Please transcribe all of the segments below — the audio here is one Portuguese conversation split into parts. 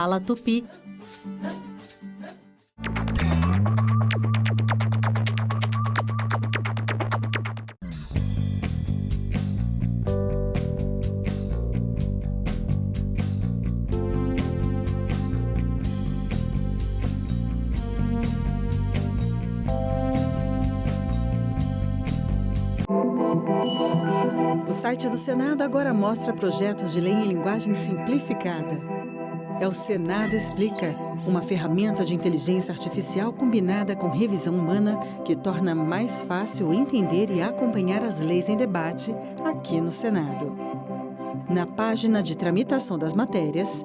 Fala Tupi. O site do Senado agora mostra projetos de lei em linguagem simplificada. É o Senado Explica, uma ferramenta de inteligência artificial combinada com revisão humana que torna mais fácil entender e acompanhar as leis em debate aqui no Senado. Na página de tramitação das matérias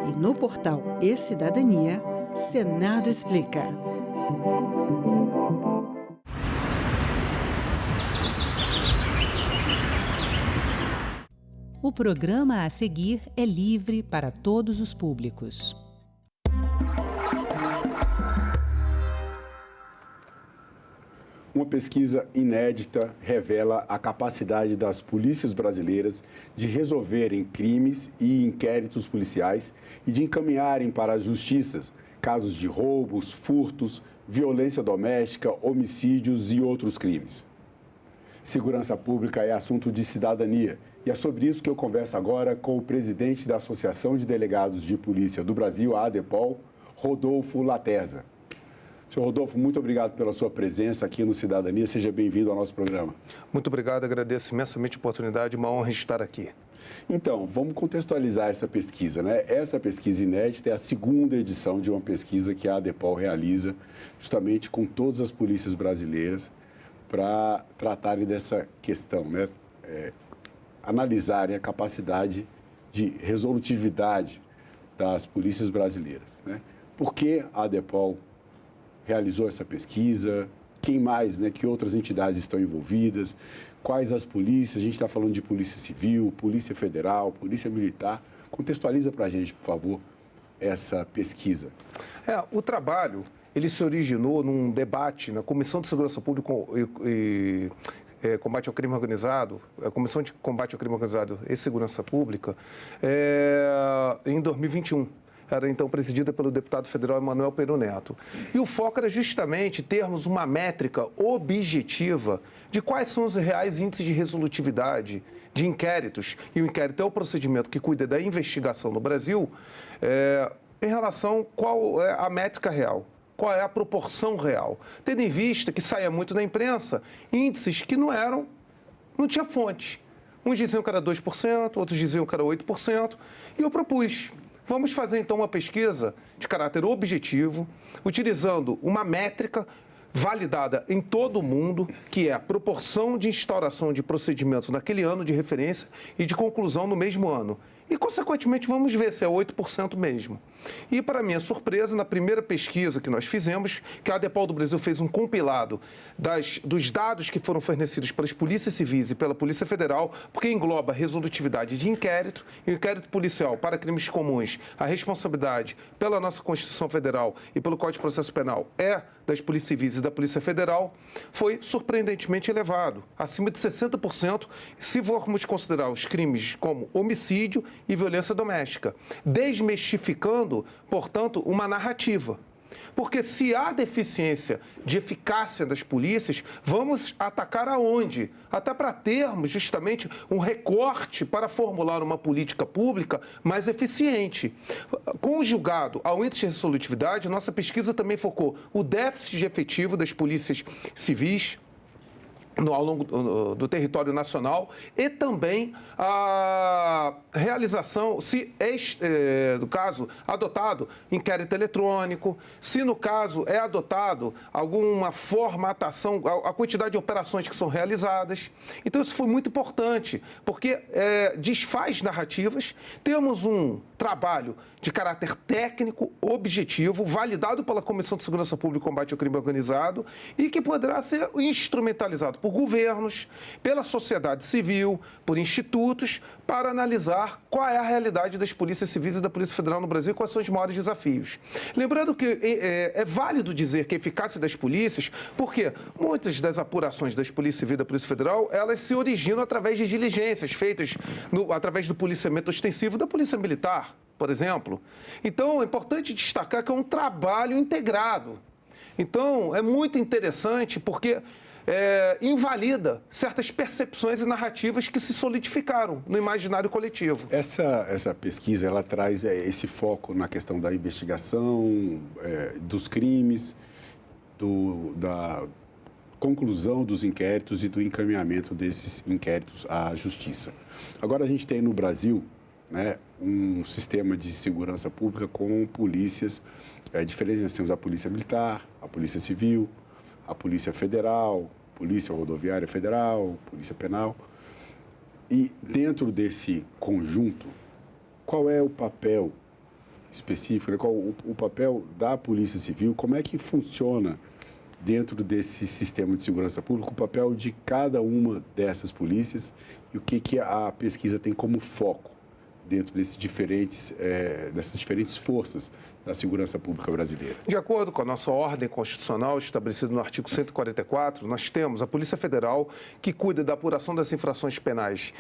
e no portal E-Cidadania, Senado Explica. O programa a seguir é livre para todos os públicos. Uma pesquisa inédita revela a capacidade das polícias brasileiras de resolverem crimes e inquéritos policiais e de encaminharem para as justiças casos de roubos, furtos, violência doméstica, homicídios e outros crimes. Segurança pública é assunto de cidadania e é sobre isso que eu converso agora com o presidente da Associação de Delegados de Polícia do Brasil, a ADEPOL, Rodolfo Laterza. Senhor Rodolfo, muito obrigado pela sua presença aqui no Cidadania. Seja bem-vindo ao nosso programa. Muito obrigado, agradeço imensamente a oportunidade, uma honra estar aqui. Então, vamos contextualizar essa pesquisa, né? Essa pesquisa inédita é a segunda edição de uma pesquisa que a ADEPOL realiza justamente com todas as polícias brasileiras para tratarem dessa questão, né? Analisarem a capacidade de resolutividade das polícias brasileiras, né? Por que a ADEPOL realizou essa pesquisa? Quem mais, né? Que outras entidades estão envolvidas? Quais as polícias? A gente está falando de Polícia Civil, Polícia Federal, Polícia Militar. Contextualiza para a gente, por favor, essa pesquisa. O trabalho, ele se originou num debate na Comissão de Segurança Pública e Combate ao Crime Organizado, a Comissão de Combate ao Crime Organizado e Segurança Pública, em 2021. Era então presidida pelo deputado federal Emanuel Pereira Neto. E o foco era justamente termos uma métrica objetiva de quais são os reais índices de resolutividade de inquéritos, e o inquérito é o procedimento que cuida da investigação no Brasil, em relação a qual é a métrica real. Qual é a proporção real? Tendo em vista que saía muito na imprensa índices que não tinha fonte. Uns diziam que era 2%, outros diziam que era 8%, e eu propus. Vamos fazer, então, uma pesquisa de caráter objetivo, utilizando uma métrica validada em todo o mundo, que é a proporção de instauração de procedimentos naquele ano de referência e de conclusão no mesmo ano. E, consequentemente, vamos ver se é 8% mesmo. E, para minha surpresa, na primeira pesquisa que nós fizemos, que a ADEPOL do Brasil fez um compilado dos dados que foram fornecidos pelas polícias civis e pela Polícia Federal, porque engloba a resolutividade de inquérito, e o inquérito policial para crimes comuns, a responsabilidade pela nossa Constituição Federal e pelo Código de Processo Penal é das polícias civis e da Polícia Federal, foi surpreendentemente elevado, acima de 60%, se formos considerar os crimes como homicídio e violência doméstica, desmistificando, portanto, uma narrativa. Porque se há deficiência de eficácia das polícias, vamos atacar aonde? Até para termos justamente um recorte para formular uma política pública mais eficiente. Conjugado ao índice de resolutividade, nossa pesquisa também focou o déficit de efetivo das polícias civis ao longo do território nacional e também a realização, se no caso, adotado inquérito eletrônico, se no caso é adotado alguma formatação, a quantidade de operações que são realizadas. Então isso foi muito importante, porque desfaz narrativas, temos um trabalho de caráter técnico, objetivo, validado pela Comissão de Segurança Pública e Combate ao Crime Organizado e que poderá ser instrumentalizado por governos, pela sociedade civil, por institutos, para analisar qual é a realidade das polícias civis e da Polícia Federal no Brasil e quais são os maiores desafios. Lembrando que é válido dizer que a eficácia das polícias, porque muitas das apurações das polícias civis e da Polícia Federal, elas se originam através de diligências feitas através do policiamento ostensivo da Polícia Militar, por exemplo. Então, é importante destacar que é um trabalho integrado. Então, é muito interessante porque invalida certas percepções e narrativas que se solidificaram no imaginário coletivo. Essa pesquisa, ela traz esse foco na questão da investigação, dos crimes, da conclusão dos inquéritos e do encaminhamento desses inquéritos à justiça. Agora, a gente tem no Brasil, né, um sistema de segurança pública com polícias diferentes. Nós temos a Polícia Militar, a Polícia Civil, a Polícia Federal, Polícia Rodoviária Federal, Polícia Penal. E dentro desse conjunto, qual é o papel específico, né? Qual o papel da Polícia Civil, como é que funciona dentro desse sistema de segurança pública, o papel de cada uma dessas polícias e o que a pesquisa tem como foco dentro dessas diferentes forças da segurança pública brasileira. De acordo com a nossa ordem constitucional, estabelecida no artigo 144, nós temos a Polícia Federal, que cuida da apuração das infrações penais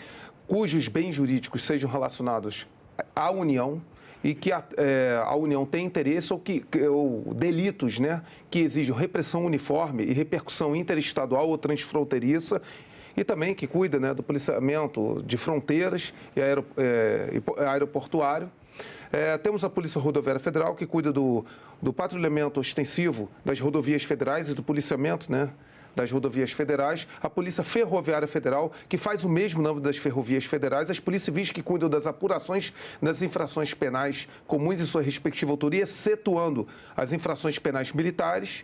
cujos bens jurídicos sejam relacionados à União e que a União tem interesse ou delitos, né, que exigem repressão uniforme e repercussão interestadual ou transfronteiriça, e também que cuida, né, do policiamento de fronteiras e aeroportuário. Temos a Polícia Rodoviária Federal, que cuida do patrulhamento ostensivo das rodovias federais e do policiamento, né, das rodovias federais, a Polícia Ferroviária Federal, que faz o mesmo no âmbito das ferrovias federais, as polícias civis que cuidam das apurações das infrações penais comuns em sua respectiva autoria, excetuando as infrações penais militares,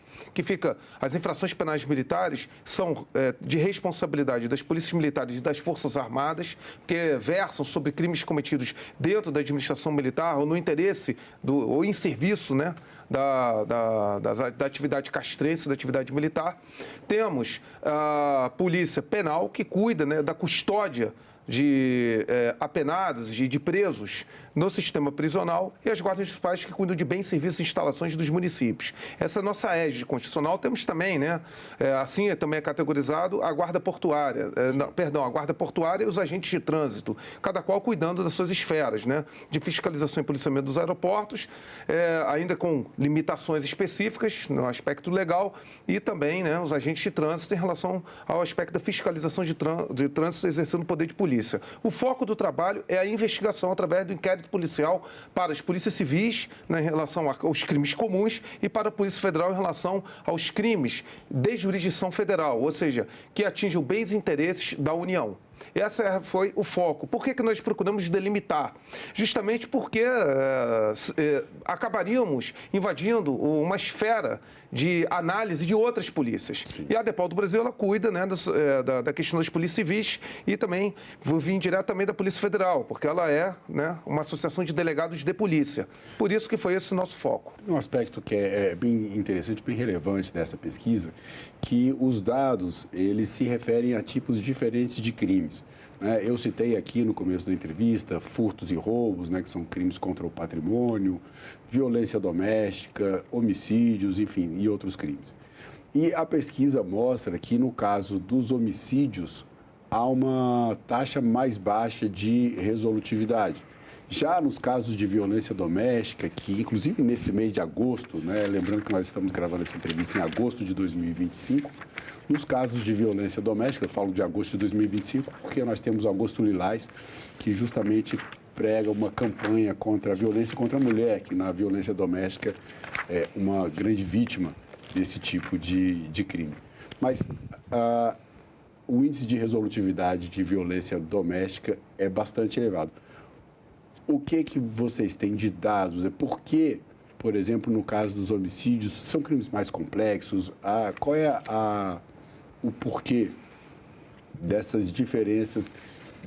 as infrações penais militares são de responsabilidade das polícias militares e das Forças Armadas, que versam sobre crimes cometidos dentro da administração militar ou no interesse ou em serviço, né, da atividade castrense, da atividade militar. Temos a Polícia Penal, que cuida, né, da custódia de apenados e de presos no sistema prisional, e as guardas municipais, que cuidam de bens, serviços e instalações dos municípios. Essa é a nossa égide constitucional. Temos também, né, assim também é categorizado a guarda portuária, a guarda portuária e os agentes de trânsito, cada qual cuidando das suas esferas, né, de fiscalização e policiamento dos aeroportos, ainda com limitações específicas no aspecto legal, e também, né, os agentes de trânsito em relação ao aspecto da fiscalização de trânsito exercendo o poder de polícia. O foco do trabalho é a investigação através do inquérito policial para as polícias civis, né, em relação aos crimes comuns, e para a Polícia Federal em relação aos crimes de jurisdição federal, ou seja, que atingem bens e interesses da União. Esse foi o foco. Por que nós procuramos delimitar? Justamente porque acabaríamos invadindo uma esfera de análise de outras polícias. Sim. E a ADEPOL do Brasil, ela cuida, né, da questão das polícias civis e também vim diretamente da Polícia Federal, porque ela é, né, uma associação de delegados de polícia. Por isso que foi esse o nosso foco. Um aspecto que é bem interessante, bem relevante dessa pesquisa, que os dados, eles se referem a tipos diferentes de crimes. Eu citei aqui no começo da entrevista furtos e roubos, né, que são crimes contra o patrimônio, violência doméstica, homicídios, enfim, e outros crimes. E a pesquisa mostra que, no caso dos homicídios, há uma taxa mais baixa de resolutividade. Já nos casos de violência doméstica, que inclusive nesse mês de agosto, né, lembrando que nós estamos gravando essa entrevista em agosto de 2025, nos casos de violência doméstica, eu falo de agosto de 2025, porque nós temos o Agosto Lilás, que justamente prega uma campanha contra a violência contra a mulher, que na violência doméstica é uma grande vítima desse tipo de crime. Mas o índice de resolutividade de violência doméstica é bastante elevado. O que vocês têm de dados? Por que, por exemplo, no caso dos homicídios, são crimes mais complexos? Qual é o porquê dessas diferenças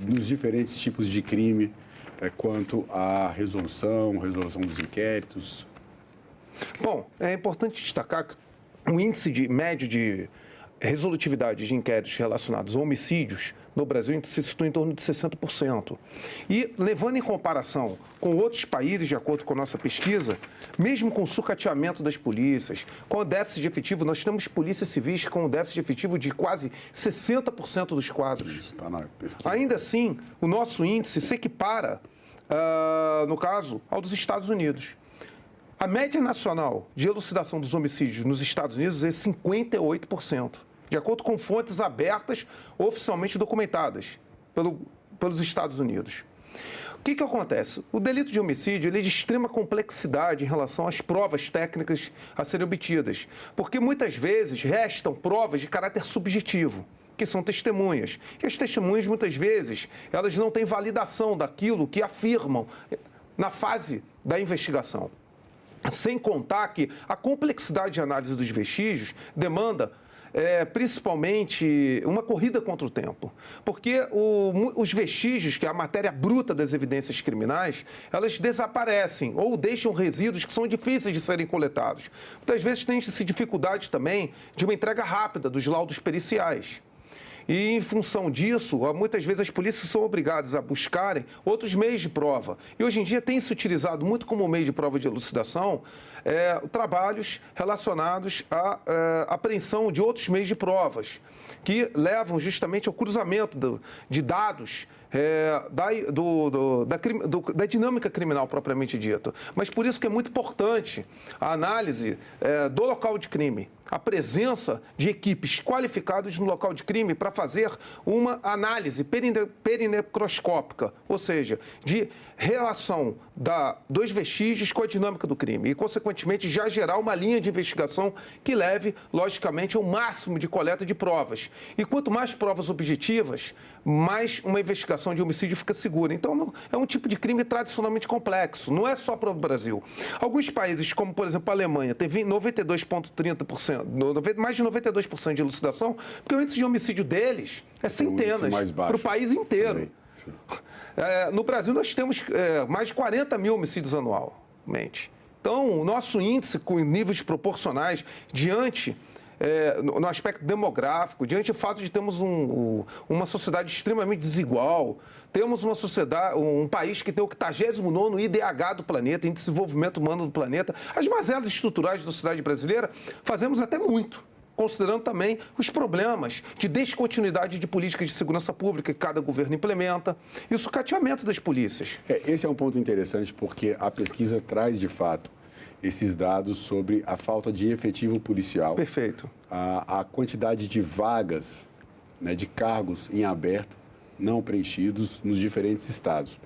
nos diferentes tipos de crime quanto à resolução dos inquéritos? Bom, é importante destacar que o índice médio de resolutividade de inquéritos relacionados a homicídios no Brasil se situa em torno de 60%. E, levando em comparação com outros países, de acordo com a nossa pesquisa, mesmo com o sucateamento das polícias, com o déficit de efetivo, nós temos polícias civis com um déficit efetivo de quase 60% dos quadros. Isso está na pesquisa. Ainda assim, o nosso índice se equipara, no caso, ao dos Estados Unidos. A média nacional de elucidação dos homicídios nos Estados Unidos é 58%, de acordo com fontes abertas, oficialmente documentadas pelos Estados Unidos. O que acontece? O delito de homicídio ele é de extrema complexidade em relação às provas técnicas a serem obtidas, porque muitas vezes restam provas de caráter subjetivo, que são testemunhas. E as testemunhas, muitas vezes, elas não têm validação daquilo que afirmam na fase da investigação. Sem contar que a complexidade de análise dos vestígios demanda principalmente uma corrida contra o tempo. Porque os vestígios, que é a matéria bruta das evidências criminais, elas desaparecem ou deixam resíduos que são difíceis de serem coletados. Muitas vezes tem-se dificuldade também de uma entrega rápida dos laudos periciais. E, em função disso, muitas vezes as polícias são obrigadas a buscarem outros meios de prova. E, hoje em dia, tem se utilizado muito como meio de prova de elucidação trabalhos relacionados à apreensão de outros meios de provas, que levam justamente ao cruzamento de dados da dinâmica criminal propriamente dita. Mas por isso que é muito importante a análise do local de crime, a presença de equipes qualificadas no local de crime para fazer uma análise perinecroscópica, ou seja, de relação dos vestígios com a dinâmica do crime e, consequentemente, já gerar uma linha de investigação que leve, logicamente, ao máximo de coleta de provas. E quanto mais provas objetivas, mais uma investigação de homicídio fica segura. Então, é um tipo de crime tradicionalmente complexo, não é só para o Brasil. Alguns países, como, por exemplo, a Alemanha, tem 92,30%, mais de 92% de elucidação, porque o índice de homicídio deles é centenas para o país inteiro. No Brasil, nós temos mais de 40 mil homicídios anualmente. Então, o nosso índice, com níveis proporcionais, diante, no aspecto demográfico, diante do fato de termos uma sociedade extremamente desigual, temos um país que tem o 89º IDH do planeta, Índice de Desenvolvimento Humano do planeta, as mazelas estruturais da sociedade brasileira, fazemos até muito, considerando também os problemas de descontinuidade de políticas de segurança pública que cada governo implementa e o sucateamento das polícias. Esse é um ponto interessante porque a pesquisa traz, de fato, esses dados sobre a falta de efetivo policial. Perfeito. A quantidade de vagas, né, de cargos em aberto não preenchidos nos diferentes estados.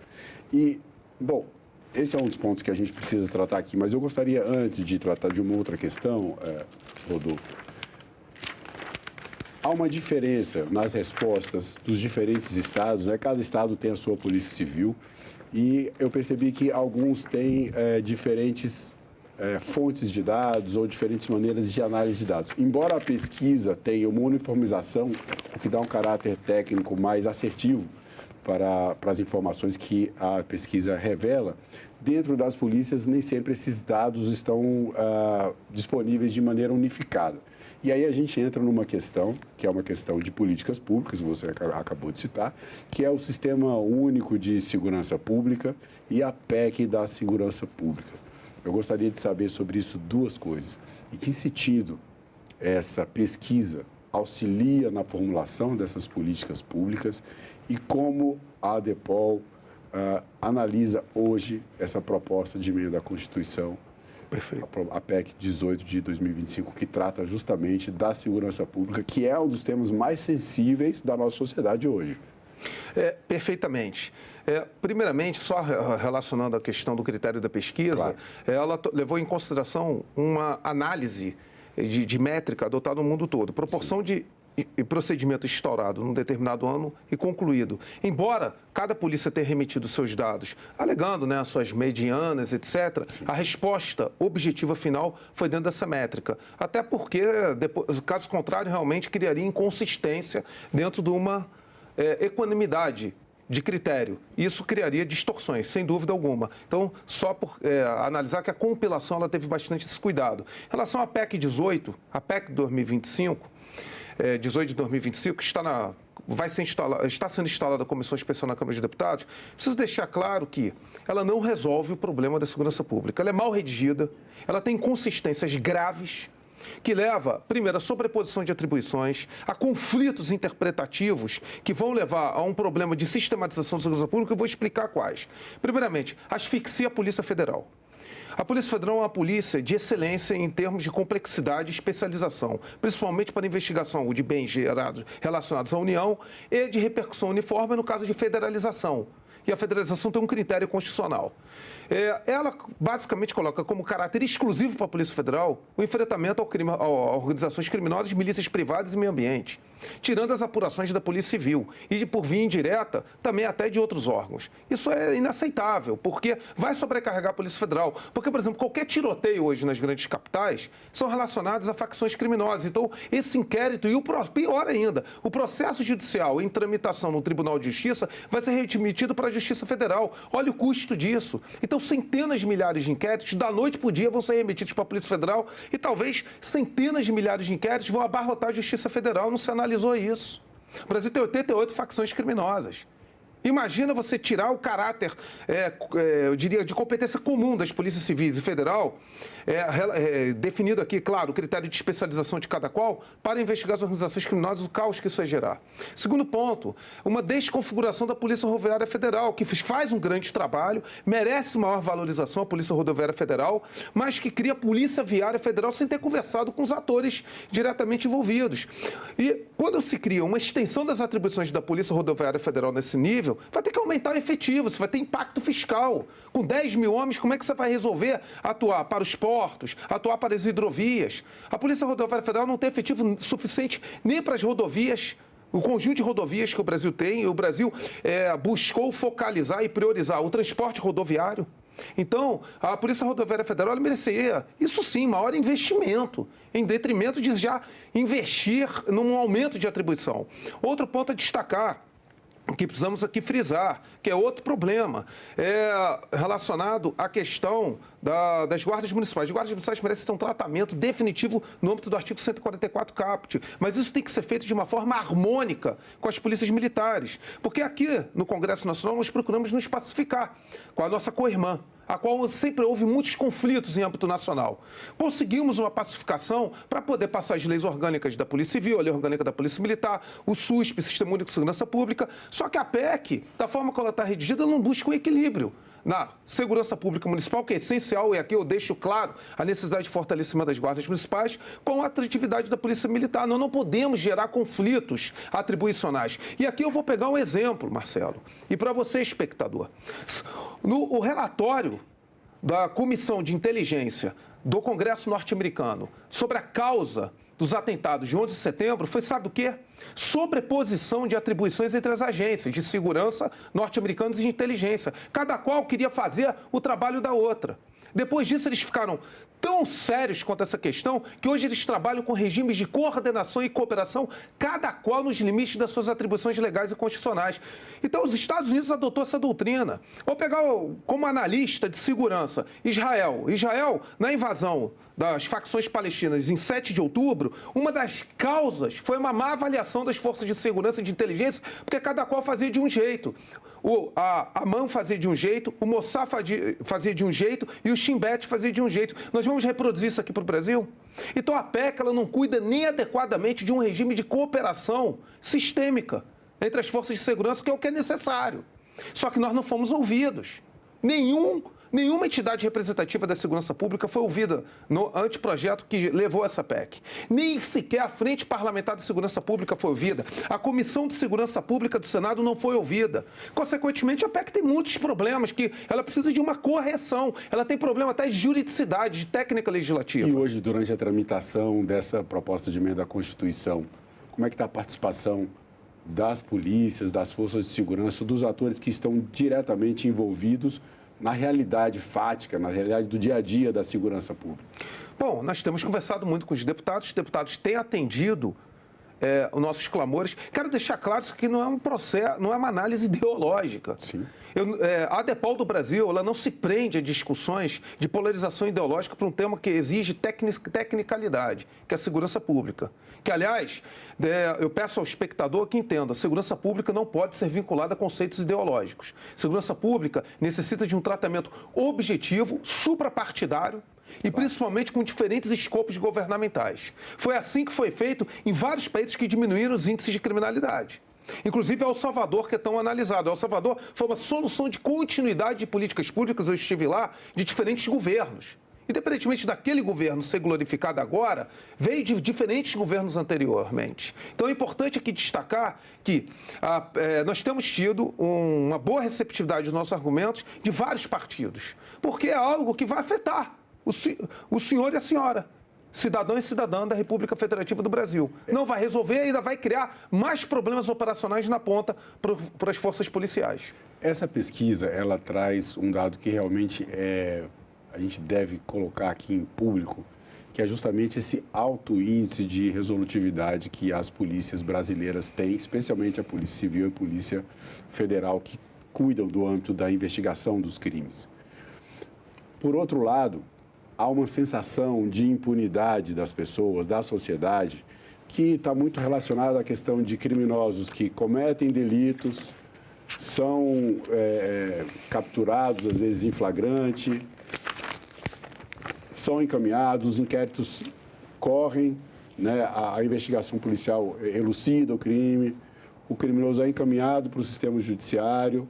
E, bom, esse é um dos pontos que a gente precisa tratar aqui, mas eu gostaria, antes de tratar de uma outra questão, Rodolfo, há uma diferença nas respostas dos diferentes estados, né? Cada estado tem a sua polícia civil e eu percebi que alguns têm diferentes fontes de dados ou diferentes maneiras de análise de dados. Embora a pesquisa tenha uma uniformização, o que dá um caráter técnico mais assertivo para as informações que a pesquisa revela, dentro das polícias nem sempre esses dados estão disponíveis de maneira unificada. E aí a gente entra numa questão, que é uma questão de políticas públicas, você acabou de citar, que é o Sistema Único de Segurança Pública e a PEC da Segurança Pública. Eu gostaria de saber sobre isso duas coisas. Em que sentido essa pesquisa auxilia na formulação dessas políticas públicas e como a ADEPOL analisa hoje essa proposta de emenda à Constituição, perfeito, a PEC 18 de 2025, que trata justamente da segurança pública, que é um dos temas mais sensíveis da nossa sociedade hoje. Perfeitamente. Primeiramente, só relacionando a questão do critério da pesquisa, claro, ela levou em consideração uma análise de métrica adotada no mundo todo, proporção de procedimento instaurado num determinado ano e concluído. Embora cada polícia tenha remetido seus dados, alegando, né, as suas medianas, etc., sim, a resposta objetiva final foi dentro dessa métrica. Até porque, caso contrário, realmente criaria inconsistência dentro de uma equanimidade de critério. Isso criaria distorções, sem dúvida alguma. Então, só por analisar que a compilação ela teve bastante esse cuidado. Em relação à PEC 18, a PEC 2025, 18 de 2025, que está sendo instalada a Comissão Especial na Câmara de Deputados, preciso deixar claro que ela não resolve o problema da segurança pública. Ela é mal redigida, ela tem inconsistências graves, que leva, primeiro, a sobreposição de atribuições, a conflitos interpretativos que vão levar a um problema de sistematização da segurança pública. Eu vou explicar quais. Primeiramente, asfixia a Polícia Federal. A Polícia Federal é uma polícia de excelência em termos de complexidade e especialização, principalmente para investigação de bens gerados relacionados à União e de repercussão uniforme no caso de federalização. E a federalização tem um critério constitucional. Ela basicamente coloca como caráter exclusivo para a Polícia Federal o enfrentamento ao crime, a organizações criminosas, milícias privadas e meio ambiente, tirando as apurações da Polícia Civil e, por via indireta, também até de outros órgãos. Isso é inaceitável, porque vai sobrecarregar a Polícia Federal. Porque, por exemplo, qualquer tiroteio hoje nas grandes capitais são relacionados a facções criminosas. Então, esse inquérito e pior ainda, o processo judicial em tramitação no Tribunal de Justiça vai ser remetido para a Justiça Federal. Olha o custo disso. Então, centenas de milhares de inquéritos, da noite para o dia, vão ser remetidos para a Polícia Federal e talvez centenas de milhares de inquéritos vão abarrotar a Justiça Federal. Não se analisou isso. O Brasil tem 88 facções criminosas. Imagina você tirar o caráter, eu diria, de competência comum das polícias civis e federal, definido aqui, claro, o critério de especialização de cada qual, para investigar as organizações criminosas, o caos que isso vai gerar. Segundo ponto, uma desconfiguração da Polícia Rodoviária Federal, que faz um grande trabalho, merece maior valorização a Polícia Rodoviária Federal, mas que cria a Polícia Viária Federal sem ter conversado com os atores diretamente envolvidos. E quando se cria uma extensão das atribuições da Polícia Rodoviária Federal nesse nível, vai ter que aumentar o efetivo, você vai ter impacto fiscal. Com 10 mil homens, como é que você vai resolver atuar para os portos, atuar para as hidrovias? A Polícia Rodoviária Federal não tem efetivo suficiente nem para as rodovias. O conjunto de rodovias que o Brasil tem, o Brasil buscou focalizar e priorizar o transporte rodoviário. Então, a Polícia Rodoviária Federal mereceria, isso sim, maior investimento, em detrimento de já investir num aumento de atribuição. Outro ponto a destacar, que precisamos aqui frisar, que é outro problema, relacionado à questão das guardas municipais. As guardas municipais merecem ter um tratamento definitivo no âmbito do artigo 144 caput, mas isso tem que ser feito de uma forma harmônica com as polícias militares, porque aqui no Congresso Nacional nós procuramos nos pacificar com a nossa co-irmã, a qual sempre houve muitos conflitos em âmbito nacional. Conseguimos uma pacificação para poder passar as leis orgânicas da Polícia Civil, a lei orgânica da Polícia Militar, o SUSP, Sistema Único de Segurança Pública, só que a PEC, da forma como ela está redigida, não busca um equilíbrio na segurança pública municipal, que é essencial, e aqui eu deixo claro a necessidade de fortalecimento das guardas municipais, com a atratividade da Polícia Militar. Nós não podemos gerar conflitos atribuicionais. E aqui eu vou pegar um exemplo, Marcelo, e para você, espectador. O relatório da Comissão de Inteligência do Congresso norte-americano sobre a causa dos atentados de 11 de setembro foi, sabe o quê? Sobreposição de atribuições entre as agências de segurança norte-americanas e de inteligência. Cada qual queria fazer o trabalho da outra. Depois disso, eles ficaram tão sérios quanto essa questão que hoje eles trabalham com regimes de coordenação e cooperação, cada qual nos limites das suas atribuições legais e constitucionais. Então, os Estados Unidos adotou essa doutrina. Vou pegar como analista de segurança Israel. Israel, na invasão das facções palestinas em 7 de outubro, uma das causas foi uma má avaliação das forças de segurança e de inteligência, porque cada qual fazia de um jeito. A AMAN fazia de um jeito, o Mossad fazia de um jeito e o Shin Bet fazia de um jeito. Nós vamos reproduzir isso aqui para o Brasil? Então a PEC ela não cuida nem adequadamente de um regime de cooperação sistêmica entre as forças de segurança, que é o que é necessário. Só que nós não fomos ouvidos. Nenhuma entidade representativa da segurança pública foi ouvida no anteprojeto que levou essa PEC. Nem sequer a Frente Parlamentar de Segurança Pública foi ouvida. A Comissão de Segurança Pública do Senado não foi ouvida. Consequentemente, a PEC tem muitos problemas, que ela precisa de uma correção. Ela tem problema até de juridicidade, de técnica legislativa. E hoje, durante a tramitação dessa proposta de emenda à Constituição, como é que está a participação das polícias, das forças de segurança, dos atores que estão diretamente envolvidos na realidade fática, na realidade do dia a dia da segurança pública? Bom, nós temos conversado muito com os deputados têm atendido os nossos clamores. Quero deixar claro isso aqui não é um processo, não é uma análise ideológica. Sim. A ADEPOL do Brasil, ela não se prende a discussões de polarização ideológica para um tema que exige tecnicalidade, que é a segurança pública. Que, aliás, eu peço ao espectador que entenda, a segurança pública não pode ser vinculada a conceitos ideológicos. Segurança pública necessita de um tratamento objetivo, suprapartidário, e principalmente com diferentes escopos governamentais. Foi assim que foi feito em vários países que diminuíram os índices de criminalidade. Inclusive El Salvador, que é tão analisado. El Salvador foi uma solução de continuidade de políticas públicas, eu estive lá, de diferentes governos. Independentemente daquele governo ser glorificado agora, veio de diferentes governos anteriormente. Então é importante aqui destacar que nós temos tido uma boa receptividade dos nossos argumentos de vários partidos, porque é algo que vai afetar o senhor e a senhora, cidadão e cidadã da República Federativa do Brasil. Não vai resolver e ainda vai criar mais problemas operacionais na ponta para as forças policiais. Essa pesquisa, ela traz um dado que realmente a gente deve colocar aqui em público, que é justamente esse alto índice de resolutividade que as polícias brasileiras têm, especialmente a Polícia Civil e a Polícia Federal, que cuidam do âmbito da investigação dos crimes. Por outro lado, há uma sensação de impunidade das pessoas, da sociedade, que está muito relacionada à questão de criminosos que cometem delitos, são capturados, às vezes em flagrante, são encaminhados, os inquéritos correm, né, a investigação policial elucida o crime, o criminoso é encaminhado para o sistema judiciário,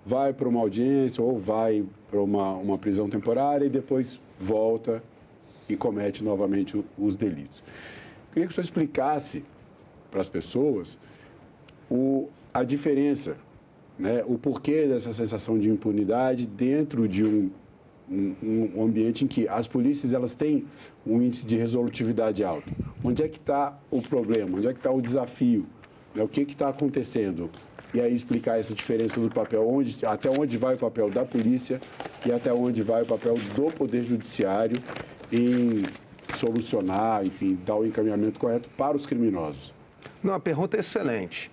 vai para uma audiência ou vai para uma prisão temporária e depois volta e comete novamente os delitos. Queria que o senhor explicasse para as pessoas a diferença, né, o porquê dessa sensação de impunidade dentro de um ambiente em que as polícias elas têm um índice de resolutividade alto. Onde é que está o problema? Onde é que está o desafio? Né, o que está acontecendo? E aí explicar essa diferença do papel, até onde vai o papel da polícia e até onde vai o papel do Poder Judiciário em solucionar, enfim, dar o encaminhamento correto para os criminosos. Não, a pergunta é excelente.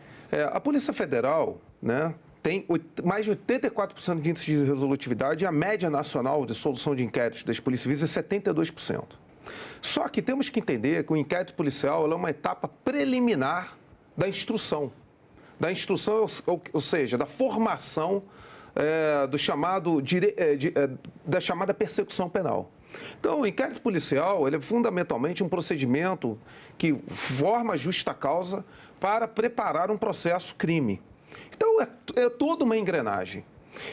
A Polícia Federal, né, tem mais de 84% de índice de resolutividade e a média nacional de solução de inquéritos das polícias civis é 72%. Só que temos que entender que o inquérito policial é uma etapa preliminar da instrução. Ou seja, da formação da chamada persecução penal. Então, o inquérito policial ele é fundamentalmente um procedimento que forma a justa causa para preparar um processo crime. Então, é toda uma engrenagem.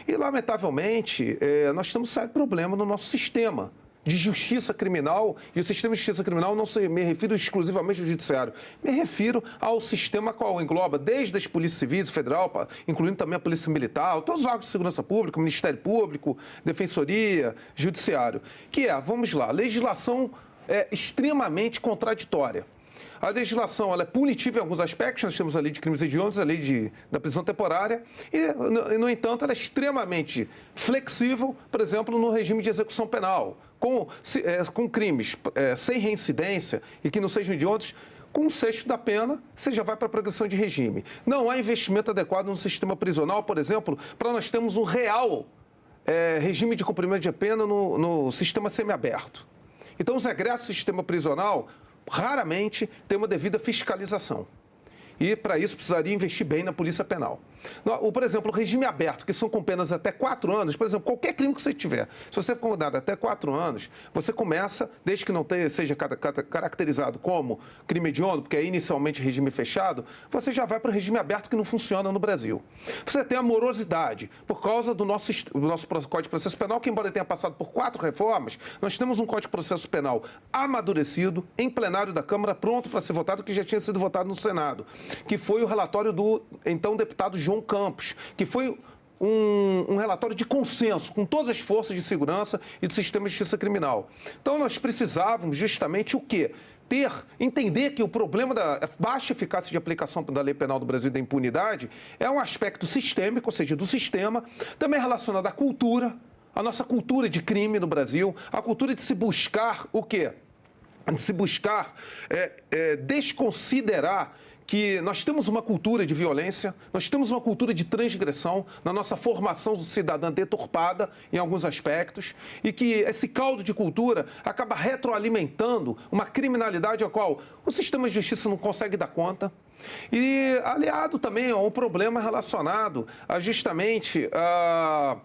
E, lamentavelmente, nós temos um sério problema no nosso sistema de justiça criminal, e o sistema de justiça criminal não me refiro exclusivamente ao judiciário, me refiro ao sistema qual engloba desde as polícias civis, federal, incluindo também a polícia militar, todos os órgãos de segurança pública, Ministério Público, Defensoria, Judiciário, que vamos lá, legislação extremamente contraditória. A legislação ela é punitiva em alguns aspectos, nós temos a lei de crimes hediondos, a lei da prisão temporária, e, no entanto, ela é extremamente flexível, por exemplo, no regime de execução penal, com crimes sem reincidência e que não sejam hediondos, com um sexto da pena, você já vai para a progressão de regime. Não há investimento adequado no sistema prisional, por exemplo, para nós termos um real regime de cumprimento de pena no sistema semiaberto. Então, os regressos do sistema prisional raramente tem uma devida fiscalização. E, para isso, precisaria investir bem na polícia penal. Por exemplo, o regime aberto, que são com penas até 4 anos, por exemplo, qualquer crime que você tiver, se você for condenado até 4 anos, você começa, desde que não seja caracterizado como crime hediondo, porque é inicialmente regime fechado, você já vai para o regime aberto que não funciona no Brasil. Você tem a morosidade, por causa do nosso Código de Processo Penal, que embora tenha passado por 4 reformas, nós temos um Código de Processo Penal amadurecido, em plenário da Câmara, pronto para ser votado, que já tinha sido votado no Senado, que foi o relatório do então deputado João Campos, que foi um relatório de consenso com todas as forças de segurança e do sistema de justiça criminal. Então, nós precisávamos justamente o quê? Entender que o problema da baixa eficácia de aplicação da lei penal do Brasil e da impunidade é um aspecto sistêmico, ou seja, do sistema, também relacionado à cultura, a nossa cultura de crime no Brasil, a cultura de se buscar o quê? de se buscar desconsiderar que nós temos uma cultura de violência, nós temos uma cultura de transgressão na nossa formação cidadã deturpada em alguns aspectos e que esse caldo de cultura acaba retroalimentando uma criminalidade a qual o sistema de justiça não consegue dar conta. E aliado também a um problema relacionado a justamente há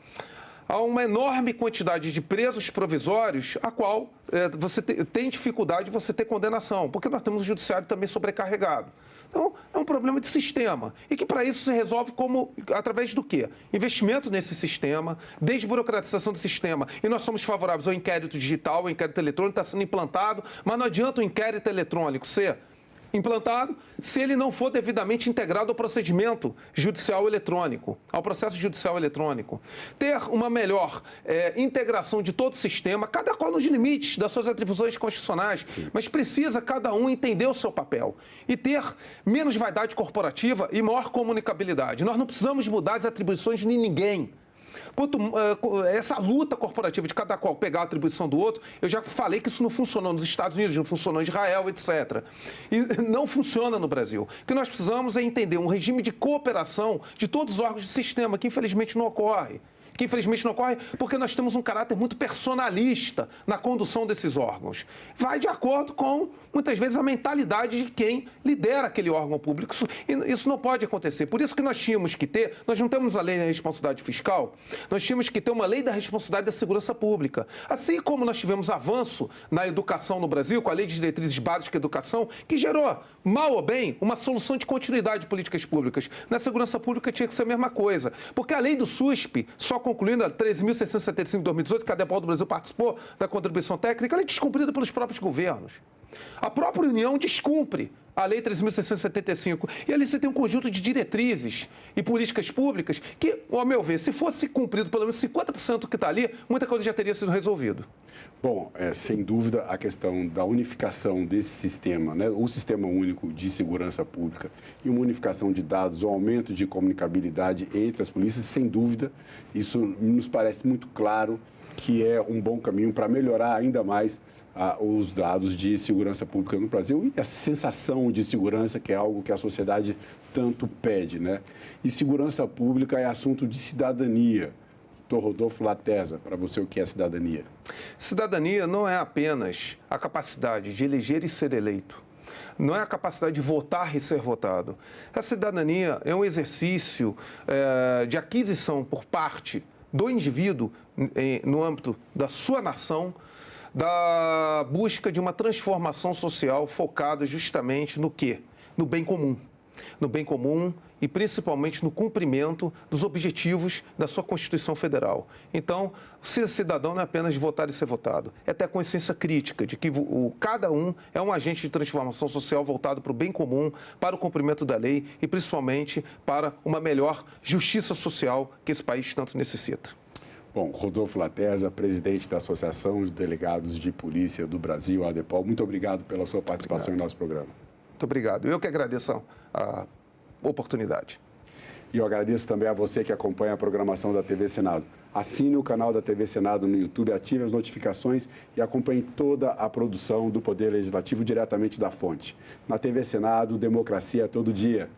uma enorme quantidade de presos provisórios, a qual você tem dificuldade de você ter condenação, porque nós temos o judiciário também sobrecarregado. Então, é um problema de sistema e que para isso se resolve através do quê? Investimento nesse sistema, desburocratização do sistema. E nós somos favoráveis ao inquérito digital, o inquérito eletrônico está sendo implantado, mas não adianta o inquérito eletrônico ser implantado se ele não for devidamente integrado ao procedimento judicial eletrônico, ao processo judicial eletrônico. Ter uma melhor integração de todo o sistema, cada qual nos limites das suas atribuições constitucionais, sim, mas precisa cada um entender o seu papel e ter menos vaidade corporativa e maior comunicabilidade. Nós não precisamos mudar as atribuições de ninguém. Quanto essa luta corporativa de cada qual pegar a atribuição do outro, eu já falei que isso não funcionou nos Estados Unidos, não funcionou em Israel, etc. E não funciona no Brasil. O que nós precisamos é entender um regime de cooperação de todos os órgãos do sistema, que infelizmente não ocorre. Que infelizmente não ocorre porque nós temos um caráter muito personalista na condução desses órgãos. Vai de acordo com, muitas vezes, a mentalidade de quem lidera aquele órgão público. Isso não pode acontecer. Por isso que nós tínhamos que ter, nós não temos a lei da responsabilidade fiscal, nós tínhamos que ter uma lei da responsabilidade da segurança pública. Assim como nós tivemos avanço na educação no Brasil, com a lei de diretrizes básicas de educação, que gerou, mal ou bem, uma solução de continuidade de políticas públicas. Na segurança pública tinha que ser a mesma coisa. Porque a lei do SUSP, só concluindo a 13.675 de 2018, que a ADEPOL do Brasil participou da contribuição técnica, ela é descumprida pelos próprios governos. A própria União descumpre a Lei 13.675. E ali você tem um conjunto de diretrizes e políticas públicas que, ao meu ver, se fosse cumprido pelo menos 50% do que está ali, muita coisa já teria sido resolvido. Bom, sem dúvida, a questão da unificação desse sistema, né, o Sistema Único de Segurança Pública e uma unificação de dados, o aumento de comunicabilidade entre as polícias, sem dúvida, isso nos parece muito claro que é um bom caminho para melhorar ainda mais os dados de segurança pública no Brasil e a sensação de segurança, que é algo que a sociedade tanto pede, né? E segurança pública é assunto de cidadania. Dr. Rodolfo Latesa, para você, o que é cidadania? Cidadania não é apenas a capacidade de eleger e ser eleito. Não é a capacidade de votar e ser votado. A cidadania é um exercício de aquisição por parte do indivíduo no âmbito da sua nação, da busca de uma transformação social focada justamente no quê? No bem comum. No bem comum e principalmente no cumprimento dos objetivos da sua Constituição Federal. Então, ser cidadão não é apenas de votar e ser votado, é ter a consciência crítica de que cada um é um agente de transformação social voltado para o bem comum, para o cumprimento da lei e principalmente para uma melhor justiça social que esse país tanto necessita. Bom, Rodolfo Latesa, presidente da Associação de Delegados de Polícia do Brasil, a ADEPOL, muito obrigado pela sua participação em nosso programa. Muito obrigado. Eu que agradeço a oportunidade. E eu agradeço também a você que acompanha a programação da TV Senado. Assine o canal da TV Senado no YouTube, ative as notificações e acompanhe toda a produção do Poder Legislativo diretamente da fonte. Na TV Senado, democracia todo dia.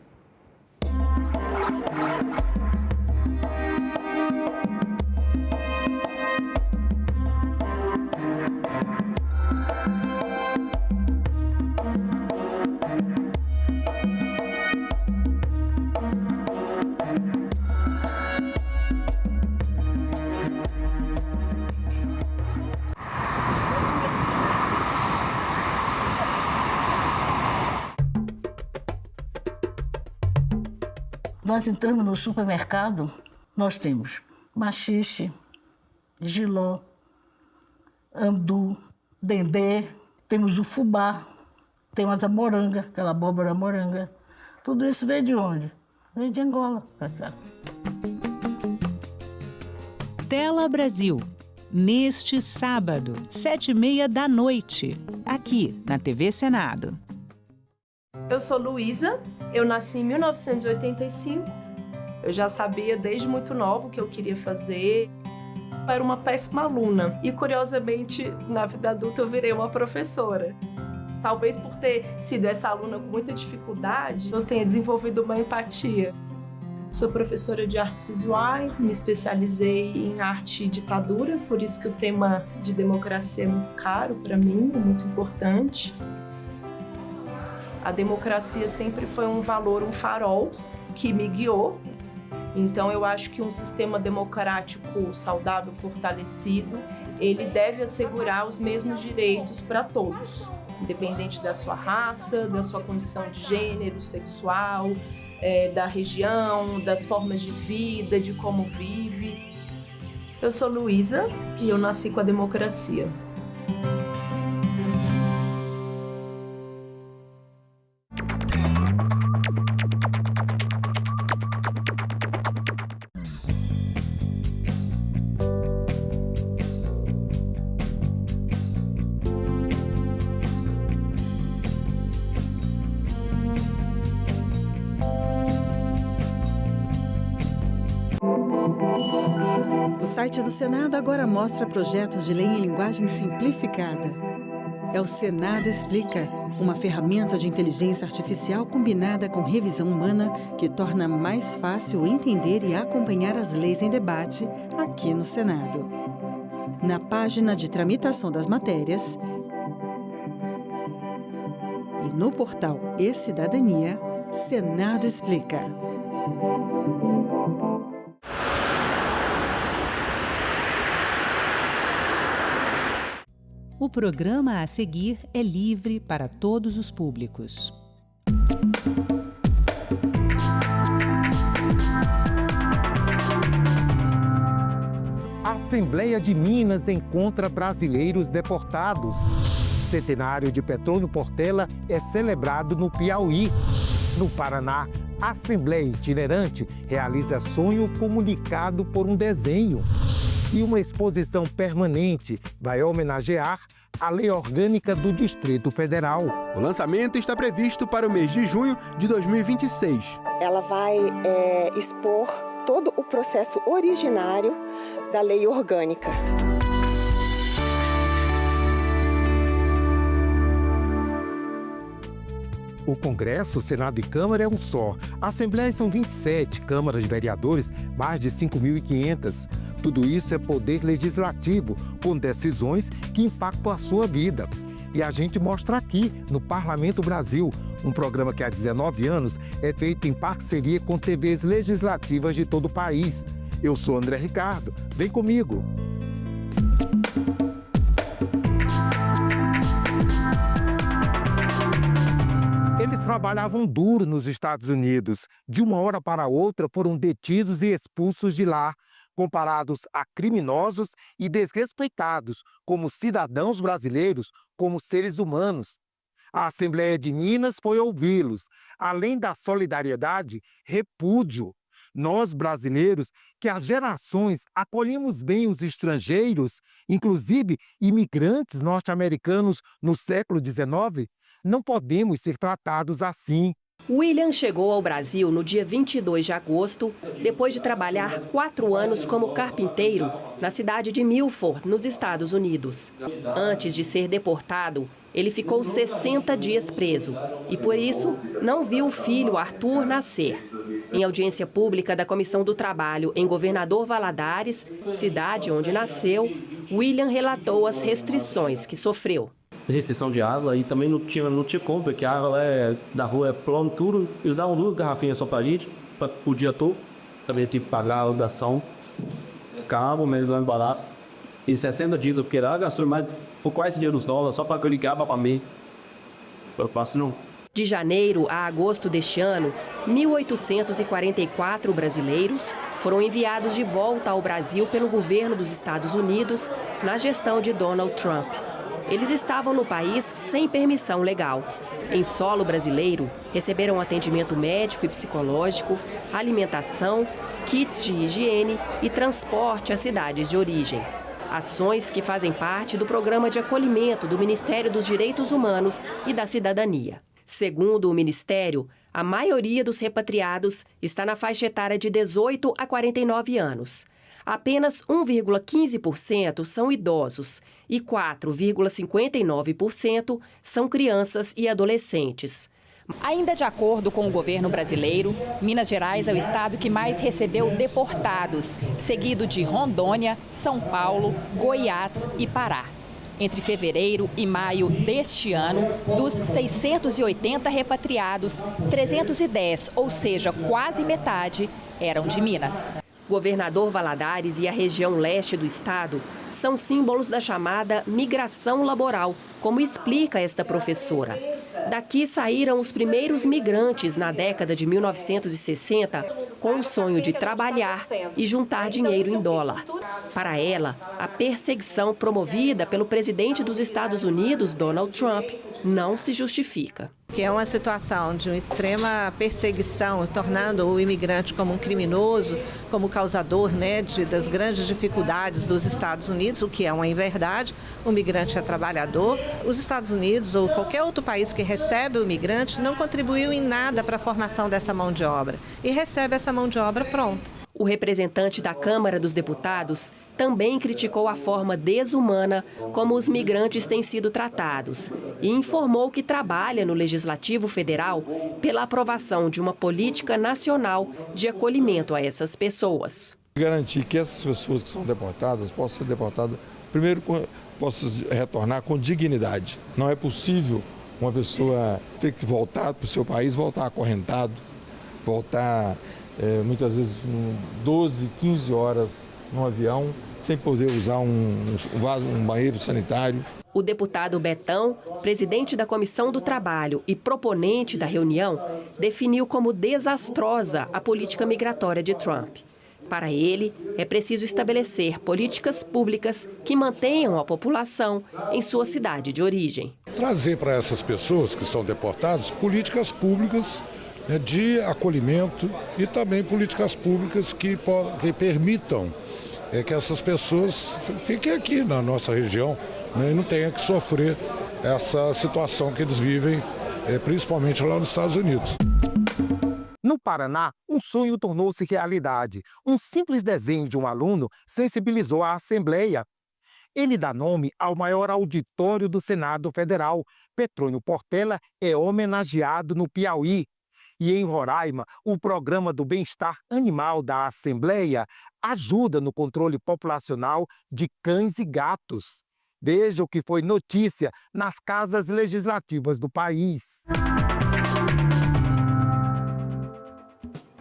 Nós entramos no supermercado, nós temos maxixe, jiló, andu, dendê, temos o fubá, temos a moranga, aquela abóbora moranga. Tudo isso veio de onde? Veio de Angola. Tela Brasil, neste sábado, 7h30 da noite, aqui na TV Senado. Eu sou Luísa, eu nasci em 1985. Eu já sabia desde muito nova o que eu queria fazer. Eu era uma péssima aluna e, curiosamente, na vida adulta eu virei uma professora. Talvez por ter sido essa aluna com muita dificuldade, eu tenha desenvolvido uma empatia. Sou professora de artes visuais, me especializei em arte e ditadura, por isso que o tema de democracia é muito caro para mim, é muito importante. A democracia sempre foi um valor, um farol que me guiou. Então eu acho que um sistema democrático saudável, fortalecido, ele deve assegurar os mesmos direitos para todos, independente da sua raça, da sua condição de gênero, sexual, da região, das formas de vida, de como vive. Eu sou Luísa e eu nasci com a democracia. O site do Senado agora mostra projetos de lei em linguagem simplificada. É o Senado Explica, uma ferramenta de inteligência artificial combinada com revisão humana que torna mais fácil entender e acompanhar as leis em debate aqui no Senado. Na página de tramitação das matérias e no portal E-Cidadania, Senado Explica. O programa a seguir é livre para todos os públicos. A Assembleia de Minas encontra brasileiros deportados. Centenário de Petrônio Portela é celebrado no Piauí. No Paraná, a Assembleia Itinerante realiza sonho comunicado por um desenho. E uma exposição permanente vai homenagear a Lei Orgânica do Distrito Federal. O lançamento está previsto para o mês de junho de 2026. Ela vai expor todo o processo originário da Lei Orgânica. O Congresso, Senado e Câmara é um só. A Assembleia são 27, câmaras de vereadores, mais de 5.500. Tudo isso é poder legislativo, com decisões que impactam a sua vida. E a gente mostra aqui, no Parlamento Brasil, um programa que há 19 anos é feito em parceria com TVs legislativas de todo o país. Eu sou André Ricardo, vem comigo! Eles trabalhavam duro nos Estados Unidos. De uma hora para outra foram detidos e expulsos de lá, comparados a criminosos e desrespeitados como cidadãos brasileiros, como seres humanos. A Assembleia de Minas foi ouvi-los. Além da solidariedade, repúdio. Nós, brasileiros, que há gerações acolhemos bem os estrangeiros, inclusive imigrantes norte-americanos no século XIX, não podemos ser tratados assim. William chegou ao Brasil no dia 22 de agosto, depois de trabalhar 4 anos como carpinteiro na cidade de Milford, nos Estados Unidos. Antes de ser deportado, ele ficou 60 dias preso e, por isso, não viu o filho Arthur nascer. Em audiência pública da Comissão do Trabalho em Governador Valadares, cidade onde nasceu, William relatou as restrições que sofreu. Restrição de água e também não tinha como, porque a água da rua é plano tudo. Eles davam 2 garrafinhas só pra gente, o dia todo. Também tive que pagar a alugação, cabo, mesmo lá barato. E 60 dias, porque lá gastou mais, por quase $10 só pra aquele cabo pra mim. Eu faço não. De janeiro a agosto deste ano, 1.844 brasileiros foram enviados de volta ao Brasil pelo governo dos Estados Unidos na gestão de Donald Trump. Eles estavam no país sem permissão legal. Em solo brasileiro, receberam atendimento médico e psicológico, alimentação, kits de higiene e transporte às cidades de origem. Ações que fazem parte do programa de acolhimento do Ministério dos Direitos Humanos e da Cidadania. Segundo o Ministério, a maioria dos repatriados está na faixa etária de 18 a 49 anos. Apenas 1,15% são idosos e 4,59% são crianças e adolescentes. Ainda de acordo com o governo brasileiro, Minas Gerais é o estado que mais recebeu deportados, seguido de Rondônia, São Paulo, Goiás e Pará. Entre fevereiro e maio deste ano, dos 680 repatriados, 310, ou seja, quase metade, eram de Minas. Governador Valadares e a região leste do estado são símbolos da chamada migração laboral, como explica esta professora. Daqui saíram os primeiros migrantes na década de 1960 com o sonho de trabalhar e juntar dinheiro em dólar. Para ela, a perseguição promovida pelo presidente dos Estados Unidos, Donald Trump, não se justifica. Que é uma situação de uma extrema perseguição, tornando o imigrante como um criminoso, como causador, das grandes dificuldades dos Estados Unidos, o que é uma inverdade. O migrante é trabalhador. Os Estados Unidos ou qualquer outro país que recebe o migrante não contribuiu em nada para a formação dessa mão de obra e recebe essa mão de obra pronta. O representante da Câmara dos Deputados também criticou a forma desumana como os migrantes têm sido tratados e informou que trabalha no Legislativo Federal pela aprovação de uma política nacional de acolhimento a essas pessoas. Garantir que essas pessoas que são deportadas possam ser deportadas, primeiro, possam retornar com dignidade. Não é possível uma pessoa ter que voltar para o seu país, voltar acorrentado, voltar muitas vezes 12, 15 horas no avião, sem poder usar um banheiro sanitário. O deputado Betão, presidente da Comissão do Trabalho e proponente da reunião, definiu como desastrosa a política migratória de Trump. Para ele, é preciso estabelecer políticas públicas que mantenham a população em sua cidade de origem. Trazer para essas pessoas que são deportadas políticas públicas de acolhimento e também políticas públicas que permitam que essas pessoas fiquem aqui na nossa região e não tenham que sofrer essa situação que eles vivem, principalmente lá nos Estados Unidos. No Paraná, um sonho tornou-se realidade. Um simples desenho de um aluno sensibilizou a Assembleia. Ele dá nome ao maior auditório do Senado Federal. Petrônio Portela é homenageado no Piauí. E em Roraima, o Programa do Bem-Estar Animal da Assembleia ajuda no controle populacional de cães e gatos. Veja o que foi notícia nas casas legislativas do país.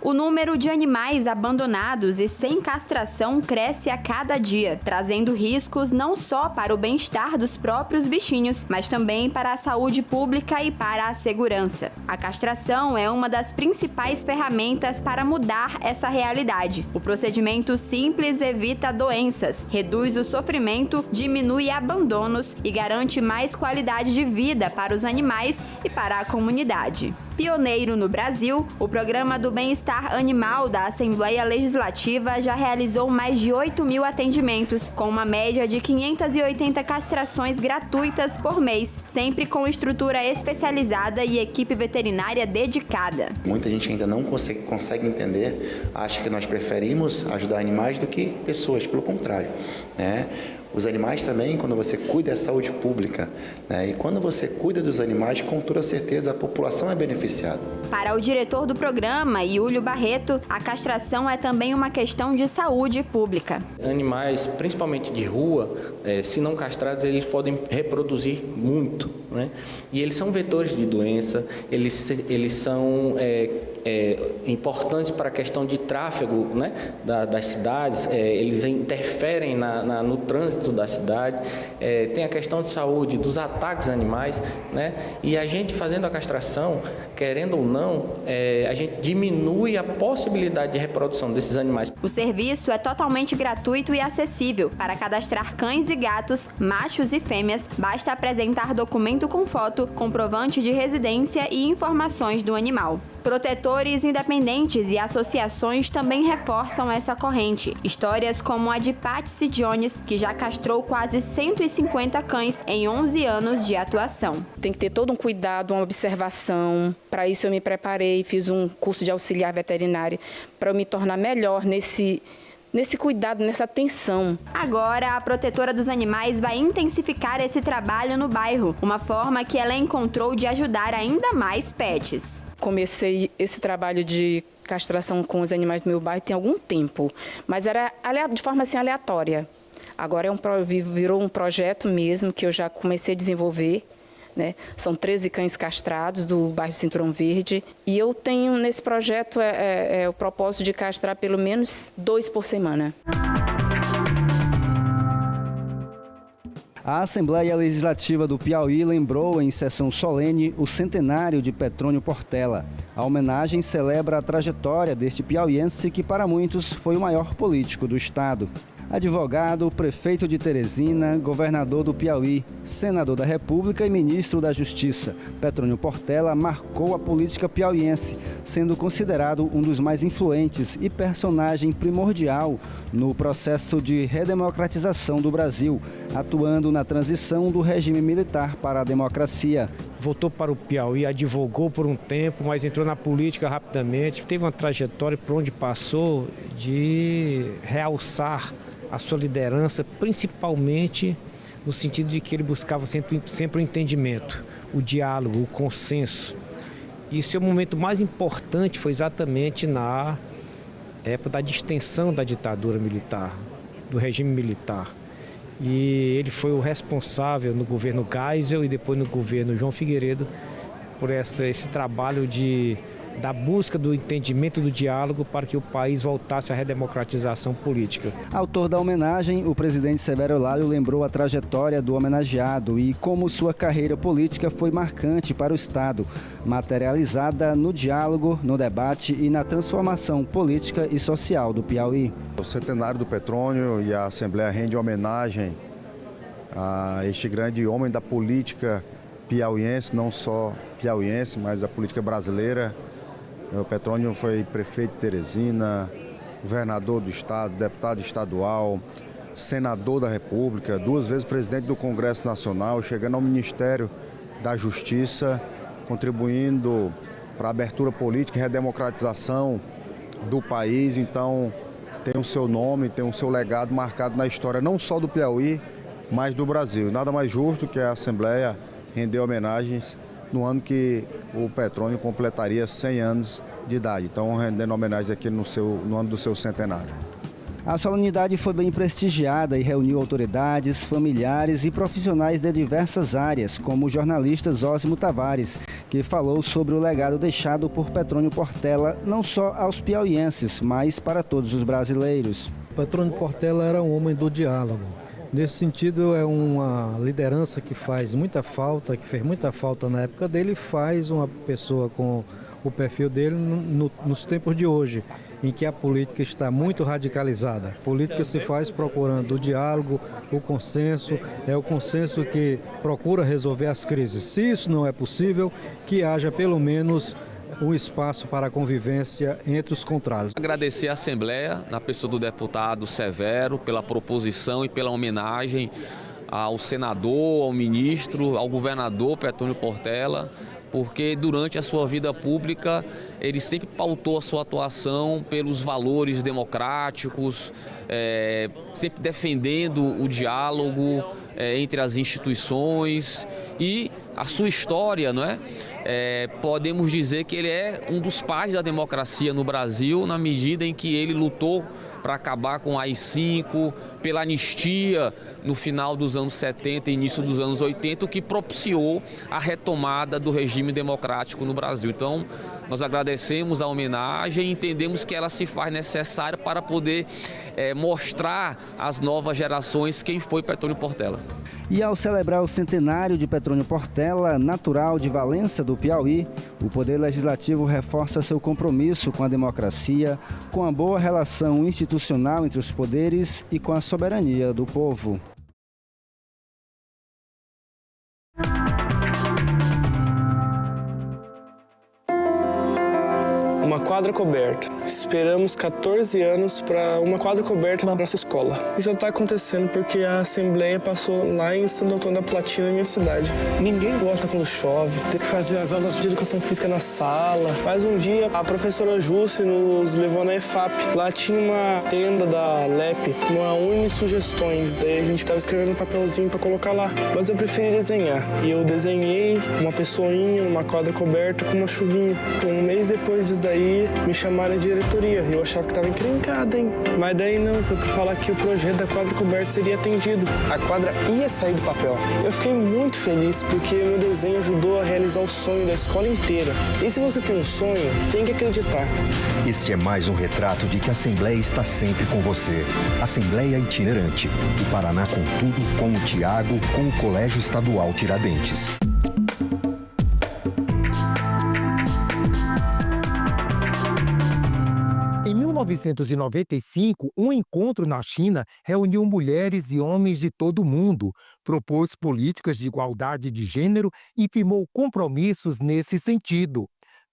O número de animais abandonados e sem castração cresce a cada dia, trazendo riscos não só para o bem-estar dos próprios bichinhos, mas também para a saúde pública e para a segurança. A castração é uma das principais ferramentas para mudar essa realidade. O procedimento simples evita doenças, reduz o sofrimento, diminui abandonos e garante mais qualidade de vida para os animais e para a comunidade. Pioneiro no Brasil, o Programa do Bem-Estar Animal da Assembleia Legislativa já realizou mais de 8.000 atendimentos, com uma média de 580 castrações gratuitas por mês, sempre com estrutura especializada e equipe veterinária dedicada. Muita gente ainda não consegue entender, acha que nós preferimos ajudar animais do que pessoas, pelo contrário, Os animais também, quando você cuida, é saúde pública, E quando você cuida dos animais, com toda certeza a população é beneficiada. Para o diretor do programa, Iúlio Barreto, a castração é também uma questão de saúde pública. Animais, principalmente de rua, se não castrados, eles podem reproduzir muito, E eles são vetores de doença, eles são importantes para a questão de tráfego, das cidades, eles interferem no trânsito da cidade, tem a questão de saúde, dos ataques animais, E a gente fazendo a castração, querendo ou não, a gente diminui a possibilidade de reprodução desses animais. O serviço é totalmente gratuito e acessível. Para cadastrar cães e gatos, machos e fêmeas, basta apresentar documento com foto, comprovante de residência e informações do animal. Protetores independentes e associações também reforçam essa corrente. Histórias como a de Patsy Jones, que já castrou quase 150 cães em 11 anos de atuação. Tem que ter todo um cuidado, uma observação. Para isso eu me preparei, fiz um curso de auxiliar veterinário para eu me tornar melhor nesse cuidado, nessa atenção. Agora, a protetora dos animais vai intensificar esse trabalho no bairro, uma forma que ela encontrou de ajudar ainda mais pets. Comecei esse trabalho de castração com os animais do meu bairro tem algum tempo, mas era de forma assim aleatória. Agora virou um projeto mesmo que eu já comecei a desenvolver. Né? São 13 cães castrados do bairro Cinturão Verde e eu tenho nesse projeto o propósito de castrar pelo menos 2 por semana. A Assembleia Legislativa do Piauí lembrou em sessão solene o centenário de Petrônio Portela. A homenagem celebra a trajetória deste piauiense que para muitos foi o maior político do estado. Advogado, prefeito de Teresina, governador do Piauí, senador da República e ministro da Justiça, Petrônio Portela marcou a política piauiense, sendo considerado um dos mais influentes e personagem primordial no processo de redemocratização do Brasil, atuando na transição do regime militar para a democracia. Voltou para o Piauí, advogou por um tempo, mas entrou na política rapidamente. Teve uma trajetória por onde passou de realçar a sua liderança, principalmente no sentido de que ele buscava sempre o entendimento, o diálogo, o consenso. E o seu momento mais importante foi exatamente na época da distensão da ditadura militar, do regime militar. E ele foi o responsável no governo Geisel e depois no governo João Figueiredo por esse trabalho da busca do entendimento do diálogo para que o país voltasse à redemocratização política. Autor da homenagem, o presidente Severo Eulálio lembrou a trajetória do homenageado e como sua carreira política foi marcante para o Estado, materializada no diálogo, no debate e na transformação política e social do Piauí. O centenário do Petrônio e a Assembleia rende homenagem a este grande homem da política piauiense, não só piauiense, mas da política brasileira. O Petrônio foi prefeito de Teresina, governador do estado, deputado estadual, senador da República, 2 vezes presidente do Congresso Nacional, chegando ao Ministério da Justiça, contribuindo para a abertura política e redemocratização do país. Então, tem o seu nome, tem o seu legado marcado na história não só do Piauí, mas do Brasil. Nada mais justo que a Assembleia render homenagens no ano que o Petrônio completaria 100 anos de idade. Então, rendendo homenagem aqui no ano do seu centenário. A solenidade foi bem prestigiada e reuniu autoridades, familiares e profissionais de diversas áreas, como o jornalista Zósimo Tavares, que falou sobre o legado deixado por Petrônio Portela não só aos piauienses, mas para todos os brasileiros. Petrônio Portela era um homem do diálogo. Nesse sentido, é uma liderança que faz muita falta, que fez muita falta na época dele, faz uma pessoa com o perfil dele nos tempos de hoje, em que a política está muito radicalizada. A política se faz procurando o diálogo, o consenso, é o consenso que procura resolver as crises. Se isso não é possível, que haja pelo menos um espaço para a convivência entre os contrários. Agradecer à Assembleia, na pessoa do deputado Severo, pela proposição e pela homenagem ao senador, ao ministro, ao governador Petrônio Portela, porque durante a sua vida pública ele sempre pautou a sua atuação pelos valores democráticos, sempre defendendo o diálogo entre as instituições e a sua história, não é? Podemos dizer que ele é um dos pais da democracia no Brasil, na medida em que ele lutou para acabar com a AI-5, pela anistia no final dos anos 70 e início dos anos 80, o que propiciou a retomada do regime democrático no Brasil. Então, nós agradecemos a homenagem e entendemos que ela se faz necessária para poder mostrar às novas gerações quem foi Petrônio Portela. E ao celebrar o centenário de Petrônio Portela, natural de Valença do Piauí, o Poder Legislativo reforça seu compromisso com a democracia, com a boa relação institucional entre os poderes e com a soberania do povo. uma quadra coberta. Esperamos 14 anos para uma quadra coberta na nossa escola. Isso está acontecendo porque a Assembleia passou lá em Santo Antônio da Platina, minha cidade. Ninguém gosta quando chove, tem que fazer as aulas de educação física na sala. Mas um dia a professora Jússi nos levou na EFAP. Lá tinha uma tenda da LEP, uma Unisugestões. Daí a gente estava escrevendo um papelzinho para colocar lá. Mas eu preferi desenhar. E eu desenhei uma pessoinha, uma quadra coberta com uma chuvinha. Então, um mês depois disso daí, me chamaram de diretoria. Eu achava que estava encrencada, hein? Mas daí não, foi para falar que o projeto da quadra coberta seria atendido. A quadra ia sair do papel. Eu fiquei muito feliz porque meu desenho ajudou a realizar o sonho da escola inteira. E se você tem um sonho, tem que acreditar. Este é mais um retrato de que a Assembleia está sempre com você. Assembleia Itinerante. O Paraná com tudo, com o Tiago, com o Colégio Estadual Tiradentes. Em 1995, um encontro na China reuniu mulheres e homens de todo o mundo, propôs políticas de igualdade de gênero e firmou compromissos nesse sentido.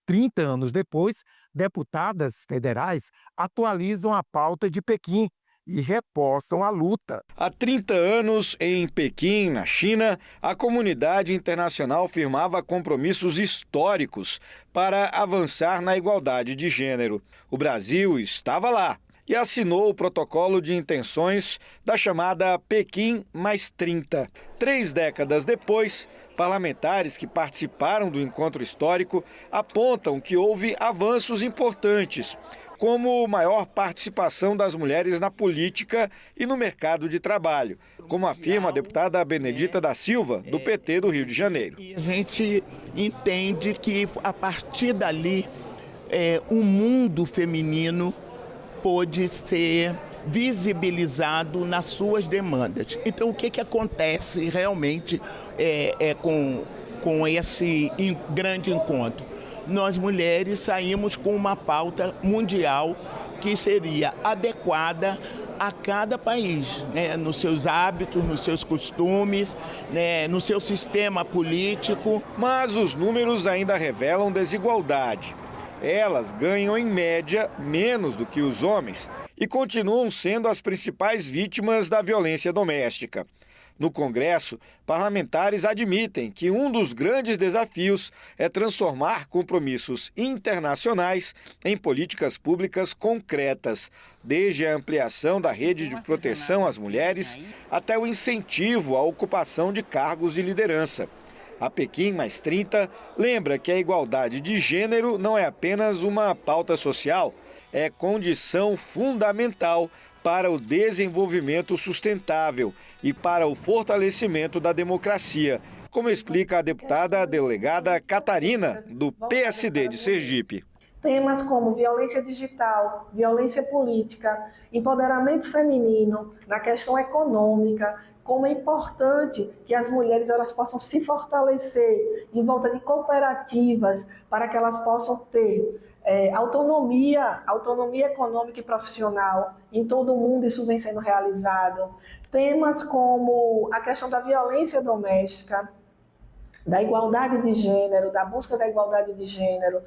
30 anos depois, deputadas federais atualizam a pauta de Pequim e reforçam a luta. Há 30 anos, em Pequim, na China, a comunidade internacional firmava compromissos históricos para avançar na igualdade de gênero. O Brasil estava lá e assinou o protocolo de intenções da chamada Pequim mais 30. 3 décadas depois, parlamentares que participaram do encontro histórico apontam que houve avanços importantes, como maior participação das mulheres na política e no mercado de trabalho, como afirma a deputada Benedita da Silva, do PT do Rio de Janeiro. E a gente entende que, a partir dali, o mundo feminino pôde ser visibilizado nas suas demandas. Então, o que acontece realmente com esse grande encontro? Nós, mulheres, saímos com uma pauta mundial que seria adequada a cada país, né? Nos seus hábitos, nos seus costumes, né? No seu sistema político. Mas os números ainda revelam desigualdade. Elas ganham, em média, menos do que os homens e continuam sendo as principais vítimas da violência doméstica. No Congresso, parlamentares admitem que um dos grandes desafios é transformar compromissos internacionais em políticas públicas concretas, desde a ampliação da rede de proteção às mulheres até o incentivo à ocupação de cargos de liderança. A Pequim mais 30 lembra que a igualdade de gênero não é apenas uma pauta social, é condição fundamental para o desenvolvimento sustentável e para o fortalecimento da democracia, como explica a deputada delegada Catarina, do PSD de Sergipe. Temas como violência digital, violência política, empoderamento feminino, na questão econômica, como é importante que as mulheres elas possam se fortalecer em volta de cooperativas para que elas possam ter autonomia econômica e profissional. Em todo o mundo isso vem sendo realizado. Temas como a questão da violência doméstica, da igualdade de gênero, da busca da igualdade de gênero.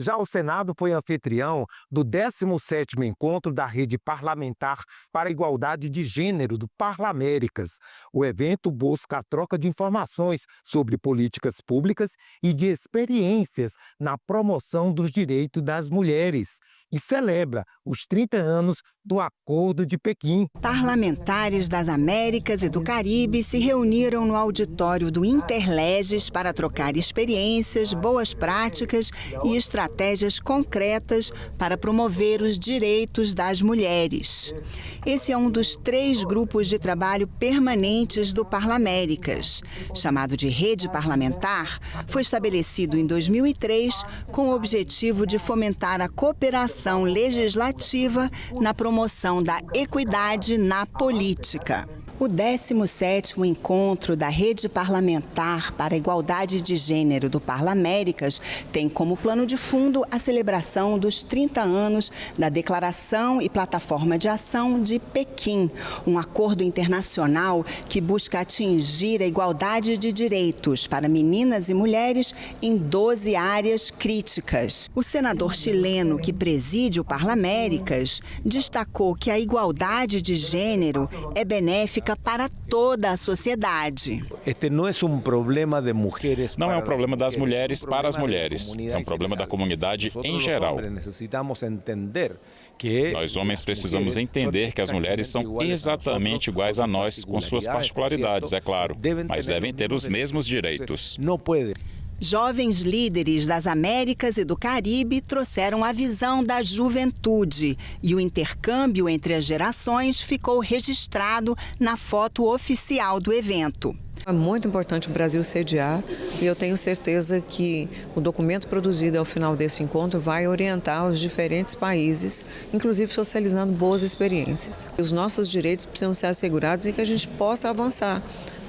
Já o Senado foi anfitrião do 17º Encontro da Rede Parlamentar para a Igualdade de Gênero do Parlaméricas. O evento busca a troca de informações sobre políticas públicas e de experiências na promoção dos direitos das mulheres e celebra os 30 anos do Acordo de Pequim. Parlamentares das Américas e do Caribe se reuniram no auditório do Interleges para trocar experiências, boas práticas e estratégias concretas para promover os direitos das mulheres. Esse é um dos 3 grupos de trabalho permanentes do Parlaméricas. Chamado de Rede Parlamentar, foi estabelecido em 2003 com o objetivo de fomentar a cooperação legislativa na promoção da equidade na política. O 17º encontro da Rede Parlamentar para a Igualdade de Gênero do Parlaméricas tem como plano de fundo a celebração dos 30 anos da Declaração e Plataforma de Ação de Pequim, um acordo internacional que busca atingir a igualdade de direitos para meninas e mulheres em 12 áreas críticas. O senador chileno que preside o Parlaméricas destacou que a igualdade de gênero é benéfica para toda a sociedade. Não é um problema das mulheres para as mulheres, é um problema da comunidade em geral. Nós homens precisamos entender que as mulheres são exatamente iguais a nós, com suas particularidades, é claro, mas devem ter os mesmos direitos. Jovens líderes das Américas e do Caribe trouxeram a visão da juventude e o intercâmbio entre as gerações ficou registrado na foto oficial do evento. É muito importante o Brasil sediar e eu tenho certeza que o documento produzido ao final desse encontro vai orientar os diferentes países, inclusive socializando boas experiências. Os nossos direitos precisam ser assegurados e que a gente possa avançar.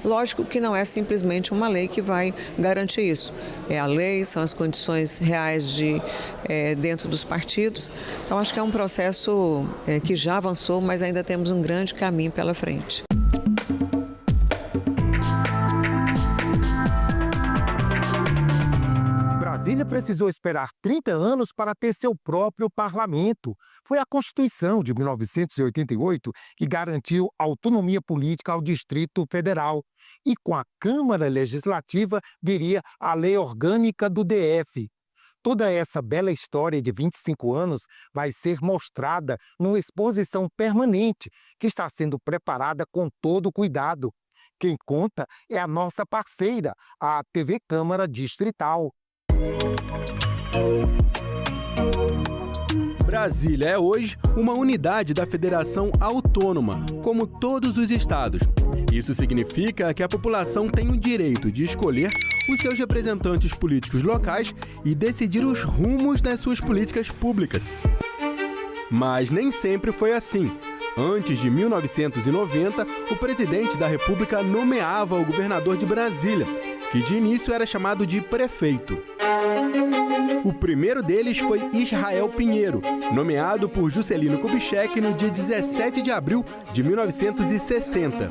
Lógico que não é simplesmente uma lei que vai garantir isso. É a lei, são as condições reais dentro dos partidos. Então, acho que é um processo que já avançou, mas ainda temos um grande caminho pela frente. Brasília precisou esperar 30 anos para ter seu próprio parlamento. Foi a Constituição de 1988 que garantiu autonomia política ao Distrito Federal. E com a Câmara Legislativa viria a Lei Orgânica do DF. Toda essa bela história de 25 anos vai ser mostrada numa exposição permanente que está sendo preparada com todo cuidado. Quem conta é a nossa parceira, a TV Câmara Distrital. Brasília é hoje uma unidade da Federação Autônoma, como todos os estados. Isso significa que a população tem o direito de escolher os seus representantes políticos locais e decidir os rumos das suas políticas públicas. Mas nem sempre foi assim. Antes de 1990, o presidente da República nomeava o governador de Brasília, que de início era chamado de prefeito. O primeiro deles foi Israel Pinheiro, nomeado por Juscelino Kubitschek no dia 17 de abril de 1960.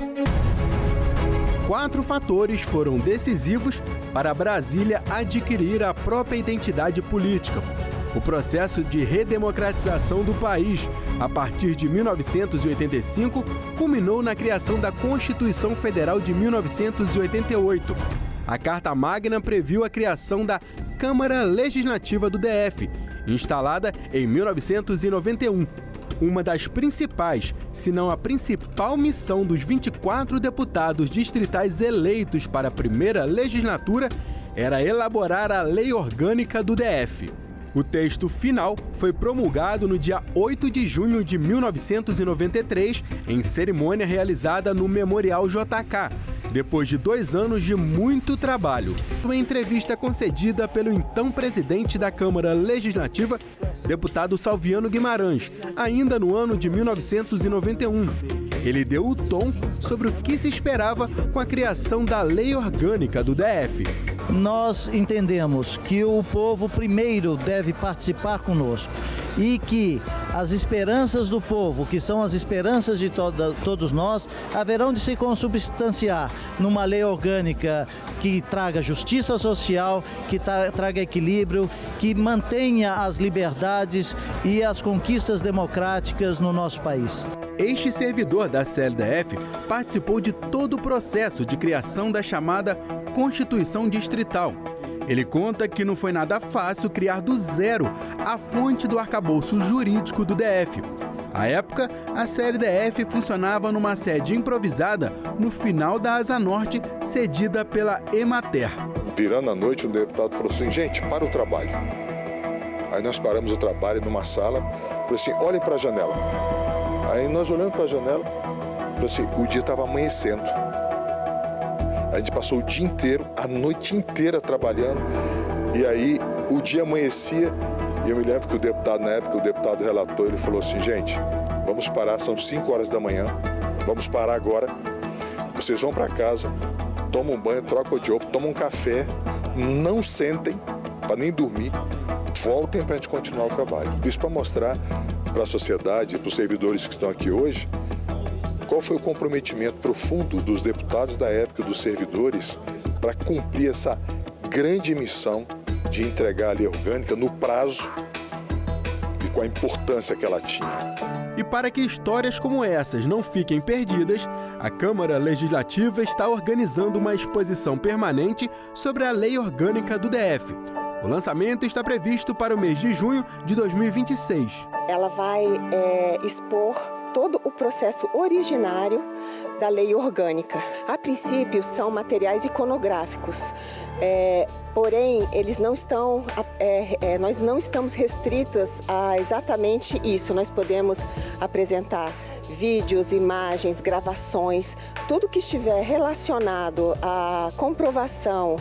4 fatores foram decisivos para Brasília adquirir a própria identidade política. O processo de redemocratização do país, a partir de 1985, culminou na criação da Constituição Federal de 1988. A Carta Magna previu a criação da Câmara Legislativa do DF, instalada em 1991. Uma das principais, se não a principal missão dos 24 deputados distritais eleitos para a primeira legislatura era elaborar a Lei Orgânica do DF. O texto final foi promulgado no dia 8 de junho de 1993, em cerimônia realizada no Memorial JK, depois de 2 anos de muito trabalho. Uma entrevista concedida pelo então presidente da Câmara Legislativa, deputado Salviano Guimarães, ainda no ano de 1991. Ele deu o tom sobre o que se esperava com a criação da Lei Orgânica do DF. Nós entendemos que o povo primeiro deve participar conosco e que as esperanças do povo, que são as esperanças de todos nós, haverão de se consubstanciar numa lei orgânica que traga justiça social, que traga equilíbrio, que mantenha as liberdades e as conquistas democráticas no nosso país. Este servidor da CLDF participou de todo o processo de criação da chamada Constituição Distrital. Ele conta que não foi nada fácil criar do zero a fonte do arcabouço jurídico do DF. À época, a CLDF funcionava numa sede improvisada no final da Asa Norte, cedida pela Emater. Virando a noite, o deputado falou assim, gente, para o trabalho. Aí nós paramos o trabalho numa sala, falou assim, olhem para a janela. Aí nós olhando para a janela, falou assim, o dia estava amanhecendo. A gente passou o dia inteiro, a noite inteira trabalhando, e aí o dia amanhecia, e eu me lembro que o deputado, na época, o deputado relator, ele falou assim, gente, vamos parar, são 5 horas da manhã, vamos parar agora, Vocês vão para casa, tomam um banho, trocam de roupa, tomam um café, não sentem para nem dormir, voltem para a gente continuar o trabalho. Isso para mostrar para a sociedade, para os servidores que estão aqui hoje, qual foi o comprometimento profundo dos deputados da época, dos servidores, para cumprir essa grande missão de entregar a lei orgânica no prazo e com a importância que ela tinha. E para que histórias como essas não fiquem perdidas, a Câmara Legislativa está organizando uma exposição permanente sobre a Lei Orgânica do DF. O lançamento está previsto para o mês de junho de 2026. Ela vai expor todo o processo originário da lei orgânica. A princípio, são materiais iconográficos, porém, eles não estão, nós não estamos restritas a exatamente isso. Nós podemos apresentar vídeos, imagens, gravações, tudo que estiver relacionado à comprovação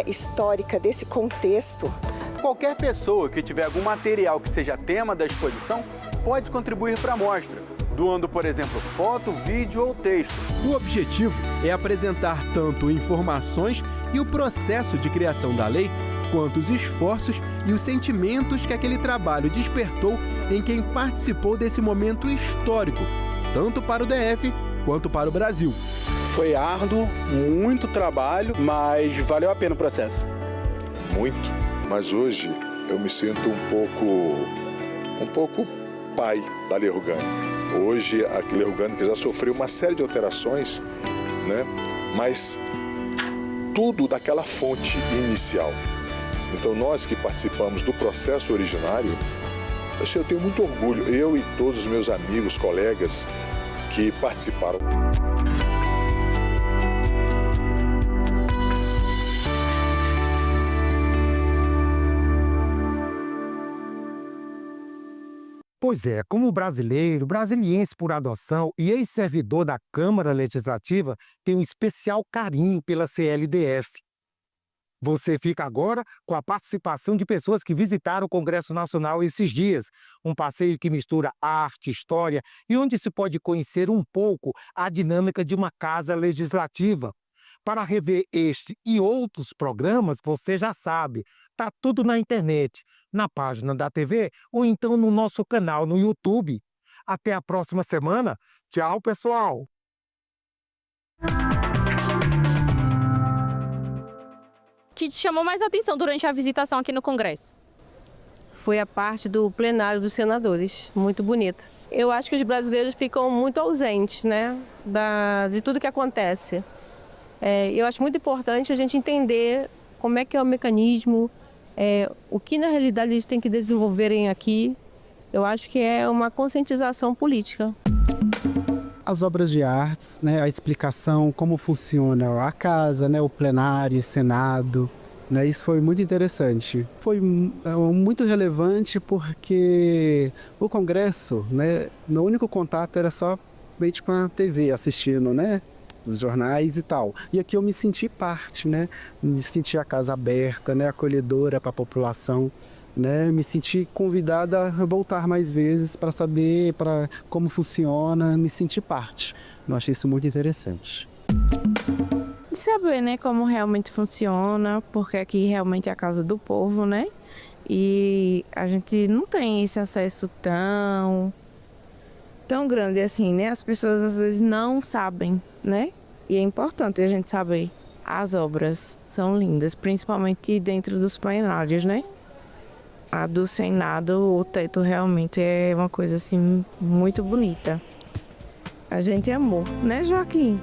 histórica desse contexto. Qualquer pessoa que tiver algum material que seja tema da exposição pode contribuir para a mostra, doando, por exemplo, foto, vídeo ou texto. O objetivo é apresentar tanto informações e o processo de criação da lei, quanto os esforços e os sentimentos que aquele trabalho despertou em quem participou desse momento histórico, tanto para o DF quanto para o Brasil. Foi árduo, muito trabalho, mas valeu a pena o processo. Muito, mas hoje eu me sinto um pouco pai da lei orgânica. Hoje a lei orgânica já sofreu uma série de alterações, né? Mas tudo daquela fonte inicial. Então nós que participamos do processo originário, eu tenho muito orgulho, eu e todos os meus amigos, colegas que participaram. Pois é, como brasileiro, brasiliense por adoção e ex-servidor da Câmara Legislativa, tem um especial carinho pela CLDF. Você fica agora com a participação de pessoas que visitaram o Congresso Nacional esses dias. Um passeio que mistura arte, história e onde se pode conhecer um pouco a dinâmica de uma casa legislativa. Para rever este e outros programas, você já sabe, tá tudo na internet, na página da TV ou então no nosso canal no YouTube. Até a próxima semana. Tchau, pessoal! O que te chamou mais atenção durante a visitação aqui no Congresso? Foi a parte do plenário dos senadores, muito bonito. Eu acho que os brasileiros ficam muito ausentes, né, de tudo que acontece. Eu acho muito importante a gente entender como é que é o mecanismo, o que na realidade eles têm que desenvolverem aqui. Eu acho que é uma conscientização política. As obras de artes, né, a explicação, como funciona a casa, né, o plenário, o Senado, né, isso foi muito interessante. Foi muito relevante porque o Congresso, né, meu único contato era somente com a TV, assistindo, né, os jornais e tal. E aqui eu me senti parte, né, me senti a casa aberta, né, acolhedora para a população. Né, me senti convidada a voltar mais vezes para saber como funciona, me sentir parte. Eu achei isso muito interessante. De saber, né, como realmente funciona, porque aqui realmente é a casa do povo, né? E a gente não tem esse acesso tão grande assim, né? As pessoas às vezes não sabem, né? E é importante a gente saber. As obras são lindas, principalmente dentro dos plenários, né? A do Senado, o teto realmente é uma coisa assim muito bonita. A gente amou, né, Joaquim?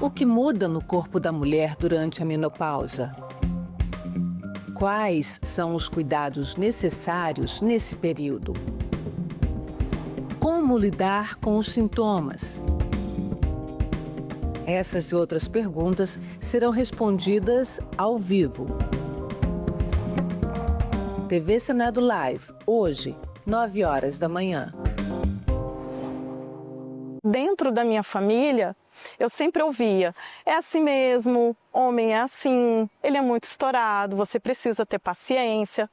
O que muda no corpo da mulher durante a menopausa? Quais são os cuidados necessários nesse período? Como lidar com os sintomas? Essas e outras perguntas serão respondidas ao vivo. TV Senado Live, hoje, 9 horas da manhã. Dentro da minha família, eu sempre ouvia, é assim mesmo, homem é assim, ele é muito estourado, você precisa ter paciência.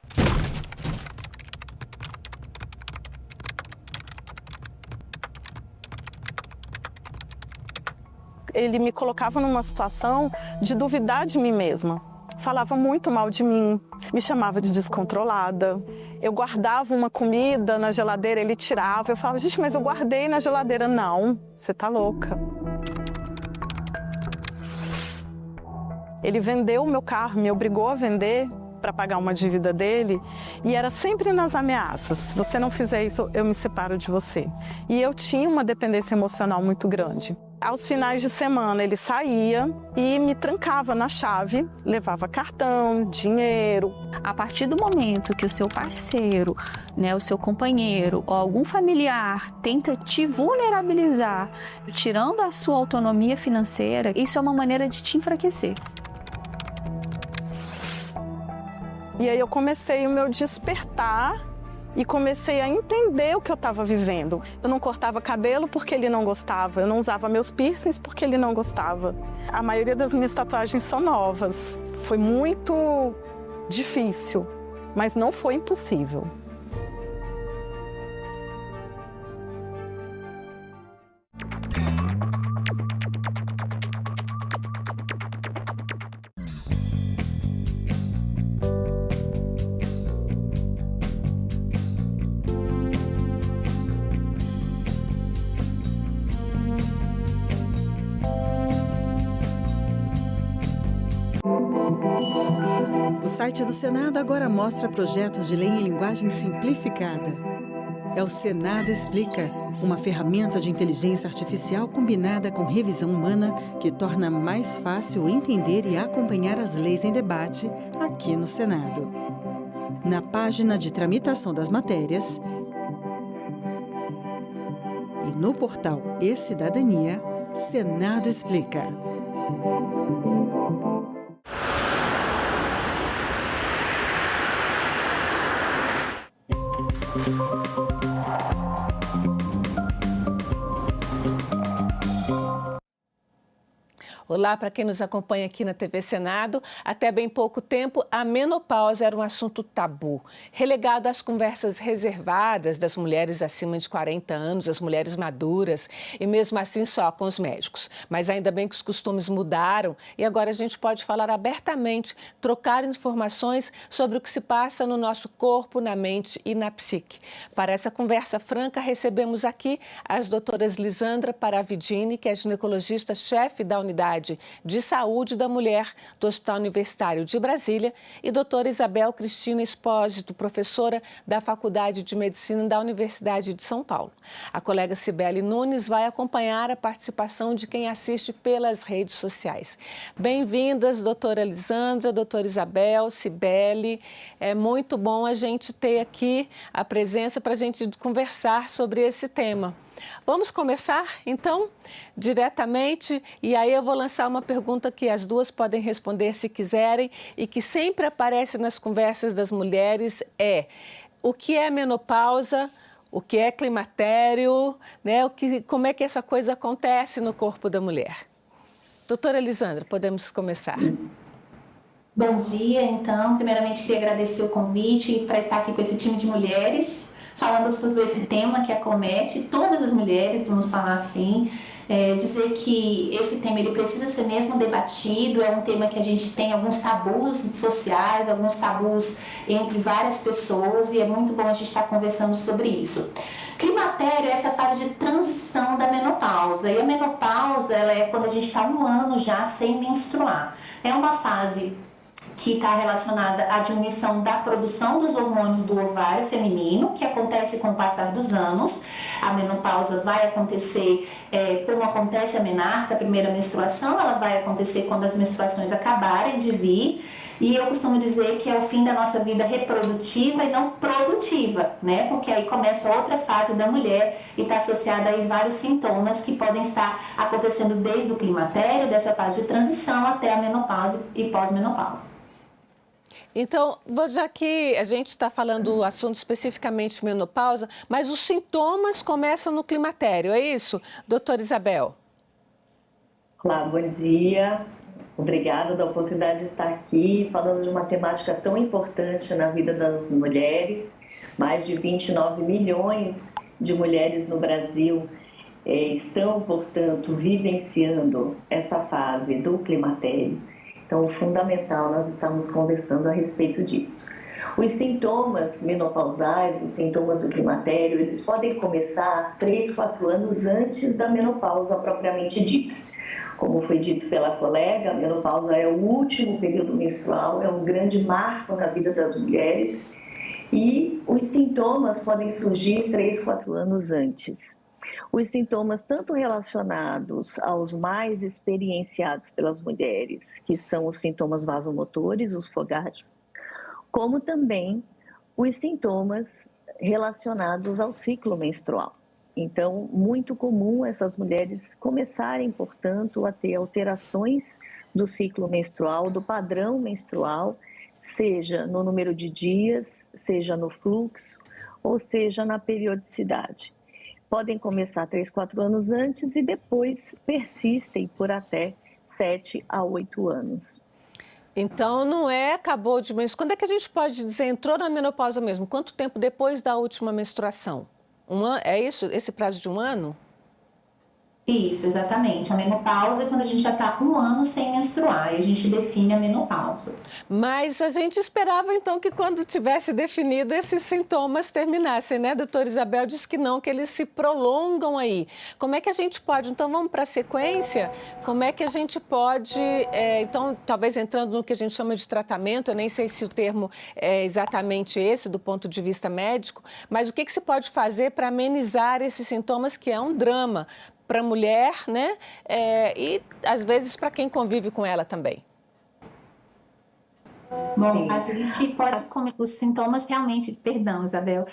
Ele me colocava numa situação de duvidar de mim mesma. Falava muito mal de mim, me chamava de descontrolada. Eu guardava uma comida na geladeira, ele tirava. Eu falava, gente, mas eu guardei na geladeira. Não, você tá louca. Ele vendeu o meu carro, me obrigou a vender para pagar uma dívida dele, e era sempre nas ameaças. Se você não fizer isso, eu me separo de você. E eu tinha uma dependência emocional muito grande. Aos finais de semana ele saía e me trancava na chave, levava cartão, dinheiro. A partir do momento que o seu parceiro, né, o seu companheiro ou algum familiar tenta te vulnerabilizar, tirando a sua autonomia financeira, isso é uma maneira de te enfraquecer. E aí eu comecei o meu despertar e comecei a entender o que eu estava vivendo. Eu não cortava cabelo porque ele não gostava, eu não usava meus piercings porque ele não gostava. A maioria das minhas tatuagens são novas. Foi muito difícil, mas não foi impossível. O site do Senado agora mostra projetos de lei em linguagem simplificada. É o Senado Explica, uma ferramenta de inteligência artificial combinada com revisão humana que torna mais fácil entender e acompanhar as leis em debate aqui no Senado. Na página de tramitação das matérias e no portal E-Cidadania, Senado Explica. Olá, para quem nos acompanha aqui na TV Senado. Até bem pouco tempo, a menopausa era um assunto tabu, relegado às conversas reservadas das mulheres acima de 40 anos, as mulheres maduras, e mesmo assim só com os médicos. Mas ainda bem que os costumes mudaram e agora a gente pode falar abertamente, trocar informações sobre o que se passa no nosso corpo, na mente e na psique. Para essa conversa franca, recebemos aqui as doutoras Lisandra Paravidini, que é ginecologista-chefe da Unidade de Saúde da Mulher do Hospital Universitário de Brasília, e doutora Isabel Cristina Espósito, professora da Faculdade de Medicina da Universidade de São Paulo. A colega Cibele Nunes vai acompanhar a participação de quem assiste pelas redes sociais. Bem-vindas, doutora Lisandra, doutora Isabel, Cibele. É muito bom a gente ter aqui a presença para a gente conversar sobre esse tema. Vamos começar, então, diretamente, e aí eu vou lançar uma pergunta que as duas podem responder se quiserem e que sempre aparece nas conversas das mulheres, o que é menopausa, o que é climatério, né? Como é que essa coisa acontece no corpo da mulher? Doutora Lisandra, podemos começar. Bom dia, então, primeiramente queria agradecer o convite para estar aqui com esse time de mulheres, falando sobre esse tema que acomete todas as mulheres, vamos falar assim, dizer que esse tema ele precisa ser mesmo debatido, é um tema que a gente tem alguns tabus sociais, alguns tabus entre várias pessoas e é muito bom a gente estar conversando sobre isso. Climatério é essa fase de transição da menopausa, e a menopausa ela é quando a gente está 1 ano já sem menstruar. É uma fase que está relacionada à diminuição da produção dos hormônios do ovário feminino, que acontece com o passar dos anos. A menopausa vai acontecer como acontece a menarca, a primeira menstruação, ela vai acontecer quando as menstruações acabarem de vir. E eu costumo dizer que é o fim da nossa vida reprodutiva e não produtiva, né? Porque aí começa outra fase da mulher e está associada aí vários sintomas que podem estar acontecendo desde o climatério, dessa fase de transição, até a menopausa e pós-menopausa. Então, já que a gente está falando do assunto especificamente menopausa, mas os sintomas começam no climatério, é isso, doutora Isabel? Olá, bom dia. Obrigada da oportunidade de estar aqui falando de uma temática tão importante na vida das mulheres. Mais de 29 milhões de mulheres no Brasil estão, portanto, vivenciando essa fase do climatério. Então, fundamental, nós estamos conversando a respeito disso. Os sintomas menopausais, os sintomas do climatério, eles podem começar 3, 4 anos antes da menopausa propriamente dita. Como foi dito pela colega, a menopausa é o último período menstrual, é um grande marco na vida das mulheres e os sintomas podem surgir 3, 4 anos antes. Os sintomas tanto relacionados aos mais experienciados pelas mulheres, que são os sintomas vasomotores, os fogares, como também os sintomas relacionados ao ciclo menstrual. Então, muito comum essas mulheres começarem, portanto, a ter alterações do ciclo menstrual, do padrão menstrual, seja no número de dias, seja no fluxo, ou seja na periodicidade. Podem começar 3, 4 anos antes e depois persistem por até 7 a 8 anos. Então, não é acabou de menstruar. Quando é que a gente pode dizer entrou na menopausa mesmo? Quanto tempo depois da última menstruação? É isso? Esse prazo de 1 ano? Isso, exatamente. A menopausa é quando a gente já está 1 ano sem menstruar e a gente define a menopausa. Mas a gente esperava, então, que quando tivesse definido, esses sintomas terminassem, né? A doutora Isabel disse que não, que eles se prolongam aí. Como é que a gente pode? Então, vamos para a sequência? Como é que a gente pode, então, talvez entrando no que a gente chama de tratamento, eu nem sei se o termo é exatamente esse, do ponto de vista médico, mas o que se pode fazer para amenizar esses sintomas, que é um drama para a mulher, né? E às vezes para quem convive com ela também. Bom, a gente pode, os sintomas realmente, perdão, Isabel,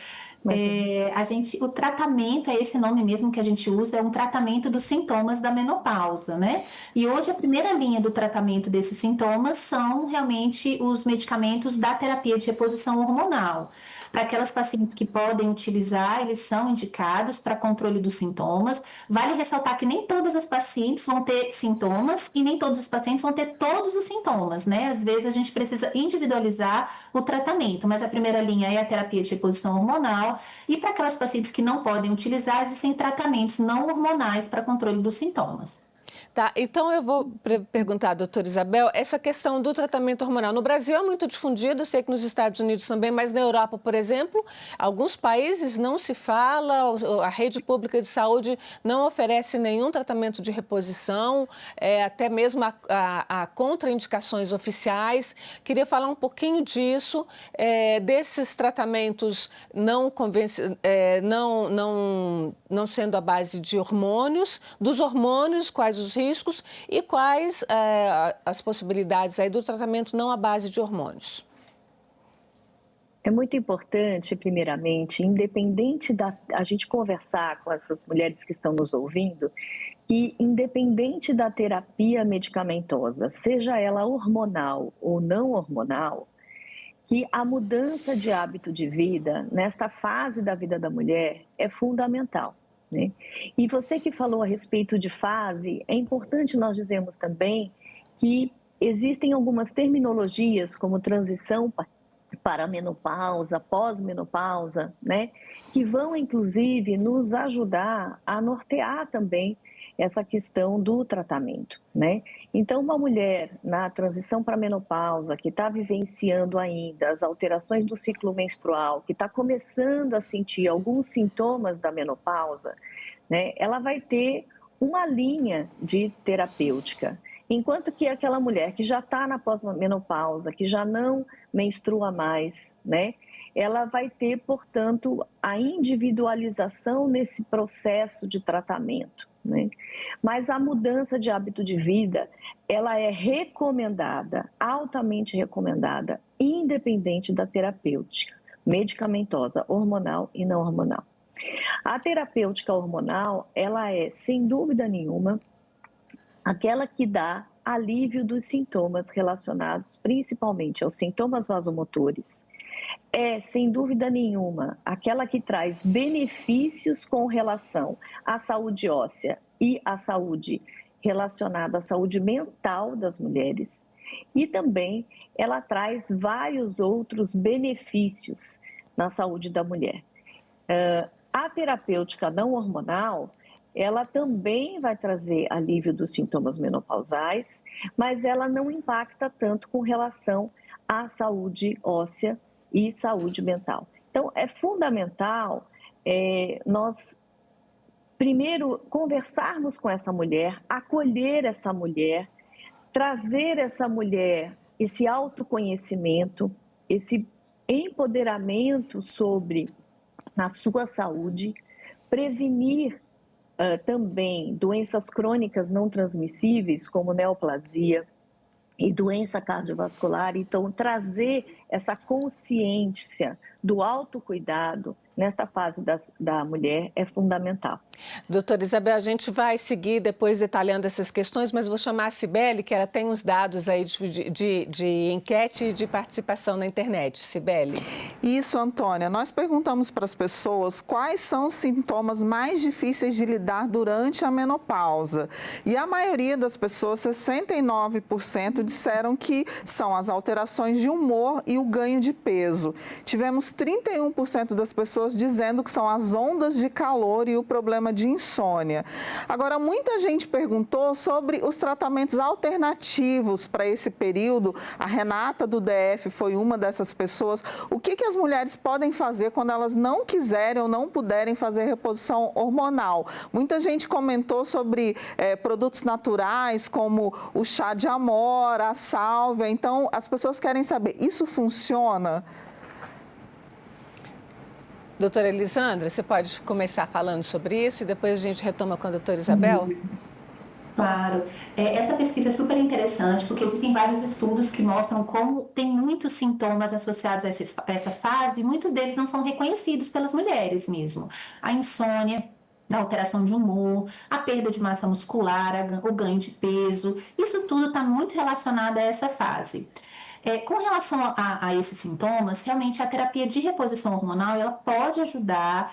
o tratamento, é esse nome mesmo que a gente usa, é um tratamento dos sintomas da menopausa, né? E hoje a primeira linha do tratamento desses sintomas são realmente os medicamentos da terapia de reposição hormonal. Para aquelas pacientes que podem utilizar, eles são indicados para controle dos sintomas. Vale ressaltar que nem todas as pacientes vão ter sintomas e nem todos os pacientes vão ter todos os sintomas, né? Às vezes a gente precisa individualizar o tratamento, mas a primeira linha é a terapia de reposição hormonal. E para aquelas pacientes que não podem utilizar, existem tratamentos não hormonais para controle dos sintomas. Tá, então eu vou perguntar à doutora Isabel, essa questão do tratamento hormonal. No Brasil é muito difundido, eu sei que nos Estados Unidos também, mas na Europa, por exemplo, alguns países não se fala, a rede pública de saúde não oferece nenhum tratamento de reposição, até mesmo há contraindicações oficiais. Queria falar um pouquinho disso, desses tratamentos não sendo à base de hormônios, dos hormônios, quais os riscos e quais as possibilidades aí do tratamento não à base de hormônios. É muito importante, primeiramente, independente a gente conversar com essas mulheres que estão nos ouvindo, que independente da terapia medicamentosa, seja ela hormonal ou não hormonal, que a mudança de hábito de vida, nesta fase da vida da mulher, é fundamental. Né? E você que falou a respeito de fase, é importante nós dizermos também que existem algumas terminologias como transição para a menopausa, pós-menopausa, né? Que vão inclusive nos ajudar a nortear também essa questão do tratamento, né? Então, uma mulher na transição para a menopausa, que está vivenciando ainda as alterações do ciclo menstrual, que está começando a sentir alguns sintomas da menopausa, né? Ela vai ter uma linha de terapêutica. Enquanto que aquela mulher que já está na pós-menopausa, que já não menstrua mais, né? Ela vai ter, portanto, a individualização nesse processo de tratamento, né? Mas a mudança de hábito de vida, ela é recomendada, altamente recomendada, independente da terapêutica, medicamentosa, hormonal e não hormonal. A terapêutica hormonal, ela é, sem dúvida nenhuma, aquela que dá alívio dos sintomas relacionados principalmente aos sintomas vasomotores. É, sem dúvida nenhuma, aquela que traz benefícios com relação à saúde óssea e à saúde relacionada à saúde mental das mulheres. E também ela traz vários outros benefícios na saúde da mulher. A terapêutica não hormonal, ela também vai trazer alívio dos sintomas menopausais, mas ela não impacta tanto com relação à saúde óssea e saúde mental. Então, é fundamental nós, primeiro, conversarmos com essa mulher, acolher essa mulher, trazer essa mulher esse autoconhecimento, esse empoderamento sobre a sua saúde, prevenir também doenças crônicas não transmissíveis, como neoplasia e doença cardiovascular. Então, trazer essa consciência do autocuidado nesta fase da mulher é fundamental. Doutora Isabel, a gente vai seguir depois detalhando essas questões, mas vou chamar a Cibele, que ela tem uns dados aí de enquete e de participação na internet. Cibele. Isso, Antônia. Nós perguntamos para as pessoas quais são os sintomas mais difíceis de lidar durante a menopausa. E a maioria das pessoas, 69%, disseram que são as alterações de humor e o ganho de peso. Tivemos 31% das pessoas dizendo que são as ondas de calor e o problema de insônia. Agora, muita gente perguntou sobre os tratamentos alternativos para esse período. A Renata do DF foi uma dessas pessoas. O que as mulheres podem fazer quando elas não quiserem ou não puderem fazer reposição hormonal? Muita gente comentou sobre produtos naturais, como o chá de amora, a sálvia. Então, as pessoas querem saber, isso funciona? Doutora Elisandra, você pode começar falando sobre isso e depois a gente retoma com a doutora Isabel? Claro. Essa pesquisa é super interessante porque existem vários estudos que mostram como tem muitos sintomas associados a essa fase e muitos deles não são reconhecidos pelas mulheres mesmo. A insônia, a alteração de humor, a perda de massa muscular, o ganho de peso, isso tudo está muito relacionado a essa fase. Com relação a esses sintomas, realmente a terapia de reposição hormonal ela pode ajudar,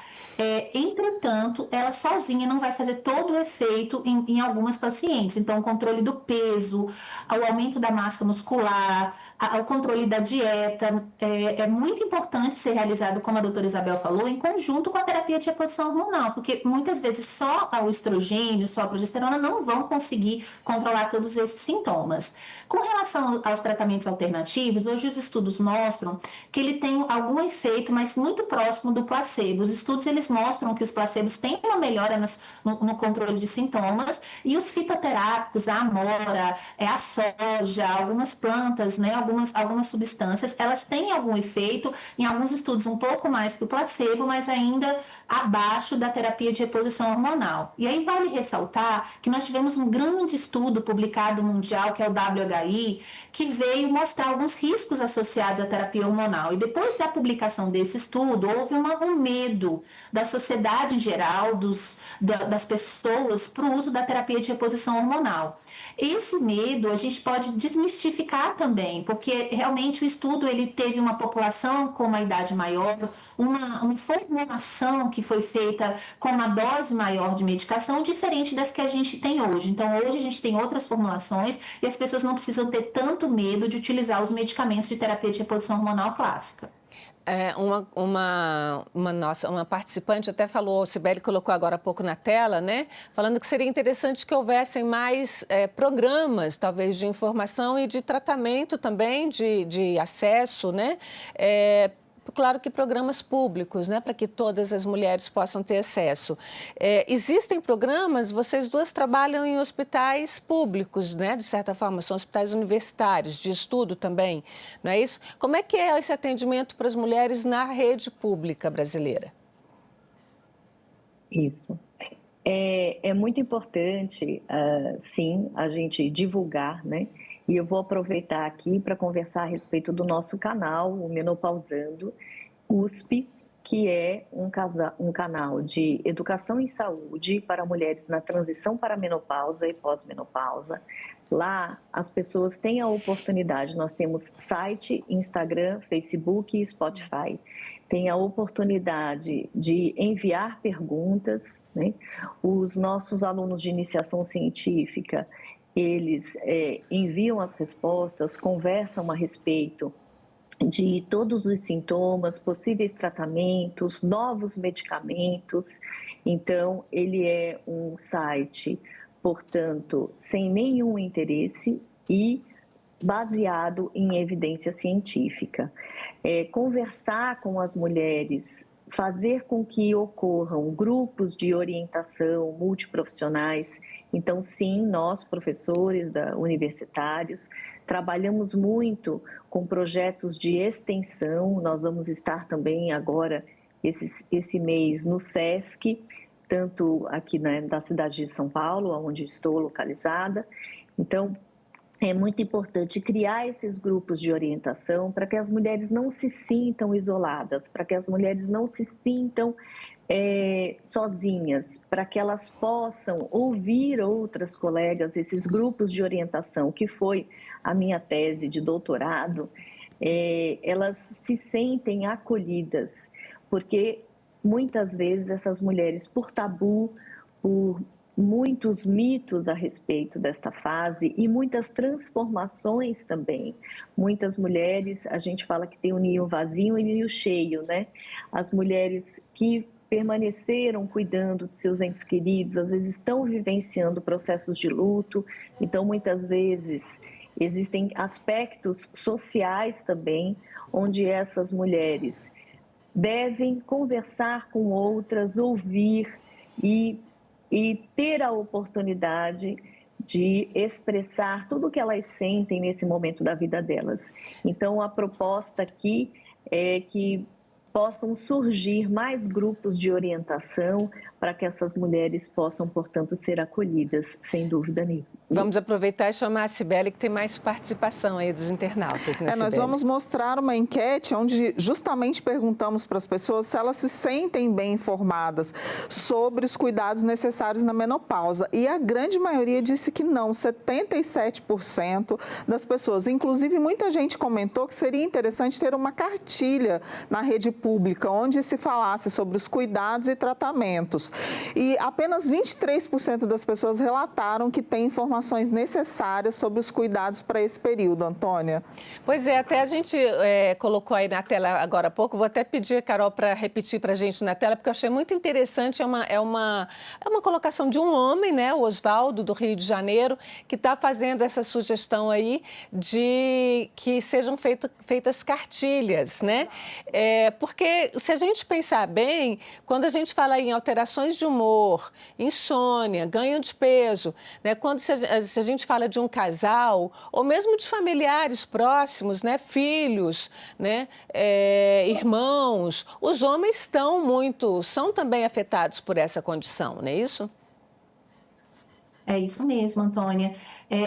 entretanto, ela sozinha não vai fazer todo o efeito em algumas pacientes. Então, o controle do peso, o aumento da massa muscular, o controle da dieta, é muito importante ser realizado, como a doutora Isabel falou, em conjunto com a terapia de reposição hormonal, porque muitas vezes só o estrogênio, só a progesterona não vão conseguir controlar todos esses sintomas. Com relação aos tratamentos alternativos, hoje os estudos mostram que ele tem algum efeito, mas muito próximo do placebo. Os estudos eles mostram que os placebos têm uma melhora no controle de sintomas e os fitoterápicos, a amora, a soja, algumas plantas, né, algumas substâncias, elas têm algum efeito, em alguns estudos um pouco mais que o placebo, mas ainda abaixo da terapia de reposição hormonal. E aí vale ressaltar que nós tivemos um grande estudo publicado mundial, que é o WHI, que veio mostrar alguns riscos associados à terapia hormonal. E depois da publicação desse estudo, houve um medo da sociedade em geral, das pessoas, para o uso da terapia de reposição hormonal. Esse medo a gente pode desmistificar também, porque realmente o estudo ele teve uma população com uma idade maior, uma formulação que foi feita com uma dose maior de medicação, diferente das que a gente tem hoje. Então, hoje a gente tem outras formulações e as pessoas não precisam ter tanto medo de utilizar os medicamentos de terapia de reposição hormonal clássica. Uma participante até falou, Cibele colocou agora há pouco na tela, né? Falando que seria interessante que houvessem mais programas, talvez, de informação e de tratamento também, de acesso, né? Claro que programas públicos, né, para que todas as mulheres possam ter acesso. Existem programas, vocês duas trabalham em hospitais públicos, né, de certa forma, são hospitais universitários, de estudo também, não é isso? Como é que é esse atendimento para as mulheres na rede pública brasileira? Isso. É muito importante, sim, a gente divulgar, né? E eu vou aproveitar aqui para conversar a respeito do nosso canal, o Menopausando USP, que é um canal de educação em saúde para mulheres na transição para a menopausa e pós-menopausa. Lá, as pessoas têm a oportunidade, nós temos site, Instagram, Facebook e Spotify. Tem a oportunidade de enviar perguntas, né? Os nossos alunos de iniciação científica, eles enviam as respostas, conversam a respeito de todos os sintomas, possíveis tratamentos, novos medicamentos. Então, ele é um site, portanto, sem nenhum interesse e baseado em evidência científica. Conversar com as mulheres, fazer com que ocorram grupos de orientação multiprofissionais. Então, sim, nós, professores universitários, trabalhamos muito com projetos de extensão. Nós vamos estar também agora, esse mês, no SESC, tanto aqui da cidade de São Paulo, onde estou localizada. Então, é muito importante criar esses grupos de orientação para que as mulheres não se sintam isoladas, para que as mulheres não se sintam sozinhas, para que elas possam ouvir outras colegas, esses grupos de orientação, que foi a minha tese de doutorado, elas se sentem acolhidas, porque muitas vezes essas mulheres, por tabu, por muitos mitos a respeito desta fase e muitas transformações também. Muitas mulheres, a gente fala que tem o ninho vazio e o ninho cheio, né? As mulheres que permaneceram cuidando de seus entes queridos, às vezes estão vivenciando processos de luto, então muitas vezes existem aspectos sociais também, onde essas mulheres devem conversar com outras, ouvir e ter a oportunidade de expressar tudo o que elas sentem nesse momento da vida delas. Então, a proposta aqui é que possam surgir mais grupos de orientação para que essas mulheres possam, portanto, ser acolhidas, sem dúvida nenhuma. Vamos aproveitar e chamar a Cibele, que tem mais participação aí dos internautas, né, nós vamos mostrar uma enquete onde justamente perguntamos para as pessoas se elas se sentem bem informadas sobre os cuidados necessários na menopausa. E a grande maioria disse que não, 77% das pessoas. Inclusive, muita gente comentou que seria interessante ter uma cartilha na rede pública, onde se falasse sobre os cuidados e tratamentos. E apenas 23% das pessoas relataram que têm informações necessárias sobre os cuidados para esse período, Antônia. Pois é, até a gente colocou aí na tela agora há pouco, vou até pedir a Carol para repetir para a gente na tela, porque eu achei muito interessante, é uma colocação de um homem, né, o Oswaldo, do Rio de Janeiro, que está fazendo essa sugestão aí de que sejam feitas cartilhas, né? Porque se a gente pensar bem, quando a gente fala em alterações de humor, insônia, ganho de peso, né? Quando se a gente fala de um casal, ou mesmo de familiares próximos, né? Filhos, né? Irmãos, os homens são também afetados por essa condição, não é isso? É isso mesmo, Antônia.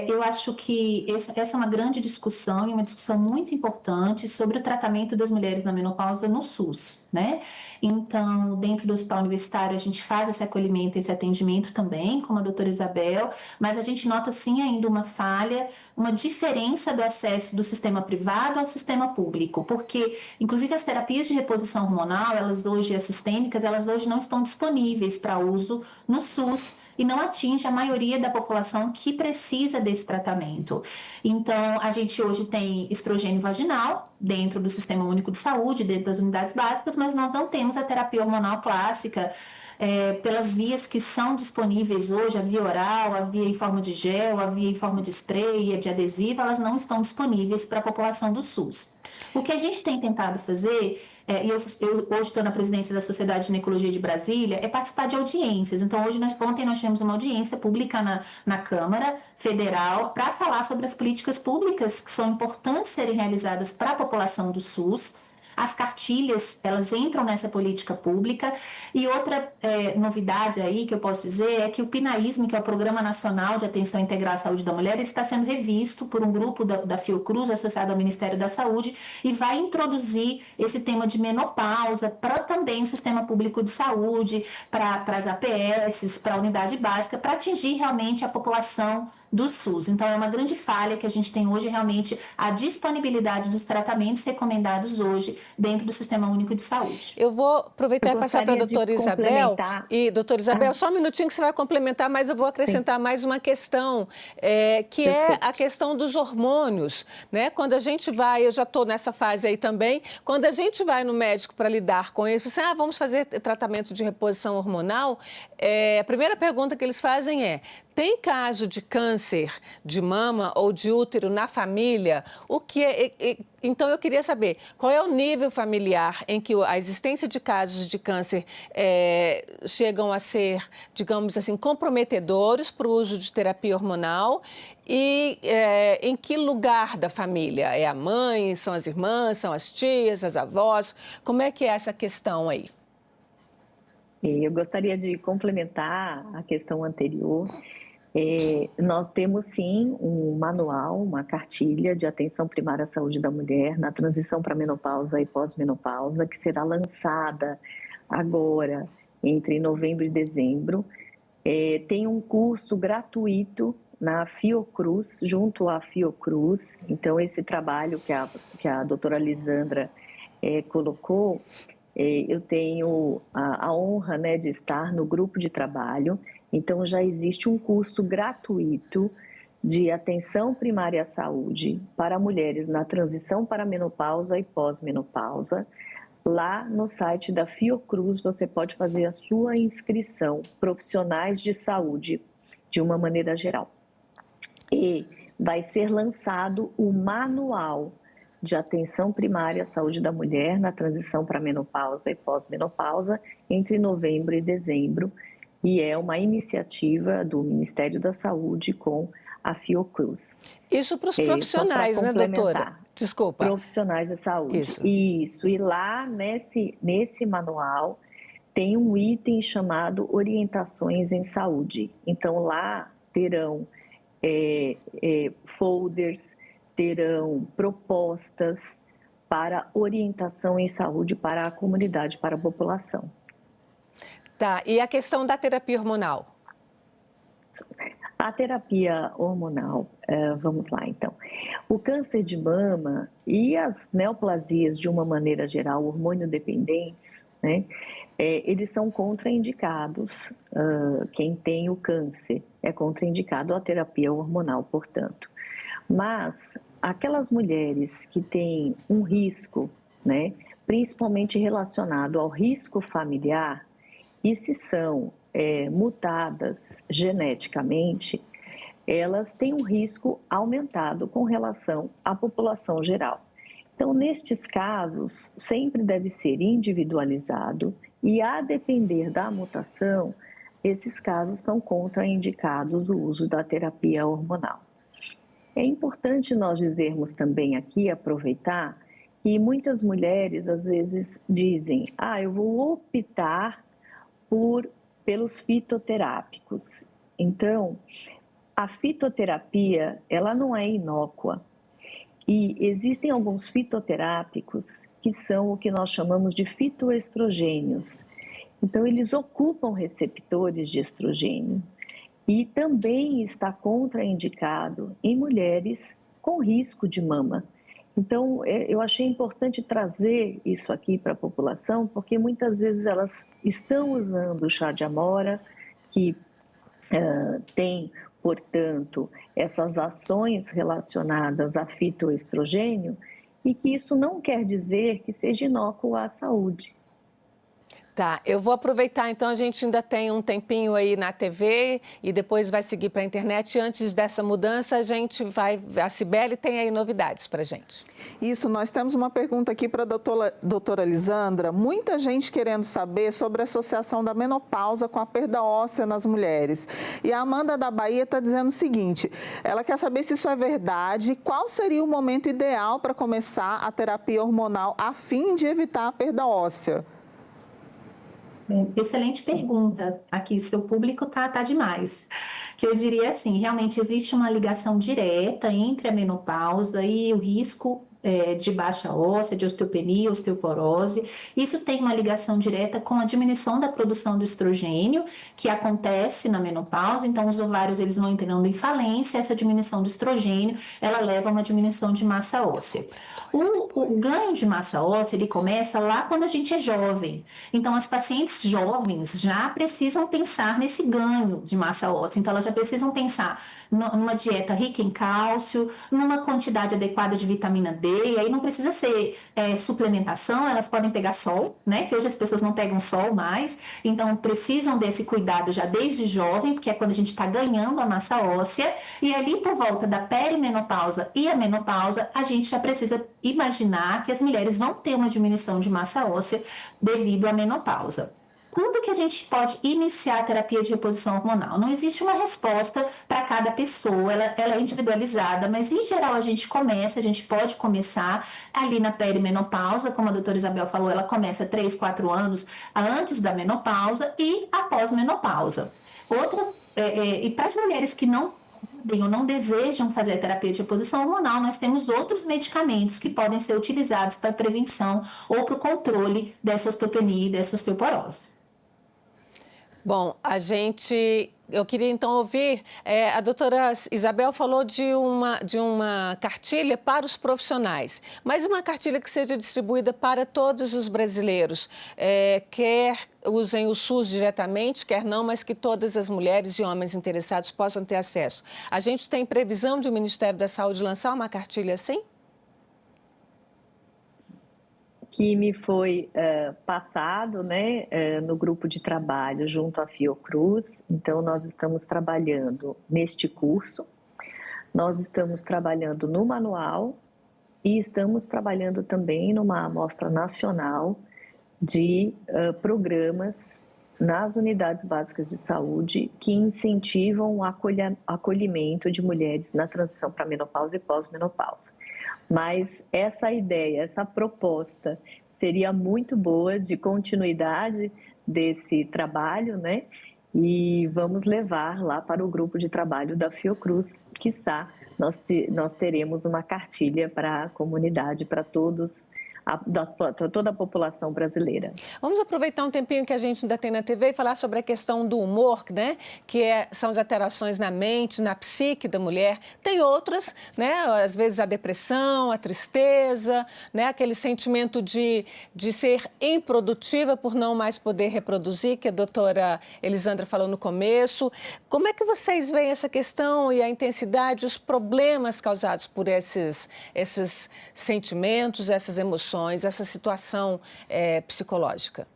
Eu acho que essa é uma grande discussão e uma discussão muito importante sobre o tratamento das mulheres na menopausa no SUS, né? Então, dentro do hospital universitário, a gente faz esse acolhimento, esse atendimento também, como a doutora Isabel, mas a gente nota sim ainda uma falha, uma diferença do acesso do sistema privado ao sistema público, porque, inclusive, as terapias de reposição hormonal, as sistêmicas, elas hoje não estão disponíveis para uso no SUS, e não atinge a maioria da população que precisa desse tratamento. Então, a gente hoje tem estrogênio vaginal dentro do Sistema Único de Saúde, dentro das unidades básicas, mas nós não temos a terapia hormonal clássica pelas vias que são disponíveis hoje, a via oral, a via em forma de gel, a via em forma de spray, de adesivo, elas não estão disponíveis para a população do SUS. O que a gente tem tentado fazer, e eu hoje estou na presidência da Sociedade de Ginecologia de Brasília, é participar de audiências. Então, ontem nós tivemos uma audiência pública na Câmara Federal para falar sobre as políticas públicas que são importantes serem realizadas para a população do SUS, As cartilhas, elas entram nessa política pública. E outra novidade aí que eu posso dizer é que o PNAISM, que é o Programa Nacional de Atenção Integral à Saúde da Mulher, ele está sendo revisto por um grupo da Fiocruz, associado ao Ministério da Saúde, e vai introduzir esse tema de menopausa para também o sistema público de saúde, para as APS, para a unidade básica, para atingir realmente a população do SUS. Então, é uma grande falha que a gente tem hoje, realmente, a disponibilidade dos tratamentos recomendados hoje dentro do Sistema Único de Saúde. Eu vou aproveitar e passar para a doutora Isabel. E, doutora Isabel, só um minutinho que você vai complementar, mas eu vou acrescentar mais uma questão, que é a questão dos hormônios, né? Quando a gente vai, eu já estou nessa fase aí também, quando a gente vai no médico para lidar com ele, você, vamos fazer tratamento de reposição hormonal, a primeira pergunta que eles fazem é: tem caso de câncer de mama ou de útero na família? Então, eu queria saber qual é o nível familiar em que a existência de casos de câncer chegam a ser, digamos assim, comprometedores para o uso de terapia hormonal e em que lugar da família? É a mãe, são as irmãs, são as tias, as avós? Como é que é essa questão aí? Eu gostaria de complementar a questão anterior. Nós temos, sim, um manual, uma cartilha de atenção primária à saúde da mulher na transição para menopausa e pós-menopausa, que será lançada agora, entre novembro e dezembro. Tem um curso gratuito na Fiocruz, junto à Fiocruz. Então, esse trabalho que a doutora Lisandra colocou, eu tenho a honra, né, de estar no grupo de trabalho. Então, já existe um curso gratuito de atenção primária à saúde para mulheres na transição para menopausa e pós-menopausa. Lá no site da Fiocruz, você pode fazer a sua inscrição, profissionais de saúde, de uma maneira geral. E vai ser lançado o manual de atenção primária à saúde da mulher na transição para menopausa e pós-menopausa entre novembro e dezembro. E é uma iniciativa do Ministério da Saúde com a Fiocruz. Isso para os profissionais, né, doutora? Desculpa. Profissionais de saúde. Isso. E lá, nesse manual, tem um item chamado Orientações em Saúde. Então, lá terão folders, terão propostas para orientação em saúde para a comunidade, para a população. Tá, e a questão da terapia hormonal? A terapia hormonal, vamos lá então. O câncer de mama e as neoplasias, de uma maneira geral, hormônio dependentes, né, eles são contraindicados. Quem tem o câncer é contraindicado à terapia hormonal, portanto. Mas aquelas mulheres que têm um risco, né, principalmente relacionado ao risco familiar, e se são mutadas geneticamente, elas têm um risco aumentado com relação à população geral. Então, nestes casos, sempre deve ser individualizado e, a depender da mutação, esses casos são contraindicados o uso da terapia hormonal. É importante nós dizermos também aqui, aproveitar, que muitas mulheres às vezes dizem: eu vou optar pelos fitoterápicos. Então, a fitoterapia, ela não é inócua. E existem alguns fitoterápicos que são o que nós chamamos de fitoestrogênios. Então, eles ocupam receptores de estrogênio e também está contraindicado em mulheres com risco de mama. Então, eu achei importante trazer isso aqui para a população, porque muitas vezes elas estão usando o chá de amora, que tem, portanto, essas ações relacionadas a fitoestrogênio, e que isso não quer dizer que seja inócuo à saúde. Tá, eu vou aproveitar, então, a gente ainda tem um tempinho aí na TV e depois vai seguir para a internet. Antes dessa mudança, a Cibele tem aí novidades para a gente. Isso, nós temos uma pergunta aqui para a doutora Lisandra. Muita gente querendo saber sobre a associação da menopausa com a perda óssea nas mulheres. E a Amanda da Bahia está dizendo o seguinte, ela quer saber se isso é verdade e qual seria o momento ideal para começar a terapia hormonal a fim de evitar a perda óssea. Excelente pergunta. Aqui, seu público tá demais. Que eu diria assim, realmente existe uma ligação direta entre a menopausa e o risco de baixa óssea, de osteopenia, osteoporose. Isso tem uma ligação direta com a diminuição da produção do estrogênio, que acontece na menopausa. Então, os ovários eles vão entrando em falência. Essa diminuição do estrogênio, ela leva a uma diminuição de massa óssea. O ganho de massa óssea, ele começa lá quando a gente é jovem. Então, as pacientes jovens já precisam pensar nesse ganho de massa óssea. Então, elas já precisam pensar numa dieta rica em cálcio, numa quantidade adequada de vitamina D, e aí não precisa ser suplementação, elas podem pegar sol, né? Que hoje as pessoas não pegam sol mais, então precisam desse cuidado já desde jovem, porque é quando a gente está ganhando a massa óssea, e ali por volta da perimenopausa e a menopausa, a gente já precisa imaginar que as mulheres vão ter uma diminuição de massa óssea devido à menopausa. Quando que a gente pode iniciar a terapia de reposição hormonal? Não existe uma resposta para cada pessoa, ela é individualizada, mas em geral a gente pode começar ali na perimenopausa, como a doutora Isabel falou, ela começa 3, 4 anos antes da menopausa e após menopausa. E para as mulheres que não ou não desejam fazer a terapia de reposição hormonal, nós temos outros medicamentos que podem ser utilizados para prevenção ou para o controle dessa osteopenia e dessa osteoporose. Bom, eu queria então ouvir, a doutora Isabel falou de uma cartilha para os profissionais, mas uma cartilha que seja distribuída para todos os brasileiros, quer usem o SUS diretamente, quer não, mas que todas as mulheres e homens interessados possam ter acesso. A gente tem previsão de o Ministério da Saúde lançar uma cartilha assim? Que me foi passado, né, no grupo de trabalho junto à Fiocruz. Então, nós estamos trabalhando neste curso, nós estamos trabalhando no manual e estamos trabalhando também numa amostra nacional de programas nas unidades básicas de saúde que incentivam o acolhimento de mulheres na transição para menopausa e pós-menopausa. Mas essa ideia, essa proposta seria muito boa de continuidade desse trabalho, né? E vamos levar lá para o grupo de trabalho da Fiocruz, quiçá nós teremos uma cartilha para a comunidade, para todos, toda a população brasileira. Vamos aproveitar um tempinho que a gente ainda tem na TV e falar sobre a questão do humor, né? São as alterações na mente, na psique da mulher. Tem outras, né? Às vezes a depressão, a tristeza, né? Aquele sentimento de ser improdutiva por não mais poder reproduzir, que a doutora Elisandra falou no começo. Como é que vocês veem essa questão e a intensidade, os problemas causados por esses sentimentos, essas emoções, essa situação psicológica?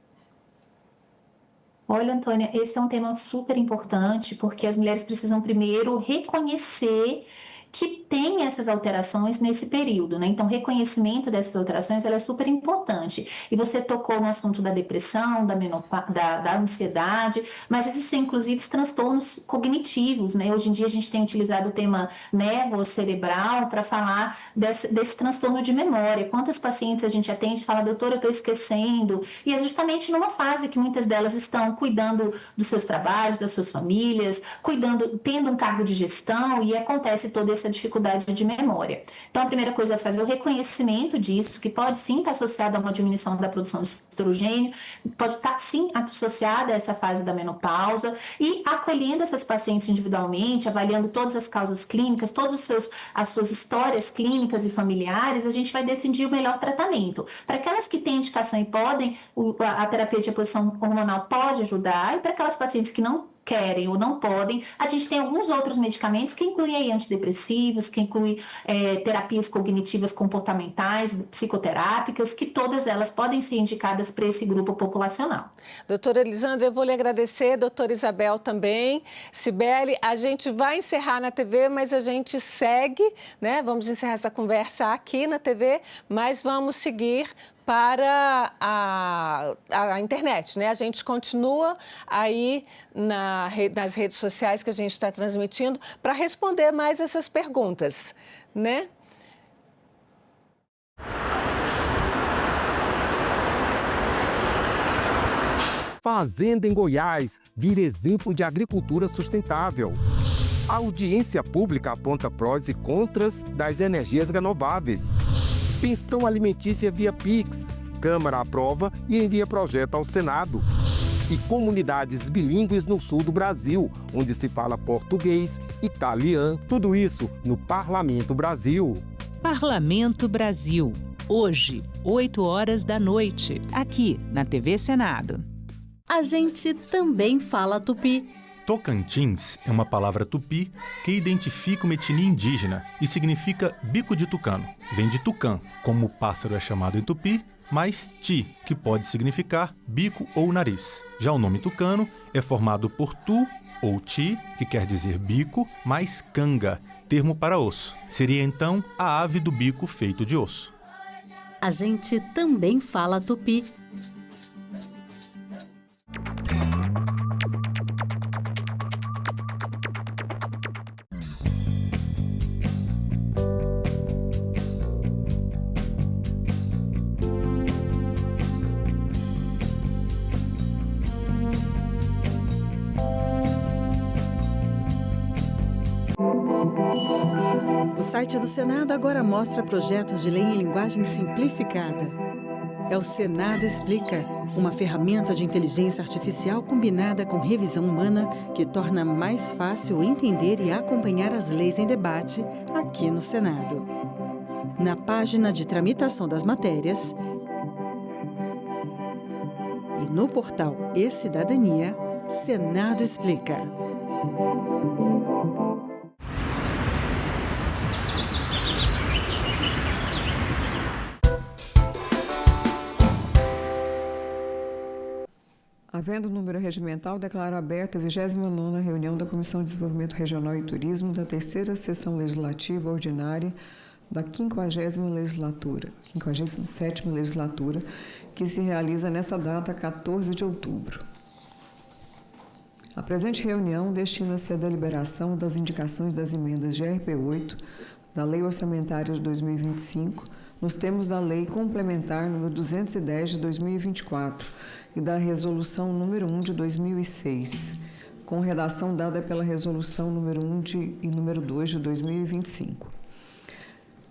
Olha, Antônia, esse é um tema super importante, porque as mulheres precisam primeiro reconhecer que tem essas alterações nesse período, né? Então, o reconhecimento dessas alterações ela é super importante. E você tocou no assunto da depressão, da ansiedade, mas existem, inclusive, transtornos cognitivos, né? Hoje em dia, a gente tem utilizado o tema névoa cerebral para falar desse transtorno de memória. Quantas pacientes a gente atende e fala, doutora, eu estou esquecendo. E é justamente numa fase que muitas delas estão cuidando dos seus trabalhos, das suas famílias, tendo um cargo de gestão, e acontece toda essa dificuldade de memória. Então, a primeira coisa é fazer o reconhecimento disso, que pode sim estar associado a uma diminuição da produção de estrogênio, pode estar sim associada a essa fase da menopausa, e acolhendo essas pacientes individualmente, avaliando todas as causas clínicas, as suas histórias clínicas e familiares, a gente vai decidir o melhor tratamento. Para aquelas que têm indicação e podem, a terapia de reposição hormonal pode ajudar, e para aquelas pacientes que não querem ou não podem. A gente tem alguns outros medicamentos que incluem aí antidepressivos, que incluem terapias cognitivas comportamentais, psicoterápicas, que todas elas podem ser indicadas para esse grupo populacional. Doutora Elisandra, eu vou lhe agradecer, doutora Isabel também. Cibele, a gente vai encerrar na TV, mas a gente segue, né? Vamos encerrar essa conversa aqui na TV, mas vamos seguir para a internet, né? A gente continua aí nas redes sociais que a gente está transmitindo para responder mais essas perguntas, né? Fazenda em Goiás vira exemplo de agricultura sustentável. A audiência pública aponta prós e contras das energias renováveis. Pensão alimentícia via Pix. Câmara aprova e envia projeto ao Senado. E comunidades bilíngues no sul do Brasil, onde se fala português, italiano, tudo isso no Parlamento Brasil. Parlamento Brasil. Hoje, 20h, aqui na TV Senado. A gente também fala tupi. Tocantins é uma palavra tupi que identifica uma etnia indígena e significa bico de tucano. Vem de tucã, como o pássaro é chamado em tupi, mais ti, que pode significar bico ou nariz. Já o nome tucano é formado por tu ou ti, que quer dizer bico, mais canga, termo para osso. Seria então a ave do bico feito de osso. A gente também fala tupi. O site do Senado agora mostra projetos de lei em linguagem simplificada. É o Senado Explica, uma ferramenta de inteligência artificial combinada com revisão humana que torna mais fácil entender e acompanhar as leis em debate aqui no Senado. Na página de tramitação das matérias e no portal E-Cidadania, Senado Explica. Havendo número regimental, declaro aberta a 29ª reunião da Comissão de Desenvolvimento Regional e Turismo da 3ª Sessão Legislativa Ordinária da 50ª Legislatura, 57ª Legislatura, que se realiza nesta data, 14 de outubro. A presente reunião destina-se à deliberação das indicações das emendas de RP8 da Lei Orçamentária de 2025, nos termos da Lei Complementar nº 210 de 2024 e da Resolução número 1 de 2006, com redação dada pela Resolução número 1 e número 2 de 2025.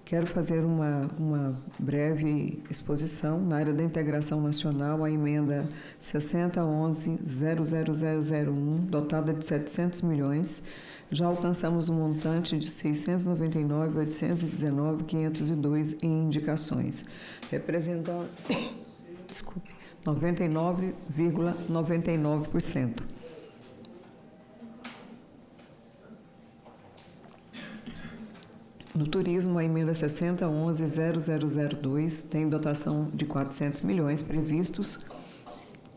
Quero fazer uma breve exposição na área da integração nacional, a emenda 6011-00001, dotada de 700 milhões. Já alcançamos um montante de 699.819.502 em indicações, representando 99,99%. No turismo, a emenda 6011-0002 tem dotação de 400 milhões previstos.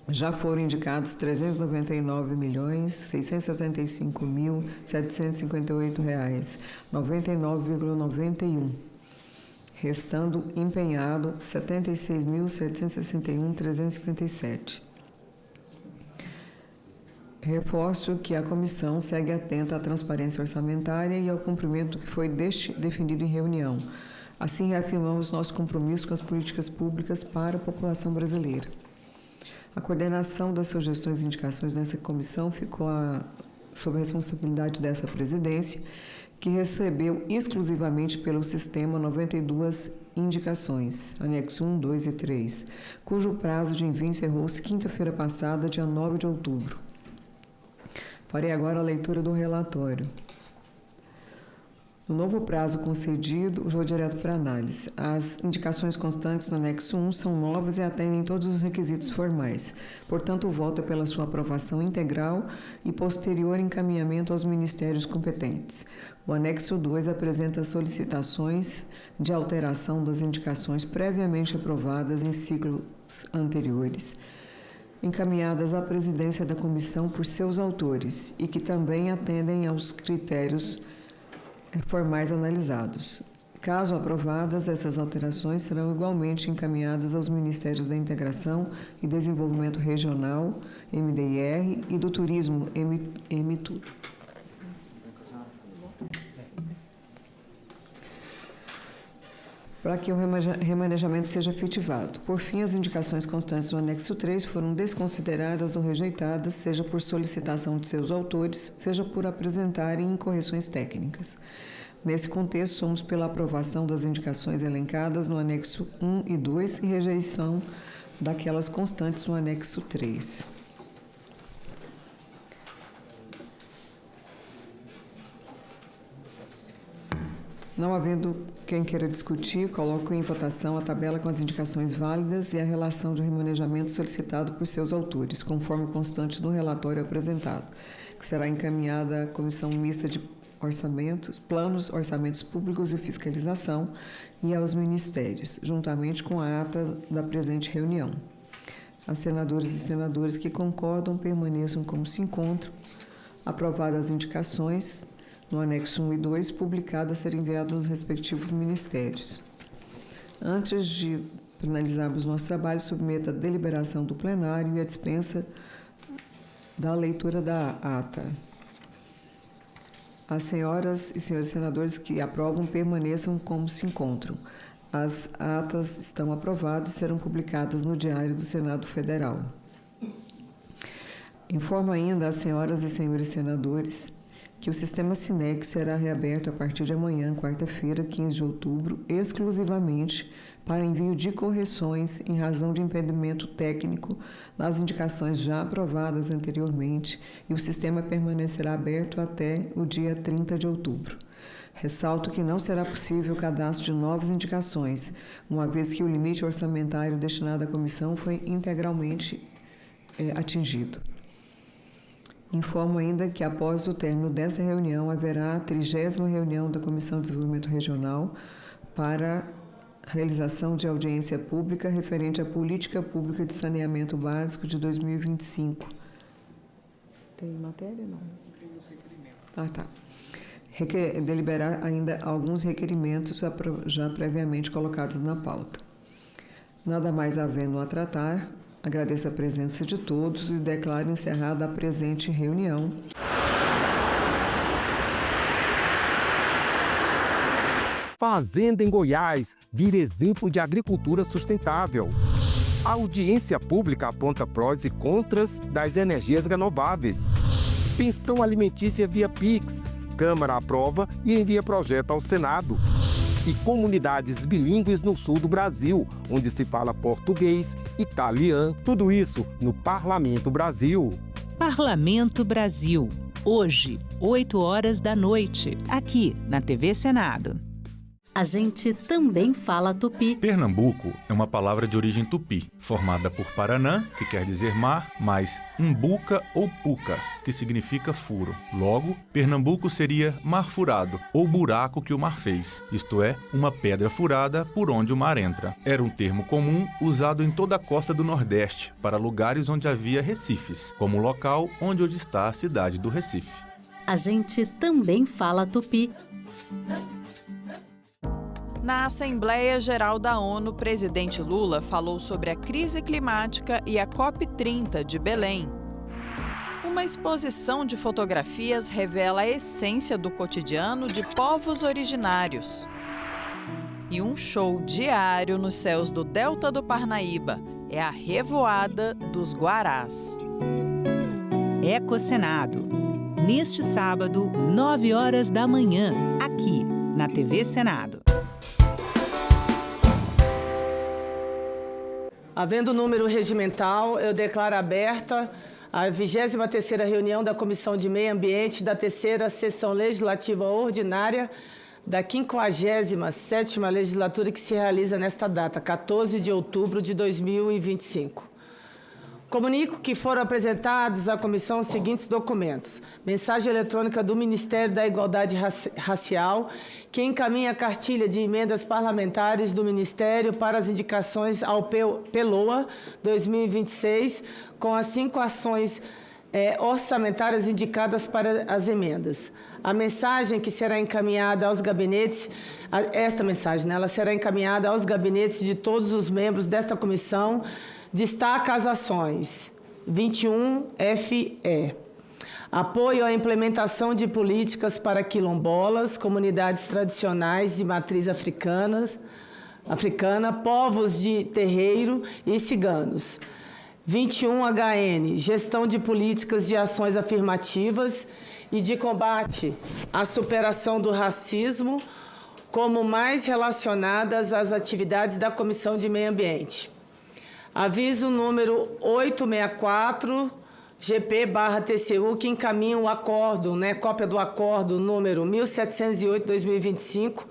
Já foram indicados R$ 399.675.758, 99,91. Restando empenhado R$ 76.761.357. Reforço que a comissão segue atenta à transparência orçamentária e ao cumprimento que foi definido em reunião. Assim, reafirmamos nosso compromisso com as políticas públicas para a população brasileira. A coordenação das sugestões e indicações nessa comissão ficou sob a responsabilidade dessa presidência, que recebeu exclusivamente pelo sistema 92 indicações, anexo 1, 2 e 3, cujo prazo de envio encerrou-se quinta-feira passada, dia 9 de outubro. Farei agora a leitura do relatório. No novo prazo concedido, vou direto para análise. As indicações constantes no anexo 1 são novas e atendem todos os requisitos formais. Portanto, o voto é pela sua aprovação integral e posterior encaminhamento aos ministérios competentes. O anexo 2 apresenta solicitações de alteração das indicações previamente aprovadas em ciclos anteriores, encaminhadas à presidência da comissão por seus autores e que também atendem aos critérios formais analisados. Caso aprovadas, essas alterações serão igualmente encaminhadas aos Ministérios da Integração e Desenvolvimento Regional, MDIR, e do Turismo, MTUR. Para que o remanejamento seja efetivado. Por fim, as indicações constantes do anexo 3 foram desconsideradas ou rejeitadas, seja por solicitação de seus autores, seja por apresentarem incorreções técnicas. Nesse contexto, somos pela aprovação das indicações elencadas no anexo 1 e 2 e rejeição daquelas constantes no anexo 3. Não havendo quem queira discutir, coloco em votação a tabela com as indicações válidas e a relação de remanejamento solicitado por seus autores, conforme constante no relatório apresentado, que será encaminhada à Comissão Mista de Orçamentos, Planos, Orçamentos Públicos e Fiscalização e aos Ministérios, juntamente com a ata da presente reunião. As senadoras e senadores que concordam permaneçam como se encontram. Aprovadas as indicações no anexo 1 e 2, publicada a ser enviado nos respectivos ministérios. Antes de finalizarmos nosso trabalho, submeto a deliberação do plenário e a dispensa da leitura da ata. As senhoras e senhores senadores que aprovam permaneçam como se encontram. As atas estão aprovadas e serão publicadas no Diário do Senado Federal. Informo ainda às senhoras e senhores senadores que o sistema SINEC será reaberto a partir de amanhã, quarta-feira, 15 de outubro, exclusivamente para envio de correções em razão de impedimento técnico nas indicações já aprovadas anteriormente, e o sistema permanecerá aberto até o dia 30 de outubro. Ressalto que não será possível o cadastro de novas indicações, uma vez que o limite orçamentário destinado à comissão foi integralmente atingido. Informo ainda que, após o término dessa reunião, haverá a 30ª reunião da Comissão de Desenvolvimento Regional para realização de audiência pública referente à Política Pública de Saneamento Básico de 2025. Tem matéria? Não. Tá. Deliberar ainda alguns requerimentos já previamente colocados na pauta. Nada mais havendo a tratar, agradeço a presença de todos e declaro encerrada a presente reunião. Fazenda em Goiás vira exemplo de agricultura sustentável. A audiência pública aponta prós e contras das energias renováveis. Pensão alimentícia via Pix. Câmara aprova e envia projeto ao Senado. E comunidades bilíngues no sul do Brasil, onde se fala português, italiano, tudo isso no Parlamento Brasil. Parlamento Brasil, hoje, 20h, aqui na TV Senado. A gente também fala tupi. Pernambuco é uma palavra de origem tupi, formada por Paranã, que quer dizer mar, mais umbuca ou puca, que significa furo. Logo, Pernambuco seria mar furado, ou buraco que o mar fez, isto é, uma pedra furada por onde o mar entra. Era um termo comum usado em toda a costa do Nordeste, para lugares onde havia recifes, como o local onde hoje está a cidade do Recife. A gente também fala tupi. Na Assembleia Geral da ONU, o presidente Lula falou sobre a crise climática e a COP30 de Belém. Uma exposição de fotografias revela a essência do cotidiano de povos originários. E um show diário nos céus do Delta do Parnaíba é a Revoada dos Guarás. Ecosenado. Neste sábado, 9h, aqui na TV Senado. Havendo número regimental, eu declaro aberta a 23ª reunião da Comissão de Meio Ambiente da 3ª Sessão Legislativa Ordinária da 57ª legislatura que se realiza nesta data, 14 de outubro de 2025. Comunico que foram apresentados à comissão os seguintes documentos. Mensagem eletrônica do Ministério da Igualdade Racial, que encaminha a cartilha de emendas parlamentares do Ministério para as indicações ao PELOA 2026, com as 5 ações orçamentárias indicadas para as emendas. A mensagem que será encaminhada aos gabinetes, esta mensagem, né, ela será encaminhada aos gabinetes de todos os membros desta comissão, destaca as ações 21FE. Apoio à implementação de políticas para quilombolas, comunidades tradicionais de matriz africana, povos de terreiro e ciganos. 21HN, gestão de políticas de ações afirmativas e de combate à superação do racismo, como mais relacionadas às atividades da Comissão de Meio Ambiente. Aviso número 864, GP/TCU, que encaminha o acordo, cópia do acordo número 1708/2025,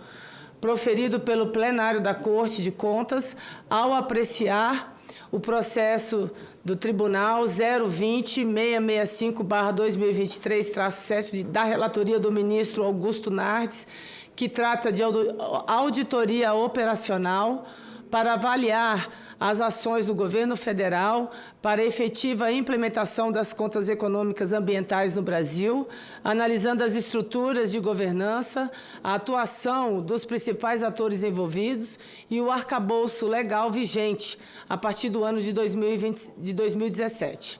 proferido pelo plenário da Corte de Contas, ao apreciar o processo do Tribunal 020-665/2023-7 da relatoria do ministro Augusto Nardes, que trata de auditoria operacional para avaliar as ações do governo federal para a efetiva implementação das contas econômicas ambientais no Brasil, analisando as estruturas de governança, a atuação dos principais atores envolvidos e o arcabouço legal vigente a partir do ano de 2017.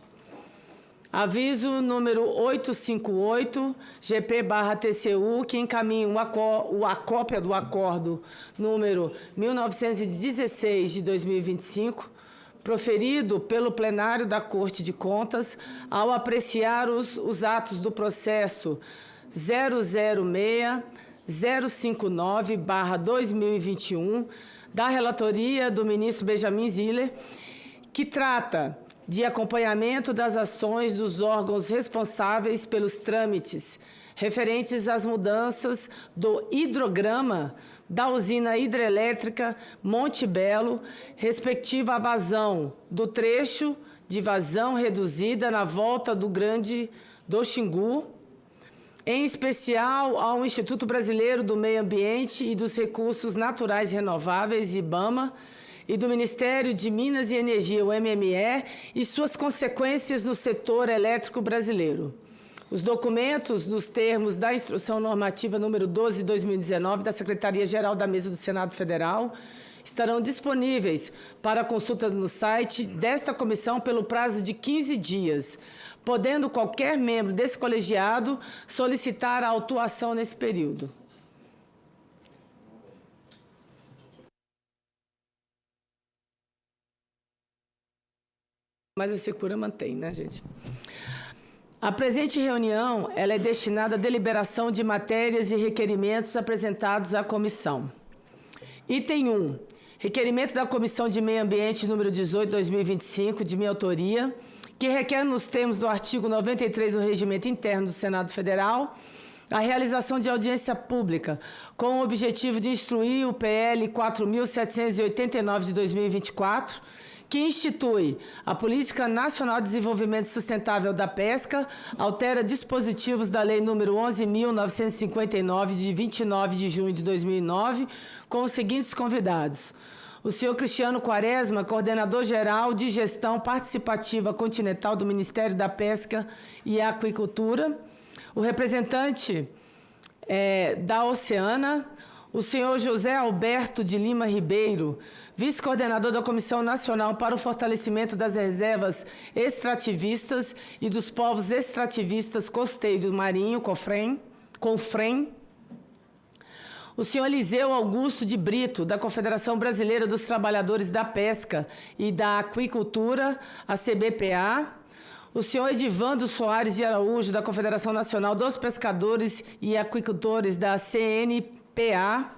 Aviso número 858, GP/TCU, que encaminha a cópia do acordo número 1916 de 2025, proferido pelo plenário da Corte de Contas, ao apreciar os atos do processo 006-059/2021, da relatoria do ministro Benjamin Ziller, que trata de acompanhamento das ações dos órgãos responsáveis pelos trâmites referentes às mudanças do hidrograma da usina hidrelétrica Monte Belo, respectiva à vazão do trecho de vazão reduzida na volta do Grande do Xingu, em especial ao Instituto Brasileiro do Meio Ambiente e dos Recursos Naturais Renováveis, IBAMA, e do Ministério de Minas e Energia, o MME, e suas consequências no setor elétrico brasileiro. Os documentos, nos termos da Instrução Normativa número 12 de 2019, da Secretaria-Geral da Mesa do Senado Federal, estarão disponíveis para consulta no site desta comissão pelo prazo de 15 dias, podendo qualquer membro desse colegiado solicitar a autuação nesse período. Mas a Secura mantém, né, gente? A presente reunião ela é destinada à deliberação de matérias e requerimentos apresentados à comissão. Item 1. Requerimento da Comissão de Meio Ambiente número 18/2025, de minha autoria, que requer, nos termos do artigo 93 do Regimento Interno do Senado Federal, a realização de audiência pública com o objetivo de instruir o PL 4.789 de 2024, que institui a Política Nacional de Desenvolvimento Sustentável da Pesca, altera dispositivos da Lei nº 11.959, de 29 de junho de 2009, com os seguintes convidados: o senhor Cristiano Quaresma, coordenador-geral de Gestão Participativa Continental do Ministério da Pesca e Aquicultura, o representante da Oceana, o senhor José Alberto de Lima Ribeiro, vice-coordenador da Comissão Nacional para o Fortalecimento das Reservas Extrativistas e dos Povos Extrativistas Costeiro Marinho, CONFREM, o senhor Eliseu Augusto de Brito, da Confederação Brasileira dos Trabalhadores da Pesca e da Aquicultura, a CBPA, o senhor Edivando Soares de Araújo, da Confederação Nacional dos Pescadores e Aquicultores, da CNPA,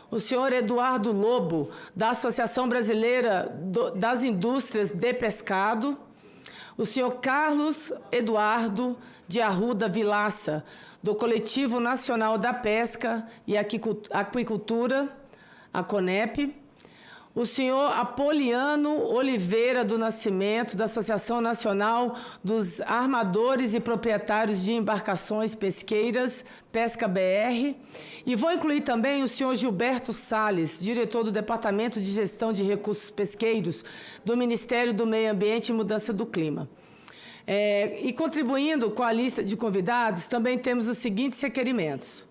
o senhor Eduardo Lobo, da Associação Brasileira das Indústrias de Pescado, o senhor Carlos Eduardo de Arruda Vilaça, do Coletivo Nacional da Pesca e Aquicultura, a CONEP, o senhor Apoliano Oliveira do Nascimento, da Associação Nacional dos Armadores e Proprietários de Embarcações Pesqueiras, Pesca BR, e vou incluir também o senhor Gilberto Salles, diretor do Departamento de Gestão de Recursos Pesqueiros do Ministério do Meio Ambiente e Mudança do Clima. E contribuindo com a lista de convidados, também temos os seguintes requerimentos.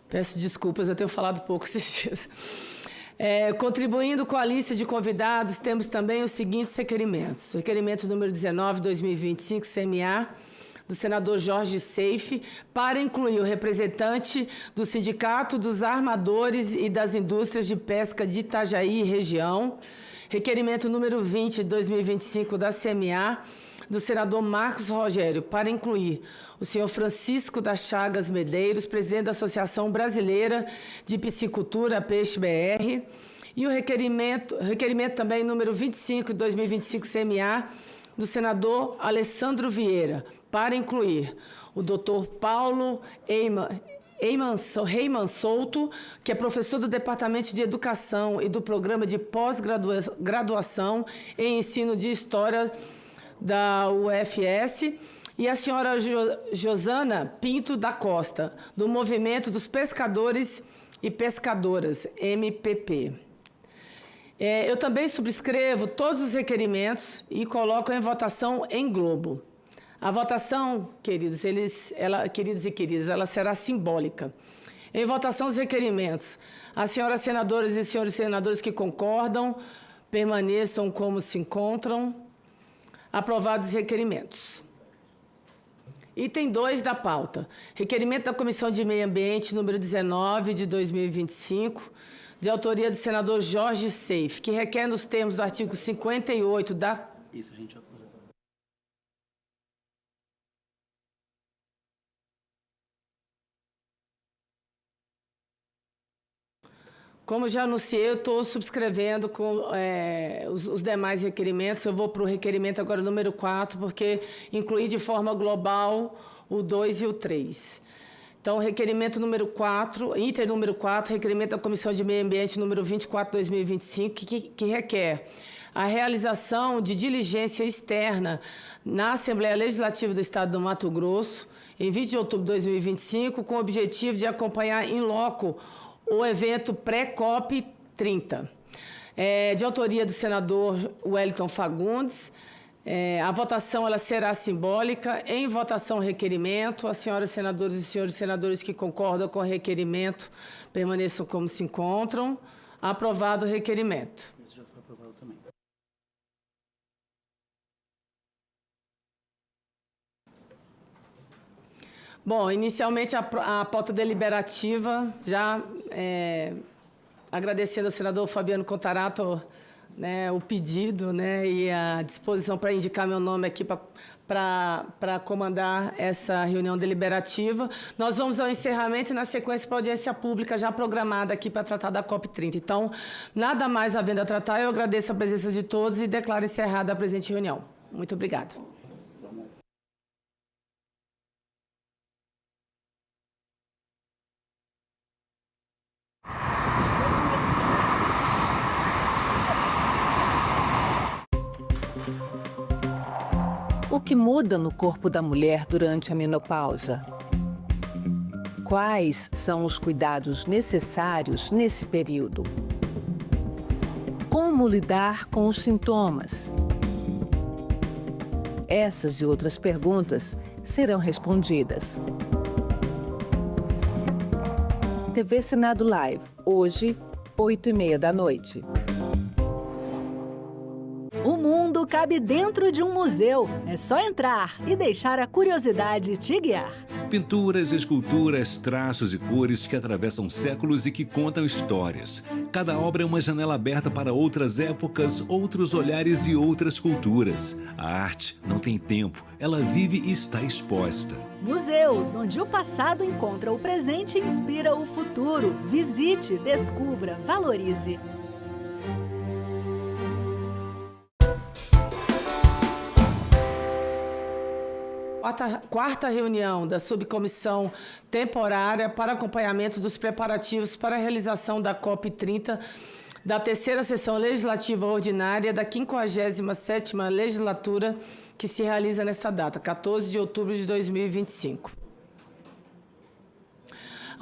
Peço desculpas, eu tenho falado pouco esses dias. Contribuindo com a lista de convidados, temos também os seguintes requerimentos. Requerimento número 19/2025, CMA, do senador Jorge Seife, para incluir o representante do Sindicato dos Armadores e das Indústrias de Pesca de Itajaí e região. Requerimento número 20/2025, da CMA, do senador Marcos Rogério, para incluir o senhor Francisco das Chagas Medeiros, presidente da Associação Brasileira de Piscicultura, Peixe BR, e o requerimento também número 25/2025 CMA, do senador Alessandro Vieira, para incluir o doutor Paulo Reiman Souto, que é professor do Departamento de Educação e do Programa de Pós-Graduação em Ensino de História da UFS, e a senhora Josana Pinto da Costa, do Movimento dos Pescadores e Pescadoras, MPP. Eu também subscrevo todos os requerimentos e coloco em votação em globo. A votação, queridos e queridas, ela será simbólica. Em votação, os requerimentos. As senhoras senadoras e senhores senadores que concordam, permaneçam como se encontram. Aprovados os requerimentos. Item 2 da pauta. Requerimento da Comissão de Meio Ambiente, número 19, de 2025, de autoria do senador Jorge Seife, que requer nos termos do artigo 58 da... Isso, a gente aprova. Como já anunciei, eu estou subscrevendo com os demais requerimentos. Eu vou para o requerimento agora número 4, porque incluí de forma global o 2 e o 3. Então, requerimento número 4, item número 4, requerimento da Comissão de Meio Ambiente número 24/2025, que requer a realização de diligência externa na Assembleia Legislativa do Estado do Mato Grosso, em 20 de outubro de 2025, com o objetivo de acompanhar in loco o evento pré-COP 30, de autoria do senador Wellington Fagundes. A votação ela será simbólica. Em votação, requerimento. As senhoras senadoras e senhores senadores que concordam com o requerimento permaneçam como se encontram. Aprovado o requerimento. Esse já foi aprovado também. Bom, inicialmente a pauta deliberativa, já agradecendo ao senador Fabiano Contarato, né, o pedido, né, e a disposição para indicar meu nome aqui para comandar essa reunião deliberativa. Nós vamos ao encerramento e, na sequência, para a audiência pública já programada aqui para tratar da COP 30. Então, nada mais havendo a tratar, eu agradeço a presença de todos e declaro encerrada a presente reunião. Muito obrigada. O que muda no corpo da mulher durante a menopausa? Quais são os cuidados necessários nesse período? Como lidar com os sintomas? Essas e outras perguntas serão respondidas. TV Senado Live, hoje, 20h30. O mundo caiu. cabe dentro de um museu. É só entrar e deixar a curiosidade te guiar. Pinturas, esculturas, traços e cores que atravessam séculos e que contam histórias. Cada obra é uma janela aberta para outras épocas, outros olhares e outras culturas. A arte não tem tempo, ela vive e está exposta. Museus, onde o passado encontra o presente e inspira o futuro. Visite, descubra, valorize. Quarta reunião da subcomissão temporária para acompanhamento dos preparativos para a realização da COP30, da terceira sessão legislativa ordinária da 57ª legislatura, que se realiza nesta data, 14 de outubro de 2025.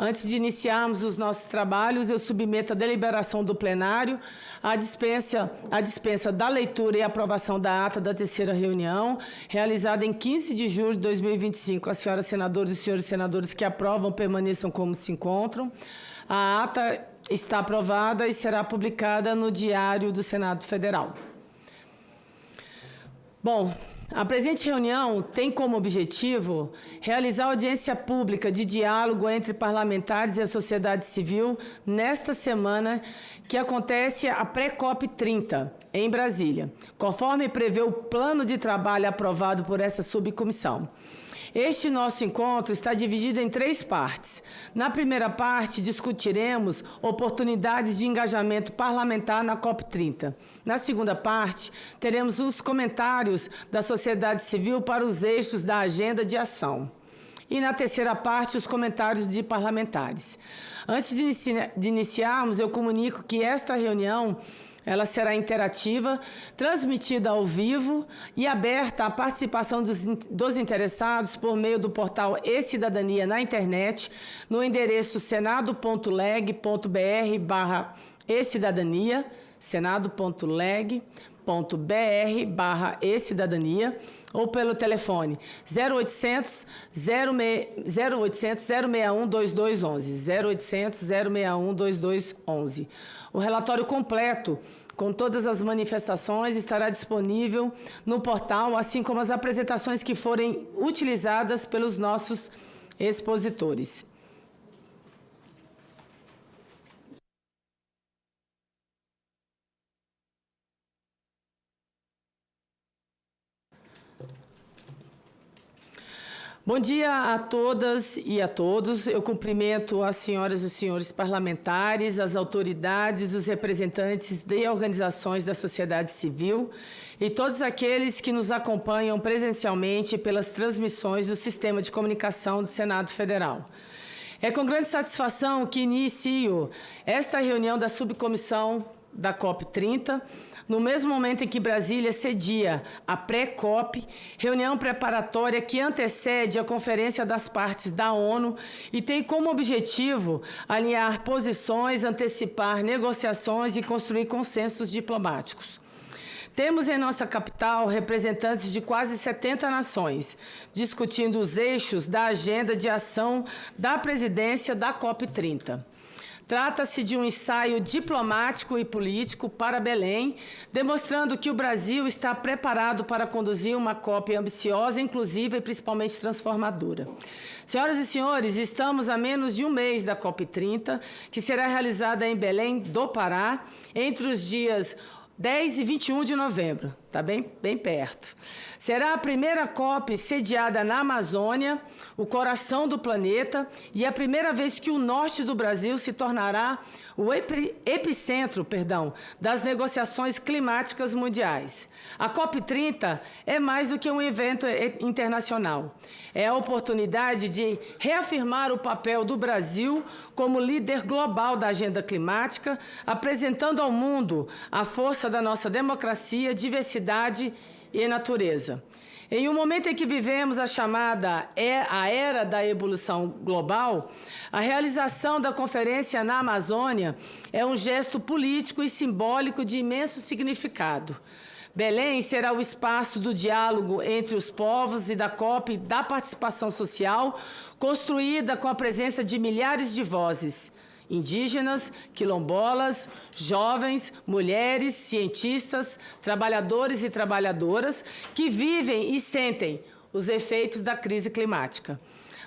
Antes de iniciarmos os nossos trabalhos, eu submeto a deliberação do plenário a dispensa da leitura e aprovação da ata da terceira reunião, realizada em 15 de julho de 2025. As senhoras senadoras e senhores senadores que aprovam permaneçam como se encontram. A ata está aprovada e será publicada no Diário do Senado Federal. Bom, a presente reunião tem como objetivo realizar audiência pública de diálogo entre parlamentares e a sociedade civil nesta semana que acontece a pré-COP30 em Brasília, conforme prevê o plano de trabalho aprovado por essa subcomissão. Este nosso encontro está dividido em 3 partes. Na primeira parte, discutiremos oportunidades de engajamento parlamentar na COP30. Na segunda parte, teremos os comentários da sociedade civil para os eixos da agenda de ação. E na terceira parte, os comentários de parlamentares. Antes de iniciarmos, eu comunico que esta reunião ela será interativa, transmitida ao vivo e aberta à participação dos interessados por meio do portal e-Cidadania na internet, no endereço senado.leg.br/e-cidadania, senado.leg.br/e-cidadania, ou pelo telefone 0800 061 2211, 0800 061 2211. O relatório completo, com todas as manifestações, estará disponível no portal, assim como as apresentações que forem utilizadas pelos nossos expositores. Bom dia a todas e a todos. Eu cumprimento as senhoras e senhores parlamentares, as autoridades, os representantes de organizações da sociedade civil e todos aqueles que nos acompanham presencialmente pelas transmissões do Sistema de Comunicação do Senado Federal. É com grande satisfação que inicio esta reunião da subcomissão da COP30, no mesmo momento em que Brasília cedia a pré-COP, reunião preparatória que antecede a Conferência das Partes da ONU e tem como objetivo alinhar posições, antecipar negociações e construir consensos diplomáticos. Temos em nossa capital representantes de quase 70 nações, discutindo os eixos da agenda de ação da presidência da COP30. Trata-se de um ensaio diplomático e político para Belém, demonstrando que o Brasil está preparado para conduzir uma COP ambiciosa, inclusiva e principalmente transformadora. Senhoras e senhores, estamos a menos de um mês da COP30, que será realizada em Belém do Pará, entre os dias 10 e 21 de novembro, está bem perto. Será a primeira COP sediada na Amazônia, o coração do planeta, e a primeira vez que o norte do Brasil se tornará o epicentro, das negociações climáticas mundiais. A COP30 é mais do que um evento internacional. É a oportunidade de reafirmar o papel do Brasil como líder global da agenda climática, apresentando ao mundo a força da nossa democracia, diversidade e natureza. Em um momento em que vivemos a chamada a era da evolução global, a realização da conferência na Amazônia é um gesto político e simbólico de imenso significado. Belém será o espaço do diálogo entre os povos e da COP, da participação social, construída com a presença de milhares de vozes. indígenas, quilombolas, jovens, mulheres, cientistas, trabalhadores e trabalhadoras que vivem e sentem os efeitos da crise climática.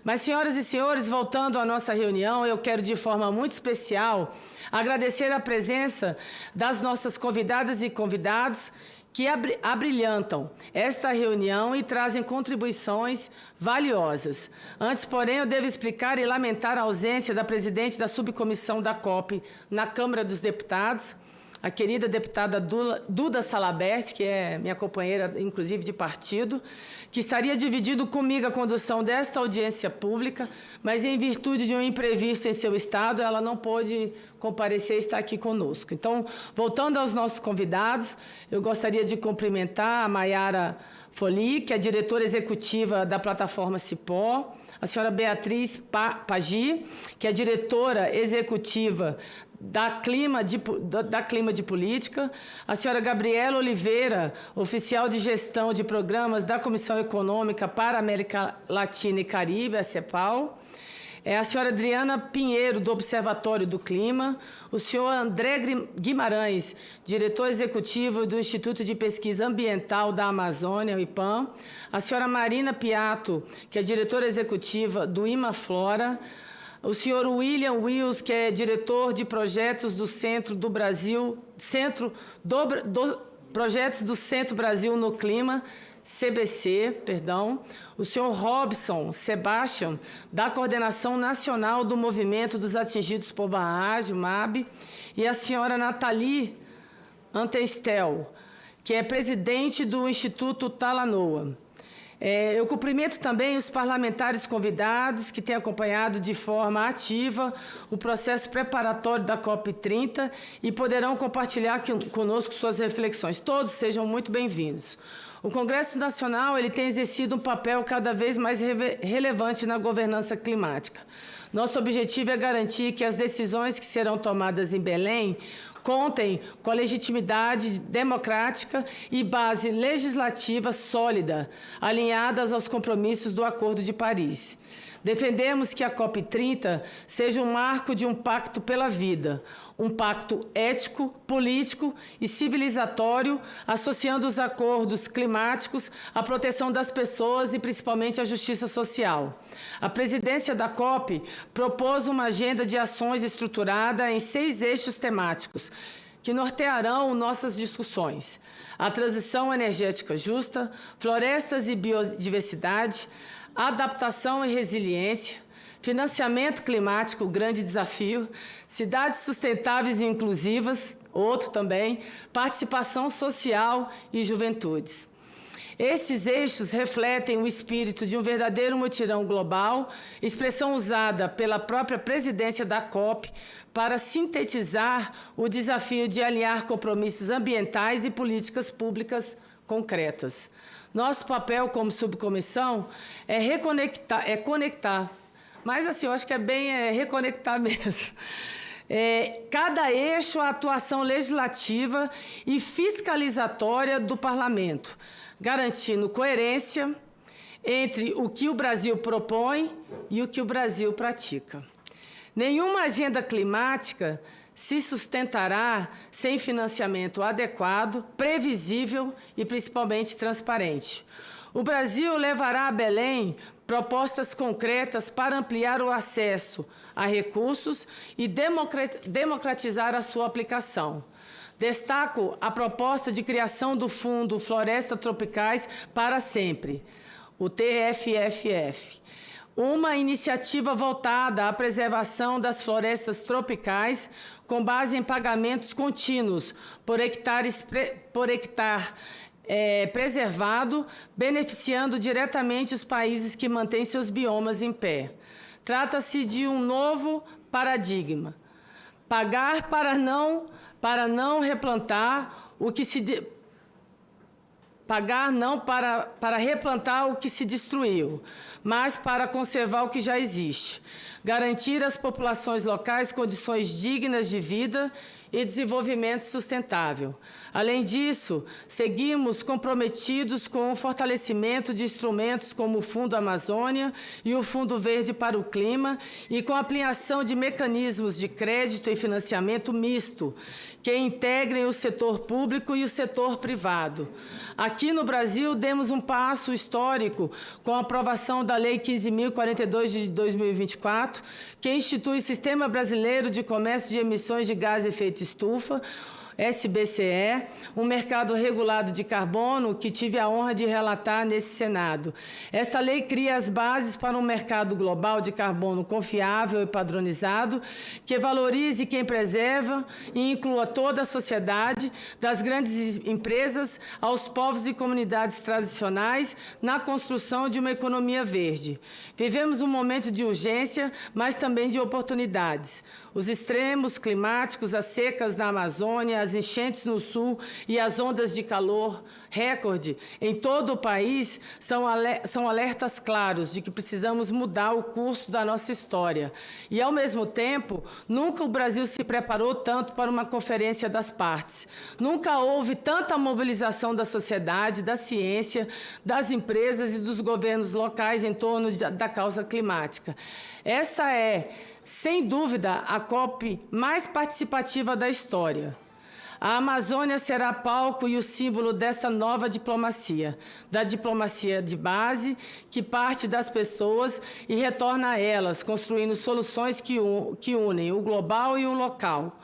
Mas, senhoras e senhores, voltando à nossa reunião, eu quero, de forma muito especial, agradecer a presença das nossas convidadas e convidados que abrilhantam esta reunião e trazem contribuições valiosas. Antes, porém, eu devo explicar e lamentar a ausência da presidente da subcomissão da COP na Câmara dos Deputados, a querida deputada Duda Salabert, que é minha companheira, inclusive, de partido, que estaria dividindo comigo a condução desta audiência pública, mas, em virtude de um imprevisto em seu estado, ela não pôde comparecer e estar aqui conosco. Então, voltando aos nossos convidados, eu gostaria de cumprimentar a Maiara Foli, que é diretora executiva da plataforma Cipó, a senhora Beatriz Pagi, que é diretora executiva da Clima de Política, a senhora Gabriela Oliveira, oficial de gestão de programas da Comissão Econômica para a América Latina e Caribe, a CEPAL, a senhora Adriana Pinheiro, do Observatório do Clima, o senhor André Guimarães, diretor executivo do Instituto de Pesquisa Ambiental da Amazônia, o IPAM, a senhora Marina Piatto, que é diretora executiva do IMAFlora, o senhor William Wills, que é diretor de projetos do Centro do Brasil, Projetos do Centro Brasil no Clima, CBC, perdão, o senhor Robson Sebastian, da Coordenação Nacional do Movimento dos Atingidos por Barragem, MAB, e a senhora Nathalie Antestel, que é presidente do Instituto Talanoa. Eu cumprimento também os parlamentares convidados que têm acompanhado de forma ativa o processo preparatório da COP30 e poderão compartilhar conosco suas reflexões. Todos sejam muito bem-vindos. O Congresso Nacional ele tem exercido um papel cada vez mais relevante na governança climática. Nosso objetivo é garantir que as decisões que serão tomadas em Belém contem com a legitimidade democrática e base legislativa sólida, alinhadas aos compromissos do Acordo de Paris. Defendemos que a COP30 seja um marco de um pacto pela vida, um pacto ético, político e civilizatório, associando os acordos climáticos à proteção das pessoas e, principalmente, à justiça social. A presidência da COP propôs uma agenda de ações estruturada em 6 eixos temáticos, que nortearão nossas discussões: a transição energética justa, florestas e biodiversidade, adaptação e resiliência, financiamento climático, grande desafio, cidades sustentáveis e inclusivas, outro também, participação social e juventudes. Esses eixos refletem o espírito de um verdadeiro mutirão global, expressão usada pela própria presidência da COP para sintetizar o desafio de alinhar compromissos ambientais e políticas públicas concretas. Nosso papel como subcomissão é conectar, mas assim, eu acho que é bem reconectar mesmo. Cada eixo a atuação legislativa e fiscalizatória do Parlamento, garantindo coerência entre o que o Brasil propõe e o que o Brasil pratica. Nenhuma agenda climática se sustentará sem financiamento adequado, previsível e, principalmente, transparente. O Brasil levará a Belém propostas concretas para ampliar o acesso a recursos e democratizar a sua aplicação. Destaco a proposta de criação do Fundo Florestas Tropicais para Sempre, o TFFF. Uma iniciativa voltada à preservação das florestas tropicais com base em pagamentos contínuos por hectare preservado, beneficiando diretamente os países que mantêm seus biomas em pé. Trata-se de um novo paradigma. Pagar para não replantar o que se pagar não para replantar o que se destruiu, mas para conservar o que já existe. garantir às populações locais condições dignas de vida e desenvolvimento sustentável. Além disso, seguimos comprometidos com o fortalecimento de instrumentos como o Fundo Amazônia e o Fundo Verde para o Clima e com a ampliação de mecanismos de crédito e financiamento misto, que integrem o setor público e o setor privado. Aqui no Brasil, demos um passo histórico com a aprovação da Lei 15.042 de 2024, que institui o Sistema Brasileiro de Comércio de Emissões de Gás de Efeito Estufa, SBCE, um mercado regulado de carbono que tive a honra de relatar nesse Senado. Esta lei cria as bases para um mercado global de carbono confiável e padronizado, que valorize quem preserva e inclua toda a sociedade, das grandes empresas aos povos e comunidades tradicionais, na construção de uma economia verde. Vivemos um momento de urgência, mas também de oportunidades. Os extremos climáticos, as secas na Amazônia, as enchentes no sul e as ondas de calor recorde em todo o país são alertas claros de que precisamos mudar o curso da nossa história. E, ao mesmo tempo, nunca o Brasil se preparou tanto para uma conferência das partes. Nunca houve tanta mobilização da sociedade, da ciência, das empresas e dos governos locais em torno da causa climática. Essa é, sem dúvida, a COP mais participativa da história. A Amazônia será palco e o símbolo dessa nova diplomacia, da diplomacia de base, que parte das pessoas e retorna a elas, construindo soluções que unem o global e o local.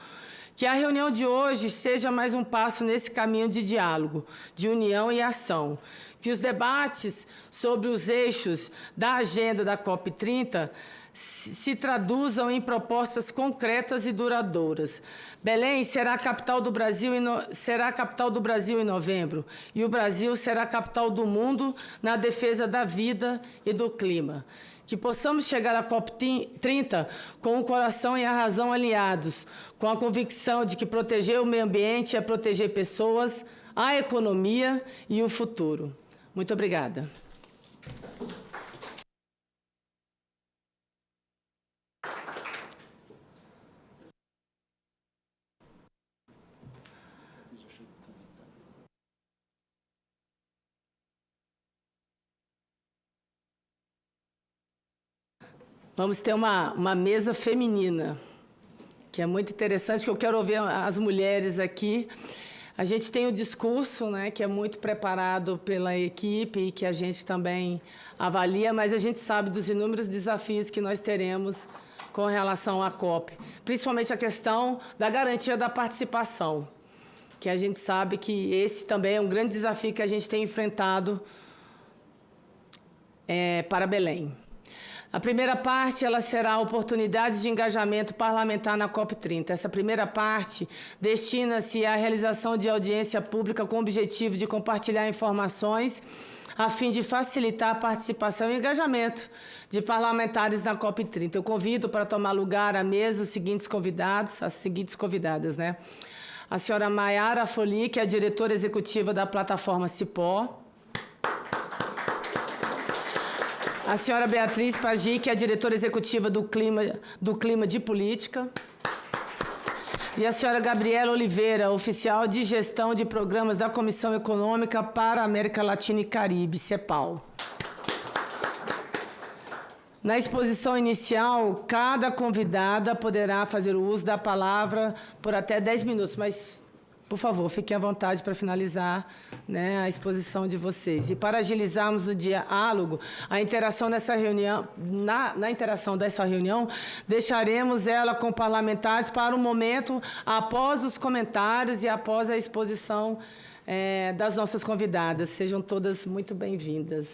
Que a reunião de hoje seja mais um passo nesse caminho de diálogo, de união e ação. Que os debates sobre os eixos da agenda da COP30 se traduzam em propostas concretas e duradouras. Belém será a capital do Brasil em novembro, e o Brasil será a capital do mundo na defesa da vida e do clima. Que possamos chegar à COP30 com o coração e a razão alinhados, com a convicção de que proteger o meio ambiente é proteger pessoas, a economia e o futuro. Muito obrigada. Vamos ter uma mesa feminina, que é muito interessante, porque eu quero ouvir as mulheres aqui. A gente tem o discurso, né, que é muito preparado pela equipe e que a gente também avalia, mas a gente sabe dos inúmeros desafios que nós teremos com relação à COP, principalmente a questão da garantia da participação, que a gente sabe que esse também é um grande desafio que a gente tem enfrentado para Belém. A primeira parte ela será oportunidades de engajamento parlamentar na COP30. Essa primeira parte destina-se à realização de audiência pública com o objetivo de compartilhar informações a fim de facilitar a participação e engajamento de parlamentares na COP30. Eu convido para tomar lugar à mesa os seguintes convidados, as seguintes convidadas, né? A senhora Mayara Foli, que é a diretora executiva da plataforma Cipó. A senhora Beatriz Pagi, que é a diretora executiva do Clima de Política. E a senhora Gabriela Oliveira, oficial de gestão de programas da Comissão Econômica para a América Latina e Caribe, CEPAL. Na exposição inicial, cada convidada poderá fazer o uso da palavra por até 10 minutos, mas, por favor, fiquem à vontade para finalizar, né, a exposição de vocês. E para agilizarmos o diálogo, a interação nessa reunião, na interação dessa reunião, deixaremos ela com parlamentares para o momento após os comentários e após a exposição das nossas convidadas. Sejam todas muito bem-vindas.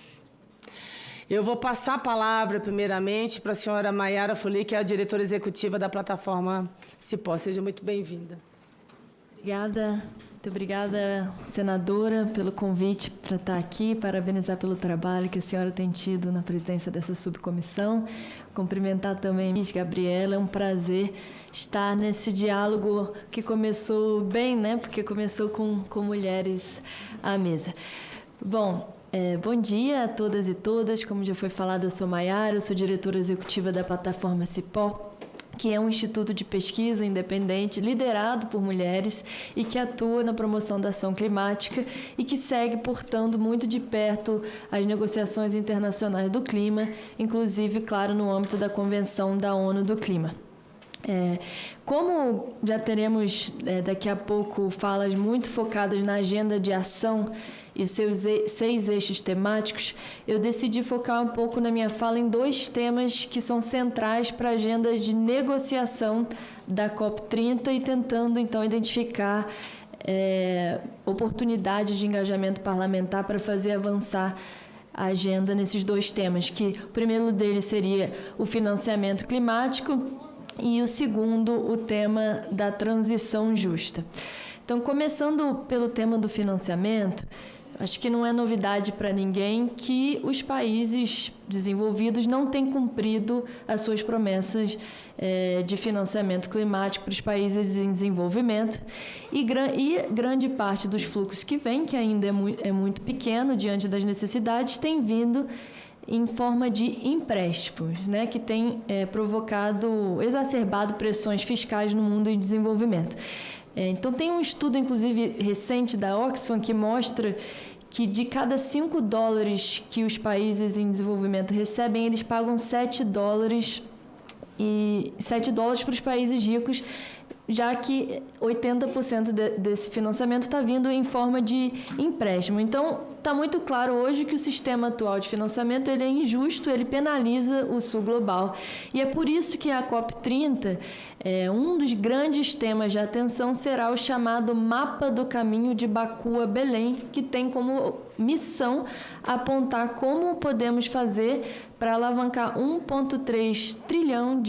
Eu vou passar a palavra, primeiramente, para a senhora Mayara Foli, que é a diretora executiva da plataforma Cipó. Seja muito bem-vinda. Obrigada, muito obrigada, senadora, pelo convite para estar aqui, parabenizar pelo trabalho que a senhora tem tido na presidência dessa subcomissão, cumprimentar também a Gabriela, é um prazer estar nesse diálogo que começou bem, né, porque começou com mulheres à mesa. Bom, Bom dia a todas e todas. Como já foi falado, eu sou Maiara, eu sou diretora executiva da plataforma Cipó, que é um instituto de pesquisa independente liderado por mulheres e que atua na promoção da ação climática e que segue, portanto, muito de perto as negociações internacionais do clima, inclusive, claro, no âmbito da Convenção da ONU do Clima. Como já teremos daqui a pouco falas muito focadas na agenda de ação e os seus 6 eixos temáticos, eu decidi focar um pouco na minha fala em 2 temas que são centrais para a agenda de negociação da COP30 e tentando, então, identificar oportunidades de engajamento parlamentar para fazer avançar a agenda nesses 2 temas, que o primeiro deles seria o financiamento climático e o segundo, o tema da transição justa. Então, começando pelo tema do financiamento, acho que não é novidade para ninguém que os países desenvolvidos não têm cumprido as suas promessas de financiamento climático para os países em desenvolvimento e grande parte dos fluxos que vem, que ainda é muito pequeno diante das necessidades, tem vindo em forma de empréstimos, né, que tem exacerbado pressões fiscais no mundo em desenvolvimento. Então, tem um estudo, inclusive, recente da Oxfam que mostra que de cada $5 que os países em desenvolvimento recebem, eles pagam $7 para os países ricos, já que 80% desse financiamento está vindo em forma de empréstimo. Então, está muito claro hoje que o sistema atual de financiamento ele é injusto, ele penaliza o sul global. E é por isso que a COP30, um dos grandes temas de atenção será o chamado Mapa do Caminho de Baku a Belém, que tem como missão apontar como podemos fazer para alavancar $1,3 trilhão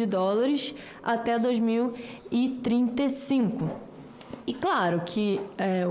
até 2035. E claro que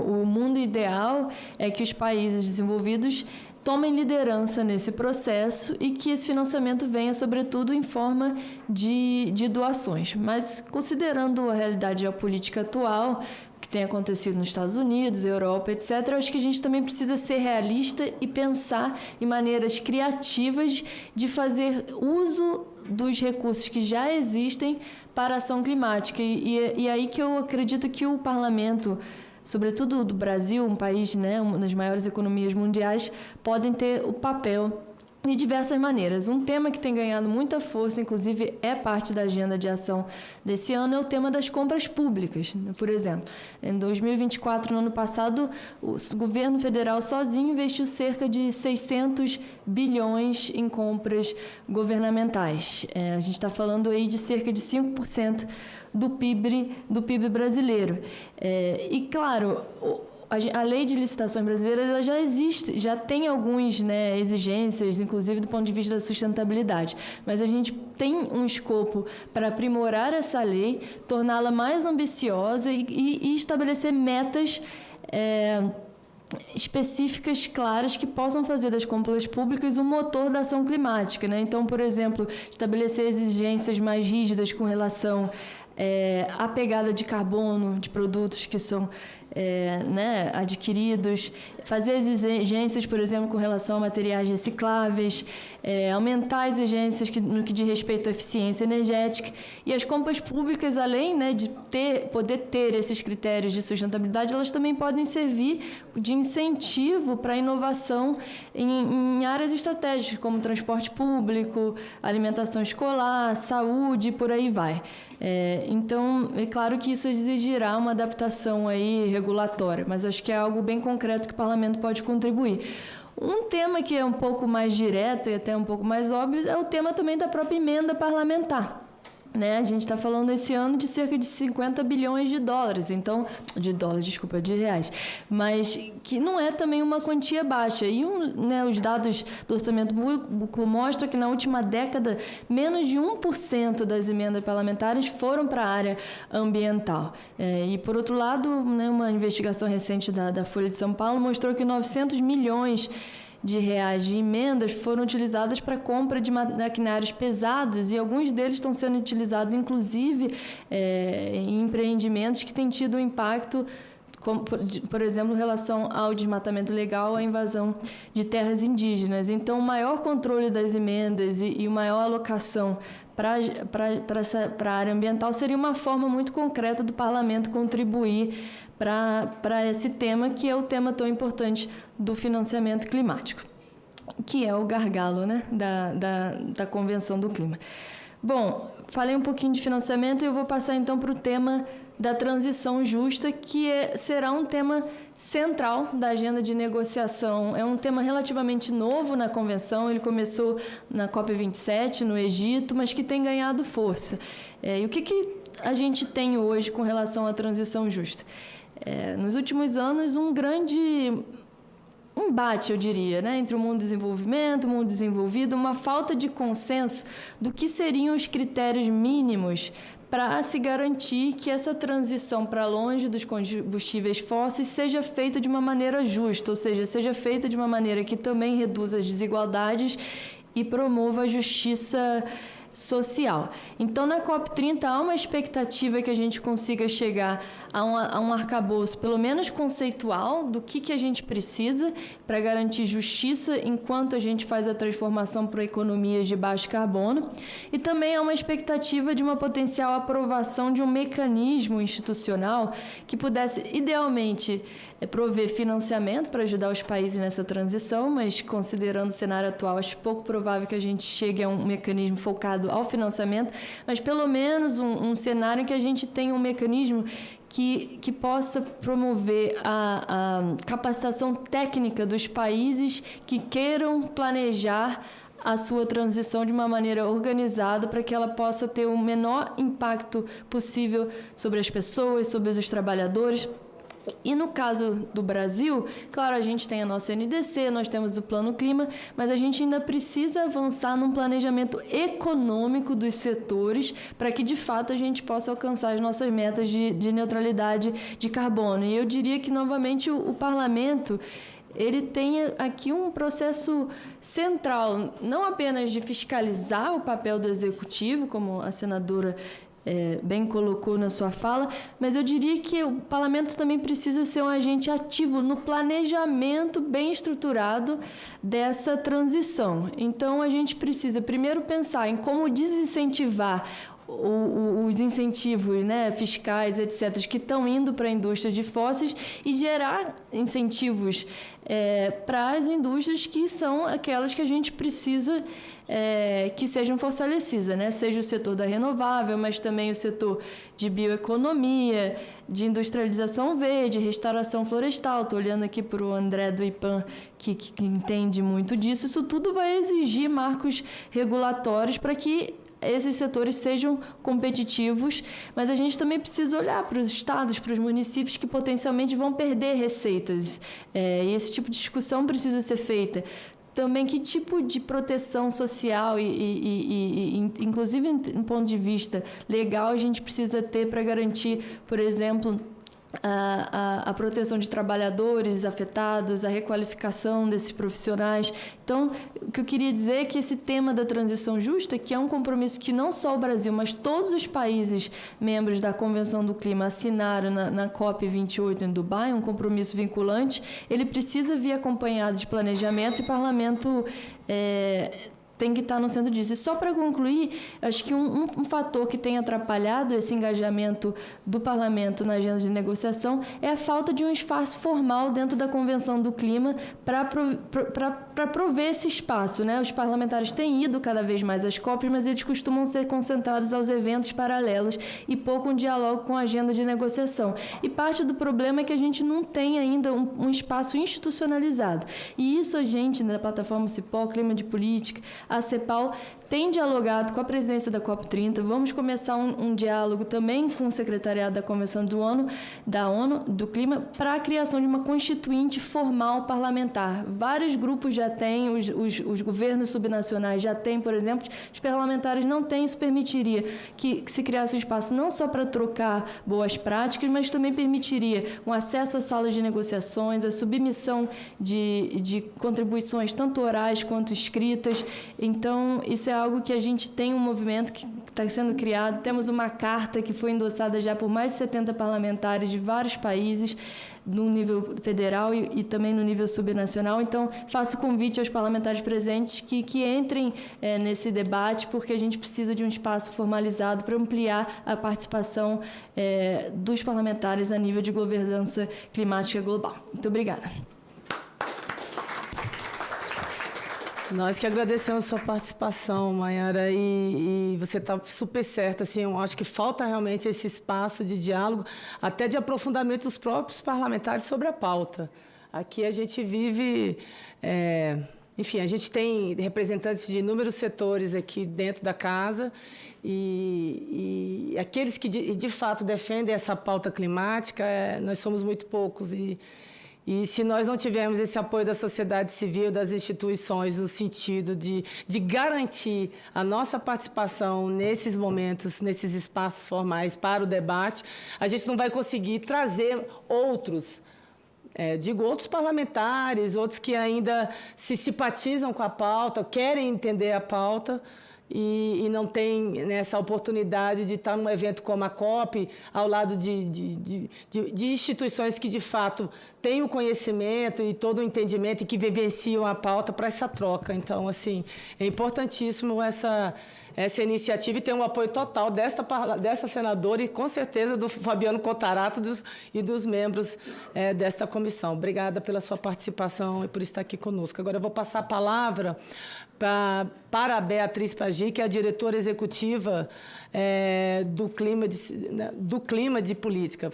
o mundo ideal é que os países desenvolvidos tomem liderança nesse processo e que esse financiamento venha, sobretudo, em forma de doações. Mas, considerando a realidade geopolítica atual, que tem acontecido nos Estados Unidos, Europa, etc., eu acho que a gente também precisa ser realista e pensar em maneiras criativas de fazer uso dos recursos que já existem para a ação climática. E aí que eu acredito que o parlamento, sobretudo do Brasil, um país, né, uma das maiores economias mundiais, podem ter o papel de diversas maneiras. Um tema que tem ganhado muita força, inclusive é parte da agenda de ação desse ano, é o tema das compras públicas. Por exemplo, em 2024, no ano passado, o governo federal sozinho investiu cerca de 600 bilhões em compras governamentais. A gente está falando aí de cerca de 5% do PIB brasileiro. E, claro, a lei de licitações brasileira ela já existe, já tem algumas exigências, inclusive do ponto de vista da sustentabilidade, mas a gente tem um escopo para aprimorar essa lei, torná-la mais ambiciosa e estabelecer metas específicas, claras, que possam fazer das compras públicas um motor da ação climática, né? Então, por exemplo, estabelecer exigências mais rígidas com relação à pegada de carbono de produtos que são adquiridos, fazer exigências, por exemplo, com relação a materiais recicláveis, aumentar as exigências no que diz respeito à eficiência energética. E as compras públicas, além de poder ter esses critérios de sustentabilidade, elas também podem servir de incentivo para a inovação em áreas estratégicas, como transporte público, alimentação escolar, saúde, e por aí vai. Então, é claro que isso exigirá uma adaptação aí regulatória, mas acho que é algo bem concreto que o parlamento pode contribuir. Um tema que é um pouco mais direto e até um pouco mais óbvio é o tema também da própria emenda parlamentar. A gente está falando esse ano de cerca de 50 bilhões de reais, mas que não é também uma quantia baixa. E os dados do orçamento público mostram que na última década, menos de 1% das emendas parlamentares foram para a área ambiental. E, por outro lado, uma investigação recente da Folha de São Paulo mostrou que 900 milhões de reais de emendas foram utilizadas para compra de maquinários pesados e alguns deles estão sendo utilizados, inclusive, em empreendimentos que têm tido um impacto como, por exemplo, em relação ao desmatamento ilegal, a invasão de terras indígenas. Então, o maior controle das emendas e maior alocação para a área ambiental seria uma forma muito concreta do parlamento contribuir para esse tema, que é o tema tão importante do financiamento climático, que é o gargalo, né, da Convenção do Clima. Bom, falei um pouquinho de financiamento e eu vou passar então para o tema da transição justa, que será um tema central da agenda de negociação. É um tema relativamente novo na Convenção, ele começou na COP27, no Egito, mas que tem ganhado força. E o que a gente tem hoje com relação à transição justa? Nos últimos anos, um grande embate, eu diria, né, entre o mundo do desenvolvimento, o mundo desenvolvido, uma falta de consenso do que seriam os critérios mínimos para se garantir que essa transição para longe dos combustíveis fósseis seja feita de uma maneira justa, ou seja, seja feita de uma maneira que também reduza as desigualdades e promova a justiça social. Então, na COP30, há uma expectativa que a gente consiga chegar a um arcabouço, pelo menos conceitual, do que a gente precisa para garantir justiça enquanto a gente faz a transformação para economias de baixo carbono. E também há uma expectativa de uma potencial aprovação de um mecanismo institucional que pudesse, idealmente, prover financiamento para ajudar os países nessa transição, mas considerando o cenário atual, acho pouco provável que a gente chegue a um mecanismo focado ao financiamento, mas pelo menos um cenário em que a gente tenha um mecanismo que possa promover a capacitação técnica dos países que queiram planejar a sua transição de uma maneira organizada para que ela possa ter o menor impacto possível sobre as pessoas, sobre os trabalhadores. E no caso do Brasil, claro, a gente tem a nossa NDC, nós temos o Plano Clima, mas a gente ainda precisa avançar num planejamento econômico dos setores para que, de fato, a gente possa alcançar as nossas metas de neutralidade de carbono. E eu diria que, novamente, o parlamento ele tem aqui um processo central, não apenas de fiscalizar o papel do executivo, como a senadora bem colocou na sua fala, mas eu diria que o parlamento também precisa ser um agente ativo no planejamento bem estruturado dessa transição. Então, a gente precisa primeiro pensar em como desincentivar os incentivos, né, fiscais, etc., que estão indo para a indústria de fósseis e gerar incentivos para as indústrias que são aquelas que a gente precisa que sejam fortalecidas, né? Seja o setor da renovável, mas também o setor de bioeconomia, de industrialização verde, restauração florestal. Estou olhando aqui para o André do IPAM, que entende muito disso. Isso tudo vai exigir marcos regulatórios para que esses setores sejam competitivos, mas a gente também precisa olhar para os estados, para os municípios que potencialmente vão perder receitas. E esse tipo de discussão precisa ser feita. Também que tipo de proteção social inclusive em ponto de vista legal, a gente precisa ter para garantir, por exemplo, a proteção de trabalhadores afetados, a requalificação desses profissionais. Então, o que eu queria dizer é que esse tema da transição justa, que é um compromisso que não só o Brasil, mas todos os países membros da Convenção do Clima assinaram na COP28 em Dubai, um compromisso vinculante, ele precisa vir acompanhado de planejamento e parlamento tem que estar no centro disso. E só para concluir, acho que um fator que tem atrapalhado esse engajamento do parlamento na agenda de negociação é a falta de um espaço formal dentro da Convenção do Clima para prover esse espaço, né? Os parlamentares têm ido cada vez mais às COPs, mas eles costumam ser concentrados aos eventos paralelos e pouco um diálogo com a agenda de negociação. E parte do problema é que a gente não tem ainda um espaço institucionalizado. E isso a gente, na plataforma CIPOL, Clima de Política, a CEPAL, tem dialogado com a presidência da COP30. Vamos começar um diálogo também com o secretariado da Convenção da ONU do Clima para a criação de uma constituinte formal parlamentar. Vários grupos já têm, os governos subnacionais já têm, por exemplo, os parlamentares não têm. Isso permitiria que se criasse um espaço não só para trocar boas práticas, mas também permitiria um acesso às salas de negociações, a submissão de contribuições tanto orais quanto escritas. Então, isso é algo que a gente tem um movimento que está sendo criado. Temos uma carta que foi endossada já por mais de 70 parlamentares de vários países, no nível federal e também no nível subnacional. Então, faço convite aos parlamentares presentes que entrem nesse debate, porque a gente precisa de um espaço formalizado para ampliar a participação dos parlamentares a nível de governança climática global. Muito obrigada. Nós que agradecemos a sua participação, Maiara, e você está super certa, assim, eu acho que falta realmente esse espaço de diálogo, até de aprofundamento dos próprios parlamentares sobre a pauta. Aqui a gente vive, enfim, a gente tem representantes de inúmeros setores aqui dentro da casa e aqueles que de fato defendem essa pauta climática, nós somos muito poucos e se nós não tivermos esse apoio da sociedade civil, das instituições, no sentido de garantir a nossa participação nesses momentos, nesses espaços formais para o debate, a gente não vai conseguir trazer outros, outros parlamentares, outros que ainda se simpatizam com a pauta, querem entender a pauta, e não tem essa oportunidade de estar num evento como a COP, ao lado de instituições que, de fato, têm o conhecimento e todo o entendimento e que vivenciam a pauta para essa troca. Então, assim, é importantíssimo essa iniciativa e ter um apoio total dessa senadora e, com certeza, do Fabiano Contarato e dos membros desta comissão. Obrigada pela sua participação e por estar aqui conosco. Agora, eu vou passar a palavra para a Beatriz Pagi, que é a diretora executiva do Clima de Política.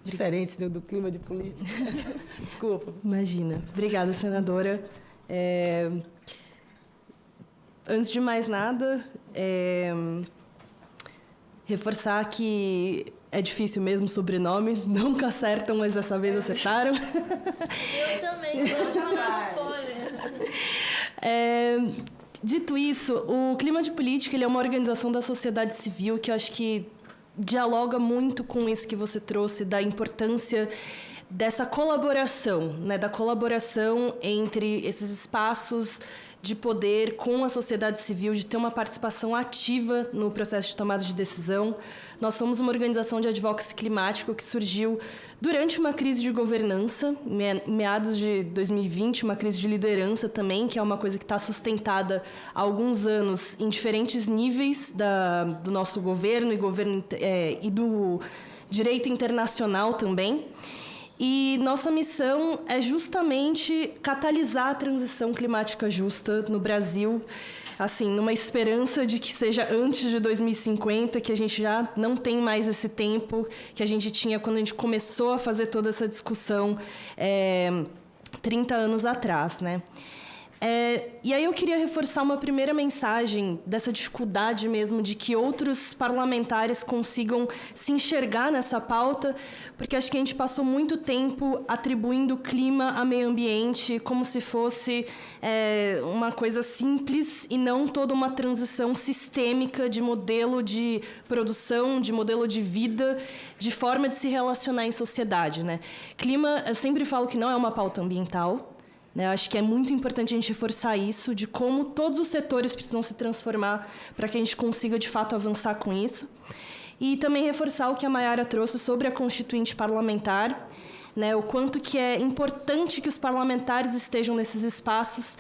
Diferente do Clima de Política. Desculpa. Imagina. Obrigada, senadora. Antes de mais nada, reforçar que é difícil mesmo o sobrenome, nunca acertam, mas dessa vez acertaram. Eu também, vou falar no folha. Dito isso, o Clima de Política ele é uma organização da sociedade civil que eu acho que dialoga muito com isso que você trouxe, da importância dessa colaboração, né, da colaboração entre esses espaços de poder com a sociedade civil, de ter uma participação ativa no processo de tomada de decisão. Nós somos uma organização de advocacy climático que surgiu durante uma crise de governança, meados de 2020, uma crise de liderança também, que é uma coisa que está sustentada há alguns anos em diferentes níveis do nosso governo e do direito internacional também. E nossa missão é justamente catalisar a transição climática justa no Brasil, assim, numa esperança de que seja antes de 2050, que a gente já não tem mais esse tempo que a gente tinha quando a gente começou a fazer toda essa discussão 30 anos atrás, né? E aí eu queria reforçar uma primeira mensagem dessa dificuldade mesmo de que outros parlamentares consigam se enxergar nessa pauta, porque acho que a gente passou muito tempo atribuindo clima a meio ambiente como se fosse uma coisa simples e não toda uma transição sistêmica de modelo de produção, de modelo de vida, de forma de se relacionar em sociedade, né? Clima, eu sempre falo que não é uma pauta ambiental. Eu acho que é muito importante a gente reforçar isso, de como todos os setores precisam se transformar para que a gente consiga, de fato, avançar com isso. E também reforçar o que a Maiara trouxe sobre a Constituinte Parlamentar, né, o quanto que é importante que os parlamentares estejam nesses espaços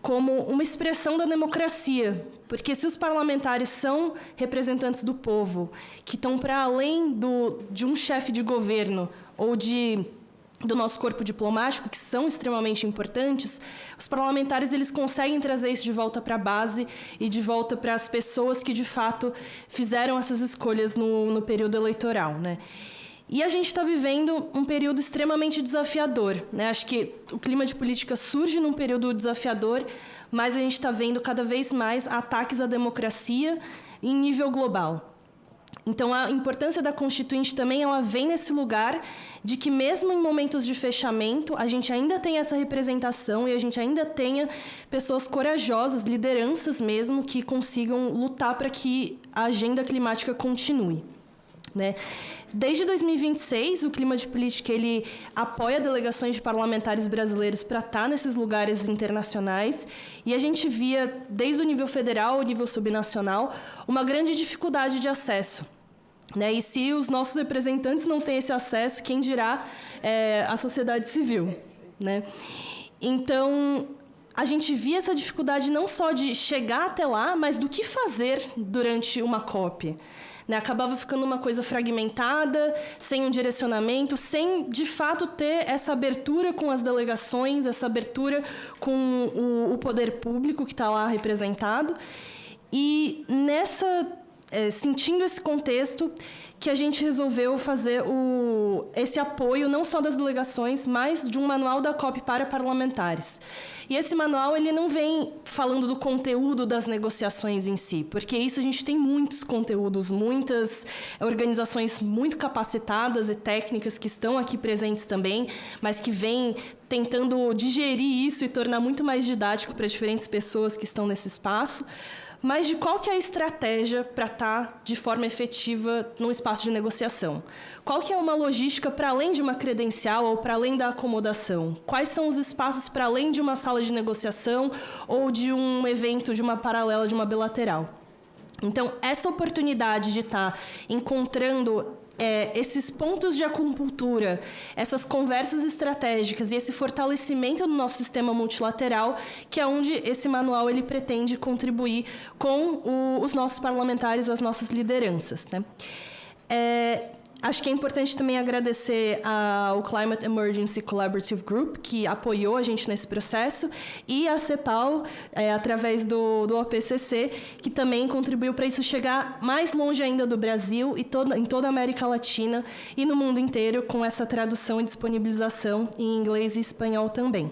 como uma expressão da democracia. Porque se os parlamentares são representantes do povo, que estão para além de um chefe de governo ou do nosso corpo diplomático, que são extremamente importantes, os parlamentares eles conseguem trazer isso de volta para a base e de volta para as pessoas que, de fato, fizeram essas escolhas no período eleitoral, né? E a gente está vivendo um período extremamente desafiador, né? Acho que o clima de política surge num período desafiador, mas a gente está vendo cada vez mais ataques à democracia em nível global. Então, a importância da Constituinte também ela vem nesse lugar de que, mesmo em momentos de fechamento, a gente ainda tem essa representação e a gente ainda tenha pessoas corajosas, lideranças mesmo, que consigam lutar para que a agenda climática continue. né? Desde 2026, o Clima de Política ele apoia delegações de parlamentares brasileiros para estar nesses lugares internacionais, e a gente via, desde o nível federal ao nível subnacional, uma grande dificuldade de acesso, né? E se os nossos representantes não têm esse acesso, quem dirá a sociedade civil, né? Então, a gente via essa dificuldade não só de chegar até lá, mas do que fazer durante uma COP. Né? Acabava ficando uma coisa fragmentada, sem um direcionamento, sem, de fato, ter essa abertura com as delegações, essa abertura com o poder público que está lá representado. E sentindo esse contexto, que a gente resolveu fazer esse apoio, não só das delegações, mas de um manual da COP para parlamentares. E esse manual ele não vem falando do conteúdo das negociações em si, porque isso a gente tem muitos conteúdos, muitas organizações muito capacitadas e técnicas que estão aqui presentes também, mas que vêm tentando digerir isso e tornar muito mais didático para diferentes pessoas que estão nesse espaço. Mas de qual que é a estratégia para estar de forma efetiva num espaço de negociação? Qual que é uma logística para além de uma credencial ou para além da acomodação? Quais são os espaços para além de uma sala de negociação ou de um evento, de uma paralela, de uma bilateral? Então, essa oportunidade de estar encontrando esses pontos de acupuntura, essas conversas estratégicas e esse fortalecimento do nosso sistema multilateral, que é onde esse manual ele pretende contribuir com os nossos parlamentares, as nossas lideranças, né? Acho que é importante também agradecer ao Climate Emergency Collaborative Group, que apoiou a gente nesse processo, e a CEPAL, através do OPCC, que também contribuiu para isso chegar mais longe ainda do Brasil e em toda a América Latina e no mundo inteiro, com essa tradução e disponibilização em inglês e espanhol também.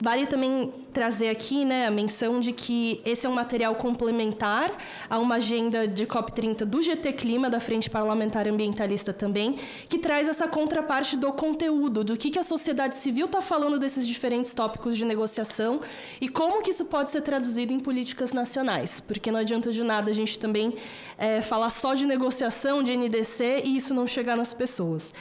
Vale também trazer aqui, né, a menção de que esse é um material complementar a uma agenda de COP30 do GT Clima, da Frente Parlamentar Ambientalista também, que traz essa contraparte do conteúdo, do que a sociedade civil está falando desses diferentes tópicos de negociação e como que isso pode ser traduzido em políticas nacionais, porque não adianta de nada a gente também falar só de negociação, de NDC, e isso não chegar nas pessoas.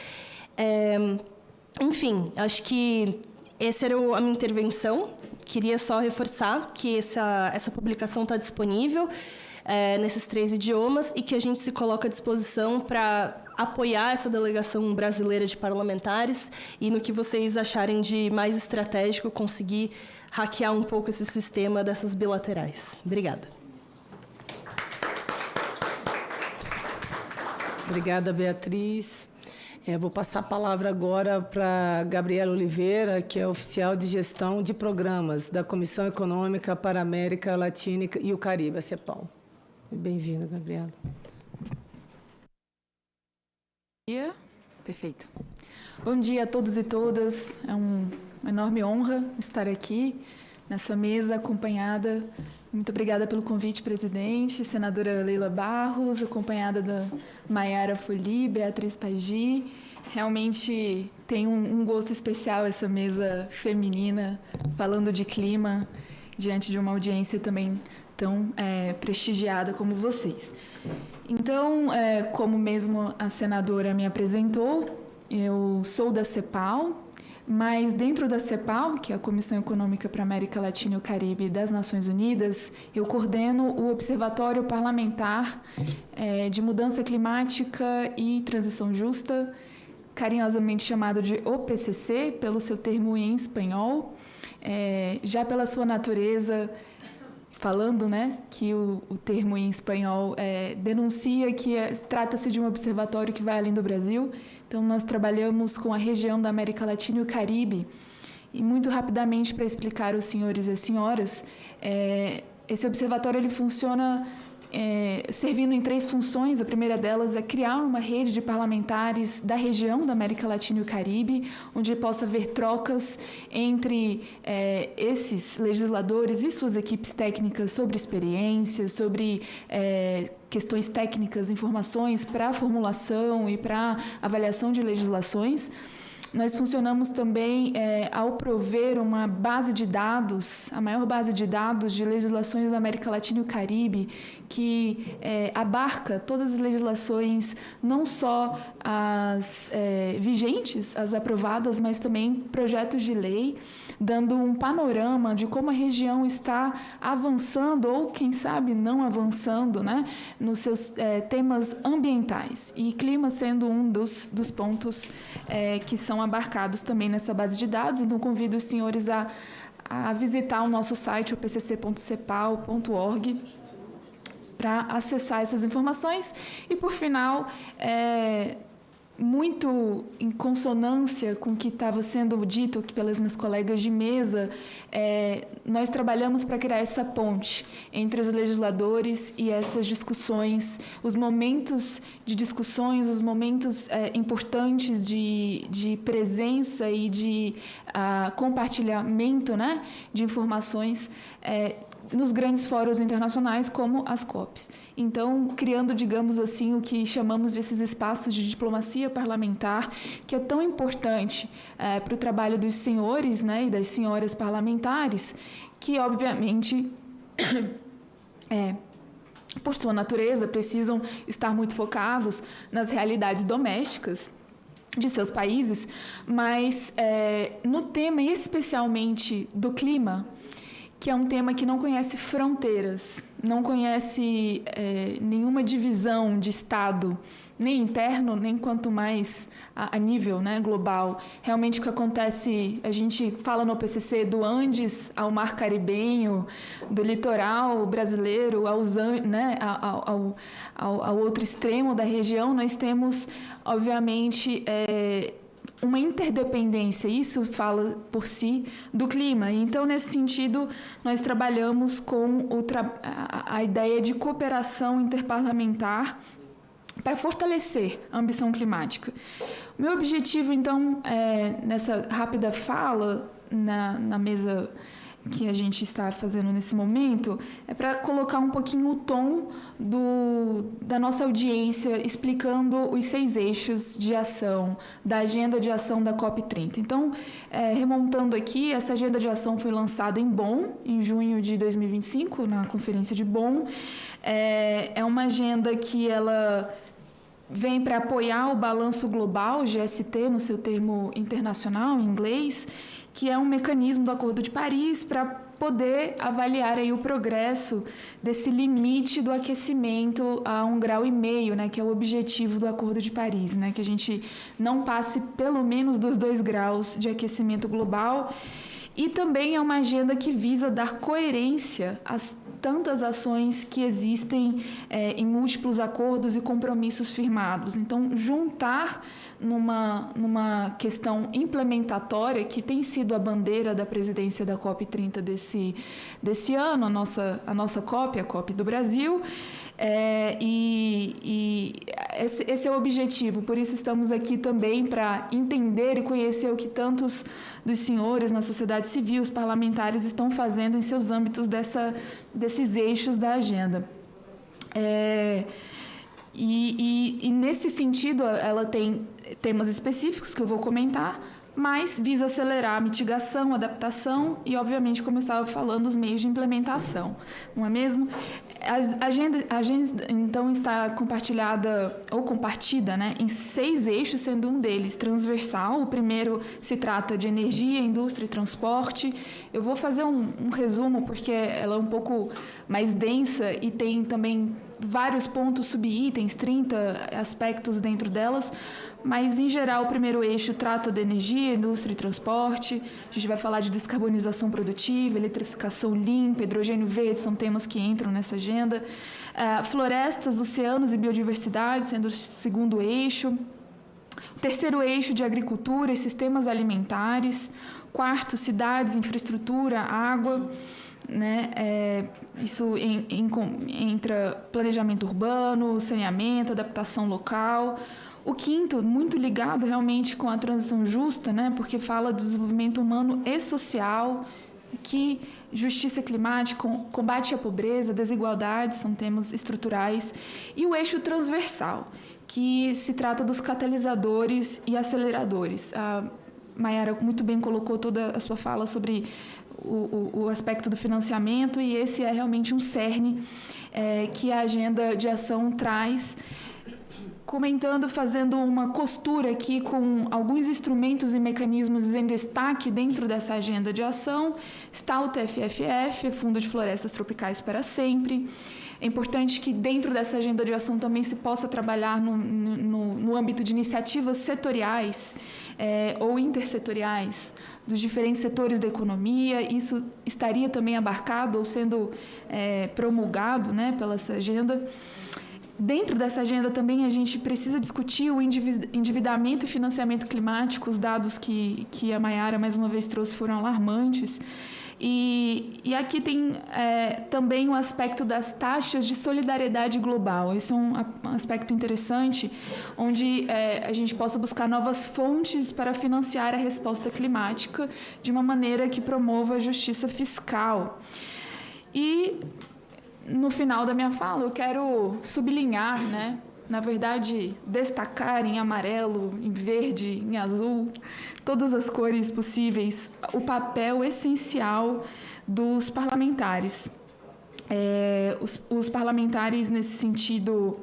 Enfim, acho que essa era a minha intervenção. Queria só reforçar que essa publicação está disponível nesses 3 idiomas e que a gente se coloca à disposição para apoiar essa delegação brasileira de parlamentares e no que vocês acharem de mais estratégico conseguir hackear um pouco esse sistema dessas bilaterais. Obrigada. Obrigada, Beatriz. Vou passar a palavra agora para Gabriela Oliveira, que é oficial de gestão de programas da Comissão Econômica para a América Latina e o Caribe, a CEPAL. Bem-vinda, Gabriela. Bom dia. Perfeito. Bom dia a todos e todas. É uma enorme honra estar aqui nessa mesa acompanhada. Muito obrigada pelo convite, presidente. Senadora Leila Barros, acompanhada da Maiara Foli, Beatriz Pagi. Realmente tem um gosto especial essa mesa feminina, falando de clima, diante de uma audiência também tão prestigiada como vocês. Então, como mesmo a senadora me apresentou, eu sou da CEPAL, mas dentro da CEPAL, que é a Comissão Econômica para a América Latina e o Caribe das Nações Unidas, eu coordeno o Observatório Parlamentar de Mudança Climática e Transição Justa, carinhosamente chamado de OPCC, pelo seu termo em espanhol. Já pela sua natureza, falando, né, que o termo em espanhol denuncia que trata-se de um observatório que vai além do Brasil. Então, nós trabalhamos com a região da América Latina e o Caribe. E, muito rapidamente, para explicar aos senhores e às senhoras, esse observatório ele funciona servindo em 3 funções. A primeira delas é criar uma rede de parlamentares da região da América Latina e o Caribe, onde possa haver trocas entre esses legisladores e suas equipes técnicas sobre experiências, sobre questões técnicas, informações para a formulação e para a avaliação de legislações. Nós funcionamos também ao prover uma base de dados, a maior base de dados de legislações da América Latina e o Caribe, que abarca todas as legislações, não só as vigentes, as aprovadas, mas também projetos de lei, dando um panorama de como a região está avançando ou, quem sabe, não avançando, né, nos seus temas ambientais. E clima sendo um dos pontos que são abarcados também nessa base de dados. Então, convido os senhores a visitar o nosso site, o pcc.cepal.org, para acessar essas informações. E, por final, muito em consonância com o que estava sendo dito aqui pelas minhas colegas de mesa, nós trabalhamos para criar essa ponte entre os legisladores e essas discussões, os momentos de discussões, os momentos importantes de presença e de compartilhamento, né, de informações nos grandes fóruns internacionais, como as COPs. Então, criando, digamos assim, o que chamamos desses espaços de diplomacia parlamentar, que é tão importante para o trabalho dos senhores, né, e das senhoras parlamentares, que, obviamente, por sua natureza, precisam estar muito focados nas realidades domésticas de seus países, mas no tema, especialmente do clima, que é um tema que não conhece fronteiras, não conhece nenhuma divisão de Estado, nem interno, nem quanto mais a nível, né, global. Realmente o que acontece, a gente fala no PCC do Andes ao Mar Caribenho, do litoral brasileiro ao outro extremo da região, nós temos, obviamente, uma interdependência, isso fala por si, do clima. Então, nesse sentido, nós trabalhamos com a ideia de cooperação interparlamentar para fortalecer a ambição climática. Meu objetivo, então, nessa rápida fala na mesa que a gente está fazendo nesse momento, é para colocar um pouquinho o tom da nossa audiência, explicando os 6 eixos de ação da agenda de ação da COP30. Então, remontando aqui, essa agenda de ação foi lançada em Bonn, em junho de 2025, na Conferência de Bonn. É uma agenda que ela vem para apoiar o Balanço Global, GST, no seu termo internacional, em inglês, que é um mecanismo do Acordo de Paris para poder avaliar aí o progresso desse limite do aquecimento a 1,5 grau, né, que é o objetivo do Acordo de Paris, né, que a gente não passe pelo menos dos 2 graus de aquecimento global. E também é uma agenda que visa dar coerência às tantas ações que existem em múltiplos acordos e compromissos firmados. Então, juntar numa questão implementatória, que tem sido a bandeira da presidência da COP30 desse ano, a nossa COP, a COP do Brasil, esse é o objetivo. Por isso estamos aqui também para entender e conhecer o que tantos dos senhores na sociedade civil, os parlamentares, estão fazendo em seus âmbitos desses eixos da agenda. E nesse sentido, ela tem temas específicos que eu vou comentar, mas visa acelerar a mitigação, adaptação e, obviamente, como eu estava falando, os meios de implementação, não é mesmo? A agenda, então, está compartilhada ou compartida, né, em 6 eixos, sendo um deles transversal. O primeiro se trata de energia, indústria e transporte. Eu vou fazer um resumo, porque ela é um pouco mais densa e tem também vários pontos, subitens, 30 aspectos dentro delas, mas, em geral, o primeiro eixo trata de energia, indústria e transporte. A gente vai falar de descarbonização produtiva, eletrificação limpa, hidrogênio verde, são temas que entram nessa agenda. Florestas, oceanos e biodiversidade, sendo o segundo eixo. O terceiro eixo de agricultura e sistemas alimentares. Quarto, cidades, infraestrutura, água. Né? Isso entra planejamento urbano, saneamento, adaptação local. O quinto, muito ligado realmente com a transição justa, né? Porque fala do desenvolvimento humano e social, que justiça climática, combate à pobreza, desigualdade, são temas estruturais. E o eixo transversal, que se trata dos catalisadores e aceleradores. A Maiara muito bem colocou toda a sua fala sobre o aspecto do financiamento, e esse é realmente um cerne que a agenda de ação traz, comentando, fazendo uma costura aqui com alguns instrumentos e mecanismos em destaque dentro dessa agenda de ação. Está o TFFF, Fundo de Florestas Tropicais para Sempre. É importante que dentro dessa agenda de ação também se possa trabalhar no âmbito de iniciativas setoriais ou intersetoriais dos diferentes setores da economia. Isso estaria também abarcado ou sendo promulgado, né, pela essa agenda. Dentro dessa agenda também a gente precisa discutir o endividamento e financiamento climático. Os dados que a Maiara mais uma vez trouxe foram alarmantes. E aqui tem também o aspecto das taxas de solidariedade global. Esse é um aspecto interessante, onde a gente possa buscar novas fontes para financiar a resposta climática de uma maneira que promova a justiça fiscal. E, no final da minha fala, eu quero sublinhar, né? Na verdade, destacar em amarelo, em verde, em azul, todas as cores possíveis, o papel essencial dos parlamentares. Os parlamentares, nesse sentido...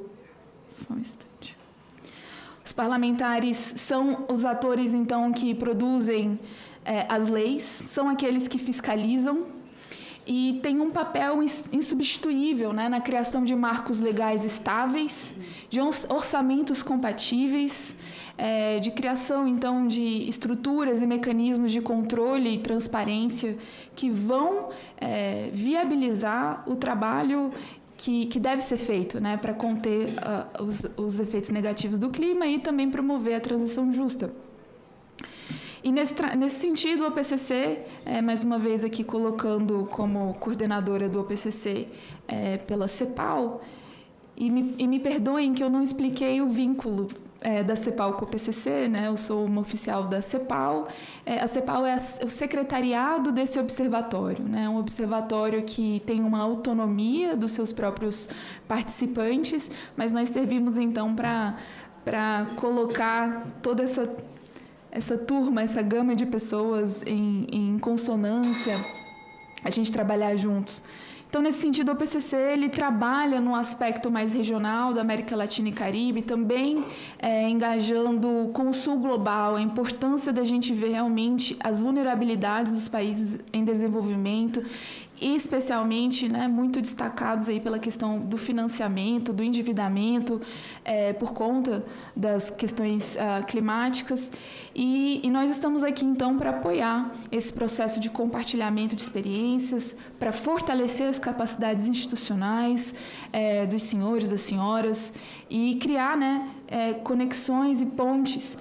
Só um instante. Os parlamentares são os atores, então, que produzem as leis, são aqueles que fiscalizam, e tem um papel insubstituível, né, na criação de marcos legais estáveis, de orçamentos compatíveis, de criação, então, de estruturas e mecanismos de controle e transparência que vão viabilizar o trabalho que deve ser feito, né, para conter os efeitos negativos do clima e também promover a transição justa. E nesse sentido, o OPCC, mais uma vez aqui colocando como coordenadora do OPCC pela CEPAL, e me perdoem que eu não expliquei o vínculo da CEPAL com o OPCC, né? Eu sou uma oficial da CEPAL. A CEPAL é o secretariado desse observatório, né? Um observatório que tem uma autonomia dos seus próprios participantes, mas nós servimos, então, para colocar toda essa turma, essa gama de pessoas em consonância, a gente trabalhar juntos. Então, nesse sentido, o OPCC ele trabalha no aspecto mais regional da América Latina e Caribe, também engajando com o Sul Global, a importância da gente ver realmente as vulnerabilidades dos países em desenvolvimento, e especialmente, né, muito destacados aí pela questão do financiamento, do endividamento, por conta das questões climáticas. E nós estamos aqui, então, para apoiar esse processo de compartilhamento de experiências, para fortalecer as capacidades institucionais dos senhores, das senhoras, e criar, né, conexões e pontes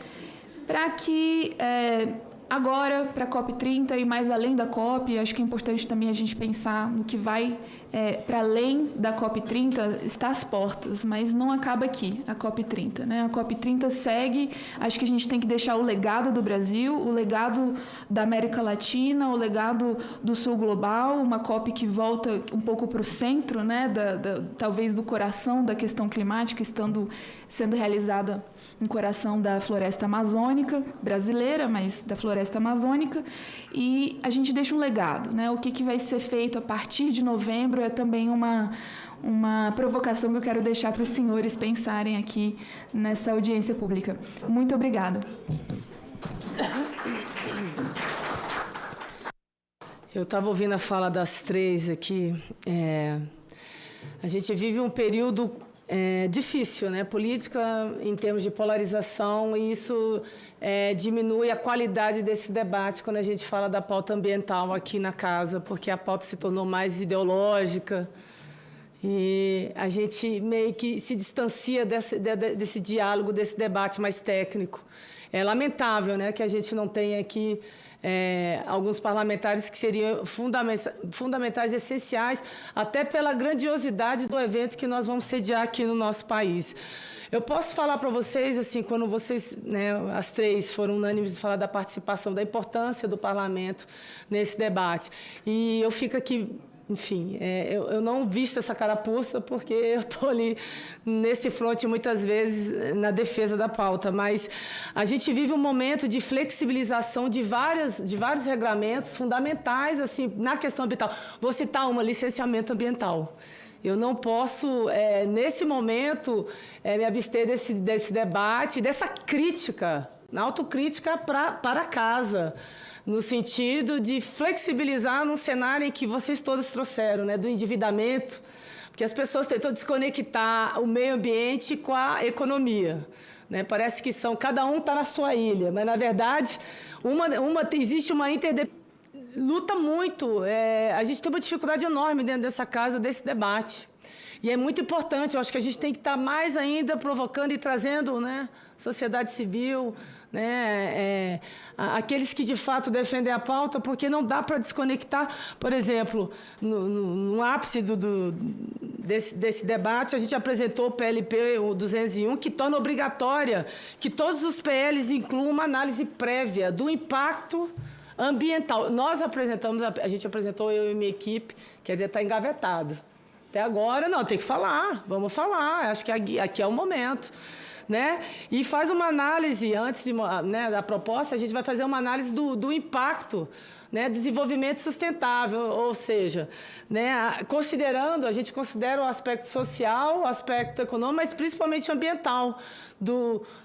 para que... Agora, para a COP30 e mais além da COP, acho que é importante também a gente pensar no que vai para além da COP30, está às portas, mas não acaba aqui, a COP30, né? A COP30 segue, acho que a gente tem que deixar o legado do Brasil, o legado da América Latina, o legado do Sul Global, uma COP que volta um pouco para o centro, né? Talvez do coração da questão climática, sendo realizada no coração da floresta amazônica brasileira, mas da floresta amazônica, e a gente deixa um legado, né? O que vai ser feito a partir de novembro é também uma provocação que eu quero deixar para os senhores pensarem aqui nessa audiência pública. Muito obrigada. Eu estava ouvindo a fala das três aqui. A gente vive um período difícil, né? Política em termos de polarização, e isso diminui a qualidade desse debate quando a gente fala da pauta ambiental aqui na casa, porque a pauta se tornou mais ideológica e a gente meio que se distancia desse diálogo, desse debate mais técnico. É lamentável, né, que a gente não tenha aqui alguns parlamentares que seriam fundamentais, essenciais, até pela grandiosidade do evento que nós vamos sediar aqui no nosso país. Eu posso falar para vocês, assim, quando vocês, né, as três foram unânimes de falar da participação, da importância do parlamento nesse debate. E eu fico aqui enfim, eu não visto essa carapuça porque eu estou ali nesse fronte muitas vezes na defesa da pauta, mas a gente vive um momento de flexibilização de vários regulamentos fundamentais assim, na questão ambiental. Vou citar licenciamento ambiental. Eu não posso, nesse momento, me abster desse debate, dessa crítica, autocrítica para casa, no sentido de flexibilizar num cenário em que vocês todos trouxeram, né, do endividamento, porque as pessoas tentam desconectar o meio ambiente com a economia. Né? Parece que cada um está na sua ilha, mas, na verdade, existe uma luta muito. A gente tem uma dificuldade enorme dentro dessa casa, desse debate. E é muito importante, eu acho que a gente tem que estar mais ainda provocando e trazendo, né, sociedade civil, né, aqueles que de fato defendem a pauta, porque não dá para desconectar. Por exemplo, no ápice desse debate, a gente apresentou o PLP 201, que torna obrigatória que todos os PLs incluam uma análise prévia do impacto ambiental. A gente apresentou, eu e minha equipe, quer dizer, está engavetado. Até agora, não, tem que falar, vamos falar, acho que aqui é o momento. Né? E faz uma análise, antes da proposta, a gente vai fazer uma análise do impacto, né, do desenvolvimento sustentável, ou seja, né, a gente considera o aspecto social, o aspecto econômico, mas principalmente ambiental,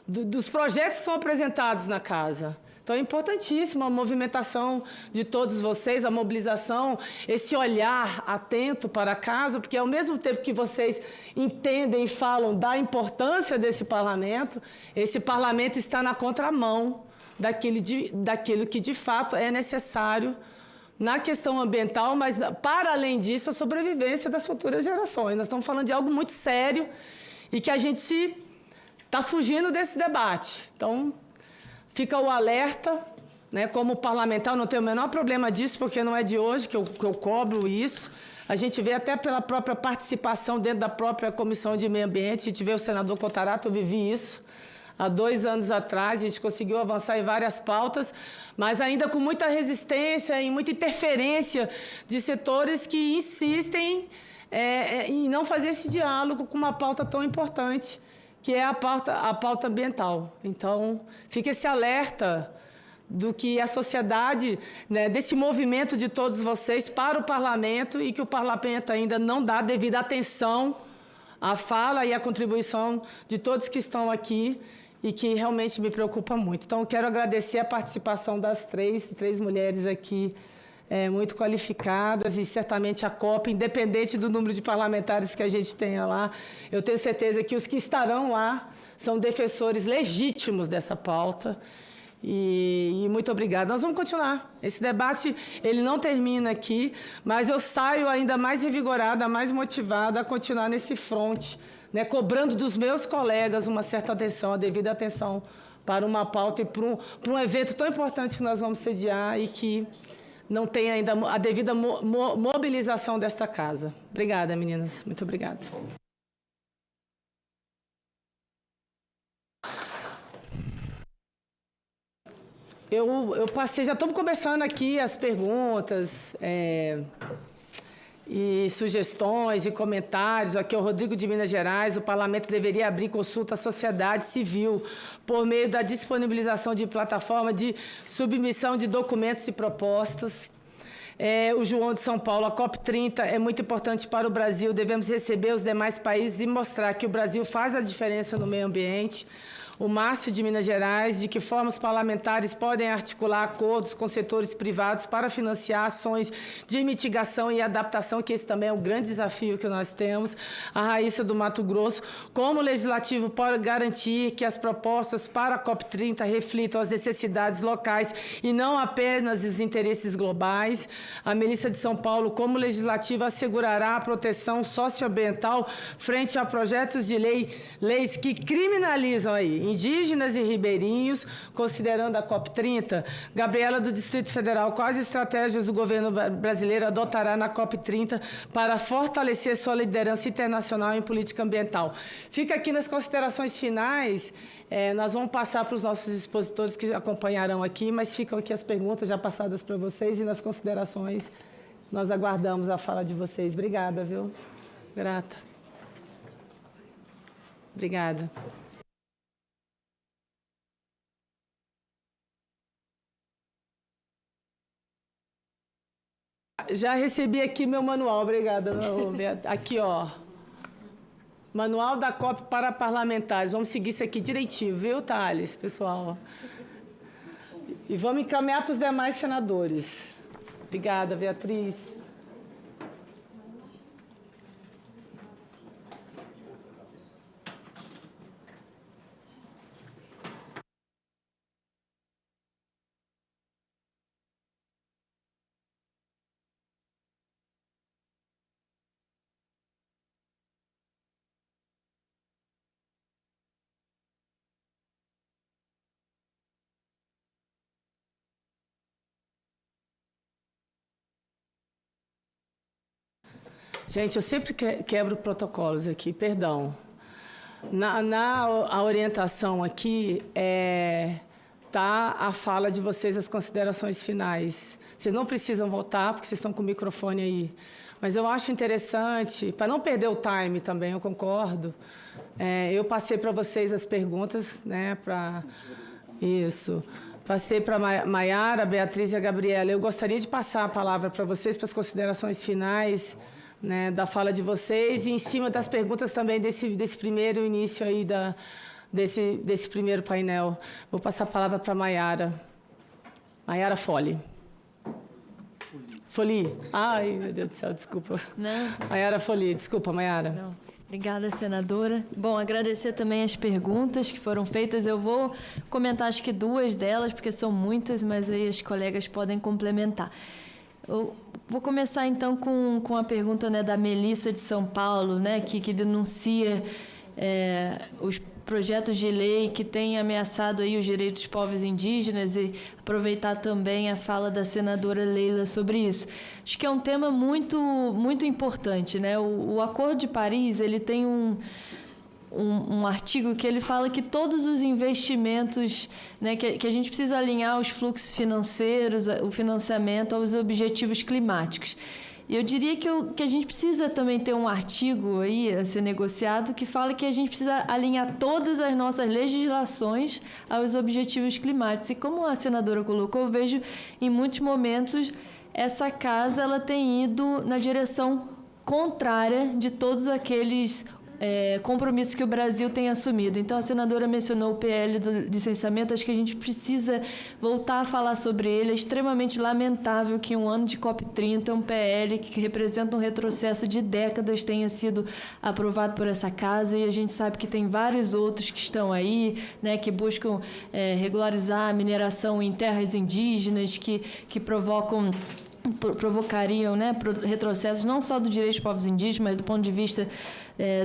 dos projetos que são apresentados na casa. Então, é importantíssima a movimentação de todos vocês, a mobilização, esse olhar atento para a casa, porque, ao mesmo tempo que vocês entendem e falam da importância desse parlamento, esse parlamento está na contramão daquilo que, de fato, é necessário na questão ambiental, mas, para além disso, a sobrevivência das futuras gerações. Nós estamos falando de algo muito sério e que a gente está fugindo desse debate. Então, fica o alerta, né, como parlamentar, não tenho o menor problema disso, porque não é de hoje que eu cobro isso. A gente vê até pela própria participação dentro da própria Comissão de Meio Ambiente, a gente vê o senador Contarato, eu vivi isso. Há 2 anos atrás, a gente conseguiu avançar em várias pautas, mas ainda com muita resistência e muita interferência de setores que insistem em não fazer esse diálogo com uma pauta tão importante, que é a pauta ambiental. Então, fica esse alerta do que a sociedade, né, desse movimento de todos vocês para o parlamento e que o parlamento ainda não dá devida atenção à fala e à contribuição de todos que estão aqui e que realmente me preocupa muito. Então, eu quero agradecer a participação das três mulheres aqui, muito qualificadas, e certamente a COP, independente do número de parlamentares que a gente tenha lá, eu tenho certeza que os que estarão lá são defensores legítimos dessa pauta. E muito obrigada. Nós vamos continuar. Esse debate, ele não termina aqui, mas eu saio ainda mais revigorada, mais motivada a continuar nesse fronte, né, cobrando dos meus colegas uma certa atenção, a devida atenção para uma pauta e para um evento tão importante que nós vamos sediar e que não tem ainda a devida mobilização desta casa. Obrigada, meninas. Muito obrigada. Eu passei, já estamos começando aqui as perguntas e sugestões e comentários. Aqui é o Rodrigo de Minas Gerais. O parlamento deveria abrir consulta à sociedade civil por meio da disponibilização de plataforma de submissão de documentos e propostas. O João de São Paulo, a COP30 é muito importante para o Brasil. Devemos receber os demais países e mostrar que o Brasil faz a diferença no meio ambiente. O Márcio de Minas Gerais, de que forma os parlamentares podem articular acordos com setores privados para financiar ações de mitigação e adaptação, que esse também é um grande desafio que nós temos. A Raíssa do Mato Grosso, como o Legislativo pode garantir que as propostas para a COP30 reflitam as necessidades locais e não apenas os interesses globais. A Melissa de São Paulo, como o Legislativo assegurará a proteção socioambiental frente a projetos de leis que criminalizam indígenas e ribeirinhos, considerando a COP30. Gabriela, do Distrito Federal, quais estratégias o governo brasileiro adotará na COP30 para fortalecer sua liderança internacional em política ambiental? Fica aqui nas considerações finais, nós vamos passar para os nossos expositores que acompanharão aqui, mas ficam aqui as perguntas já passadas para vocês e nas considerações Nós aguardamos a fala de vocês. Obrigada, viu? Grata. Obrigada. Já recebi aqui meu manual, obrigada. Aqui, ó. Manual da COP para parlamentares. Vamos seguir isso aqui direitinho, viu, Thales, pessoal? E vamos encaminhar para os demais senadores. Obrigada, Beatriz. Gente, eu sempre quebro protocolos aqui, perdão. A orientação aqui tá a fala de vocês, as considerações finais. Vocês não precisam votar, porque vocês estão com o microfone aí. Mas eu acho interessante, para não perder o time também, eu concordo, eu passei para vocês as perguntas, né, isso. Passei para a Maiara, a Beatriz e a Gabriela. Eu gostaria de passar a palavra para vocês, para as considerações finais, né, da fala de vocês e em cima das perguntas também desse primeiro início aí, desse primeiro painel. Vou passar a palavra para a Maiara. Maiara Foli. Foli. Ai, meu Deus do céu, desculpa. Não. Maiara Foli, desculpa, Maiara. Não. Obrigada, senadora. Bom, agradecer também as perguntas que foram feitas. Eu vou comentar acho que 2 delas, porque são muitas, mas aí as colegas podem complementar. Eu vou começar, então, com a pergunta, né, da Melissa de São Paulo, né, que denuncia os projetos de lei que têm ameaçado aí os direitos dos povos indígenas e aproveitar também a fala da senadora Leila sobre isso. Acho que é um tema muito, muito importante, né? O Acordo de Paris, ele tem um artigo que ele fala que todos os investimentos, né, que a gente precisa alinhar os fluxos financeiros, o financiamento aos objetivos climáticos. E eu diria que a gente precisa também ter um artigo aí a ser negociado que fala que a gente precisa alinhar todas as nossas legislações aos objetivos climáticos. E como a senadora colocou, eu vejo em muitos momentos essa casa ela tem ido na direção contrária de todos aqueles compromissos que o Brasil tem assumido. Então, a senadora mencionou o PL do licenciamento, acho que a gente precisa voltar a falar sobre ele. É extremamente lamentável que um ano de COP30, um PL que representa um retrocesso de décadas, tenha sido aprovado por essa casa, e a gente sabe que tem vários outros que estão aí, né, que buscam regularizar a mineração em terras indígenas, que provocariam, né, retrocessos não só do direito dos povos indígenas, mas do ponto de vista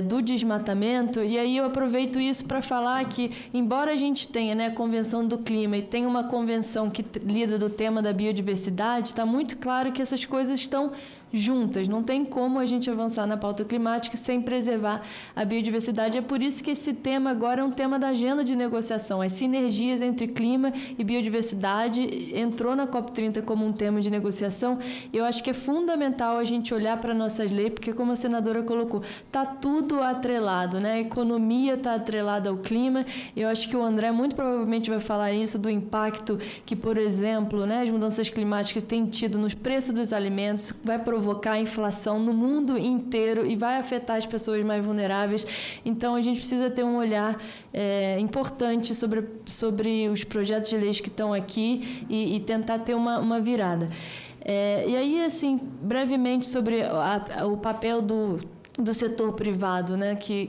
do desmatamento. E aí eu aproveito isso para falar que, embora a gente tenha, né, a Convenção do Clima e tenha uma convenção que lida do tema da biodiversidade, está muito claro que essas coisas estão juntas. Não tem como a gente avançar na pauta climática sem preservar a biodiversidade. É por isso que esse tema agora é um tema da agenda de negociação. As sinergias entre clima e biodiversidade entrou na COP30 como um tema de negociação. Eu acho que é fundamental a gente olhar para nossas leis, porque, como a senadora colocou, está tudo atrelado, né? A economia está atrelada ao clima. Eu acho que o André muito provavelmente vai falar isso, do impacto que, por exemplo, né, as mudanças climáticas têm tido nos preços dos alimentos, vai provocar inflação no mundo inteiro e vai afetar as pessoas mais vulneráveis. Então, a gente precisa ter um olhar importante sobre os projetos de leis que estão aqui e tentar ter uma virada. E aí, assim, brevemente sobre o papel do setor privado, né, que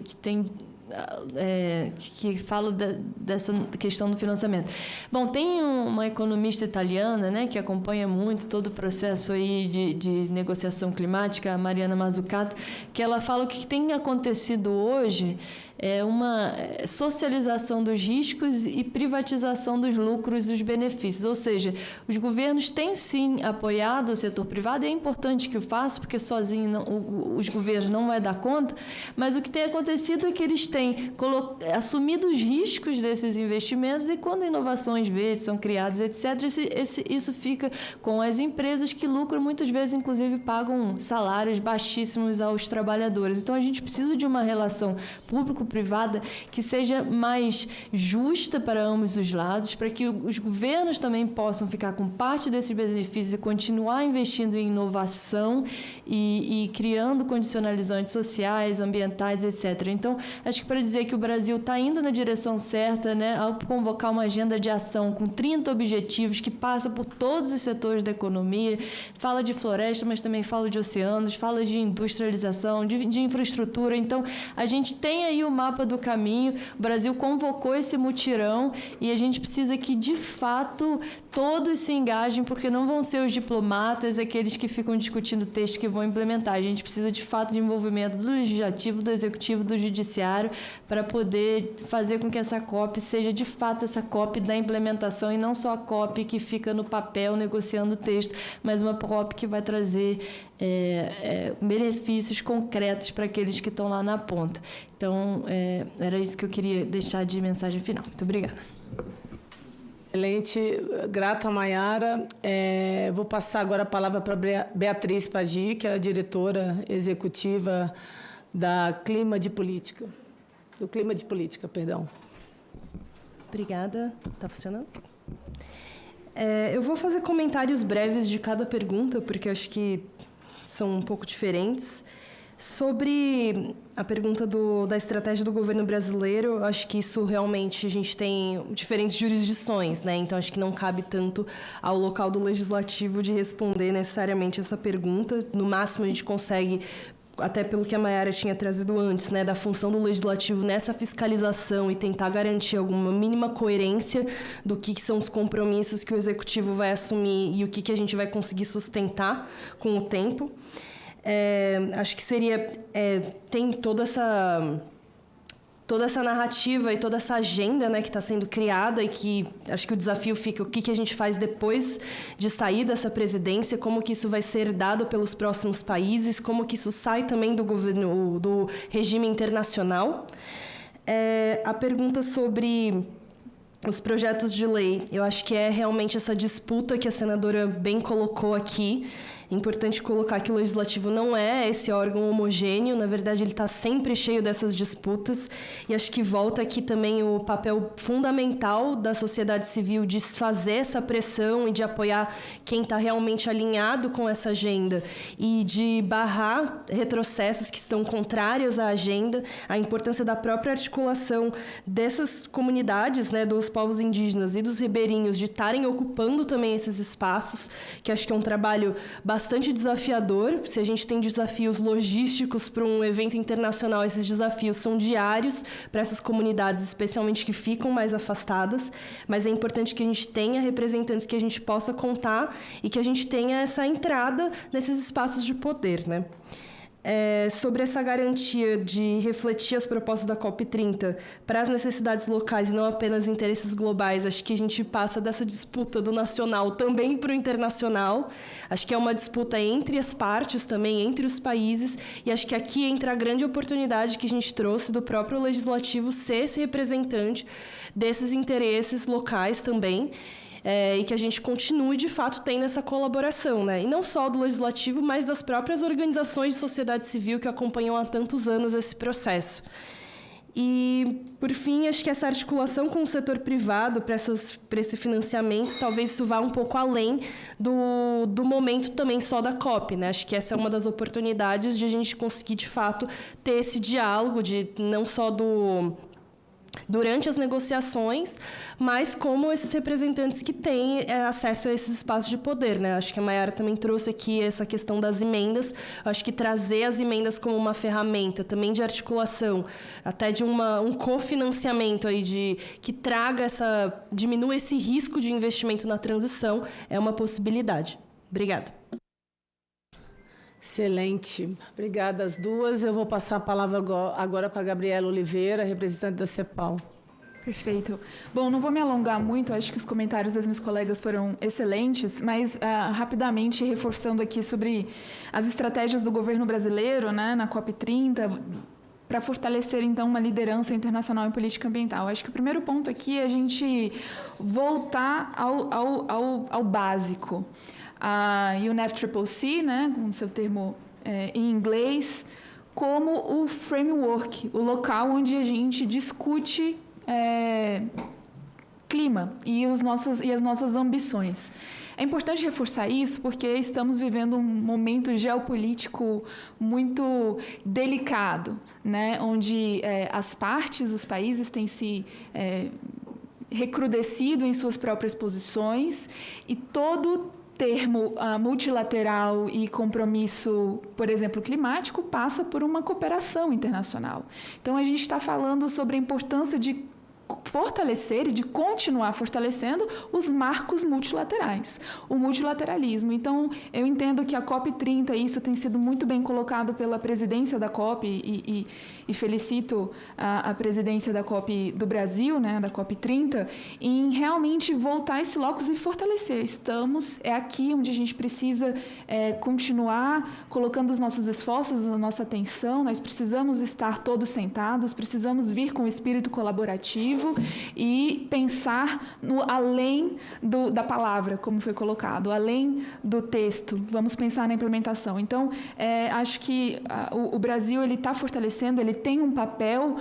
fala dessa questão do financiamento. Bom, tem uma economista italiana, né, que acompanha muito todo o processo aí de negociação climática, a Mariana Mazzucato, que ela fala que o que tem acontecido hoje é uma socialização dos riscos e privatização dos lucros e dos benefícios. Ou seja, os governos têm sim apoiado o setor privado, e é importante que o faça, porque sozinho os governos não vai dar conta, mas o que tem acontecido é que eles têm assumido os riscos desses investimentos, e quando inovações verdes são criadas, etc., isso fica com as empresas que lucram, muitas vezes, inclusive, pagam salários baixíssimos aos trabalhadores. Então, a gente precisa de uma relação público-privada que seja mais justa para ambos os lados, para que os governos também possam ficar com parte desses benefícios e continuar investindo em inovação e criando condicionalizantes sociais, ambientais, etc. Então, acho que para dizer que o Brasil está indo na direção certa, né, ao convocar uma agenda de ação com 30 objetivos que passa por todos os setores da economia, fala de floresta, mas também fala de oceanos, fala de industrialização, de infraestrutura. Então, a gente tem aí o mapa do caminho, o Brasil convocou esse mutirão e a gente precisa que, de fato, todos se engajem, porque não vão ser os diplomatas, aqueles que ficam discutindo o texto que vão implementar. A gente precisa, de fato, de envolvimento do Legislativo, do Executivo, do Judiciário, para poder fazer com que essa COP seja, de fato, essa COP da implementação e não só a COP que fica no papel negociando o texto, mas uma COP que vai trazer benefícios concretos para aqueles que estão lá na ponta. Então, era isso que eu queria deixar de mensagem final. Muito obrigada. Excelente, grata, Maiara. Vou passar agora a palavra para Beatriz Pagi, que é a diretora executiva do Clima de Política, perdão. Obrigada. Está funcionando? Eu vou fazer comentários breves de cada pergunta, porque eu acho que são um pouco diferentes. Sobre a pergunta da estratégia do governo brasileiro, eu acho que isso realmente a gente tem diferentes jurisdições, né? Então, acho que não cabe tanto ao local do legislativo de responder necessariamente essa pergunta. No máximo, a gente consegue, até pelo que a Maiara tinha trazido antes, né, da função do legislativo nessa fiscalização e tentar garantir alguma mínima coerência do que são os compromissos que o executivo vai assumir e o que a gente vai conseguir sustentar com o tempo. Acho que seria... tem toda essa narrativa e toda essa agenda, né, que está sendo criada, e que acho que o desafio fica o que a gente faz depois de sair dessa presidência, como que isso vai ser dado pelos próximos países, como que isso sai também do governo, do regime internacional. A pergunta sobre os projetos de lei, eu acho que é realmente essa disputa que a senadora bem colocou aqui. É importante colocar que o Legislativo não é esse órgão homogêneo, na verdade ele está sempre cheio dessas disputas, e acho que volta aqui também o papel fundamental da sociedade civil de fazer essa pressão e de apoiar quem está realmente alinhado com essa agenda e de barrar retrocessos que estão contrários à agenda, a importância da própria articulação dessas comunidades, né, dos povos indígenas e dos ribeirinhos, de estarem ocupando também esses espaços, que acho que é um trabalho bastante desafiador. Se a gente tem desafios logísticos para um evento internacional, esses desafios são diários para essas comunidades, especialmente que ficam mais afastadas, mas é importante que a gente tenha representantes que a gente possa contar e que a gente tenha essa entrada nesses espaços de poder, né? Sobre essa garantia de refletir as propostas da COP30 para as necessidades locais e não apenas interesses globais, acho que a gente passa dessa disputa do nacional também para o internacional. Acho que é uma disputa entre as partes também, entre os países, e acho que aqui entra a grande oportunidade que a gente trouxe do próprio legislativo ser esse representante desses interesses locais também. E que a gente continue, de fato, tendo essa colaboração, né? E não só do Legislativo, mas das próprias organizações de sociedade civil que acompanham há tantos anos esse processo. E, por fim, acho que essa articulação com o setor privado para esse financiamento, talvez isso vá um pouco além do momento também só da COP, né? Acho que essa é uma das oportunidades de a gente conseguir, de fato, ter esse diálogo, de não só durante as negociações, mas como esses representantes que têm acesso a esses espaços de poder, né? Acho que a Maiara também trouxe aqui essa questão das emendas. Acho que trazer as emendas como uma ferramenta também de articulação, até de um cofinanciamento aí que diminua esse risco de investimento na transição, é uma possibilidade. Obrigada. Excelente. Obrigada às duas. Eu vou passar a palavra agora para a Gabriela Oliveira, representante da CEPAL. Perfeito. Bom, não vou me alongar muito, acho que os comentários das minhas colegas foram excelentes, mas rapidamente reforçando aqui sobre as estratégias do governo brasileiro, né, na COP30, para fortalecer, então, uma liderança internacional em política ambiental. Acho que o primeiro ponto aqui é a gente voltar ao básico. A UNFCCC, né, com o seu termo em inglês, como o framework, o local onde a gente discute clima e as nossas ambições. É importante reforçar isso porque estamos vivendo um momento geopolítico muito delicado, né? Onde as partes, os países têm se recrudescido em suas próprias posições e todo termo multilateral e compromisso, por exemplo, climático, passa por uma cooperação internacional. Então, a gente está falando sobre a importância de fortalecer e de continuar fortalecendo os marcos multilaterais, o multilateralismo. Então, eu entendo que a COP30, isso tem sido muito bem colocado pela presidência da COP e felicito a presidência da COP do Brasil, né, da COP30, em realmente voltar esse locus e fortalecer. É aqui onde a gente precisa continuar colocando os nossos esforços, a nossa atenção, nós precisamos estar todos sentados, precisamos vir com o espírito colaborativo e pensar no além da palavra, como foi colocado, além do texto. Vamos pensar na implementação. Então, acho que o Brasil ele está fortalecendo, ele tem um papel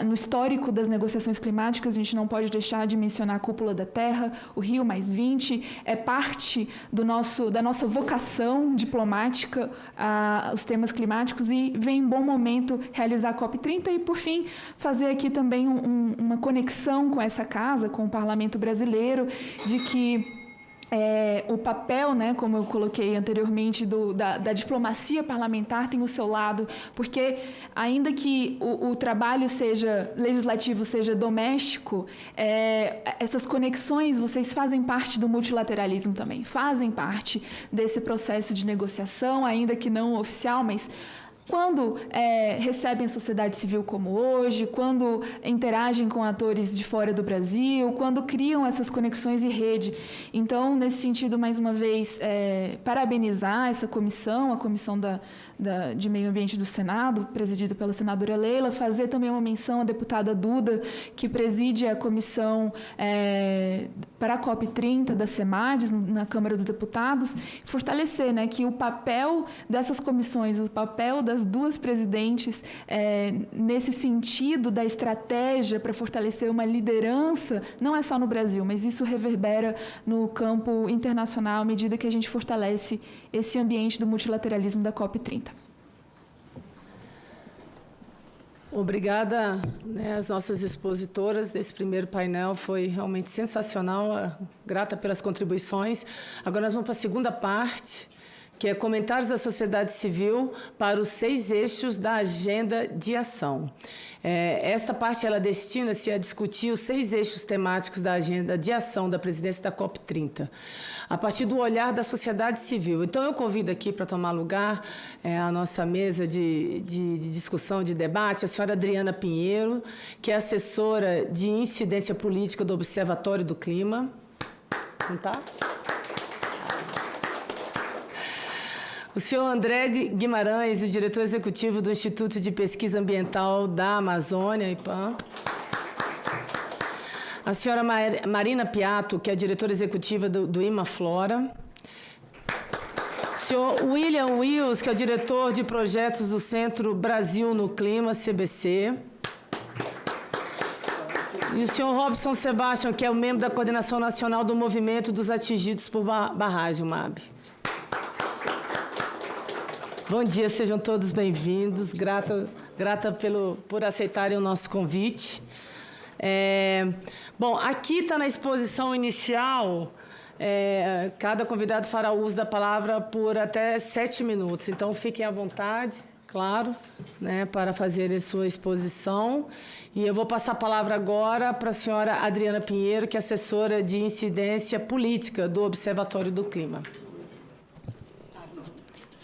no histórico das negociações climáticas. A gente não pode deixar de mencionar a Cúpula da Terra, o Rio+20, é parte da nossa vocação diplomática, os temas climáticos, e vem em bom momento realizar a COP30 e, por fim, fazer aqui também uma conexão com essa casa, com o Parlamento brasileiro, de que o papel, né, como eu coloquei anteriormente, da diplomacia parlamentar tem o seu lado, porque ainda que o trabalho legislativo seja doméstico, essas conexões, vocês fazem parte do multilateralismo também, fazem parte desse processo de negociação, ainda que não oficial, mas quando recebem a sociedade civil como hoje, quando interagem com atores de fora do Brasil, quando criam essas conexões e rede. Então, nesse sentido, mais uma vez, parabenizar essa comissão, a Comissão de Meio Ambiente do Senado, presidida pela senadora Leila, fazer também uma menção à deputada Duda, que preside a comissão para a COP30 da SEMADES, na Câmara dos Deputados, fortalecer, né, que o papel dessas comissões, o papel das duas presidentes nesse sentido da estratégia para fortalecer uma liderança, não é só no Brasil, mas isso reverbera no campo internacional à medida que a gente fortalece esse ambiente do multilateralismo da COP30. Obrigada, né, às nossas expositoras desse primeiro painel, foi realmente sensacional, grata pelas contribuições. Agora nós vamos para a segunda parte, que é comentários da sociedade civil para os 6 eixos da agenda de ação. Esta parte ela destina-se a discutir os 6 eixos temáticos da agenda de ação da presidência da COP30, a partir do olhar da sociedade civil. Então, eu convido aqui para tomar lugar a nossa mesa de discussão, de debate, a senhora Adriana Pinheiro, que é assessora de incidência política do Observatório do Clima. Não está? O senhor André Guimarães, o diretor executivo do Instituto de Pesquisa Ambiental da Amazônia, IPAM. A senhora Marina Piatto, que é a diretora executiva do IMAFlora. O senhor William Wills, que é o diretor de projetos do Centro Brasil no Clima, CBC. E o senhor Robson Sebastião, que é o membro da Coordenação Nacional do Movimento dos Atingidos por Barragem, MAB. Bom dia, sejam todos bem-vindos. Grata por aceitarem o nosso convite. Bom, aqui está na exposição inicial, cada convidado fará uso da palavra por até 7 minutos. Então, fiquem à vontade, claro, né, para fazer a sua exposição. E eu vou passar a palavra agora para a senhora Adriana Pinheiro, que é assessora de incidência política do Observatório do Clima.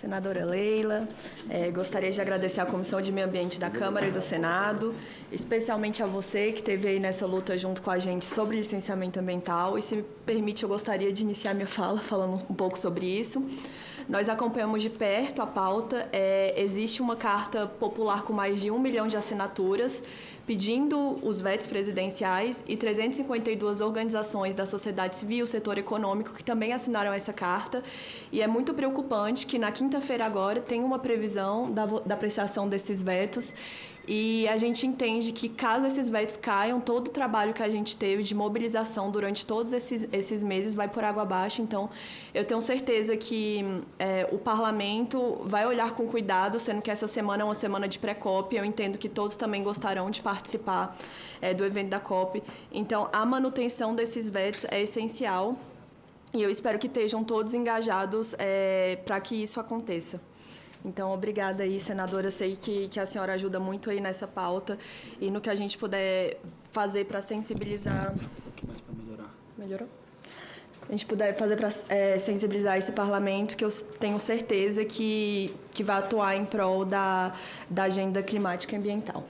senadora Leila. Gostaria de agradecer à Comissão de Meio Ambiente da Câmara e do Senado, especialmente a você que esteve aí nessa luta junto com a gente sobre licenciamento ambiental. E, se me permite, eu gostaria de iniciar minha fala falando um pouco sobre isso. Nós acompanhamos de perto a pauta. Existe uma carta popular com mais de 1 milhão de assinaturas pedindo os vetos presidenciais e 352 organizações da sociedade civil, setor econômico, que também assinaram essa carta. E é muito preocupante que na quinta-feira agora tem uma previsão da apreciação desses vetos. E a gente entende que, caso esses vetos caiam, todo o trabalho que a gente teve de mobilização durante todos esses meses vai por água abaixo. Então, eu tenho certeza que o parlamento vai olhar com cuidado, sendo que essa semana é uma semana de pré-COP. Eu entendo que todos também gostarão de participar do evento da COP. Então, a manutenção desses vetos é essencial e eu espero que estejam todos engajados para que isso aconteça. Então, obrigada aí, senadora. Sei que a senhora ajuda muito aí nessa pauta e no que a gente puder fazer para sensibilizar... Mais para melhorar. Melhorou? A gente puder fazer para sensibilizar esse parlamento, que eu tenho certeza que vai atuar em prol da agenda climática e ambiental.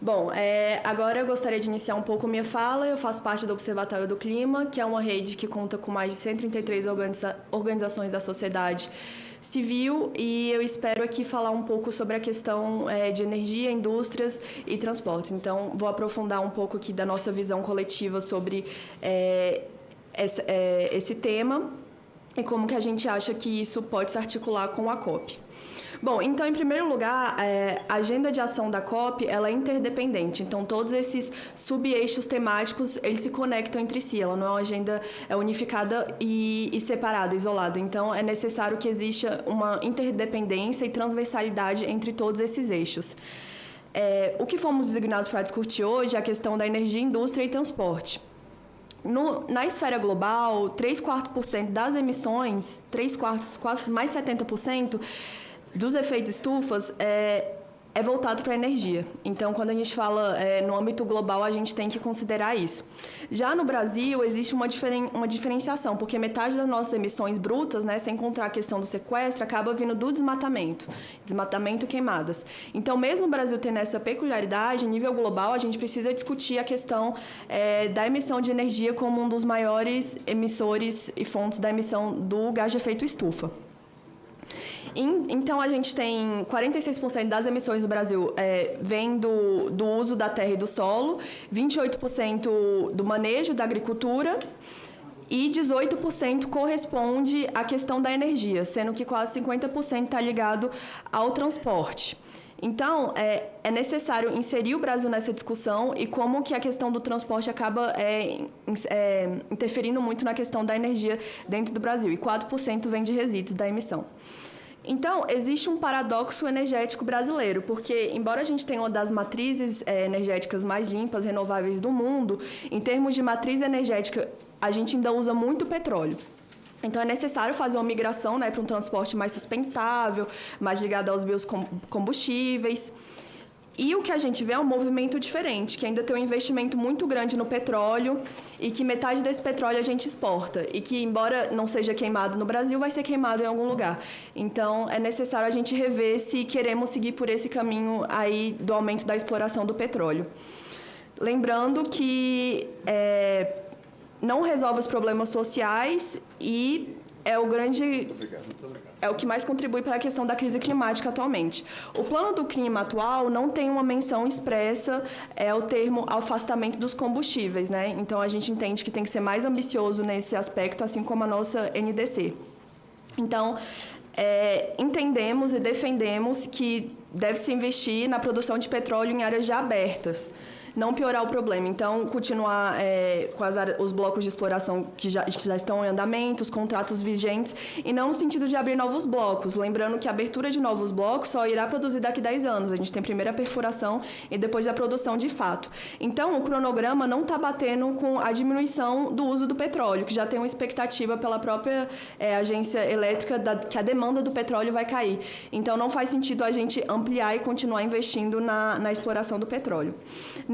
Bom, agora eu gostaria de iniciar um pouco minha fala. Eu faço parte do Observatório do Clima, que é uma rede que conta com mais de 133 organizações da sociedade civil, e eu espero aqui falar um pouco sobre a questão de energia, indústrias e transportes. Então, vou aprofundar um pouco aqui da nossa visão coletiva sobre esse tema e como que a gente acha que isso pode se articular com a COP. Bom, então, em primeiro lugar, a agenda de ação da COP, ela é interdependente. Então, todos esses sub-eixos temáticos, eles se conectam entre si. Ela não é uma agenda unificada e separada, isolada. Então, é necessário que exista uma interdependência e transversalidade entre todos esses eixos. O que fomos designados para discutir hoje é a questão da energia, indústria e transporte. Na esfera global, 3/4% das emissões, 3/4, quase mais 70%, dos efeitos estufas é voltado para a energia. Então, quando a gente fala no âmbito global, a gente tem que considerar isso. Já no Brasil, existe uma diferenciação, porque metade das nossas emissões brutas, né, sem contar a questão do sequestro, acaba vindo do desmatamento e queimadas. Então, mesmo o Brasil tendo essa peculiaridade, em nível global, a gente precisa discutir a questão da emissão de energia como um dos maiores emissores e fontes da emissão do gás de efeito estufa. Então, a gente tem 46% das emissões do Brasil vem do uso da terra e do solo, 28% do manejo da agricultura e 18% corresponde à questão da energia, sendo que quase 50% está ligado ao transporte. Então, é necessário inserir o Brasil nessa discussão e como que a questão do transporte acaba interferindo muito na questão da energia dentro do Brasil, e 4% vem de resíduos da emissão. Então, existe um paradoxo energético brasileiro, porque, embora a gente tenha uma das matrizes energéticas mais limpas, renováveis do mundo, em termos de matriz energética, a gente ainda usa muito petróleo. Então, é necessário fazer uma migração, né, para um transporte mais sustentável, mais ligado aos biocombustíveis. E o que a gente vê é um movimento diferente, que ainda tem um investimento muito grande no petróleo e que metade desse petróleo a gente exporta. E que, embora não seja queimado no Brasil, vai ser queimado em algum lugar. Então, é necessário a gente rever se queremos seguir por esse caminho aí do aumento da exploração do petróleo. Lembrando que não resolve os problemas sociais e é o que mais contribui para a questão da crise climática atualmente. O plano do clima atual não tem uma menção expressa ao termo afastamento dos combustíveis, né? Então, a gente entende que tem que ser mais ambicioso nesse aspecto, assim como a nossa NDC. Então, entendemos e defendemos que deve-se investir na produção de petróleo em áreas já abertas, não piorar o problema. Então, continuar com os blocos de exploração que já estão em andamento, os contratos vigentes, e não no sentido de abrir novos blocos. Lembrando que a abertura de novos blocos só irá produzir daqui a 10 anos. A gente tem primeiro a perfuração e depois a produção de fato. Então, o cronograma não está batendo com a diminuição do uso do petróleo, que já tem uma expectativa pela própria agência elétrica que a demanda do petróleo vai cair. Então, não faz sentido a gente ampliar e continuar investindo na exploração do petróleo.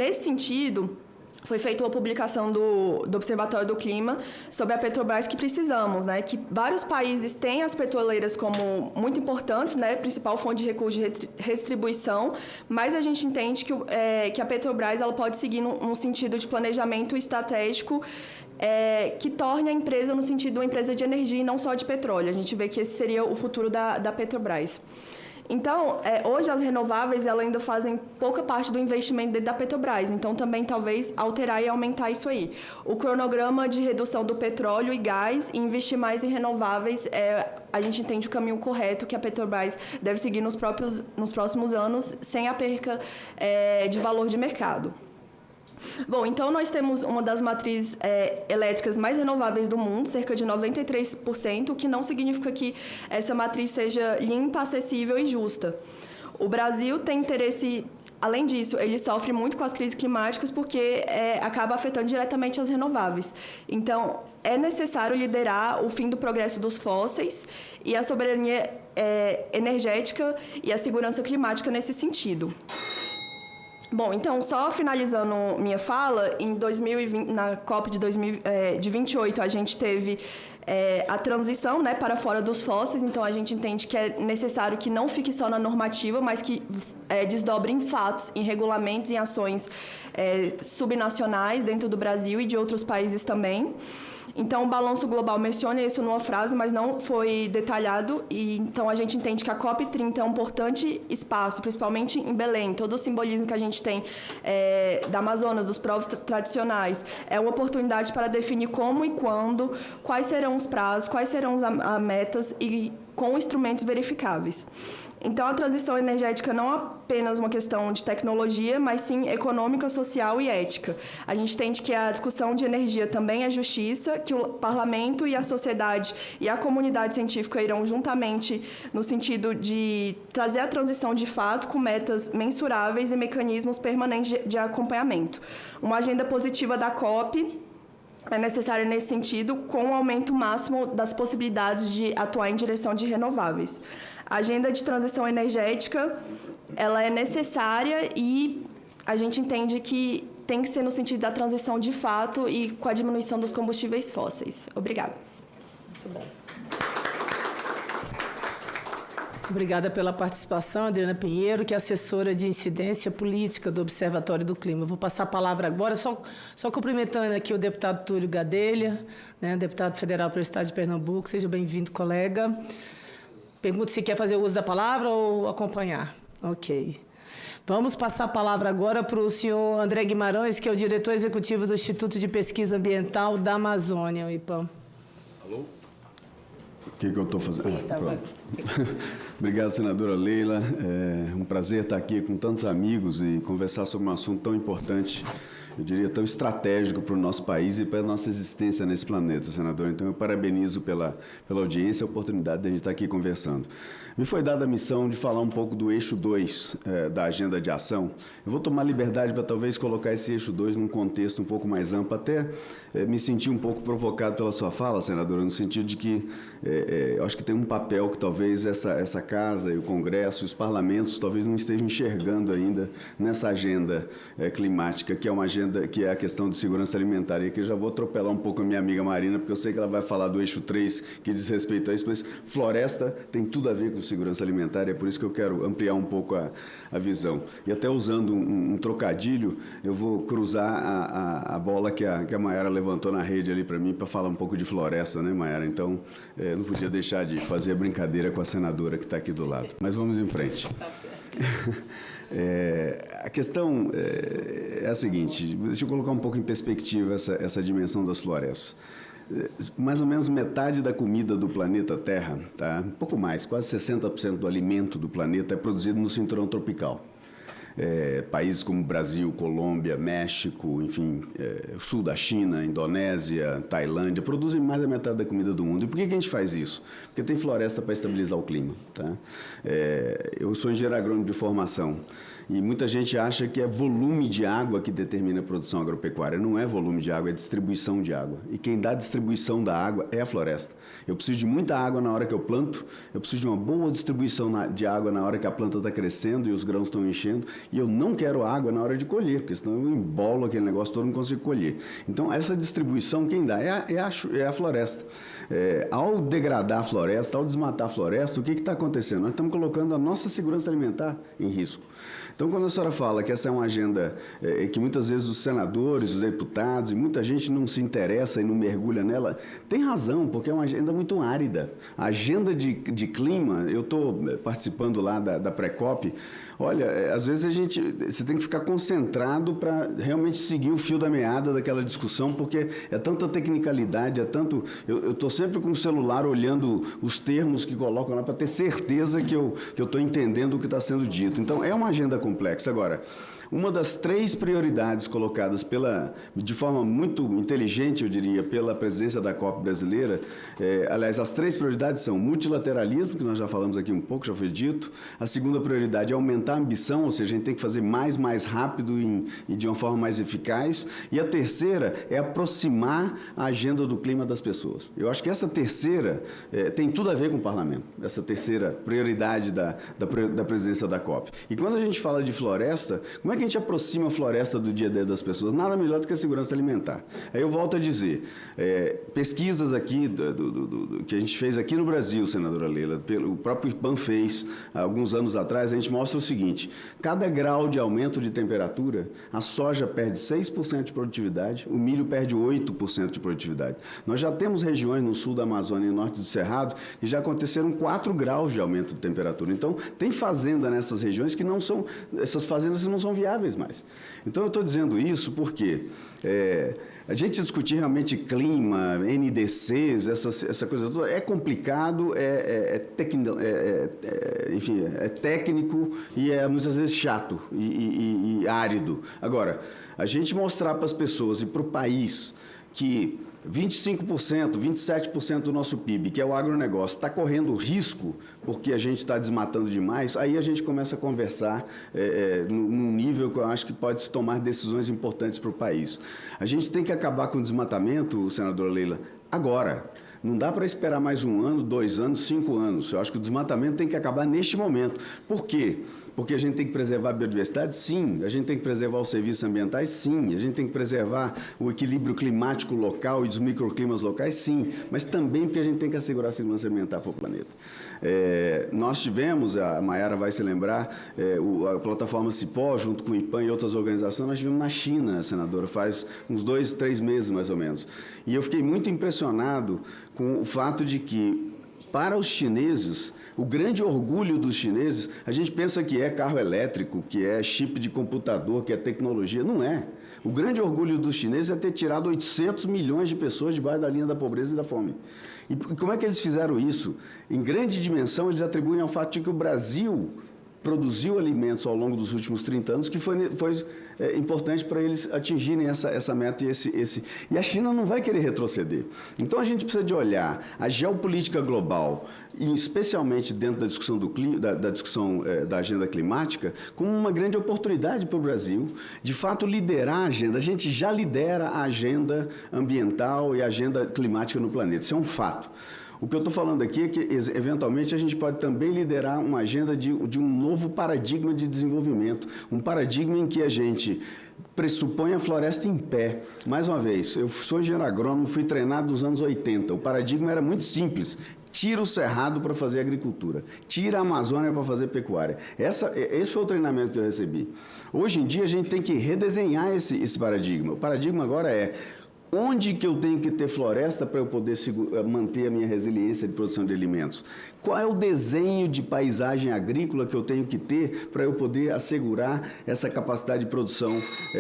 Nesse sentido, foi feita uma publicação do Observatório do Clima sobre a Petrobras que precisamos, né? Que vários países têm as petroleiras como muito importantes, né? Principal fonte de recurso de restribuição, mas a gente entende que a Petrobras ela pode seguir num sentido de planejamento estratégico que torne a empresa no sentido de uma empresa de energia e não só de petróleo. A gente vê que esse seria o futuro da Petrobras. Então, hoje as renováveis elas ainda fazem pouca parte do investimento dentro da Petrobras, então também talvez alterar e aumentar isso aí. O cronograma de redução do petróleo e gás e investir mais em renováveis, a gente entende o caminho correto que a Petrobras deve seguir nos próximos anos, sem a perca de valor de mercado. Bom, então nós temos uma das matrizes elétricas mais renováveis do mundo, cerca de 93%, o que não significa que essa matriz seja limpa, acessível e justa. O Brasil tem interesse, além disso, ele sofre muito com as crises climáticas porque acaba afetando diretamente as renováveis. Então, é necessário liderar o fim do progresso dos fósseis e a soberania energética e a segurança climática nesse sentido. Bom, então, só finalizando minha fala, em 2020, na COP de 28, a gente teve a transição, né, para fora dos fósseis, então a gente entende que é necessário que não fique só na normativa, mas que desdobre em fatos, em regulamentos, em ações subnacionais dentro do Brasil e de outros países também. Então, o Balanço Global menciona isso numa frase, mas não foi detalhado. E então, a gente entende que a COP30 é um importante espaço, principalmente em Belém. Todo o simbolismo que a gente tem da Amazonas, dos povos tradicionais, é uma oportunidade para definir como e quando, quais serão os prazos, quais serão as metas e com instrumentos verificáveis. Então, a transição energética não é apenas uma questão de tecnologia, mas sim econômica, social e ética. A gente entende que a discussão de energia também é justiça, que o parlamento e a sociedade e a comunidade científica irão juntamente no sentido de trazer a transição de fato com metas mensuráveis e mecanismos permanentes de acompanhamento. Uma agenda positiva da COP é necessária nesse sentido, com o aumento máximo das possibilidades de atuar em direção de renováveis. A agenda de transição energética, ela é necessária e a gente entende que tem que ser no sentido da transição de fato e com a diminuição dos combustíveis fósseis. Obrigada. Muito bom. Obrigada pela participação, Adriana Pinheiro, que é assessora de incidência política do Observatório do Clima. Eu vou passar a palavra agora, só cumprimentando aqui o deputado Túlio Gadelha, né, deputado federal pelo Estado de Pernambuco. Seja bem-vindo, colega. Pergunto se quer fazer uso da palavra ou acompanhar. Ok. Vamos passar a palavra agora para o senhor André Guimarães, que é o diretor executivo do Instituto de Pesquisa Ambiental da Amazônia, o IPAM. Alô? O que eu estou fazendo? Sim, tá bom. Obrigado, senadora Leila. É um prazer estar aqui com tantos amigos e conversar sobre um assunto tão importante, eu diria tão estratégico para o nosso país e para a nossa existência nesse planeta, senadora. Então, eu parabenizo pela audiência e a oportunidade de a gente estar aqui conversando. Me foi dada a missão de falar um pouco do eixo 2 da agenda de ação. Eu vou tomar liberdade para talvez colocar esse eixo 2 num contexto um pouco mais amplo, até me senti um pouco provocado pela sua fala, senadora, no sentido de que eu acho que tem um papel que talvez essa casa e o Congresso e os parlamentos talvez não estejam enxergando ainda nessa agenda climática, que é uma agenda que é a questão de segurança alimentar. E aqui eu já vou atropelar um pouco a minha amiga Marina, porque eu sei que ela vai falar do eixo 3, que diz respeito a isso, mas floresta tem tudo a ver com segurança alimentar, e é por isso que eu quero ampliar um pouco a visão. E até usando um trocadilho, eu vou cruzar a bola que a Maiara levantou na rede ali para mim, para falar um pouco de floresta, né, Maiara? Então, não podia deixar de fazer a brincadeira com a senadora que está aqui do lado. Mas vamos em frente. Tá certo. A questão é a seguinte, deixa eu colocar um pouco em perspectiva essa dimensão das florestas. Mais ou menos metade da comida do planeta Terra, tá? Um pouco mais, quase 60% do alimento do planeta é produzido no cinturão tropical. Países como Brasil, Colômbia, México, enfim, o sul da China, Indonésia, Tailândia, produzem mais da metade da comida do mundo. E por que a gente faz isso? Porque tem floresta para estabilizar o clima. Tá? Eu sou engenheiro agrônomo de formação e muita gente acha que é volume de água que determina a produção agropecuária. Não é volume de água, é distribuição de água. E quem dá a distribuição da água é a floresta. Eu preciso de muita água na hora que eu planto, eu preciso de uma boa distribuição de água na hora que a planta está crescendo e os grãos estão enchendo, e eu não quero água na hora de colher, porque senão eu embolo aquele negócio todo e não consigo colher. Então, essa distribuição quem dá é a floresta. Ao degradar a floresta, ao desmatar a floresta, o que está acontecendo? Nós estamos colocando a nossa segurança alimentar em risco. Então, quando a senhora fala que essa é uma agenda que muitas vezes os senadores, os deputados e muita gente não se interessa e não mergulha nela, tem razão, porque é uma agenda muito árida. A agenda de clima, eu estou participando lá da pré-COP, olha, às vezes você tem que ficar concentrado para realmente seguir o fio da meada daquela discussão, porque é tanta tecnicalidade, é tanto... Eu estou sempre com o celular olhando os termos que colocam lá para ter certeza que eu estou entendendo o que está sendo dito. Então, é uma agenda complexa. Agora, uma das 3 prioridades colocadas de forma muito inteligente, eu diria, pela presidência da COP brasileira, aliás, as 3 prioridades são multilateralismo, que nós já falamos aqui um pouco, já foi dito. A segunda prioridade é aumentar a ambição, ou seja, a gente tem que fazer mais rápido e de uma forma mais eficaz. E a terceira é aproximar a agenda do clima das pessoas. Eu acho que essa terceira tem tudo a ver com o parlamento, essa terceira prioridade da presidência da COP. E quando a gente fala de floresta, como é que a gente aproxima a floresta do dia a dia das pessoas? Nada melhor do que a segurança alimentar. Aí eu volto a dizer, pesquisas aqui, que a gente fez aqui no Brasil, senadora Leila, o próprio IPAM fez, há alguns anos atrás, a gente mostra o seguinte, cada grau de aumento de temperatura, a soja perde 6% de produtividade, o milho perde 8% de produtividade. Nós já temos regiões no sul da Amazônia e no norte do Cerrado que já aconteceram 4 graus de aumento de temperatura. Então, tem fazenda nessas regiões que não são, essas fazendas que não são viáveis mais. Então, eu estou dizendo isso porque a gente discutir realmente clima, NDCs, essa coisa toda, é complicado, enfim, é técnico e é muitas vezes chato e árido. Agora, a gente mostrar para as pessoas e para o país que 25%, 27% do nosso PIB, que é o agronegócio, está correndo risco porque a gente está desmatando demais, aí a gente começa a conversar num nível que eu acho que pode se tomar decisões importantes para o país. A gente tem que acabar com o desmatamento, senadora Leila, agora. Não dá para esperar mais 1 ano, 2 anos, 5 anos. Eu acho que o desmatamento tem que acabar neste momento. Por quê? Porque a gente tem que preservar a biodiversidade? Sim. A gente tem que preservar os serviços ambientais? Sim. A gente tem que preservar o equilíbrio climático local e dos microclimas locais? Sim. Mas também porque a gente tem que assegurar a segurança alimentar para o planeta. Nós tivemos, a Mayara vai se lembrar, a plataforma Cipó, junto com o IPAM e outras organizações, nós tivemos na China, senadora, faz uns 2, 3 meses mais ou menos. E eu fiquei muito impressionado com o fato de que, para os chineses, o grande orgulho dos chineses, a gente pensa que é carro elétrico, que é chip de computador, que é tecnologia. Não é. O grande orgulho dos chineses é ter tirado 800 milhões de pessoas debaixo da linha da pobreza e da fome. E como é que eles fizeram isso? Em grande dimensão, eles atribuem ao fato de que o Brasil produziu alimentos ao longo dos últimos 30 anos, que foi importante para eles atingirem essa meta e a China não vai querer retroceder. Então, a gente precisa de olhar a geopolítica global, e especialmente dentro da discussão da agenda climática, como uma grande oportunidade para o Brasil, de fato, liderar a agenda. A gente já lidera a agenda ambiental e a agenda climática no planeta. Isso é um fato. O que eu estou falando aqui é que, eventualmente, a gente pode também liderar uma agenda de um novo paradigma de desenvolvimento, um paradigma em que a gente pressupõe a floresta em pé. Mais uma vez, eu sou engenheiro agrônomo, fui treinado nos anos 80. O paradigma era muito simples. Tira o cerrado para fazer agricultura, tira a Amazônia para fazer pecuária. Esse foi o treinamento que eu recebi. Hoje em dia, a gente tem que redesenhar esse paradigma. O paradigma agora é: onde que eu tenho que ter floresta para eu poder manter a minha resiliência de produção de alimentos? Qual é o desenho de paisagem agrícola que eu tenho que ter para eu poder assegurar essa capacidade de produção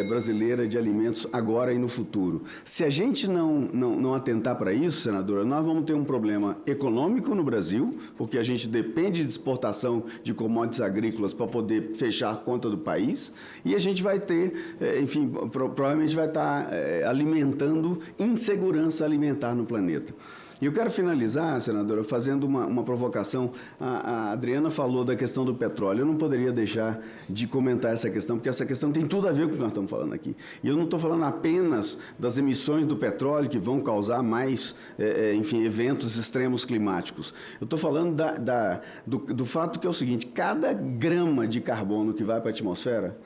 brasileira de alimentos agora e no futuro? Se a gente não atentar para isso, senadora, nós vamos ter um problema econômico no Brasil, porque a gente depende de exportação de commodities agrícolas para poder fechar a conta do país, e a gente vai ter, enfim, provavelmente vai estar alimentando gerando insegurança alimentar no planeta. E eu quero finalizar, senadora, fazendo uma provocação. A Adriana falou da questão do petróleo. Eu não poderia deixar de comentar essa questão, porque essa questão tem tudo a ver com o que nós estamos falando aqui. E eu não estou falando apenas das emissões do petróleo, que vão causar mais, enfim, eventos extremos climáticos. Eu estou falando do fato que é o seguinte: cada grama de carbono que vai para a atmosfera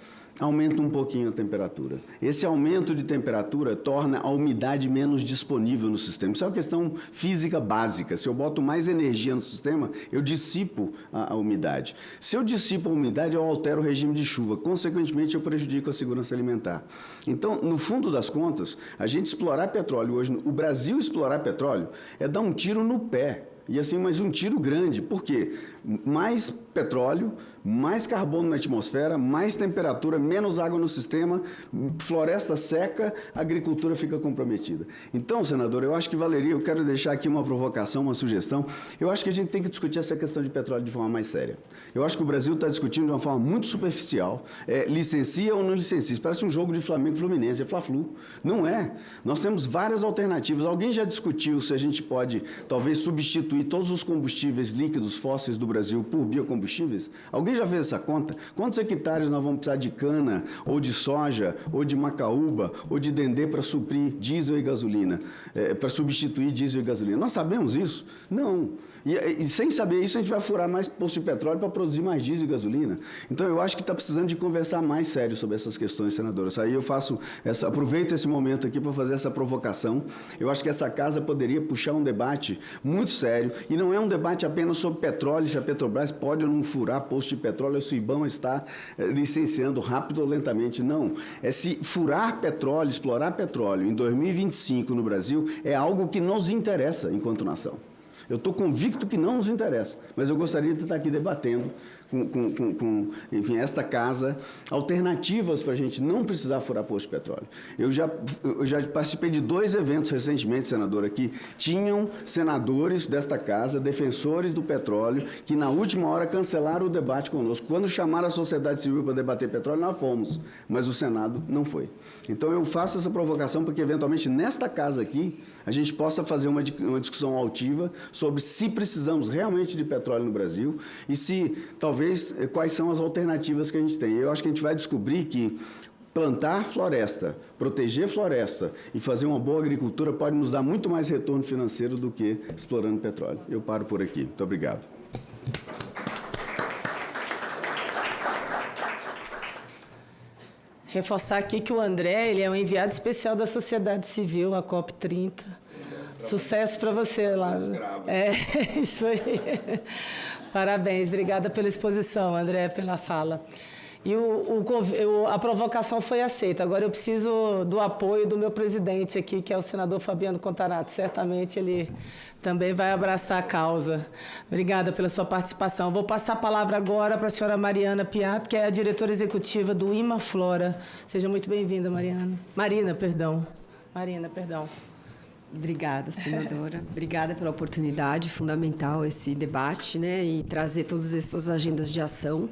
aumenta um pouquinho a temperatura. Esse aumento de temperatura torna a umidade menos disponível no sistema. Isso é uma questão física básica. Se eu boto mais energia no sistema, eu dissipo a umidade. Se eu dissipo a umidade, eu altero o regime de chuva. Consequentemente, eu prejudico a segurança alimentar. Então, no fundo das contas, a gente explorar petróleo hoje, o Brasil explorar petróleo é dar um tiro no pé. E assim, mas um tiro grande. Por quê? Mais petróleo, mais carbono na atmosfera, mais temperatura, menos água no sistema, floresta seca, a agricultura fica comprometida. Então, senador, eu acho que valeria, eu quero deixar aqui uma provocação, uma sugestão. Eu acho que a gente tem que discutir essa questão de petróleo de forma mais séria. Eu acho que o Brasil está discutindo de uma forma muito superficial. Licencia ou não licencia? Isso parece um jogo de Flamengo e Fluminense, é Fla-Flu. Não é. Nós temos várias alternativas. Alguém já discutiu se a gente pode, talvez, substituir todos os combustíveis líquidos fósseis do Brasil por biocombustíveis? Alguém já fez essa conta? Quantos hectares nós vamos precisar de cana, ou de soja, ou de macaúba, ou de dendê para suprir diesel e gasolina, para substituir diesel e gasolina? Nós sabemos isso? Não. E sem saber isso, a gente vai furar mais posto de petróleo para produzir mais diesel e gasolina. Então, eu acho que está precisando de conversar mais sério sobre essas questões, senadora. Aí eu aproveito esse momento aqui para fazer essa provocação. Eu acho que essa casa poderia puxar um debate muito sério, e não é um debate apenas sobre petróleo, se a Petrobras pode ou não furar posto de petróleo, se o IBAMA está licenciando rápido ou lentamente. Não. É se furar petróleo, explorar petróleo em 2025 no Brasil é algo que nos interessa enquanto nação. Eu estou convicto que não nos interessa, mas eu gostaria de estar aqui debatendo enfim, esta casa, alternativas para a gente não precisar furar posto de petróleo. Eu já participei de 2 eventos recentemente, senadora, que tinham senadores desta casa, defensores do petróleo, que na última hora cancelaram o debate conosco. Quando chamaram a sociedade civil para debater petróleo, nós fomos, mas o Senado não foi. Então eu faço essa provocação para que, eventualmente, nesta casa aqui, a gente possa fazer uma discussão altiva sobre se precisamos realmente de petróleo no Brasil e se, talvez, quais são as alternativas que a gente tem. Eu acho que a gente vai descobrir que plantar floresta, proteger floresta e fazer uma boa agricultura pode nos dar muito mais retorno financeiro do que explorando petróleo. Eu paro por aqui. Muito obrigado. Reforçar aqui que o André, ele é um enviado especial da sociedade civil, a COP30. Sucesso para você lá. Isso aí. Parabéns, obrigada pela exposição, André, pela fala. E a provocação foi aceita. Agora eu preciso do apoio do meu presidente aqui, que é o senador Fabiano Contarato. Certamente ele também vai abraçar a causa. Obrigada pela sua participação. Vou passar a palavra agora para a senhora Mariana Piato, que é a diretora executiva do Imaflora. Seja muito bem-vinda, Marina, perdão. Obrigada, senadora. Obrigada pela oportunidade, fundamental esse debate, né, e trazer todas essas agendas de ação.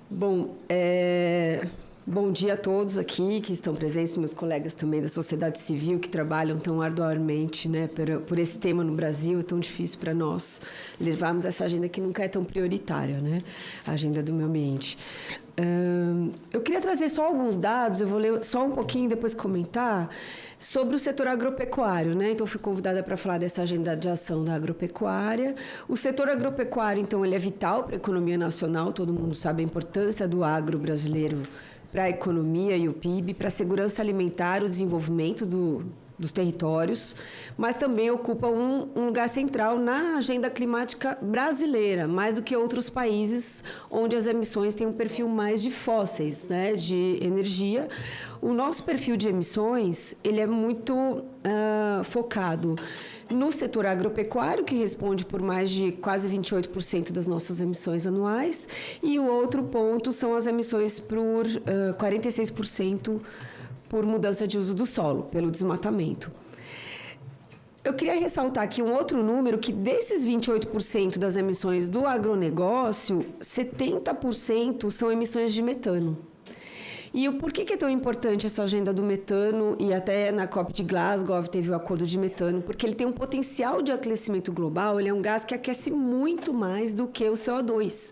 Bom, bom dia a todos aqui que estão presentes, meus colegas também da sociedade civil que trabalham tão arduamente, né, por esse tema no Brasil. É tão difícil para nós levarmos essa agenda que nunca é tão prioritária, né, a agenda do meio ambiente. Eu queria trazer só alguns dados, eu vou ler só um pouquinho e depois comentar sobre o setor agropecuário, né? Então, fui convidada para falar dessa agenda de ação da agropecuária. O setor agropecuário, então, ele é vital para a economia nacional, todo mundo sabe a importância do agro brasileiro para a economia e o PIB, para a segurança alimentar, o desenvolvimento dos territórios, mas também ocupa um lugar central na agenda climática brasileira, mais do que outros países onde as emissões têm um perfil mais de fósseis, né, de energia. O nosso perfil de emissões, ele é muito focado no setor agropecuário, que responde por mais de quase 28% das nossas emissões anuais, e o outro ponto são as emissões por 46% por mudança de uso do solo, pelo desmatamento. Eu queria ressaltar aqui um outro número, que desses 28% das emissões do agronegócio, 70% são emissões de metano. E por que é tão importante essa agenda do metano, e até na COP de Glasgow teve o acordo de metano? Porque ele tem um potencial de aquecimento global, ele é um gás que aquece muito mais do que o CO2.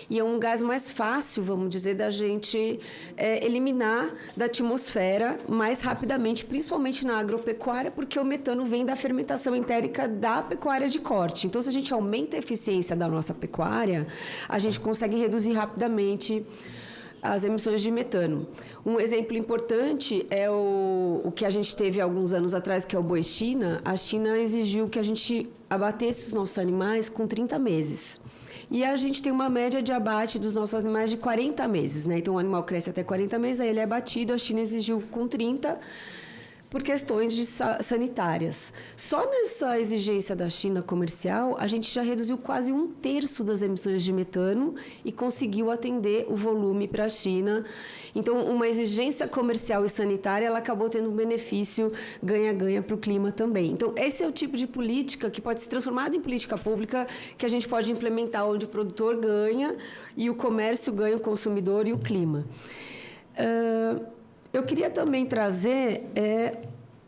E é um gás mais fácil, vamos dizer, da gente eliminar da atmosfera mais rapidamente, principalmente na agropecuária, porque o metano vem da fermentação entérica da pecuária de corte. Então, se a gente aumenta a eficiência da nossa pecuária, a gente consegue reduzir rapidamente as emissões de metano. Um exemplo importante é o que a gente teve alguns anos atrás, que é o boi China. A China exigiu que a gente abatesse os nossos animais com 30 meses. E a gente tem uma média de abate dos nossos animais de 40 meses, né? Então, o animal cresce até 40 meses, aí ele é abatido, a China exigiu com 30 por questões sanitárias. Só nessa exigência da China comercial, a gente já reduziu quase 1/3 das emissões de metano e conseguiu atender o volume para a China. Então, uma exigência comercial e sanitária, ela acabou tendo um benefício ganha-ganha para o clima também. Então, esse é o tipo de política que pode ser transformada em política pública, que a gente pode implementar onde o produtor ganha e o comércio ganha, o consumidor e o clima. Eu queria também trazer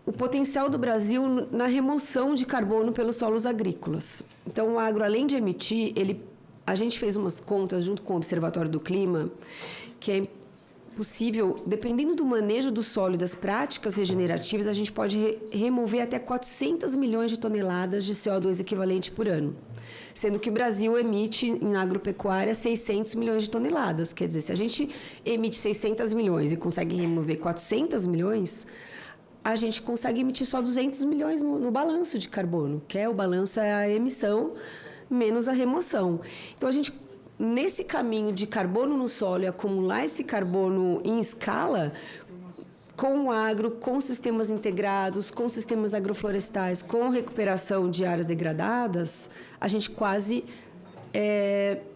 o potencial do Brasil na remoção de carbono pelos solos agrícolas. Então, o agro, além de emitir, a gente fez umas contas junto com o Observatório do Clima, que é possível, dependendo do manejo do solo e das práticas regenerativas, a gente pode remover até 400 milhões de toneladas de CO2 equivalente por ano. Sendo que o Brasil emite, em agropecuária, 600 milhões de toneladas. Quer dizer, se a gente emite 600 milhões e consegue remover 400 milhões, a gente consegue emitir só 200 milhões no balanço de carbono, que o balanço é a emissão menos a remoção. Então, a gente, nesse caminho de carbono no solo e acumular esse carbono em escala, com o agro, com sistemas integrados, com sistemas agroflorestais, com recuperação de áreas degradadas, a gente quase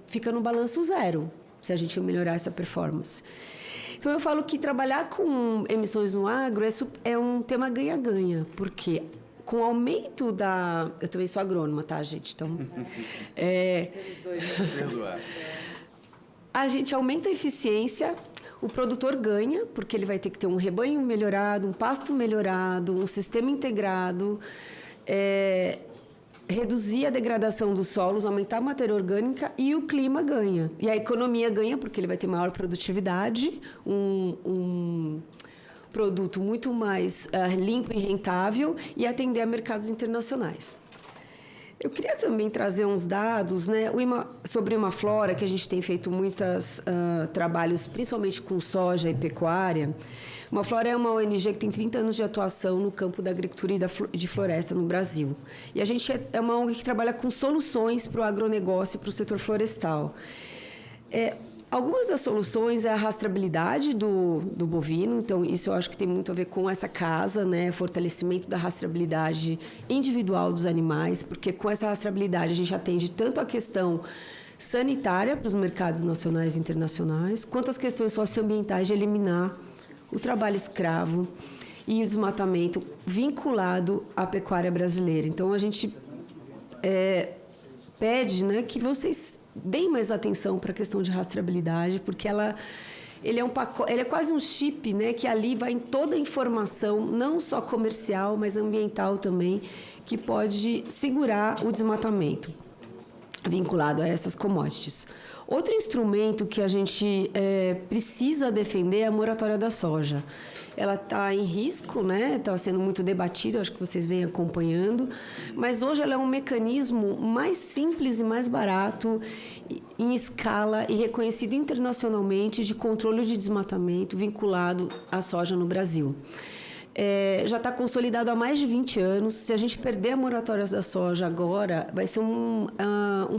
fica no balanço zero, se a gente melhorar essa performance. Então, eu falo que trabalhar com emissões no agro é um tema ganha-ganha, porque com o aumento da... Eu também sou agrônoma, tá, gente? Então, a gente aumenta a eficiência, o produtor ganha, porque ele vai ter que ter um rebanho melhorado, um pasto melhorado, um sistema integrado, reduzir a degradação dos solos, aumentar a matéria orgânica, e o clima ganha. E a economia ganha, porque ele vai ter maior produtividade, um produto muito mais limpo e rentável, e atender a mercados internacionais. Eu queria também trazer uns dados, né, sobre uma flora, que a gente tem feito muitos trabalhos, principalmente com soja e pecuária. Uma Flora é uma ONG que tem 30 anos de atuação no campo da agricultura e de floresta no Brasil. E a gente é uma ONG que trabalha com soluções para o agronegócio e para o setor florestal. Algumas das soluções é a rastreabilidade do bovino, então isso eu acho que tem muito a ver com essa casa, né? Fortalecimento da rastreabilidade individual dos animais, porque com essa rastreabilidade a gente atende tanto a questão sanitária para os mercados nacionais e internacionais, quanto as questões socioambientais de eliminar o trabalho escravo e o desmatamento vinculado à pecuária brasileira. Então, a gente pede, né, que vocês deem mais atenção para a questão de rastreabilidade, porque ele é quase um chip, né, que ali vai em toda a informação, não só comercial, mas ambiental também, que pode segurar o desmatamento vinculado a essas commodities. Outro instrumento que a gente precisa defender é a moratória da soja. Ela está em risco, né? Está sendo muito debatida, acho que vocês vêm acompanhando, mas hoje ela é um mecanismo mais simples e mais barato, em escala e reconhecido internacionalmente, de controle de desmatamento vinculado à soja no Brasil. Já está consolidado há mais de 20 anos. Se a gente perder a moratória da soja agora, vai ser um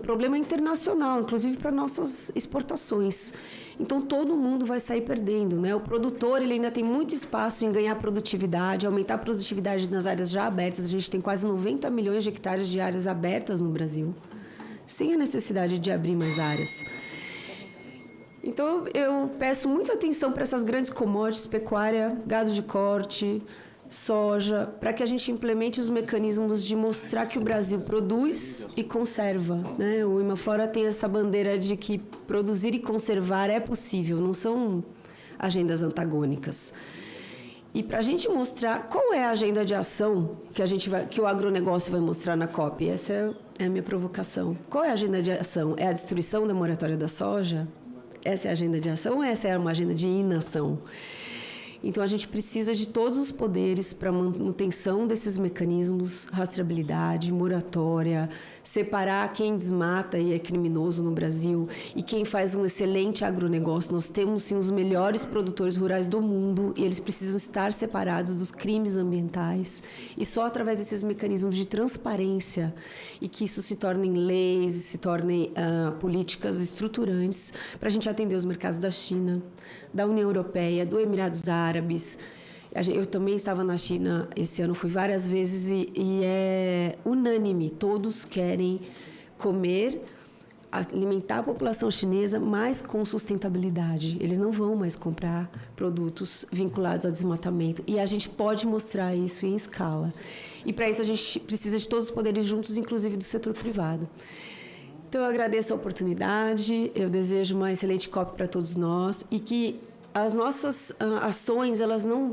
problema internacional, inclusive para nossas exportações. Então, todo mundo vai sair perdendo, né? O produtor ele ainda tem muito espaço em ganhar produtividade, aumentar a produtividade nas áreas já abertas. A gente tem quase 90 milhões de hectares de áreas abertas no Brasil, sem a necessidade de abrir mais áreas. Então, eu peço muita atenção para essas grandes commodities, pecuária, gado de corte, soja, para que a gente implemente os mecanismos de mostrar que o Brasil produz e conserva, né? O Imaflora tem essa bandeira de que produzir e conservar é possível, não são agendas antagônicas. E para a gente mostrar qual é a agenda de ação que o agronegócio vai mostrar na COP, essa é a minha provocação. Qual é a agenda de ação? É a destruição da moratória da soja? Essa é a agenda de ação ou essa é uma agenda de inação? Então, a gente precisa de todos os poderes para a manutenção desses mecanismos, rastreabilidade, moratória, separar quem desmata e é criminoso no Brasil e quem faz um excelente agronegócio. Nós temos, sim, os melhores produtores rurais do mundo e eles precisam estar separados dos crimes ambientais. E só através desses mecanismos de transparência e que isso se tornem leis, se tornem políticas estruturantes para a gente atender os mercados da China, da União Europeia, do Emirados Árabes. Eu também estava na China esse ano, fui várias vezes e é unânime. Todos querem comer, alimentar a população chinesa, mas com sustentabilidade. Eles não vão mais comprar produtos vinculados ao desmatamento. E a gente pode mostrar isso em escala. E para isso a gente precisa de todos os poderes juntos, inclusive do setor privado. Então, eu agradeço a oportunidade, eu desejo uma excelente COP para todos nós e que as nossas ações, elas não...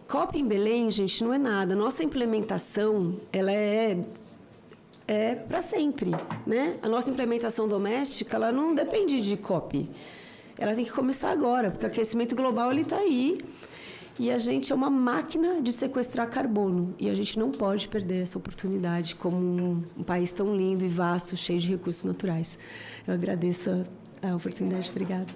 COP em Belém, gente, não é nada. Nossa implementação, ela é para sempre, né? A nossa implementação doméstica, ela não depende de COP. Ela tem que começar agora, porque o aquecimento global está aí. E a gente é uma máquina de sequestrar carbono. E a gente não pode perder essa oportunidade como um país tão lindo e vasto, cheio de recursos naturais. Eu agradeço a oportunidade. Obrigada.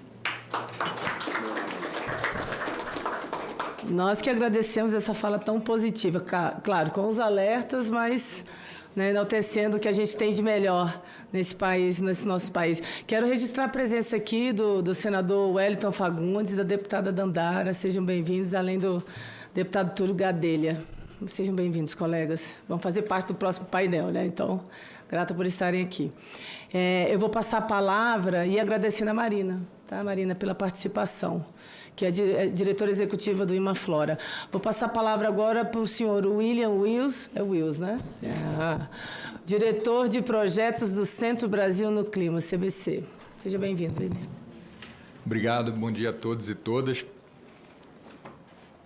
Nós que agradecemos essa fala tão positiva. Claro, com os alertas, mas enaltecendo o que a gente tem de melhor nesse país, nesse nosso país. Quero registrar a presença aqui do senador Wellington Fagundes e da deputada Dandara. Sejam bem-vindos, além do deputado Túlio Gadelha. Sejam bem-vindos, colegas. Vão fazer parte do próximo painel, né? Então, grata por estarem aqui. Eu vou passar a palavra e agradecendo a Marina, tá, Marina, pela participação, que é diretora executiva do Imaflora. Vou passar a palavra agora para o senhor William Wills, é Wills, né? Diretor de Projetos do Centro Brasil no Clima, CBC. Seja bem-vindo, William. Obrigado, bom dia a todos e todas.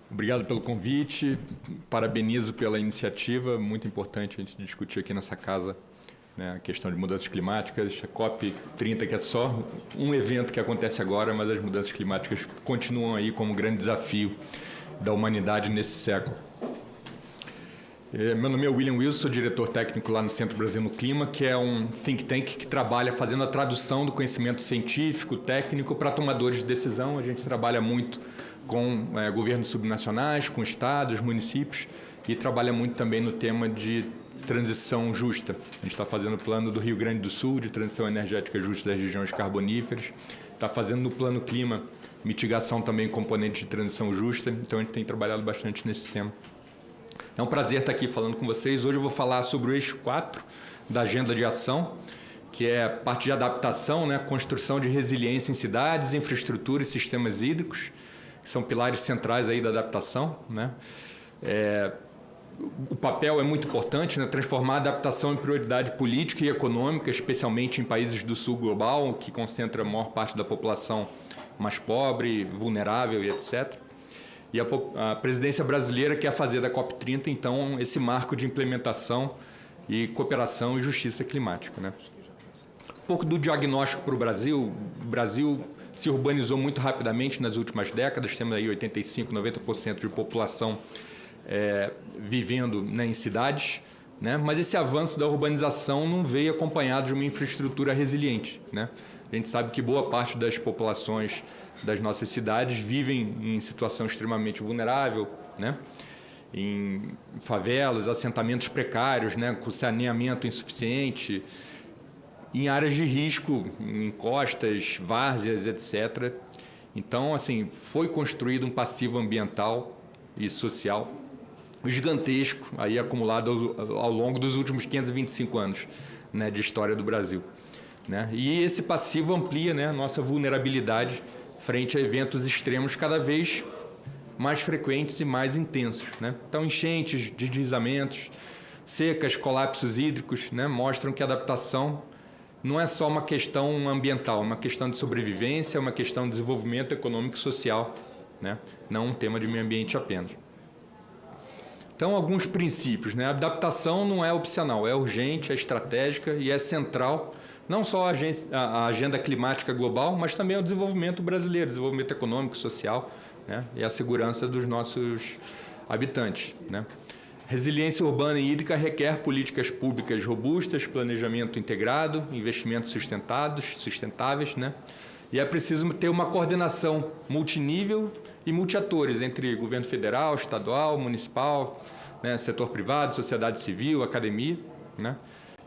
Obrigado pelo convite, parabenizo pela iniciativa, muito importante a gente discutir aqui nessa casa, né, a questão de mudanças climáticas, a COP30, que é só um evento que acontece agora, mas as mudanças climáticas continuam aí como um grande desafio da humanidade nesse século. Meu nome é William Wilson, sou diretor técnico lá no Centro Brasil no Clima, que é um think tank que trabalha fazendo a tradução do conhecimento científico, técnico, para tomadores de decisão. A gente trabalha muito com governos subnacionais, com estados, municípios, e trabalha muito também no tema de transição justa. A gente está fazendo o plano do Rio Grande do Sul, de transição energética justa das regiões carboníferas, está fazendo no plano clima, mitigação também, componente de transição justa, então a gente tem trabalhado bastante nesse tema. É um prazer estar aqui falando com vocês. Hoje eu vou falar sobre o eixo 4 da Agenda de Ação, que é parte de adaptação, né, construção de resiliência em cidades, infraestrutura e sistemas hídricos, que são pilares centrais aí da adaptação, né? O papel é muito importante, né? Transformar a adaptação em prioridade política e econômica, especialmente em países do sul global, que concentra a maior parte da população mais pobre, vulnerável e etc. E a presidência brasileira quer fazer da COP30, então, esse marco de implementação e cooperação e justiça climática, né? Um pouco do diagnóstico para o Brasil. O Brasil se urbanizou muito rapidamente nas últimas décadas, temos aí 85%, 90% de população vivendo, né, em cidades, né? Mas esse avanço da urbanização não veio acompanhado de uma infraestrutura resiliente, né? A gente sabe que boa parte das populações das nossas cidades vivem em situação extremamente vulnerável, né? Em favelas, assentamentos precários, né? Com saneamento insuficiente, em áreas de risco, em costas, várzeas, etc. Então, assim, foi construído um passivo ambiental e social gigantesco, aí acumulado ao longo dos últimos 525 anos, né, de história do Brasil, né? E esse passivo amplia, né, a nossa vulnerabilidade frente a eventos extremos cada vez mais frequentes e mais intensos, né? Então, enchentes, deslizamentos, secas, colapsos hídricos, né, mostram que a adaptação não é só uma questão ambiental, é uma questão de sobrevivência, é uma questão de desenvolvimento econômico e social, né? Não um tema de meio ambiente apenas. Então, alguns princípios, né? A adaptação não é opcional, é urgente, é estratégica e é central, não só a agenda climática global, mas também o desenvolvimento brasileiro, desenvolvimento econômico, social, né? E a segurança dos nossos habitantes, né? Resiliência urbana e hídrica requer políticas públicas robustas, planejamento integrado, investimentos sustentáveis, né? E é preciso ter uma coordenação multinível e multiatores entre governo federal, estadual, municipal, né? Setor privado, sociedade civil, academia, né?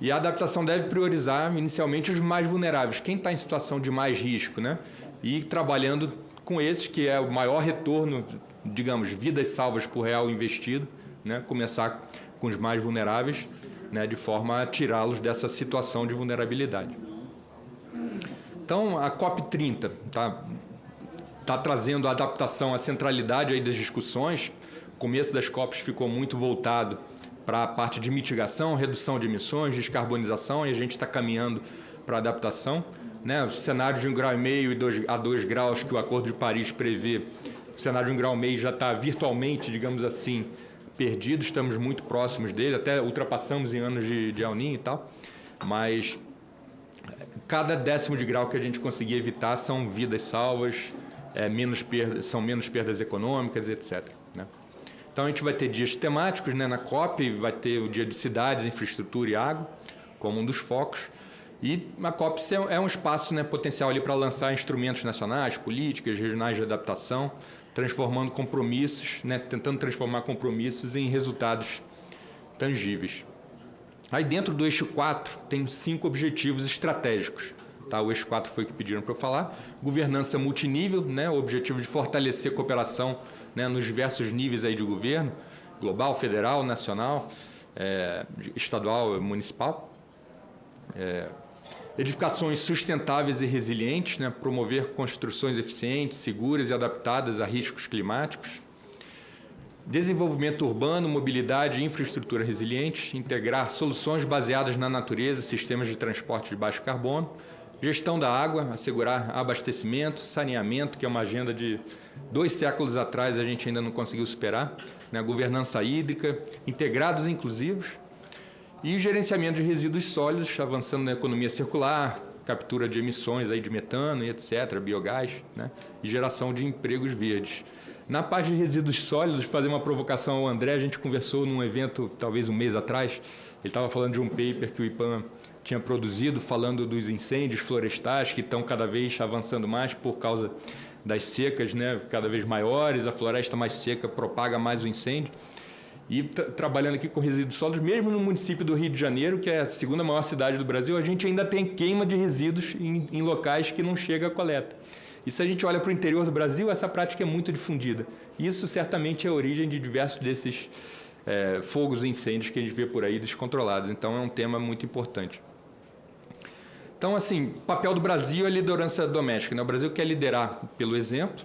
E a adaptação deve priorizar inicialmente os mais vulneráveis, quem está em situação de mais risco, né? E trabalhando com esses, que é o maior retorno, digamos, vidas salvas por real investido, né? Começar com os mais vulneráveis, né? De forma a tirá-los dessa situação de vulnerabilidade. Então, a COP30 tá trazendo a adaptação, a centralidade aí das discussões. O começo das COPs ficou muito voltado para a parte de mitigação, redução de emissões, descarbonização, e a gente está caminhando para a adaptação, né? O cenário de 1,5 a 2 graus que o Acordo de Paris prevê, o cenário de 1,5 já está virtualmente, digamos assim, perdido, estamos muito próximos dele, até ultrapassamos em anos de El Niño e tal, mas cada 10º de grau que a gente conseguir evitar são vidas salvas, são menos perdas econômicas, etc., né? Então, a gente vai ter dias temáticos, né, na COP, vai ter o dia de cidades, infraestrutura e água, como um dos focos. E a COP é um espaço, né, potencial ali para lançar instrumentos nacionais, políticas, regionais de adaptação, transformando compromissos, né, tentando transformar compromissos em resultados tangíveis. Aí, dentro do eixo 4, tem 5 objetivos estratégicos. Tá? O eixo 4 foi o que pediram para eu falar. Governança multinível, né, o objetivo de fortalecer a cooperação, né, nos diversos níveis aí de governo, global, federal, nacional, estadual, municipal. Edificações sustentáveis e resilientes, né, promover construções eficientes, seguras e adaptadas a riscos climáticos. Desenvolvimento urbano, mobilidade e infraestrutura resilientes, integrar soluções baseadas na natureza, sistemas de transporte de baixo carbono. Gestão da água, assegurar abastecimento, saneamento, que é uma agenda de 2 séculos atrás a gente ainda não conseguiu superar, né? Governança hídrica, integrados e inclusivos, e gerenciamento de resíduos sólidos, avançando na economia circular, captura de emissões aí de metano e etc., biogás, né? E geração de empregos verdes. Na parte de resíduos sólidos, fazer uma provocação ao André, a gente conversou num evento, talvez um mês atrás, ele estava falando de um paper que o IPAM tinha produzido, falando dos incêndios florestais que estão cada vez avançando mais por causa das secas, né, cada vez maiores, a floresta mais seca propaga mais o incêndio. E trabalhando aqui com resíduos sólidos, mesmo no município do Rio de Janeiro, que é a 2ª maior cidade do Brasil, a gente ainda tem queima de resíduos em locais que não chega a coleta. E se a gente olha para o interior do Brasil, essa prática é muito difundida. Isso certamente é a origem de diversos desses fogos e incêndios que a gente vê por aí descontrolados. Então, é um tema muito importante. Então, assim, o papel do Brasil é a liderança doméstica, né? O Brasil quer liderar pelo exemplo,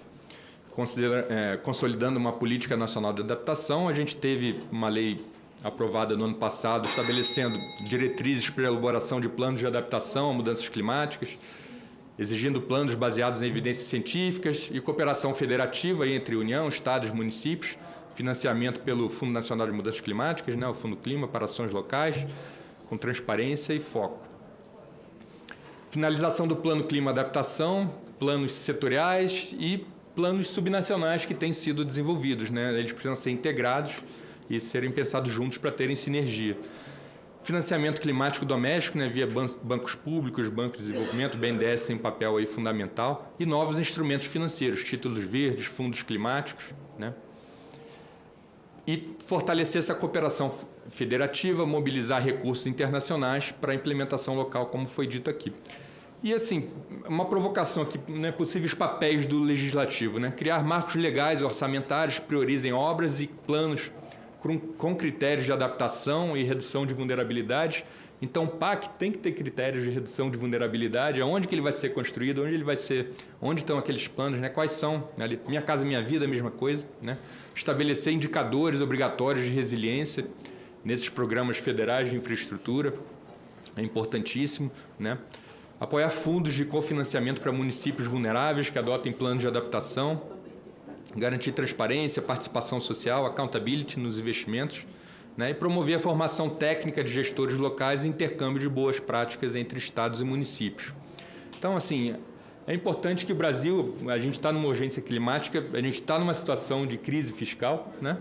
consolidando uma política nacional de adaptação. A gente teve uma lei aprovada no ano passado, estabelecendo diretrizes para a elaboração de planos de adaptação a mudanças climáticas, exigindo planos baseados em evidências científicas e cooperação federativa entre União, Estados e municípios, financiamento pelo Fundo Nacional de Mudanças Climáticas, né, o Fundo Clima, para ações locais, com transparência e foco. Finalização do Plano Clima Adaptação, planos setoriais e planos subnacionais que têm sido desenvolvidos, né? Eles precisam ser integrados e serem pensados juntos para terem sinergia. Financiamento climático doméstico, né, via bancos públicos, bancos de desenvolvimento, o BNDES tem um papel aí fundamental, e novos instrumentos financeiros, títulos verdes, fundos climáticos, né? E fortalecer essa cooperação federativa, mobilizar recursos internacionais para a implementação local, como foi dito aqui. E, assim, uma provocação aqui, né, possíveis papéis do legislativo, né? Criar marcos legais orçamentários que priorizem obras e planos com critérios de adaptação e redução de vulnerabilidade. Então, o PAC tem que ter critérios de redução de vulnerabilidade, aonde que ele vai ser construído, onde estão aqueles planos, né? Quais são, ali, Minha Casa Minha Vida, a mesma coisa, né? Estabelecer indicadores obrigatórios de resiliência nesses programas federais de infraestrutura, é importantíssimo, né? Apoiar fundos de cofinanciamento para municípios vulneráveis que adotem planos de adaptação, garantir transparência, participação social, accountability nos investimentos, né? E promover a formação técnica de gestores locais e intercâmbio de boas práticas entre estados e municípios. Então, assim, é importante que o Brasil, a gente está numa urgência climática, a gente está numa situação de crise fiscal, né?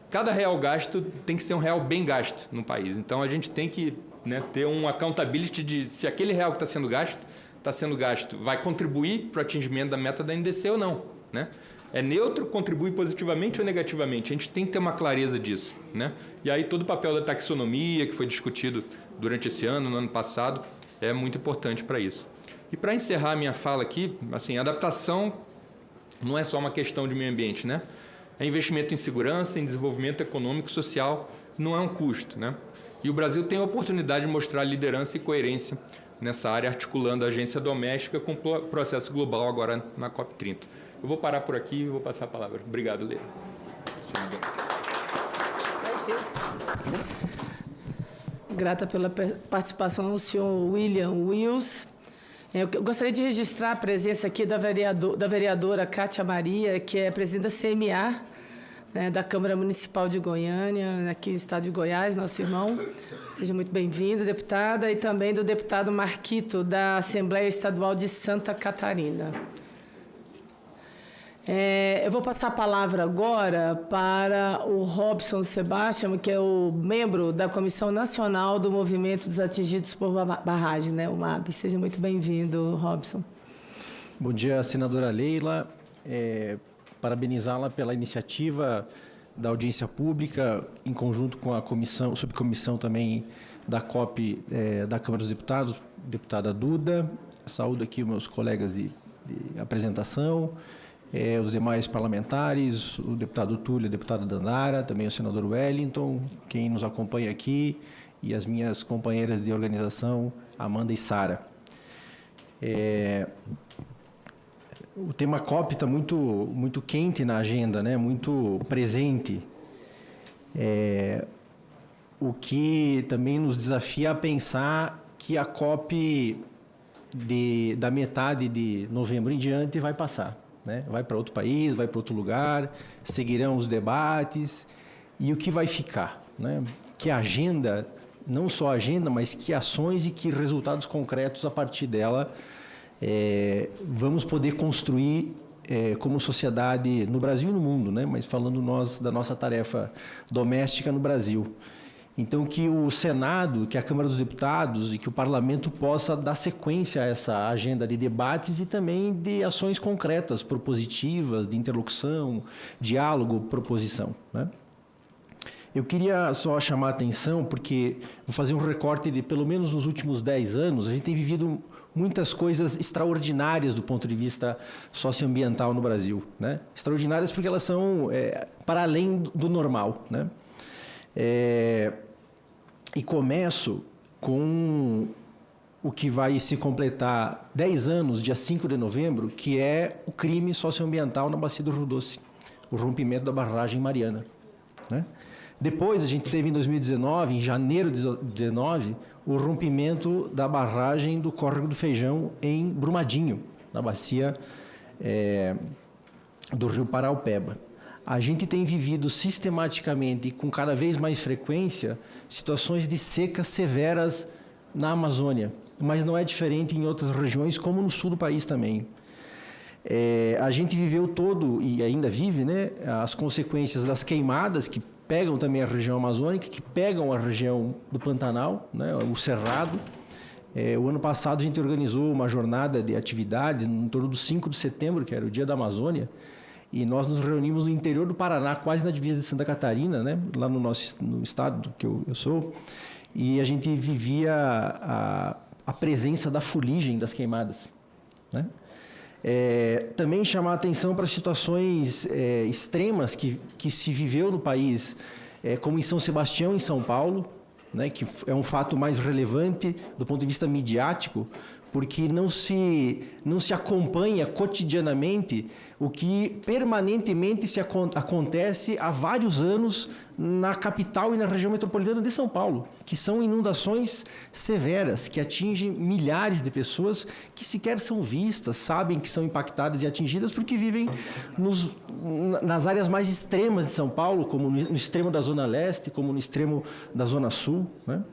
Cada real gasto tem que ser um real bem gasto no país. Então, a gente tem que, né, ter um accountability de se aquele real que está sendo gasto, vai contribuir para o atingimento da meta da NDC ou não, né? É neutro, contribui positivamente ou negativamente? A gente tem que ter uma clareza disso, né? E aí todo o papel da taxonomia, que foi discutido durante esse ano, no ano passado, é muito importante para isso. E para encerrar a minha fala aqui, assim, adaptação não é só uma questão de meio ambiente, né? É investimento em segurança, em desenvolvimento econômico e social, não é um custo, né? E o Brasil tem a oportunidade de mostrar liderança e coerência nessa área, articulando a agência doméstica com o processo global agora na COP30. Eu vou parar por aqui e vou passar a palavra. Obrigado, Leila. Grata pela participação ao senhor William Wills. Eu gostaria de registrar a presença aqui da vereadora Cátia Maria, que é presidente da CMA, né, da Câmara Municipal de Goiânia, aqui no estado de Goiás, nosso irmão. Seja muito bem-vinda, deputada, e também do deputado Marquito, da Assembleia Estadual de Santa Catarina. Eu vou passar a palavra agora para o Robson Sebastião, que é o membro da Comissão Nacional do Movimento dos Atingidos por Barragem, né, o MAB. Seja muito bem-vindo, Robson. Bom dia, senadora Leila. Parabenizá-la pela iniciativa da audiência pública, em conjunto com a comissão, subcomissão também da COP da Câmara dos Deputados, deputada Duda. Saúdo aqui meus colegas de apresentação, os demais parlamentares, o deputado Túlio, a deputada Dandara, também o senador Wellington, quem nos acompanha aqui, e as minhas companheiras de organização, Amanda e Sara. O tema COP está muito quente na agenda, né? Muito presente, o que também nos desafia a pensar que a COP da metade de novembro em diante vai passar, né? Vai para outro país, vai para outro lugar, seguirão os debates, e o que vai ficar, né? Que agenda, não só agenda, mas que ações e que resultados concretos a partir dela vamos poder construir como sociedade no Brasil e no mundo, né? Mas falando nós da nossa tarefa doméstica no Brasil. Então, que o Senado, que a Câmara dos Deputados e que o Parlamento possa dar sequência a essa agenda de debates e também de ações concretas, propositivas, de interlocução, diálogo, proposição, né? Eu queria só chamar a atenção, porque vou fazer um recorte de, pelo menos nos últimos 10 anos, a gente tem vivido muitas coisas extraordinárias do ponto de vista socioambiental no Brasil, né? Extraordinárias porque elas são para além do normal, né? E começo com o que vai se completar 10 anos, dia 5 de novembro, que é o crime socioambiental na Bacia do Rio Doce, o rompimento da barragem Mariana, né? Depois, a gente teve em 2019, em janeiro de 2019, o rompimento da barragem do Córrego do Feijão em Brumadinho, na bacia do Rio Paraupeba. A gente tem vivido sistematicamente e com cada vez mais frequência situações de secas severas na Amazônia, mas não é diferente em outras regiões, como no sul do país também. A gente viveu todo, e ainda vive, né, as consequências das queimadas que pegam também a região amazônica, que pegam a região do Pantanal, né, o Cerrado. O ano passado a gente organizou uma jornada de atividades em torno do 5 de setembro, que era o Dia da Amazônia, e nós nos reunimos no interior do Paraná, quase na divisa de Santa Catarina, né, lá no estado que eu sou, e a gente vivia a presença da fuligem das queimadas, né? Também chamar a atenção para situações extremas que se viveu no país, como em São Sebastião, em São Paulo, né, que é um fato mais relevante do ponto de vista midiático, porque não se acompanha cotidianamente o que permanentemente acontece há vários anos na capital e na região metropolitana de São Paulo, que são inundações severas, que atingem milhares de pessoas que sequer são vistas, sabem que são impactadas e atingidas porque vivem nas áreas mais extremas de São Paulo, como no extremo da Zona Leste, como no extremo da Zona Sul, né?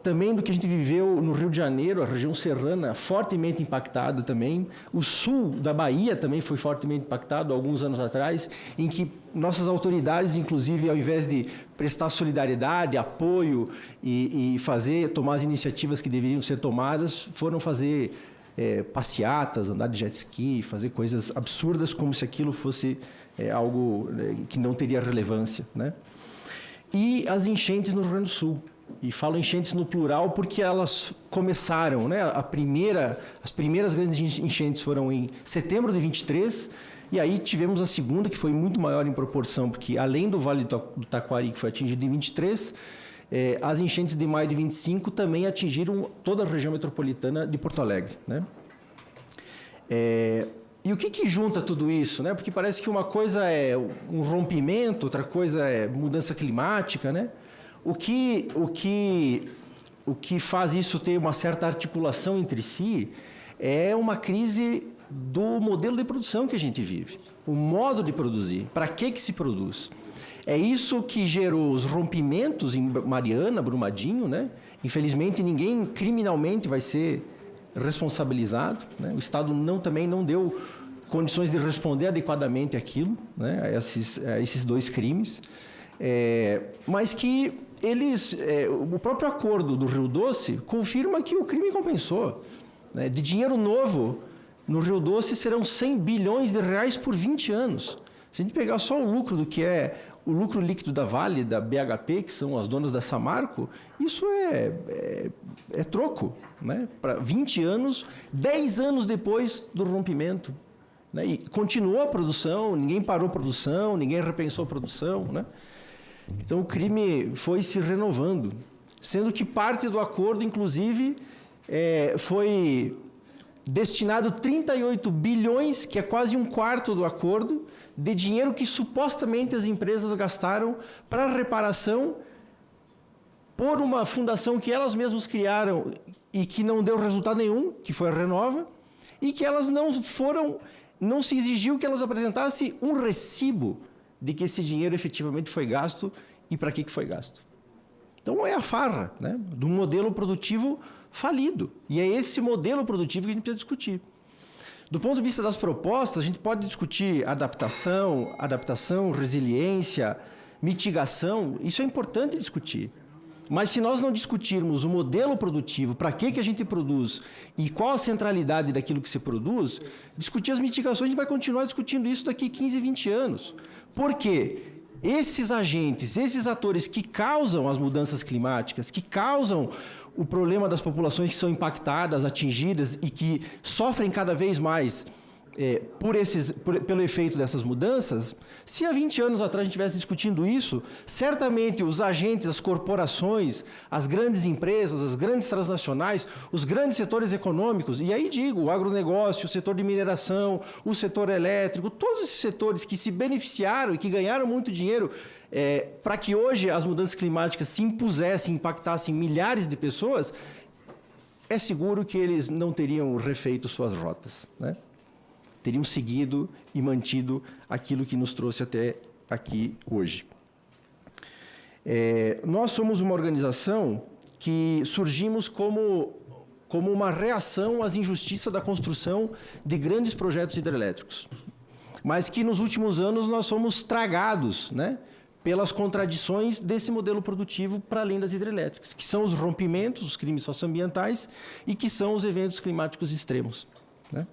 Também do que a gente viveu no Rio de Janeiro, a região serrana fortemente impactada também. O sul da Bahia também foi fortemente impactado alguns anos atrás, em que nossas autoridades, inclusive, ao invés de prestar solidariedade, apoio e tomar as iniciativas que deveriam ser tomadas, foram fazer passeatas, andar de jet ski, fazer coisas absurdas como se aquilo fosse algo que não teria relevância, né? E as enchentes no Rio Grande do Sul. E falo enchentes no plural porque elas começaram, né? As primeiras grandes enchentes foram em setembro de 23, e aí tivemos a segunda, que foi muito maior em proporção, porque além do Vale do Taquari, que foi atingido em 23, as enchentes de maio de 25 também atingiram toda a região metropolitana de Porto Alegre, né? E o que junta tudo isso, né? Porque parece que uma coisa é um rompimento, outra coisa é mudança climática, né? O que faz isso ter uma certa articulação entre si é uma crise do modelo de produção que a gente vive, o modo de produzir, para que se produz. É isso que gerou os rompimentos em Mariana, Brumadinho, né? Infelizmente, ninguém criminalmente vai ser responsabilizado, né? O Estado também não deu condições de responder adequadamente àquilo, né? A esses dois crimes, mas que o próprio acordo do Rio Doce confirma que o crime compensou, né? De dinheiro novo, no Rio Doce serão 100 bilhões de reais por 20 anos. Se a gente pegar só o lucro do que é o lucro líquido da Vale, da BHP, que são as donas da Samarco, isso é troco, né? Para 20 anos, 10 anos depois do rompimento, né? E continuou a produção, ninguém parou a produção, ninguém repensou a produção, né? Então, o crime foi se renovando, sendo que parte do acordo, inclusive, foi destinado 38 bilhões, que é quase um quarto do acordo, de dinheiro que supostamente as empresas gastaram para reparação por uma fundação que elas mesmas criaram e que não deu resultado nenhum, que foi a Renova, e que elas não se exigiu que elas apresentassem um recibo de que esse dinheiro efetivamente foi gasto e para que foi gasto. Então, é a farra, né, do modelo produtivo falido. E é esse modelo produtivo que a gente precisa discutir. Do ponto de vista das propostas, a gente pode discutir adaptação, resiliência, mitigação. Isso é importante discutir. Mas se nós não discutirmos o modelo produtivo, para que a gente produz e qual a centralidade daquilo que se produz, discutir as mitigações, a gente vai continuar discutindo isso daqui 15, 20 anos. Por quê? Esses agentes, esses atores que causam as mudanças climáticas, que causam o problema das populações que são impactadas, atingidas e que sofrem cada vez mais pelo efeito dessas mudanças, se há 20 anos atrás a gente estivesse discutindo isso, certamente os agentes, as corporações, as grandes empresas, as grandes transnacionais, os grandes setores econômicos, e aí digo, o agronegócio, o setor de mineração, o setor elétrico, todos esses setores que se beneficiaram e que ganharam muito dinheiro para que hoje as mudanças climáticas se impusessem, impactassem milhares de pessoas, é seguro que eles não teriam refeito suas rotas, né? Teriam seguido e mantido aquilo que nos trouxe até aqui hoje. Nós somos uma organização que surgimos como uma reação às injustiças da construção de grandes projetos hidrelétricos, mas que nos últimos anos nós somos tragados, né, pelas contradições desse modelo produtivo para além das hidrelétricas, que são os rompimentos, os crimes socioambientais e que são os eventos climáticos extremos, né?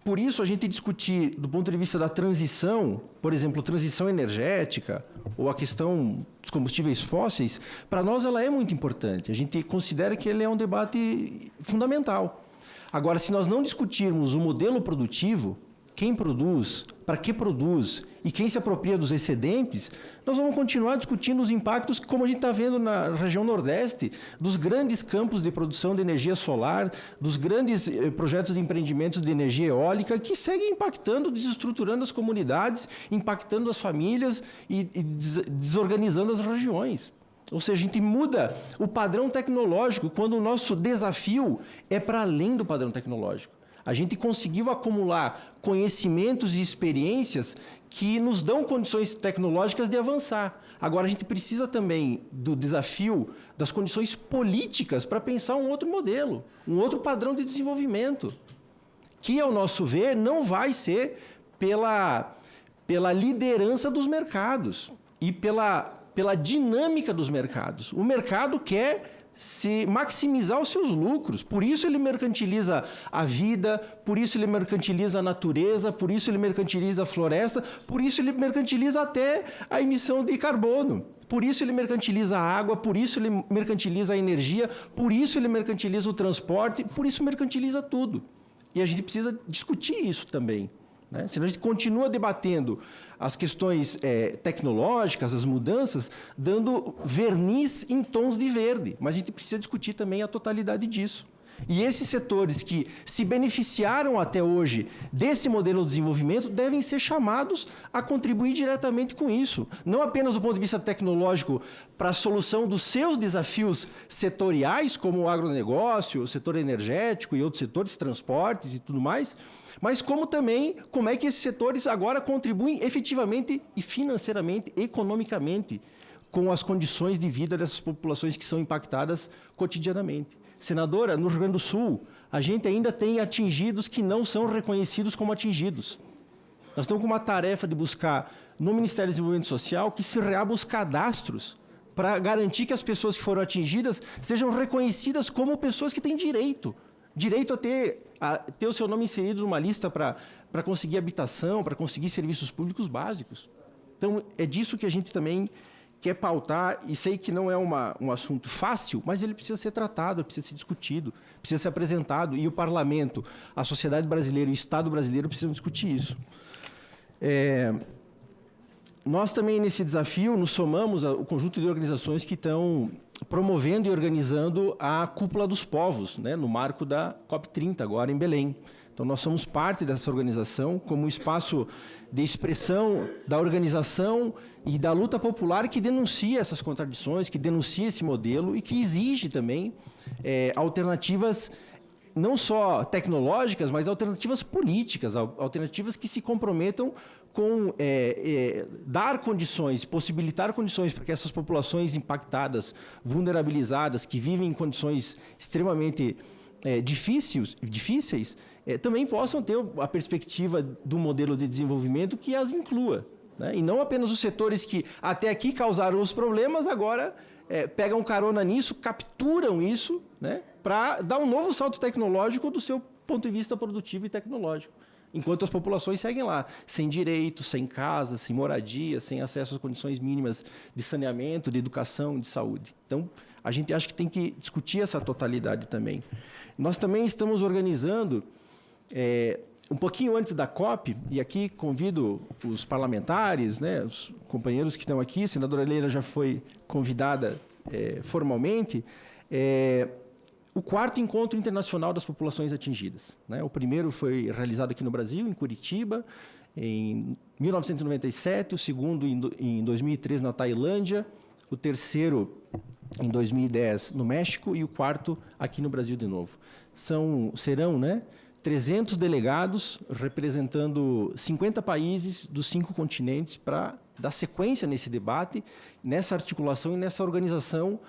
Por isso, a gente discutir, do ponto de vista da transição, por exemplo, transição energética ou a questão dos combustíveis fósseis, para nós ela é muito importante. A gente considera que ele é um debate fundamental. Agora, se nós não discutirmos o modelo produtivo, quem produz, para que produz e quem se apropria dos excedentes, nós vamos continuar discutindo os impactos, como a gente está vendo na região Nordeste, dos grandes campos de produção de energia solar, dos grandes projetos de empreendimentos de energia eólica, que seguem impactando, desestruturando as comunidades, impactando as famílias e desorganizando as regiões. Ou seja, a gente muda o padrão tecnológico quando o nosso desafio é para além do padrão tecnológico. A gente conseguiu acumular conhecimentos e experiências que nos dão condições tecnológicas de avançar. Agora, a gente precisa também do desafio das condições políticas para pensar um outro modelo, um outro padrão de desenvolvimento, que, ao nosso ver, não vai ser pela liderança dos mercados e pela dinâmica dos mercados. O mercado quer maximizar os seus lucros, por isso ele mercantiliza a vida, por isso ele mercantiliza a natureza, por isso ele mercantiliza a floresta, por isso ele mercantiliza até a emissão de carbono, por isso ele mercantiliza a água, por isso ele mercantiliza a energia, por isso ele mercantiliza o transporte, por isso mercantiliza tudo. E a gente precisa discutir isso também. Né? Senão a gente continua debatendo as questões tecnológicas, as mudanças, dando verniz em tons de verde. Mas a gente precisa discutir também a totalidade disso. E esses setores que se beneficiaram até hoje desse modelo de desenvolvimento devem ser chamados a contribuir diretamente com isso. Não apenas do ponto de vista tecnológico para a solução dos seus desafios setoriais, como o agronegócio, o setor energético e outros setores, transportes e tudo mais, mas como também como é que esses setores agora contribuem efetivamente e financeiramente, economicamente, com as condições de vida dessas populações que são impactadas cotidianamente. Senadora, no Rio Grande do Sul, a gente ainda tem atingidos que não são reconhecidos como atingidos. Nós estamos com uma tarefa de buscar, no Ministério do Desenvolvimento Social, que se reabra os cadastros para garantir que as pessoas que foram atingidas sejam reconhecidas como pessoas que têm direito a ter o seu nome inserido numa lista para conseguir habitação, para conseguir serviços públicos básicos. Então, é disso que a gente também quer pautar, e sei que não é um assunto fácil, mas ele precisa ser tratado, precisa ser discutido, precisa ser apresentado, e o Parlamento, a sociedade brasileira e o Estado brasileiro precisam discutir isso. Nós também, nesse desafio, nos somamos ao conjunto de organizações que estão promovendo e organizando a Cúpula dos Povos, né, no marco da COP30, agora em Belém. Então, nós somos parte dessa organização como um espaço de expressão da organização e da luta popular que denuncia essas contradições, que denuncia esse modelo e que exige também alternativas não só tecnológicas, mas alternativas políticas, alternativas que se comprometam com dar condições, possibilitar condições para que essas populações impactadas, vulnerabilizadas, que vivem em condições extremamente difíceis, também possam ter a perspectiva do modelo de desenvolvimento que as inclua. Né? E não apenas os setores que até aqui causaram os problemas, agora pegam carona nisso, capturam isso, né, para dar um novo salto tecnológico do seu ponto de vista produtivo e tecnológico. Enquanto as populações seguem lá, sem direitos, sem casa, sem moradia, sem acesso às condições mínimas de saneamento, de educação, de saúde. Então, a gente acha que tem que discutir essa totalidade também. Nós também estamos organizando, um pouquinho antes da COP, e aqui convido os parlamentares, né, os companheiros que estão aqui, a senadora Leila já foi convidada formalmente, o 4º Encontro Internacional das Populações Atingidas. Né? O primeiro foi realizado aqui no Brasil, em Curitiba, em 1997, o segundo em 2003 na Tailândia, o terceiro em 2010 no México e o 4º aqui no Brasil de novo. Serão 300 delegados representando 50 países dos 5 continentes para dar sequência nesse debate, nessa articulação e nessa organização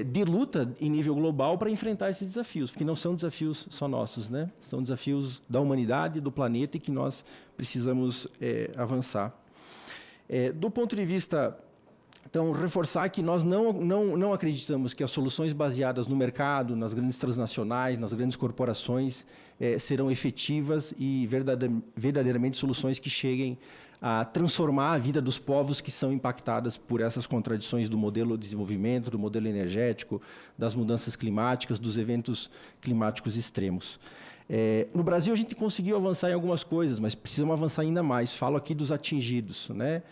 de luta em nível global para enfrentar esses desafios, porque não são desafios só nossos, né? São desafios da humanidade, do planeta e que nós precisamos avançar. Do ponto de vista... Então, reforçar que nós não acreditamos que as soluções baseadas no mercado, nas grandes transnacionais, nas grandes corporações, serão efetivas e verdadeiramente soluções que cheguem a transformar a vida dos povos que são impactados por essas contradições do modelo de desenvolvimento, do modelo energético, das mudanças climáticas, dos eventos climáticos extremos. No Brasil, a gente conseguiu avançar em algumas coisas, mas precisamos avançar ainda mais. Falo aqui dos atingidos, né?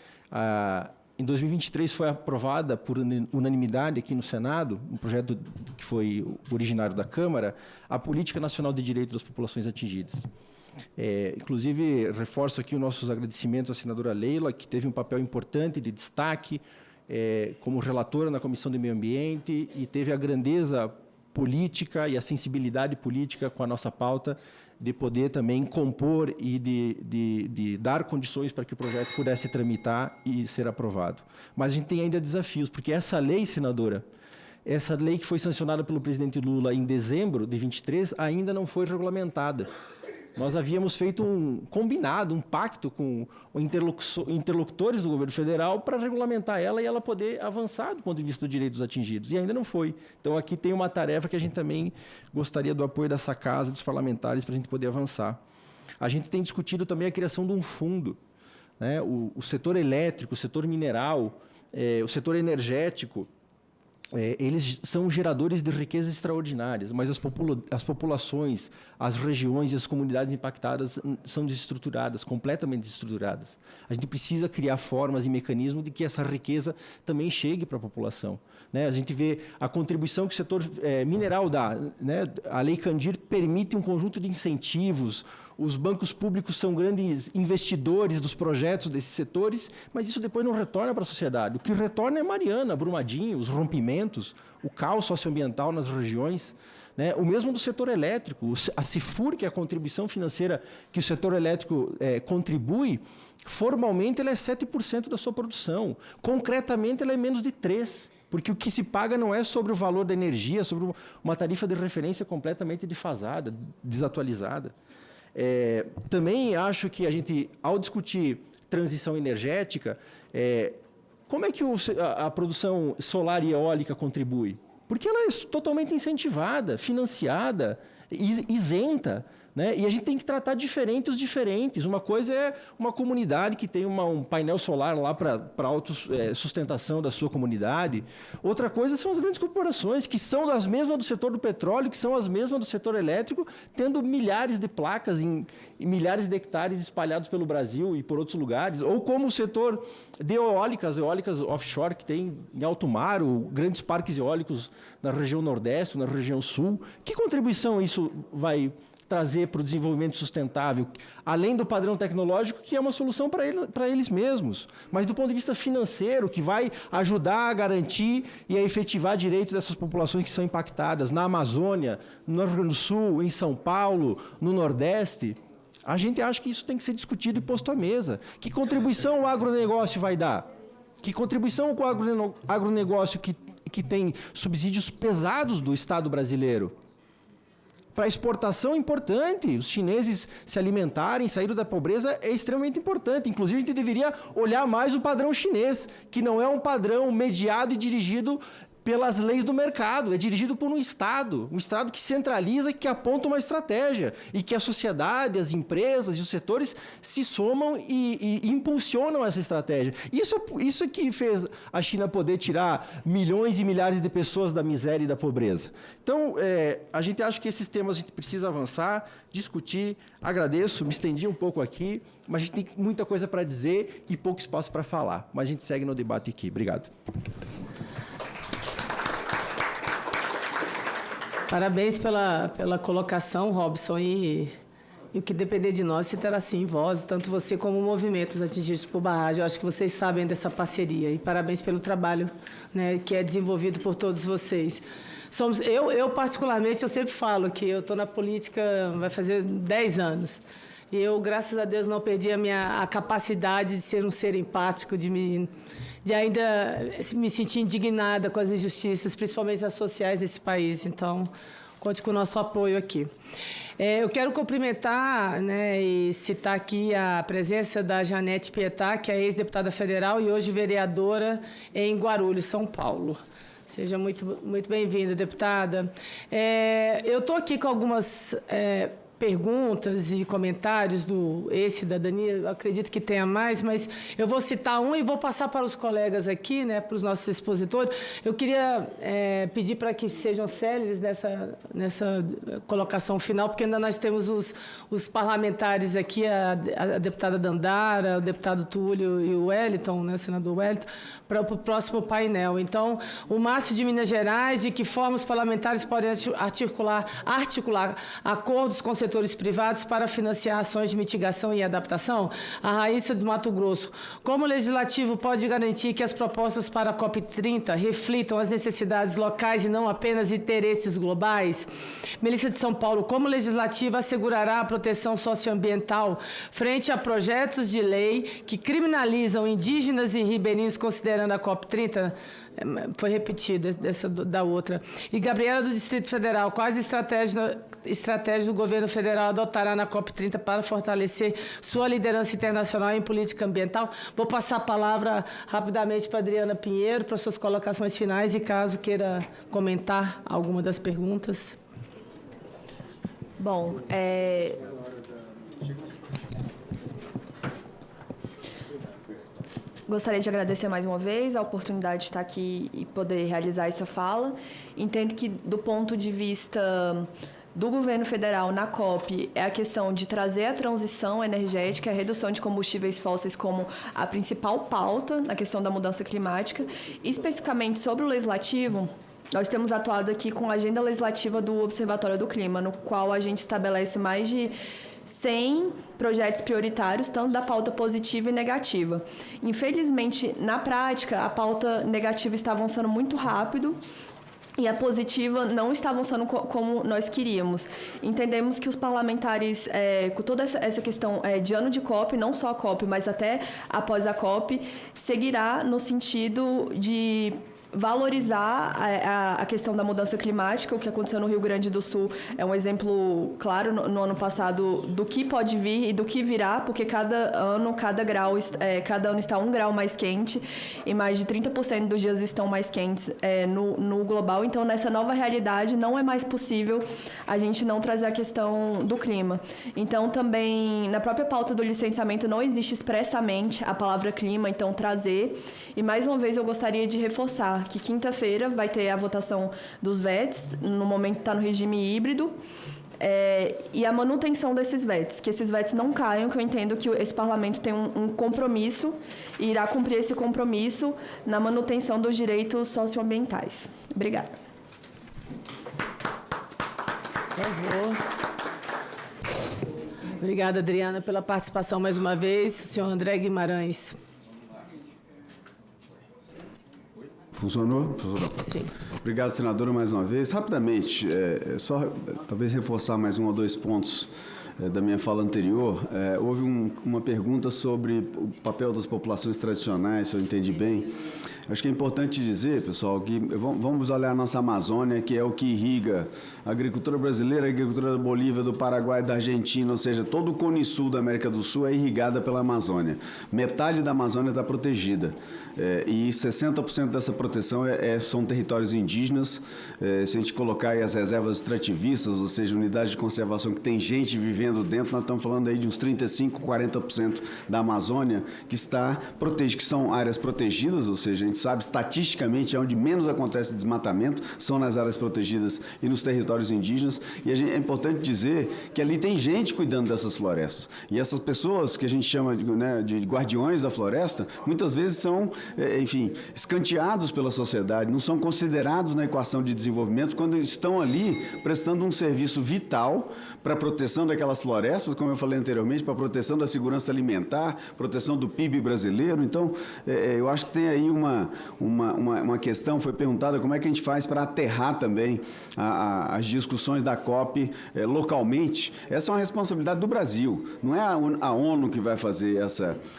Em 2023 foi aprovada por unanimidade aqui no Senado, um projeto que foi originário da Câmara, a Política Nacional de Direito das Populações Atingidas. Inclusive, reforço aqui os nossos agradecimentos à senadora Leila, que teve um papel importante de destaque como relatora na Comissão de Meio Ambiente e teve a grandeza política e a sensibilidade política com a nossa pauta de poder também compor e de dar condições para que o projeto pudesse tramitar e ser aprovado. Mas a gente tem ainda desafios, porque essa lei, senadora, essa lei que foi sancionada pelo presidente Lula em dezembro de 23, ainda não foi regulamentada. Nós havíamos feito um combinado, um pacto com interlocutores do governo federal para regulamentar ela e ela poder avançar do ponto de vista dos direitos atingidos. E ainda não foi. Então, aqui tem uma tarefa que a gente também gostaria do apoio dessa casa, dos parlamentares, para a gente poder avançar. A gente tem discutido também a criação de um fundo, né? O setor elétrico, o setor mineral, o setor energético, eles são geradores de riquezas extraordinárias, mas as populações, as regiões e as comunidades impactadas são desestruturadas, completamente desestruturadas. A gente precisa criar formas e mecanismos de que essa riqueza também chegue para a população, né? A gente vê a contribuição que o setor mineral dá, né? A Lei Candir permite um conjunto de incentivos, os bancos públicos são grandes investidores dos projetos desses setores, mas isso depois não retorna para a sociedade. O que retorna é Mariana, Brumadinho, os rompimentos, o caos socioambiental nas regiões, né? O mesmo do setor elétrico. A Cifur, que é a contribuição financeira que o setor elétrico contribui, formalmente ela é 7% da sua produção. Concretamente, ela é menos de 3%. Porque o que se paga não é sobre o valor da energia, é sobre uma tarifa de referência completamente defasada, desatualizada. Também acho que a gente, ao discutir transição energética, como é que a produção solar e eólica contribui? Porque ela é totalmente incentivada, financiada, isenta, né? E a gente tem que tratar diferente os diferentes. Uma coisa é uma comunidade que tem um painel solar lá para autossustentação da sua comunidade. Outra coisa são as grandes corporações, que são as mesmas do setor do petróleo, que são as mesmas do setor elétrico, tendo milhares de placas em milhares de hectares espalhados pelo Brasil e por outros lugares. Ou como o setor de eólicas offshore, que tem em alto mar, grandes parques eólicos na região Nordeste, na região Sul. Que contribuição isso vai trazer para o desenvolvimento sustentável, além do padrão tecnológico, que é uma solução para eles mesmos, mas do ponto de vista financeiro, que vai ajudar a garantir e a efetivar direitos dessas populações que são impactadas na Amazônia, no Rio Grande do Sul, em São Paulo, no Nordeste. A gente acha que isso tem que ser discutido e posto à mesa. Que contribuição o agronegócio vai dar? Que contribuição com o agronegócio que tem subsídios pesados do Estado brasileiro? Para a exportação é importante, os chineses se alimentarem, saírem da pobreza é extremamente importante. Inclusive, a gente deveria olhar mais o padrão chinês, que não é um padrão mediado e dirigido pelas leis do mercado, é dirigido por um Estado que centraliza e que aponta uma estratégia, e que a sociedade, as empresas e os setores se somam e impulsionam essa estratégia. Isso é que fez a China poder tirar milhões e milhares de pessoas da miséria e da pobreza. Então, a gente acha que esses temas a gente precisa avançar, discutir. Agradeço, me estendi um pouco aqui, mas a gente tem muita coisa para dizer e pouco espaço para falar. Mas a gente segue no debate aqui. Obrigado. Parabéns pela colocação, Robson, e o que depender de nós, se terá sim voz, tanto você como o Movimentos Atingidos por Barragem. Eu acho que vocês sabem dessa parceria, e parabéns pelo trabalho, né, que é desenvolvido por todos vocês. Eu particularmente, eu sempre falo que eu estou na política, vai fazer 10 anos. E eu, graças a Deus, não perdi a capacidade de ser um ser empático, de ainda me sentir indignada com as injustiças, principalmente as sociais desse país. Então, conte com o nosso apoio aqui. Eu quero cumprimentar, né, e citar aqui a presença da Janete Pietá, que é ex-deputada federal e hoje vereadora em Guarulhos, São Paulo. Seja muito, muito bem-vinda, deputada. Eu estou aqui com algumas perguntas e comentários do ex-cidadania, eu acredito que tenha mais, mas eu vou citar um e vou passar para os colegas aqui, né, para os nossos expositores. Eu queria pedir para que sejam céleres nessa colocação final, porque ainda nós temos os parlamentares aqui, a deputada Dandara, o deputado Túlio e o Wellington, né, o senador Wellington, para o próximo painel. Então, o Márcio de Minas Gerais, de que forma os parlamentares podem articular acordos com setores privados para financiar ações de mitigação e adaptação? A Raíssa do Mato Grosso, como o Legislativo pode garantir que as propostas para a COP30 reflitam as necessidades locais e não apenas interesses globais? Melissa de São Paulo, como o Legislativo assegurará a proteção socioambiental frente a projetos de lei que criminalizam indígenas e ribeirinhos, considerando a COP30? Foi repetida da outra. E Gabriela do Distrito Federal, quais estratégias o governo federal adotará na COP30 para fortalecer sua liderança internacional em política ambiental? Vou passar a palavra rapidamente para a Adriana Pinheiro, para suas colocações finais e caso queira comentar alguma das perguntas. Bom, gostaria de agradecer mais uma vez a oportunidade de estar aqui e poder realizar essa fala. Entendo que, do ponto de vista do governo federal na COP, é a questão de trazer a transição energética, a redução de combustíveis fósseis como a principal pauta na questão da mudança climática. Especificamente sobre o legislativo, nós temos atuado aqui com a agenda legislativa do Observatório do Clima, no qual a gente estabelece mais de 100 projetos prioritários, tanto da pauta positiva e negativa. Infelizmente, na prática, a pauta negativa está avançando muito rápido e a positiva não está avançando como nós queríamos. Entendemos que os parlamentares, com toda essa questão de ano de COP, não só a COP, mas até após a COP, seguirá no sentido de valorizar a questão da mudança climática. O que aconteceu no Rio Grande do Sul é um exemplo claro no ano passado do que pode vir e do que virá, porque cada ano está 1 grau mais quente e mais de 30% dos dias estão mais quentes no global. Então, nessa nova realidade, não é mais possível a gente não trazer a questão do clima. Então, também, na própria pauta do licenciamento, não existe expressamente a palavra clima, então trazer. E, mais uma vez, eu gostaria de reforçar que quinta-feira vai ter a votação dos VETs, no momento está no regime híbrido, e a manutenção desses VETs, que esses VETs não caiam, que eu entendo que esse parlamento tem um compromisso e irá cumprir esse compromisso na manutenção dos direitos socioambientais. Obrigada. Por favor. Obrigada, Adriana, pela participação mais uma vez. O senhor André Guimarães. Funcionou? Sim. Obrigado, senadora, mais uma vez. Rapidamente, só talvez reforçar mais 1 ou 2 pontos da minha fala anterior. Houve uma pergunta sobre o papel das populações tradicionais, se eu entendi bem. Acho que é importante dizer, pessoal, que vamos olhar a nossa Amazônia, que é o que irriga a agricultura brasileira, a agricultura da Bolívia, do Paraguai, da Argentina, ou seja, todo o Cone Sul da América do Sul é irrigada pela Amazônia. Metade da Amazônia está protegida e 60% dessa proteção são territórios indígenas. Se a gente colocar aí as reservas extrativistas, ou seja, unidades de conservação que tem gente vivendo dentro, nós estamos falando aí de uns 35%, 40% da Amazônia que são áreas protegidas, ou seja, a gente sabe estatisticamente onde menos acontece desmatamento são nas áreas protegidas e nos territórios indígenas, e é importante dizer que ali tem gente cuidando dessas florestas, e essas pessoas que a gente chama de guardiões da floresta, muitas vezes são, escanteados pela sociedade, não são considerados na equação de desenvolvimento quando estão ali prestando um serviço vital para a proteção daquelas florestas, como eu falei anteriormente, para a proteção da segurança alimentar, proteção do PIB brasileiro. Então, eu acho que tem aí uma questão, foi perguntada como é que a gente faz para aterrar também as discussões da COP localmente. Essa é uma responsabilidade do Brasil, não é a ONU que vai fazer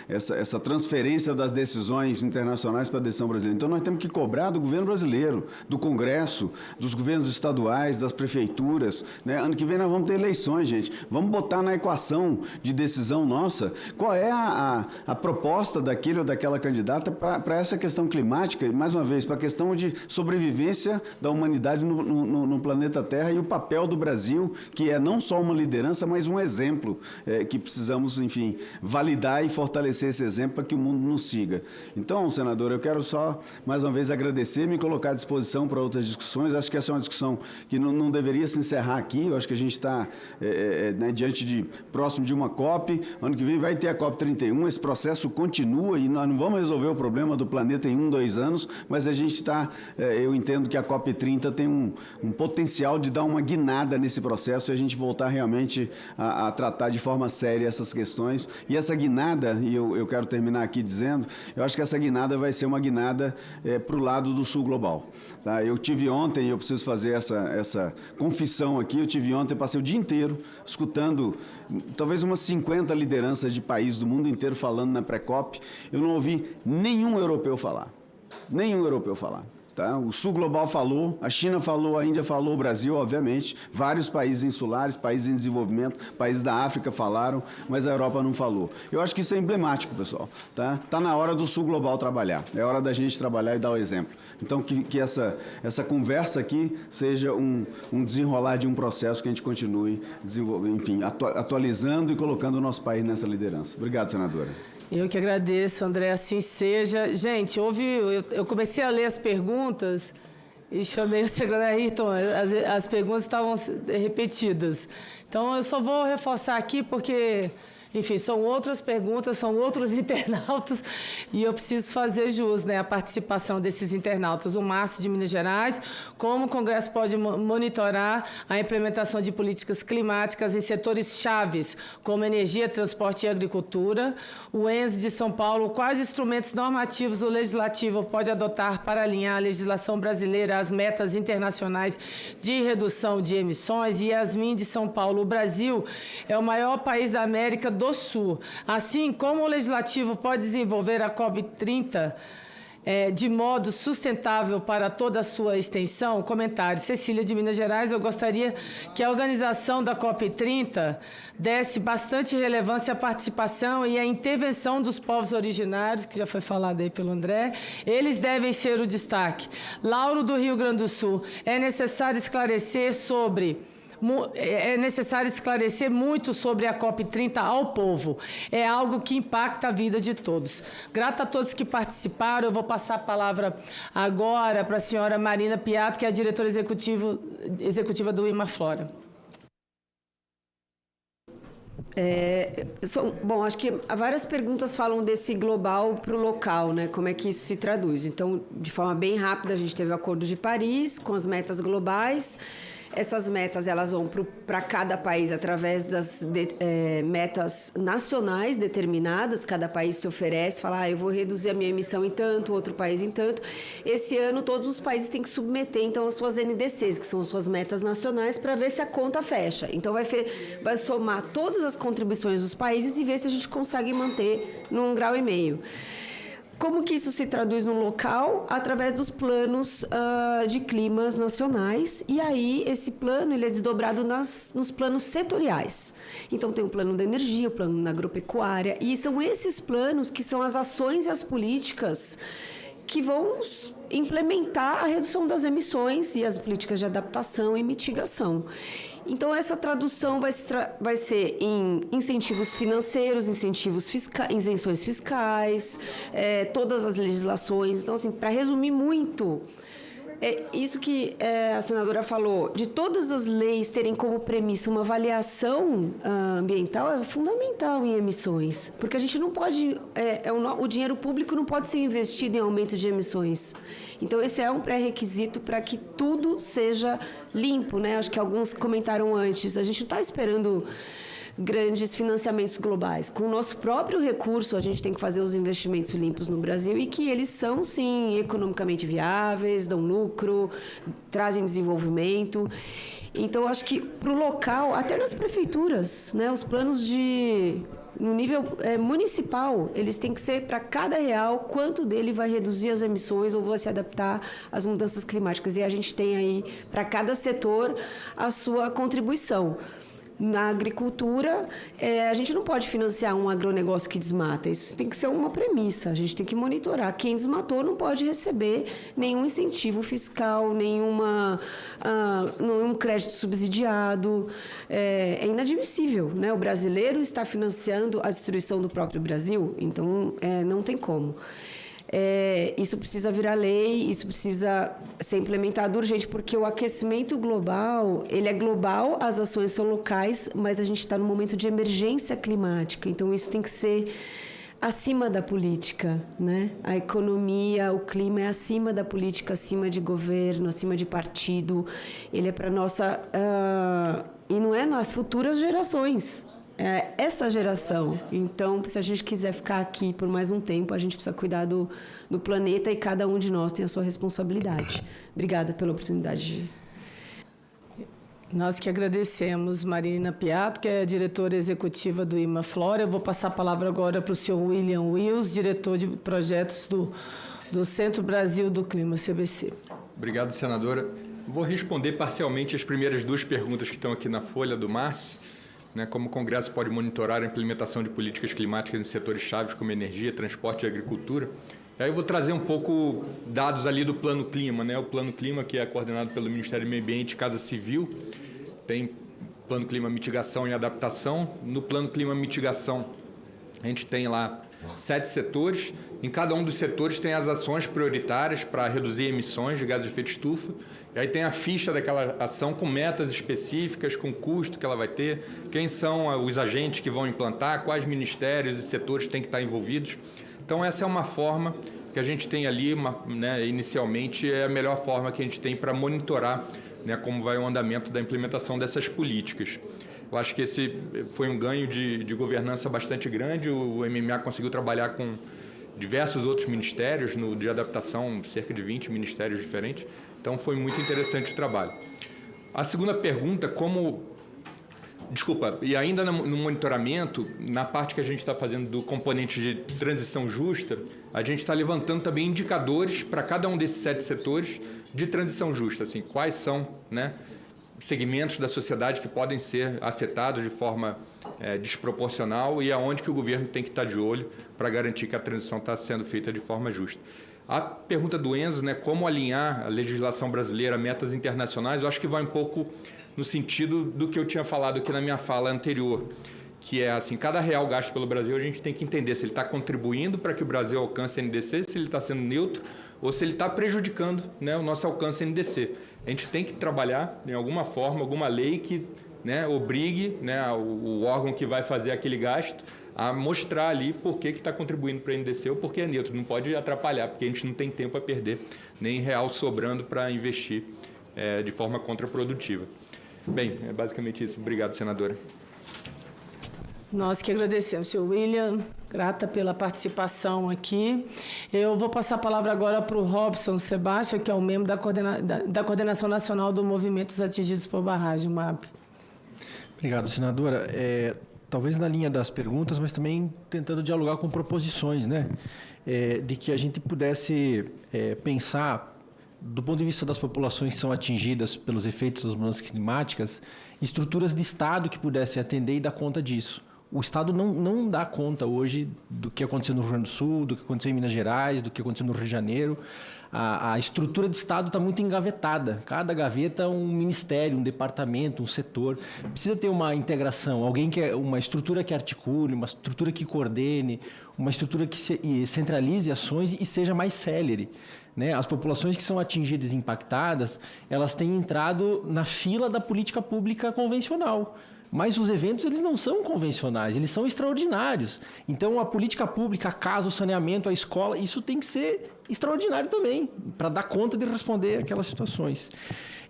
essa transferência das decisões internacionais para a decisão brasileira. Então, nós temos que cobrar do governo brasileiro, do Congresso, dos governos estaduais, das prefeituras, né? Ano que vem nós vamos ter eleições, gente. Vamos botar na equação de decisão nossa qual é a proposta daquele ou daquela candidata para essa questão climática, e mais uma vez, para a questão de sobrevivência da humanidade no planeta Terra e o papel do Brasil, que é não só uma liderança, mas um exemplo que precisamos, enfim, validar e fortalecer esse exemplo para que o mundo nos siga. Então, senador, eu quero só, mais uma vez, agradecer e me colocar à disposição para outras discussões. Acho que essa é uma discussão que não deveria se encerrar aqui. Eu acho que a gente está próximo de uma COP. Ano que vem vai ter a COP 31. Esse processo continua e nós não vamos resolver o problema do planeta em 1, 2 anos, mas a gente está, eu entendo que a COP 30 tem um potencial de dar uma guinada nesse processo e a gente voltar realmente a tratar de forma séria essas questões. E essa guinada, e eu quero terminar aqui dizendo, eu acho que essa guinada vai ser uma guinada para o lado do sul global. Tá? Eu tive ontem, eu preciso fazer essa confissão aqui, eu tive ontem, passei o dia inteiro escutando talvez umas 50 lideranças de países do mundo inteiro falando na pré-COP. Eu não ouvi nenhum europeu falar. Nenhum europeu falar. Tá? O Sul Global falou, a China falou, a Índia falou, o Brasil, obviamente, vários países insulares, países em desenvolvimento, países da África falaram, mas a Europa não falou. Eu acho que isso é emblemático, pessoal. Tá na hora do Sul Global trabalhar, é hora da gente trabalhar e dar o exemplo. Então, que essa conversa aqui seja um desenrolar de um processo que a gente continue desenvolvendo, enfim, atualizando e colocando o nosso país nessa liderança. Obrigado, senadora. Eu que agradeço, André, assim seja. Gente, eu comecei a ler as perguntas e chamei o secretário Ayrton, as perguntas estavam repetidas. Então, eu só vou reforçar aqui porque, enfim, são outras perguntas, são outros internautas e eu preciso fazer jus, né, à participação desses internautas. O Márcio de Minas Gerais, como o Congresso pode monitorar a implementação de políticas climáticas em setores chaves, como energia, transporte e agricultura. O Enzo de São Paulo, quais instrumentos normativos o Legislativo pode adotar para alinhar a legislação brasileira às metas internacionais de redução de emissões? E Yasmin de São Paulo, o Brasil é o maior país da América do Sul. Assim, como o Legislativo pode desenvolver a COP 30 de modo sustentável para toda a sua extensão? Comentário. Cecília, de Minas Gerais, eu gostaria que a organização da COP 30 desse bastante relevância à participação e à intervenção dos povos originários, que já foi falado aí pelo André. Eles devem ser o destaque. Lauro, do Rio Grande do Sul, é necessário esclarecer muito sobre a COP 30 ao povo. É algo que impacta a vida de todos. Grata a todos que participaram. Eu vou passar a palavra agora para a senhora Marina Piatto, que é a diretora executiva do Imaflora. Bom, acho que várias perguntas falam desse global para o local, né? Como é que isso se traduz? Então, de forma bem rápida, a gente teve o Acordo de Paris com as metas globais. Essas metas elas vão para cada país através das metas nacionais determinadas. Cada país se oferece, fala, eu vou reduzir a minha emissão em tanto, outro país em tanto. Esse ano, todos os países têm que submeter, então, as suas NDCs, que são as suas metas nacionais, para ver se a conta fecha. Então, vai somar todas as contribuições dos países e ver se a gente consegue manter num 1,5 grau. Como que isso se traduz no local? Através dos planos de climas nacionais. E aí, esse plano ele é desdobrado nos planos setoriais. Então, tem o plano da energia, o plano da agropecuária. E são esses planos que são as ações e as políticas que vão implementar a redução das emissões e as políticas de adaptação e mitigação. Então, essa tradução vai ser em incentivos financeiros, isenções fiscais, todas as legislações. Então, assim, para resumir muito, isso que a senadora falou, de todas as leis terem como premissa uma avaliação ambiental, é fundamental em emissões. Porque a gente não pode... o dinheiro público não pode ser investido em aumento de emissões. Então, esse é um pré-requisito para que tudo seja limpo, né? Acho que alguns comentaram antes. A gente não está esperando grandes financiamentos globais. Com o nosso próprio recurso, a gente tem que fazer os investimentos limpos no Brasil e que eles são, sim, economicamente viáveis, dão lucro, trazem desenvolvimento. Então, acho que para o local, até nas prefeituras, né, os planos no nível municipal, eles têm que ser para cada real quanto dele vai reduzir as emissões ou vai se adaptar às mudanças climáticas. E a gente tem aí, para cada setor, a sua contribuição. Na agricultura, a gente não pode financiar um agronegócio que desmata. Isso tem que ser uma premissa. A gente tem que monitorar. Quem desmatou não pode receber nenhum incentivo fiscal, nenhum crédito subsidiado. É inadmissível, né? O brasileiro está financiando a destruição do próprio Brasil, então não tem como. Isso precisa virar lei, isso precisa ser implementado urgente, porque o aquecimento global, ele é global, as ações são locais, mas a gente está num momento de emergência climática, então isso tem que ser acima da política, né? A economia, o clima é acima da política, acima de governo, acima de partido, ele é para nossa... e não é nas futuras gerações. Essa geração. Então, se a gente quiser ficar aqui por mais um tempo, a gente precisa cuidar do planeta e cada um de nós tem a sua responsabilidade. Obrigada pela oportunidade. Nós que agradecemos, Marina Piatto, que é a diretora executiva do IMA-Flora. Eu vou passar a palavra agora para o senhor William Wills, diretor de projetos do Centro Brasil do Clima, CBC. Obrigado, senadora. Vou responder parcialmente as primeiras duas perguntas que estão aqui na folha do Márcio. Como o Congresso pode monitorar a implementação de políticas climáticas em setores chaves como energia, transporte e agricultura. Aí eu vou trazer um pouco dados ali do Plano Clima, O Plano Clima, que é coordenado pelo Ministério do Meio Ambiente e Casa Civil, tem Plano Clima Mitigação e Adaptação. No Plano Clima Mitigação, a gente tem lá 7 setores. Em cada um dos setores tem as ações prioritárias para reduzir emissões de gases de efeito estufa. E aí tem a ficha daquela ação com metas específicas, com custo que ela vai ter, quem são os agentes que vão implantar, quais ministérios e setores têm que estar envolvidos. Então, essa é uma forma que a gente tem ali, inicialmente, é a melhor forma que a gente tem para monitorar como vai o andamento da implementação dessas políticas. Eu acho que esse foi um ganho de governança bastante grande. O MMA conseguiu trabalhar com diversos outros ministérios de adaptação, cerca de 20 ministérios diferentes. Então, foi muito interessante o trabalho. A segunda pergunta, e ainda no monitoramento, na parte que a gente está fazendo do componente de transição justa, a gente está levantando também indicadores para cada um desses 7 setores de transição justa. Assim, quais são, segmentos da sociedade que podem ser afetados de forma desproporcional e aonde que o governo tem que estar de olho para garantir que a transição está sendo feita de forma justa. A pergunta do Enzo, como alinhar a legislação brasileira a metas internacionais, eu acho que vai um pouco no sentido do que eu tinha falado aqui na minha fala anterior, que é assim, cada real gasto pelo Brasil, a gente tem que entender se ele está contribuindo para que o Brasil alcance a NDC, se ele está sendo neutro ou se ele está prejudicando o nosso alcance a NDC. A gente tem que trabalhar, de alguma forma, alguma lei que obrigue o órgão que vai fazer aquele gasto a mostrar ali por que está contribuindo para a NDC ou porque é neutro. Não pode atrapalhar, porque a gente não tem tempo a perder, nem real sobrando para investir de forma contraprodutiva. Bem, é basicamente isso. Obrigado, senadora. Nós que agradecemos, senhor William, grata pela participação aqui. Eu vou passar a palavra agora para o Robson Sebastião, que é um membro da Coordenação Nacional do Movimentos Atingidos por Barragem, MAB. Obrigado, senadora. Talvez na linha das perguntas, mas também tentando dialogar com proposições, de que a gente pudesse pensar, do ponto de vista das populações que são atingidas pelos efeitos das mudanças climáticas, estruturas de Estado que pudessem atender e dar conta disso. O Estado não dá conta hoje do que aconteceu no Rio Grande do Sul, do que aconteceu em Minas Gerais, do que aconteceu no Rio de Janeiro. A estrutura de Estado está muito engavetada. Cada gaveta é um ministério, um departamento, um setor. Precisa ter uma integração, uma estrutura que articule, uma estrutura que coordene, uma estrutura que centralize ações e seja mais célere. As populações que são atingidas e impactadas, elas têm entrado na fila da política pública convencional. Mas os eventos, eles não são convencionais, eles são extraordinários. Então, a política pública, a casa, o saneamento, a escola, isso tem que ser extraordinário também, para dar conta de responder aquelas situações.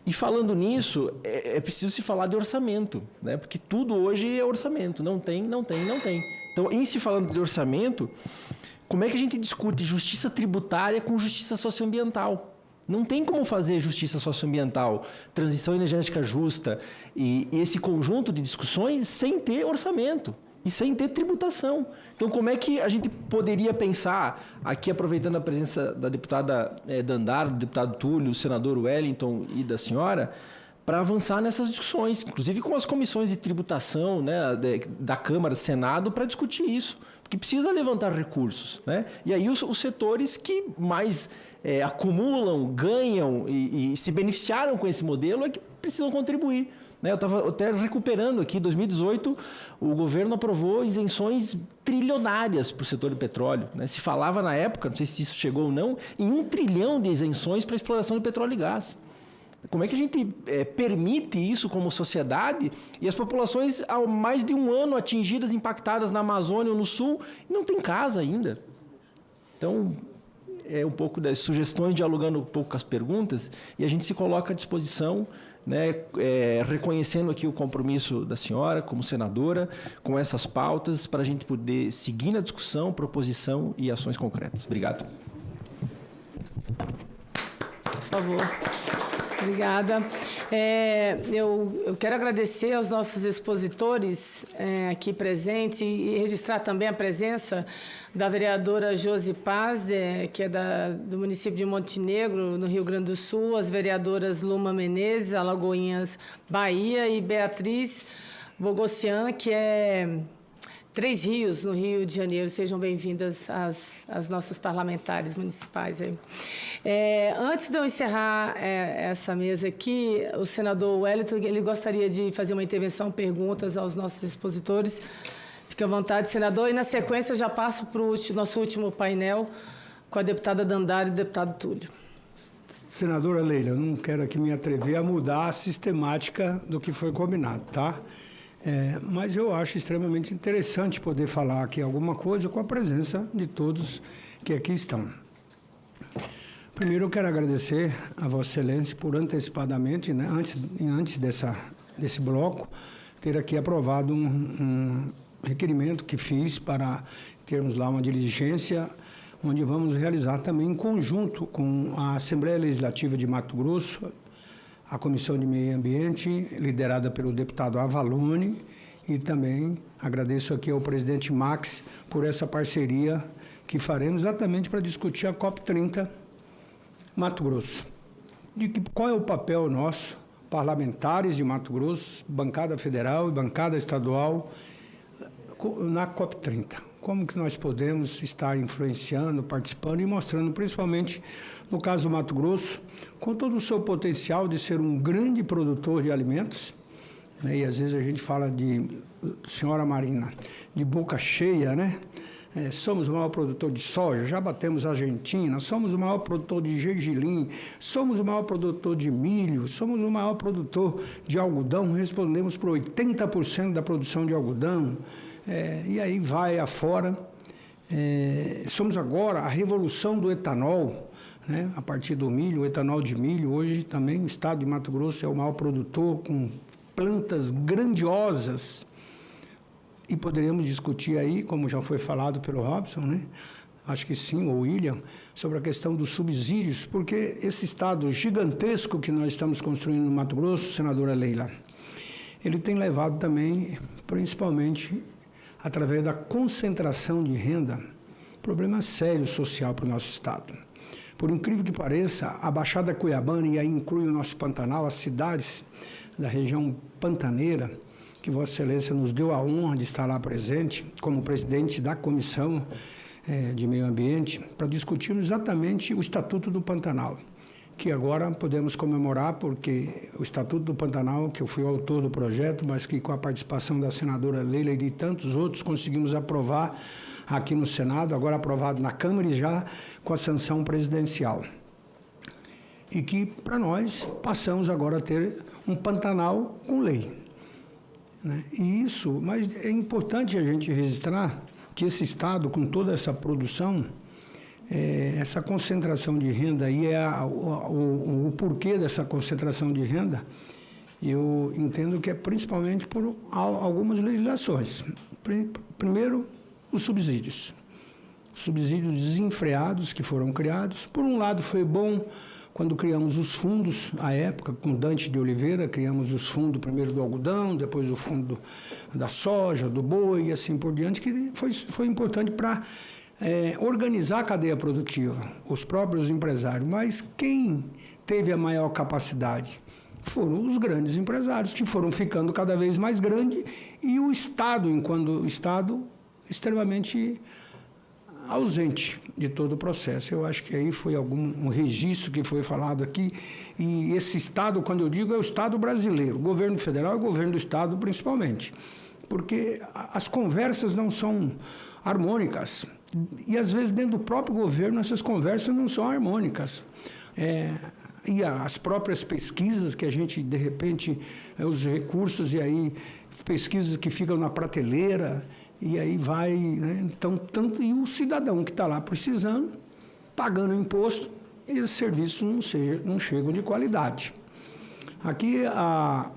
E falando nisso, é preciso se falar de orçamento, porque tudo hoje é orçamento. Não tem. Então, em se falando de orçamento, como é que a gente discute justiça tributária com justiça socioambiental? Não tem como fazer justiça socioambiental, transição energética justa e esse conjunto de discussões sem ter orçamento e sem ter tributação. Então, como é que a gente poderia pensar, aqui aproveitando a presença da deputada Dandara, do deputado Túlio, do senador Wellington e da senhora, para avançar nessas discussões, inclusive com as comissões de tributação, né, da Câmara, Senado, para discutir isso, porque precisa levantar recursos, né? E aí os setores que mais acumulam, ganham e se beneficiaram com esse modelo é que precisam contribuir. Eu estava até recuperando aqui, em 2018, o governo aprovou isenções trilionárias para o setor do petróleo. Se falava na época, não sei se isso chegou ou não, em 1 trilhão de isenções para a exploração de petróleo e gás. Como é que a gente permite isso como sociedade e as populações há mais de 1 ano atingidas, impactadas na Amazônia ou no Sul, e não tem casa ainda? Então, é um pouco das sugestões, dialogando um pouco com as perguntas, e a gente se coloca à disposição, né, reconhecendo aqui o compromisso da senhora como senadora com essas pautas para a gente poder seguir na discussão, proposição e ações concretas. Obrigado. Por favor. Obrigada. Eu quero agradecer aos nossos expositores aqui presentes e registrar também a presença da vereadora Josi Paz, que é do município de Montenegro, no Rio Grande do Sul, as vereadoras Luma Menezes, Alagoinhas, Bahia, e Beatriz Bogossian, que é Três Rios, no Rio de Janeiro. Sejam bem-vindas as nossas parlamentares municipais aí. Antes de eu encerrar essa mesa aqui, o senador Wellington, ele gostaria de fazer uma intervenção, perguntas aos nossos expositores. Fique à vontade, senador. E, na sequência, eu já passo para o nosso último painel com a deputada Dandara e o deputado Túlio. Senadora Leila, eu não quero aqui me atrever a mudar a sistemática do que foi combinado, tá? Mas eu acho extremamente interessante poder falar aqui alguma coisa com a presença de todos que aqui estão. Primeiro, eu quero agradecer a Vossa Excelência por antecipadamente, né, antes desse bloco, ter aqui aprovado um requerimento que fiz para termos lá uma diligência, onde vamos realizar também em conjunto com a Assembleia Legislativa de Mato Grosso, a Comissão de Meio Ambiente, liderada pelo deputado Avalone, e também agradeço aqui ao presidente Max por essa parceria que faremos exatamente para discutir a COP30 Mato Grosso. Qual é o papel nosso, parlamentares de Mato Grosso, bancada federal e bancada estadual, na COP30? Como que nós podemos estar influenciando, participando e mostrando, principalmente no caso do Mato Grosso, com todo o seu potencial de ser um grande produtor de alimentos, né? E às vezes a gente fala de, senhora Marina, de boca cheia, né? Somos o maior produtor de soja, já batemos a Argentina, somos o maior produtor de gergelim, somos o maior produtor de milho, somos o maior produtor de algodão, respondemos por 80% da produção de algodão, e aí vai afora. Somos agora a revolução do etanol, né? A partir do milho, o etanol de milho. Hoje também o estado de Mato Grosso é o maior produtor, com plantas grandiosas. E poderíamos discutir aí, como já foi falado pelo Robson, né? Acho que sim, ou William, sobre a questão dos subsídios, porque esse estado gigantesco que nós estamos construindo no Mato Grosso, senadora Leila, ele tem levado também, principalmente, através da concentração de renda, problema sério social para o nosso estado. Por incrível que pareça, a Baixada Cuiabana, e aí inclui o nosso Pantanal, as cidades da região pantaneira, que Vossa Excelência nos deu a honra de estar lá presente, como presidente da Comissão de Meio Ambiente, para discutirmos exatamente o Estatuto do Pantanal, que agora podemos comemorar, porque o Estatuto do Pantanal, que eu fui o autor do projeto, mas que com a participação da senadora Leila e de tantos outros, conseguimos aprovar aqui no Senado, agora aprovado na Câmara e já com a sanção presidencial. E que, para nós, passamos agora a ter um Pantanal com lei. Né? E isso, mas é importante a gente registrar que esse Estado, com toda essa produção, essa concentração de renda, e o porquê dessa concentração de renda, eu entendo que é principalmente por algumas legislações. Primeiro, os subsídios. Subsídios desenfreados que foram criados. Por um lado, foi bom quando criamos os fundos, à época, com Dante de Oliveira, criamos os fundos primeiro do algodão, depois o fundo da soja, do boi e assim por diante, que foi importante para organizar a cadeia produtiva, os próprios empresários. Mas quem teve a maior capacidade? foram os grandes empresários, que foram ficando cada vez mais grandes, e o Estado, enquanto Estado, extremamente ausente de todo o processo. Eu acho que aí foi um registro que foi falado aqui, e esse Estado, quando eu digo, é o Estado brasileiro, o governo federal e o governo do Estado principalmente, porque as conversas não são harmônicas, e às vezes dentro do próprio governo essas conversas não são harmônicas. E as próprias pesquisas que a gente, de repente, os recursos, e aí pesquisas que ficam na prateleira, e aí vai, né? Então, e o cidadão que está lá precisando, pagando imposto, e os serviços não chegam de qualidade. Aqui a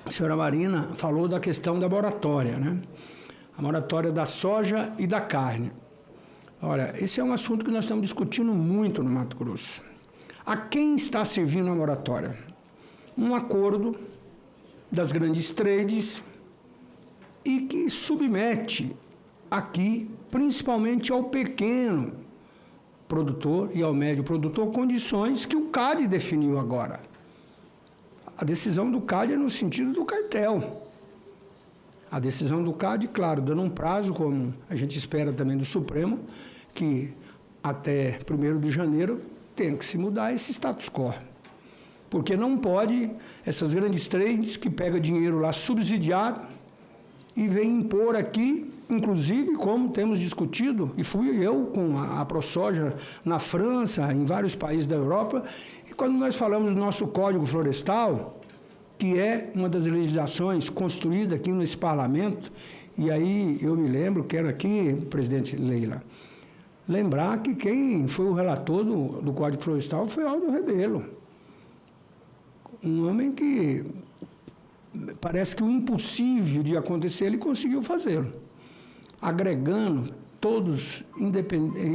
senhora Marina falou da questão da moratória, né? A moratória da soja e da carne. Olha, esse é um assunto que nós estamos discutindo muito no Mato Grosso. A quem está servindo a moratória? Um acordo das grandes trades e que submete aqui, principalmente ao pequeno produtor e ao médio produtor, condições que o CAD definiu agora. A decisão do CAD é no sentido do cartel. A decisão do CAD, claro, dando um prazo, como a gente espera também do Supremo, que até 1º de janeiro tem que se mudar esse status quo. Porque não pode essas grandes trades que pegam dinheiro lá subsidiado e vêm impor aqui, inclusive, como temos discutido, e fui eu com a ProSoja na França, em vários países da Europa, e quando nós falamos do nosso Código Florestal, que é uma das legislações construída aqui nesse parlamento, e aí eu me lembro, quero aqui, presidente Leila, lembrar que quem foi o relator do Código Florestal foi Aldo Rebelo. Um homem que parece que o impossível de acontecer, ele conseguiu fazê-lo. Agregando todos,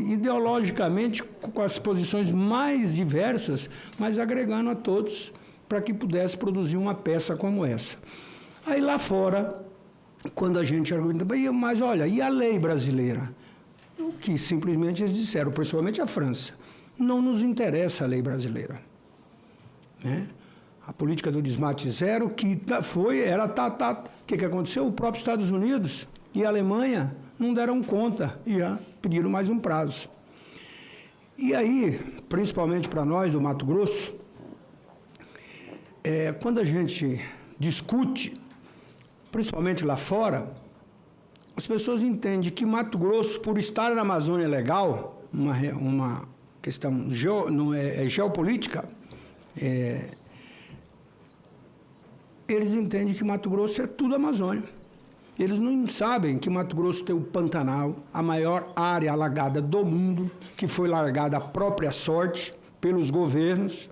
ideologicamente, com as posições mais diversas, mas agregando a todos para que pudesse produzir uma peça como essa. Aí lá fora, quando a gente argumenta, mas olha, e a lei brasileira? O que simplesmente eles disseram, principalmente a França, não nos interessa a lei brasileira. Né? A política do desmate zero, que o que aconteceu? O próprio Estados Unidos e a Alemanha não deram conta e já pediram mais um prazo. E aí, principalmente para nós do Mato Grosso, quando a gente discute, principalmente lá fora, as pessoas entendem que Mato Grosso, por estar na Amazônia Legal, uma questão geopolítica, eles entendem que Mato Grosso é tudo Amazônia. Eles não sabem que Mato Grosso tem o Pantanal, a maior área alagada do mundo, que foi largada à própria sorte pelos governos.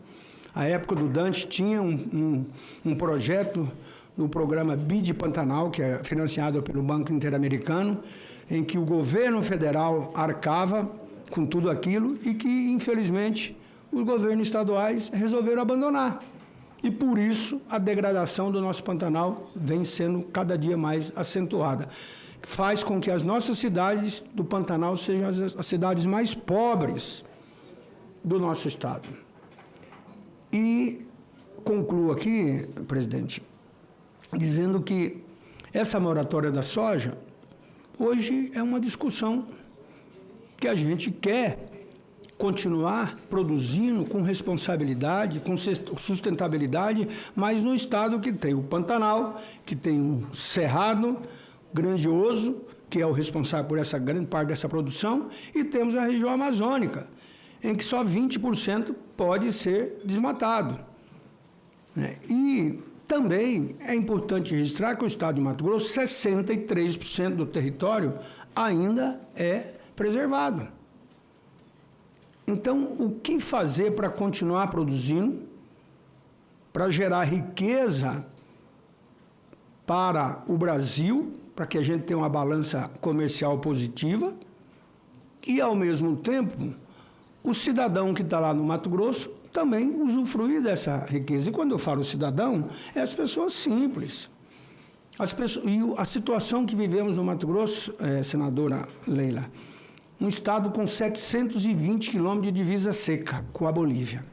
A época do Dante tinha um projeto no programa BID Pantanal, que é financiado pelo Banco Interamericano, em que o governo federal arcava com tudo aquilo e que, infelizmente, os governos estaduais resolveram abandonar. E, por isso, a degradação do nosso Pantanal vem sendo cada dia mais acentuada. Faz com que as nossas cidades do Pantanal sejam as cidades mais pobres do nosso estado. E concluo aqui, presidente, dizendo que essa moratória da soja, hoje é uma discussão que a gente quer continuar produzindo com responsabilidade, com sustentabilidade, mas no estado que tem o Pantanal, que tem um cerrado grandioso, que é o responsável por essa grande parte dessa produção, e temos a região amazônica, em que só 20% pode ser desmatado. E também é importante registrar que o estado de Mato Grosso, 63% do território ainda é preservado. Então, o que fazer para continuar produzindo, para gerar riqueza para o Brasil, para que a gente tenha uma balança comercial positiva, e, ao mesmo tempo, o cidadão que está lá no Mato Grosso também usufruir dessa riqueza. E quando eu falo cidadão, é as pessoas simples. E a situação que vivemos no Mato Grosso, senadora Leila, um estado com 720 quilômetros de divisa seca com a Bolívia.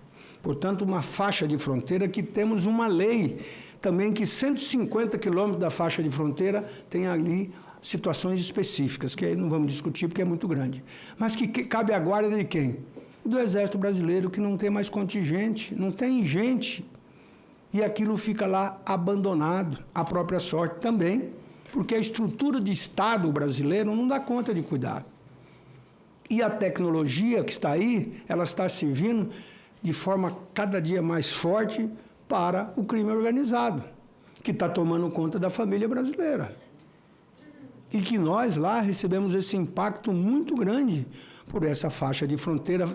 Portanto, uma faixa de fronteira que temos uma lei também que 150 quilômetros da faixa de fronteira tem ali situações específicas, que aí não vamos discutir porque é muito grande. Mas que cabe à guarda de quem? Do Exército Brasileiro, que não tem mais contingente, não tem gente. E aquilo fica lá abandonado, à própria sorte também, porque a estrutura de Estado brasileiro não dá conta de cuidar. E a tecnologia que está aí, ela está servindo de forma cada dia mais forte para o crime organizado, que está tomando conta da família brasileira. E que nós lá recebemos esse impacto muito grande por essa faixa de fronteira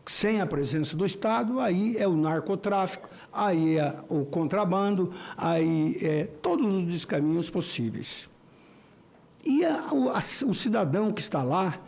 sem a presença do Estado. Aí é o narcotráfico, aí é o contrabando, aí é todos os descaminhos possíveis. E o cidadão que está lá,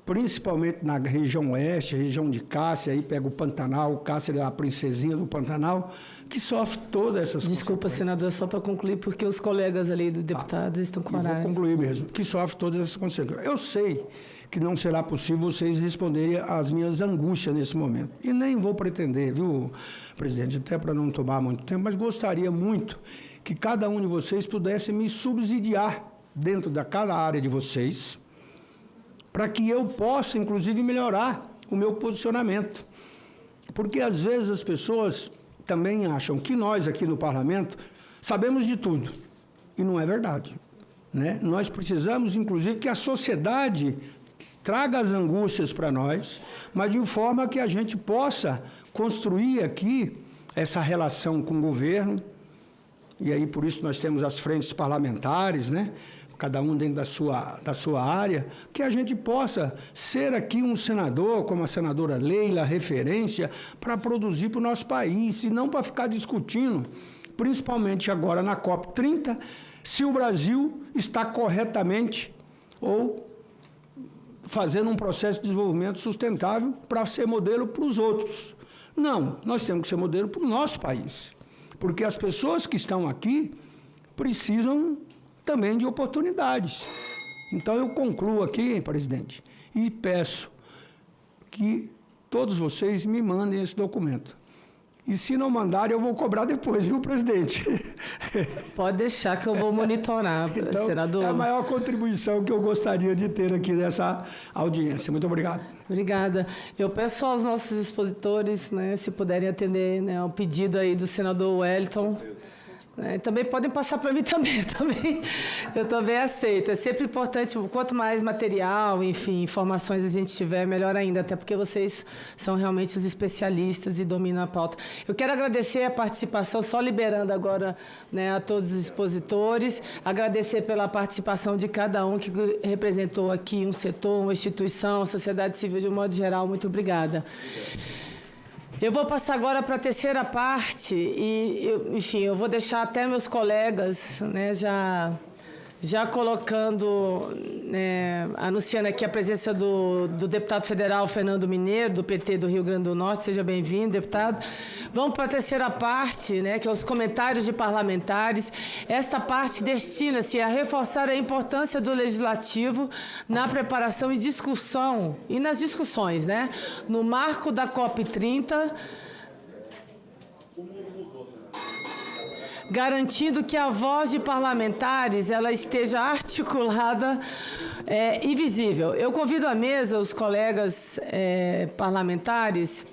principalmente na região oeste, região de Cássia, aí pega o Pantanal, Cássia é a princesinha do Pantanal, que sofre todas essas Desculpa, senador, só para concluir, porque os colegas ali do deputado estão com horário. Vou concluir mesmo, que sofre todas essas consequências. Eu sei que não será possível vocês responderem às minhas angústias nesse momento. E nem vou pretender, viu, presidente, até para não tomar muito tempo, mas gostaria muito que cada um de vocês pudesse me subsidiar dentro da cada área de vocês, para que eu possa, inclusive, melhorar o meu posicionamento. Porque, às vezes, as pessoas também acham que nós, aqui no Parlamento, sabemos de tudo. E não é verdade, né? Nós precisamos, inclusive, que a sociedade traga as angústias para nós, mas de forma que a gente possa construir aqui essa relação com o governo. E aí, por isso, nós temos as frentes parlamentares, né? Cada um dentro da sua área, que a gente possa ser aqui um senador, como a senadora Leila, referência, para produzir para o nosso país, e não para ficar discutindo, principalmente agora na COP30, se o Brasil está corretamente ou fazendo um processo de desenvolvimento sustentável para ser modelo para os outros. Não, nós temos que ser modelo para o nosso país, porque as pessoas que estão aqui precisam também de oportunidades. Então, eu concluo aqui, presidente, e peço que todos vocês me mandem esse documento. E se não mandarem, eu vou cobrar depois, viu, presidente? Pode deixar que eu vou monitorar, então, senador. É a maior contribuição que eu gostaria de ter aqui nessa audiência. Muito obrigado. Obrigada. Eu peço aos nossos expositores, né, se puderem atender, né, ao pedido aí do senador Wellington. Também podem passar para mim também. Eu também aceito. É sempre importante, quanto mais material, enfim, informações a gente tiver, melhor ainda, até porque vocês são realmente os especialistas e dominam a pauta. Eu quero agradecer a participação, só liberando agora, né, a todos os expositores, agradecer pela participação de cada um que representou aqui um setor, uma instituição, a sociedade civil de um modo geral. Muito obrigada. Eu vou passar agora para a terceira parte e, enfim, eu vou deixar até meus colegas, né, já colocando, né, anunciando aqui a presença do deputado federal Fernando Mineiro, do PT do Rio Grande do Norte. Seja bem-vindo, deputado. Vamos para a terceira parte, né, que é os comentários de parlamentares. Esta parte destina-se a reforçar a importância do Legislativo na preparação e discussão, e nas discussões, né, no marco da COP30, garantindo que a voz de parlamentares ela esteja articulada e visível. Eu convido à mesa os colegas parlamentares,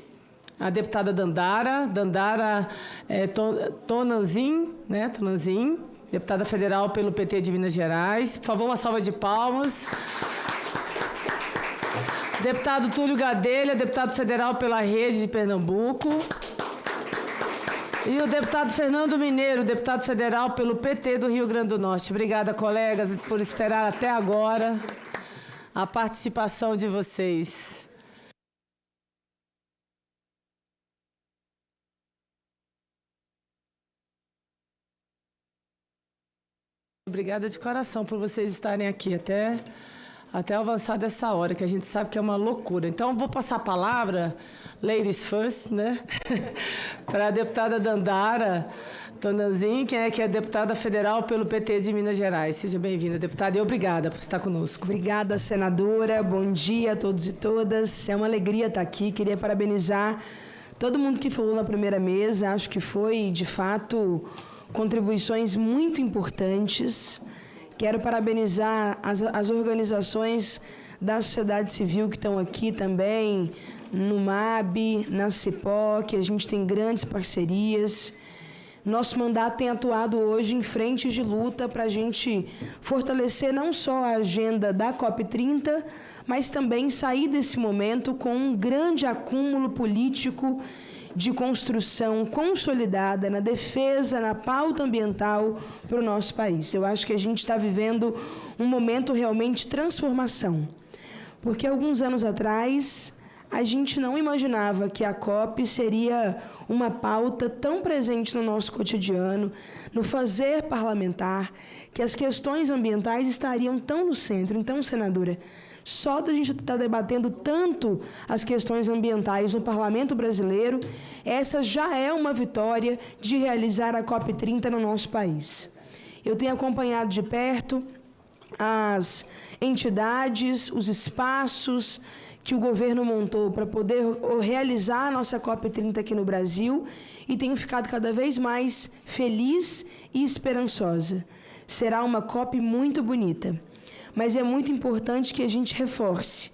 a deputada Dandara Tonanzin, né, deputada federal pelo PT de Minas Gerais. Por favor, uma salva de palmas. Deputado Túlio Gadelha, deputado federal pela Rede de Pernambuco. E o deputado Fernando Mineiro, deputado federal pelo PT do Rio Grande do Norte. Obrigada, colegas, por esperar até agora a participação de vocês. Obrigada de coração por vocês estarem aqui até avançar dessa hora, que a gente sabe que é uma loucura. Então, vou passar a palavra, ladies first, né, para a deputada Dandara Tonanzin, que é deputada federal pelo PT de Minas Gerais. Seja bem-vinda, deputada, e obrigada por estar conosco. Obrigada, senadora. Bom dia a todos e todas. É uma alegria estar aqui. Queria parabenizar todo mundo que falou na primeira mesa, acho que foi, de fato, contribuições muito importantes. Quero parabenizar as organizações da sociedade civil que estão aqui também, no MAB, na CIPOC, a gente tem grandes parcerias. Nosso mandato tem atuado hoje em frentes de luta para a gente fortalecer não só a agenda da COP30, mas também sair desse momento com um grande acúmulo político de construção consolidada na defesa, na pauta ambiental para o nosso país. Eu acho que a gente está vivendo um momento realmente de transformação, porque alguns anos atrás a gente não imaginava que a COP seria uma pauta tão presente no nosso cotidiano, no fazer parlamentar, que as questões ambientais estariam tão no centro. Então, senadora, só da gente estar debatendo tanto as questões ambientais no parlamento brasileiro, essa já é uma vitória de realizar a COP30 no nosso país. Eu tenho acompanhado de perto as entidades, os espaços que o governo montou para poder realizar a nossa COP30 aqui no Brasil e tenho ficado cada vez mais feliz e esperançosa. Será uma COP muito bonita, mas é muito importante que a gente reforce.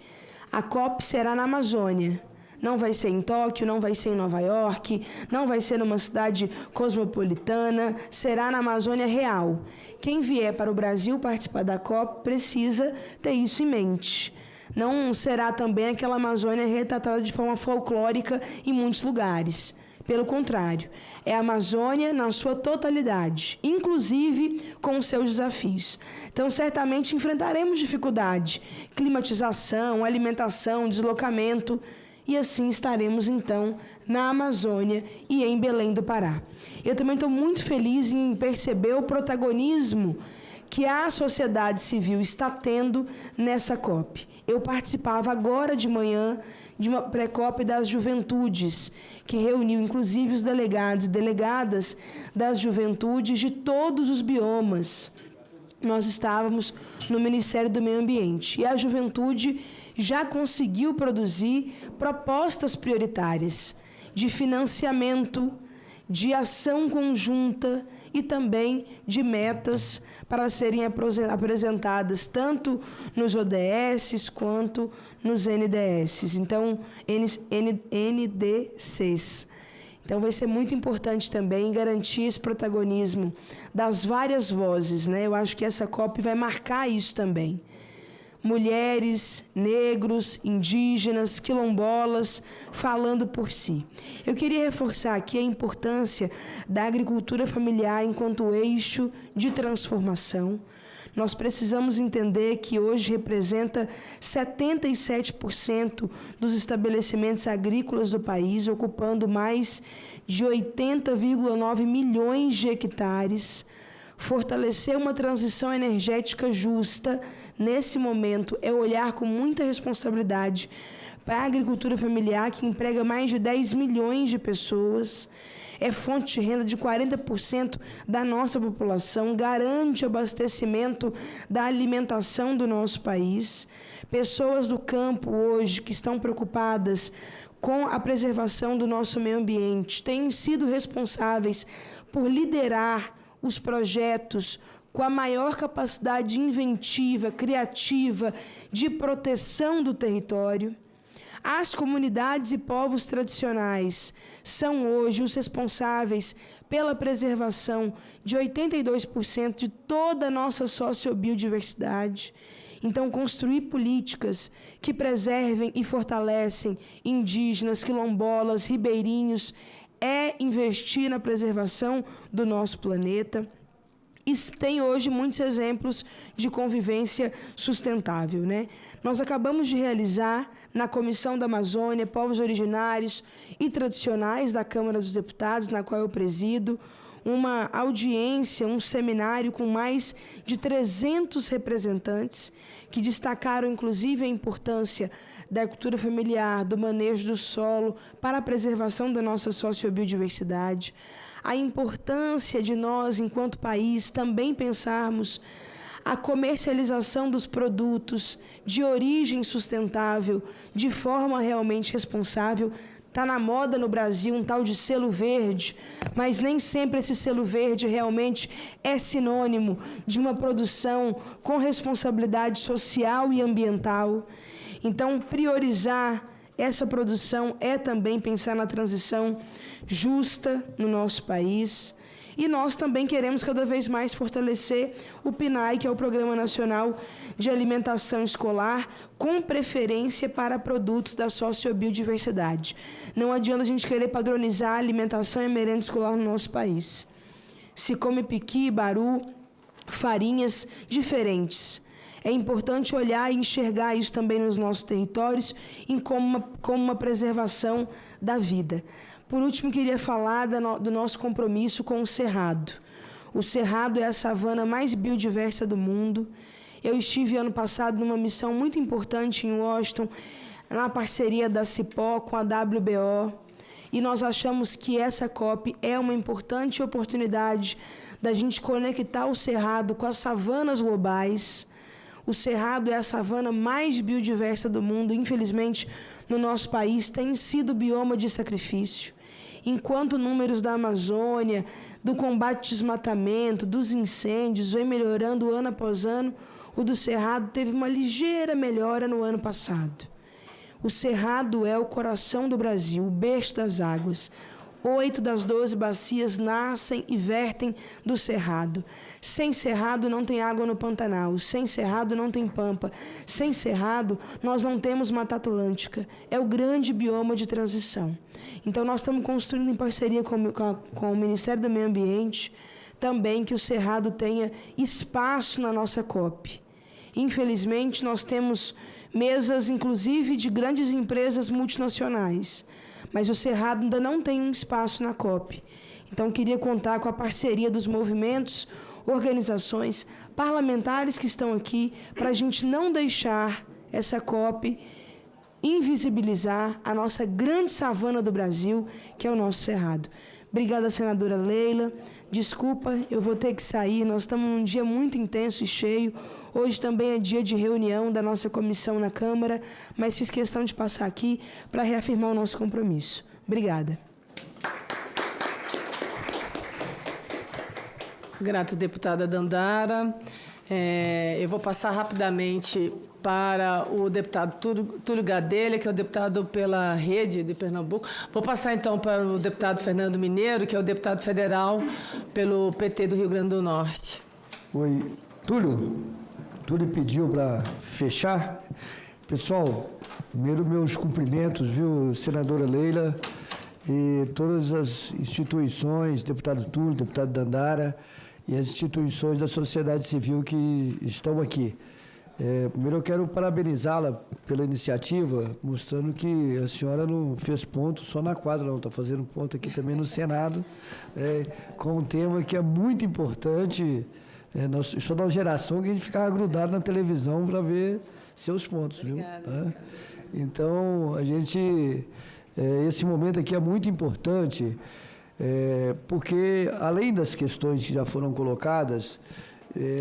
A COP será na Amazônia. Não vai ser em Tóquio, não vai ser em Nova York, não vai ser numa cidade cosmopolitana, será na Amazônia real. Quem vier para o Brasil participar da COP precisa ter isso em mente. Não será também aquela Amazônia retratada de forma folclórica em muitos lugares. Pelo contrário, é a Amazônia na sua totalidade, inclusive com os seus desafios. Então, certamente enfrentaremos dificuldade, climatização, alimentação, deslocamento, e assim estaremos, então, na Amazônia e em Belém do Pará. Eu também estou muito feliz em perceber o protagonismo que a sociedade civil está tendo nessa COP. Eu participava agora de manhã de uma pré-COP das juventudes, que reuniu inclusive os delegados e delegadas das juventudes de todos os biomas. Nós estávamos no Ministério do Meio Ambiente e a juventude já conseguiu produzir propostas prioritárias de financiamento, de ação conjunta e também de metas para serem apresentadas tanto nos ODS quanto nos NDCs. Então, NDCs. Então, vai ser muito importante também garantir esse protagonismo das várias vozes, né? Eu acho que essa COP vai marcar isso também. Mulheres, negros, indígenas, quilombolas, falando por si. Eu queria reforçar aqui a importância da agricultura familiar enquanto eixo de transformação. Nós precisamos entender que hoje representa 77% dos estabelecimentos agrícolas do país, ocupando mais de 80,9 milhões de hectares. Fortalecer uma transição energética justa, nesse momento, é olhar com muita responsabilidade para a agricultura familiar, que emprega mais de 10 milhões de pessoas, é fonte de renda de 40% da nossa população, garante abastecimento da alimentação do nosso país. Pessoas do campo hoje que estão preocupadas com a preservação do nosso meio ambiente têm sido responsáveis por liderar os projetos com a maior capacidade inventiva, criativa, de proteção do território. As comunidades e povos tradicionais são hoje os responsáveis pela preservação de 82% de toda a nossa sociobiodiversidade. Então, construir políticas que preservem e fortalecem indígenas, quilombolas, ribeirinhos, é investir na preservação do nosso planeta. E tem hoje muitos exemplos de convivência sustentável, né? Nós acabamos de realizar, na Comissão da Amazônia, Povos Originários e Tradicionais da Câmara dos Deputados, na qual eu presido, uma audiência, um seminário com mais de 300 representantes que destacaram, inclusive, a importância da agricultura familiar, do manejo do solo para a preservação da nossa sociobiodiversidade, a importância de nós, enquanto país, também pensarmos a comercialização dos produtos de origem sustentável de forma realmente responsável, Está na moda no Brasil um tal de selo verde, mas nem sempre esse selo verde realmente é sinônimo de uma produção com responsabilidade social e ambiental. Então, priorizar essa produção é também pensar na transição justa no nosso país. E nós também queremos cada vez mais fortalecer o PNAE, que é o Programa Nacional de Alimentação Escolar, com preferência para produtos da sociobiodiversidade. Não adianta a gente querer padronizar a alimentação e a merenda escolar no nosso país. Se come piqui, baru, farinhas diferentes. É importante olhar e enxergar isso também nos nossos territórios como uma preservação da vida. Por último, queria falar do nosso compromisso com o Cerrado. O Cerrado é a savana mais biodiversa do mundo. Eu estive ano passado numa missão muito importante em Washington, na parceria da Cipó com a WBO, e nós achamos que essa COP é uma importante oportunidade da gente conectar o Cerrado com as savanas globais. O Cerrado é a savana mais biodiversa do mundo. Infelizmente, no nosso país, tem sido bioma de sacrifício. Enquanto números da Amazônia, do combate ao desmatamento, dos incêndios, vem melhorando ano após ano, o do Cerrado teve uma ligeira melhora no ano passado. O Cerrado é o coração do Brasil, o berço das águas. 8 das 12 bacias nascem e vertem do Cerrado. Sem Cerrado não tem água no Pantanal, sem Cerrado não tem pampa, sem Cerrado nós não temos Mata Atlântica. É o grande bioma de transição. Então nós estamos construindo em parceria com o Ministério do Meio Ambiente também que o Cerrado tenha espaço na nossa COP. Infelizmente nós temos mesas inclusive de grandes empresas multinacionais, mas o Cerrado ainda não tem um espaço na COP. Então, queria contar com a parceria dos movimentos, organizações, parlamentares que estão aqui, para a gente não deixar essa COP invisibilizar a nossa grande savana do Brasil, que é o nosso Cerrado. Obrigada, senadora Leila. Desculpa, eu vou ter que sair. Nós estamos num dia muito intenso e cheio. Hoje também é dia de reunião da nossa comissão na Câmara, mas fiz questão de passar aqui para reafirmar o nosso compromisso. Obrigada. Grata, deputada Dandara. Eu vou passar rapidamente para o deputado Túlio Gadelha, que é o deputado pela Rede de Pernambuco. Vou passar, então, para o deputado Fernando Mineiro, que é o deputado federal pelo PT do Rio Grande do Norte. Oi, Túlio pediu para fechar. Pessoal, primeiro meus cumprimentos, viu, senadora Leila, e todas as instituições, deputado Túlio, deputado Dandara, e as instituições da sociedade civil que estão aqui. Primeiro eu quero parabenizá-la pela iniciativa, mostrando que a senhora não fez ponto só na quadra, não, está fazendo ponto aqui também no Senado, com um tema que é muito importante. Eu sou da geração que a gente ficava grudado na televisão para ver seus pontos, viu? Obrigada. Então, esse momento aqui é muito importante, porque, além das questões que já foram colocadas,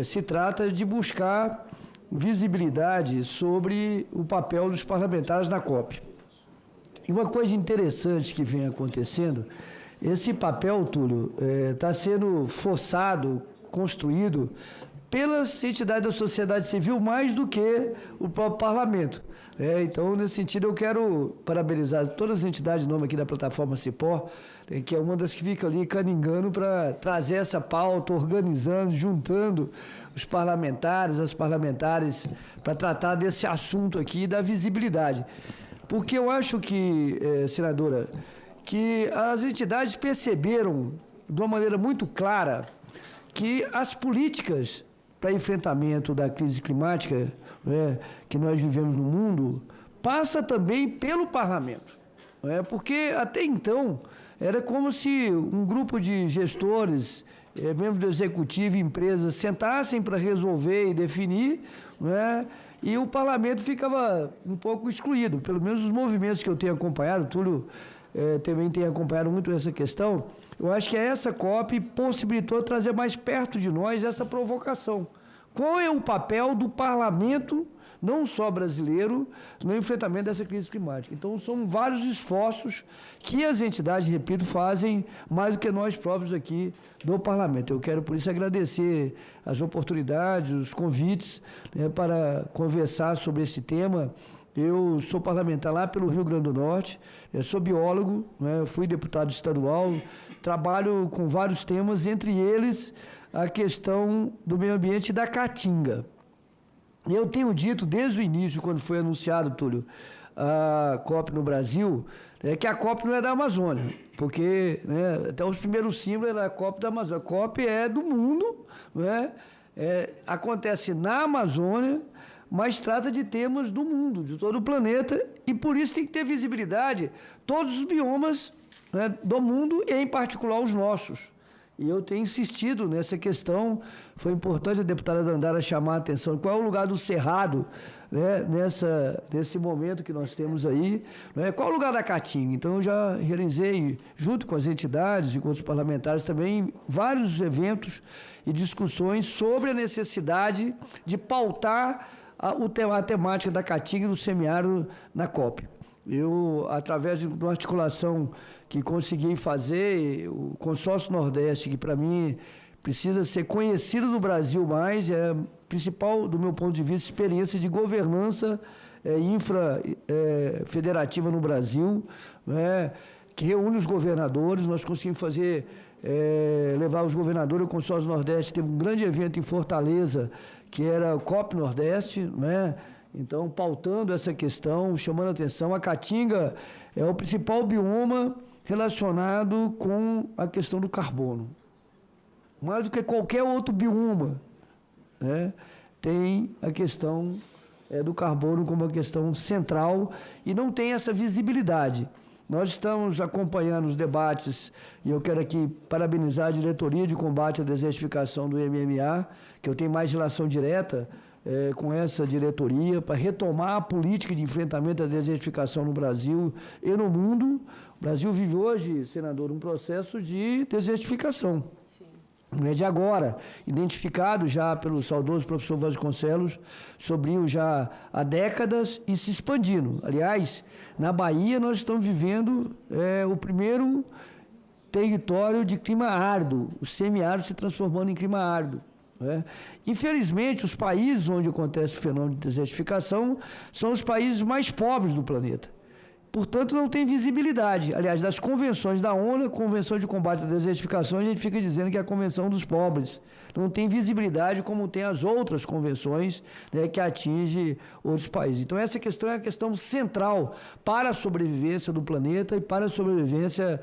se trata de buscar visibilidade sobre o papel dos parlamentares na COP. E uma coisa interessante que vem acontecendo, esse papel, Túlio, está sendo forçado, construído pelas entidades da sociedade civil mais do que o próprio parlamento. Então, nesse sentido, eu quero parabenizar todas as entidades de nome aqui da plataforma Cipó, que é uma das que fica ali caningando para trazer essa pauta, organizando, juntando os parlamentares, as parlamentares, para tratar desse assunto aqui da visibilidade. Porque eu acho que, senadora, que as entidades perceberam de uma maneira muito clara que as políticas para enfrentamento da crise climática que nós vivemos no mundo passa também pelo parlamento. Porque até então era como se um grupo de gestores, membros do executivo e empresas sentassem para resolver e definir, e o parlamento ficava um pouco excluído. Pelo menos os movimentos que eu tenho acompanhado, o Túlio também tem acompanhado muito essa questão. Eu acho que essa COP possibilitou trazer mais perto de nós essa provocação. Qual é o papel do parlamento não só brasileiro, no enfrentamento dessa crise climática. Então, são vários esforços que as entidades, repito, fazem mais do que nós próprios aqui do Parlamento. Eu quero, por isso, agradecer as oportunidades, os convites, né, para conversar sobre esse tema. Eu sou parlamentar lá pelo Rio Grande do Norte, sou biólogo, né, fui deputado estadual, trabalho com vários temas, entre eles a questão do meio ambiente e da caatinga. Eu tenho dito desde o início, quando foi anunciado, Túlio, a COP no Brasil, que a COP não é da Amazônia, porque, né, até os primeiros símbolos era a COP da Amazônia. A COP é do mundo, né, acontece na Amazônia, mas trata de temas do mundo, de todo o planeta, e por isso tem que ter visibilidade todos os biomas, né, do mundo, e em particular os nossos. E eu tenho insistido nessa questão. Foi importante a deputada Dandara chamar a atenção. Qual é o lugar do Cerrado, né, nesse momento que nós temos aí? Né? Qual é o lugar da Caatinga? Então, eu já realizei, junto com as entidades e com os parlamentares também, vários eventos e discussões sobre a necessidade de pautar a temática da Caatinga e do semiárido na COP. Eu, através de uma articulação que consegui fazer, o Consórcio Nordeste, que para mim precisa ser conhecido no Brasil mais, é a principal, do meu ponto de vista, experiência de governança infra-federativa no Brasil, né, que reúne os governadores. Nós conseguimos fazer, levar os governadores. O Consórcio Nordeste teve um grande evento em Fortaleza, que era o COP Nordeste, né? Então, pautando essa questão, chamando a atenção. A Caatinga é o principal bioma relacionado com a questão do carbono. Mais do que qualquer outro bioma, né, tem a questão do carbono como uma questão central e não tem essa visibilidade. Nós estamos acompanhando os debates, e eu quero aqui parabenizar a Diretoria de Combate à Desertificação do MMA, que eu tenho mais relação direta com essa diretoria, para retomar a política de enfrentamento à desertificação no Brasil e no mundo. O Brasil vive hoje, senador, um processo de desertificação. Não é de agora, identificado já pelo saudoso professor Vasconcelos, sobrinho já há décadas, e se expandindo. Aliás, na Bahia nós estamos vivendo o primeiro território de clima árido, o semiárido se transformando em clima árido. Infelizmente, os países onde acontece o fenômeno de desertificação são os países mais pobres do planeta. Portanto, não tem visibilidade. Aliás, das convenções da ONU, a Convenção de Combate à Desertificação, a gente fica dizendo que é a Convenção dos Pobres. Não tem visibilidade como tem as outras convenções, né, que atingem outros países. Então, essa questão é a questão central para a sobrevivência do planeta e para a sobrevivência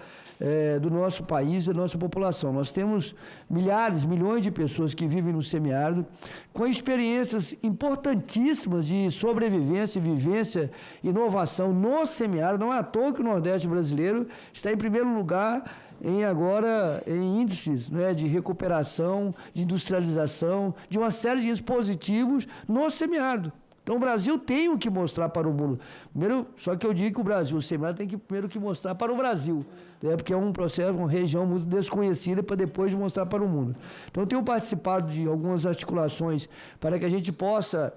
do nosso país e da nossa população. Nós temos milhares, milhões de pessoas que vivem no semiárido, com experiências importantíssimas de sobrevivência, vivência, inovação no semiárido. Não é à toa que o Nordeste brasileiro está em primeiro lugar em índices, né, de recuperação, de industrialização, de uma série de índices positivos no semiárido. Então, o Brasil tem o que mostrar para o mundo. Primeiro, só que eu digo que o semiárido tem que primeiro que mostrar para o Brasil, né, porque é um processo, uma região muito desconhecida, para depois mostrar para o mundo. Então, eu tenho participado de algumas articulações para que a gente possa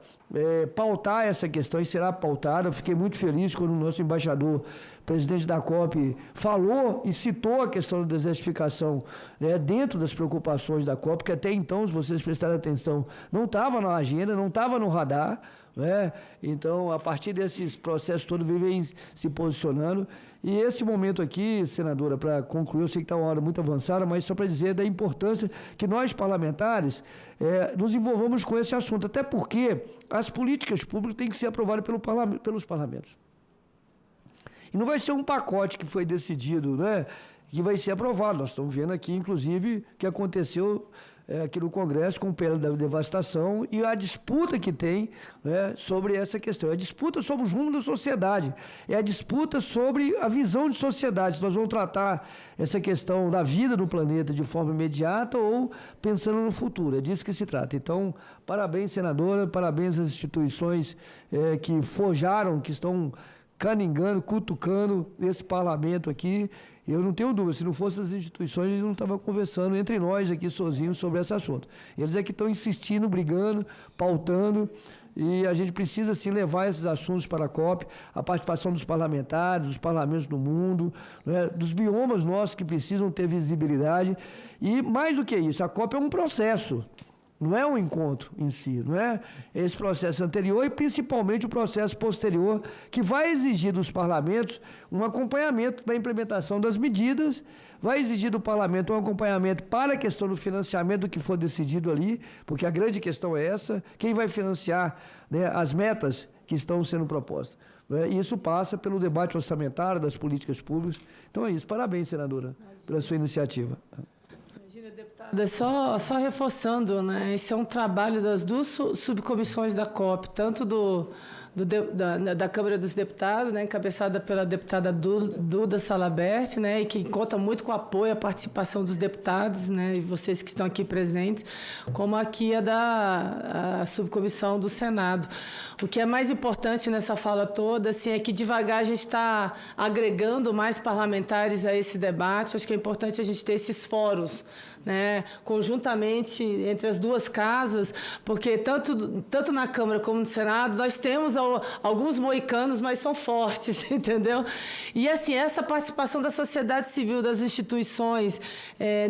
pautar essa questão, e será pautada. Eu fiquei muito feliz quando o nosso embaixador, presidente da COP, falou e citou a questão da desertificação, né, dentro das preocupações da COP, que até então, se vocês prestarem atenção, não estava na agenda, não estava no radar. Então, a partir desses processos todos, vem se posicionando. E esse momento aqui, senadora, para concluir, eu sei que está uma hora muito avançada, mas só para dizer da importância que nós, parlamentares, nos envolvamos com esse assunto, até porque as políticas públicas têm que ser aprovadas pelos parlamentos. E não vai ser um pacote que foi decidido, né, que vai ser aprovado. Nós estamos vendo aqui, inclusive, o que aconteceu aqui no Congresso com o PL da devastação e a disputa que tem, né, sobre essa questão. É a disputa sobre os rumos da sociedade, é a disputa sobre a visão de sociedade, se nós vamos tratar essa questão da vida no planeta de forma imediata ou pensando no futuro. É disso que se trata. Então, parabéns, senadora, parabéns às instituições que forjaram, que estão caningando, cutucando esse parlamento aqui. Eu não tenho dúvida, se não fossem as instituições, a gente não estava conversando entre nós aqui sozinhos sobre esse assunto. Eles é que estão insistindo, brigando, pautando, e a gente precisa, sim, levar esses assuntos para a COP, a participação dos parlamentares, dos parlamentos do mundo, né, dos biomas nossos que precisam ter visibilidade. E, mais do que isso, a COP é um processo, não é um encontro em si, não é esse processo anterior e principalmente o processo posterior, que vai exigir dos parlamentos um acompanhamento da implementação das medidas, vai exigir do parlamento um acompanhamento para a questão do financiamento do que for decidido ali, porque a grande questão é essa, quem vai financiar, né, as metas que estão sendo propostas. E isso passa pelo debate orçamentário das políticas públicas. Então é isso. Parabéns, senadora, pela sua iniciativa. Só reforçando, né? Esse é um trabalho das duas subcomissões da COP, tanto da Câmara dos Deputados, né, encabeçada pela deputada Duda Salabert, né, e que conta muito com o apoio e a participação dos deputados, né, e vocês que estão aqui presentes, como aqui a subcomissão do Senado. O que é mais importante nessa fala toda, assim, é que devagar a gente está agregando mais parlamentares a esse debate. Acho que é importante a gente ter esses fóruns, né, conjuntamente entre as duas casas, porque tanto na Câmara como no Senado nós temos alguns moicanos, mas são fortes, entendeu? E assim, essa participação da sociedade civil, das instituições,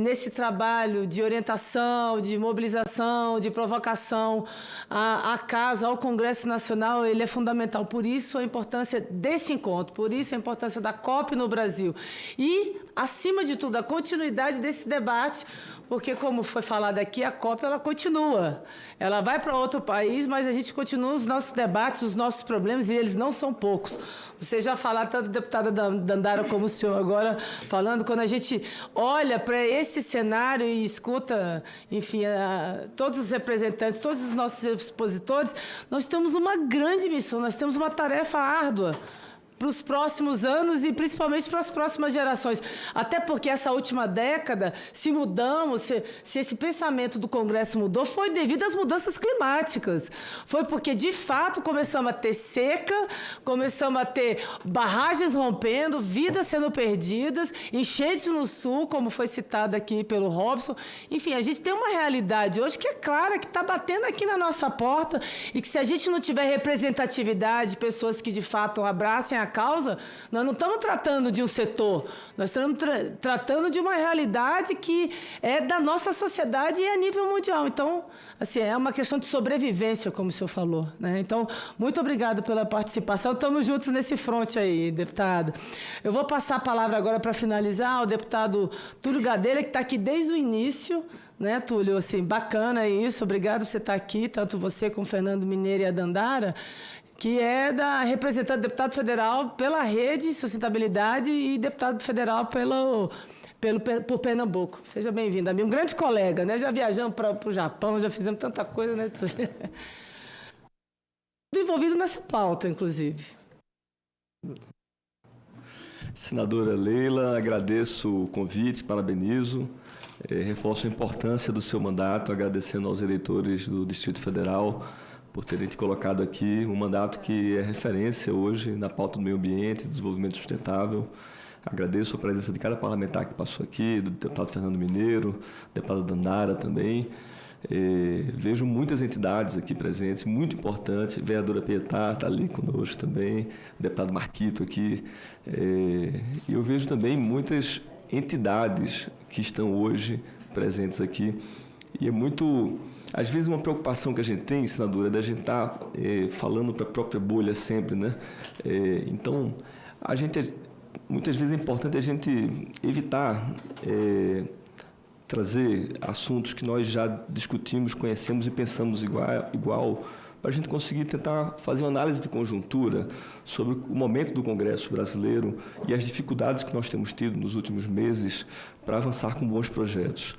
nesse trabalho de orientação, de mobilização, de provocação à casa, ao Congresso Nacional, ele é fundamental. Por isso a importância desse encontro, por isso a importância da COP no Brasil. E, acima de tudo, a continuidade desse debate, porque, como foi falado aqui, a COP ela continua. Ela vai para outro país, mas a gente continua os nossos debates, os nossos problemas, e eles não são poucos. Você já falou, tanto a deputada Dandara como o senhor agora falando, quando a gente olha para esse cenário e escuta, enfim, todos os representantes, todos os nossos expositores, nós temos uma grande missão, nós temos uma tarefa árdua para os próximos anos e principalmente para as próximas gerações. Até porque essa última década, se esse pensamento do Congresso mudou, foi devido às mudanças climáticas. Foi porque, de fato, começamos a ter seca, começamos a ter barragens rompendo, vidas sendo perdidas, enchentes no sul, como foi citado aqui pelo Robson. Enfim, a gente tem uma realidade hoje que é clara, que está batendo aqui na nossa porta e que, se a gente não tiver representatividade, pessoas que, de fato, abracem a causa, nós não estamos tratando de um setor, nós estamos tratando de uma realidade que é da nossa sociedade e a nível mundial. Então, assim, é uma questão de sobrevivência, como o senhor falou, né? Então, muito obrigado pela participação. Estamos juntos nesse fronte aí, deputado. Eu vou passar a palavra agora para finalizar ao deputado Túlio Gadelha, que está aqui desde o início, né, Túlio? Assim, bacana isso. Obrigado por você estar aqui, tanto você como o Fernando Mineiro e a Dandara, que é representante deputado federal pela Rede Sustentabilidade e deputado federal por Pernambuco. Seja bem-vindo, amigo. Um grande colega, né? Já viajamos para o Japão, já fizemos tanta coisa, né? Tudo envolvido nessa pauta, inclusive. Senadora Leila, agradeço o convite, parabenizo, reforço a importância do seu mandato, agradecendo aos eleitores do Distrito Federal por terem te colocado aqui, um mandato que é referência hoje na pauta do meio ambiente, do desenvolvimento sustentável. Agradeço a presença de cada parlamentar que passou aqui, do deputado Fernando Mineiro, deputada Dandara também. Vejo muitas entidades aqui presentes, muito importante. A vereadora Pietá está ali conosco também, o deputado Marquito aqui. E eu vejo também muitas entidades que estão hoje presentes aqui. E é muito, às vezes, uma preocupação que a gente tem, senadora, é da gente estar falando para a própria bolha sempre, né? Então, muitas vezes é importante a gente evitar trazer assuntos que nós já discutimos, conhecemos e pensamos igual para a gente conseguir tentar fazer uma análise de conjuntura sobre o momento do Congresso brasileiro e as dificuldades que nós temos tido nos últimos meses para avançar com bons projetos.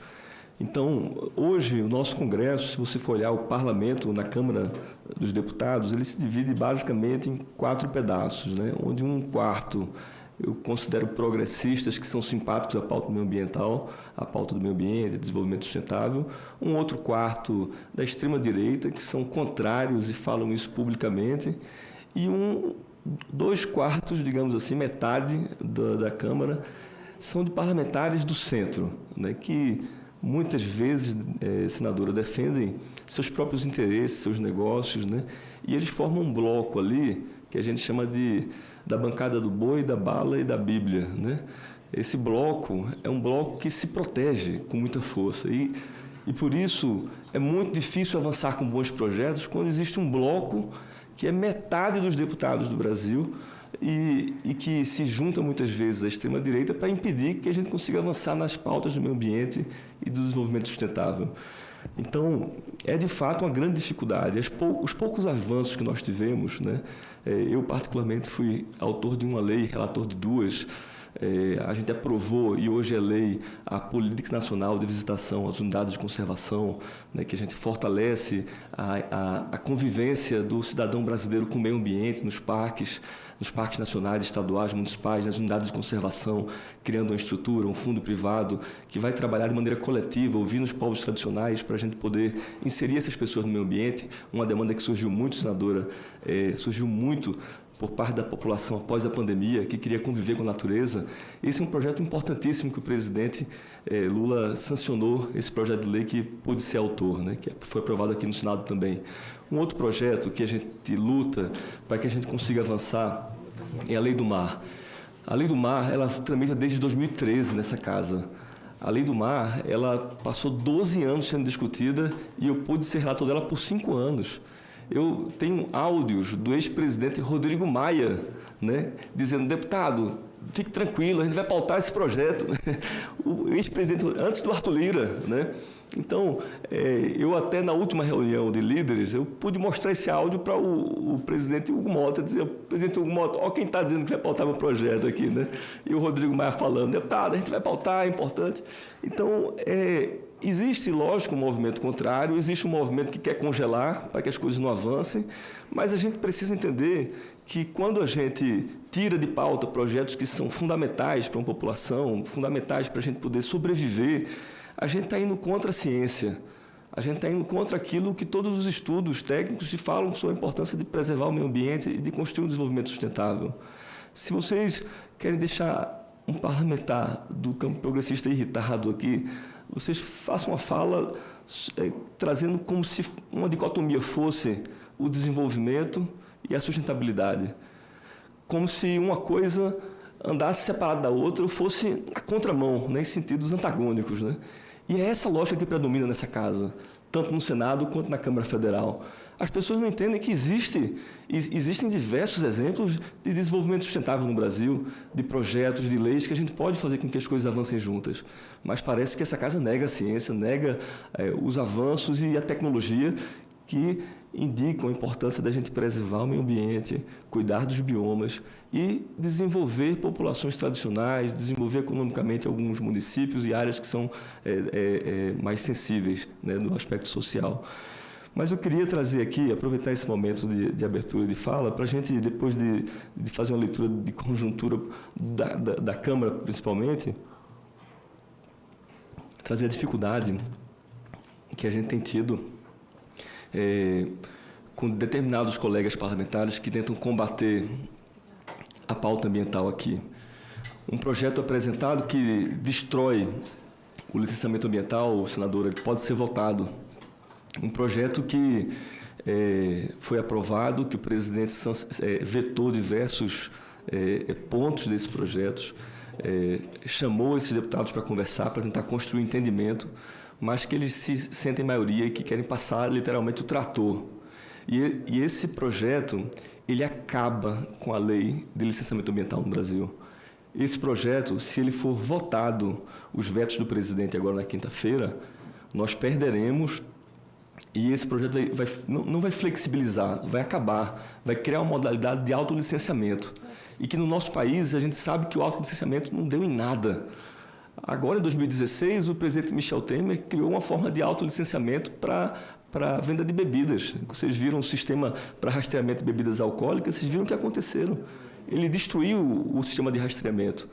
Então, hoje, o nosso Congresso, se você for olhar o Parlamento na Câmara dos Deputados, ele se divide basicamente em 4 pedaços, né? Onde um quarto eu considero progressistas, que são simpáticos à pauta ambiental, à pauta do meio ambiente, desenvolvimento sustentável. Um outro quarto da extrema-direita, que são contrários e falam isso publicamente. E 2 quartos, digamos assim, metade da Câmara, são de parlamentares do centro, né, que muitas vezes, senadora, defendem seus próprios interesses, seus negócios, né? E eles formam um bloco ali que a gente chama da bancada do boi, da bala e da Bíblia, né? Esse bloco é um bloco que se protege com muita força e por isso é muito difícil avançar com bons projetos quando existe um bloco que é metade dos deputados do Brasil e que se junta muitas vezes à extrema-direita para impedir que a gente consiga avançar nas pautas do meio ambiente e do desenvolvimento sustentável. Então, é de fato uma grande dificuldade. Os poucos avanços que nós tivemos, né? Eu particularmente fui autor de uma lei, relator de duas. A gente aprovou e hoje é lei a Política Nacional de Visitação às Unidades de Conservação, né, que a gente fortalece a convivência do cidadão brasileiro com o meio ambiente nos parques nacionais, estaduais, municipais, nas unidades de conservação, criando uma estrutura, um fundo privado que vai trabalhar de maneira coletiva, ouvindo os povos tradicionais para a gente poder inserir essas pessoas no meio ambiente. Uma demanda que surgiu muito, senadora, surgiu muito por parte da população após a pandemia, que queria conviver com a natureza. Esse é um projeto importantíssimo que o presidente Lula sancionou, esse projeto de lei que pôde ser autor, né, que foi aprovado aqui no Senado também. Um outro projeto que a gente luta para que a gente consiga avançar é a Lei do Mar. A Lei do Mar, ela tramita desde 2013 nessa casa. A Lei do Mar, ela passou 12 anos sendo discutida e eu pude ser relator dela por 5 anos. Eu tenho áudios do ex-presidente Rodrigo Maia, né, dizendo: deputado, fique tranquilo, a gente vai pautar esse projeto. O ex-presidente, antes do Arthur Lira, né? Então, eu até na última reunião de líderes, eu pude mostrar esse áudio para o presidente Hugo Mota, dizer: presidente Hugo Mota, ó quem está dizendo que vai pautar meu projeto aqui, né? E o Rodrigo Maia falando: deputado, a gente vai pautar, é importante. Então, existe, lógico, um movimento contrário, existe um movimento que quer congelar para que as coisas não avancem, mas a gente precisa entender que quando a gente tira de pauta projetos que são fundamentais para uma população, fundamentais para a gente poder sobreviver, a gente está indo contra a ciência, a gente está indo contra aquilo que todos os estudos técnicos se falam sobre a importância de preservar o meio ambiente e de construir um desenvolvimento sustentável. Se vocês querem deixar um parlamentar do campo progressista irritado aqui, vocês façam uma fala trazendo como se uma dicotomia fosse o desenvolvimento e a sustentabilidade. Como se uma coisa andasse separada da outra ou fosse a contramão, né, em sentidos antagônicos, né? E é essa lógica que predomina nessa casa, tanto no Senado quanto na Câmara Federal. As pessoas não entendem que existem diversos exemplos de desenvolvimento sustentável no Brasil, de projetos, de leis que a gente pode fazer com que as coisas avancem juntas. Mas parece que essa casa nega a ciência, nega os avanços e a tecnologia que indicam a importância da gente preservar o meio ambiente, cuidar dos biomas e desenvolver populações tradicionais, desenvolver economicamente alguns municípios e áreas que são mais sensíveis, né, no aspecto social. Mas eu queria trazer aqui, aproveitar esse momento de abertura de fala, para a gente, depois de fazer uma leitura de conjuntura da Câmara, principalmente, trazer a dificuldade que a gente tem tido com determinados colegas parlamentares que tentam combater a pauta ambiental aqui. Um projeto apresentado que destrói o licenciamento ambiental, senadora, pode ser votado. Um projeto que foi aprovado, que o presidente vetou diversos pontos desse projeto, chamou esses deputados para conversar, para tentar construir um entendimento, mas que eles se sentem maioria e que querem passar literalmente o trator. E esse projeto, ele acaba com a lei de licenciamento ambiental no Brasil. Esse projeto, se ele for votado, os vetos do presidente agora na quinta-feira, nós perderemos. E esse projeto não vai flexibilizar, vai acabar, vai criar uma modalidade de autolicenciamento. E que no nosso país a gente sabe que o autolicenciamento não deu em nada. Agora, em 2016, o presidente Michel Temer criou uma forma de autolicenciamento para a venda de bebidas. Vocês viram o sistema para rastreamento de bebidas alcoólicas, vocês viram o que aconteceram. Ele destruiu o sistema de rastreamento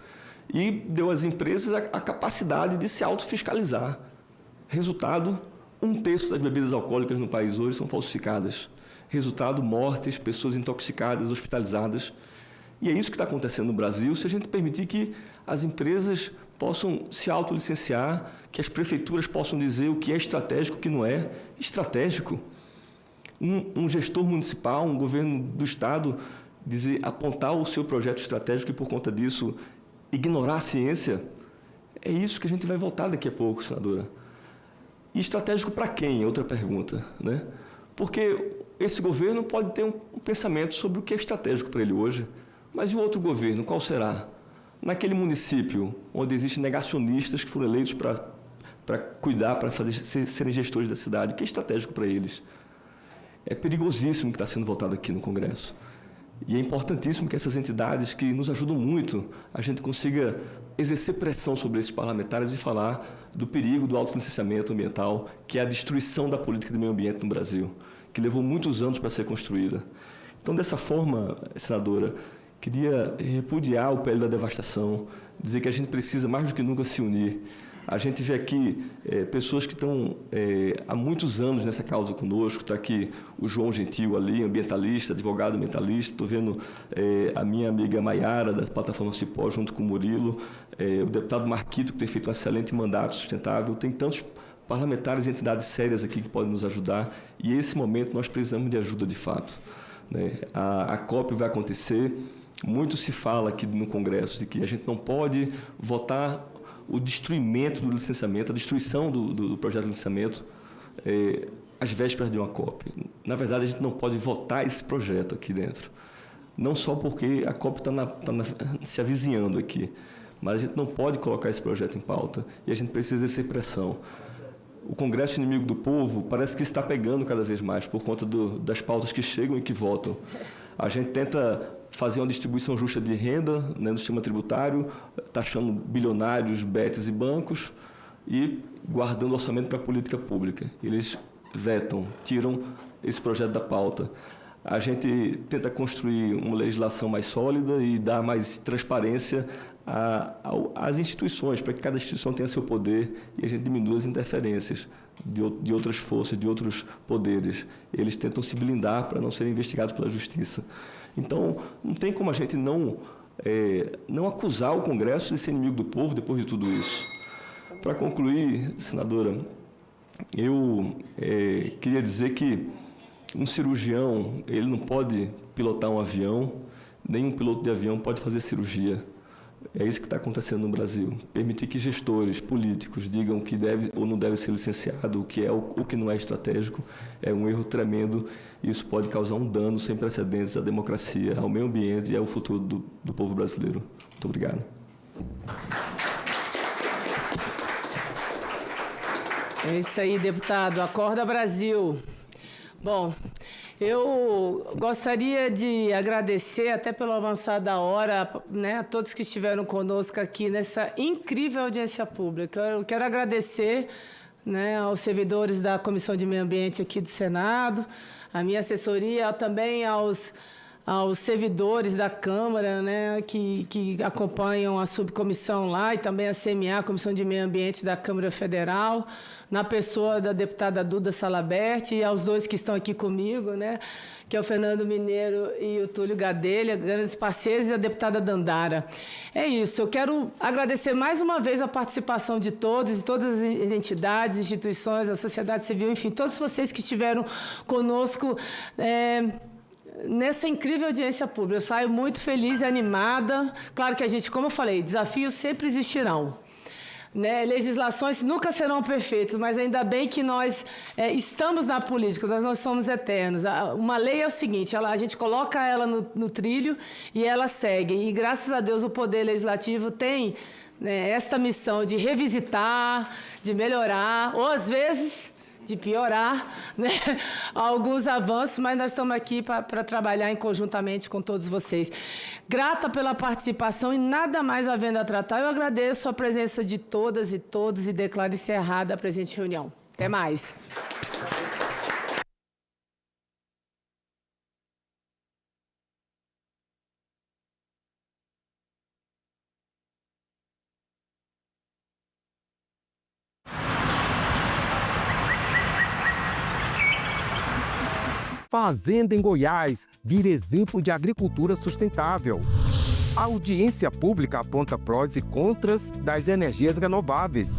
e deu às empresas a capacidade de se autofiscalizar. Resultado: 1/3 das bebidas alcoólicas no país hoje são falsificadas. Resultado: mortes, pessoas intoxicadas, hospitalizadas. E é isso que está acontecendo no Brasil, se a gente permitir que as empresas possam se autolicenciar, que as prefeituras possam dizer o que é estratégico e o que não é estratégico. Um gestor municipal, um governo do Estado, apontar o seu projeto estratégico e, por conta disso, ignorar a ciência, é isso que a gente vai voltar daqui a pouco, senadora. E estratégico para quem? Outra pergunta, né? Porque esse governo pode ter um pensamento sobre o que é estratégico para ele hoje, mas e o outro governo, qual será? Naquele município onde existem negacionistas que foram eleitos para cuidar, para serem gestores da cidade, o que é estratégico para eles? É perigosíssimo o que está sendo votado aqui no Congresso. E é importantíssimo que essas entidades que nos ajudam muito, a gente consiga exercer pressão sobre esses parlamentares e falar do perigo do autolicenciamento ambiental, que é a destruição da política de meio ambiente no Brasil, que levou muitos anos para ser construída. Então, dessa forma, senadora, queria repudiar o PL da devastação, dizer que a gente precisa mais do que nunca se unir. A gente vê aqui pessoas que estão há muitos anos nessa causa conosco. Está aqui o João Gentil ali, ambientalista, advogado ambientalista. Estou vendo a minha amiga Maiara, da plataforma Cipó, junto com o Murilo. O deputado Marquito, que tem feito um excelente mandato sustentável. Tem tantos parlamentares e entidades sérias aqui que podem nos ajudar. E, nesse momento, nós precisamos de ajuda de fato. A COP vai acontecer. Muito se fala aqui no Congresso de que a gente não pode votar o destruimento do licenciamento, a destruição do projeto de licenciamento, às vésperas de uma COP. Na verdade, a gente não pode votar esse projeto aqui dentro. Não só porque a COP está se avizinhando aqui, mas a gente não pode colocar esse projeto em pauta e a gente precisa exercer pressão. O Congresso Inimigo do Povo parece que está pegando cada vez mais por conta das pautas que chegam e que votam. A gente tenta fazer uma distribuição justa de renda, né, no sistema tributário, taxando bilionários, betes e bancos e guardando orçamento para a política pública. Eles vetam, tiram esse projeto da pauta. A gente tenta construir uma legislação mais sólida e dar mais transparência às instituições, para que cada instituição tenha seu poder e a gente diminua as interferências de outras forças, de outros poderes. Eles tentam se blindar para não serem investigados pela justiça. Então, não tem como a gente não acusar o Congresso de ser inimigo do povo depois de tudo isso. Para concluir, senadora, eu queria dizer que um cirurgião, ele não pode pilotar um avião, nem um piloto de avião pode fazer cirurgia. É isso que está acontecendo no Brasil. Permitir que gestores políticos digam o que deve ou não deve ser licenciado, o que é o que não é estratégico, é um erro tremendo e isso pode causar um dano sem precedentes à democracia, ao meio ambiente e ao futuro do povo brasileiro. Muito obrigado. É isso aí, deputado. Acorda, Brasil. Bom, eu gostaria de agradecer, até pelo avançar da hora, né, a todos que estiveram conosco aqui nessa incrível audiência pública. Eu quero agradecer, né, aos servidores da Comissão de Meio Ambiente aqui do Senado, a minha assessoria, também aos servidores da Câmara, né, que acompanham a subcomissão lá e também a CMA, a Comissão de Meio Ambiente da Câmara Federal, na pessoa da deputada Duda Salabert e aos dois que estão aqui comigo, né, que é o Fernando Mineiro e o Túlio Gadelha, grandes parceiros, e a deputada Dandara. É isso, eu quero agradecer mais uma vez a participação de todos, de todas as entidades, instituições, a sociedade civil, enfim, todos vocês que estiveram conosco nessa incrível audiência pública. Eu saio muito feliz e animada. Claro que a gente, como eu falei, desafios sempre existirão, né? Legislações nunca serão perfeitas, mas ainda bem que nós estamos na política, nós não somos eternos. Uma lei é o seguinte, a gente coloca ela no trilho e ela segue. E, graças a Deus, o Poder Legislativo tem, né, esta missão de revisitar, de melhorar, ou, às vezes, de piorar, né, alguns avanços, mas nós estamos aqui para trabalhar conjuntamente com todos vocês. Grata pela participação e nada mais havendo a tratar, eu agradeço a presença de todas e todos e declaro encerrada a presente reunião. Até mais. Fazenda em Goiás vira exemplo de agricultura sustentável. A audiência pública aponta prós e contras das energias renováveis.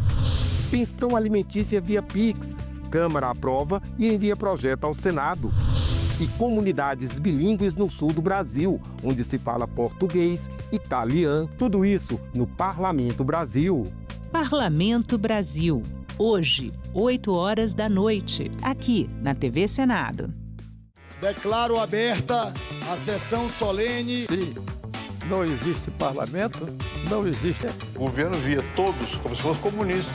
Pensão alimentícia via Pix. Câmara aprova e envia projeto ao Senado. E comunidades bilíngues no sul do Brasil, onde se fala português, italiano, tudo isso no Parlamento Brasil. Parlamento Brasil. Hoje, 20h, aqui na TV Senado. Declaro aberta a sessão solene. Sim. Não existe parlamento, não existe. O governo via todos como se fosse comunista.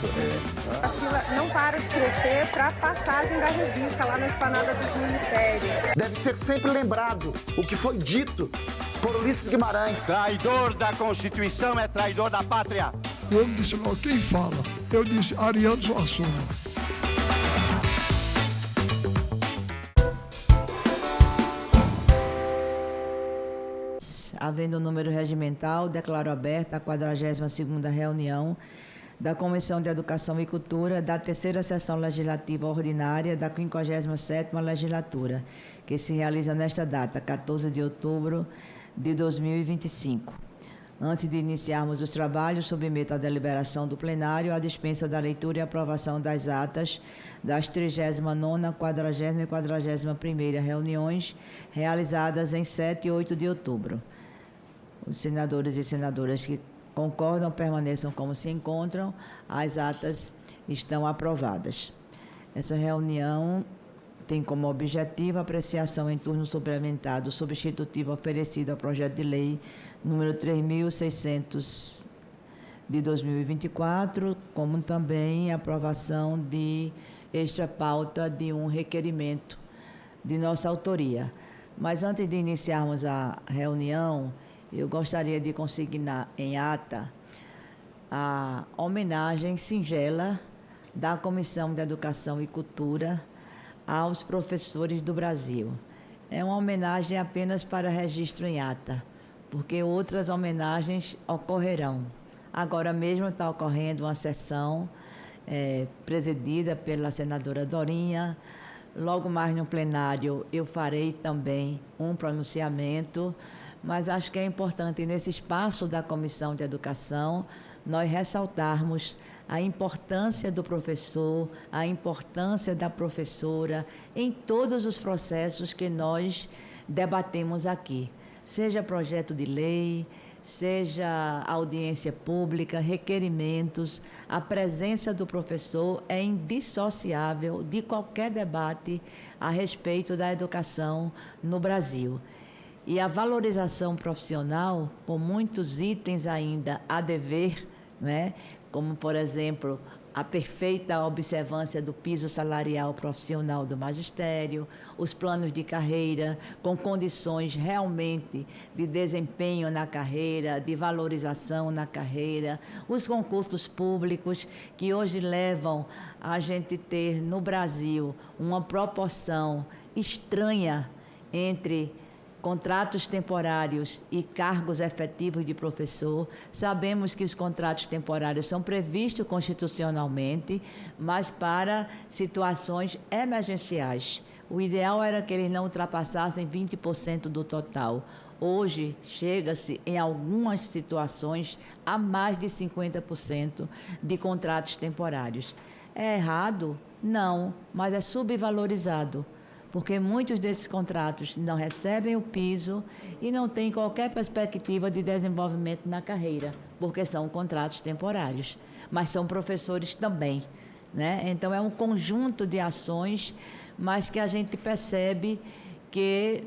A fila não para de crescer para a passagem da revista lá na esplanada dos ministérios. Deve ser sempre lembrado o que foi dito por Ulisses Guimarães. Traidor da Constituição é traidor da pátria. Eu não disse não, quem fala? Eu disse Ariano Suassuna. Havendo o número regimental, declaro aberta a 42ª reunião da Comissão de Educação e Cultura da 3ª Sessão Legislativa Ordinária da 57ª Legislatura, que se realiza nesta data, 14 de outubro de 2025. Antes de iniciarmos os trabalhos, submeto à deliberação do plenário a dispensa da leitura e aprovação das atas das 39ª, 40ª e 41ª reuniões realizadas em 7 e 8 de outubro. Os senadores e senadoras que concordam permaneçam como se encontram. As atas estão aprovadas. Essa reunião tem como objetivo a apreciação em turno suplementado substitutivo oferecido ao projeto de lei número 3.600 de 2024, como também a aprovação de extra pauta de um requerimento de nossa autoria. Mas antes de iniciarmos a reunião, eu gostaria de consignar em ata a homenagem singela da Comissão de Educação e Cultura aos professores do Brasil. É uma homenagem apenas para registro em ata, porque outras homenagens ocorrerão. Agora mesmo está ocorrendo uma sessão presidida pela senadora Dorinha. Logo mais no plenário eu farei também um pronunciamento, mas acho que é importante, nesse espaço da Comissão de Educação, nós ressaltarmos a importância do professor, a importância da professora em todos os processos que nós debatemos aqui, seja projeto de lei, seja audiência pública, requerimentos. A presença do professor é indissociável de qualquer debate a respeito da educação no Brasil. E a valorização profissional, com muitos itens ainda a dever, né? Como, por exemplo, a perfeita observância do piso salarial profissional do magistério, os planos de carreira, com condições realmente de desempenho na carreira, de valorização na carreira, os concursos públicos que hoje levam a gente ter no Brasil uma proporção estranha entre contratos temporários e cargos efetivos de professor. Sabemos que os contratos temporários são previstos constitucionalmente, mas para situações emergenciais. O ideal era que eles não ultrapassassem 20% do total. Hoje, chega-se, em algumas situações, a mais de 50% de contratos temporários. É errado? Não, mas é subvalorizado, porque muitos desses contratos não recebem o piso e não têm qualquer perspectiva de desenvolvimento na carreira, porque são contratos temporários, mas são professores também, né? Então, é um conjunto de ações, mas que a gente percebe que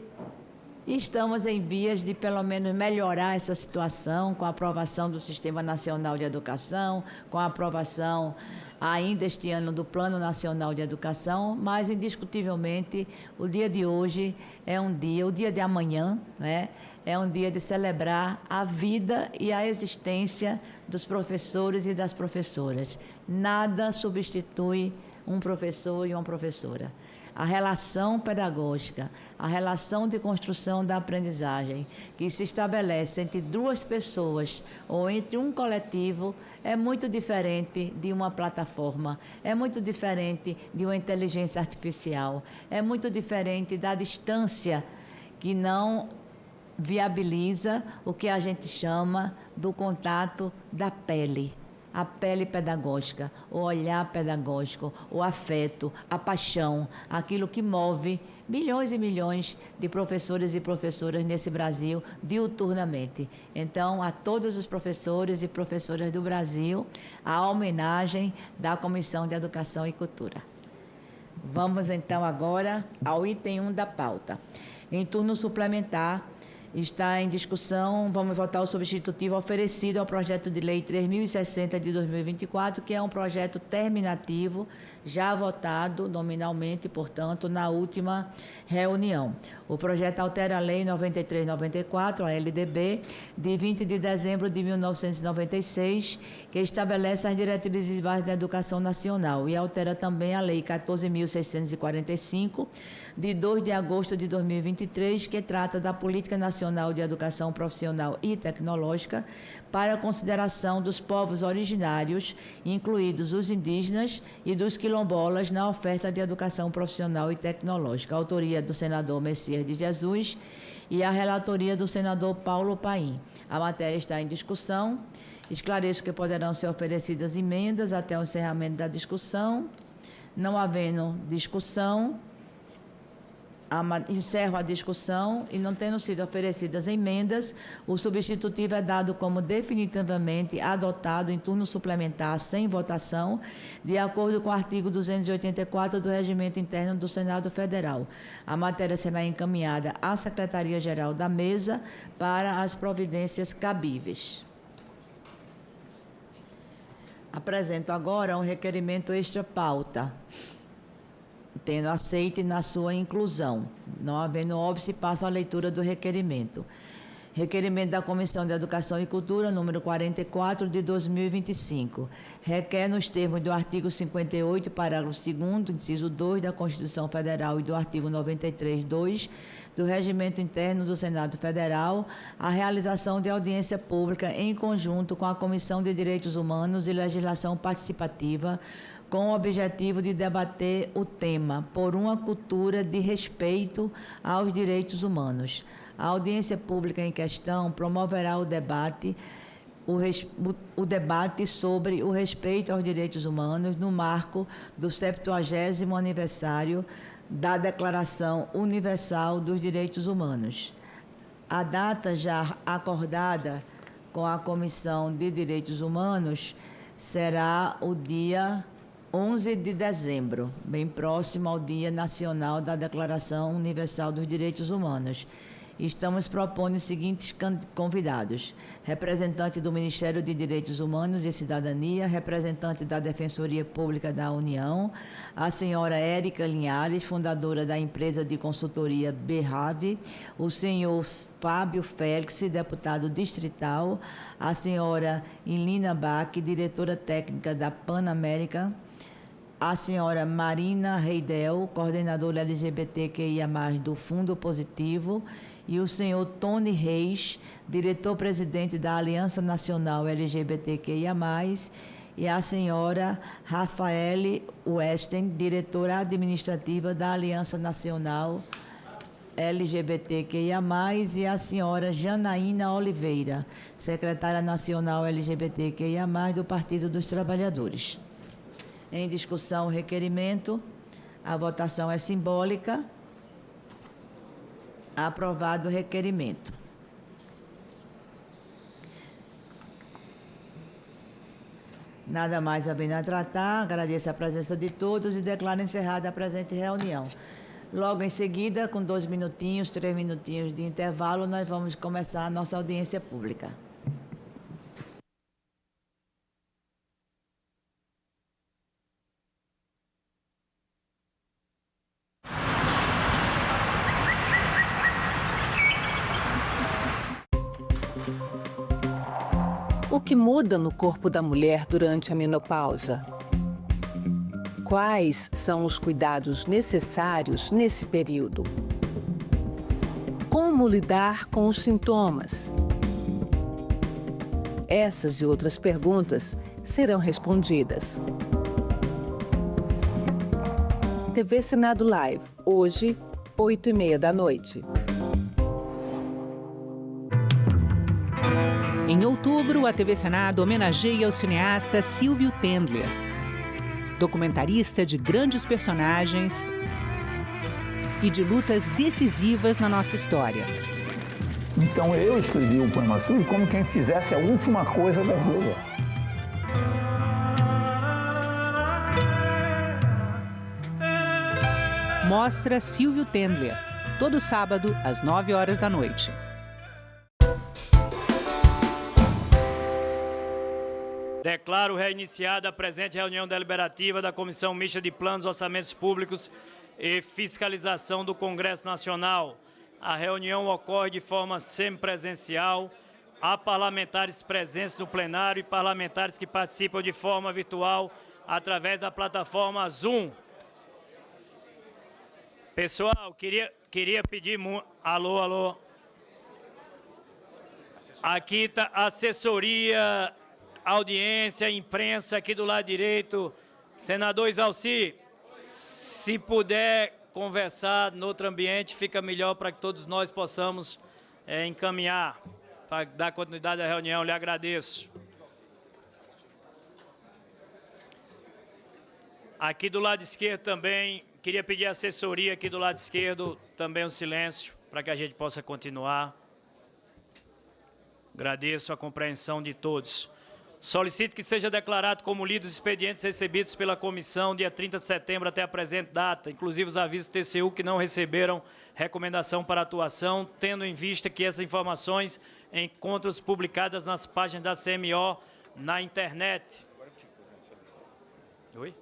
estamos em vias de, pelo menos, melhorar essa situação com a aprovação do Sistema Nacional de Educação, com a aprovação ainda este ano do Plano Nacional de Educação, mas, indiscutivelmente, o dia de hoje é um dia, o dia de amanhã, né, é um dia de celebrar a vida e a existência dos professores e das professoras. Nada substitui um professor e uma professora. a relação pedagógica, a relação de construção da aprendizagem que se estabelece entre duas pessoas ou entre um coletivo é muito diferente de uma plataforma, é muito diferente de uma inteligência artificial, é muito diferente da distância que não viabiliza o que a gente chama do contato da pele. A pele pedagógica, o olhar pedagógico, o afeto, a paixão, aquilo que move milhões e milhões de professores e professoras nesse Brasil diuturnamente. Então, a todos os professores e professoras do Brasil, a homenagem da Comissão de Educação e Cultura. Vamos então agora ao item 1 da pauta. Em turno suplementar, está em discussão, vamos votar o substitutivo oferecido ao projeto de lei 3.060 de 2024, que é um projeto terminativo, já votado nominalmente, portanto, na última reunião. O projeto altera a Lei 93/94, a LDB, de 20 de dezembro de 1996, que estabelece as diretrizes básicas da educação nacional, e altera também a Lei 14.645, de 2 de agosto de 2023, que trata da Política Nacional de Educação Profissional e Tecnológica para a consideração dos povos originários, incluídos os indígenas e dos quilombolas, na oferta de educação profissional e tecnológica. A autoria do senador Messias de Jesus e a relatoria do senador Paulo Paim. A matéria está em discussão. Esclareço que poderão ser oferecidas emendas até o encerramento da discussão. Não havendo discussão, encerro a discussão e, não tendo sido oferecidas emendas, o substitutivo é dado como definitivamente adotado em turno suplementar sem votação, de acordo com o artigo 284 do Regimento Interno do Senado Federal. A matéria será encaminhada à Secretaria-Geral da Mesa para as providências cabíveis. Apresento agora um requerimento extra-pauta, tendo aceite na sua inclusão. Não havendo óbice, passo à leitura do requerimento. Requerimento da Comissão de Educação e Cultura, número 44, de 2025. Requer, nos termos do artigo 58, parágrafo 2º, inciso 2 da Constituição Federal e do artigo 93(2) do Regimento Interno do Senado Federal, a realização de audiência pública em conjunto com a Comissão de Direitos Humanos e Legislação Participativa, com o objetivo de debater o tema por uma cultura de respeito aos direitos humanos. A audiência pública em questão promoverá o debate sobre o respeito aos direitos humanos no marco do 70º aniversário da Declaração Universal dos Direitos Humanos. A data já acordada com a Comissão de Direitos Humanos será o dia 11 de dezembro, bem próximo ao Dia Nacional da Declaração Universal dos Direitos Humanos. Estamos propondo os seguintes convidados: representante do Ministério de Direitos Humanos e Cidadania, representante da Defensoria Pública da União, a senhora Érica Linhares, fundadora da empresa de consultoria BERRAVE, o senhor Fábio Félix, deputado distrital, a senhora Ilina Bach, diretora técnica da Panamérica, a senhora Marina Reidel, coordenadora LGBTQIA+, do Fundo Positivo, e o senhor Tony Reis, diretor-presidente da Aliança Nacional LGBTQIA+, e a senhora Rafaele Westen, diretora administrativa da Aliança Nacional LGBTQIA+, e a senhora Janaína Oliveira, secretária nacional LGBTQIA+, do Partido dos Trabalhadores. Em discussão o requerimento, a votação é simbólica. Aprovado o requerimento. Nada mais havendo a tratar, agradeço a presença de todos e declaro encerrada a presente reunião. Logo em seguida, com 2 minutinhos, 3 minutinhos de intervalo, nós vamos começar a nossa audiência pública. O que muda no corpo da mulher durante a menopausa? Quais são os cuidados necessários nesse período? Como lidar com os sintomas? Essas e outras perguntas serão respondidas. TV Senado Live, hoje, 8h30 da noite. Em outubro, a TV Senado homenageia o cineasta Silvio Tendler, documentarista de grandes personagens e de lutas decisivas na nossa história. Então eu escrevi o poema sujo como quem fizesse a última coisa da vida. Mostra Silvio Tendler, todo sábado às 9h da noite. Declaro reiniciada a presente reunião deliberativa da Comissão Mista de Planos, Orçamentos Públicos e Fiscalização do Congresso Nacional. A reunião ocorre de forma semipresencial. Há parlamentares presentes no plenário e parlamentares que participam de forma virtual através da plataforma Zoom. Pessoal, queria pedir... Alô? Aqui está a assessoria, audiência, imprensa aqui do lado direito. Senador Isalci, se puder conversar no outro ambiente, fica melhor para que todos nós possamos encaminhar, para dar continuidade à reunião. Lhe agradeço. Aqui do lado esquerdo também, queria pedir a assessoria aqui do lado esquerdo, também um silêncio, para que a gente possa continuar. Agradeço a compreensão de todos. Solicito que seja declarado como lidos os expedientes recebidos pela comissão dia 30 de setembro até a presente data, inclusive os avisos TCU que não receberam recomendação para atuação, tendo em vista que essas informações encontram-se publicadas nas páginas da CMO na internet. Oi?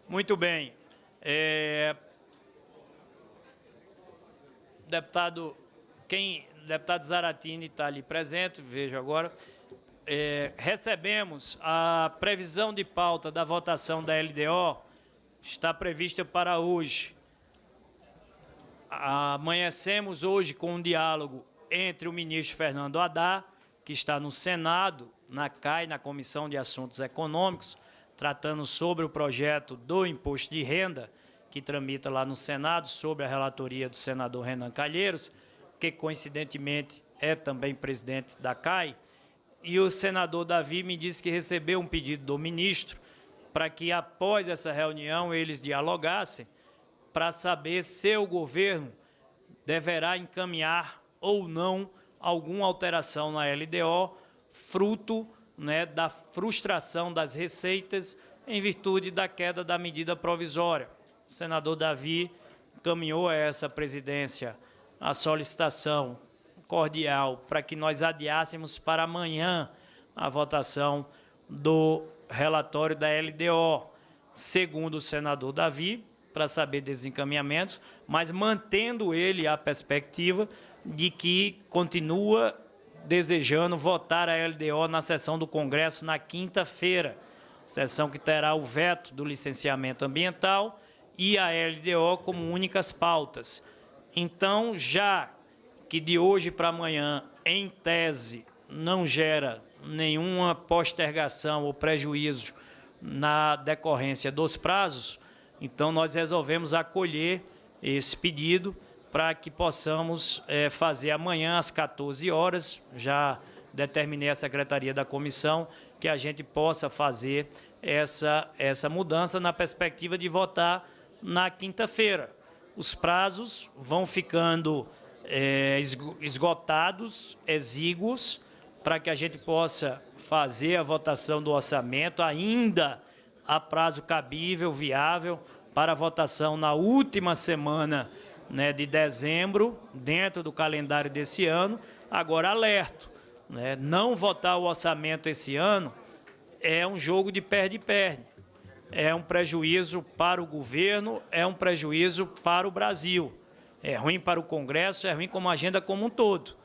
Muito bem. Deputado Zaratini está ali presente, vejo agora. Recebemos a previsão de pauta da votação da LDO, está prevista para hoje. Amanhecemos hoje com um diálogo entre o ministro Fernando Haddad, que está no Senado, na CAI, na Comissão de Assuntos Econômicos, tratando sobre o projeto do imposto de renda, que tramita lá no Senado, sobre a relatoria do senador Renan Calheiros, que coincidentemente é também presidente da CAI, e o senador Davi me disse que recebeu um pedido do ministro para que, após essa reunião, eles dialogassem para saber se o governo deverá encaminhar ou não alguma alteração na LDO, fruto, né, da frustração das receitas em virtude da queda da medida provisória. O senador Davi encaminhou a essa presidência a solicitação cordial para que nós adiássemos para amanhã a votação do relatório da LDO, segundo o senador Davi, para saber desses encaminhamentos, mas mantendo ele a perspectiva de que continua desejando votar a LDO na sessão do Congresso na quinta-feira, sessão que terá o veto do licenciamento ambiental e a LDO como únicas pautas. Então, já que de hoje para amanhã, em tese, não gera nenhuma postergação ou prejuízo na decorrência dos prazos, então nós resolvemos acolher esse pedido para que possamos fazer amanhã às 14 horas, já determinei à Secretaria da Comissão, que a gente possa fazer essa mudança na perspectiva de votar na quinta-feira. Os prazos vão ficando esgotados, exíguos, para que a gente possa fazer a votação do orçamento, ainda a prazo cabível, viável, para a votação na última semana, né, de dezembro, dentro do calendário desse ano. Agora, alerto, né, não votar o orçamento esse ano é um jogo de perde-perde. É um prejuízo para o governo, é um prejuízo para o Brasil. É ruim para o Congresso, é ruim como agenda como um todo.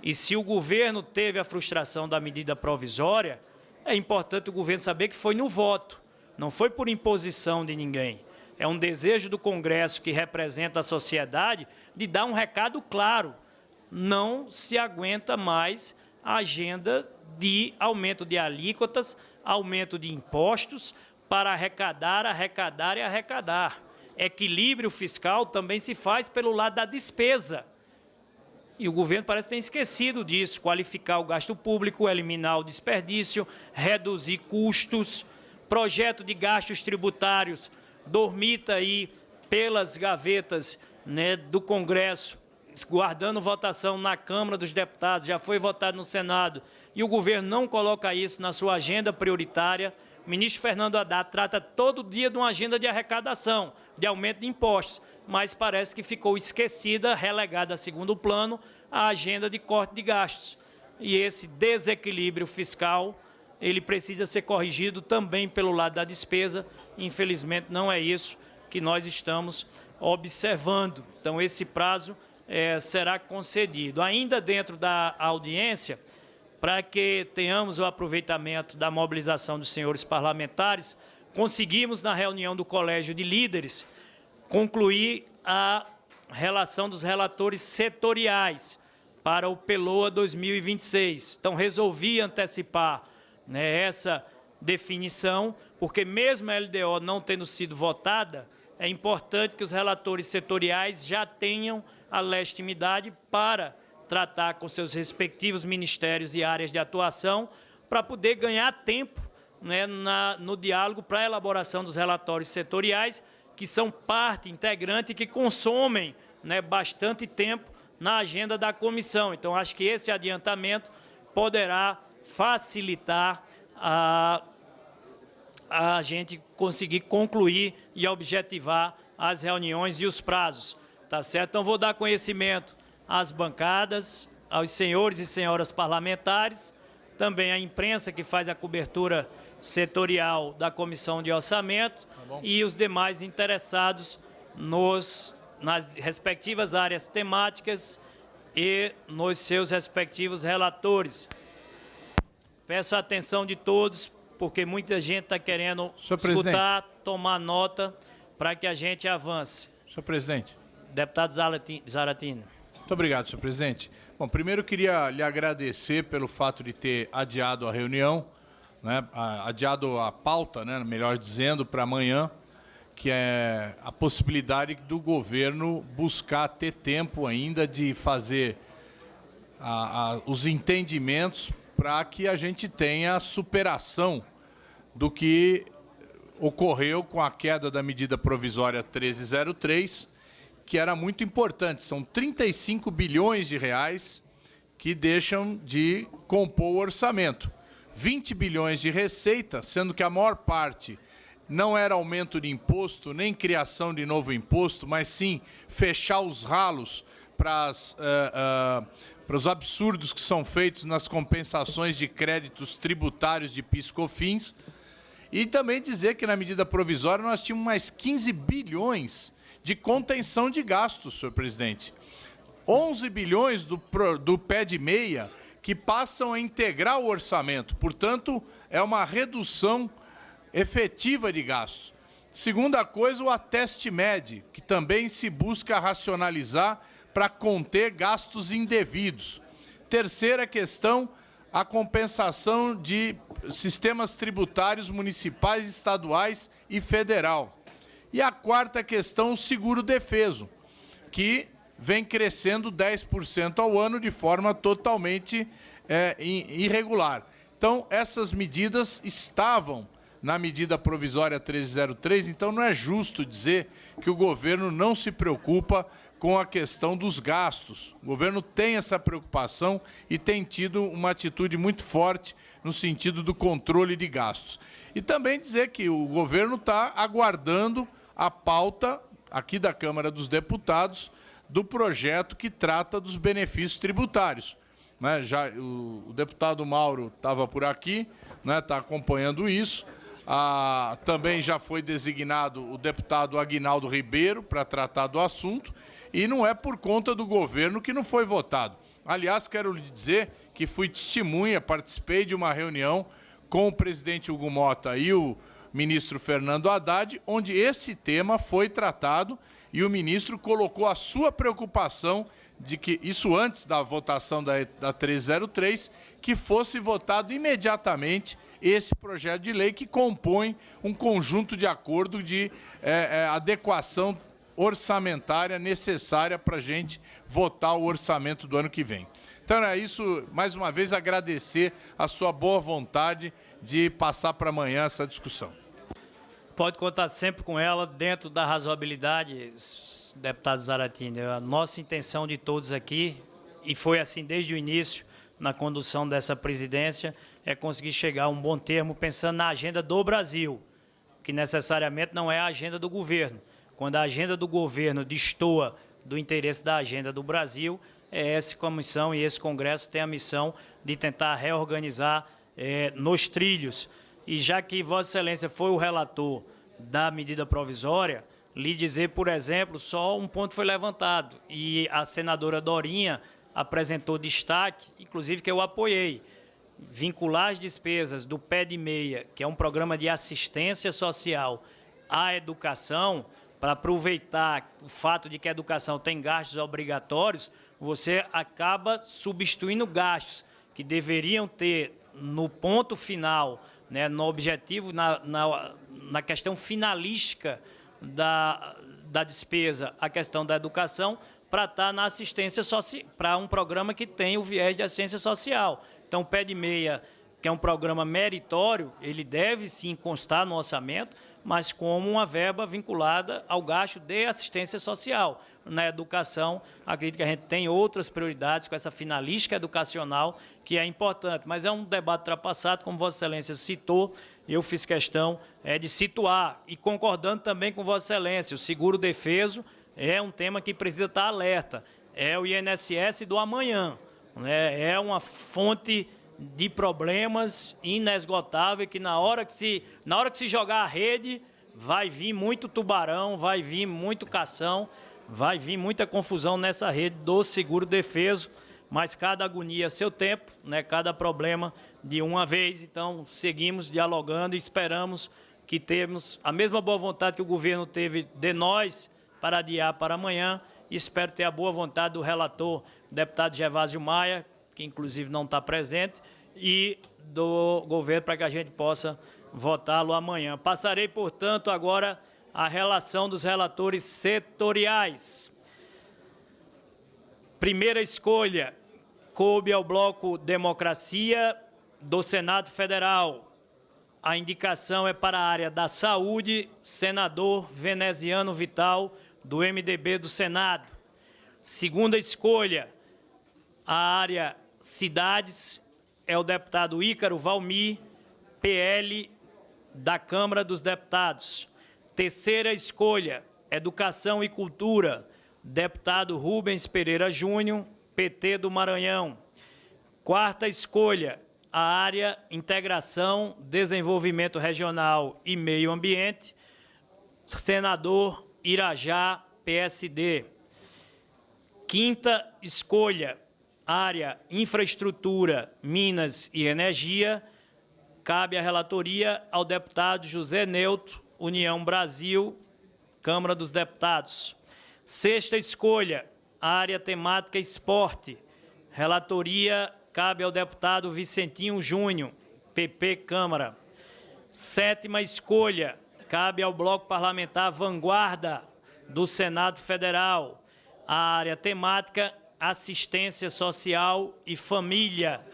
E se o governo teve a frustração da medida provisória, é importante o governo saber que foi no voto. não foi por imposição de ninguém. É um desejo do Congresso, que representa a sociedade, de dar um recado claro. Não se aguenta mais a agenda de aumento de alíquotas, aumento de impostos, para arrecadar, arrecadar e arrecadar. Equilíbrio fiscal também se faz pelo lado da despesa. E o governo parece ter esquecido disso, qualificar o gasto público, eliminar o desperdício, reduzir custos, projeto de gastos tributários, dormita aí pelas gavetas, né, do Congresso, guardando votação na Câmara dos Deputados, já foi votado no Senado, e o governo não coloca isso na sua agenda prioritária. O ministro Fernando Haddad trata todo dia de uma agenda de arrecadação, de aumento de impostos, mas parece que ficou esquecida, relegada a segundo plano, a agenda de corte de gastos. E esse desequilíbrio fiscal, ele precisa ser corrigido também pelo lado da despesa. Infelizmente, não é isso que nós estamos observando. Então, esse prazo será concedido. Ainda dentro da audiência, para que tenhamos o aproveitamento da mobilização dos senhores parlamentares, conseguimos, na reunião do Colégio de Líderes, concluir a relação dos relatores setoriais para o PELOA 2026. Então, resolvi antecipar, né, essa definição, porque mesmo a LDO não tendo sido votada, é importante que os relatores setoriais já tenham a legitimidade para tratar com seus respectivos ministérios e áreas de atuação, para poder ganhar tempo, né, no diálogo para a elaboração dos relatórios setoriais, que são parte integrante e que consomem, né, bastante tempo na agenda da comissão. Então, acho que esse adiantamento poderá facilitar a gente conseguir concluir e objetivar as reuniões e os prazos. Tá certo? Então, vou dar conhecimento às bancadas, aos senhores e senhoras parlamentares, também à imprensa que faz a cobertura setorial da Comissão de Orçamento, e os demais interessados nas respectivas áreas temáticas e nos seus respectivos relatores. Peço a atenção de todos, porque muita gente está querendo escutar, tomar nota, para que a gente avance. Senhor presidente. Deputado Zaratini. Muito obrigado, senhor presidente. Bom, primeiro eu queria lhe agradecer pelo fato de ter adiado a reunião, né, adiado a pauta, né, melhor dizendo, para amanhã, que é a possibilidade do governo buscar ter tempo ainda de fazer os entendimentos para que a gente tenha a superação do que ocorreu com a queda da medida provisória 1303, que era muito importante. São 35 bilhões de reais que deixam de compor o orçamento. 20 bilhões de receita, sendo que a maior parte não era aumento de imposto, nem criação de novo imposto, mas sim fechar os ralos para os absurdos que são feitos nas compensações de créditos tributários de PIS/COFINS. E também dizer que na medida provisória nós tínhamos mais 15 bilhões de contenção de gastos, senhor presidente. 11 bilhões do pé de meia que passam a integrar o orçamento. Portanto, é uma redução efetiva de gastos. Segunda coisa, o Ateste-Med, que também se busca racionalizar para conter gastos indevidos. Terceira questão, a compensação de sistemas tributários municipais, estaduais e federal. E a quarta questão, o seguro-defeso, que vem crescendo 10% ao ano de forma totalmente irregular. Então, essas medidas estavam na medida provisória 1303, então não é justo dizer que o governo não se preocupa com a questão dos gastos. O governo tem essa preocupação e tem tido uma atitude muito forte no sentido do controle de gastos. E também dizer que o governo está aguardando a pauta aqui da Câmara dos Deputados do projeto que trata dos benefícios tributários. Né? O deputado Mauro estava por aqui, né, está acompanhando isso. Também já foi designado o deputado Aguinaldo Ribeiro para tratar do assunto, e não é por conta do governo que não foi votado. Aliás, quero lhe dizer que fui testemunha, participei de uma reunião com o presidente Hugo Mota e o ministro Fernando Haddad, onde esse tema foi tratado e o ministro colocou a sua preocupação de que, isso antes da votação da 303, que fosse votado imediatamente esse projeto de lei que compõe um conjunto de acordo de adequação orçamentária necessária para a gente votar o orçamento do ano que vem. Então é isso, mais uma vez agradecer a sua boa vontade de passar para amanhã essa discussão. Pode contar sempre com ela, dentro da razoabilidade, deputado Zaratini. A nossa intenção de todos aqui, e foi assim desde o início, na condução dessa presidência, é conseguir chegar a um bom termo pensando na agenda do Brasil, que necessariamente não é a agenda do governo. Quando a agenda do governo destoa do interesse da agenda do Brasil, essa comissão e esse Congresso tem a missão de tentar reorganizar nos trilhos. E já que Vossa Excelência foi o relator da medida provisória, lhe dizer, por exemplo, só um ponto foi levantado, e a senadora Dorinha apresentou destaque, inclusive que eu apoiei, vincular as despesas do Pé de Meia, que é um programa de assistência social, à educação, para aproveitar o fato de que a educação tem gastos obrigatórios, você acaba substituindo gastos que deveriam ter no ponto final, né, no objetivo, na questão finalística da despesa, a questão da educação, para estar na assistência social, para um programa que tem o viés de assistência social. Então, o Pé de Meia, que é um programa meritório, ele deve sim constar no orçamento, mas como uma verba vinculada ao gasto de assistência social. Na educação, acredito que a gente tem outras prioridades com essa finalística educacional, que é importante. Mas é um debate ultrapassado, como Vossa Excelência citou, eu fiz questão de situar, e concordando também com Vossa Excelência, o seguro defeso é um tema que precisa estar alerta. É o INSS do amanhã, né? É uma fonte de problemas inesgotável que na hora que se jogar a rede, vai vir muito tubarão, vai vir muito cação, vai vir muita confusão nessa rede do seguro defeso, mas cada agonia a seu tempo, né? Cada problema de uma vez. Então, seguimos dialogando e esperamos que temos a mesma boa vontade que o governo teve de nós para adiar para amanhã. Espero ter a boa vontade do relator, deputado Gervásio Maia, que inclusive não está presente, e do governo para que a gente possa votá-lo amanhã. Passarei, portanto, agora a relação dos relatores setoriais. Primeira escolha, coube ao Bloco Democracia do Senado Federal. A indicação é para a área da saúde, senador Veneziano Vital, do MDB do Senado. Segunda escolha, a área cidades, é o deputado Ícaro Valmir, PL, da Câmara dos Deputados. Terceira escolha, educação e cultura, deputado Rubens Pereira Júnior, PT do Maranhão. Quarta escolha, a área integração, desenvolvimento regional e meio ambiente, senador Irajá, PSD. Quinta escolha, área infraestrutura, minas e energia, cabe a relatoria ao deputado José Neutro, União Brasil, Câmara dos Deputados. Sexta escolha, área temática esporte, relatoria cabe ao deputado Vicentinho Júnior, PP Câmara. Sétima escolha, cabe ao Bloco Parlamentar Vanguarda do Senado Federal, a área temática assistência social e família.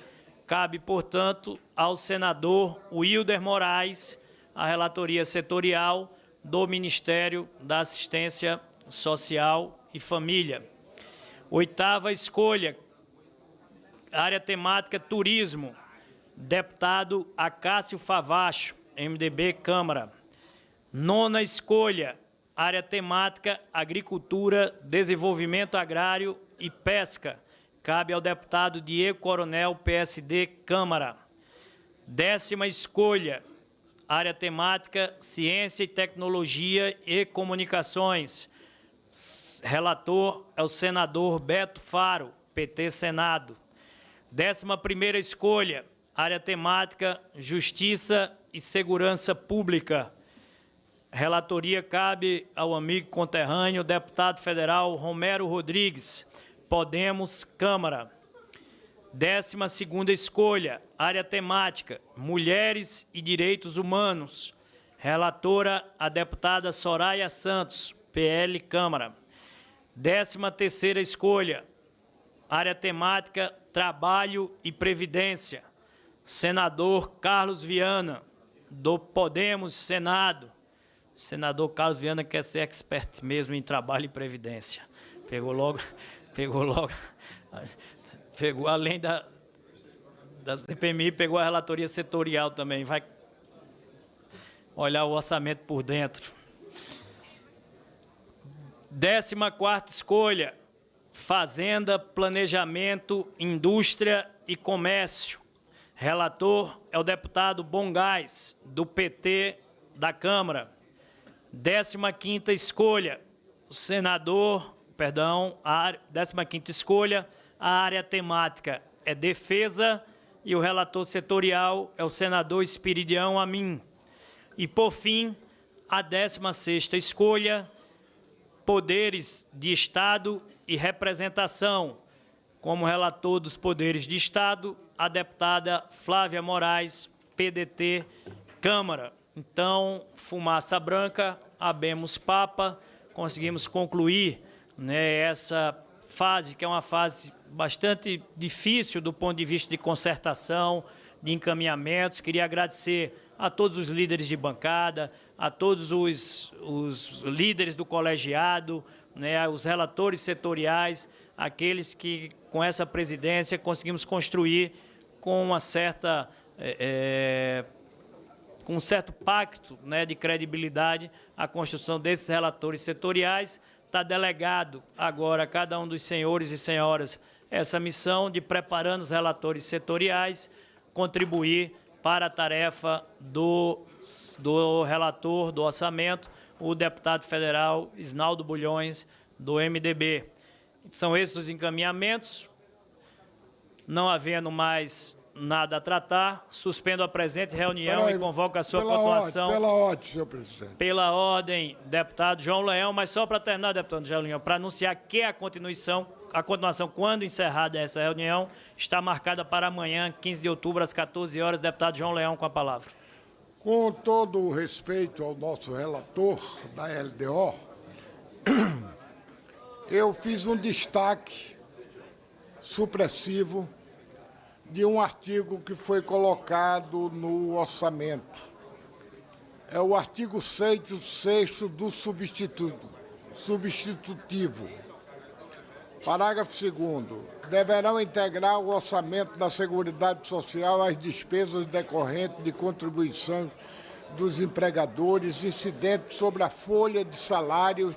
Cabe, portanto, ao senador Wilder Moraes, a relatoria setorial do Ministério da Assistência Social e Família. Oitava escolha, área temática turismo, deputado Acácio Favacho, MDB Câmara. Nona escolha, área temática agricultura, desenvolvimento agrário e pesca, cabe ao deputado Diego Coronel, PSD Câmara. Décima escolha, área temática ciência e tecnologia e comunicações, relator é o senador Beto Faro, PT Senado. 11ª escolha, área temática justiça e Segurança Pública. Relatoria cabe ao amigo conterrâneo, deputado federal Romero Rodrigues, Podemos, Câmara. 12ª escolha, área temática, Mulheres e Direitos Humanos. Relatora, a deputada Soraya Santos, PL, Câmara. 13ª escolha, área temática, Trabalho e Previdência. Senador Carlos Viana, do Podemos, Senado. O senador Carlos Viana quer ser expert mesmo em trabalho e previdência. Pegou além da CPMI, pegou a relatoria setorial também. Vai olhar o orçamento por dentro. 14ª escolha, Fazenda, Planejamento, Indústria e Comércio. Relator é o deputado Bongás, do PT da Câmara. 15ª escolha, o senador, perdão, a 15ª escolha, a área temática é Defesa e o relator setorial é o senador Espiridião Amin. E, por fim, a 16ª escolha, Poderes de Estado e Representação. Como relator dos Poderes de Estado, a deputada Flávia Moraes, PDT, Câmara. Então, fumaça branca, habemos papa, conseguimos concluir, né, essa fase, que é uma fase bastante difícil do ponto de vista de concertação, de encaminhamentos. Queria agradecer a todos os líderes de bancada, a todos os líderes do colegiado, né, os relatores setoriais, aqueles que, com essa presidência, conseguimos construir com uma certa... com um certo pacto, né, de credibilidade, a construção desses relatores setoriais. Está delegado agora a cada um dos senhores e senhoras essa missão de, preparando os relatores setoriais, contribuir para a tarefa do relator do orçamento, o deputado federal Isnaldo Bulhões, do MDB. São esses os encaminhamentos. Não havendo mais nada a tratar, suspendo a presente reunião e convoco a sua continuação. Pela ordem, senhor presidente. Pela ordem, deputado João Leão, mas só para terminar, deputado João Leão, para anunciar que a continuação, quando encerrada essa reunião, está marcada para amanhã, 15 de outubro, às 14 horas. Deputado João Leão, com a palavra. Com todo o respeito ao nosso relator da LDO, eu fiz um destaque supressivo de um artigo que foi colocado no orçamento. É o artigo 6º do substitutivo. Parágrafo 2º. Deverão integrar o orçamento da Seguridade Social as despesas decorrentes de contribuições dos empregadores incidentes sobre a folha de salários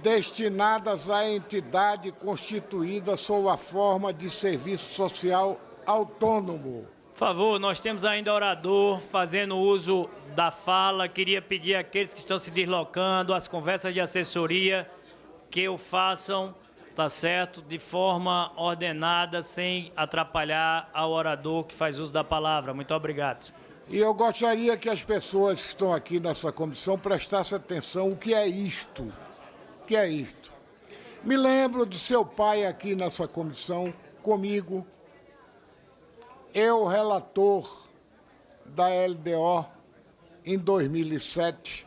destinadas à entidade constituída sob a forma de serviço social autônomo. Por favor, nós temos ainda orador fazendo uso da fala. Queria pedir àqueles que estão se deslocando, as conversas de assessoria, que o façam, tá certo, de forma ordenada, sem atrapalhar ao orador que faz uso da palavra. Muito obrigado. E eu gostaria que as pessoas que estão aqui nessa comissão prestassem atenção o que é isto. O que é isto? Me lembro do seu pai aqui nessa comissão, comigo, eu, relator da LDO, em 2007,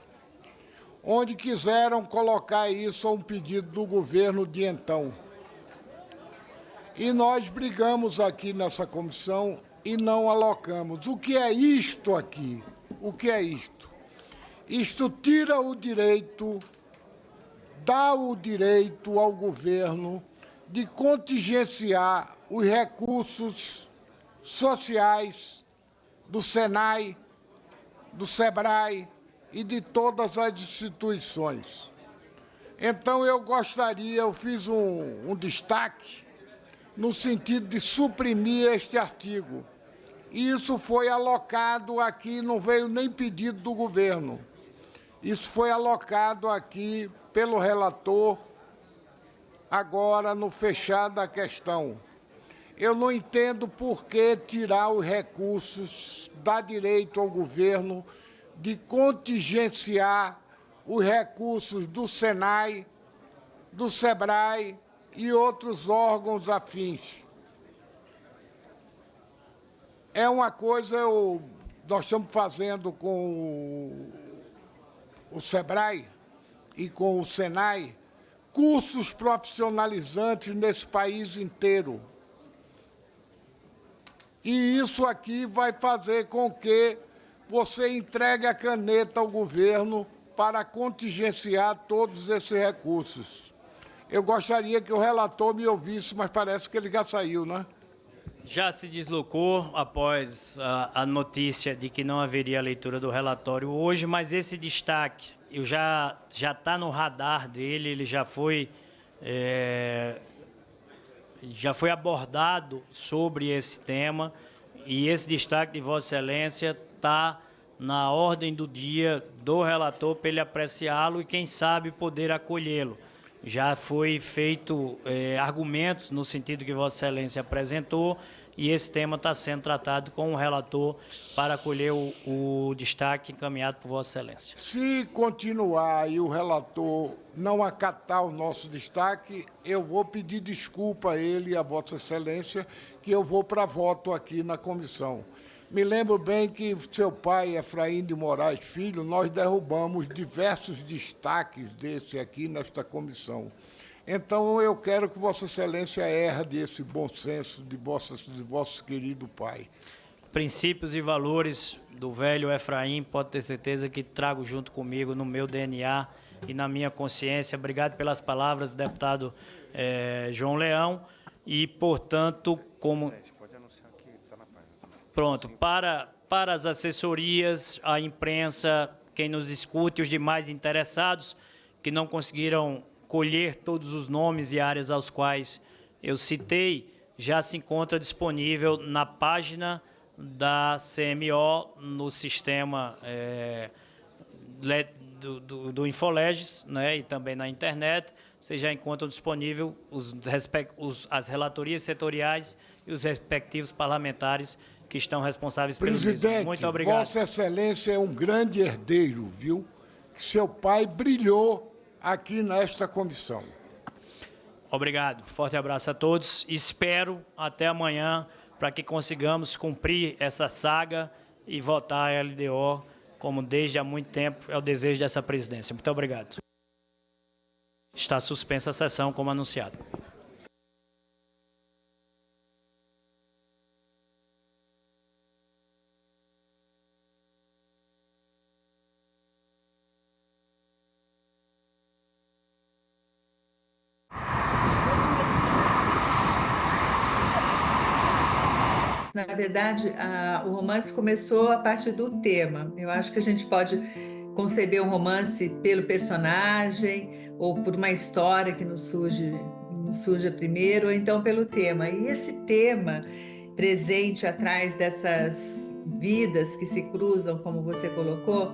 onde quiseram colocar isso a um pedido do governo de então. E nós brigamos aqui nessa comissão e não alocamos. O que é isto aqui? O que é isto? Isto tira o direito, dá o direito ao governo de contingenciar os recursos sociais do SENAI, do SEBRAE e de todas as instituições. Então, eu fiz um destaque no sentido de suprimir este artigo. E isso foi alocado aqui, não veio nem pedido do governo. Isso foi alocado aqui pelo relator, agora no fechar da questão. Eu não entendo por que tirar os recursos, dar direito ao governo de contingenciar os recursos do Senai, do SEBRAE e outros órgãos afins. É uma coisa, nós estamos fazendo com o SEBRAE e com o Senai, cursos profissionalizantes nesse país inteiro. E isso aqui vai fazer com que você entregue a caneta ao governo para contingenciar todos esses recursos. Eu gostaria que o relator me ouvisse, mas parece que ele já saiu, né? Já se deslocou após a notícia de que não haveria leitura do relatório hoje, mas esse destaque já está no radar dele, ele já foi abordado sobre esse tema, e esse destaque de Vossa Excelência está na ordem do dia do relator para ele apreciá-lo e, quem sabe, poder acolhê-lo. Já foi feito argumentos no sentido que Vossa Excelência apresentou, e esse tema está sendo tratado com o relator para acolher o destaque encaminhado por Vossa Excelência. Se continuar e o relator não acatar o nosso destaque, eu vou pedir desculpa a ele e a Vossa Excelência, que eu vou para voto aqui na comissão. Me lembro bem que seu pai, Efraim de Moraes Filho, nós derrubamos diversos destaques desse aqui nesta comissão. Então, eu quero que Vossa Excelência herde esse bom senso de vosso querido pai. Princípios e valores do velho Efraim, pode ter certeza que trago junto comigo no meu DNA e na minha consciência. Obrigado pelas palavras, deputado João Leão. E, portanto, como... Pronto, para as assessorias, a imprensa, quem nos escute, os demais interessados que não conseguiram colher todos os nomes e áreas aos quais eu citei, já se encontra disponível na página da CMO, no sistema do Infoleges, né, e também na internet. Você já encontra disponível as relatorias setoriais e os respectivos parlamentares que estão responsáveis pelo mesmo. Muito obrigado. Vossa Excelência é um grande herdeiro, viu? Seu pai brilhou aqui nesta comissão. Obrigado. Forte abraço a todos. Espero até amanhã para que consigamos cumprir essa saga e votar a LDO, como desde há muito tempo é o desejo dessa presidência. Muito obrigado. Está suspensa a sessão, como anunciado. Na verdade, o romance começou a partir do tema. Eu acho que a gente pode conceber um romance pelo personagem ou por uma história que nos surge primeiro, ou então pelo tema. E esse tema presente atrás dessas vidas que se cruzam, como você colocou,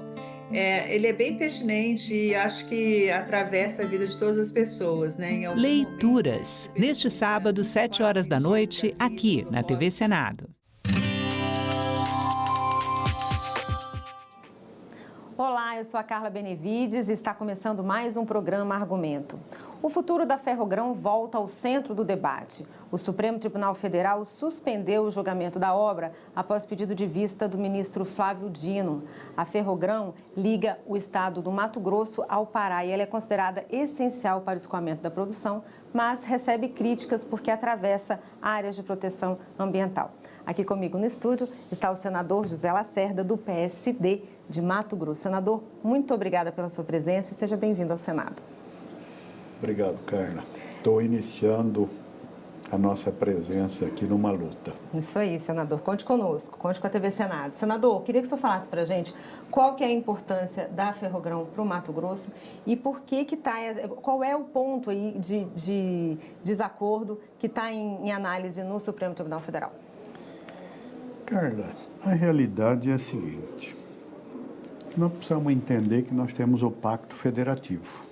ele é bem pertinente e acho que atravessa a vida de todas as pessoas, né? Leituras, neste sábado, 19h, aqui na TV Senado. Olá, eu sou a Carla Benevides e está começando mais um programa Argumento. O futuro da Ferrogrão volta ao centro do debate. O Supremo Tribunal Federal suspendeu o julgamento da obra após pedido de vista do ministro Flávio Dino. A Ferrogrão liga o estado do Mato Grosso ao Pará e ela é considerada essencial para o escoamento da produção, mas recebe críticas porque atravessa áreas de proteção ambiental. Aqui comigo no estúdio está o senador José Lacerda, do PSD de Mato Grosso. Senador, muito obrigada pela sua presença e seja bem-vindo ao Senado. Obrigado, Carla. Estou iniciando a nossa presença aqui numa luta. Isso aí, senador. Conte conosco, conte com a TV Senado. Senador, queria que o senhor falasse para a gente qual que é a importância da Ferrogrão para o Mato Grosso e por que está, qual é o ponto aí de desacordo que está em análise no Supremo Tribunal Federal. Carla, a realidade é a seguinte. Nós precisamos entender que nós temos o Pacto Federativo,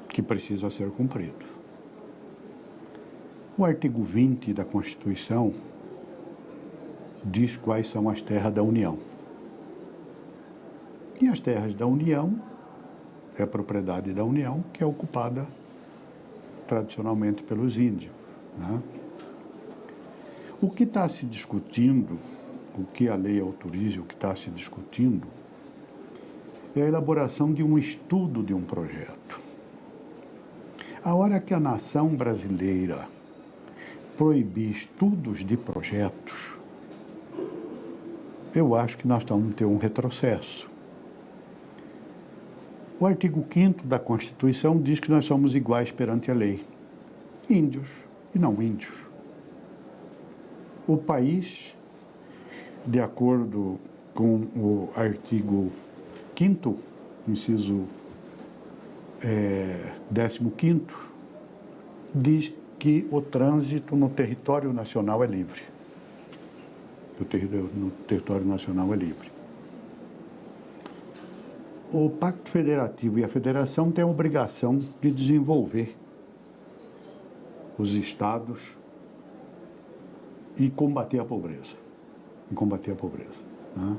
que precisa ser cumprido. O artigo 20 da Constituição diz quais são as terras da União. E as terras da União é a propriedade da União, que é ocupada tradicionalmente pelos índios, né? O que está se discutindo, o que a lei autoriza, o que está se discutindo, é a elaboração de um estudo de um projeto. A hora que a nação brasileira proibir estudos de projetos, eu acho que nós vamos ter um retrocesso. O artigo 5º da Constituição diz que nós somos iguais perante a lei, índios e não índios. O país, de acordo com o artigo 5º, inciso 15º, diz que o trânsito no território nacional é livre. No território nacional é livre. O Pacto Federativo e a Federação têm a obrigação de desenvolver os estados e combater a pobreza. Né?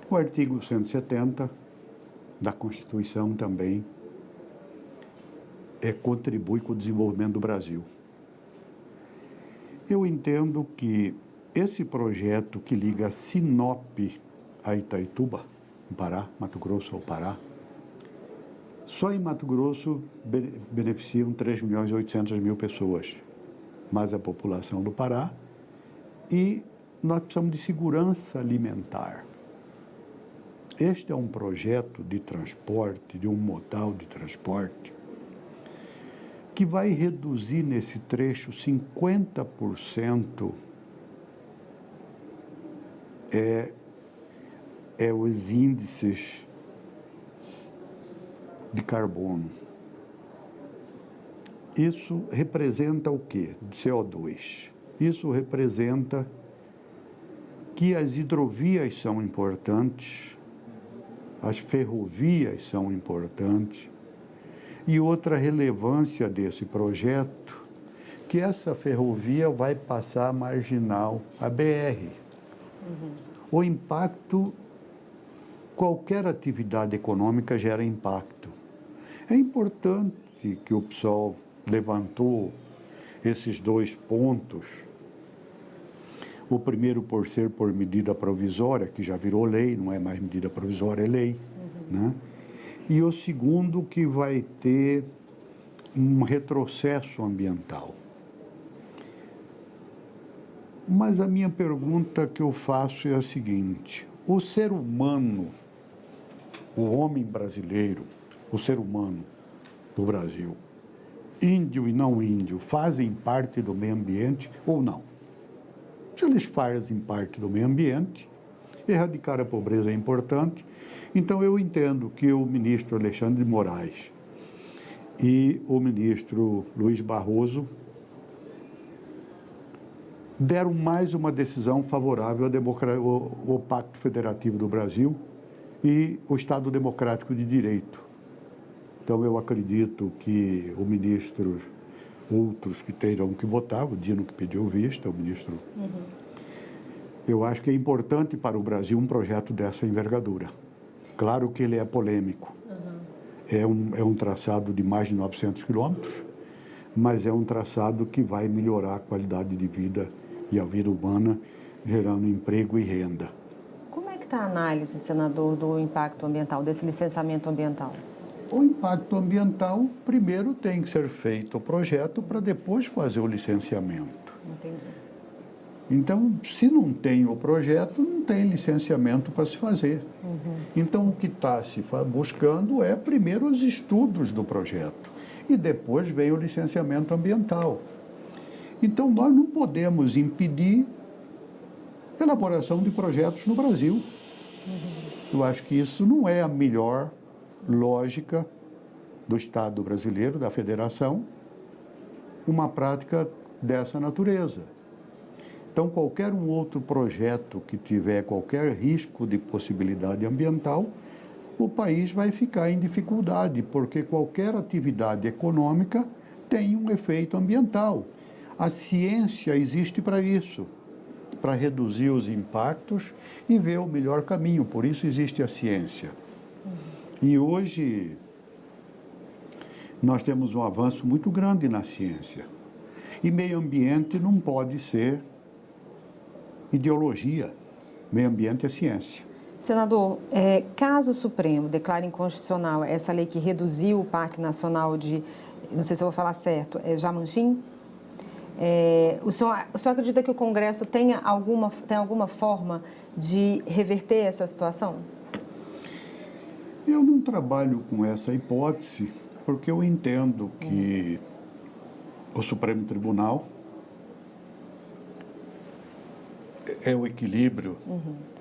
O artigo 170 da Constituição também contribui com o desenvolvimento do Brasil. Eu entendo que esse projeto que liga Sinop a Itaituba, no Pará, Mato Grosso ao Pará, só em Mato Grosso beneficiam 3.800.000 pessoas, mais a população do Pará, e nós precisamos de segurança alimentar. Este é um projeto de transporte, de um modal de transporte, que vai reduzir nesse trecho 50% os índices de carbono. Isso representa o quê? CO2. Isso representa que as hidrovias são importantes, as ferrovias são importantes, e outra relevância desse projeto, que essa ferrovia vai passar a marginal, a BR. O impacto, qualquer atividade econômica gera impacto. É importante que o PSOL levantou esses dois pontos. O primeiro por ser por medida provisória, que já virou lei, não é mais medida provisória, é lei, né? E o segundo que vai ter um retrocesso ambiental. Mas a minha pergunta que eu faço é a seguinte: o ser humano, o homem brasileiro, o ser humano do Brasil, índio e não índio, fazem parte do meio ambiente ou não? Se eles fazem parte do meio ambiente, erradicar a pobreza é importante. Então, eu entendo que o ministro Alexandre de Moraes e o ministro Luiz Barroso deram mais uma decisão favorável ao Pacto Federativo do Brasil e o Estado Democrático de Direito. Então, eu acredito que o ministro, outros que terão que votar, o Dino que pediu vista, o ministro... Eu acho que é importante para o Brasil um projeto dessa envergadura. Claro que ele é polêmico. É um traçado de mais de 900 quilômetros, mas é um traçado que vai melhorar a qualidade de vida e a vida humana, gerando emprego e renda. Como é que está a análise, senador, do impacto ambiental, desse licenciamento ambiental? O impacto ambiental, primeiro tem que ser feito o projeto para depois fazer o licenciamento. Entendi. Então, se não tem o projeto, não tem licenciamento para se fazer. Então, o que está se buscando é, primeiro, os estudos do projeto e depois vem o licenciamento ambiental. Então, nós não podemos impedir a elaboração de projetos no Brasil. Eu acho que isso não é a melhor lógica do Estado brasileiro, da Federação, uma prática dessa natureza. Então, qualquer um outro projeto que tiver qualquer risco de possibilidade ambiental, o país vai ficar em dificuldade, porque qualquer atividade econômica tem um efeito ambiental. A ciência existe para isso, para reduzir os impactos e ver o melhor caminho. Por isso existe a ciência. E hoje nós temos um avanço muito grande na ciência. E meio ambiente não pode ser ideologia. Meio ambiente é ciência. Senador, caso o Supremo declare inconstitucional essa lei que reduziu o Parque Nacional de, não sei se eu vou falar certo, Jamanchim, o senhor acredita que o Congresso tem alguma forma de reverter essa situação? Eu não trabalho com essa hipótese, porque eu entendo que o Supremo Tribunal é o equilíbrio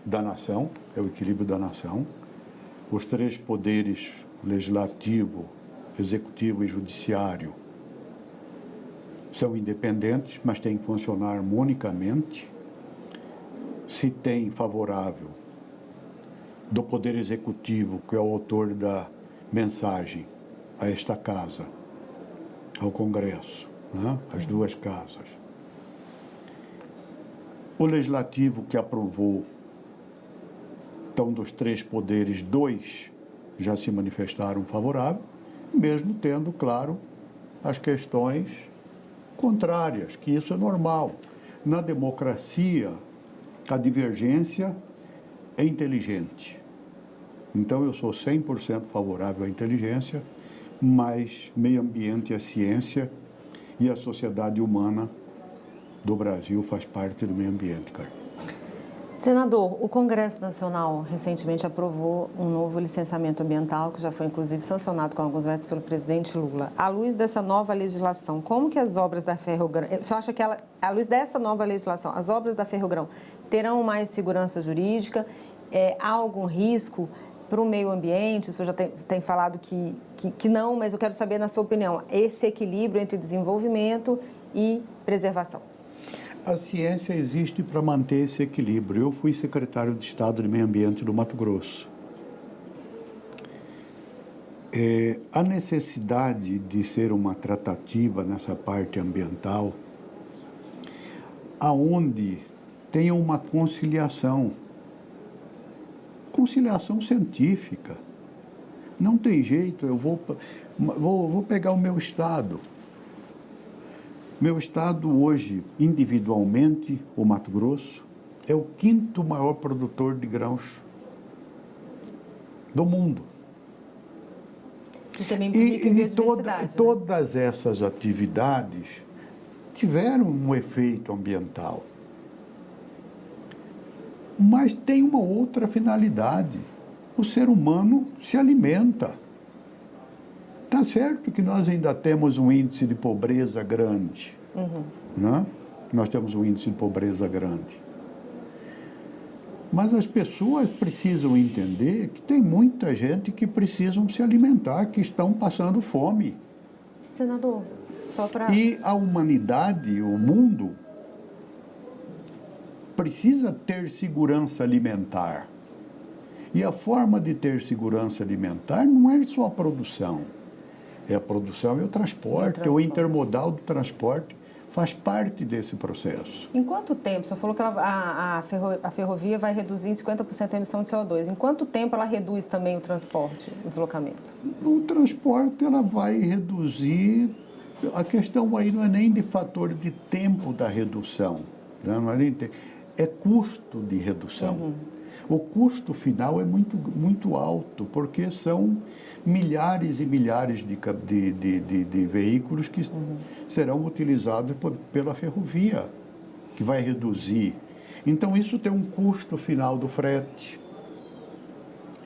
da nação, é o equilíbrio da nação. Os três poderes, legislativo, executivo e judiciário, são independentes, mas têm que funcionar harmonicamente. Se tem favorável do Poder Executivo, que é o autor da mensagem a esta casa, ao Congresso, né? As duas casas. O Legislativo que aprovou, então dos três poderes, 2 já se manifestaram favoráveis, mesmo tendo, claro, as questões contrárias, que isso é normal. Na democracia, a divergência é inteligente. Então, eu sou 100% favorável à inteligência, mas meio ambiente, a ciência e a sociedade humana do Brasil faz parte do meio ambiente, cara. Senador, o Congresso Nacional recentemente aprovou um novo licenciamento ambiental, que já foi inclusive sancionado com alguns vetos pelo presidente Lula. À luz dessa nova legislação, como que as obras da Ferrogrão... O senhor acha que, à luz dessa nova legislação, as obras da Ferrogrão terão mais segurança jurídica? Há algum risco para o meio ambiente? O senhor já tem falado que não, mas eu quero saber, na sua opinião, esse equilíbrio entre desenvolvimento e preservação. A ciência existe para manter esse equilíbrio. Eu fui secretário de Estado de Meio Ambiente do Mato Grosso. A necessidade de ser uma tratativa nessa parte ambiental, aonde tenha uma conciliação científica. Não tem jeito, eu vou pegar o meu estado. Meu estado hoje, individualmente, o Mato Grosso, é o 5º maior produtor de grãos do mundo. E também biodiversidade, todas essas atividades tiveram um efeito ambiental. Mas tem uma outra finalidade. O ser humano se alimenta. Está certo que nós ainda temos um índice de pobreza grande. Né? Nós temos um índice de pobreza grande. Mas as pessoas precisam entender que tem muita gente que precisam se alimentar, que estão passando fome. Senador, só para... E a humanidade, o mundo, precisa ter segurança alimentar. E a forma de ter segurança alimentar não é só a produção. É a produção e o transporte. O intermodal do transporte faz parte desse processo. Em quanto tempo? O senhor falou que a ferrovia vai reduzir em 50% a emissão de CO2. Em quanto tempo ela reduz também o transporte, o deslocamento? O transporte ela vai reduzir... A questão aí não é nem de fator de tempo da redução. Né? Não é nem é custo de redução. O custo final é muito alto, porque são milhares e milhares de veículos que serão utilizados pela ferrovia, que vai reduzir. Então, isso tem um custo final do frete.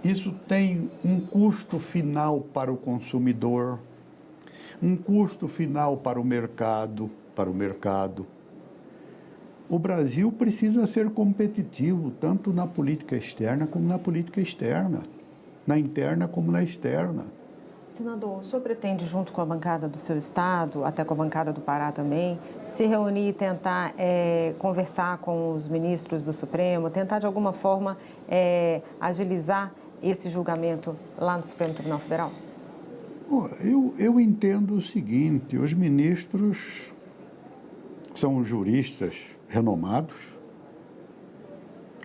Isso tem um custo final para o consumidor, um custo final para o mercado. O Brasil precisa ser competitivo, tanto na política externa como na política externa, na interna como na externa. Senador, o senhor pretende, junto com a bancada do seu estado, até com a bancada do Pará também, se reunir e tentar conversar com os ministros do Supremo, tentar de alguma forma agilizar esse julgamento lá no Supremo Tribunal Federal? Eu entendo o seguinte, os ministros são juristas renomados,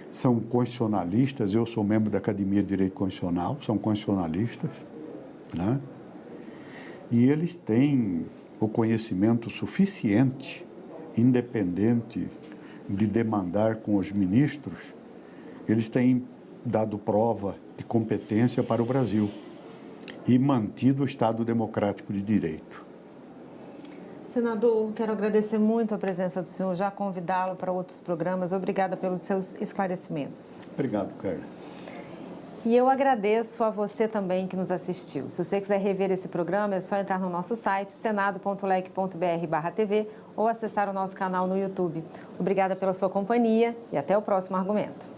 são constitucionalistas, eu sou membro da Academia de Direito Constitucional, são constitucionalistas, né? E eles têm o conhecimento suficiente, independente de demandar com os ministros, eles têm dado prova de competência para o Brasil e mantido o Estado Democrático de Direito. Senador, quero agradecer muito a presença do senhor, já convidá-lo para outros programas. Obrigada pelos seus esclarecimentos. Obrigado, Carla. E eu agradeço a você também que nos assistiu. Se você quiser rever esse programa, é só entrar no nosso site, senado.leg.br/tv ou acessar o nosso canal no YouTube. Obrigada pela sua companhia e até o próximo argumento.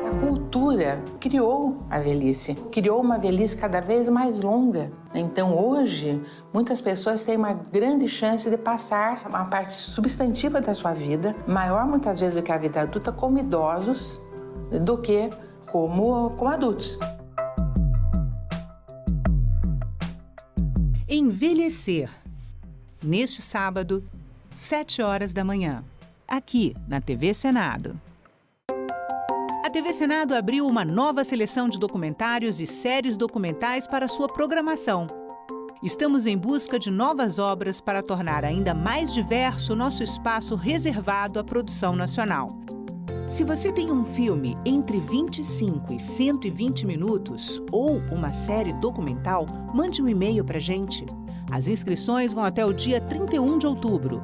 A cultura criou a velhice, criou uma velhice cada vez mais longa. Então, hoje, muitas pessoas têm uma grande chance de passar uma parte substantiva da sua vida, maior muitas vezes do que a vida adulta, como idosos do que como adultos. Envelhecer. Neste sábado, 7 horas da manhã, aqui na TV Senado. A TV Senado abriu uma nova seleção de documentários e séries documentais para sua programação. Estamos em busca de novas obras para tornar ainda mais diverso o nosso espaço reservado à produção nacional. Se você tem um filme entre 25 e 120 minutos ou uma série documental, mande um e-mail para a gente. As inscrições vão até o dia 31 de outubro.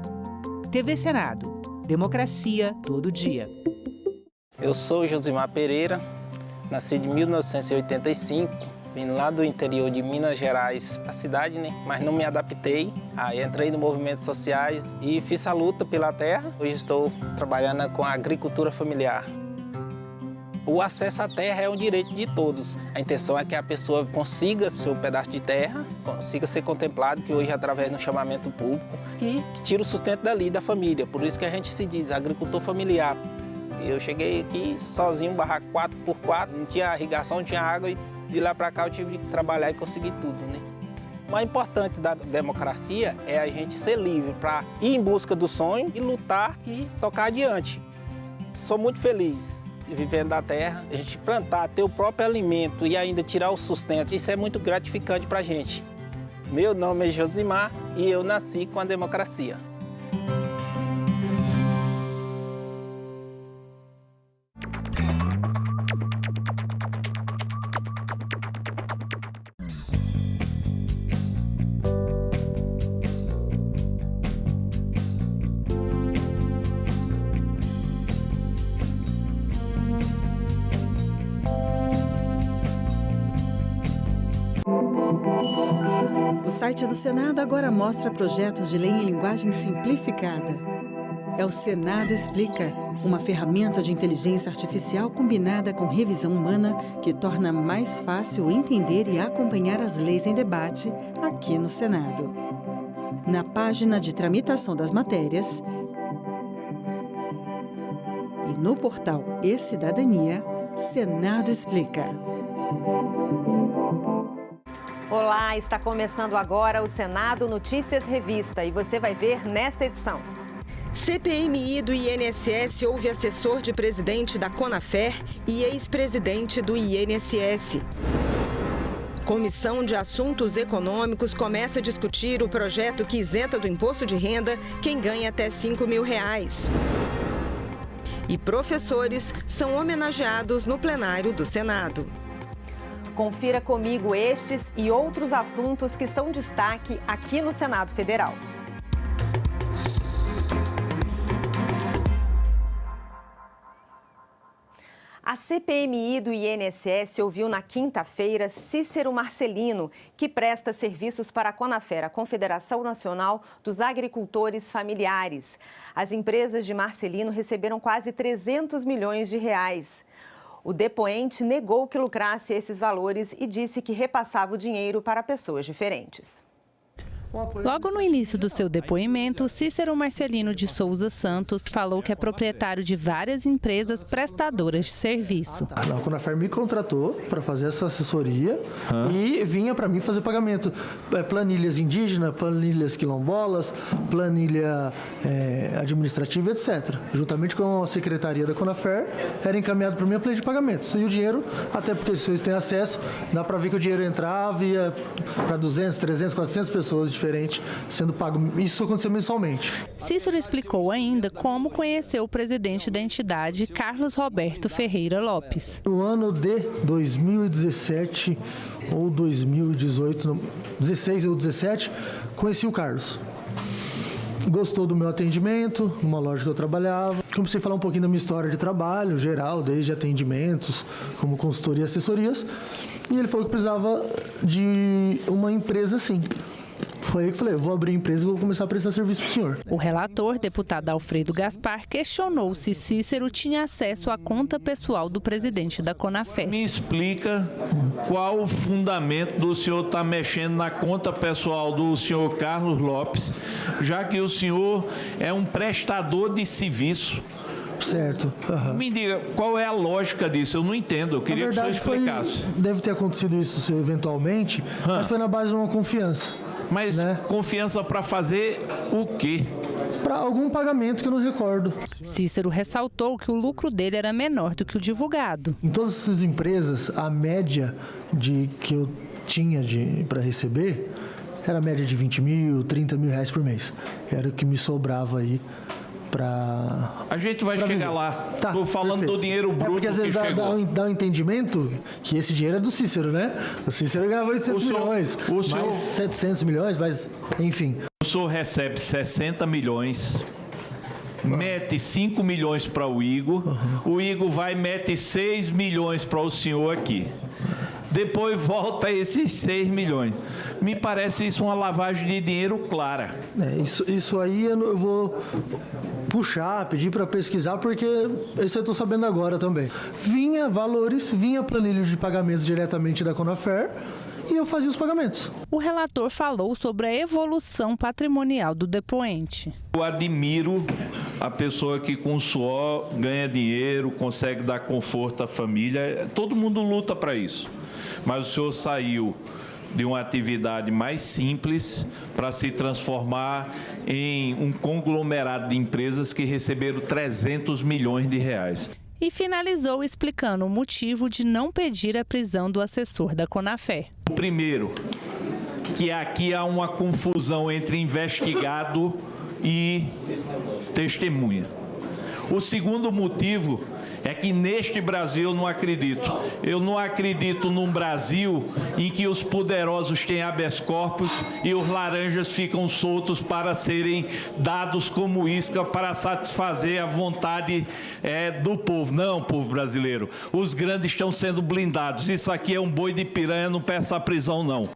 TV Senado. Democracia todo dia. Eu sou Josimar Pereira, nasci em 1985, vim lá do interior de Minas Gerais, a cidade, né? Mas não me adaptei. Aí entrei no movimentos sociais e fiz a luta pela terra. Hoje estou trabalhando com a agricultura familiar. O acesso à terra é um direito de todos. A intenção é que a pessoa consiga seu pedaço de terra, consiga ser contemplado, que hoje é através do chamamento público, e que tira o sustento dali, da família. Por isso que a gente se diz agricultor familiar. Eu cheguei aqui sozinho, barraco 4x4, não tinha irrigação, não tinha água, e de lá para cá eu tive que trabalhar e conseguir tudo, né? O mais importante da democracia é a gente ser livre para ir em busca do sonho e lutar e tocar adiante. Sou muito feliz vivendo da terra, a gente plantar, ter o próprio alimento e ainda tirar o sustento, isso é muito gratificante para a gente. Meu nome é Josimar e eu nasci com a democracia. O site do Senado agora mostra projetos de lei em linguagem simplificada. É o Senado Explica, uma ferramenta de inteligência artificial combinada com revisão humana que torna mais fácil entender e acompanhar as leis em debate aqui no Senado. Na página de tramitação das matérias e no portal E-Cidadania, Senado Explica. Olá, está começando agora o Senado Notícias Revista e você vai ver nesta edição. CPMI do INSS ouve assessor de presidente da Conafer e ex-presidente do INSS. Comissão de Assuntos Econômicos começa a discutir o projeto que isenta do imposto de renda quem ganha até R$5 mil. E professores são homenageados no plenário do Senado. Confira comigo estes e outros assuntos que são destaque aqui no Senado Federal. A CPMI do INSS ouviu na quinta-feira Cícero Marcelino, que presta serviços para a Conafer, a Confederação Nacional dos Agricultores Familiares. As empresas de Marcelino receberam quase R$300 milhões. O depoente negou que lucrasse esses valores e disse que repassava o dinheiro para pessoas diferentes. Logo no início do seu depoimento, Cícero Marcelino de Souza Santos falou que é proprietário de várias empresas prestadoras de serviço. A Conafer me contratou para fazer essa assessoria e vinha para mim fazer pagamento. Planilhas indígenas, planilhas quilombolas, planilha administrativa, etc. Juntamente com a secretaria da Conafer, era encaminhado para mim a planilha de pagamentos. E o dinheiro, até porque vocês têm acesso, dá para ver que o dinheiro entrava e ia para 200, 300, 400 pessoas diferentes sendo pago. Isso aconteceu mensalmente. Cícero explicou ainda como conheceu o presidente da entidade, Carlos Roberto Ferreira Lopes. No ano de 2017 ou 2018, 16 ou 17, conheci o Carlos. Gostou do meu atendimento, numa loja que eu trabalhava. Comecei a falar um pouquinho da minha história de trabalho, geral, desde atendimentos, como consultoria e assessorias. E ele falou que precisava de uma empresa assim. Foi aí que eu falei, vou abrir empresa e vou começar a prestar serviço para o senhor. O relator, deputado Alfredo Gaspar, questionou se Cícero tinha acesso à conta pessoal do presidente da Conafer. Me explica qual o fundamento do senhor estar mexendo na conta pessoal do senhor Carlos Lopes, já que o senhor é um prestador de serviço. Certo. Me diga, qual é a lógica disso? Eu não entendo, eu queria que o senhor explicasse. Deve ter acontecido isso eventualmente, mas foi na base de uma confiança. Mas confiança para fazer o quê? Para algum pagamento que eu não recordo. Cícero ressaltou que o lucro dele era menor do que o divulgado. Em todas essas empresas, a média que eu tinha para receber era a média de 20 mil, 30 mil reais por mês. Era o que me sobrava aí. A gente vai chegar lá. Estou falando perfeito. Do dinheiro bruto porque às vezes dá um entendimento que esse dinheiro é do Cícero, né? O Cícero ganhava 800 milhões, mais 700 milhões, mas enfim. O senhor recebe 60 milhões, mete 5 milhões para o Igor, o Igor vai e mete 6 milhões para o senhor aqui. Depois volta esses 6 milhões. Me parece isso uma lavagem de dinheiro clara. Isso aí eu vou puxar, pedir para pesquisar, porque isso eu estou sabendo agora também. Vinha valores, vinha planilha de pagamentos diretamente da Conafer e eu fazia os pagamentos. O relator falou sobre a evolução patrimonial do depoente. Eu admiro a pessoa que com suor ganha dinheiro, consegue dar conforto à família. Todo mundo luta para isso. Mas o senhor saiu de uma atividade mais simples para se transformar em um conglomerado de empresas que receberam 300 milhões de reais. E finalizou explicando o motivo de não pedir a prisão do assessor da Conafer. O primeiro, que aqui há uma confusão entre investigado e testemunha. O segundo motivo é que neste Brasil eu não acredito. Eu não acredito num Brasil em que os poderosos têm habeas corpus e os laranjas ficam soltos para serem dados como isca para satisfazer a vontade do povo. Não, povo brasileiro. Os grandes estão sendo blindados. Isso aqui é um boi de piranha, não peça a prisão, não.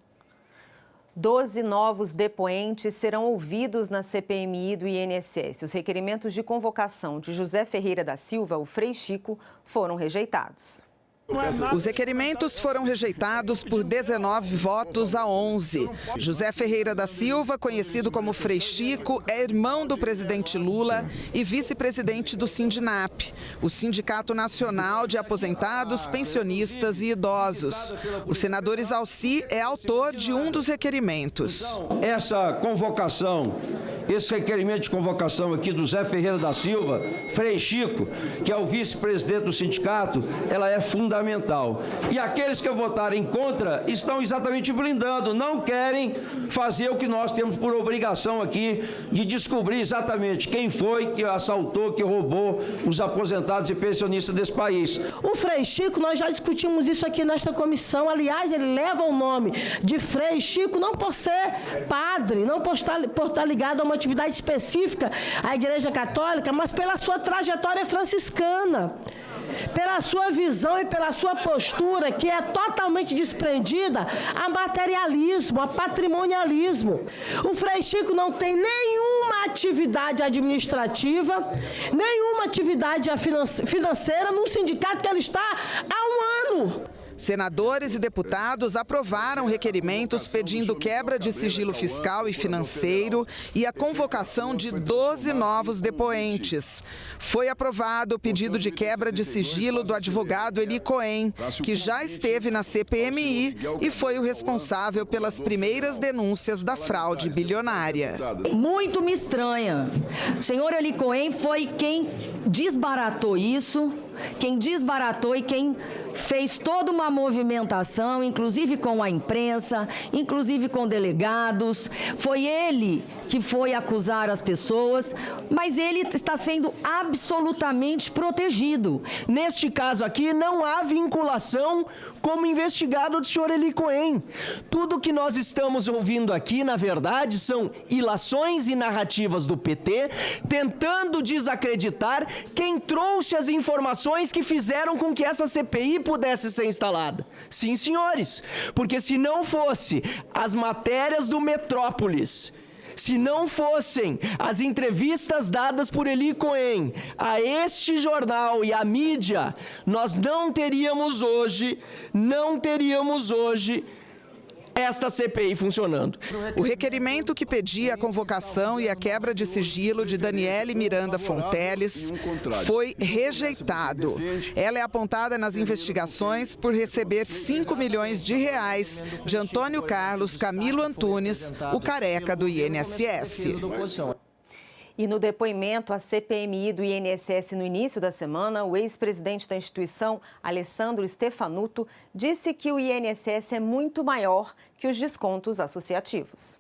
12 novos depoentes serão ouvidos na CPMI do INSS. Os requerimentos de convocação de José Ferreira da Silva, o Frei Chico, foram rejeitados. Os requerimentos foram rejeitados por 19 votos a 11. José Ferreira da Silva, conhecido como Frei Chico, é irmão do presidente Lula e vice-presidente do Sindinap, o Sindicato Nacional de Aposentados, Pensionistas e Idosos. O senador Isalci é autor de um dos requerimentos. Essa convocação, esse requerimento de convocação aqui do Zé Ferreira da Silva, Frei Chico, que é o vice-presidente do sindicato, ela é fundamental. E aqueles que votarem contra estão exatamente blindando, não querem fazer o que nós temos por obrigação aqui de descobrir exatamente quem foi que assaltou, que roubou os aposentados e pensionistas desse país. O Frei Chico, nós já discutimos isso aqui nesta comissão, aliás, ele leva o nome de Frei Chico não por ser padre, não por estar ligado a uma atividade específica à Igreja Católica, mas pela sua trajetória franciscana, pela sua visão e pela sua postura, que é totalmente desprendida a materialismo, a patrimonialismo. O Frei Chico não tem nenhuma atividade administrativa, nenhuma atividade financeira no sindicato que ele está há um ano. Senadores e deputados aprovaram requerimentos pedindo quebra de sigilo fiscal e financeiro e a convocação de 12 novos depoentes. Foi aprovado o pedido de quebra de sigilo do advogado Eli Cohen, que já esteve na CPMI e foi o responsável pelas primeiras denúncias da fraude bilionária. Muito me estranha. O senhor Eli Cohen foi quem desbaratou isso, quem desbaratou e quem fez toda uma movimentação, inclusive com a imprensa, inclusive com delegados. Foi ele que foi acusar as pessoas, mas ele está sendo absolutamente protegido. Neste caso aqui, não há vinculação como investigado do senhor Eli Cohen. Tudo que nós estamos ouvindo aqui, na verdade, são ilações e narrativas do PT, tentando desacreditar quem trouxe as informações que fizeram com que essa CPI pudesse ser instalada. Sim, senhores, porque se não fosse as matérias do Metrópolis, se não fossem as entrevistas dadas por Eli Cohen a este jornal e à mídia, nós não teríamos hoje esta CPI funcionando. O requerimento que pedia a convocação e a quebra de sigilo de Daniele Miranda Fonteles foi rejeitado. Ela é apontada nas investigações por receber 5 milhões de reais de Antônio Carlos Camilo Antunes, o careca do INSS. E no depoimento à CPMI do INSS no início da semana, o ex-presidente da instituição, Alessandro Stefanuto, disse que o INSS é muito maior que os descontos associativos.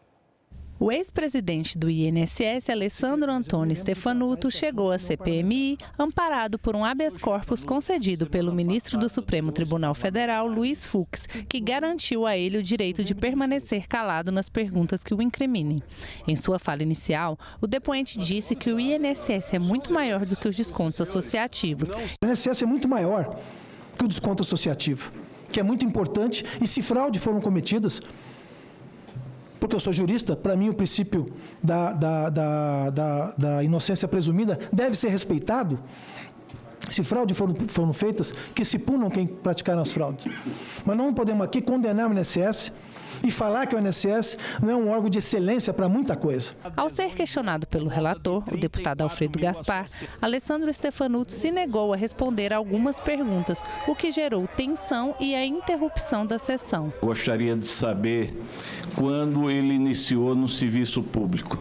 O ex-presidente do INSS, Alessandro Antônio Stefanuto, chegou à CPMI amparado por um habeas corpus concedido pelo ministro do Supremo Tribunal Federal, Luiz Fux, que garantiu a ele o direito de permanecer calado nas perguntas que o incriminem. Em sua fala inicial, o depoente disse que o INSS é muito maior do que os descontos associativos. O INSS é muito maior que o desconto associativo, que é muito importante, e se fraude foram cometidas, porque eu sou jurista, para mim o princípio da inocência presumida deve ser respeitado. Se fraudes foram feitas, que se punam quem praticaram as fraudes. Mas não podemos aqui condenar o INSS e falar que o INSS não é um órgão de excelência para muita coisa. Ao ser questionado pelo relator, o deputado Alfredo Gaspar, Alessandro Stefanuto se negou a responder a algumas perguntas, o que gerou tensão e a interrupção da sessão. Gostaria de saber quando ele iniciou no serviço público.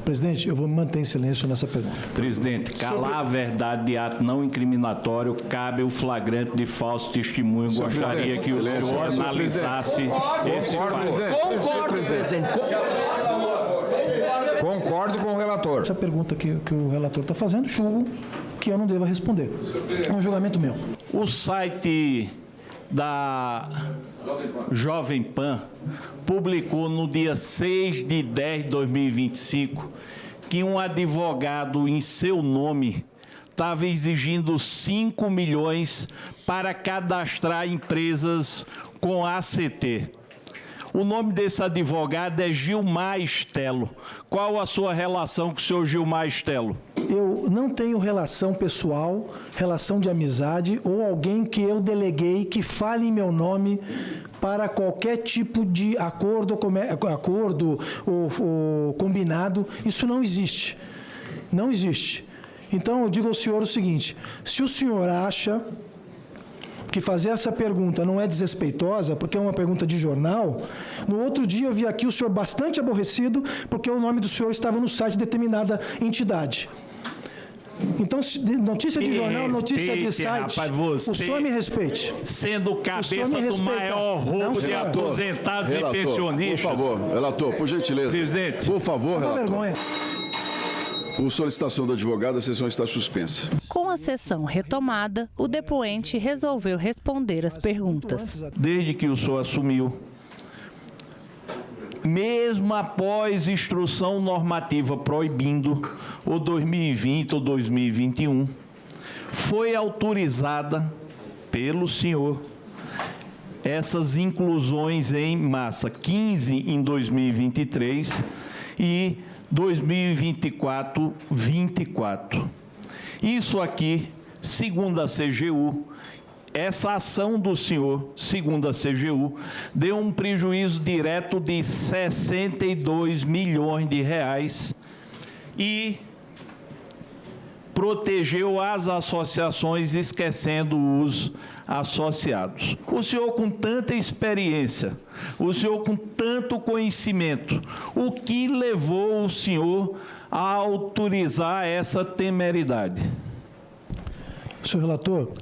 Presidente, eu vou manter em silêncio nessa pergunta. Presidente, calar a verdade de ato não incriminatório cabe o flagrante de falso testemunho. Gostaria que o senhor analisasse esse fato. Concordo, presidente. Concordo com o relator. Essa pergunta que o relator está fazendo, julgo que eu não devo responder. É um julgamento meu. O site da Jovem Pan publicou no dia 6 de 10 de 2025 que um advogado em seu nome estava exigindo 5 milhões para cadastrar empresas com ACT. O nome desse advogado é Gilmar Estelo. Qual a sua relação com o senhor Gilmar Estelo? Eu não tenho relação pessoal, relação de amizade ou alguém que eu deleguei que fale em meu nome para qualquer tipo de acordo ou combinado. Isso não existe. Não existe. Então, eu digo ao senhor o seguinte: se o senhor acha que fazer essa pergunta não é desrespeitosa, porque é uma pergunta de jornal, no outro dia eu vi aqui o senhor bastante aborrecido porque o nome do senhor estava no site de determinada entidade. Então, notícia de jornal, notícia de site, rapaz, o senhor me respeite. Sendo cabeça do maior roubo de aposentados e pensionistas. Por favor, relator, por gentileza. Presidente. Por favor, relator. Vergonha. Por solicitação do advogado, a sessão está suspensa. Com a sessão retomada, o depoente resolveu responder as perguntas. Desde que o senhor assumiu, mesmo após instrução normativa proibindo, ou 2020 ou 2021, foi autorizada pelo senhor essas inclusões em massa, 15 em 2023 e 2024, 24. Isso aqui, segundo a CGU, essa ação do senhor, segundo a CGU, deu um prejuízo direto de 62 milhões de reais e protegeu as associações, esquecendo os associados. O senhor com tanta experiência, o senhor com tanto conhecimento, o que levou o senhor a autorizar essa temeridade? Senhor relator,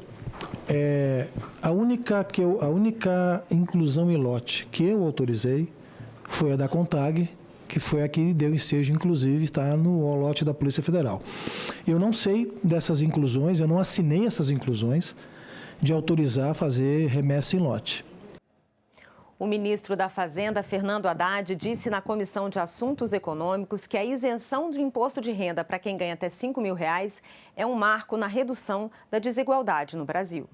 a única inclusão em lote que eu autorizei foi a da CONTAG, que foi a que deu ensejo, inclusive, está no lote da Polícia Federal. Eu não sei dessas inclusões, eu não assinei essas inclusões de autorizar fazer remessa em lote. O ministro da Fazenda, Fernando Haddad, disse na Comissão de Assuntos Econômicos que a isenção do imposto de renda para quem ganha até R$ 5.000 é um marco na redução da desigualdade no Brasil.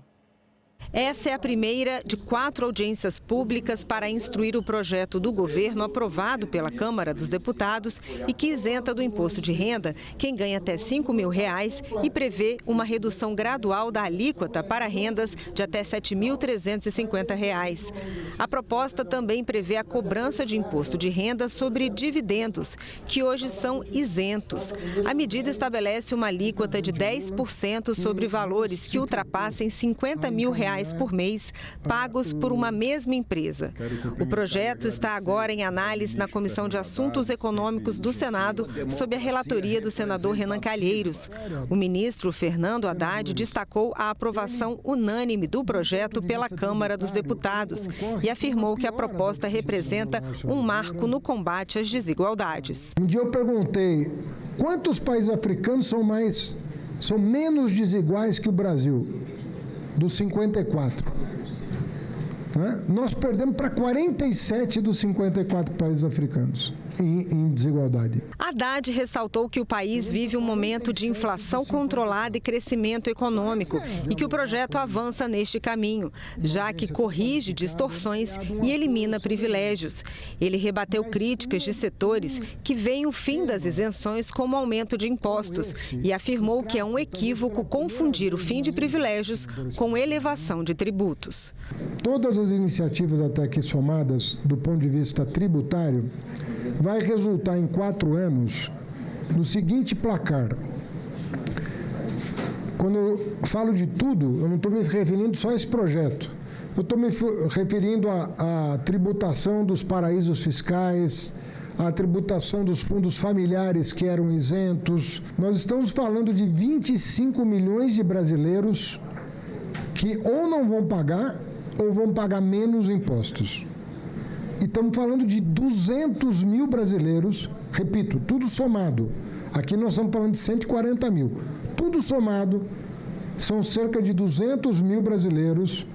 Essa é a primeira de 4 audiências públicas para instruir o projeto do governo aprovado pela Câmara dos Deputados e que isenta do imposto de renda quem ganha até R$ 5.000 e prevê uma redução gradual da alíquota para rendas de até R$ 7.350. A proposta também prevê a cobrança de imposto de renda sobre dividendos, que hoje são isentos. A medida estabelece uma alíquota de 10% sobre valores que ultrapassem R$ 50.000 por mês, pagos por uma mesma empresa. O projeto está agora em análise na Comissão de Assuntos Econômicos do Senado, sob a relatoria do senador Renan Calheiros. O ministro Fernando Haddad destacou a aprovação unânime do projeto pela Câmara dos Deputados e afirmou que a proposta representa um marco no combate às desigualdades. Um dia eu perguntei quantos países africanos são menos desiguais que o Brasil. Dos 54. Nós perdemos para 47 dos 54 países africanos em desigualdade. Haddad ressaltou que o país vive um momento de inflação controlada e crescimento econômico e que o projeto avança neste caminho, já que corrige distorções e elimina privilégios. Ele rebateu críticas de setores que veem o fim das isenções como aumento de impostos e afirmou que é um equívoco confundir o fim de privilégios com elevação de tributos. Todas as iniciativas até aqui somadas, do ponto de vista tributário, vai resultar em 4 anos no seguinte placar. Quando eu falo de tudo, eu não estou me referindo só a esse projeto. Eu estou me referindo à tributação dos paraísos fiscais, à tributação dos fundos familiares que eram isentos. Nós estamos falando de 25 milhões de brasileiros que ou não vão pagar ou vão pagar menos impostos. E estamos falando de 200 mil brasileiros, repito, tudo somado. Aqui nós estamos falando de 140 mil. Tudo somado, são cerca de 200 mil brasileiros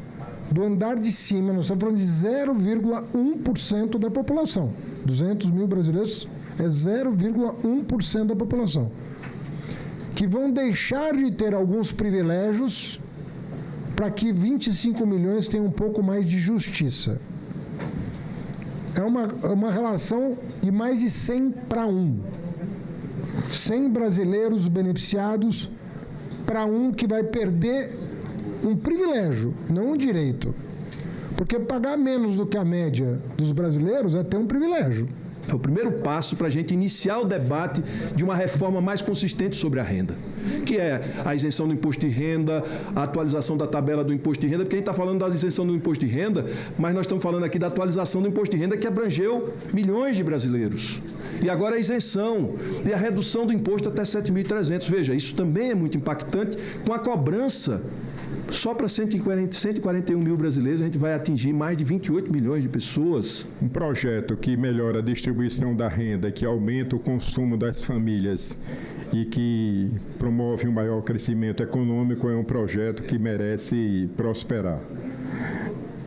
do andar de cima. Nós estamos falando de 0,1% da população. 200 mil brasileiros é 0,1% da população. Que vão deixar de ter alguns privilégios para que 25 milhões tenham um pouco mais de justiça. É uma relação de mais de 100 para 1. 100 brasileiros beneficiados para um que vai perder um privilégio, não um direito. Porque pagar menos do que a média dos brasileiros é ter um privilégio. É o primeiro passo para a gente iniciar o debate de uma reforma mais consistente sobre a renda, que é a isenção do imposto de renda, a atualização da tabela do imposto de renda, porque a gente está falando da isenção do imposto de renda, mas nós estamos falando aqui da atualização do imposto de renda que abrangeu milhões de brasileiros. E agora a isenção e a redução do imposto até 7.300. Veja, isso também é muito impactante com a cobrança. Só para 141 mil brasileiros a gente vai atingir mais de 28 milhões de pessoas. Um projeto que melhora a distribuição da renda, que aumenta o consumo das famílias e que promove um maior crescimento econômico é um projeto que merece prosperar.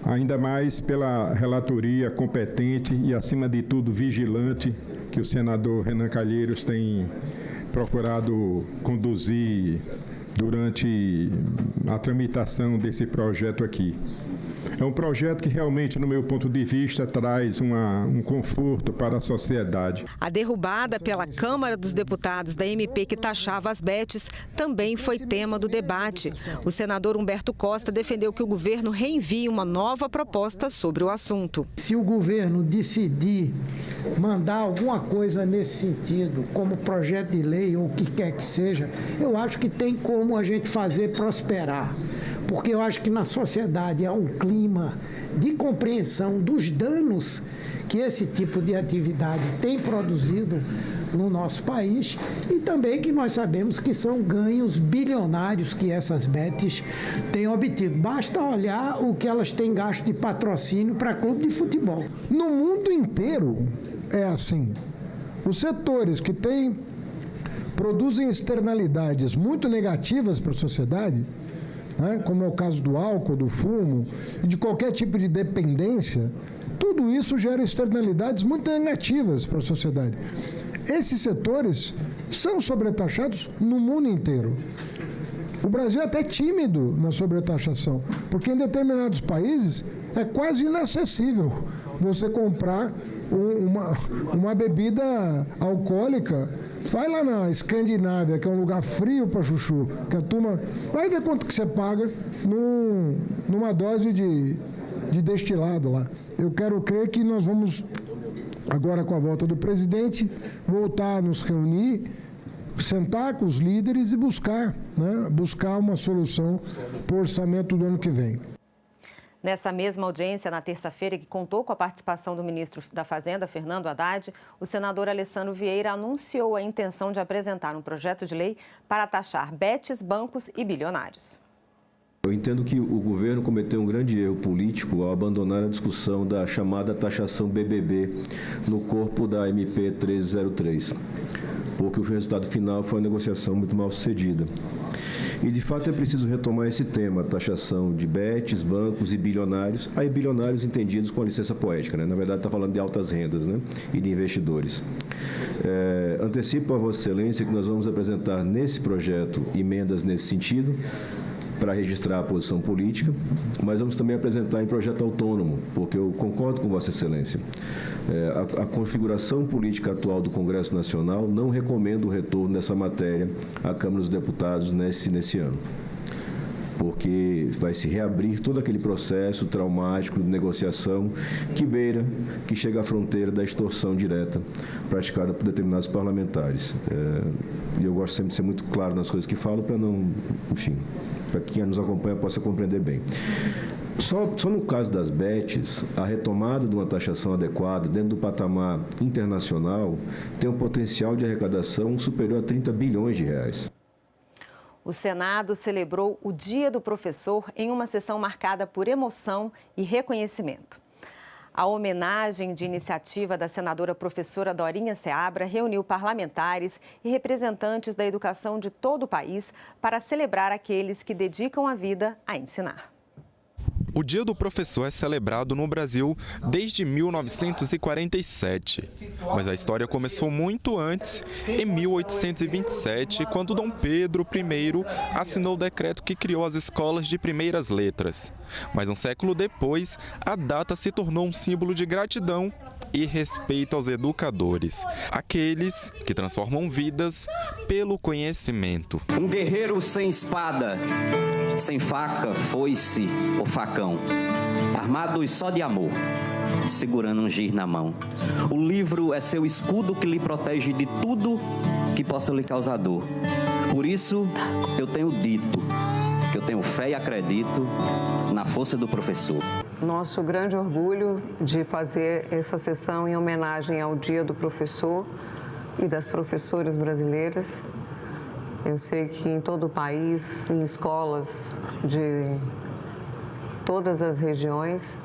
Ainda mais pela relatoria competente e, acima de tudo, vigilante que o senador Renan Calheiros tem procurado conduzir durante a tramitação desse projeto aqui. É um projeto que realmente, no meu ponto de vista, traz um conforto para a sociedade. A derrubada pela Câmara dos Deputados da MP que taxava as bets também foi tema do debate. O senador Humberto Costa defendeu que o governo reenvie uma nova proposta sobre o assunto. Se o governo decidir mandar alguma coisa nesse sentido, como projeto de lei ou o que quer que seja, eu acho que tem como a gente fazer prosperar. Porque eu acho que na sociedade há um clima de compreensão dos danos que esse tipo de atividade tem produzido no nosso país e também que nós sabemos que são ganhos bilionários que essas bets têm obtido. Basta olhar o que elas têm gasto de patrocínio para clube de futebol. No mundo inteiro é assim. Os setores que produzem externalidades muito negativas para a sociedade, né, como é o caso do álcool, do fumo e de qualquer tipo de dependência, tudo isso gera externalidades muito negativas para a sociedade. Esses setores são sobretaxados no mundo inteiro. O Brasil é até tímido na sobretaxação, porque em determinados países é quase inacessível você comprar uma bebida alcoólica. Vai lá na Escandinávia, que é um lugar frio para chuchu, que a turma vai ver quanto que você paga numa dose de destilado lá. Eu quero crer que nós vamos, agora com a volta do presidente, voltar a nos reunir, sentar com os líderes e buscar uma solução para o orçamento do ano que vem. Nessa mesma audiência, na terça-feira, que contou com a participação do ministro da Fazenda, Fernando Haddad, o senador Alessandro Vieira anunciou a intenção de apresentar um projeto de lei para taxar bets, bancos e bilionários. Eu entendo que o governo cometeu um grande erro político ao abandonar a discussão da chamada taxação BBB no corpo da MP 1303, porque o resultado final foi uma negociação muito mal sucedida. E, de fato, é preciso retomar esse tema, a taxação de bets, bancos e bilionários, aí bilionários entendidos com a licença poética, né? Na verdade, está falando de altas rendas, né? E de investidores. Antecipo a Vossa Excelência que nós vamos apresentar nesse projeto emendas nesse sentido, para registrar a posição política, mas vamos também apresentar em projeto autônomo, porque eu concordo com Vossa Excelência. A configuração política atual do Congresso Nacional não recomenda o retorno dessa matéria à Câmara dos Deputados nesse ano, porque vai se reabrir todo aquele processo traumático de negociação que chega à fronteira da extorsão direta praticada por determinados parlamentares. E eu gosto sempre de ser muito claro nas coisas que falo para não, enfim, para quem nos acompanha possa compreender bem. Só no caso das bets, a retomada de uma taxação adequada dentro do patamar internacional tem um potencial de arrecadação superior a 30 bilhões de reais. O Senado celebrou o Dia do Professor em uma sessão marcada por emoção e reconhecimento. A homenagem de iniciativa da senadora professora Dorinha Seabra reuniu parlamentares e representantes da educação de todo o país para celebrar aqueles que dedicam a vida a ensinar. O Dia do Professor é celebrado no Brasil desde 1947, mas a história começou muito antes, em 1827, quando Dom Pedro I assinou o decreto que criou as escolas de primeiras letras. Mas um século depois, a data se tornou um símbolo de gratidão e respeito aos educadores, aqueles que transformam vidas pelo conhecimento. Um guerreiro sem espada, sem faca, foice ou facão, armados só de amor, segurando um giz na mão. O livro é seu escudo que lhe protege de tudo que possa lhe causar dor. Por isso, eu tenho dito que eu tenho fé e acredito na força do professor. Nosso grande orgulho de fazer essa sessão em homenagem ao Dia do Professor e das professoras brasileiras. Eu sei que em todo o país, em escolas de todas as regiões,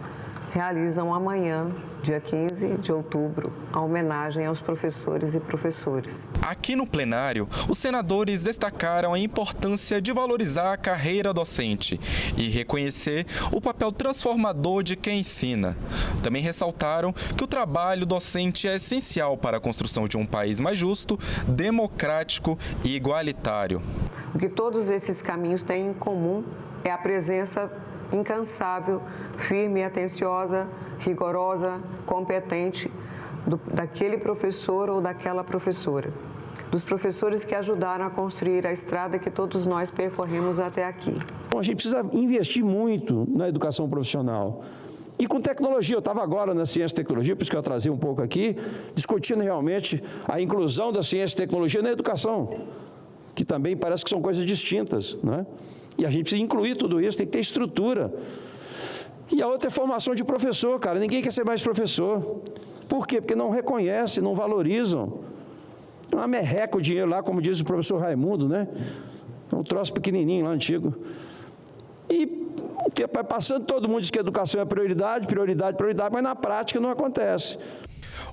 realizam amanhã, dia 15 de outubro, a homenagem aos professores e professoras. Aqui no plenário, os senadores destacaram a importância de valorizar a carreira docente e reconhecer o papel transformador de quem ensina. Também ressaltaram que o trabalho docente é essencial para a construção de um país mais justo, democrático e igualitário. O que todos esses caminhos têm em comum é a presença incansável, firme e atenciosa, rigorosa, competente daquele professor ou daquela professora, dos professores que ajudaram a construir a estrada que todos nós percorremos até aqui. A gente precisa investir muito na educação profissional. E com tecnologia, eu estava agora na ciência e tecnologia, por isso que eu trazia um pouco aqui, discutindo realmente a inclusão da ciência e tecnologia na educação, que também parece que são coisas distintas, né? E a gente precisa incluir tudo isso, tem que ter estrutura. E a outra é formação de professor, cara, ninguém quer ser mais professor. Por quê? Porque não reconhecem, não valorizam. Uma merreca o dinheiro lá, como diz o professor Raimundo, né? Um troço pequenininho lá, antigo. E passando, todo mundo diz que a educação é prioridade, prioridade, prioridade, mas na prática não acontece.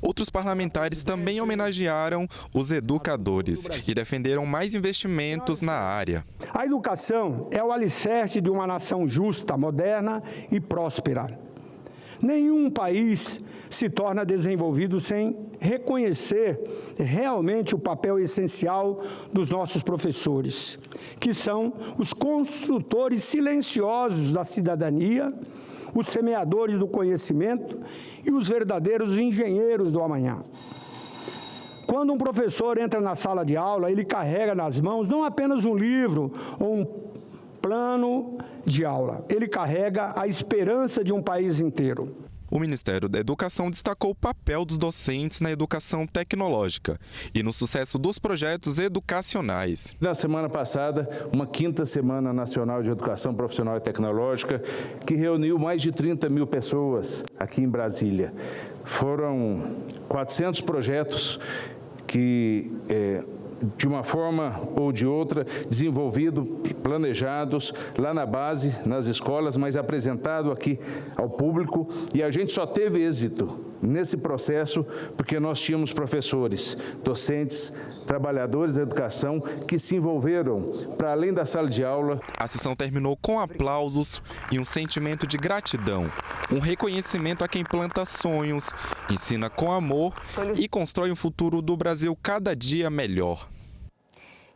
Outros parlamentares também homenagearam os educadores e defenderam mais investimentos na área. A educação é o alicerce de uma nação justa, moderna e próspera. Nenhum país se torna desenvolvido sem reconhecer realmente o papel essencial dos nossos professores, que são os construtores silenciosos da cidadania, os semeadores do conhecimento e os verdadeiros engenheiros do amanhã. Quando um professor entra na sala de aula, ele carrega nas mãos não apenas um livro ou um plano de aula, ele carrega a esperança de um país inteiro. O Ministério da Educação destacou o papel dos docentes na educação tecnológica e no sucesso dos projetos educacionais. Na semana passada, uma 5ª Semana Nacional de Educação Profissional e Tecnológica, que reuniu mais de 30 mil pessoas aqui em Brasília. Foram 400 projetos que, de uma forma ou de outra, desenvolvidos, planejados lá na base, nas escolas, mas apresentado aqui ao público. E a gente só teve êxito nesse processo porque nós tínhamos professores, docentes, trabalhadores da educação que se envolveram para além da sala de aula. A sessão terminou com aplausos e um sentimento de gratidão, um reconhecimento a quem planta sonhos, ensina com amor e constrói um futuro do Brasil cada dia melhor.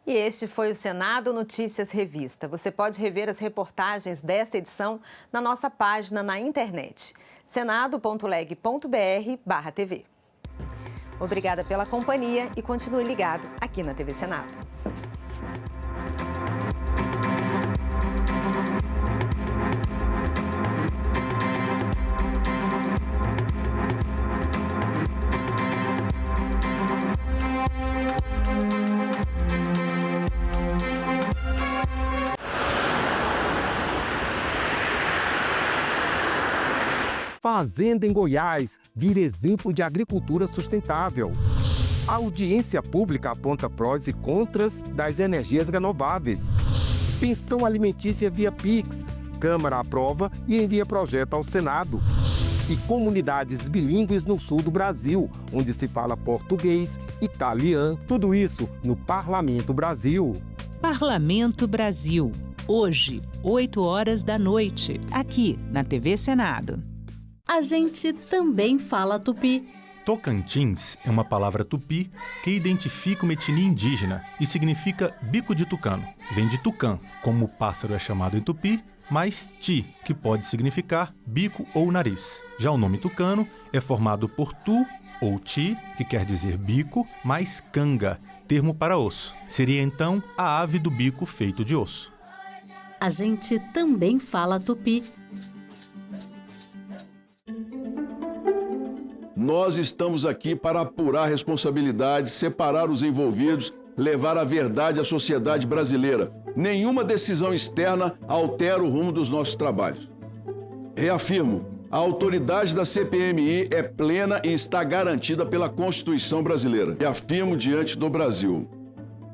E este foi o Senado Notícias Revista. Você pode rever as reportagens desta edição na nossa página na internet, senado.leg.br/tv. Obrigada pela companhia e continue ligado aqui na TV Senado. Fazenda em Goiás vira exemplo de agricultura sustentável. A audiência pública aponta prós e contras das energias renováveis. Pensão alimentícia via Pix. Câmara aprova e envia projeto ao Senado. E comunidades bilíngues no sul do Brasil, onde se fala português, italiano, tudo isso no Parlamento Brasil. Parlamento Brasil. Hoje, 20h, aqui na TV Senado. A gente também fala tupi. Tocantins é uma palavra tupi que identifica uma etnia indígena e significa bico de tucano. Vem de tucã, como o pássaro é chamado em tupi, mais ti, que pode significar bico ou nariz. Já o nome tucano é formado por tu ou ti, que quer dizer bico, mais canga, termo para osso. Seria então a ave do bico feito de osso. A gente também fala tupi. Nós estamos aqui para apurar responsabilidades, separar os envolvidos, levar a verdade à sociedade brasileira. Nenhuma decisão externa altera o rumo dos nossos trabalhos. Reafirmo, a autoridade da CPMI é plena e está garantida pela Constituição brasileira. Reafirmo diante do Brasil.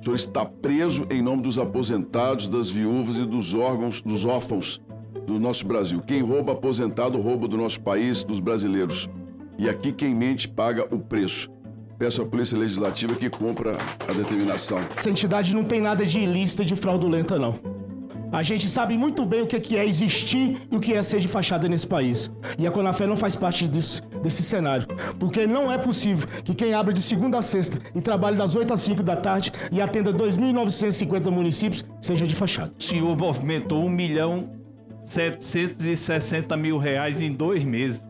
O senhor está preso em nome dos aposentados, das viúvas e dos órfãos do nosso Brasil. Quem rouba aposentado, rouba do nosso país, dos brasileiros. E aqui quem mente paga o preço. Peço à Polícia Legislativa que cumpra a determinação. Essa entidade não tem nada de ilícita e de fraudulenta, não. A gente sabe muito bem o que é existir e o que é ser de fachada nesse país. E a Conafé não faz parte desse cenário. Porque não é possível que quem abre de segunda a sexta e trabalhe das 8 às 5 da tarde e atenda 2.950 municípios seja de fachada. O senhor movimentou R$1.760.000 em 2 meses.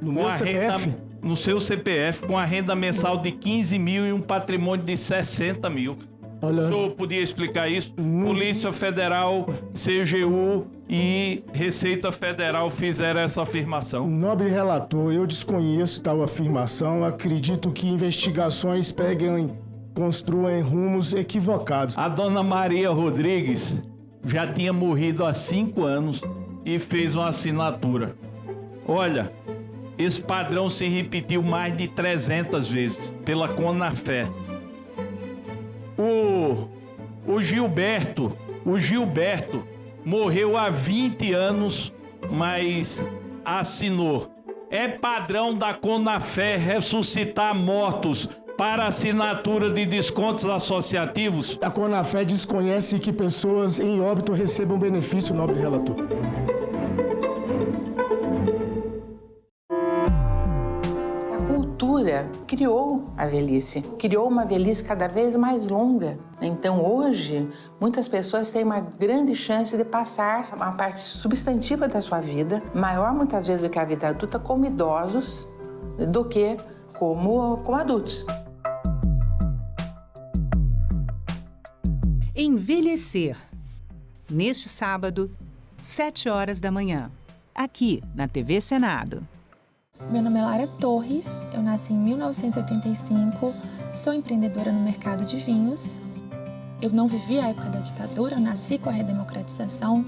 No meu CPF? No seu CPF, com a renda mensal de 15 mil e um patrimônio de 60 mil. Olha, o senhor podia explicar isso? Polícia Federal, CGU e Receita Federal fizeram essa afirmação. Nobre relator, eu desconheço tal afirmação. Acredito que investigações construam rumos equivocados. A dona Maria Rodrigues já tinha morrido há 5 anos e fez uma assinatura. Olha, esse padrão se repetiu mais de 300 vezes pela Conafé. O Gilberto morreu há 20 anos, mas assinou. É padrão da Conafé ressuscitar mortos para assinatura de descontos associativos? A Conafé desconhece que pessoas em óbito recebam benefício, nobre relator. Criou a velhice, criou uma velhice cada vez mais longa. Então, hoje, muitas pessoas têm uma grande chance de passar uma parte substantiva da sua vida, maior muitas vezes do que a vida adulta, como idosos, do que como adultos. Envelhecer. Neste sábado, 7 horas da manhã, aqui na TV Senado. Meu nome é Lara Torres, eu nasci em 1985, sou empreendedora no mercado de vinhos. Eu não vivi a época da ditadura, eu nasci com a redemocratização.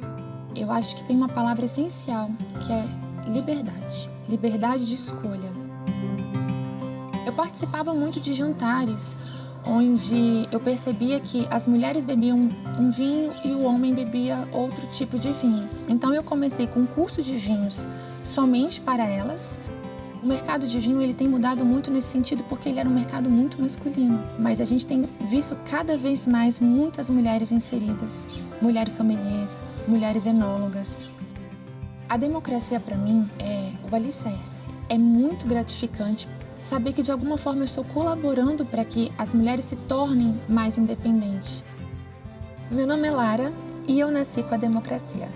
Eu acho que tem uma palavra essencial, que é liberdade. Liberdade de escolha. Eu participava muito de jantares, onde eu percebia que as mulheres bebiam um vinho e o homem bebia outro tipo de vinho. Então eu comecei com um curso de vinhos somente para elas. O mercado de vinho ele tem mudado muito nesse sentido porque ele era um mercado muito masculino. Mas a gente tem visto cada vez mais muitas mulheres inseridas. Mulheres sommeliers, mulheres enólogas. A democracia para mim é o alicerce. É muito gratificante saber que de alguma forma eu estou colaborando para que as mulheres se tornem mais independentes. Meu nome é Lara e eu nasci com a democracia.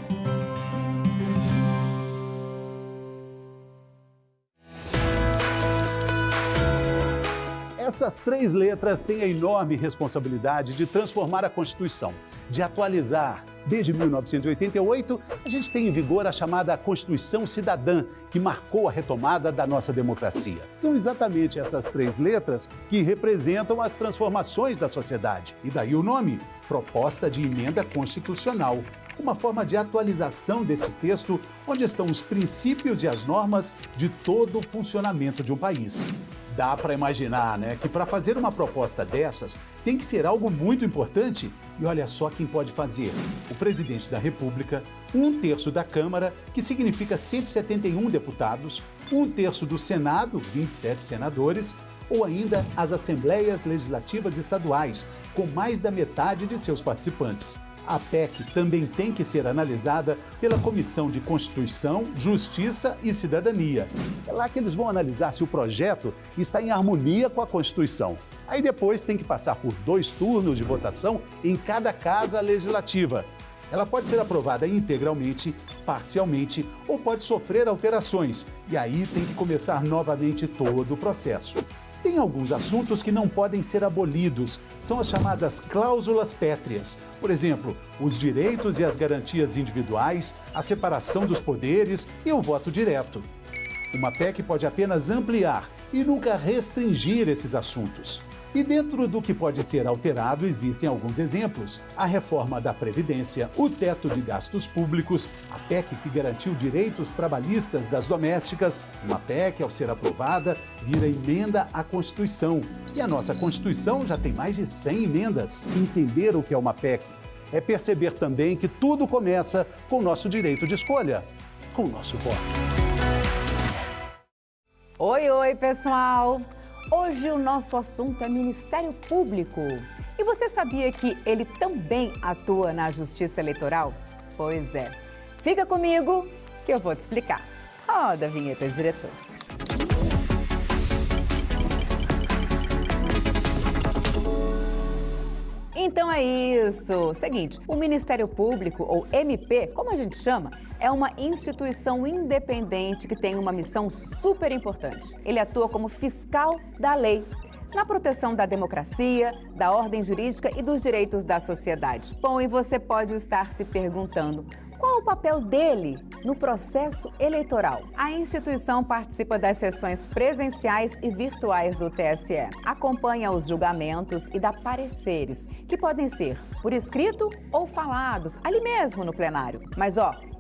Essas 3 letras têm a enorme responsabilidade de transformar a Constituição, de atualizar. Desde 1988, a gente tem em vigor a chamada Constituição Cidadã, que marcou a retomada da nossa democracia. São exatamente essas 3 letras que representam as transformações da sociedade. E daí o nome, Proposta de Emenda Constitucional. Uma forma de atualização desse texto, onde estão os princípios e as normas de todo o funcionamento de um país. Dá para imaginar, né, que para fazer uma proposta dessas tem que ser algo muito importante. E olha só quem pode fazer. O presidente da República, 1/3 da Câmara, que significa 171 deputados, 1/3 do Senado, 27 senadores, ou ainda as Assembleias Legislativas Estaduais, com mais da metade de seus participantes. A PEC também tem que ser analisada pela Comissão de Constituição, Justiça e Cidadania. É lá que eles vão analisar se o projeto está em harmonia com a Constituição. Aí depois tem que passar por 2 turnos de votação em cada casa legislativa. Ela pode ser aprovada integralmente, parcialmente ou pode sofrer alterações. E aí tem que começar novamente todo o processo. Tem alguns assuntos que não podem ser abolidos, são as chamadas cláusulas pétreas. Por exemplo, os direitos e as garantias individuais, a separação dos poderes e o voto direto. Uma PEC pode apenas ampliar e nunca restringir esses assuntos. E dentro do que pode ser alterado existem alguns exemplos. A reforma da Previdência, o teto de gastos públicos, a PEC que garantiu direitos trabalhistas das domésticas. Uma PEC, ao ser aprovada, vira emenda à Constituição. E a nossa Constituição já tem mais de 100 emendas. Entender o que é uma PEC é perceber também que tudo começa com o nosso direito de escolha, com o nosso voto. Oi, pessoal! Hoje o nosso assunto é Ministério Público. E você sabia que ele também atua na Justiça Eleitoral? Pois é. Fica comigo que eu vou te explicar. Roda a vinheta, diretor. Então é isso. Seguinte, o Ministério Público, ou MP, como a gente chama, é uma instituição independente que tem uma missão super importante. Ele atua como fiscal da lei, na proteção da democracia, da ordem jurídica e dos direitos da sociedade. Bom, e você pode estar se perguntando, qual o papel dele no processo eleitoral? A instituição participa das sessões presenciais e virtuais do TSE, acompanha os julgamentos e dá pareceres, que podem ser por escrito ou falados, ali mesmo no plenário. Mas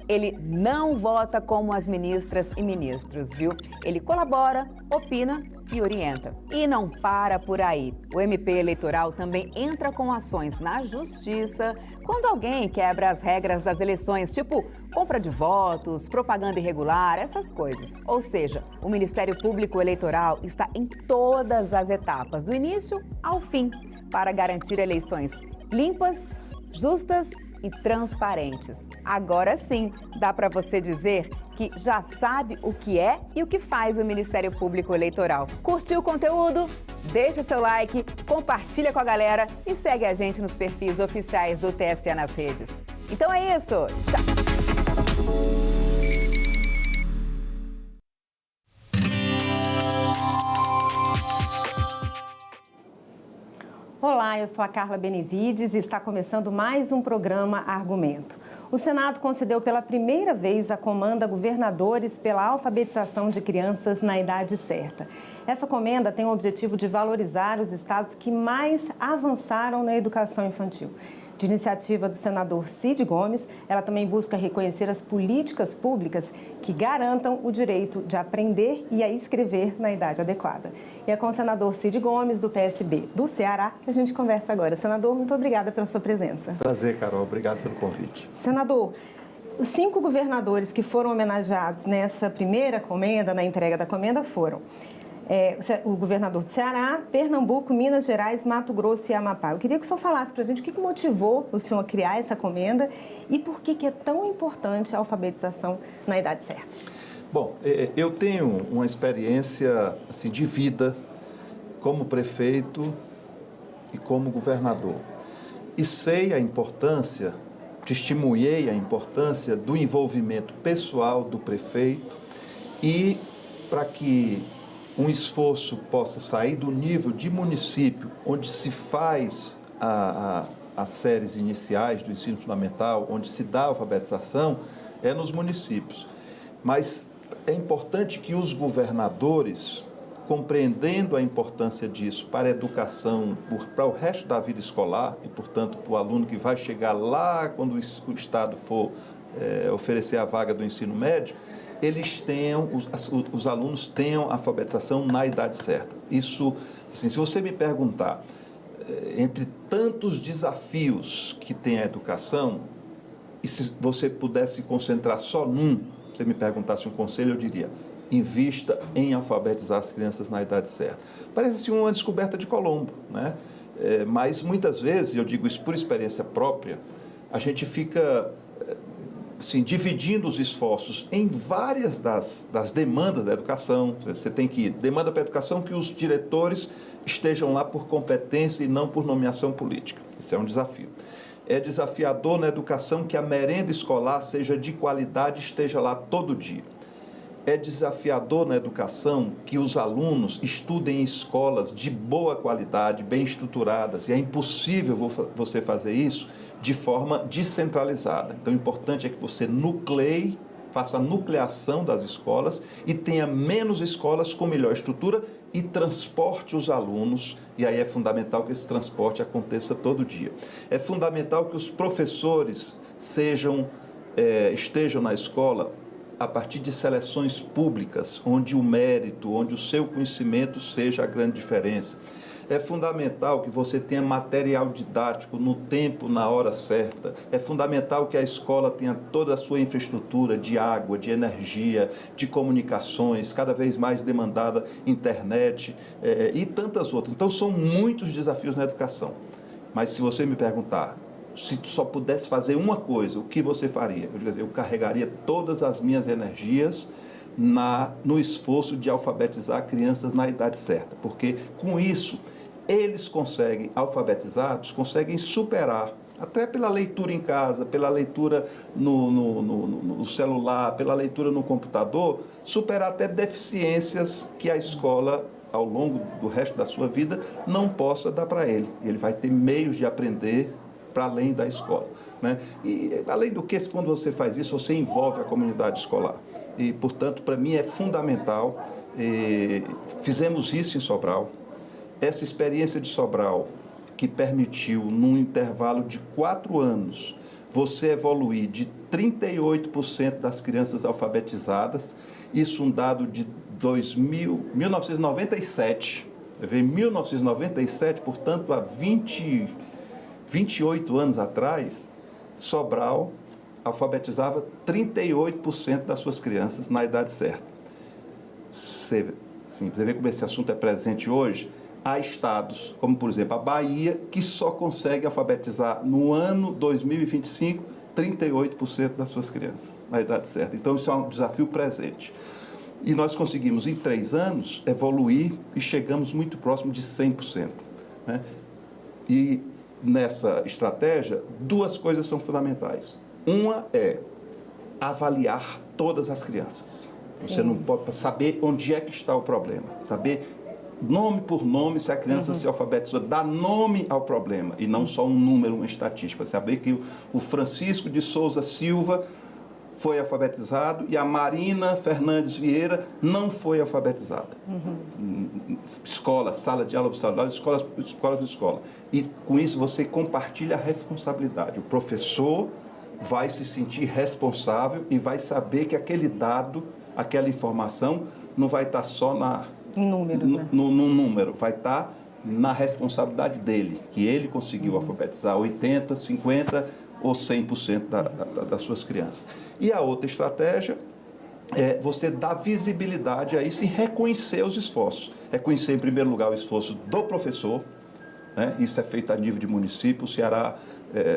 ele não vota como as ministras e ministros, viu? Ele colabora, opina e orienta. E não para por aí. O MP eleitoral também entra com ações na justiça quando alguém quebra as regras das eleições, tipo compra de votos, propaganda irregular, essas coisas. Ou seja, o Ministério Público Eleitoral está em todas as etapas, do início ao fim, para garantir eleições limpas, justas e transparentes. Agora sim, dá para você dizer que já sabe o que é e o que faz o Ministério Público Eleitoral. Curtiu o conteúdo? Deixa seu like, compartilha com a galera e segue a gente nos perfis oficiais do TSE nas redes. Então é isso. Tchau! Olá, eu sou a Carla Benevides e está começando mais um programa Argumento. O Senado concedeu pela primeira vez a comanda a governadores pela alfabetização de crianças na idade certa. Essa comenda tem o objetivo de valorizar os estados que mais avançaram na educação infantil. De iniciativa do senador Cid Gomes, ela também busca reconhecer as políticas públicas que garantam o direito de aprender e a escrever na idade adequada. E é com o senador Cid Gomes, do PSB do Ceará, que a gente conversa agora. Senador, muito obrigada pela sua presença. Prazer, Carol. Obrigado pelo convite. Senador, os 5 governadores que foram homenageados nessa primeira comenda, na entrega da comenda, foram o governador do Ceará, Pernambuco, Minas Gerais, Mato Grosso e Amapá. Eu queria que o senhor falasse para a gente o que motivou o senhor a criar essa comenda e por que é tão importante a alfabetização na idade certa. Bom, eu tenho uma experiência assim, de vida como prefeito e como governador. E sei a importância, testemunhei a importância do envolvimento pessoal do prefeito e para que um esforço possa sair do nível de município, onde se faz as séries iniciais do ensino fundamental, onde se dá a alfabetização, é nos municípios. Mas é importante que os governadores, compreendendo a importância disso para a educação, para o resto da vida escolar, e, portanto, para o aluno que vai chegar lá quando o Estado for oferecer a vaga do ensino médio, eles tenham, os alunos tenham a alfabetização na idade certa. Isso, assim, se você me perguntar, entre tantos desafios que tem a educação, e se você pudesse concentrar só num, se você me perguntasse um conselho, eu diria, invista em alfabetizar as crianças na idade certa. Parece assim uma descoberta de Colombo, né? Mas muitas vezes, eu digo isso por experiência própria, a gente fica assim, dividindo os esforços em várias das demandas da educação. Você tem que demanda para a educação que os diretores estejam lá por competência e não por nomeação política. Isso é um desafio. É desafiador na educação que a merenda escolar seja de qualidade e esteja lá todo dia. É desafiador na educação que os alunos estudem em escolas de boa qualidade, bem estruturadas, e é impossível você fazer isso de forma descentralizada. Então, o importante é que você nucleie, faça a nucleação das escolas e tenha menos escolas com melhor estrutura e transporte os alunos, e aí é fundamental que esse transporte aconteça todo dia. É fundamental que os professores estejam na escola a partir de seleções públicas, onde o mérito, onde o seu conhecimento seja a grande diferença. É fundamental que você tenha material didático no tempo, na hora certa. É fundamental que a escola tenha toda a sua infraestrutura de água, de energia, de comunicações, cada vez mais demandada, internet e tantas outras. Então, são muitos desafios na educação. Mas se você me perguntar, se tu só pudesse fazer uma coisa, o que você faria? Eu carregaria todas as minhas energias no esforço de alfabetizar crianças na idade certa, porque com isso eles conseguem, alfabetizados, conseguem superar, até pela leitura em casa, pela leitura no celular, pela leitura no computador, superar até deficiências que a escola, ao longo do resto da sua vida, não possa dar para ele. Ele vai ter meios de aprender para além da escola, né? E, além do que, quando você faz isso, você envolve a comunidade escolar. E, portanto, para mim é fundamental. Fizemos isso em Sobral. Essa experiência de Sobral, que permitiu, num intervalo de 4 anos, você evoluir de 38% das crianças alfabetizadas, isso um dado de 1997, em 1997, portanto, há 28 anos atrás, Sobral alfabetizava 38% das suas crianças na idade certa. Você vê como esse assunto é presente hoje. Há estados, como por exemplo a Bahia, que só consegue alfabetizar no ano 2025 38% das suas crianças na idade certa. Então isso é um desafio presente. E nós conseguimos, em 3 anos, evoluir e chegamos muito próximo de 100%. Né? E nessa estratégia, 2 coisas são fundamentais. Uma é avaliar todas as crianças. Você não pode saber onde é que está o problema, saber nome por nome se a criança se alfabetizou, dar nome ao problema e não só um número, uma estatística. Saber que o Francisco de Souza Silva foi alfabetizado e a Marina Fernandes Vieira não foi alfabetizada. Escola, sala de aula, escola. E com isso você compartilha a responsabilidade. O professor vai se sentir responsável e vai saber que aquele dado, aquela informação, não vai estar só em números, né? no número, vai estar na responsabilidade dele, que ele conseguiu alfabetizar 80%, 50% ou 100% das suas crianças. E a outra estratégia é você dar visibilidade a isso e reconhecer os esforços. Reconhecer, em primeiro lugar, o esforço do professor, né? Isso é feito a nível de município. O Ceará,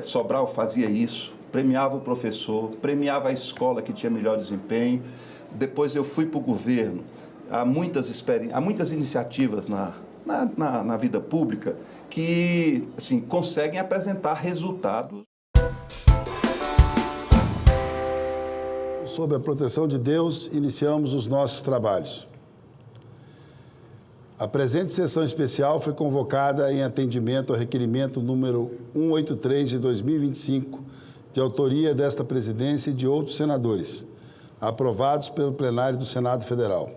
Sobral fazia isso, premiava o professor, premiava a escola que tinha melhor desempenho. Depois eu fui para o governo. Há muitas iniciativas na vida pública que assim, conseguem apresentar resultados. Sob a proteção de Deus, iniciamos os nossos trabalhos. A presente sessão especial foi convocada em atendimento ao requerimento número 183 de 2025, de autoria desta presidência e de outros senadores, aprovados pelo plenário do Senado Federal.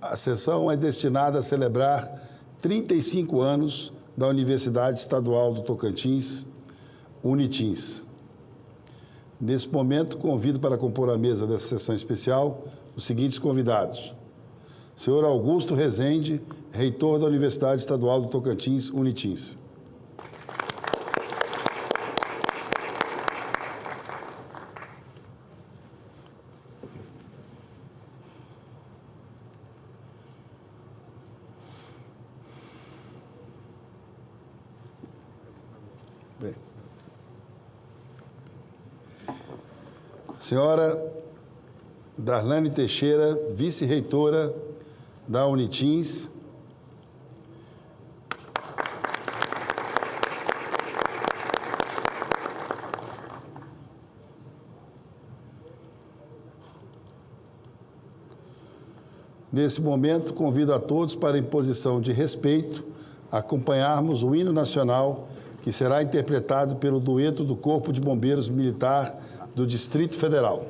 A sessão é destinada a celebrar 35 anos da Universidade Estadual do Tocantins, Unitins. Nesse momento, convido para compor a mesa dessa sessão especial os seguintes convidados. Senhor Augusto Rezende, reitor da Universidade Estadual do Tocantins, Unitins. Bem. Senhora Darlane Teixeira, vice-reitora da Unitins. Nesse momento, convido a todos para, em posição de respeito, acompanharmos o hino nacional, que será interpretado pelo dueto do Corpo de Bombeiros Militar do Distrito Federal.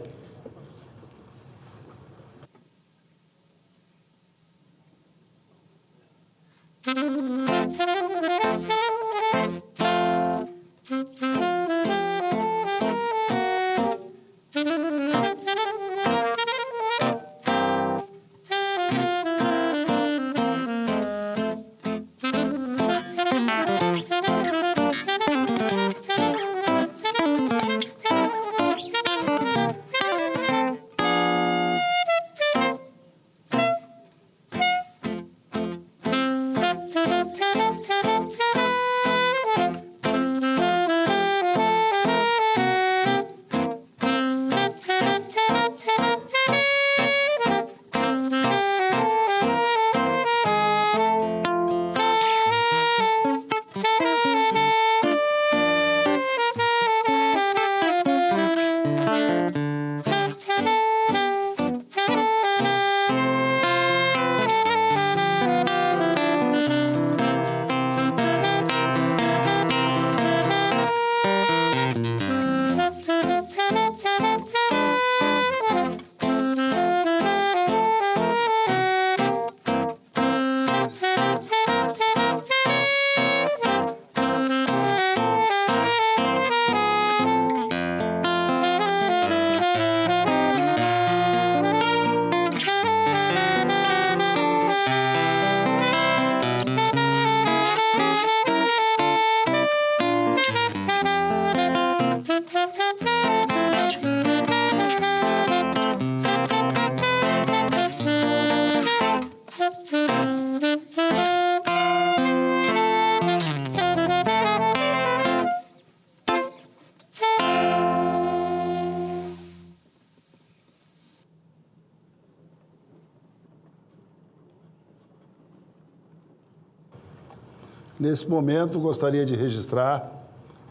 Nesse momento, gostaria de registrar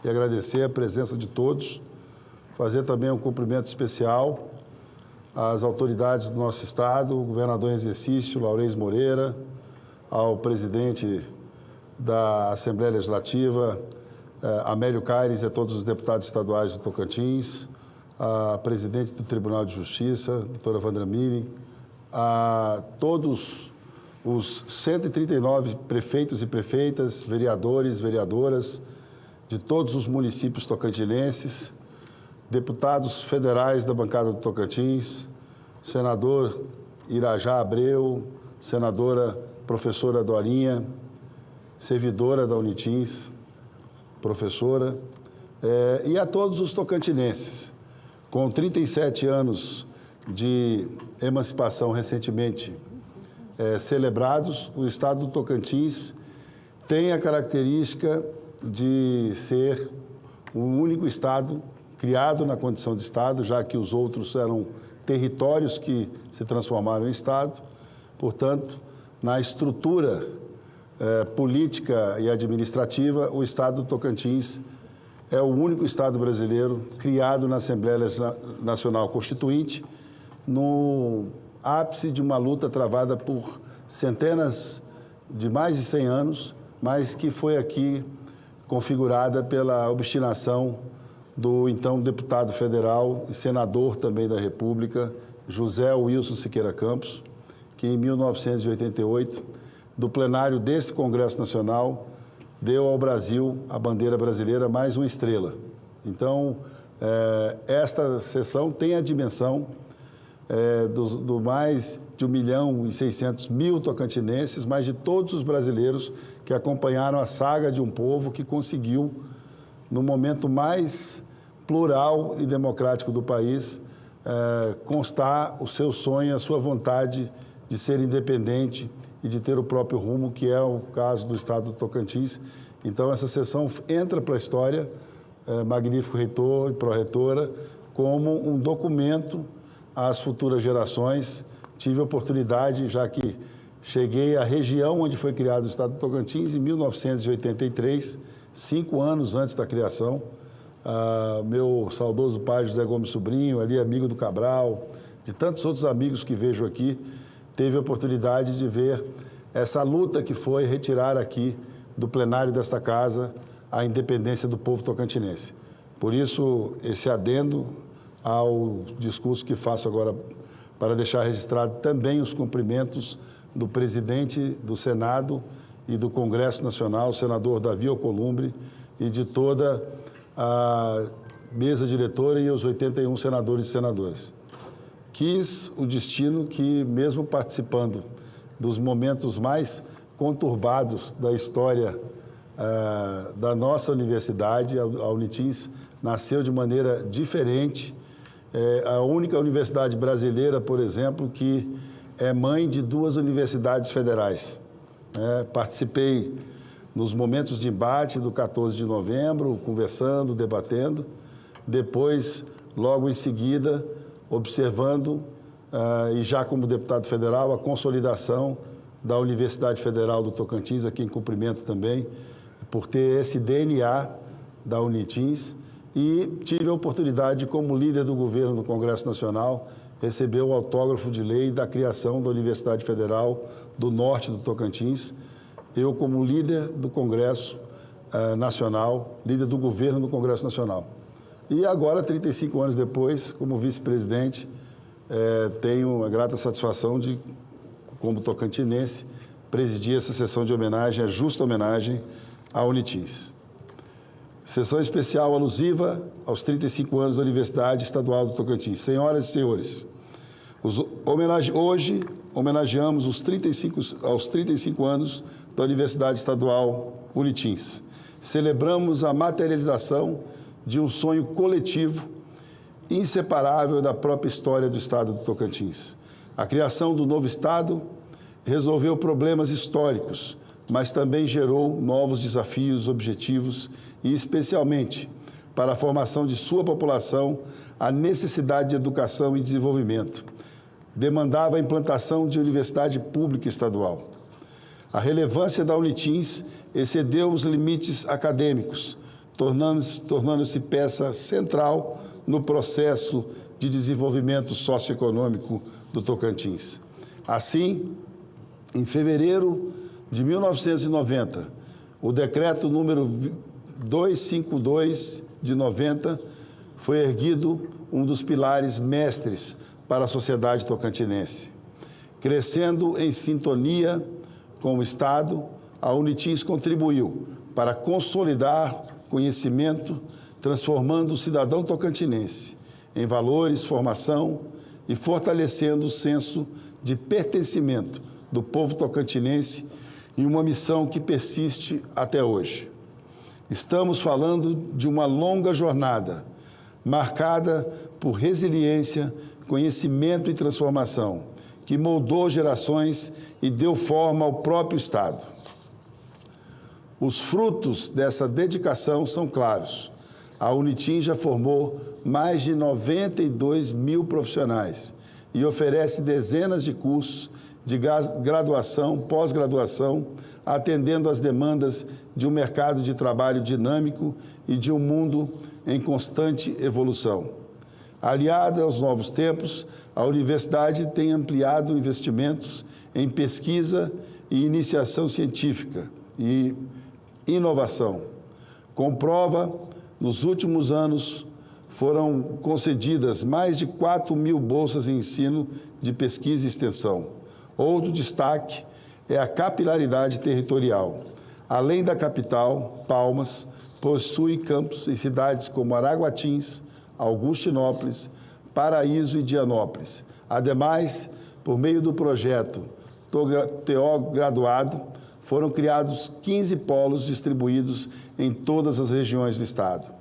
e agradecer a presença de todos, fazer também um cumprimento especial às autoridades do nosso Estado, o governador em exercício, Laurez Moreira, ao presidente da Assembleia Legislativa, Amélio Caires, e a todos os deputados estaduais do Tocantins, a presidente do Tribunal de Justiça, doutora Vandra Miri, a todos os 139 prefeitos e prefeitas, vereadores, vereadoras de todos os municípios tocantinenses, deputados federais da bancada do Tocantins, senador Irajá Abreu, senadora professora Dorinha, servidora da Unitins, professora, e a todos os tocantinenses. Com 37 anos de emancipação recentemente celebrados, o Estado do Tocantins tem a característica de ser o único Estado criado na condição de Estado, já que os outros eram territórios que se transformaram em Estado. Portanto, na estrutura política e administrativa, o Estado do Tocantins é o único Estado brasileiro criado na Assembleia Nacional Constituinte, no ápice de uma luta travada por centenas de mais de 100 anos, mas que foi aqui configurada pela obstinação do então deputado federal e senador também da República, José Wilson Siqueira Campos, que em 1988, do plenário deste Congresso Nacional, deu ao Brasil a bandeira brasileira mais uma estrela. Então, esta sessão tem a dimensão do mais de 1.600.000 tocantinenses, mas de todos os brasileiros que acompanharam a saga de um povo que conseguiu, no momento mais plural e democrático do país, constar o seu sonho, a sua vontade de ser independente e de ter o próprio rumo, que é o caso do Estado do Tocantins. Então, essa sessão entra para a história, magnífico reitor e pró-reitora, como um documento às futuras gerações. Tive a oportunidade, já que cheguei à região onde foi criado o Estado do Tocantins, em 1983, 5 anos antes da criação. Meu saudoso pai, José Gomes Sobrinho, ali amigo do Cabral, de tantos outros amigos que vejo aqui, teve a oportunidade de ver essa luta que foi retirar aqui do plenário desta casa a independência do povo tocantinense. Por isso, esse adendo ao discurso que faço agora, para deixar registrado também os cumprimentos do presidente do Senado e do Congresso Nacional, o senador Davi Alcolumbre, e de toda a mesa diretora e os 81 senadores e senadoras. Quis o destino que, mesmo participando dos momentos mais conturbados da história da nossa universidade, a Unitins nasceu de maneira diferente. A única universidade brasileira, por exemplo, que é mãe de 2 universidades federais. Participei nos momentos de embate do 14 de novembro, conversando, debatendo. Depois, logo em seguida, observando, e já como deputado federal, a consolidação da Universidade Federal do Tocantins, aqui em cumprimento também, por ter esse DNA da Unitins. E tive a oportunidade, como líder do governo do Congresso Nacional, receber o autógrafo de lei da criação da Universidade Federal do Norte do Tocantins. Eu, como líder do Congresso Nacional, líder do governo do Congresso Nacional. E agora, 35 anos depois, como vice-presidente, tenho a grata satisfação de, como tocantinense, presidir essa sessão de homenagem, a justa homenagem à Unitins. Sessão especial alusiva aos 35 anos da Universidade Estadual do Tocantins. Senhoras e senhores, hoje homenageamos aos 35 anos da Universidade Estadual Unitins. Celebramos a materialização de um sonho coletivo inseparável da própria história do Estado do Tocantins. A criação do novo Estado resolveu problemas históricos, mas também gerou novos desafios, objetivos e, especialmente, para a formação de sua população, a necessidade de educação e desenvolvimento. Demandava a implantação de universidade pública estadual. A relevância da Unitins excedeu os limites acadêmicos, tornando-se peça central no processo de desenvolvimento socioeconômico do Tocantins. Assim, em fevereiro de 1990, o decreto número 252 de 90 foi erguido um dos pilares mestres para a sociedade tocantinense. Crescendo em sintonia com o Estado, a Unitins contribuiu para consolidar conhecimento, transformando o cidadão tocantinense em valores, formação e fortalecendo o senso de pertencimento do povo tocantinense em uma missão que persiste até hoje. Estamos falando de uma longa jornada, marcada por resiliência, conhecimento e transformação, que moldou gerações e deu forma ao próprio Estado. Os frutos dessa dedicação são claros. A Unitins já formou mais de 92 mil profissionais e oferece dezenas de cursos de graduação, pós-graduação, atendendo às demandas de um mercado de trabalho dinâmico e de um mundo em constante evolução. Aliada aos novos tempos, a universidade tem ampliado investimentos em pesquisa e iniciação científica e inovação. Comprova, nos últimos anos, foram concedidas mais de 4 mil bolsas em ensino de pesquisa e extensão. Outro destaque é a capilaridade territorial. Além da capital, Palmas possui campos em cidades como Araguatins, Augustinópolis, Paraíso e Dianópolis. Ademais, por meio do projeto TO Graduado, foram criados 15 polos distribuídos em todas as regiões do Estado.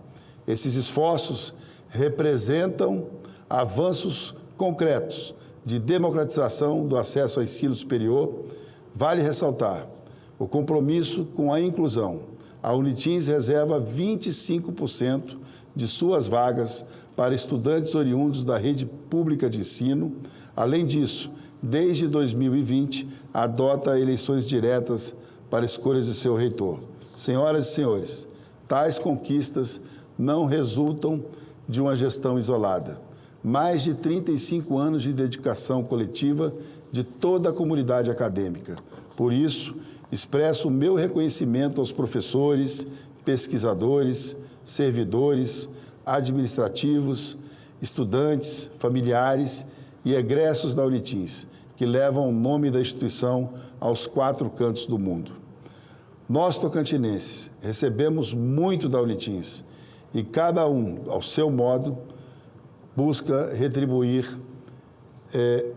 Esses esforços representam avanços concretos de democratização do acesso ao ensino superior. Vale ressaltar o compromisso com a inclusão. A Unitins reserva 25% de suas vagas para estudantes oriundos da rede pública de ensino. Além disso, desde 2020, adota eleições diretas para escolhas de seu reitor. Senhoras e senhores, tais conquistas não resultam de uma gestão isolada. Mais de 35 anos de dedicação coletiva de toda a comunidade acadêmica. Por isso, expresso o meu reconhecimento aos professores, pesquisadores, servidores, administrativos, estudantes, familiares e egressos da Unitins, que levam o nome da instituição aos 4 cantos do mundo. Nós, tocantinenses, recebemos muito da Unitins e cada um, ao seu modo, busca retribuir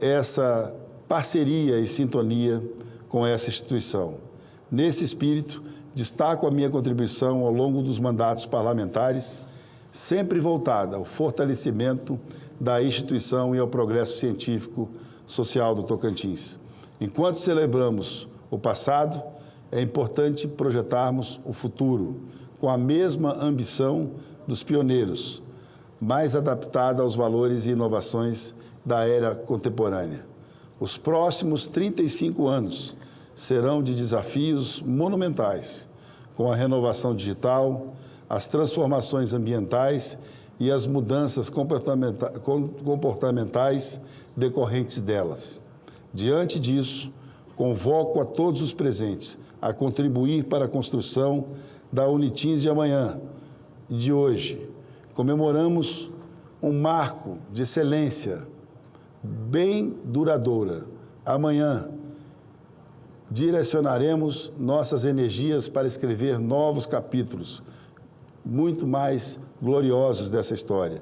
essa parceria e sintonia com essa instituição. Nesse espírito, destaco a minha contribuição ao longo dos mandatos parlamentares, sempre voltada ao fortalecimento da instituição e ao progresso científico social do Tocantins. Enquanto celebramos o passado, é importante projetarmos o futuro com a mesma ambição dos pioneiros, mais adaptada aos valores e inovações da era contemporânea. Os próximos 35 anos serão de desafios monumentais, com a renovação digital, as transformações ambientais e as mudanças comportamentais decorrentes delas. Diante disso, convoco a todos os presentes a contribuir para a construção da Unitins de amanhã e de hoje. Comemoramos um marco de excelência bem duradoura. Amanhã, direcionaremos nossas energias para escrever novos capítulos, muito mais gloriosos dessa história.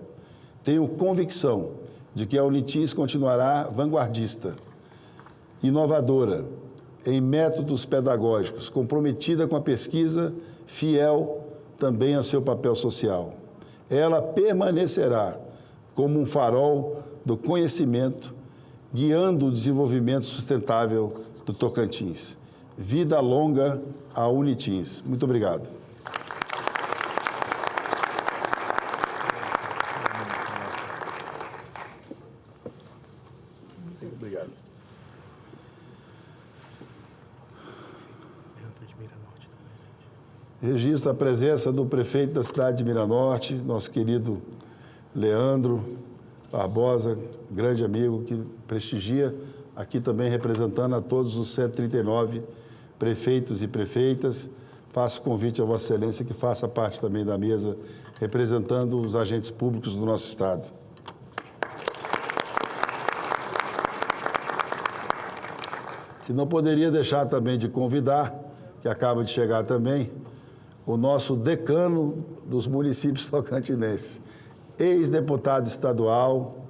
Tenho convicção de que a Unitins continuará vanguardista, inovadora, em métodos pedagógicos, comprometida com a pesquisa, fiel também ao seu papel social. Ela permanecerá como um farol do conhecimento, guiando o desenvolvimento sustentável do Tocantins. Vida longa à Unitins. Muito obrigado. Obrigado. Registro a presença do prefeito da cidade de Miranorte, nosso querido Leandro Barbosa, grande amigo que prestigia, aqui também representando a todos os 139 prefeitos e prefeitas. Faço convite a Vossa Excelência que faça parte também da mesa, representando os agentes públicos do nosso Estado. E não poderia deixar também de convidar, que acaba de chegar também, o nosso decano dos municípios tocantinenses, ex-deputado estadual,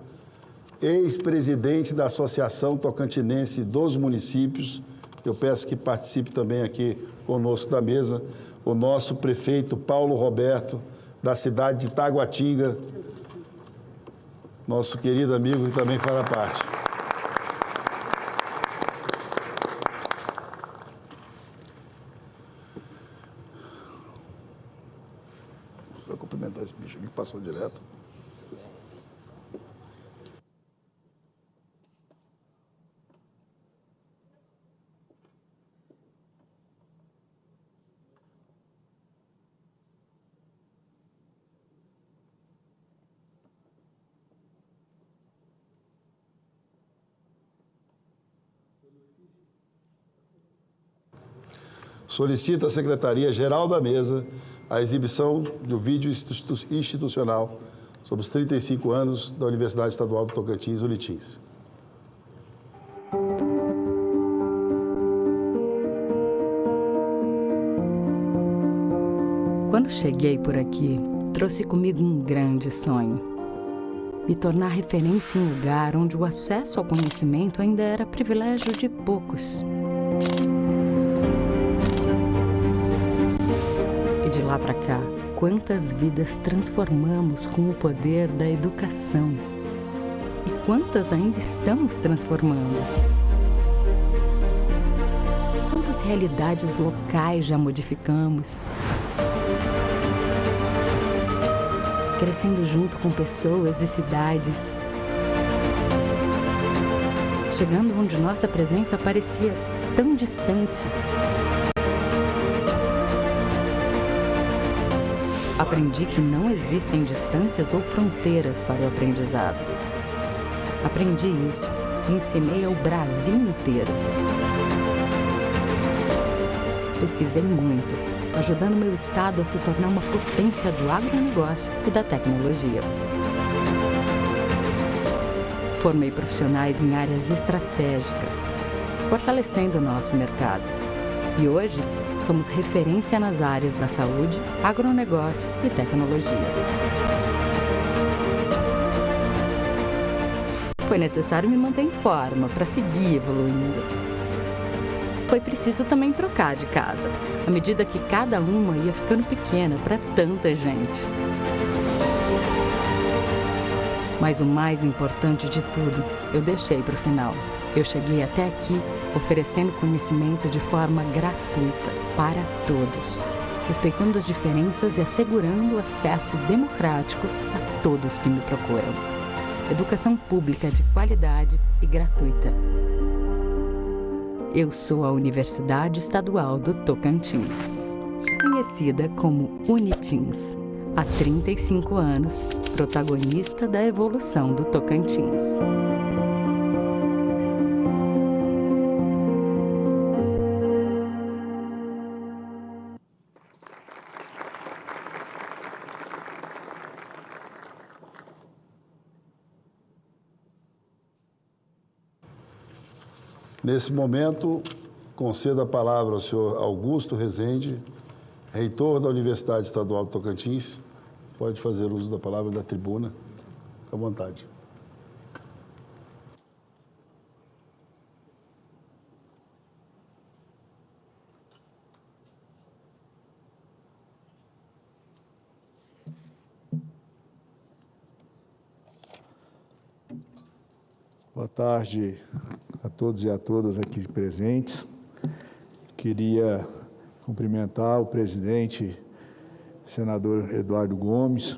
ex-presidente da Associação Tocantinense dos Municípios. Eu peço que participe também aqui conosco da mesa, o nosso prefeito Paulo Roberto, da cidade de Taguatinga, nosso querido amigo que também fará parte. Vou cumprimentar esse bicho aqui que passou direto. Solicita a Secretaria-Geral da Mesa a exibição do vídeo institucional sobre os 35 anos da Universidade Estadual do Tocantins, Unitins. Quando cheguei por aqui, trouxe comigo um grande sonho. Me tornar referência em um lugar onde o acesso ao conhecimento ainda era privilégio de poucos. De lá para cá, quantas vidas transformamos com o poder da educação? E quantas ainda estamos transformando? Quantas realidades locais já modificamos? Crescendo junto com pessoas e cidades. Chegando onde nossa presença parecia tão distante. Aprendi que não existem distâncias ou fronteiras para o aprendizado. Aprendi isso e ensinei ao Brasil inteiro. Pesquisei muito, ajudando meu estado a se tornar uma potência do agronegócio e da tecnologia. Formei profissionais em áreas estratégicas, fortalecendo o nosso mercado. E hoje, somos referência nas áreas da saúde, agronegócio e tecnologia. Foi necessário me manter em forma para seguir evoluindo. Foi preciso também trocar de casa, à medida que cada uma ia ficando pequena para tanta gente. Mas o mais importante de tudo, eu deixei para o final. Eu cheguei até aqui oferecendo conhecimento de forma gratuita para todos, respeitando as diferenças e assegurando acesso democrático a todos que me procuram. Educação pública de qualidade e gratuita. Eu sou a Universidade Estadual do Tocantins, conhecida como Unitins. Há 35 anos, protagonista da evolução do Tocantins. Nesse momento, concedo a palavra ao senhor Augusto Rezende, reitor da Universidade Estadual do Tocantins. Pode fazer uso da palavra da tribuna. Fique à vontade. Boa tarde a todos e a todas aqui presentes. Queria cumprimentar o presidente, senador Eduardo Gomes,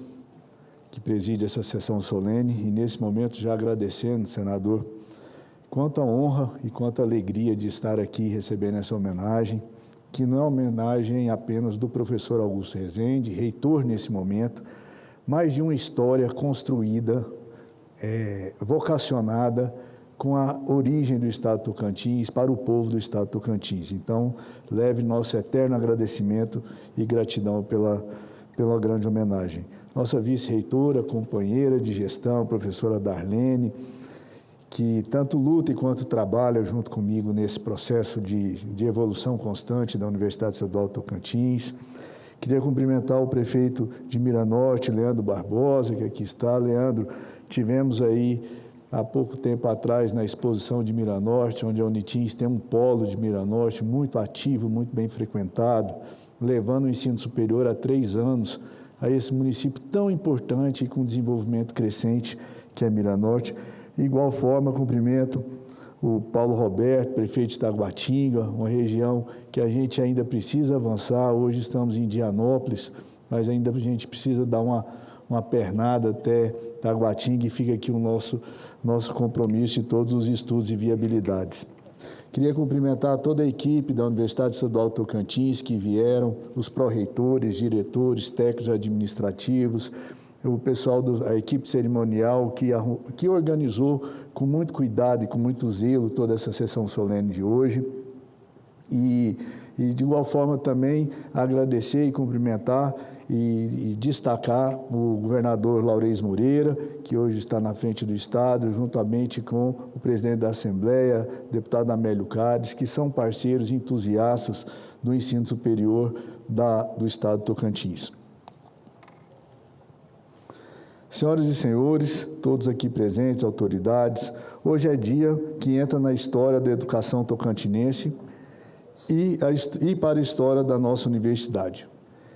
que preside essa sessão solene, e nesse momento já agradecendo, senador, quanta honra e quanta alegria de estar aqui recebendo essa homenagem, que não é uma homenagem apenas do professor Augusto Rezende, reitor nesse momento, mas de uma história construída, vocacionada com a origem do Estado do Tocantins, para o povo do Estado do Tocantins. Então, leve nosso eterno agradecimento e gratidão pela grande homenagem. Nossa vice-reitora, companheira de gestão, professora Darlene, que tanto luta quanto trabalha junto comigo nesse processo de evolução constante da Universidade Estadual do Tocantins. Queria cumprimentar o prefeito de Miranorte, Leandro Barbosa, que aqui está. Leandro, tivemos aí há pouco tempo atrás na exposição de Miranorte, onde a Unitins tem um polo de Miranorte muito ativo, muito bem frequentado, levando o ensino superior há 3 anos a esse município tão importante e com desenvolvimento crescente que é Miranorte. De igual forma, cumprimento o Paulo Roberto, prefeito de Taguatinga, uma região que a gente ainda precisa avançar. Hoje estamos em Dianópolis, mas ainda a gente precisa dar uma pernada até Taguatinga, e fica aqui o nosso compromisso de todos os estudos e viabilidades. Queria cumprimentar toda a equipe da Universidade Estadual do Tocantins que vieram, os pró-reitores, diretores, técnicos administrativos, o pessoal da equipe cerimonial que organizou com muito cuidado e com muito zelo toda essa sessão solene de hoje. E de igual forma também agradecer e cumprimentar e destacar o governador Laurez Moreira, que hoje está na frente do Estado, juntamente com o presidente da Assembleia, deputado Amélio Cádiz, que são parceiros entusiastas do ensino superior do Estado do Tocantins. Senhoras e senhores, todos aqui presentes, autoridades, hoje é dia que entra na história da educação tocantinense e para a história da nossa universidade.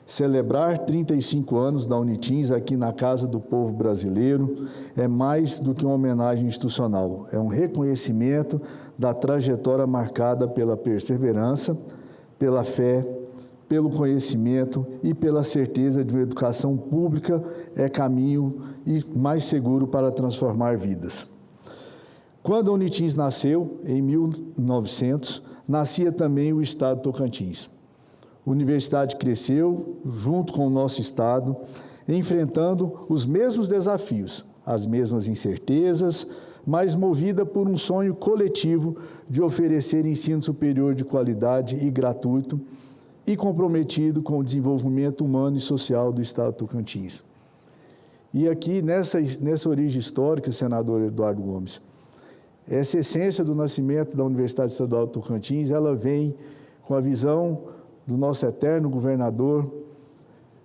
Celebrar 35 anos da Unitins aqui na Casa do Povo Brasileiro é mais do que uma homenagem institucional, é um reconhecimento da trajetória marcada pela perseverança, pela fé, pelo conhecimento e pela certeza de uma educação pública é caminho e mais seguro para transformar vidas. Quando a Unitins nasceu, em 1900, nascia também o Estado do Tocantins. A universidade cresceu junto com o nosso Estado, enfrentando os mesmos desafios, as mesmas incertezas, mas movida por um sonho coletivo de oferecer ensino superior de qualidade e gratuito e comprometido com o desenvolvimento humano e social do Estado do Tocantins. E aqui, nessa origem histórica, senador Eduardo Gomes, essa essência do nascimento da Universidade Estadual do Tocantins, ela vem com a visão do nosso eterno governador,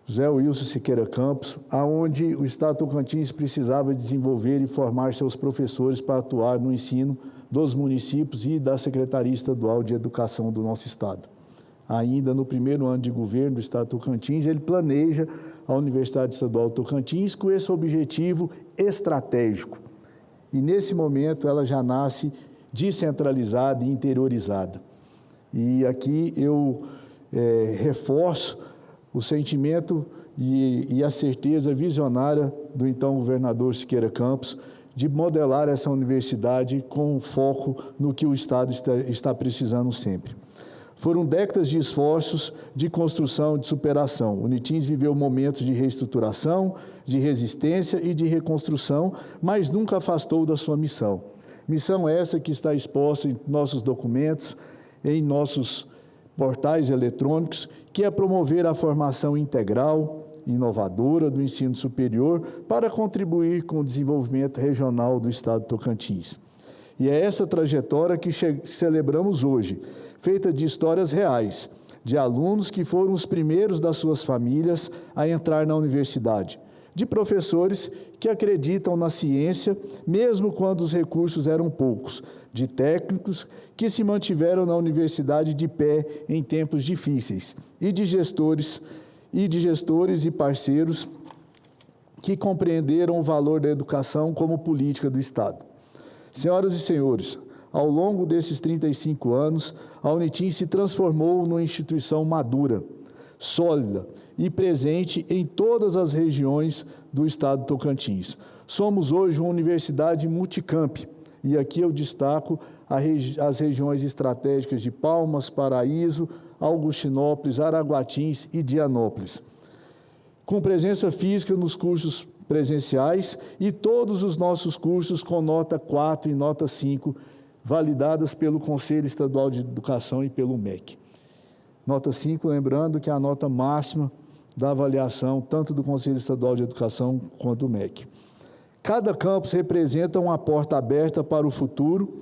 José Wilson Siqueira Campos, aonde o Estado do Tocantins precisava desenvolver e formar seus professores para atuar no ensino dos municípios e da Secretaria Estadual de Educação do nosso Estado. Ainda no primeiro ano de governo do Estado do Tocantins, ele planeja a Universidade Estadual do Tocantins com esse objetivo estratégico. E, nesse momento, ela já nasce descentralizada e interiorizada. E aqui eu reforço o sentimento e a certeza visionária do então governador Siqueira Campos de modelar essa universidade com foco no que o Estado está precisando sempre. Foram décadas de esforços de construção e de superação. O Unitins viveu momentos de reestruturação, de resistência e de reconstrução, mas nunca afastou da sua missão. Missão essa que está exposta em nossos documentos, em nossos portais eletrônicos, que é promover a formação integral, inovadora do ensino superior para contribuir com o desenvolvimento regional do Estado do Tocantins. E é essa trajetória que celebramos hoje, feita de histórias reais, de alunos que foram os primeiros das suas famílias a entrar na universidade, de professores que acreditam na ciência, mesmo quando os recursos eram poucos, de técnicos que se mantiveram na universidade de pé em tempos difíceis, e de gestores e parceiros que compreenderam o valor da educação como política do Estado. Senhoras e senhores, ao longo desses 35 anos, a Unitins se transformou numa instituição madura, sólida e presente em todas as regiões do Estado do Tocantins. Somos hoje uma universidade multicamp, e aqui eu destaco as regiões estratégicas de Palmas, Paraíso, Augustinópolis, Araguatins e Dianópolis, com presença física nos cursos presenciais e todos os nossos cursos com nota 4 e nota 5, validadas pelo Conselho Estadual de Educação e pelo MEC. Nota 5, lembrando que é a nota máxima da avaliação, tanto do Conselho Estadual de Educação quanto do MEC. Cada campus representa uma porta aberta para o futuro,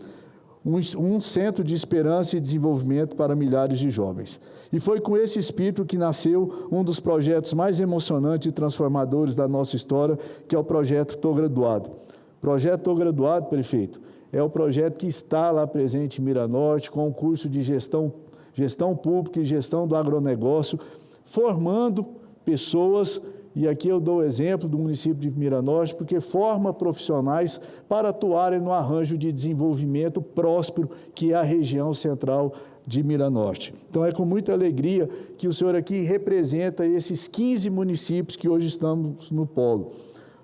um centro de esperança e desenvolvimento para milhares de jovens. E foi com esse espírito que nasceu um dos projetos mais emocionantes e transformadores da nossa história, que é o projeto Tô Graduado. O projeto Tô Graduado, prefeito, é o projeto que está lá presente em Miranorte, com o curso de gestão pública e gestão do agronegócio, formando pessoas, e aqui eu dou o exemplo do município de Miranorte, porque forma profissionais para atuarem no arranjo de desenvolvimento próspero, que é a região central de Miranorte. Então, é com muita alegria que o senhor aqui representa esses 15 municípios que hoje estamos no polo.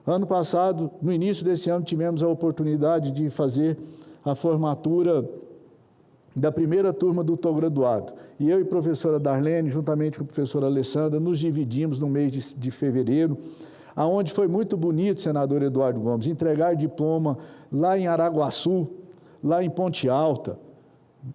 Ano passado, no início desse ano, tivemos a oportunidade de fazer a formatura da primeira turma do Tô Graduado. E eu e a professora Darlene, juntamente com a professora Alessandra, nos dividimos no mês de fevereiro, aonde foi muito bonito, senador Eduardo Gomes, entregar diploma lá em Araguaçu, lá em Ponte Alta,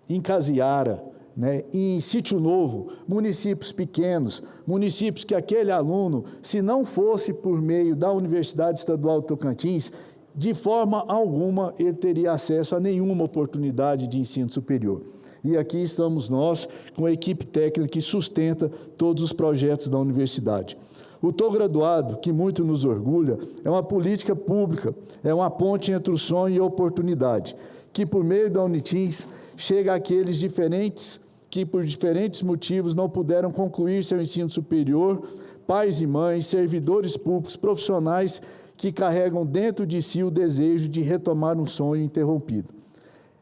em Casiara, né, em Sítio Novo, municípios pequenos, municípios que aquele aluno, se não fosse por meio da Universidade Estadual do Tocantins, de forma alguma ele teria acesso a nenhuma oportunidade de ensino superior. E aqui estamos nós, com a equipe técnica que sustenta todos os projetos da universidade. O Tô Graduado, que muito nos orgulha, é uma política pública, é uma ponte entre o sonho e a oportunidade, que por meio da Unitins chega àqueles diferentes que por diferentes motivos não puderam concluir seu ensino superior, pais e mães, servidores públicos, profissionais que carregam dentro de si o desejo de retomar um sonho interrompido.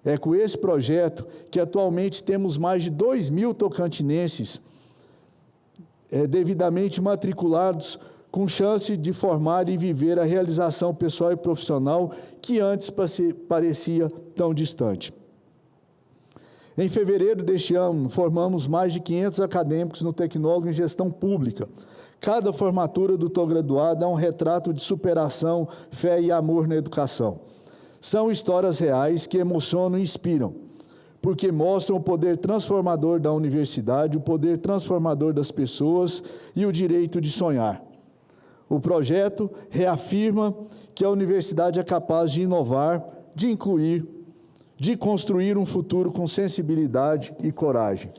É com esse projeto que atualmente temos mais de 2.000 tocantinenses devidamente matriculados, com chance de formar e viver a realização pessoal e profissional que antes parecia tão distante. Em fevereiro deste ano, formamos mais de 500 acadêmicos no Tecnólogo em Gestão Pública. Cada formatura do Tô Graduado é um retrato de superação, fé e amor na educação. São histórias reais que emocionam e inspiram, porque mostram o poder transformador da universidade, o poder transformador das pessoas e o direito de sonhar. O projeto reafirma que a universidade é capaz de inovar, de incluir, de construir um futuro com sensibilidade e coragem.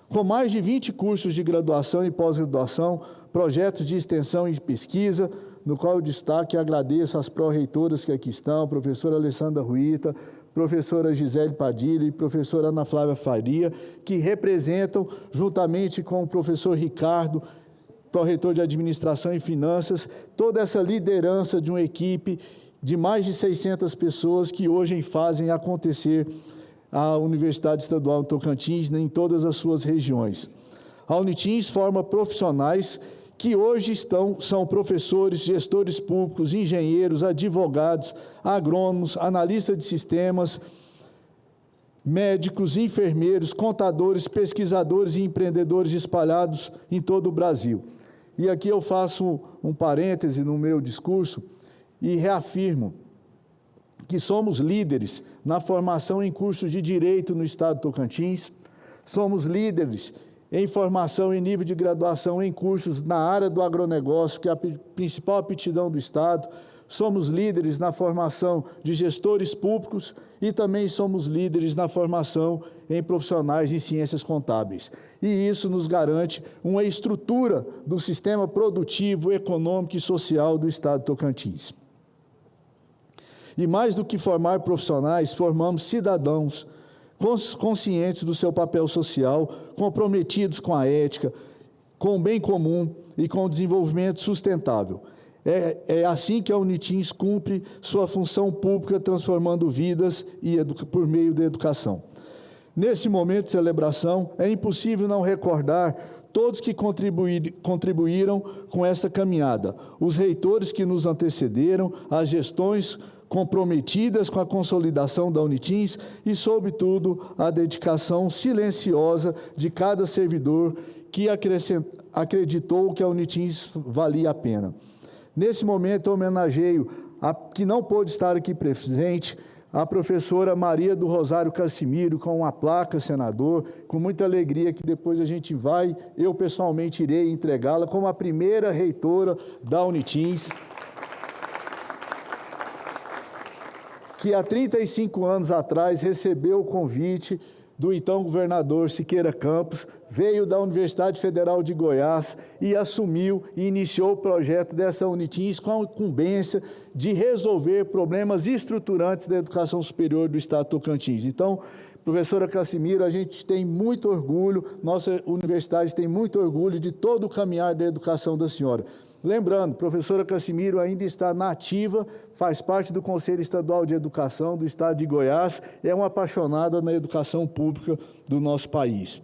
Com mais de 20 cursos de graduação e pós-graduação, projetos de extensão e pesquisa, no qual eu destaco e agradeço às pró-reitoras que aqui estão, a professora Alessandra Ruita, professora Gisele Padilha e professora Ana Flávia Faria, que representam, juntamente com o professor Ricardo, pró-reitor de Administração e Finanças, toda essa liderança de uma equipe de mais de 600 pessoas que hoje fazem acontecer a Universidade Estadual do Tocantins em todas as suas regiões. A Unitins forma profissionais que hoje são professores, gestores públicos, engenheiros, advogados, agrônomos, analistas de sistemas, médicos, enfermeiros, contadores, pesquisadores e empreendedores espalhados em todo o Brasil. E aqui eu faço um parêntese no meu discurso e reafirmo que somos líderes na formação em cursos de Direito no Estado do Tocantins, somos líderes em formação em nível de graduação em cursos na área do agronegócio, que é a principal aptidão do Estado, somos líderes na formação de gestores públicos e também somos líderes na formação em profissionais em ciências contábeis. E isso nos garante uma estrutura do sistema produtivo, econômico e social do Estado do Tocantins. E mais do que formar profissionais, formamos cidadãos conscientes do seu papel social, comprometidos com a ética, com o bem comum e com o desenvolvimento sustentável. É assim que a Unitins cumpre sua função pública, transformando vidas por meio da educação. Nesse momento de celebração, é impossível não recordar todos que contribuíram com essa caminhada, os reitores que nos antecederam, as gestões comprometidas com a consolidação da Unitins e, sobretudo, a dedicação silenciosa de cada servidor que acreditou que a Unitins valia a pena. Nesse momento, eu homenageio que não pôde estar aqui presente, a professora Maria do Rosário Cassimiro, com uma placa, senador, com muita alegria que depois a gente eu pessoalmente irei entregá-la como a primeira reitora da Unitins, que há 35 anos atrás recebeu o convite do então governador Siqueira Campos, veio da Universidade Federal de Goiás e assumiu e iniciou o projeto dessa Unitins com a incumbência de resolver problemas estruturantes da educação superior do Estado de Tocantins. Então, professora Cassimiro, a gente tem muito orgulho, nossa universidade tem muito orgulho de todo o caminhar da educação da senhora. Lembrando, professora Cassimiro ainda está na ativa, faz parte do Conselho Estadual de Educação do Estado de Goiás, é uma apaixonada na educação pública do nosso país.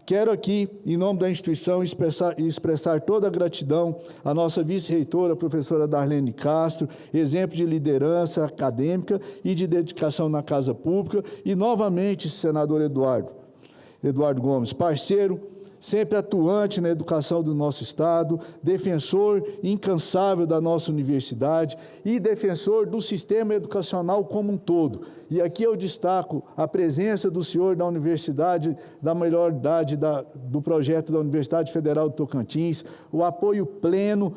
Quero aqui, em nome da instituição, expressar toda a gratidão à nossa vice-reitora, professora Darlene Castro, exemplo de liderança acadêmica e de dedicação na casa pública, e novamente, senador Eduardo Gomes, parceiro, sempre atuante na educação do nosso Estado, defensor incansável da nossa universidade e defensor do sistema educacional como um todo. E aqui eu destaco a presença do senhor da Universidade da Melhor Idade do projeto da Universidade Federal do Tocantins, o apoio pleno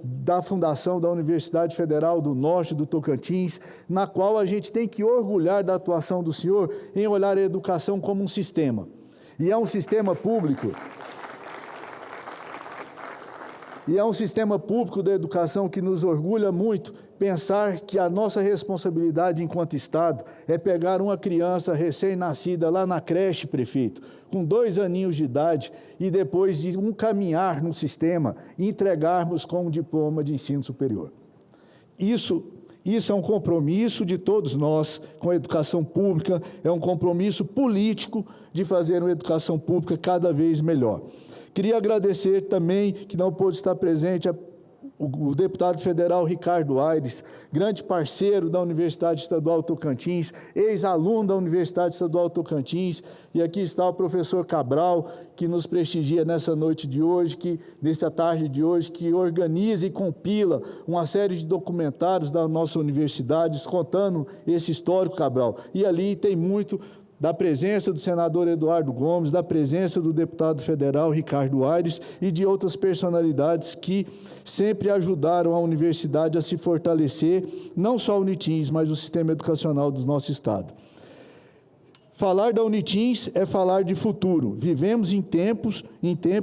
da Fundação da Universidade Federal do Norte do Tocantins, na qual a gente tem que orgulhar da atuação do senhor em olhar a educação como um sistema. E é um sistema público. E é um sistema público da educação que nos orgulha muito pensar que a nossa responsabilidade enquanto Estado é pegar uma criança recém-nascida lá na creche, prefeito, com 2 aninhos de idade, e depois de caminhar no sistema, entregarmos com um diploma de ensino superior. Isso é um compromisso de todos nós com a educação pública, é um compromisso político de fazer uma educação pública cada vez melhor. Queria agradecer também, que não pôde estar presente, o deputado federal Ricardo Aires, grande parceiro da Universidade Estadual Tocantins, ex-aluno da Universidade Estadual Tocantins, e aqui está o professor Cabral, que nos prestigia nessa noite de hoje, nesta tarde de hoje, que organiza e compila uma série de documentários da nossa universidade, contando esse histórico, Cabral. E ali tem muito da presença do senador Eduardo Gomes, da presença do deputado federal Ricardo Aires e de outras personalidades que sempre ajudaram a universidade a se fortalecer, não só a Unitins, mas o sistema educacional do nosso Estado. Falar da Unitins é falar de futuro. Vivemos em tempo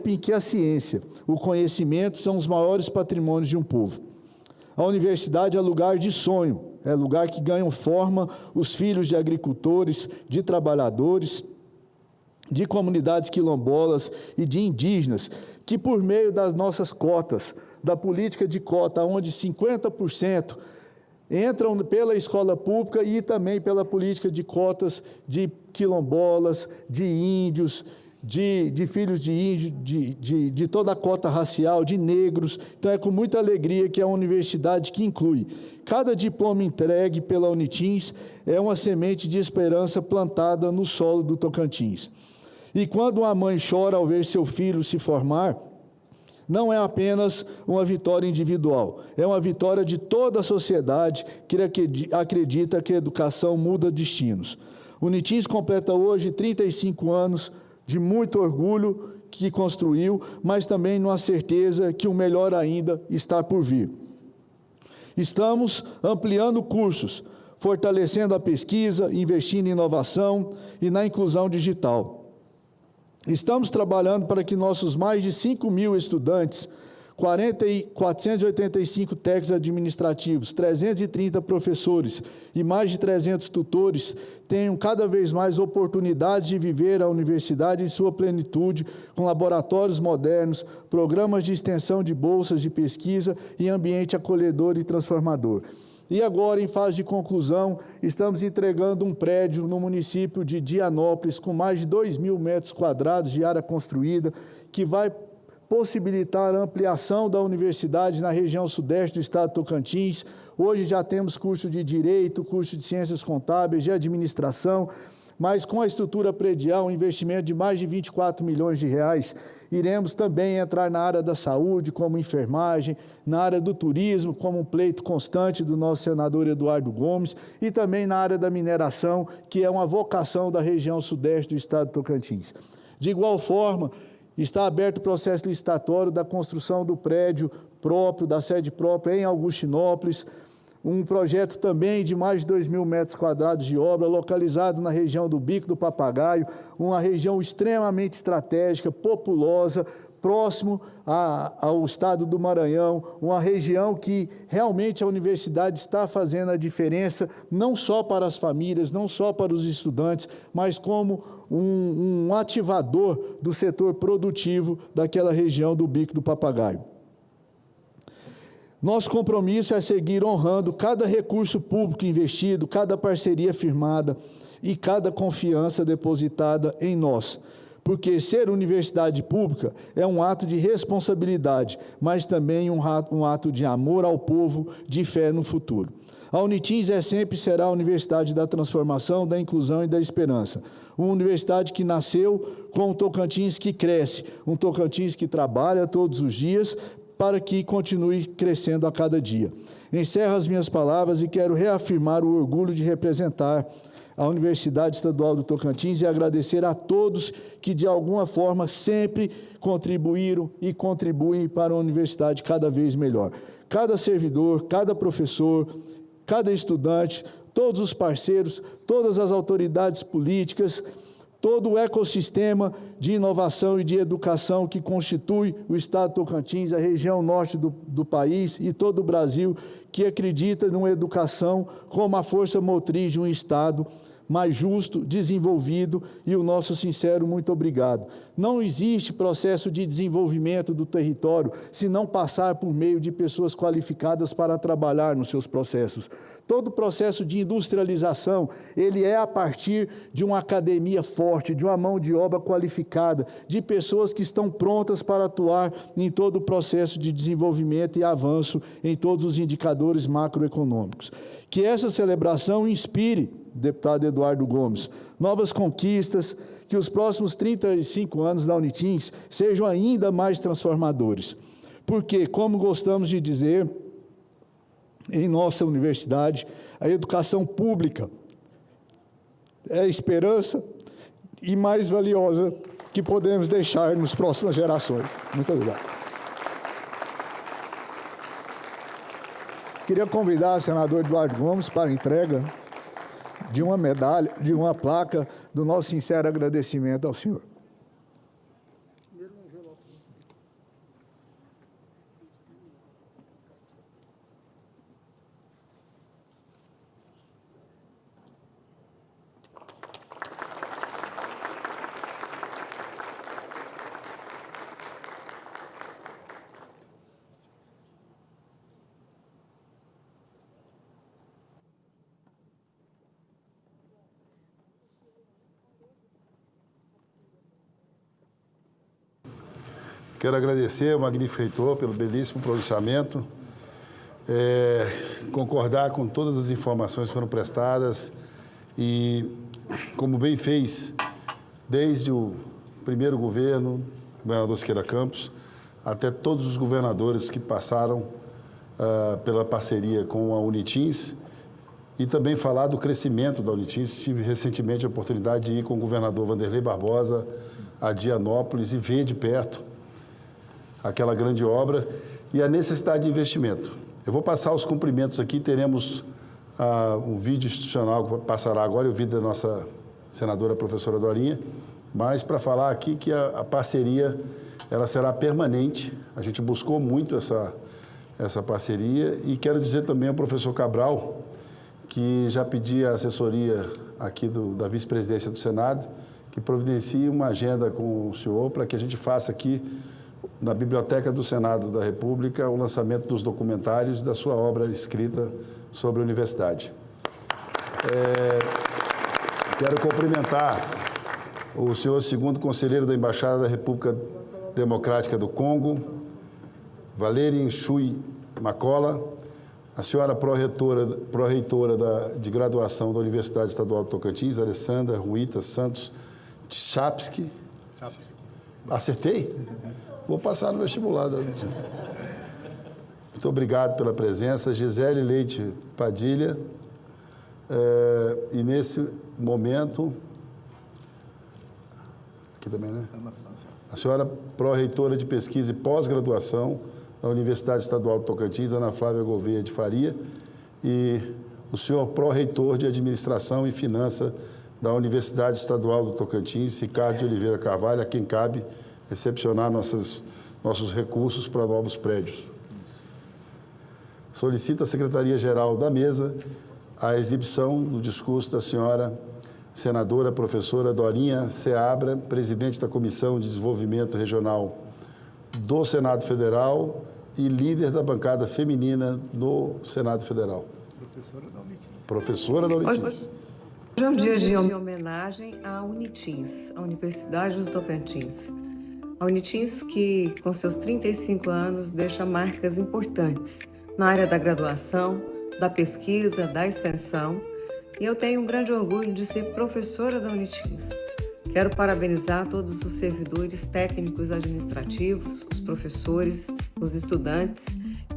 em que a ciência, o conhecimento são os maiores patrimônios de um povo. A universidade é lugar de sonho, é lugar que ganham forma os filhos de agricultores, de trabalhadores, de comunidades quilombolas e de indígenas, que por meio das nossas cotas, da política de cota, onde 50% entram pela escola pública e também pela política de cotas de quilombolas, de índios, de filhos de índio, de toda a cota racial, de negros. Então, é com muita alegria que é uma universidade que inclui. Cada diploma entregue pela Unitins é uma semente de esperança plantada no solo do Tocantins. E quando uma mãe chora ao ver seu filho se formar, não é apenas uma vitória individual, é uma vitória de toda a sociedade que acredita que a educação muda destinos. Unitins completa hoje 35 anos de muito orgulho que construiu, mas também numa certeza que o melhor ainda está por vir. Estamos ampliando cursos, fortalecendo a pesquisa, investindo em inovação e na inclusão digital. Estamos trabalhando para que nossos mais de 5.000 estudantes, 485 técnicos administrativos, 330 professores e mais de 300 tutores tenham cada vez mais oportunidades de viver a universidade em sua plenitude, com laboratórios modernos, programas de extensão de bolsas de pesquisa e ambiente acolhedor e transformador. E agora, em fase de conclusão, estamos entregando um prédio no município de Dianópolis, com mais de 2.000 metros quadrados de área construída, que vai possibilitar a ampliação da universidade na região sudeste do estado de Tocantins. Hoje já temos curso de Direito, curso de Ciências Contábeis, de Administração, mas com a estrutura predial, um investimento de mais de 24 milhões de reais, iremos também entrar na área da saúde, como enfermagem, na área do turismo, como um pleito constante do nosso senador Eduardo Gomes, e também na área da mineração, que é uma vocação da região sudeste do estado de Tocantins. De igual forma, está aberto o processo licitatório da construção do prédio próprio, da sede própria em Augustinópolis, um projeto também de mais de 2.000 metros quadrados de obra, localizado na região do Bico do Papagaio, uma região extremamente estratégica, populosa, próximo ao estado do Maranhão, uma região que realmente a universidade está fazendo a diferença, não só para as famílias, não só para os estudantes, mas como um ativador do setor produtivo daquela região do Bico do Papagaio. Nosso compromisso é seguir honrando cada recurso público investido, cada parceria firmada e cada confiança depositada em nós. Porque ser universidade pública é um ato de responsabilidade, mas também um ato de amor ao povo, de fé no futuro. A Unitins sempre será a universidade da transformação, da inclusão e da esperança. Uma universidade que nasceu com um Tocantins que cresce, um Tocantins que trabalha todos os dias, para que continue crescendo a cada dia. Encerro as minhas palavras e quero reafirmar o orgulho de representar a Universidade Estadual do Tocantins e agradecer a todos que, de alguma forma, sempre contribuíram e contribuem para uma universidade cada vez melhor. Cada servidor, cada professor, cada estudante, todos os parceiros, todas as autoridades políticas, todo o ecossistema de inovação e de educação que constitui o estado de Tocantins, a região norte do país e todo o Brasil, que acredita numa educação como a força motriz de um estado mais justo, desenvolvido, e o nosso sincero muito obrigado. Não existe processo de desenvolvimento do território se não passar por meio de pessoas qualificadas para trabalhar nos seus processos. Todo processo de industrialização, ele é a partir de uma academia forte, de uma mão de obra qualificada, de pessoas que estão prontas para atuar em todo o processo de desenvolvimento e avanço em todos os indicadores macroeconômicos. Que essa celebração inspire, deputado Eduardo Gomes, novas conquistas, que os próximos 35 anos da Unitins sejam ainda mais transformadores. Porque, como gostamos de dizer, em nossa universidade, a educação pública é a esperança e mais valiosa que podemos deixar nas próximas gerações. Muito obrigado. Queria convidar o senador Eduardo Gomes para a entrega de uma medalha, de uma placa, do nosso sincero agradecimento ao senhor. Quero agradecer ao magnífico reitor pelo belíssimo pronunciamento, concordar com todas as informações que foram prestadas e, como bem fez, desde o primeiro governo, governador Siqueira Campos, até todos os governadores que passaram pela parceria com a Unitins, e também falar do crescimento da Unitins. Tive recentemente a oportunidade de ir com o governador Vanderlei Barbosa a Dianópolis e ver de perto aquela grande obra e a necessidade de investimento. Eu vou passar os cumprimentos aqui, teremos um vídeo institucional que passará agora, o vídeo da nossa senadora professora Dorinha, mas para falar aqui que a parceria ela será permanente. A gente buscou muito essa parceria e quero dizer também ao professor Cabral que já pedi a assessoria aqui da vice-presidência do Senado que providencie uma agenda com o senhor para que a gente faça aqui na Biblioteca do Senado da República o lançamento dos documentários da sua obra escrita sobre a universidade. Quero cumprimentar o senhor segundo conselheiro da Embaixada da República Democrática do Congo, Valéria Nchui Macola, a senhora pró-reitora de graduação da Universidade Estadual do Tocantins, Alessandra Ruita Santos Tchapsky. Acertei? Vou passar no vestibular. Muito obrigado pela presença. Gisele Leite Padilha. E nesse momento... Aqui também, né? A senhora pró-reitora de pesquisa e pós-graduação da Universidade Estadual do Tocantins, Ana Flávia Gouveia de Faria, e o senhor pró-reitor de Administração e Finança da Universidade Estadual do Tocantins, Ricardo de Oliveira Carvalho, a quem cabe recepcionar nossos recursos para novos prédios. Solicita a Secretaria-Geral da Mesa a exibição do discurso da senhora senadora professora Dorinha Seabra, presidente da Comissão de Desenvolvimento Regional do Senado Federal e líder da bancada feminina do Senado Federal. Professora da Unitins. Hoje é um dia de homenagem à Unitins, a Universidade do Tocantins. A Unitins que, com seus 35 anos, deixa marcas importantes na área da graduação, da pesquisa, da extensão. E eu tenho um grande orgulho de ser professora da Unitins. Quero parabenizar todos os servidores técnicos administrativos, os professores, os estudantes.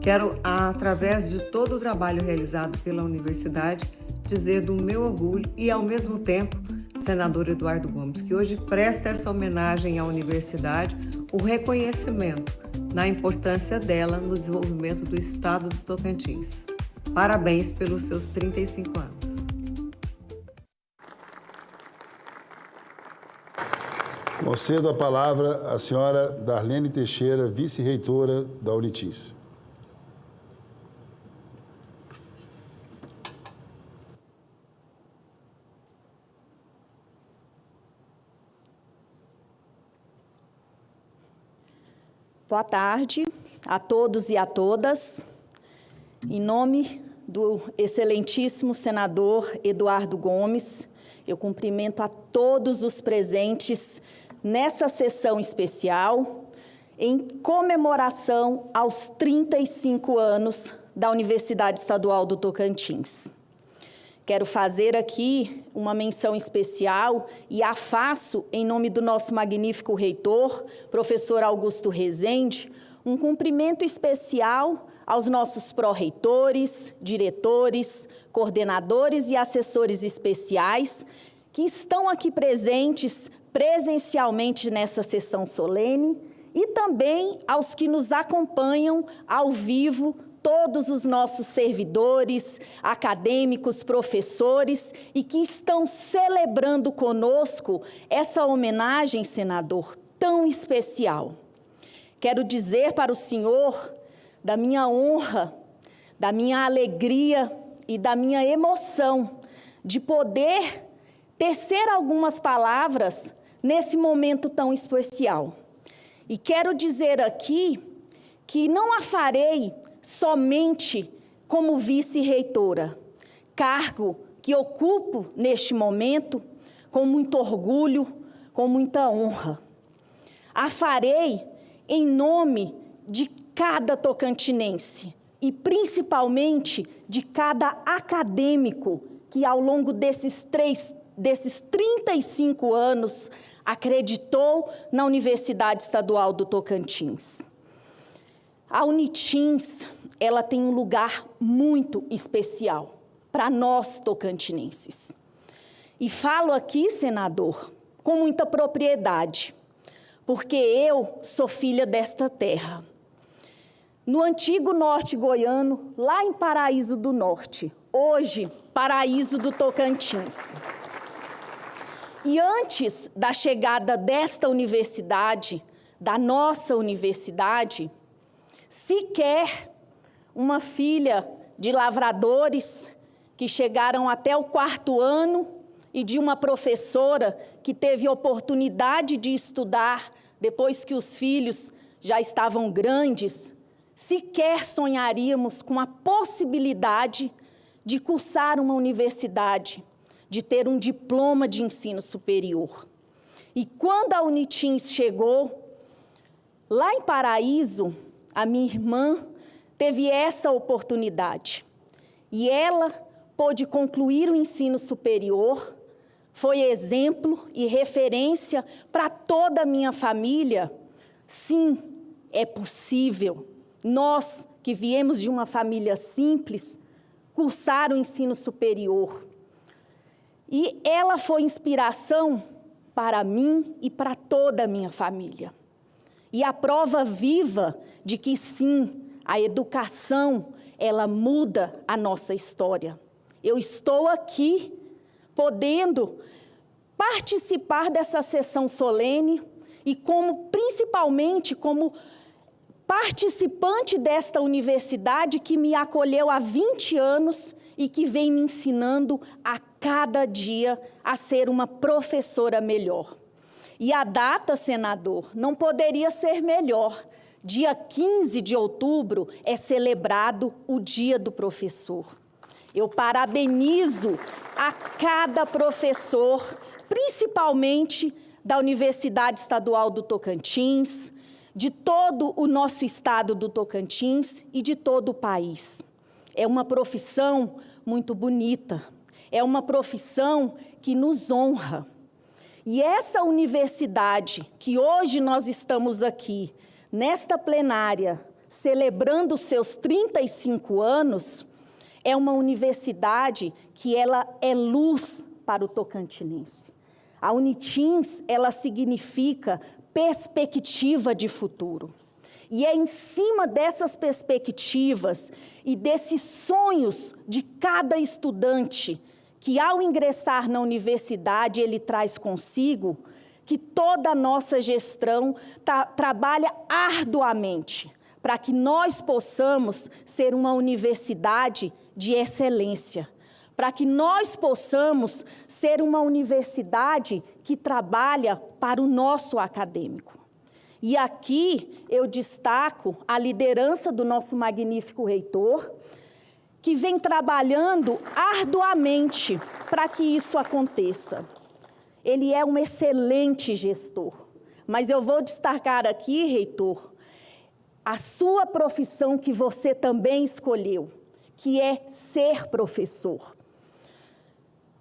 Quero, através de todo o trabalho realizado pela universidade, dizer do meu orgulho e, ao mesmo tempo, senador Eduardo Gomes, que hoje presta essa homenagem à universidade, o reconhecimento na importância dela no desenvolvimento do estado do Tocantins. Parabéns pelos seus 35 anos. Concedo a palavra à senhora Darlene Teixeira, vice-reitora da Unitins. Boa tarde a todos e a todas. Em nome do excelentíssimo senador Eduardo Gomes, eu cumprimento a todos os presentes nessa sessão especial em comemoração aos 35 anos da Universidade Estadual do Tocantins. Quero fazer aqui uma menção especial e a faço em nome do nosso magnífico reitor, professor Augusto Rezende, um cumprimento especial aos nossos pró-reitores, diretores, coordenadores e assessores especiais que estão aqui presentes presencialmente nessa sessão solene e também aos que nos acompanham ao vivo, todos os nossos servidores, acadêmicos, professores e que estão celebrando conosco essa homenagem, senador, tão especial. Quero dizer para o senhor da minha honra, da minha alegria e da minha emoção de poder tecer algumas palavras nesse momento tão especial. E quero dizer aqui que não a farei somente como vice-reitora, cargo que ocupo neste momento com muito orgulho, com muita honra. A farei em nome de cada tocantinense e principalmente de cada acadêmico que ao longo desses 35 anos acreditou na Universidade Estadual do Tocantins. A Unitins, ela tem um lugar muito especial para nós tocantinenses. E falo aqui, senador, com muita propriedade, porque eu sou filha desta terra. No antigo norte goiano, lá em Paraíso do Norte, hoje Paraíso do Tocantins. E antes da chegada desta universidade, da nossa universidade, sequer uma filha de lavradores que chegaram até o 4º ano e de uma professora que teve oportunidade de estudar depois que os filhos já estavam grandes, sequer sonharíamos com a possibilidade de cursar uma universidade, de ter um diploma de ensino superior. E quando a Unitins chegou, Lá em Paraíso, a minha irmã teve essa oportunidade e ela pôde concluir o ensino superior, foi exemplo e referência para toda a minha família. Sim, é possível. Nós, que viemos de uma família simples, cursar o ensino superior. E ela foi inspiração para mim e para toda a minha família. E a prova viva de que sim, a educação, ela muda a nossa história. Eu estou aqui podendo participar dessa sessão solene e principalmente como participante desta universidade que me acolheu há 20 anos e que vem me ensinando a cada dia a ser uma professora melhor. E a data, senador, não poderia ser melhor. Dia 15 de outubro é celebrado o Dia do Professor. Eu parabenizo a cada professor, principalmente da Universidade Estadual do Tocantins, de todo o nosso estado do Tocantins e de todo o país. É uma profissão muito bonita, é uma profissão que nos honra. E essa universidade que hoje nós estamos aqui, nesta plenária, celebrando seus 35 anos, é uma universidade que ela é luz para o tocantinense. A Unitins, ela significa perspectiva de futuro. E é em cima dessas perspectivas e desses sonhos de cada estudante que, ao ingressar na universidade, ele traz consigo, que toda a nossa gestão trabalha arduamente para que nós possamos ser uma universidade de excelência, para que nós possamos ser uma universidade que trabalha para o nosso acadêmico. E aqui eu destaco a liderança do nosso magnífico reitor, que vem trabalhando arduamente para que isso aconteça. Ele é um excelente gestor, mas eu vou destacar aqui, reitor, a sua profissão que você também escolheu, que é ser professor.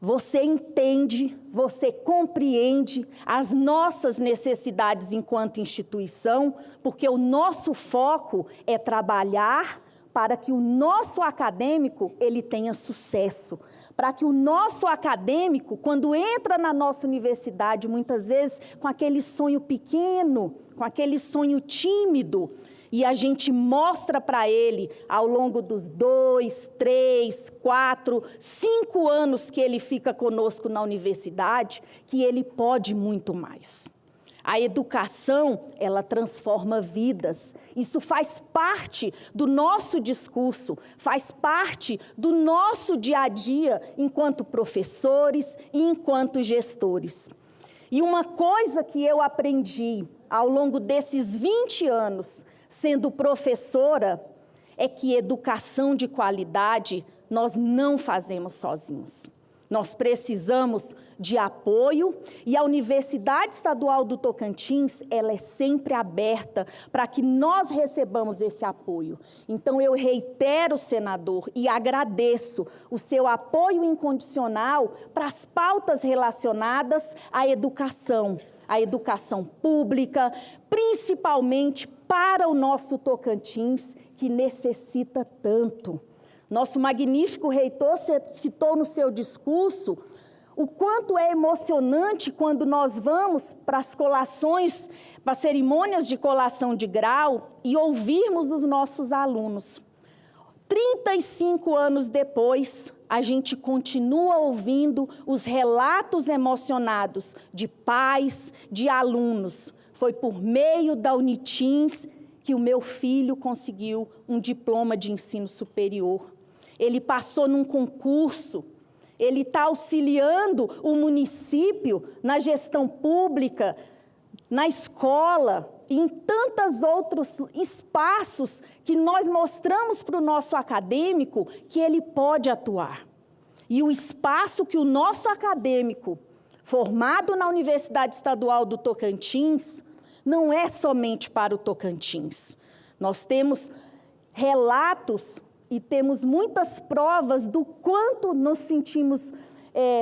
Você entende, você compreende as nossas necessidades enquanto instituição, porque o nosso foco é trabalhar para que o nosso acadêmico ele tenha sucesso, para que o nosso acadêmico, quando entra na nossa universidade, muitas vezes com aquele sonho pequeno, com aquele sonho tímido, e a gente mostra para ele, ao longo dos 2, 3, 4, 5 anos que ele fica conosco na universidade, que ele pode muito mais. A educação, ela transforma vidas. Isso faz parte do nosso discurso, faz parte do nosso dia a dia enquanto professores e enquanto gestores. E uma coisa que eu aprendi ao longo desses 20 anos, sendo professora, é que educação de qualidade nós não fazemos sozinhos. Nós precisamos de apoio e a Universidade Estadual do Tocantins, ela é sempre aberta para que nós recebamos esse apoio. Então, eu reitero, senador, e agradeço o seu apoio incondicional para as pautas relacionadas à educação pública, principalmente para o nosso Tocantins, que necessita tanto. Nosso magnífico reitor citou no seu discurso o quanto é emocionante quando nós vamos para as colações, para as cerimônias de colação de grau e ouvirmos os nossos alunos. 35 anos depois, a gente continua ouvindo os relatos emocionados de pais, de alunos. Foi por meio da Unitins que o meu filho conseguiu um diploma de ensino superior. Ele passou num concurso, ele está auxiliando o município na gestão pública, na escola, e em tantos outros espaços que nós mostramos para o nosso acadêmico que ele pode atuar. E o espaço que o nosso acadêmico, formado na Universidade Estadual do Tocantins, não é somente para o Tocantins. Nós temos relatos e temos muitas provas do quanto nos sentimos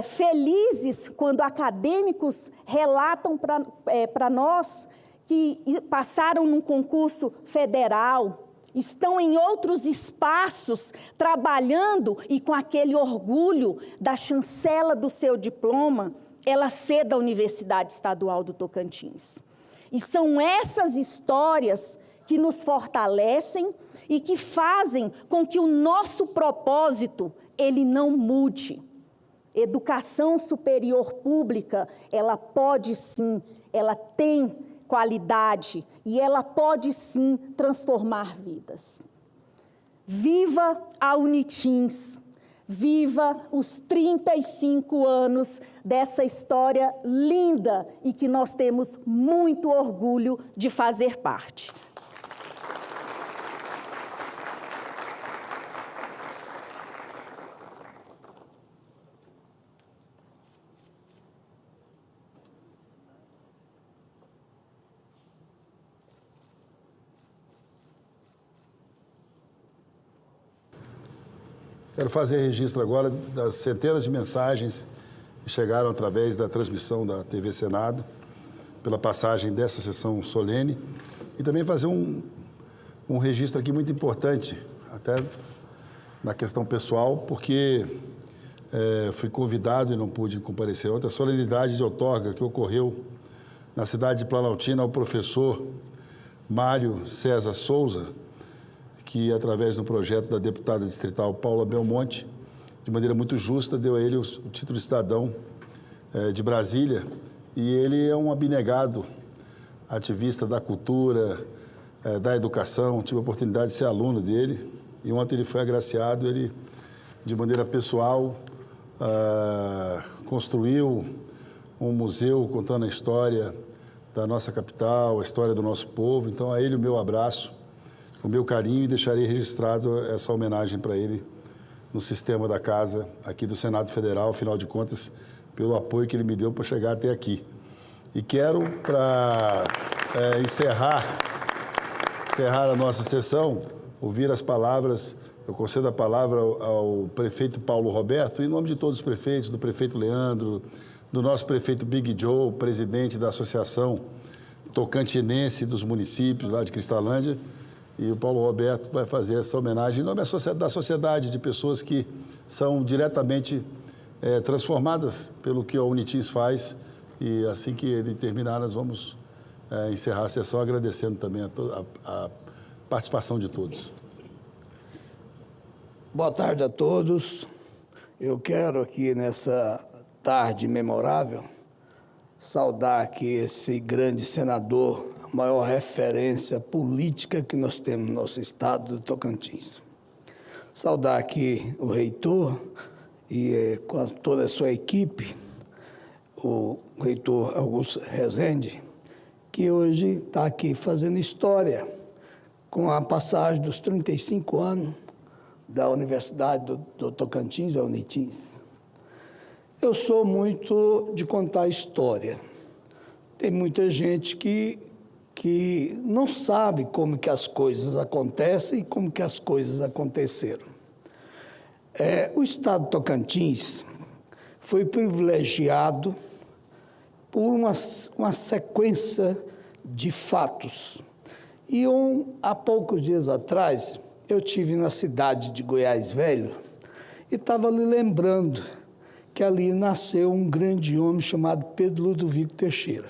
felizes quando acadêmicos relatam para nós que passaram num concurso federal, estão em outros espaços trabalhando e com aquele orgulho da chancela do seu diploma, ela ser da Universidade Estadual do Tocantins. E são essas histórias que nos fortalecem e que fazem com que o nosso propósito, ele não mude. Educação superior pública, ela pode sim, ela tem qualidade e ela pode sim transformar vidas. Viva a Unitins! Viva os 35 anos dessa história linda e que nós temos muito orgulho de fazer parte. Quero fazer registro agora das centenas de mensagens que chegaram através da transmissão da TV Senado, pela passagem dessa sessão solene, e também fazer um registro aqui muito importante, até na questão pessoal, porque fui convidado e não pude comparecer a outra solenidade de outorga que ocorreu na cidade de Planaltina ao professor Mário César Souza, que, através do projeto da deputada distrital Paula Belmonte, de maneira muito justa, deu a ele o título de cidadão de Brasília. E ele é um abnegado ativista da cultura, da educação. Tive a oportunidade de ser aluno dele. E ontem ele foi agraciado. Ele, de maneira pessoal, construiu um museu contando a história da nossa capital, a história do nosso povo. Então, a ele o meu abraço, o meu carinho, e deixarei registrado essa homenagem para ele no sistema da casa aqui do Senado Federal, afinal de contas, pelo apoio que ele me deu para chegar até aqui. E quero, para encerrar a nossa sessão, ouvir as palavras, eu concedo a palavra ao prefeito Paulo Roberto, em nome de todos os prefeitos, do prefeito Leandro, do nosso prefeito Big Joe, presidente da Associação Tocantinense dos Municípios, lá de Cristalândia. E o Paulo Roberto vai fazer essa homenagem em nome da sociedade, de pessoas que são diretamente transformadas pelo que a Unitins faz. E assim que ele terminar, nós vamos encerrar a sessão agradecendo também a participação de todos. Boa tarde a todos. Eu quero aqui nessa tarde memorável saudar aqui esse grande senador, a maior referência política que nós temos no nosso estado do Tocantins. Saudar aqui o reitor e com toda a sua equipe, o reitor Augusto Rezende, que hoje está aqui fazendo história com a passagem dos 35 anos da Universidade do Tocantins, a Unitins. Eu sou muito de contar história. Tem muita gente que não sabe como que as coisas acontecem e como que as coisas aconteceram. O estado do Tocantins foi privilegiado por uma sequência de fatos. E há poucos dias atrás, eu estive na cidade de Goiás Velho e estava ali lembrando que ali nasceu um grande homem chamado Pedro Ludovico Teixeira,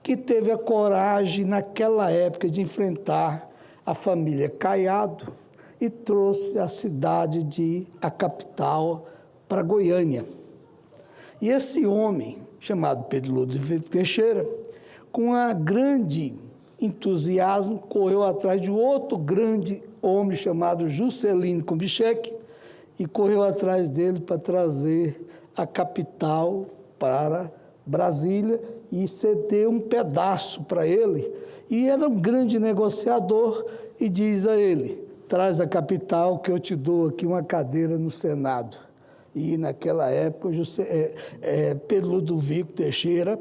que teve a coragem, naquela época, de enfrentar a família Caiado e trouxe a cidade, a capital, para Goiânia. E esse homem, chamado Pedro Ludovico Teixeira, com um grande entusiasmo, correu atrás de outro grande homem chamado Juscelino Kubitschek e correu atrás dele para trazer a capital para Brasília e ceder um pedaço para ele. E era um grande negociador e diz a ele: traz a capital que eu te dou aqui uma cadeira no Senado. E naquela época, Pedro Ludovico Teixeira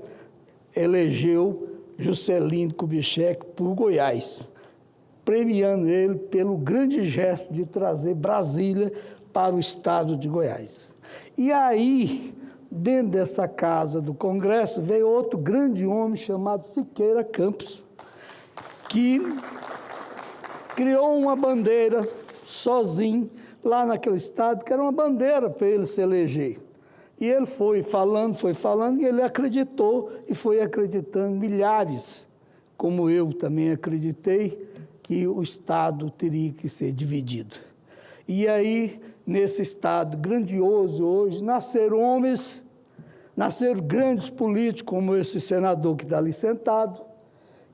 elegeu Juscelino Kubitschek por Goiás, premiando ele pelo grande gesto de trazer Brasília para o estado de Goiás. E aí, dentro dessa casa do Congresso, veio outro grande homem chamado Siqueira Campos, que criou uma bandeira sozinho lá naquele estado, que era uma bandeira para ele se eleger. E ele foi falando, e ele acreditou, e foi acreditando milhares, como eu também acreditei, que o Estado teria que ser dividido. E aí, nesse Estado grandioso hoje, nasceram homens, nasceram grandes políticos, como esse senador que está ali sentado,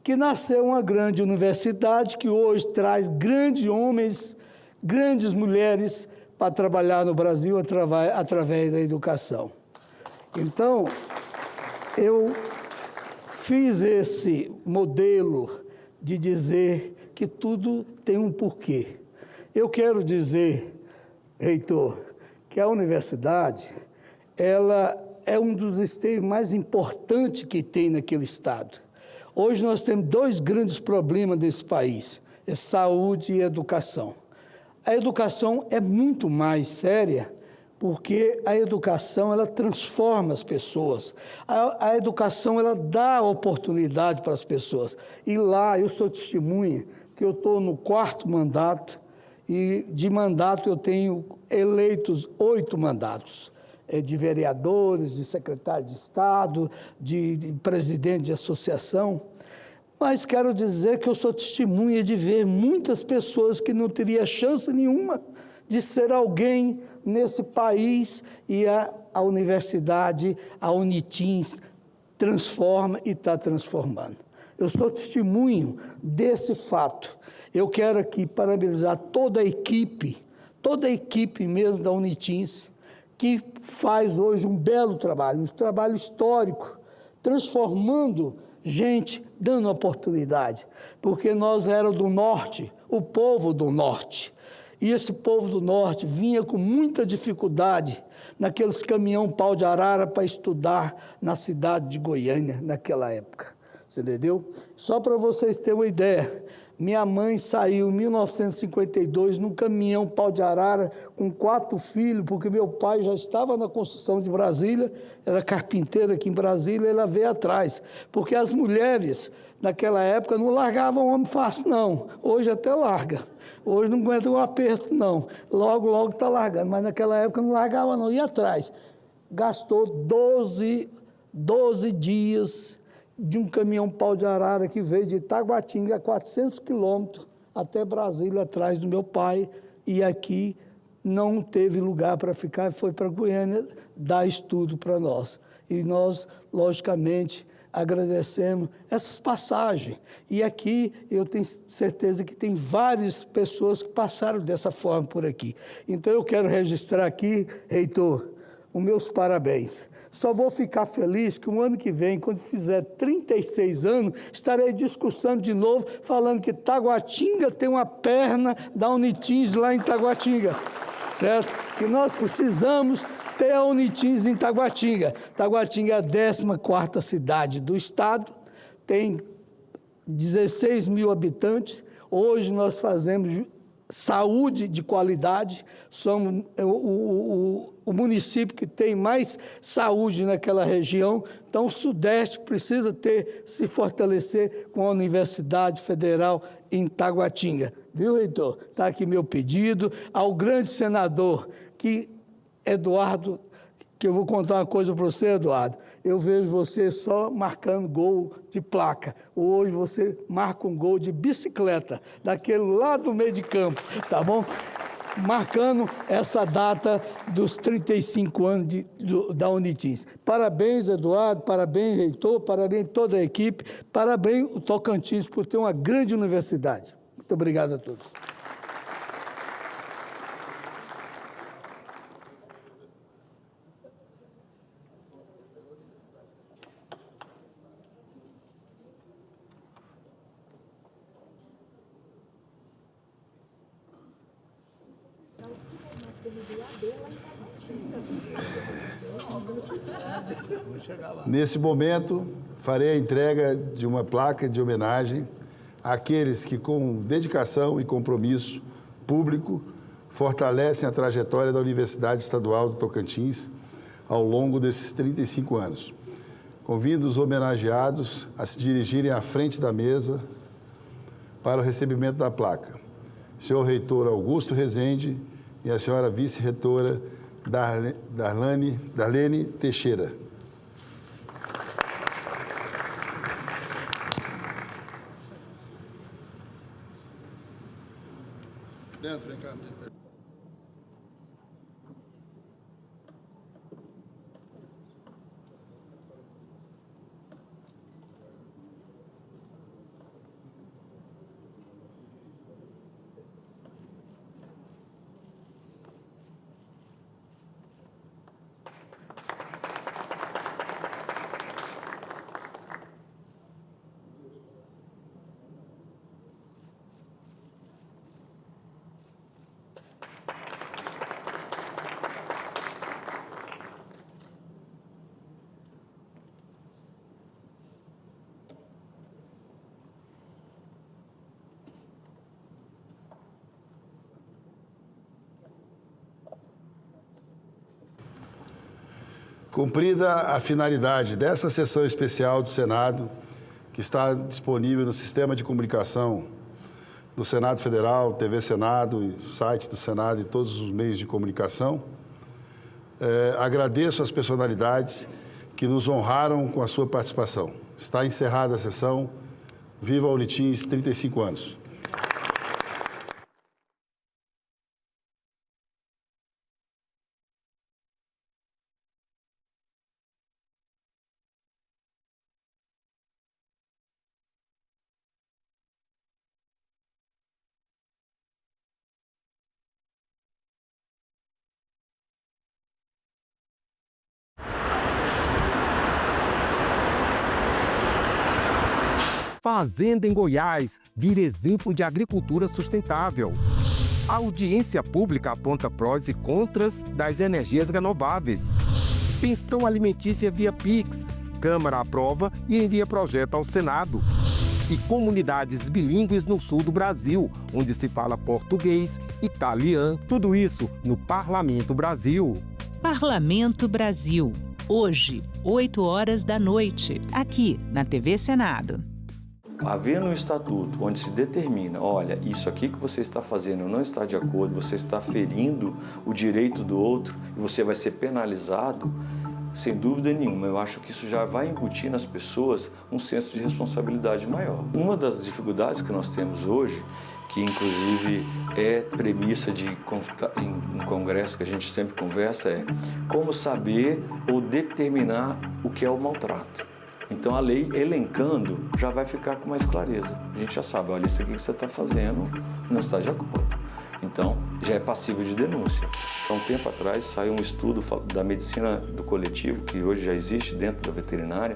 que nasceu uma grande universidade, que hoje traz grandes homens, grandes mulheres, para trabalhar no Brasil através da educação. Então, eu fiz esse modelo de dizer que tudo tem um porquê. Eu quero dizer, reitor, que a universidade, ela é um dos esteios mais importantes que tem naquele estado. Hoje nós temos dois grandes problemas desse país, é saúde e educação. A educação é muito mais séria, porque a educação, ela transforma as pessoas. A educação, ela dá oportunidade para as pessoas. E lá, eu sou testemunha, que eu estou no 4º mandato, e de mandato eu tenho eleitos 8 mandatos, de vereadores, de secretário de Estado, de presidente de associação. Mas quero dizer que eu sou testemunha de ver muitas pessoas que não teriam chance nenhuma de ser alguém nesse país, e a universidade, a Unitins, transforma e está transformando. Eu sou testemunho desse fato. Eu quero aqui parabenizar toda a equipe mesmo da Unitins, que faz hoje um belo trabalho, um trabalho histórico, transformando gente, dando oportunidade, porque nós éramos do norte, o povo do norte, e esse povo do norte vinha com muita dificuldade naqueles caminhão pau de arara para estudar na cidade de Goiânia, naquela época, você entendeu? Só para vocês terem uma ideia, minha mãe saiu em 1952 num caminhão pau de arara com 4 filhos, porque meu pai já estava na construção de Brasília, era carpinteiro aqui em Brasília, ela veio atrás. Porque as mulheres, naquela época, não largavam homem fácil, não. Hoje até larga. Hoje não aguenta um aperto, não. Logo está largando, mas naquela época não largava, não. Ia atrás. Gastou 12 dias de um caminhão pau de arara que veio de Itaguatinga, a 400 quilômetros, até Brasília, atrás do meu pai, e aqui não teve lugar para ficar, foi para Goiânia dar estudo para nós. E nós, logicamente, agradecemos essas passagens. E aqui eu tenho certeza que tem várias pessoas que passaram dessa forma por aqui. Então eu quero registrar aqui, reitor, os meus parabéns. Só vou ficar feliz que o ano que vem, quando fizer 36 anos, estarei discussando de novo, falando que Taguatinga tem uma perna da Unitins lá em Taguatinga, certo? Que nós precisamos ter a Unitins em Taguatinga. Taguatinga é a 14ª cidade do estado, tem 16 mil habitantes. Hoje nós fazemos saúde de qualidade, somos o município que tem mais saúde naquela região, então o Sudeste precisa se fortalecer com a Universidade Federal em Taguatinga. Viu, reitor? Está aqui meu pedido ao grande senador, Eduardo, que eu vou contar uma coisa para você, Eduardo. Eu vejo você só marcando gol de placa. Hoje você marca um gol de bicicleta, daquele lá do meio de campo, tá bom? Marcando essa data dos 35 anos da Unitins. Parabéns, Eduardo, parabéns, reitor, parabéns toda a equipe, parabéns o Tocantins por ter uma grande universidade. Muito obrigado a todos. Nesse momento, farei a entrega de uma placa de homenagem àqueles que, com dedicação e compromisso público, fortalecem a trajetória da Universidade Estadual do Tocantins ao longo desses 35 anos. Convido os homenageados a se dirigirem à frente da mesa para o recebimento da placa. Senhor Reitor Augusto Rezende e a senhora Vice-Reitora Darlene Teixeira. Dentro, vem cá. Cumprida a finalidade dessa sessão especial do Senado, que está disponível no sistema de comunicação do Senado Federal, TV Senado, e site do Senado e todos os meios de comunicação, agradeço às personalidades que nos honraram com a sua participação. Está encerrada a sessão. Viva a Unitins, 35 anos. Fazenda em Goiás vira exemplo de agricultura sustentável. A audiência pública aponta prós e contras das energias renováveis. Pensão alimentícia via Pix. Câmara aprova e envia projeto ao Senado. E comunidades bilíngues no sul do Brasil, onde se fala português, italiano, tudo isso no Parlamento Brasil. Parlamento Brasil. Hoje, 8 horas da noite, aqui na TV Senado. Havendo um estatuto onde se determina, olha, isso aqui que você está fazendo não está de acordo, você está ferindo o direito do outro e você vai ser penalizado, sem dúvida nenhuma, eu acho que isso já vai embutir nas pessoas um senso de responsabilidade maior. Uma das dificuldades que nós temos hoje, que inclusive é premissa em congresso que a gente sempre conversa, é como saber ou determinar o que é o maltrato. Então, a lei, elencando, já vai ficar com mais clareza. A gente já sabe, olha, isso aqui que você está fazendo não está de acordo. Então, já é passível de denúncia. Há um tempo atrás, saiu um estudo da medicina do coletivo, que hoje já existe dentro da veterinária,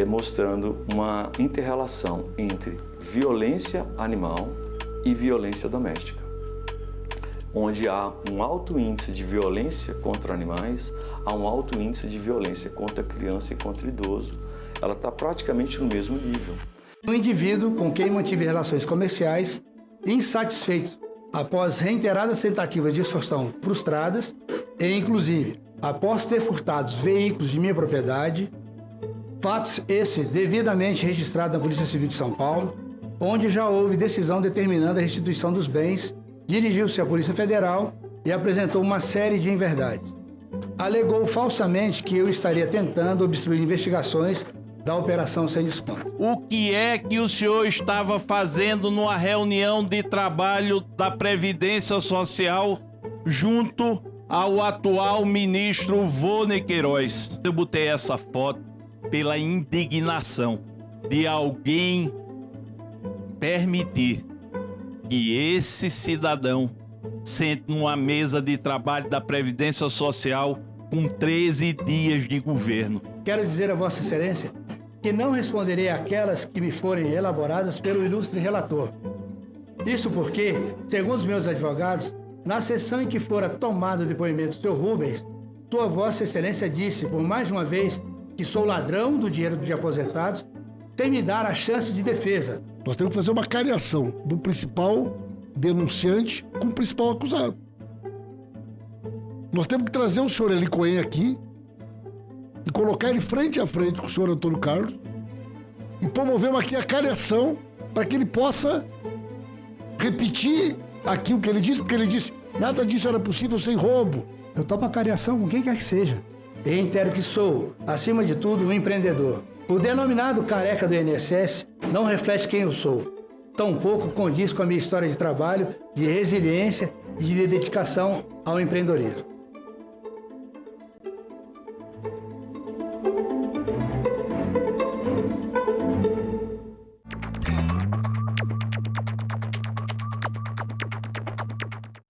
mostrando uma inter-relação entre violência animal e violência doméstica. Onde há um alto índice de violência contra animais, há um alto índice de violência contra criança e contra idoso. Ela está praticamente no mesmo nível. Um indivíduo com quem mantive relações comerciais, insatisfeito após reiteradas tentativas de extorsão frustradas e, inclusive, após ter furtado veículos de minha propriedade, fatos esse devidamente registrado na Polícia Civil de São Paulo, onde já houve decisão determinando a restituição dos bens, dirigiu-se à Polícia Federal e apresentou uma série de inverdades. Alegou falsamente que eu estaria tentando obstruir investigações da Operação Sem Desconto. O que é que o senhor estava fazendo numa reunião de trabalho da Previdência Social junto ao atual ministro Vô Queiroz? Eu botei essa foto pela indignação de alguém permitir que esse cidadão sente numa mesa de trabalho da Previdência Social com 13 dias de governo. Quero dizer a Vossa Excelência que não responderei àquelas que me forem elaboradas pelo ilustre relator. Isso porque, segundo os meus advogados, na sessão em que fora tomado o depoimento do Sr. Rubens, Sua Vossa Excelência disse, por mais de uma vez, que sou ladrão do dinheiro de aposentados, sem me dar a chance de defesa. Nós temos que fazer uma cariação do principal denunciante com o principal acusado. Nós temos que trazer o senhor Eli Cohen aqui e colocar ele frente a frente com o senhor Antônio Carlos e promovemos aqui a cariação para que ele possa repetir aqui o que ele disse, porque ele disse nada disso era possível sem roubo. Eu topo a cariação com quem quer que seja. Reitero que sou, acima de tudo, um empreendedor. O denominado careca do INSS não reflete quem eu sou. Tampouco condiz com a minha história de trabalho, de resiliência e de dedicação ao empreendedorismo.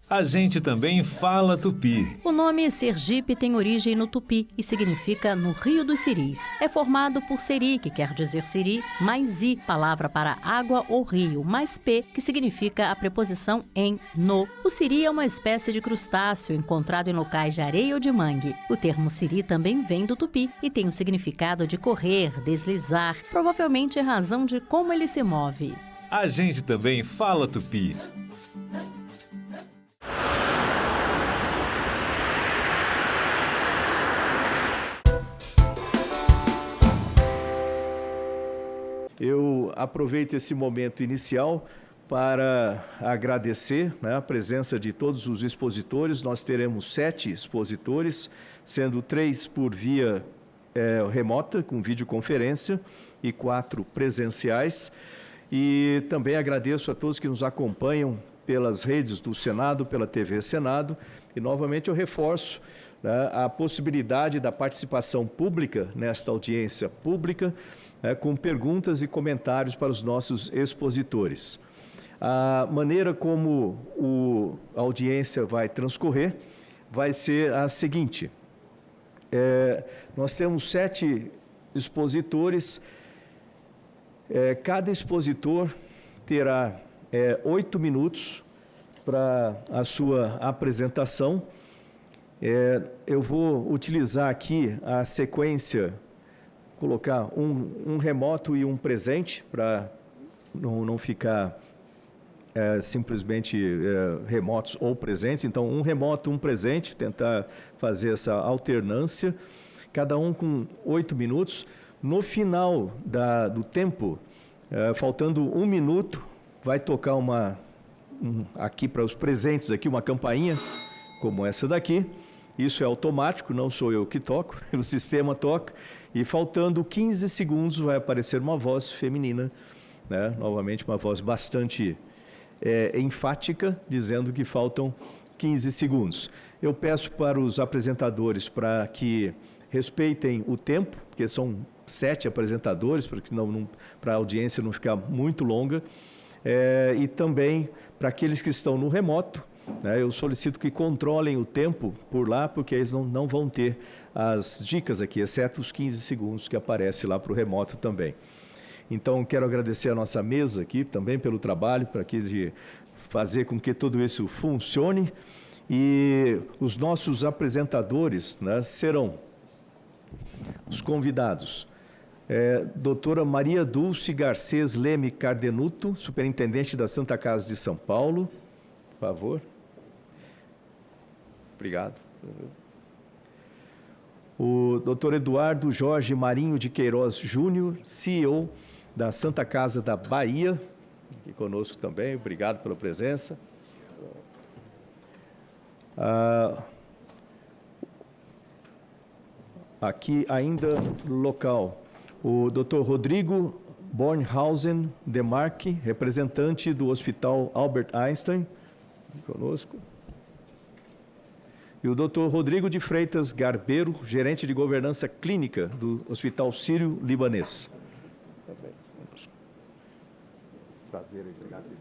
A gente também fala tupi. O nome Sergipe tem origem no tupi e significa no Rio dos Siris. É formado por seri, que quer dizer siri, mais i, palavra para água ou rio, mais p, que significa a preposição em, no. O siri é uma espécie de crustáceo encontrado em locais de areia ou de mangue. O termo siri também vem do tupi e tem o significado de correr, deslizar, provavelmente em razão de como ele se move. A gente também fala tupi. Eu aproveito esse momento inicial para agradecer, né, a presença de todos os expositores. Nós teremos 7 expositores, sendo 3 por via remota, com videoconferência, e 4 presenciais. E também agradeço a todos que nos acompanham pelas redes do Senado, pela TV Senado. E, novamente, eu reforço, né, a possibilidade da participação pública nesta audiência pública, com perguntas e comentários para os nossos expositores. A maneira como a audiência vai transcorrer vai ser a seguinte. Nós temos 7 expositores. Cada expositor terá 8 minutos para a sua apresentação. Eu vou utilizar aqui a sequência, colocar um remoto e um presente, para não ficar simplesmente remotos ou presentes. Então, um remoto, um presente, tentar fazer essa alternância, cada um com 8 minutos. No final do tempo, faltando 1 minuto, vai tocar aqui para os presentes, aqui uma campainha, como essa daqui. Isso é automático, não sou eu que toco, o sistema toca. E faltando 15 segundos vai aparecer uma voz feminina, né? Novamente uma voz bastante enfática, dizendo que faltam 15 segundos. Eu peço para os apresentadores para que respeitem o tempo, porque são 7 apresentadores, para a audiência não ficar muito longa. E também para aqueles que estão no remoto, eu solicito que controlem o tempo por lá, porque eles não vão ter as dicas aqui, exceto os 15 segundos que aparece lá para o remoto também. Então, quero agradecer a nossa mesa aqui também pelo trabalho, para aqui de fazer com que tudo isso funcione. E os nossos apresentadores, né, serão os convidados. Doutora Maria Dulce Garcês Leme Cardenuto, superintendente da Santa Casa de São Paulo. Por favor. Obrigado. O doutor Eduardo Jorge Marinho de Queiroz Júnior, CEO da Santa Casa da Bahia, aqui conosco também. Obrigado pela presença. Aqui ainda no local, o Dr. Rodrigo Bornhausen Demarque, representante do Hospital Albert Einstein, conosco. E o Dr. Rodrigo de Freitas Garbeiro, gerente de governança clínica do Hospital Sírio-Libanês. Prazer em chegar aqui.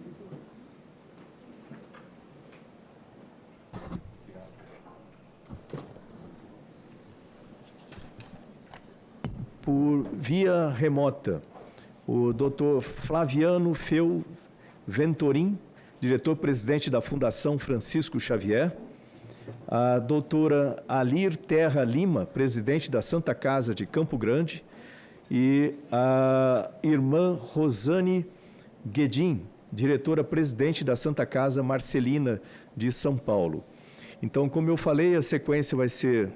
Por via remota, o Dr. Flaviano Feu Ventorim, diretor-presidente da Fundação Francisco Xavier. a doutora Alir Terra Lima, presidente da Santa Casa de Campo Grande, e a irmã Rosane Guedin, diretora-presidente da Santa Casa Marcelina de São Paulo. Então, como eu falei, a sequência vai ser,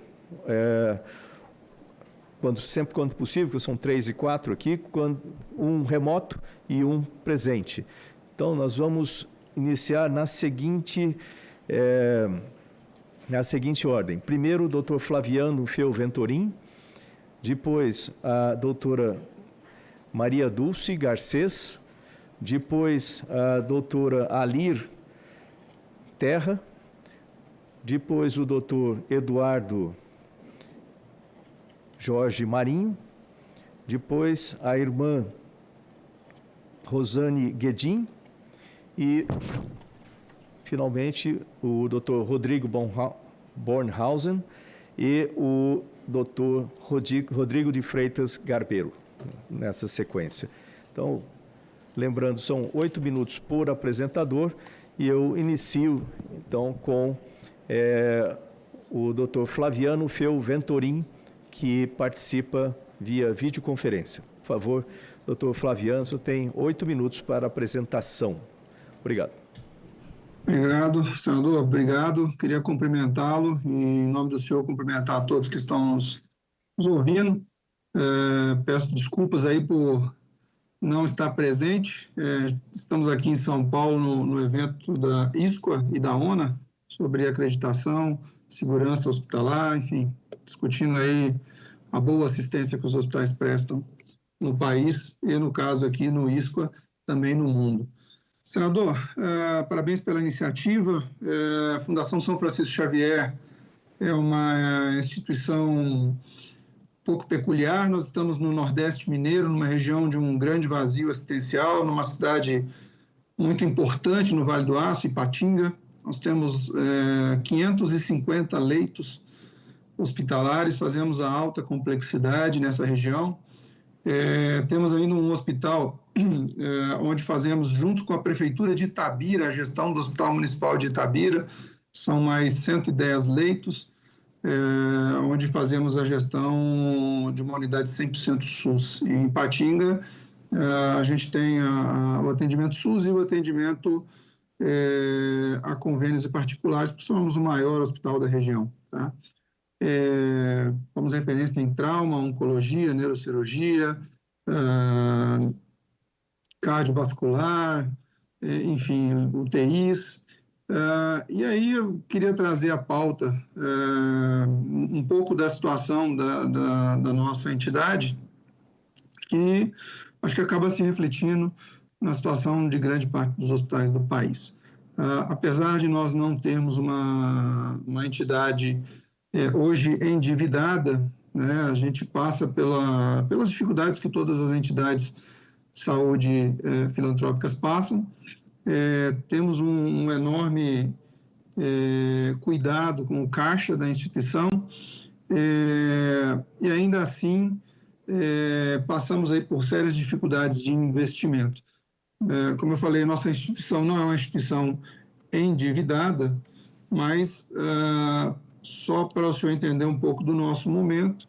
sempre quando possível, que são 3 e 4 aqui, um remoto e um presente. Então, nós vamos iniciar na seguinte ordem. Primeiro, o doutor Flaviano Feu Ventorim, depois a doutora Maria Dulce Garcês, depois a doutora Alir Terra, depois o doutor Eduardo Jorge Marinho, depois a irmã Rosane Guedin e, finalmente, o doutor Rodrigo Bornhausen e o doutor Rodrigo de Freitas Garbeiro, nessa sequência. Então, lembrando, são 8 minutos por apresentador e eu inicio, então, com o doutor Flaviano Feu Ventorim, que participa via videoconferência. Por favor, doutor Flaviano, o senhor tem 8 minutos para a apresentação. Obrigado. Obrigado, senador. Obrigado. Queria cumprimentá-lo e, em nome do senhor, cumprimentar a todos que estão nos ouvindo. Peço desculpas aí por não estar presente. Estamos aqui em São Paulo no evento da ISQA e da ONA sobre acreditação, segurança hospitalar, enfim, discutindo aí a boa assistência que os hospitais prestam no país e, no caso aqui, no ISQA, também no mundo. Senador, parabéns pela iniciativa. A Fundação São Francisco Xavier é uma instituição um pouco peculiar. Nós estamos no Nordeste Mineiro, numa região de um grande vazio assistencial, numa cidade muito importante no Vale do Aço, Ipatinga. Nós temos 550 leitos hospitalares, fazemos a alta complexidade nessa região. Temos ainda um hospital onde fazemos, junto com a Prefeitura de Itabira, a gestão do Hospital Municipal de Itabira, são mais 110 leitos, onde fazemos a gestão de uma unidade 100% SUS. E em Ipatinga, a gente tem o atendimento SUS e o atendimento a convênios e particulares, porque somos o maior hospital da região. Tá? Somos referência em trauma, oncologia, neurocirurgia, cardiovascular, enfim, UTIs. E aí eu queria trazer à pauta um pouco da situação da nossa entidade, que acho que acaba se refletindo na situação de grande parte dos hospitais do país. Apesar de nós não termos uma entidade hoje endividada, né, a gente passa pelas dificuldades que todas as entidades de saúde filantrópicas passam. Temos um enorme cuidado com o caixa da instituição e ainda assim passamos aí por sérias dificuldades de investimento. Como eu falei, nossa instituição não é uma instituição endividada, mas só para o senhor entender um pouco do nosso momento,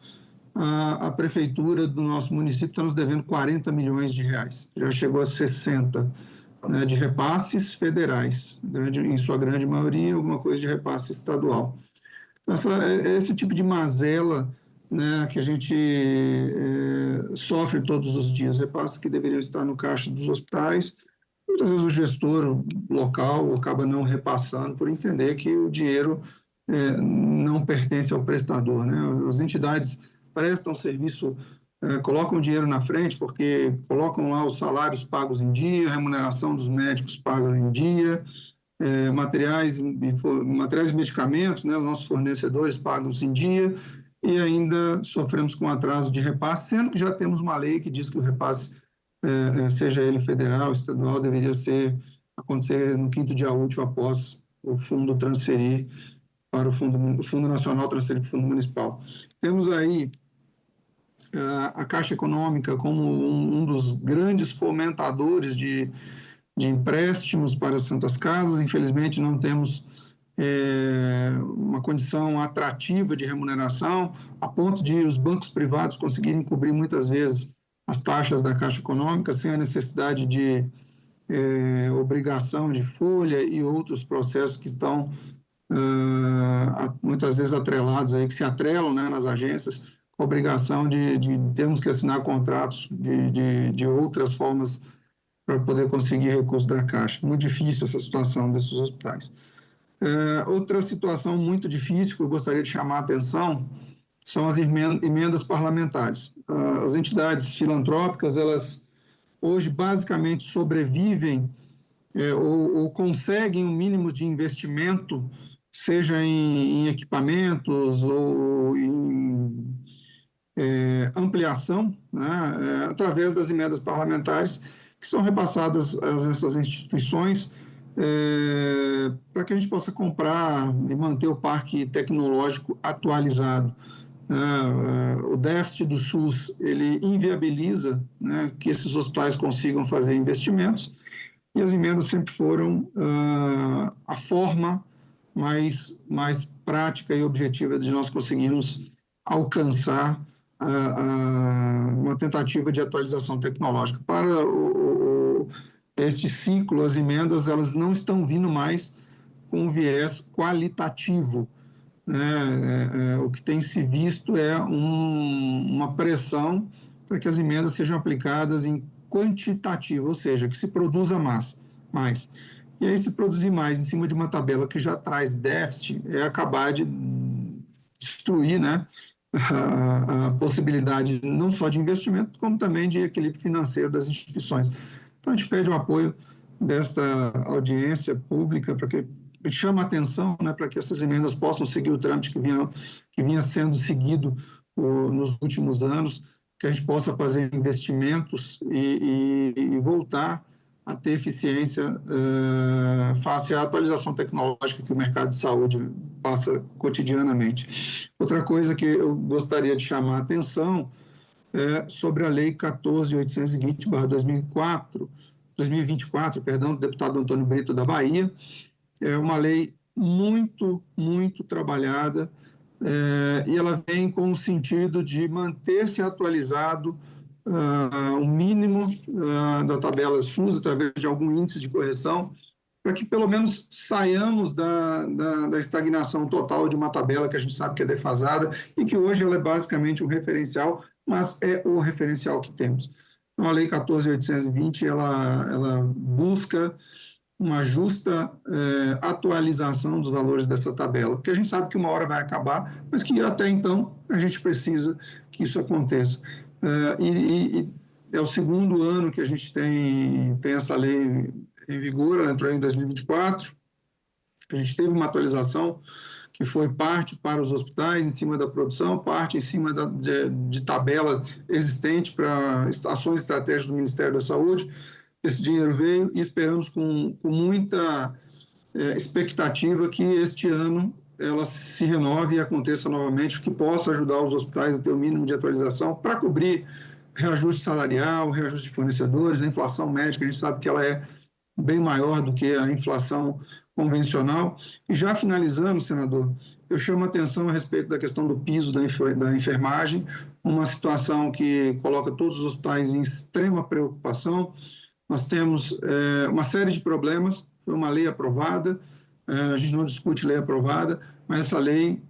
a prefeitura do nosso município está nos devendo 40 milhões de reais, já chegou a 60, né, de repasses federais, em sua grande maioria, alguma coisa de repasse estadual. Então, esse tipo de mazela, né, que a gente sofre todos os dias, repasses que deveriam estar no caixa dos hospitais, muitas vezes o gestor local acaba não repassando por entender que o dinheiro não pertence ao prestador, né? As entidades prestam serviço, colocam dinheiro na frente porque colocam lá os salários pagos em dia, remuneração dos médicos paga em dia, materiais e medicamentos, né, os nossos fornecedores pagam em dia, e ainda sofremos com atraso de repasse, sendo que já temos uma lei que diz que o repasse, seja ele federal, estadual, deveria acontecer no 5º dia útil após o fundo transferir para o Fundo Nacional, transferir para o Fundo Municipal. Temos aí a Caixa Econômica como um dos grandes fomentadores de empréstimos para as Santas Casas. Infelizmente, não temos uma condição atrativa de remuneração, a ponto de os bancos privados conseguirem cobrir muitas vezes as taxas da Caixa Econômica sem a necessidade de obrigação de folha e outros processos que estão muitas vezes atrelados, aí, que se atrelam, né, nas agências, com a obrigação de termos que assinar contratos de outras formas para poder conseguir recursos da Caixa. Muito difícil essa situação desses hospitais. Outra situação muito difícil que eu gostaria de chamar a atenção são as emendas parlamentares. As entidades filantrópicas, elas hoje basicamente sobrevivem ou conseguem um mínimo de investimento, seja em equipamentos ou em ampliação, né, através das emendas parlamentares que são repassadas a essas instituições para que a gente possa comprar e manter o parque tecnológico atualizado. O déficit do SUS, ele inviabiliza, né, que esses hospitais consigam fazer investimentos, e as emendas sempre foram a forma mais prática e objetiva de nós conseguirmos alcançar uma tentativa de atualização tecnológica. Para este ciclo, as emendas elas não estão vindo mais com um viés qualitativo, né? O que tem se visto é uma pressão para que as emendas sejam aplicadas em quantitativo, ou seja, que se produza mais. E aí, se produzir mais em cima de uma tabela que já traz déficit, é acabar de destruir, né, a possibilidade não só de investimento, como também de equilíbrio financeiro das instituições. Então, a gente pede o apoio desta audiência pública para que chama a atenção, né, para que essas emendas possam seguir o trâmite que vinha sendo seguido nos últimos anos, que a gente possa fazer investimentos e voltar a ter eficiência face à atualização tecnológica que o mercado de saúde passa cotidianamente. Outra coisa que eu gostaria de chamar a atenção é sobre a Lei 14.820/2024, do deputado Antônio Brito da Bahia. É uma lei muito, muito trabalhada e ela vem com o sentido de manter-se atualizado o mínimo da tabela SUS, através de algum índice de correção, para que pelo menos saiamos da estagnação total de uma tabela que a gente sabe que é defasada e que hoje ela é basicamente um referencial, mas é o referencial que temos. Então, a Lei 14.820, ela busca uma justa atualização dos valores dessa tabela, porque a gente sabe que uma hora vai acabar, mas que até então a gente precisa que isso aconteça. E é o segundo ano que a gente tem essa lei em vigor, ela entrou em 2024, a gente teve uma atualização que foi parte para os hospitais em cima da produção, parte em cima de tabela existente para ações estratégicas do Ministério da Saúde. Esse dinheiro veio e esperamos com muita expectativa que este ano ela se renove e aconteça novamente, que possa ajudar os hospitais a ter o mínimo de atualização para cobrir reajuste salarial, reajuste de fornecedores, a inflação médica, a gente sabe que ela é bem maior do que a inflação convencional. E já finalizando, senador, eu chamo a atenção a respeito da questão do piso da enfermagem, uma situação que coloca todos os hospitais em extrema preocupação. Nós temos uma série de problemas, foi uma lei aprovada, a gente não discute lei aprovada, mas essa lei,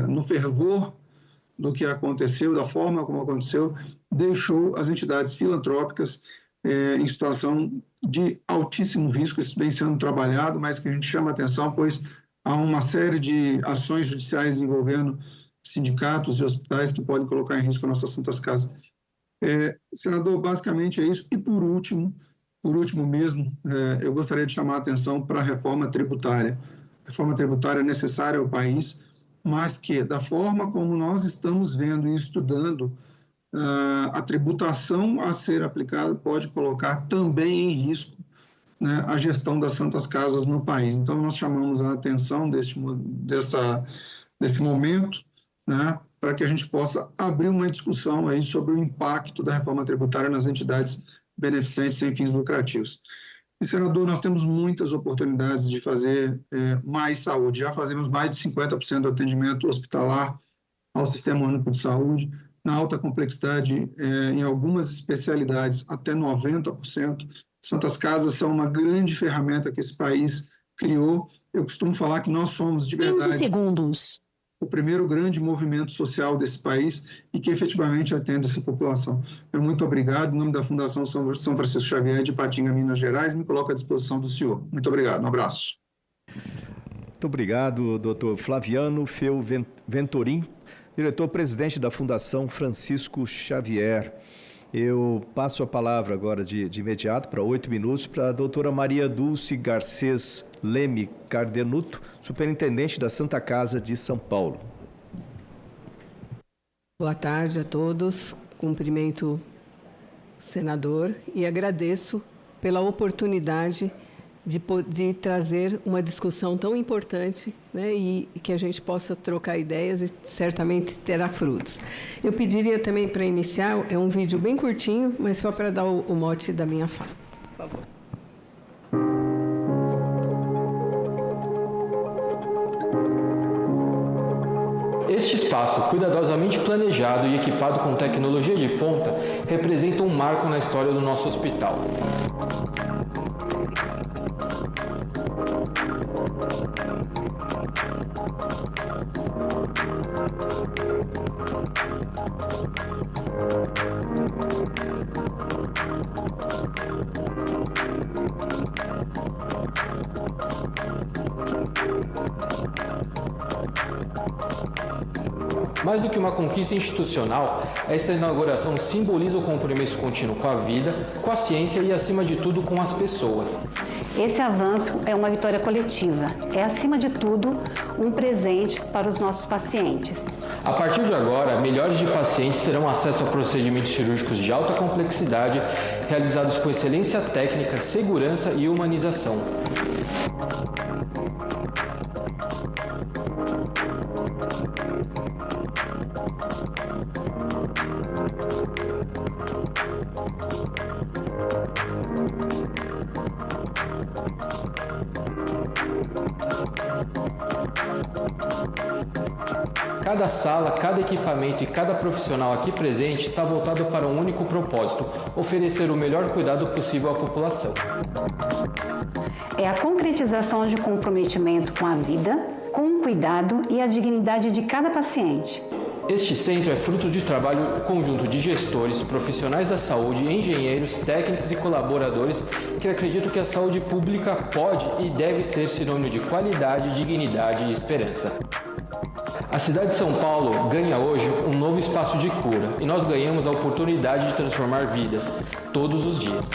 no fervor do que aconteceu, da forma como aconteceu, deixou as entidades filantrópicas em situação de altíssimo risco. Isso vem sendo trabalhado, mas que a gente chama a atenção, pois há uma série de ações judiciais envolvendo sindicatos e hospitais que podem colocar em risco nossas santas casas. Senador, basicamente é isso. E por último mesmo, eu gostaria de chamar a atenção para a reforma tributária. A reforma tributária é necessária ao país, mas que, da forma como nós estamos vendo e estudando, a tributação a ser aplicada pode colocar também em risco, né, a gestão das santas casas no país. Então, nós chamamos a atenção desse momento, né, para que a gente possa abrir uma discussão aí sobre o impacto da reforma tributária nas entidades beneficentes sem fins lucrativos. E, senador, nós temos muitas oportunidades de fazer mais saúde. Já fazemos mais de 50% do atendimento hospitalar ao Sistema Único de Saúde, na alta complexidade, em algumas especialidades, até 90%. Santas Casas são uma grande ferramenta que esse país criou. Eu costumo falar que nós somos, de verdade, 15 segundos. O primeiro grande movimento social desse país e que efetivamente atende essa população. Eu muito obrigado. Em nome da Fundação São Francisco Xavier de Ipatinga, Minas Gerais, me coloco à disposição do senhor. Muito obrigado. Um abraço. Muito obrigado, doutor Flaviano Feu Ventorim, diretor-presidente da Fundação Francisco Xavier. Eu passo a palavra agora de imediato, para 8 minutos, para a doutora Maria Dulce Garcês Leme Cardenuto, superintendente da Santa Casa de São Paulo. Boa tarde a todos. Cumprimento o senador e agradeço pela oportunidade de trazer uma discussão tão importante, né, e que a gente possa trocar ideias e certamente terá frutos. Eu pediria também para iniciar, é um vídeo bem curtinho, mas só para dar o mote da minha fala. Por favor. Este espaço, cuidadosamente planejado e equipado com tecnologia de ponta, representa um marco na história do nosso hospital. Mais do que uma conquista institucional, esta inauguração simboliza o compromisso contínuo com a vida, com a ciência e, acima de tudo, com as pessoas. Esse avanço é uma vitória coletiva. É, acima de tudo, um presente para os nossos pacientes. A partir de agora, milhares de pacientes terão acesso a procedimentos cirúrgicos de alta complexidade, realizados com excelência técnica, segurança e humanização. Cada sala, cada equipamento e cada profissional aqui presente está voltado para um único propósito: oferecer o melhor cuidado possível à população. É a concretização de comprometimento com a vida, com o cuidado e a dignidade de cada paciente. Este centro é fruto de trabalho conjunto de gestores, profissionais da saúde, engenheiros, técnicos e colaboradores que acreditam que a saúde pública pode e deve ser sinônimo de qualidade, dignidade e esperança. A cidade de São Paulo ganha hoje um novo espaço de cura e nós ganhamos a oportunidade de transformar vidas todos os dias.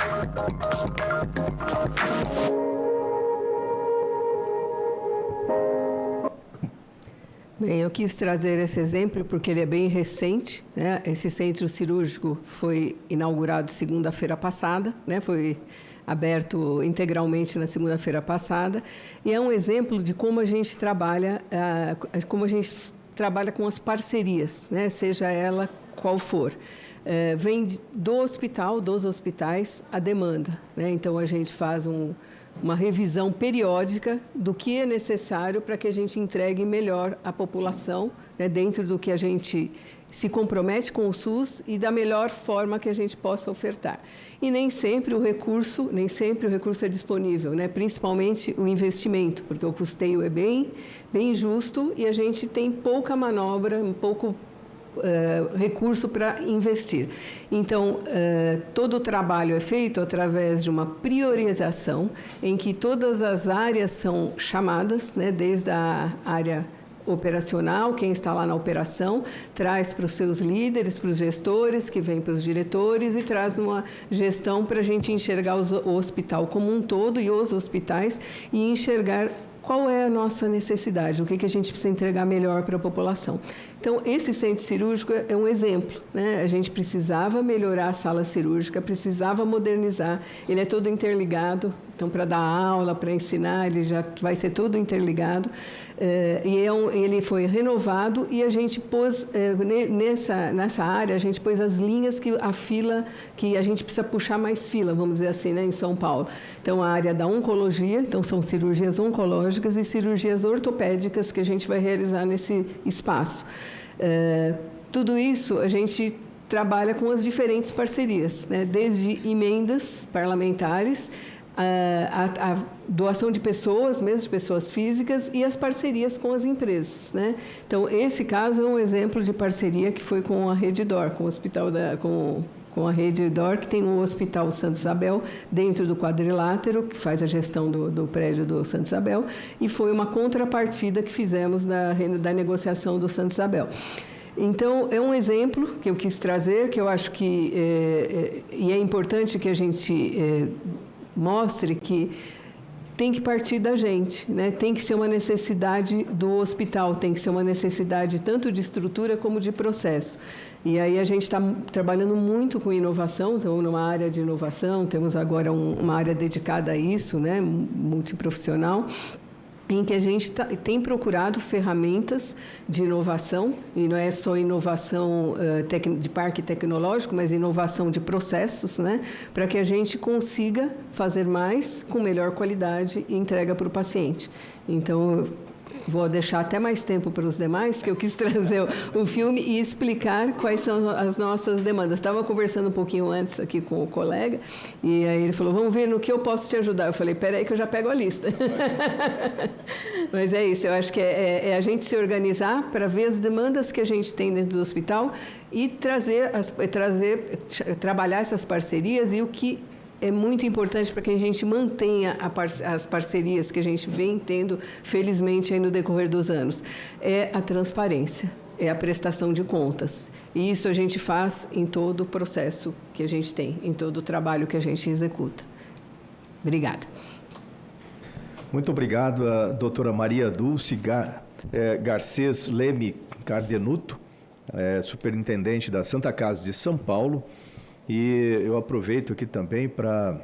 Bem, eu quis trazer esse exemplo porque ele é bem recente, né? Esse centro cirúrgico foi inaugurado segunda-feira passada, né? Foi aberto integralmente na segunda-feira passada, e é um exemplo de como a gente trabalha, com as parcerias, né? Seja ela qual for. Vem do hospital, dos hospitais, a demanda, né? Então, a gente faz uma revisão periódica do que é necessário para que a gente entregue melhor à população, né, dentro do que a gente se compromete com o SUS e da melhor forma que a gente possa ofertar. E nem sempre o recurso é disponível, né, principalmente o investimento, porque o custeio é bem justo e a gente tem pouca manobra, pouco recurso para investir. Então, todo o trabalho é feito através de uma priorização em que todas as áreas são chamadas, né, desde a área operacional, quem está lá na operação, traz para os seus líderes, para os gestores, que vem para os diretores e traz uma gestão para a gente enxergar o hospital como um todo e os hospitais e enxergar qual é a nossa necessidade, o que a gente precisa entregar melhor para a população. Então, esse centro cirúrgico é um exemplo, né? A gente precisava melhorar a sala cirúrgica, precisava modernizar, ele é todo interligado, então, para dar aula, para ensinar, ele já vai ser todo interligado. Ele foi renovado e a gente pôs, nessa área, a gente pôs as linhas que a gente precisa puxar mais fila, vamos dizer assim, né, em São Paulo. Então, a área da oncologia, então são cirurgias oncológicas e cirurgias ortopédicas que a gente vai realizar nesse espaço. Tudo isso a gente trabalha com as diferentes parcerias, né, desde emendas parlamentares, a doação de pessoas, mesmo de pessoas físicas, e as parcerias com as empresas, né? Então, esse caso é um exemplo de parceria que foi com a Rede D'Or, com o hospital com a Rede D'Or, que tem um hospital Santa Isabel dentro do quadrilátero, que faz a gestão do prédio do Santa Isabel, e foi uma contrapartida que fizemos da negociação do Santa Isabel. Então, é um exemplo que eu quis trazer, que eu acho que e é importante que a gente mostre que tem que partir da gente, né? Tem que ser uma necessidade do hospital, tem que ser uma necessidade tanto de estrutura como de processo. E aí a gente está trabalhando muito com inovação, então numa área de inovação, temos agora uma área dedicada a isso, né? Multiprofissional, em que a gente tem procurado ferramentas de inovação, e não é só inovação de parque tecnológico, mas inovação de processos, né, para que a gente consiga fazer mais com melhor qualidade e entrega para o paciente. Então, vou deixar até mais tempo para os demais, que eu quis trazer o filme e explicar quais são as nossas demandas. Estava conversando um pouquinho antes aqui com o colega, e aí ele falou, vamos ver no que eu posso te ajudar. Eu falei, peraí que eu já pego a lista. Mas é isso, eu acho que é a gente se organizar para ver as demandas que a gente tem dentro do hospital e trabalhar essas parcerias e o que é muito importante para que a gente mantenha as parcerias que a gente vem tendo, felizmente, aí no decorrer dos anos. É a transparência, é a prestação de contas. E isso a gente faz em todo o processo que a gente tem, em todo o trabalho que a gente executa. Obrigada. Muito obrigado a doutora Maria Dulce Garcês Leme Cardenuto, superintendente da Santa Casa de São Paulo. E eu aproveito aqui também para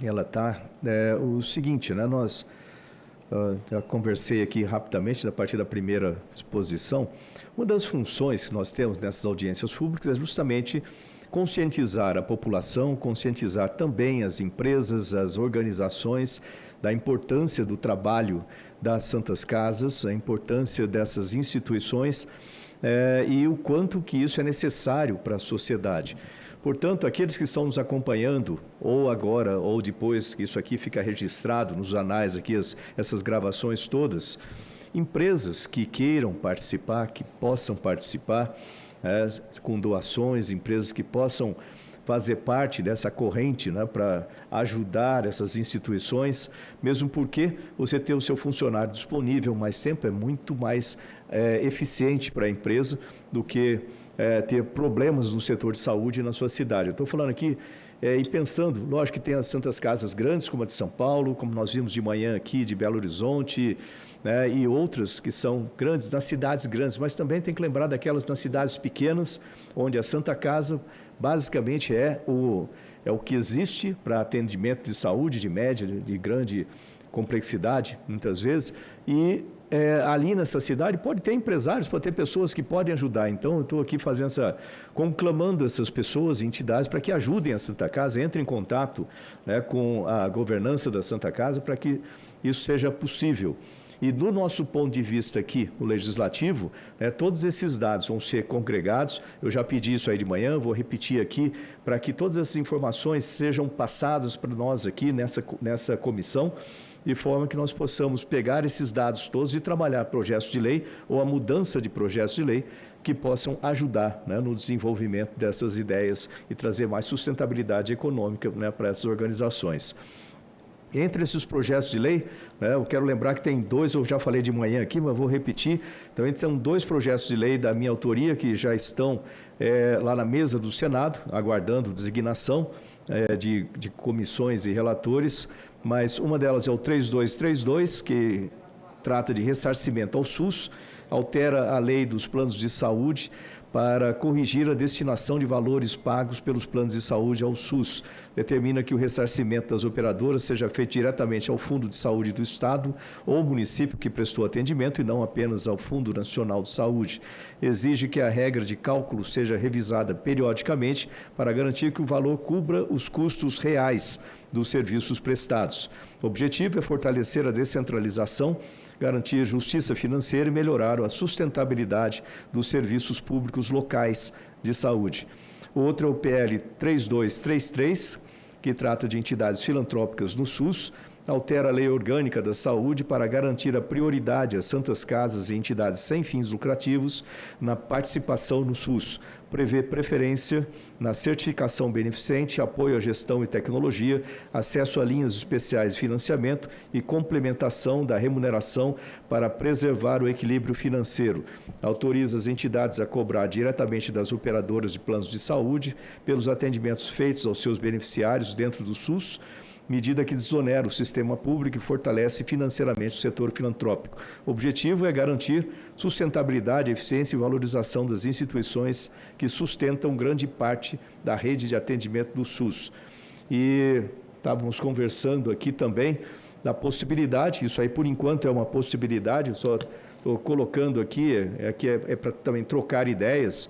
relatar o seguinte, né? Nós já conversei aqui rapidamente a partir da primeira exposição. Uma das funções que nós temos nessas audiências públicas é justamente conscientizar a população, conscientizar também as empresas, as organizações da importância do trabalho das Santas Casas, a importância dessas instituições e o quanto que isso é necessário para a sociedade. Portanto, aqueles que estão nos acompanhando, ou agora, ou depois que isso aqui fica registrado nos anais, aqui essas gravações todas, empresas que queiram participar, que possam participar com doações, empresas que possam fazer parte dessa corrente, né, para ajudar essas instituições, mesmo porque você ter o seu funcionário disponível mais tempo é muito mais eficiente para a empresa do que ter problemas no setor de saúde na sua cidade. Eu estou falando aqui e pensando, lógico que tem as Santas Casas grandes, como a de São Paulo, como nós vimos de manhã aqui, de Belo Horizonte, né, e outras que são grandes, nas cidades grandes, mas também tem que lembrar daquelas nas cidades pequenas, onde a Santa Casa basicamente é o que existe para atendimento de saúde, de média, de grande complexidade, muitas vezes, e ali nessa cidade pode ter empresários, pode ter pessoas que podem ajudar. Então, eu estou aqui conclamando essas pessoas e entidades para que ajudem a Santa Casa, entrem em contato, né, com a governança da Santa Casa para que isso seja possível. E do nosso ponto de vista aqui, o Legislativo, todos esses dados vão ser congregados. Eu já pedi isso aí de manhã, vou repetir aqui, para que todas essas informações sejam passadas para nós aqui nessa comissão, de forma que nós possamos pegar esses dados todos e trabalhar projetos de lei ou a mudança de projetos de lei que possam ajudar, né, no desenvolvimento dessas ideias e trazer mais sustentabilidade econômica, né, para essas organizações. Entre esses projetos de lei, né, eu quero lembrar que tem dois, eu já falei de manhã aqui, mas vou repetir. Então, são dois projetos de lei da minha autoria que já estão lá na mesa do Senado, aguardando designação de comissões e relatores, mas uma delas é o 3232, que trata de ressarcimento ao SUS, altera a lei dos planos de saúde para corrigir a destinação de valores pagos pelos planos de saúde ao SUS. Determina que o ressarcimento das operadoras seja feito diretamente ao Fundo de Saúde do Estado ou município que prestou atendimento e não apenas ao Fundo Nacional de Saúde. Exige que a regra de cálculo seja revisada periodicamente para garantir que o valor cubra os custos reais dos serviços prestados. O objetivo é fortalecer a descentralização, garantir justiça financeira e melhorar a sustentabilidade dos serviços públicos locais de saúde. O outro é o PL 3233, que trata de entidades filantrópicas no SUS, altera a Lei Orgânica da Saúde para garantir a prioridade às santas casas e entidades sem fins lucrativos na participação no SUS. Prevê preferência na certificação beneficente, apoio à gestão e tecnologia, acesso a linhas especiais de financiamento e complementação da remuneração para preservar o equilíbrio financeiro. Autoriza as entidades a cobrar diretamente das operadoras de planos de saúde pelos atendimentos feitos aos seus beneficiários dentro do SUS, medida que desonera o sistema público e fortalece financeiramente o setor filantrópico. O objetivo é garantir sustentabilidade, eficiência e valorização das instituições que sustentam grande parte da rede de atendimento do SUS. E estávamos conversando aqui também da possibilidade, isso aí por enquanto é uma possibilidade, eu só estou colocando aqui, é para também trocar ideias.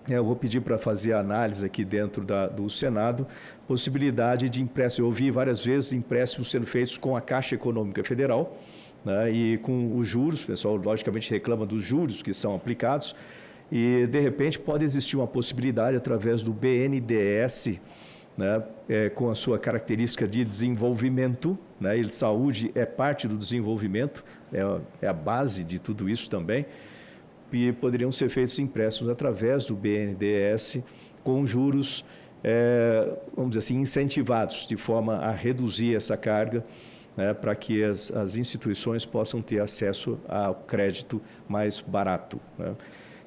Eu vou pedir para fazer a análise aqui dentro do Senado, possibilidade de empréstimo. Eu ouvi várias vezes empréstimos sendo feitos com a Caixa Econômica Federal, né, e com os juros, o pessoal logicamente reclama dos juros que são aplicados, e de repente pode existir uma possibilidade através do BNDES, né, com a sua característica de desenvolvimento, né, e saúde é parte do desenvolvimento, é a base de tudo isso também, e poderiam ser feitos empréstimos através do BNDES com juros, vamos dizer assim, incentivados, de forma a reduzir essa carga, né, para que as instituições possam ter acesso ao crédito mais barato, né.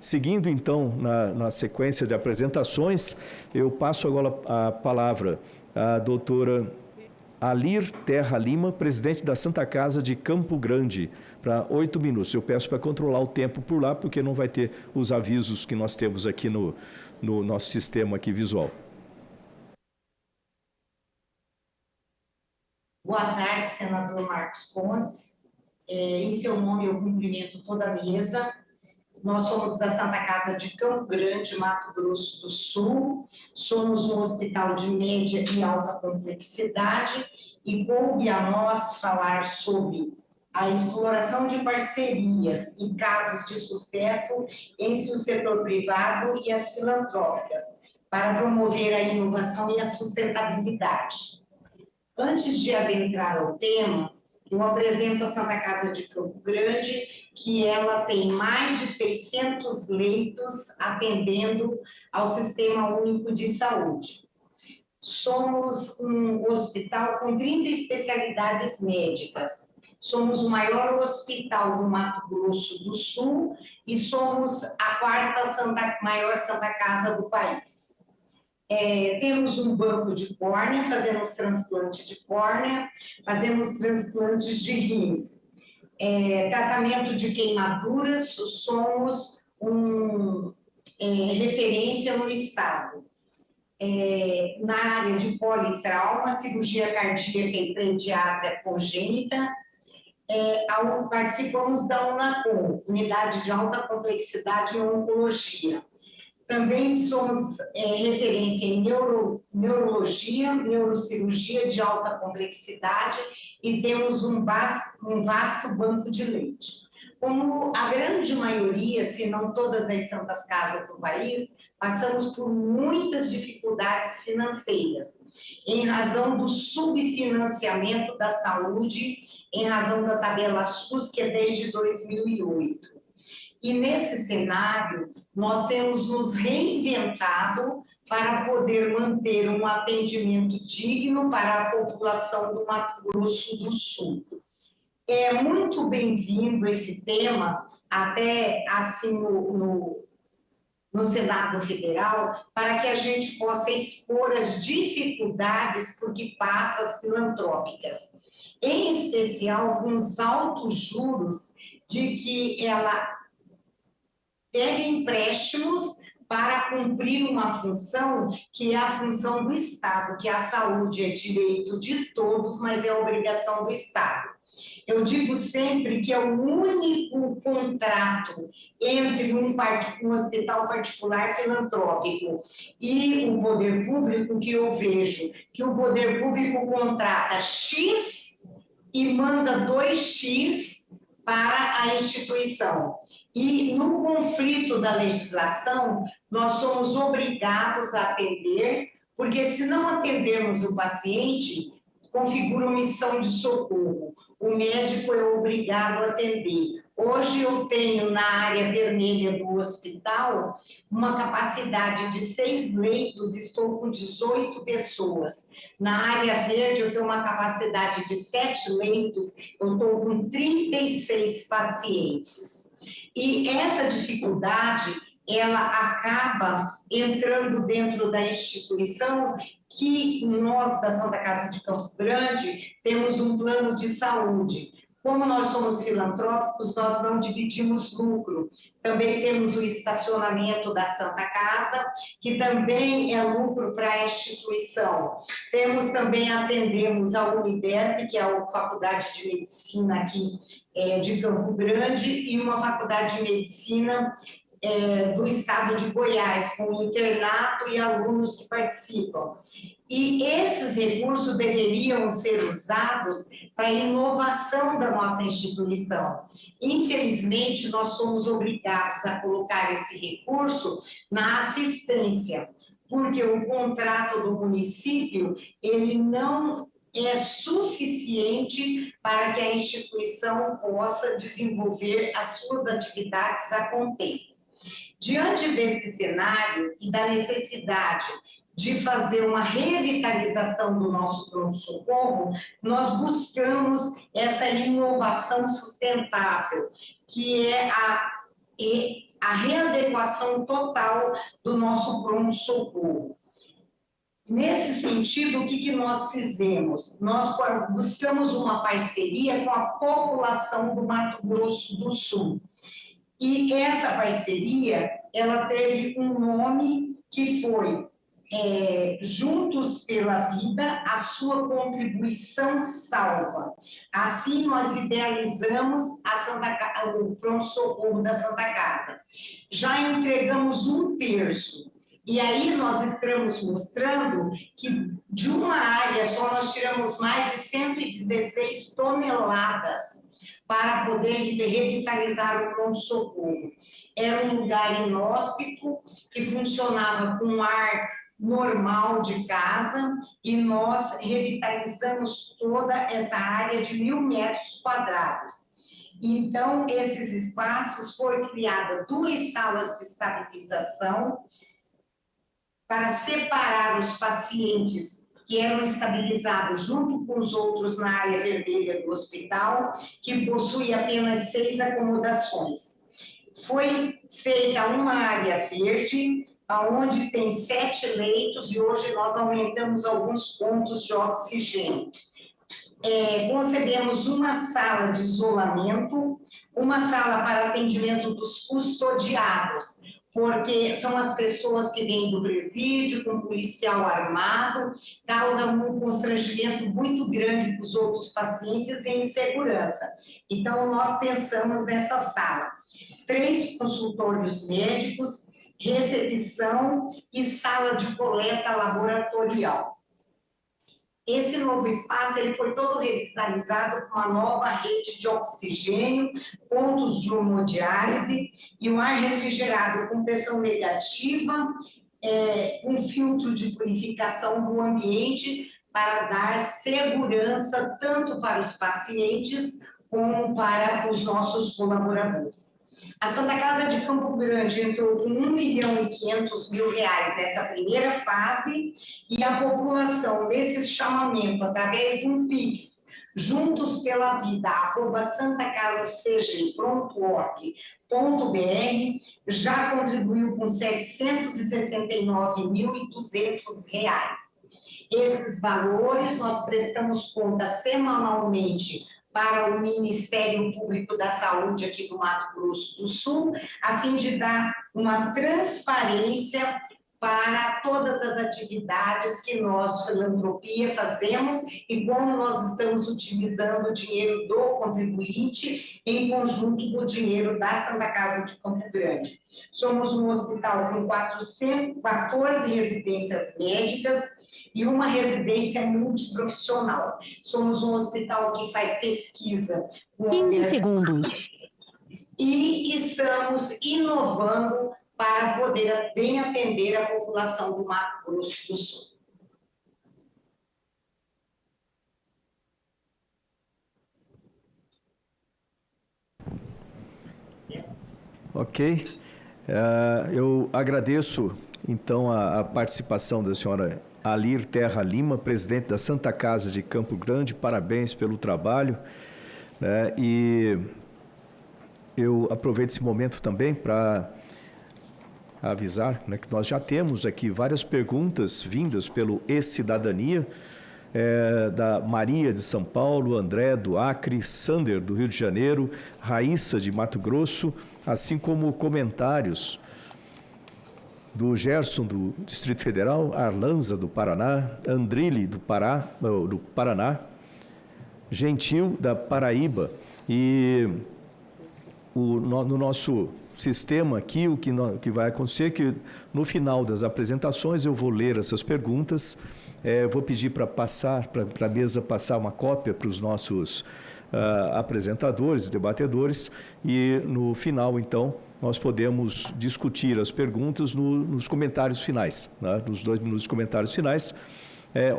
Seguindo, então, na sequência de apresentações, eu passo agora a palavra à doutora Alir Terra Lima, presidente da Santa Casa de Campo Grande, para 8 minutos. Eu peço para controlar o tempo por lá, porque não vai ter os avisos que nós temos aqui no nosso sistema aqui visual. Boa tarde, senador Marcos Pontes. Em seu nome, eu cumprimento toda a mesa. Nós somos da Santa Casa de Campo Grande, Mato Grosso do Sul. Somos um hospital de média e alta complexidade e coube a nós falar sobre a exploração de parcerias e casos de sucesso entre o setor privado e as filantrópicas para promover a inovação e a sustentabilidade. Antes de adentrar ao tema, eu apresento a Santa Casa de Campo Grande, que ela tem mais de 600 leitos atendendo ao Sistema Único de Saúde. Somos um hospital com 30 especialidades médicas. Somos o maior hospital do Mato Grosso do Sul e somos a quarta maior Santa Casa do país. Temos um banco de córnea, fazemos transplante de córnea, fazemos transplantes de rins. Tratamento de queimaduras, somos referência no estado. Na área de politrauma, cirurgia cardíaca e pediátrica congênita, participamos da UNACOM, Unidade de Alta Complexidade em Oncologia. Também somos referência em neurologia, neurocirurgia de alta complexidade e temos um vasto banco de leite. Como a grande maioria, se não todas as santas casas do país, passamos por muitas dificuldades financeiras, em razão do subfinanciamento da saúde, em razão da tabela SUS, que é desde 2008. E nesse cenário, nós temos nos reinventado para poder manter um atendimento digno para a população do Mato Grosso do Sul. É muito bem-vindo esse tema, até assim no Senado Federal, para que a gente possa expor as dificuldades por que passam as filantrópicas, em especial com os altos juros de que ela pega empréstimos para cumprir uma função que é a função do Estado, que a saúde é direito de todos, mas é obrigação do Estado. Eu digo sempre que é o único contrato entre um hospital particular filantrópico e o poder público que eu vejo que o poder público contrata X e manda 2X para a instituição. E no conflito da legislação, nós somos obrigados a atender, porque se não atendermos o paciente, configura omissão de socorro. O médico é obrigado a atender. Hoje eu tenho na área vermelha do hospital uma capacidade de 6 leitos, estou com 18 pessoas. Na área verde eu tenho uma capacidade de 7 leitos, eu estou com 36 pacientes. E essa dificuldade, ela acaba entrando dentro da instituição que nós, da Santa Casa de Campo Grande, temos um plano de saúde. Como nós somos filantrópicos, nós não dividimos lucro. Também temos o estacionamento da Santa Casa, que também é lucro para a instituição. Atendemos a Uniderp, que é a Faculdade de Medicina aqui de Campo Grande, e uma Faculdade de Medicina do estado de Goiás, com internato e alunos que participam. E esses recursos deveriam ser usados para a inovação da nossa instituição. Infelizmente, nós somos obrigados a colocar esse recurso na assistência, porque o contrato do município, ele não é suficiente para que a instituição possa desenvolver as suas atividades a contento. Diante desse cenário e da necessidade de fazer uma revitalização do nosso pronto-socorro, nós buscamos essa inovação sustentável, que é a readequação total do nosso pronto-socorro. Nesse sentido, o que nós fizemos? Nós buscamos uma parceria com a população do Mato Grosso do Sul. E essa parceria, ela teve um nome que foi Juntos pela Vida, a sua contribuição salva. Assim, nós idealizamos o pronto-socorro da Santa Casa. Já entregamos 1/3. E aí nós estamos mostrando que de uma área só nós tiramos mais de 116 toneladas para poder revitalizar o pronto-socorro. Era um lugar inóspito, que funcionava com ar normal de casa, e nós revitalizamos toda essa área de 1.000 metros quadrados. Então, esses espaços foram criadas 2 salas de estabilização para separar os pacientes que eram estabilizados junto com os outros na área vermelha do hospital, que possui apenas 6 acomodações. Foi feita uma área verde, onde tem 7 leitos, e hoje nós aumentamos alguns pontos de oxigênio. Concebemos uma sala de isolamento, uma sala para atendimento dos custodiados, porque são as pessoas que vêm do presídio com policial armado, causa um constrangimento muito grande para os outros pacientes e insegurança. Então, nós pensamos nessa sala. 3 consultórios médicos, recepção e sala de coleta laboratorial. Esse novo espaço ele foi todo revitalizado com uma nova rede de oxigênio, pontos de hemodiálise e um ar refrigerado com pressão negativa, um filtro de purificação do ambiente para dar segurança tanto para os pacientes como para os nossos colaboradores. A Santa Casa de Campo Grande entrou com R$1.500.000 nessa primeira fase, e a população, nesse chamamento, através de um PIX, Juntos pela Vida, @santacasacg.org.br, já contribuiu com R$769.200. Esses valores nós prestamos conta semanalmente para o Ministério Público da Saúde aqui do Mato Grosso do Sul, a fim de dar uma transparência para todas as atividades que nós, Filantropia, fazemos e como nós estamos utilizando o dinheiro do contribuinte em conjunto com o dinheiro da Santa Casa de Campo Grande. Somos um hospital com 414 residências médicas e uma residência multiprofissional. Somos um hospital que faz pesquisa. 15 segundos. E estamos inovando para poder bem atender a população do Mato Grosso do Sul. Ok. Eu agradeço, então, a participação da senhora Alir Terra Lima, presidente da Santa Casa de Campo Grande. Parabéns pelo trabalho. E eu aproveito esse momento também para avisar, né, que nós já temos aqui várias perguntas vindas pelo E-Cidadania, da Maria de São Paulo, André do Acre, Sander do Rio de Janeiro, Raíssa de Mato Grosso, assim como comentários do Gerson do Distrito Federal, Arlanza do Paraná, Andrile do Paraná, Gentil da Paraíba. E no nosso sistema aqui, o que vai acontecer é que no final das apresentações eu vou ler essas perguntas, vou pedir para a mesa passar uma cópia para os nossos apresentadores, debatedores, e no final, então, nós podemos discutir as perguntas nos comentários finais, né? Nos 2 minutos de comentários finais.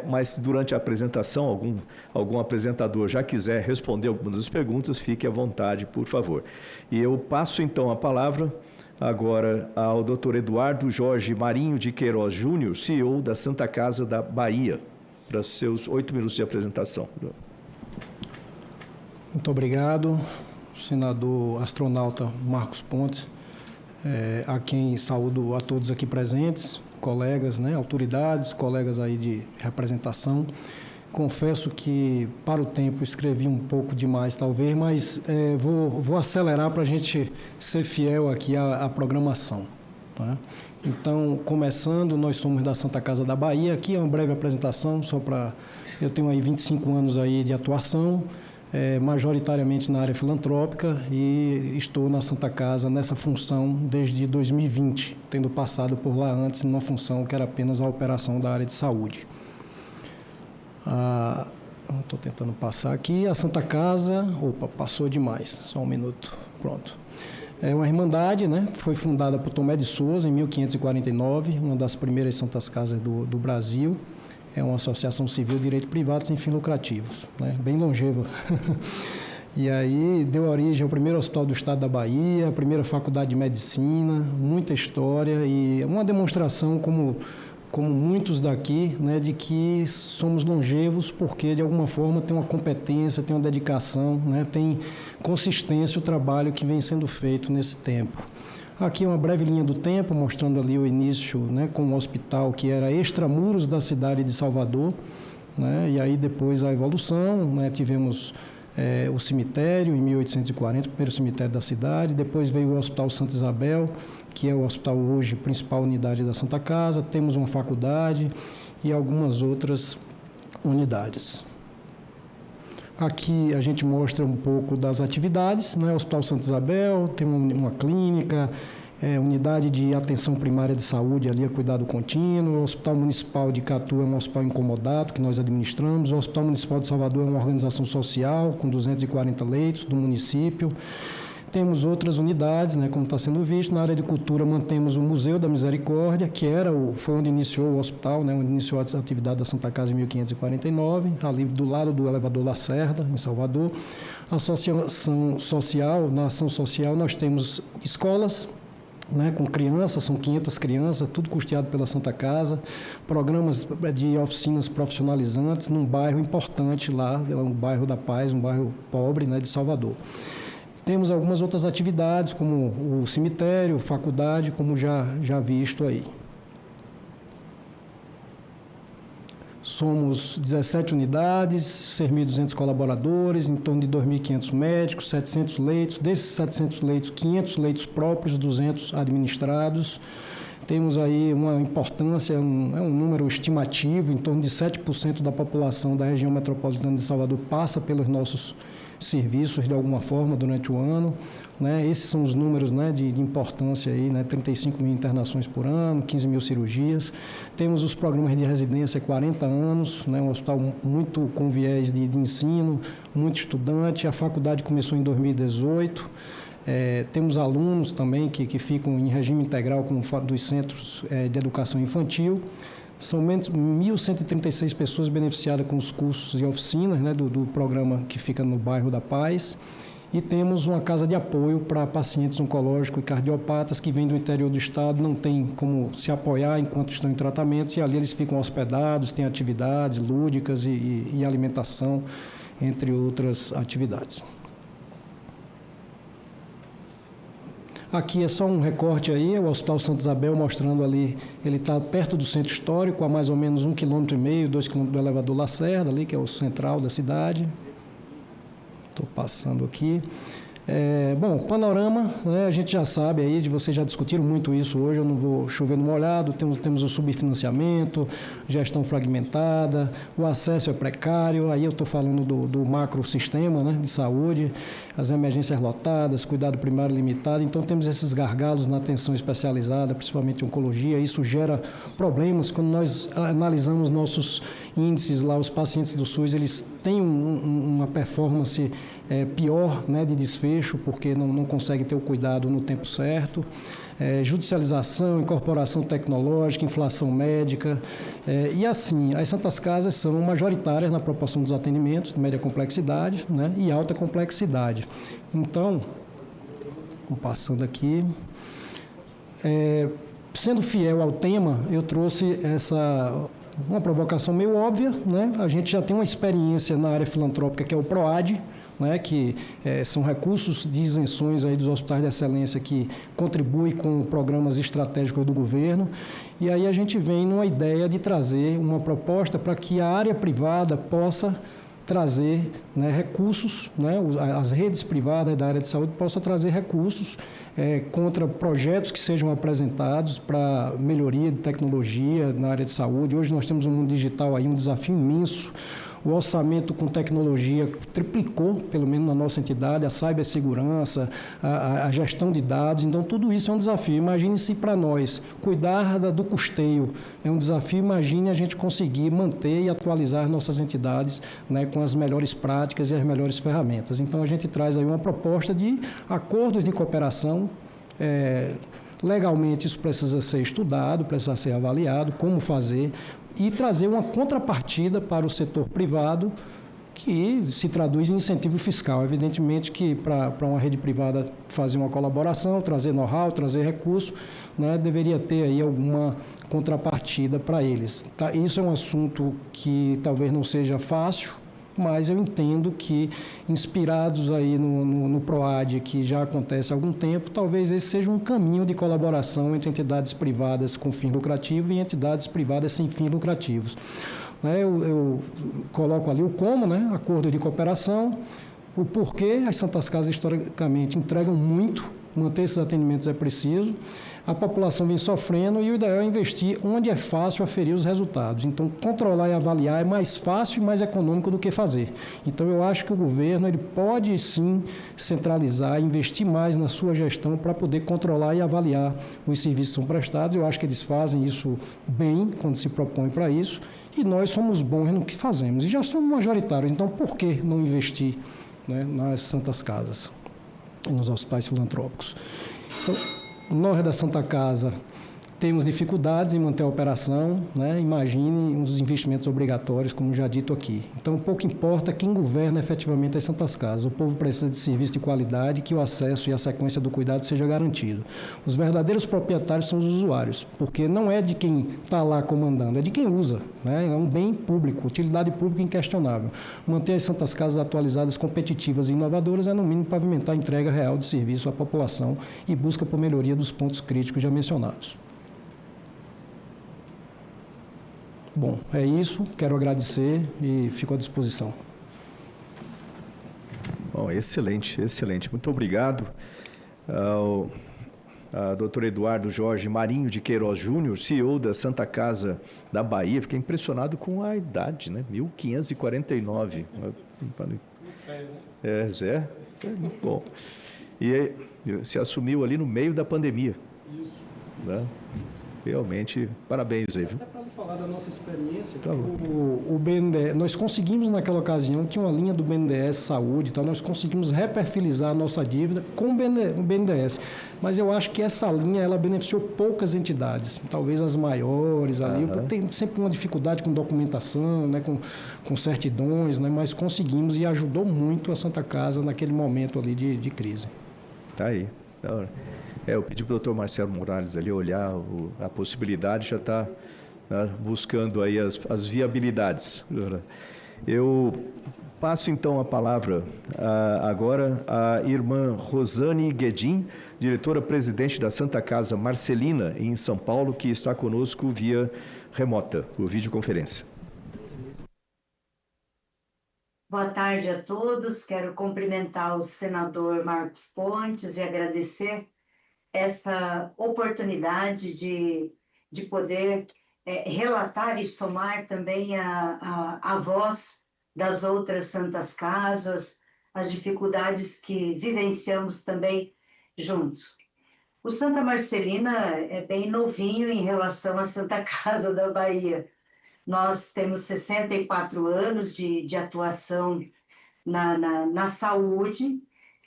Mas durante a apresentação, algum apresentador já quiser responder algumas das perguntas, fique à vontade, por favor. E eu passo então a palavra agora ao Dr. Eduardo Jorge Marinho de Queiroz Júnior, CEO da Santa Casa da Bahia, para seus 8 minutos de apresentação. Muito obrigado, senador astronauta Marcos Pontes, a quem saúdo a todos aqui presentes, colegas, né, autoridades, colegas aí de representação. Confesso que, para o tempo, escrevi um pouco demais, talvez, mas vou acelerar para a gente ser fiel aqui à programação, né? Então, começando, nós somos da Santa Casa da Bahia. Aqui é uma breve apresentação, só para... Eu tenho aí 25 anos aí de atuação, majoritariamente na área filantrópica, e estou na Santa Casa nessa função desde 2020, tendo passado por lá antes numa função que era apenas a operação da área de saúde. Estou tentando passar aqui. A Santa Casa... Opa, passou demais. Só um minuto. Pronto. É uma irmandade, né? Foi fundada por Tomé de Souza em 1549, uma das primeiras santas casas do Brasil. É uma associação civil de direito privado sem fins lucrativos, né? Bem longeva. E aí deu origem ao primeiro hospital do estado da Bahia, a primeira faculdade de medicina, muita história e uma demonstração, como muitos daqui, né, de que somos longevos porque, de alguma forma, tem uma competência, tem uma dedicação, né, tem consistência o trabalho que vem sendo feito nesse tempo. Aqui é uma breve linha do tempo, mostrando ali o início, né, com um hospital que era extramuros da cidade de Salvador, né, e aí depois a evolução, né, tivemos o cemitério em 1840, o primeiro cemitério da cidade, depois veio o Hospital Santa Isabel, que é o hospital hoje, principal unidade da Santa Casa, temos uma faculdade e algumas outras unidades. Aqui a gente mostra um pouco das atividades, né? Hospital Santa Isabel, tem uma clínica, unidade de atenção primária de saúde, ali a cuidado contínuo. O Hospital Municipal de Catu é um hospital incomodado que nós administramos. O Hospital Municipal de Salvador é uma organização social com 240 leitos do município. Temos outras unidades, né, como está sendo visto. Na área de cultura mantemos o Museu da Misericórdia, que foi onde iniciou o hospital, né, onde iniciou a atividade da Santa Casa em 1549, ali do lado do elevador Lacerda, em Salvador. Associação social, na ação social nós temos escolas, né, com crianças, são 500 crianças, tudo custeado pela Santa Casa, programas de oficinas profissionalizantes num bairro importante lá, é um bairro da Paz, um bairro pobre, né, de Salvador. Temos algumas outras atividades, como o cemitério, faculdade, como já visto aí. Somos 17 unidades, 6.200 colaboradores, em torno de 2.500 médicos, 700 leitos. Desses 700 leitos, 500 leitos próprios, 200 administrados. Temos aí uma importância, é um número estimativo, em torno de 7% da população da região metropolitana de Salvador passa pelos nossos serviços de alguma forma durante o ano, né? Esses são os números, né, de importância aí, né? 35 mil internações por ano, 15 mil cirurgias. Temos os programas de residência 40 anos, né? Um hospital muito com viés de ensino, muito estudante. A faculdade começou em 2018. Temos alunos também que ficam em regime integral dos centros de educação infantil. São 1.136 pessoas beneficiadas com os cursos e oficinas, né, do programa que fica no bairro da Paz. E temos uma casa de apoio para pacientes oncológicos e cardiopatas que vêm do interior do estado, não tem como se apoiar enquanto estão em tratamento, e ali eles ficam hospedados, têm atividades lúdicas e alimentação, entre outras atividades. Aqui é só um recorte aí, o Hospital Santa Isabel mostrando ali, ele está perto do centro histórico, a mais ou menos 1,5 km, 2 km do elevador Lacerda, ali, que é o central da cidade. Estou passando aqui. Bom, panorama, né, a gente já sabe aí, vocês já discutiram muito isso hoje, eu não vou chover no molhado, temos o subfinanciamento, gestão fragmentada, o acesso é precário, aí eu estou falando do macrosistema, né, de saúde, as emergências lotadas, cuidado primário limitado, então temos esses gargalos na atenção especializada, principalmente oncologia, isso gera problemas. Quando nós analisamos nossos índices lá, os pacientes do SUS, eles têm uma performance pior, né, de desfecho, porque não conseguem ter o cuidado no tempo certo. Judicialização, incorporação tecnológica, inflação médica. E assim, as Santas Casas são majoritárias na proporção dos atendimentos, de média complexidade, né, e alta complexidade. Então, vou passando aqui. Sendo fiel ao tema, eu trouxe uma provocação meio óbvia, né? A gente já tem uma experiência na área filantrópica, que é o PROAD, né, que são recursos de isenções aí dos hospitais de excelência que contribuem com programas estratégicos do governo. E aí a gente vem numa ideia de trazer uma proposta para que a área privada possa trazer, né, recursos, né, as redes privadas da área de saúde possam trazer recursos contra projetos que sejam apresentados para melhoria de tecnologia na área de saúde. Hoje nós temos um mundo digital aí, um desafio imenso. O orçamento com tecnologia triplicou, pelo menos na nossa entidade, a cibersegurança, a gestão de dados. Então, tudo isso é um desafio. Imagine se para nós cuidar do custeio é um desafio, imagine a gente conseguir manter e atualizar nossas entidades, né, com as melhores práticas e as melhores ferramentas. Então, a gente traz aí uma proposta de acordos de cooperação. Legalmente, isso precisa ser estudado, precisa ser avaliado, como fazer, e trazer uma contrapartida para o setor privado que se traduz em incentivo fiscal. Evidentemente que para uma rede privada fazer uma colaboração, trazer know-how, trazer recurso, né, deveria ter aí alguma contrapartida para eles. Tá? Isso é um assunto que talvez não seja fácil, mas eu entendo que, inspirados aí no PROAD, que já acontece há algum tempo, talvez esse seja um caminho de colaboração entre entidades privadas com fim lucrativo e entidades privadas sem fins lucrativos. Eu coloco ali o como, né? Acordo de cooperação, o porquê as Santas Casas historicamente entregam muito, manter esses atendimentos é preciso, a população vem sofrendo e o ideal é investir onde é fácil aferir os resultados. Então, controlar e avaliar é mais fácil e mais econômico do que fazer. Então, eu acho que o governo ele pode, sim, centralizar, investir mais na sua gestão para poder controlar e avaliar os serviços que são prestados. Eu acho que eles fazem isso bem, quando se propõem para isso, e nós somos bons no que fazemos. E já somos majoritários, então, por que não investir, né, nas Santas Casas, nos hospitais filantrópicos? Então, nós da Santa Casa temos dificuldades em manter a operação, né? Imagine os investimentos obrigatórios, como já dito aqui. Então, pouco importa quem governa efetivamente as Santas Casas. O povo precisa de serviço de qualidade, que o acesso e a sequência do cuidado seja garantido. Os verdadeiros proprietários são os usuários, porque não é de quem está lá comandando, é de quem usa, né? É um bem público, utilidade pública inquestionável. Manter as Santas Casas atualizadas, competitivas e inovadoras é, no mínimo, pavimentar a entrega real de serviço à população e busca por melhoria dos pontos críticos já mencionados. Bom, é isso. Quero agradecer e fico à disposição. Bom, excelente, excelente. Muito obrigado ao Dr. Eduardo Jorge Marinho de Queiroz Júnior, CEO da Santa Casa da Bahia. Fiquei impressionado com a idade, né? 1549. É muito bom. E se assumiu ali no meio da pandemia. Isso. Né? Realmente, parabéns aí, viu? Até para falar da nossa experiência, o BNDES, nós conseguimos naquela ocasião, tinha uma linha do BNDES Saúde, então nós conseguimos reperfilizar a nossa dívida com o BNDES. Mas eu acho que essa linha, ela beneficiou poucas entidades, talvez as maiores ali, tem sempre uma dificuldade com documentação, né, com certidões, né, mas conseguimos e ajudou muito a Santa Casa naquele momento ali de crise. Tá aí, da hora. Eu pedi para o doutor Marcelo Morales ali olhar a possibilidade, já está, né, buscando aí as viabilidades. Eu passo então a palavra agora à irmã Rosane Guedin, diretora-presidente da Santa Casa Marcelina, em São Paulo, que está conosco via remota, por videoconferência. Boa tarde a todos. Quero cumprimentar o senador Marcos Pontes e agradecer essa oportunidade de poder relatar e somar também a voz das outras santas casas, as dificuldades que vivenciamos também juntos. O Santa Marcelina é bem novinho em relação à Santa Casa da Bahia. Nós temos 64 anos de atuação na saúde.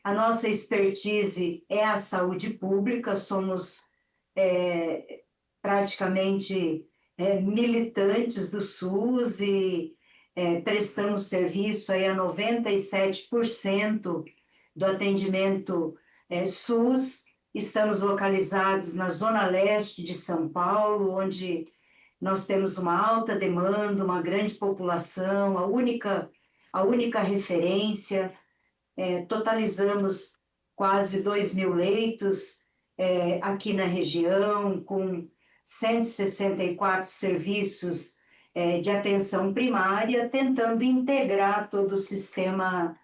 A nossa expertise é a saúde pública, somos praticamente militantes do SUS e prestamos serviço aí a 97% do atendimento SUS. Estamos localizados na Zona Leste de São Paulo, onde nós temos uma alta demanda, uma grande população, a única referência. Totalizamos quase 2.000 leitos aqui na região, com 164 serviços de atenção primária, tentando integrar todo o sistema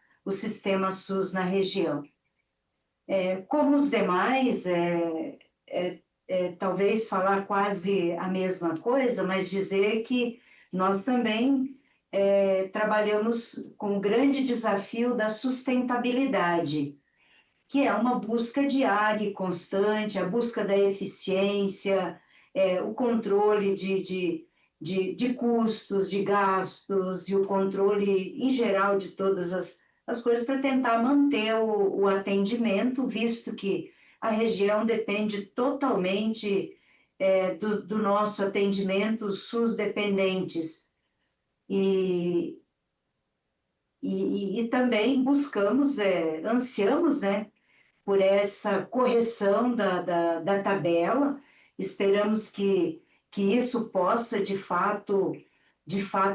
SUS na região. Como os demais, talvez falar quase a mesma coisa, mas dizer que nós também trabalhamos com o grande desafio da sustentabilidade, que é uma busca diária e constante, a busca da eficiência, o controle de custos, de gastos e o controle em geral de todas as coisas para tentar manter o atendimento, visto que a região depende totalmente do nosso atendimento SUS dependentes. E também buscamos, ansiamos, né, por essa correção da tabela. Esperamos que isso possa, de fato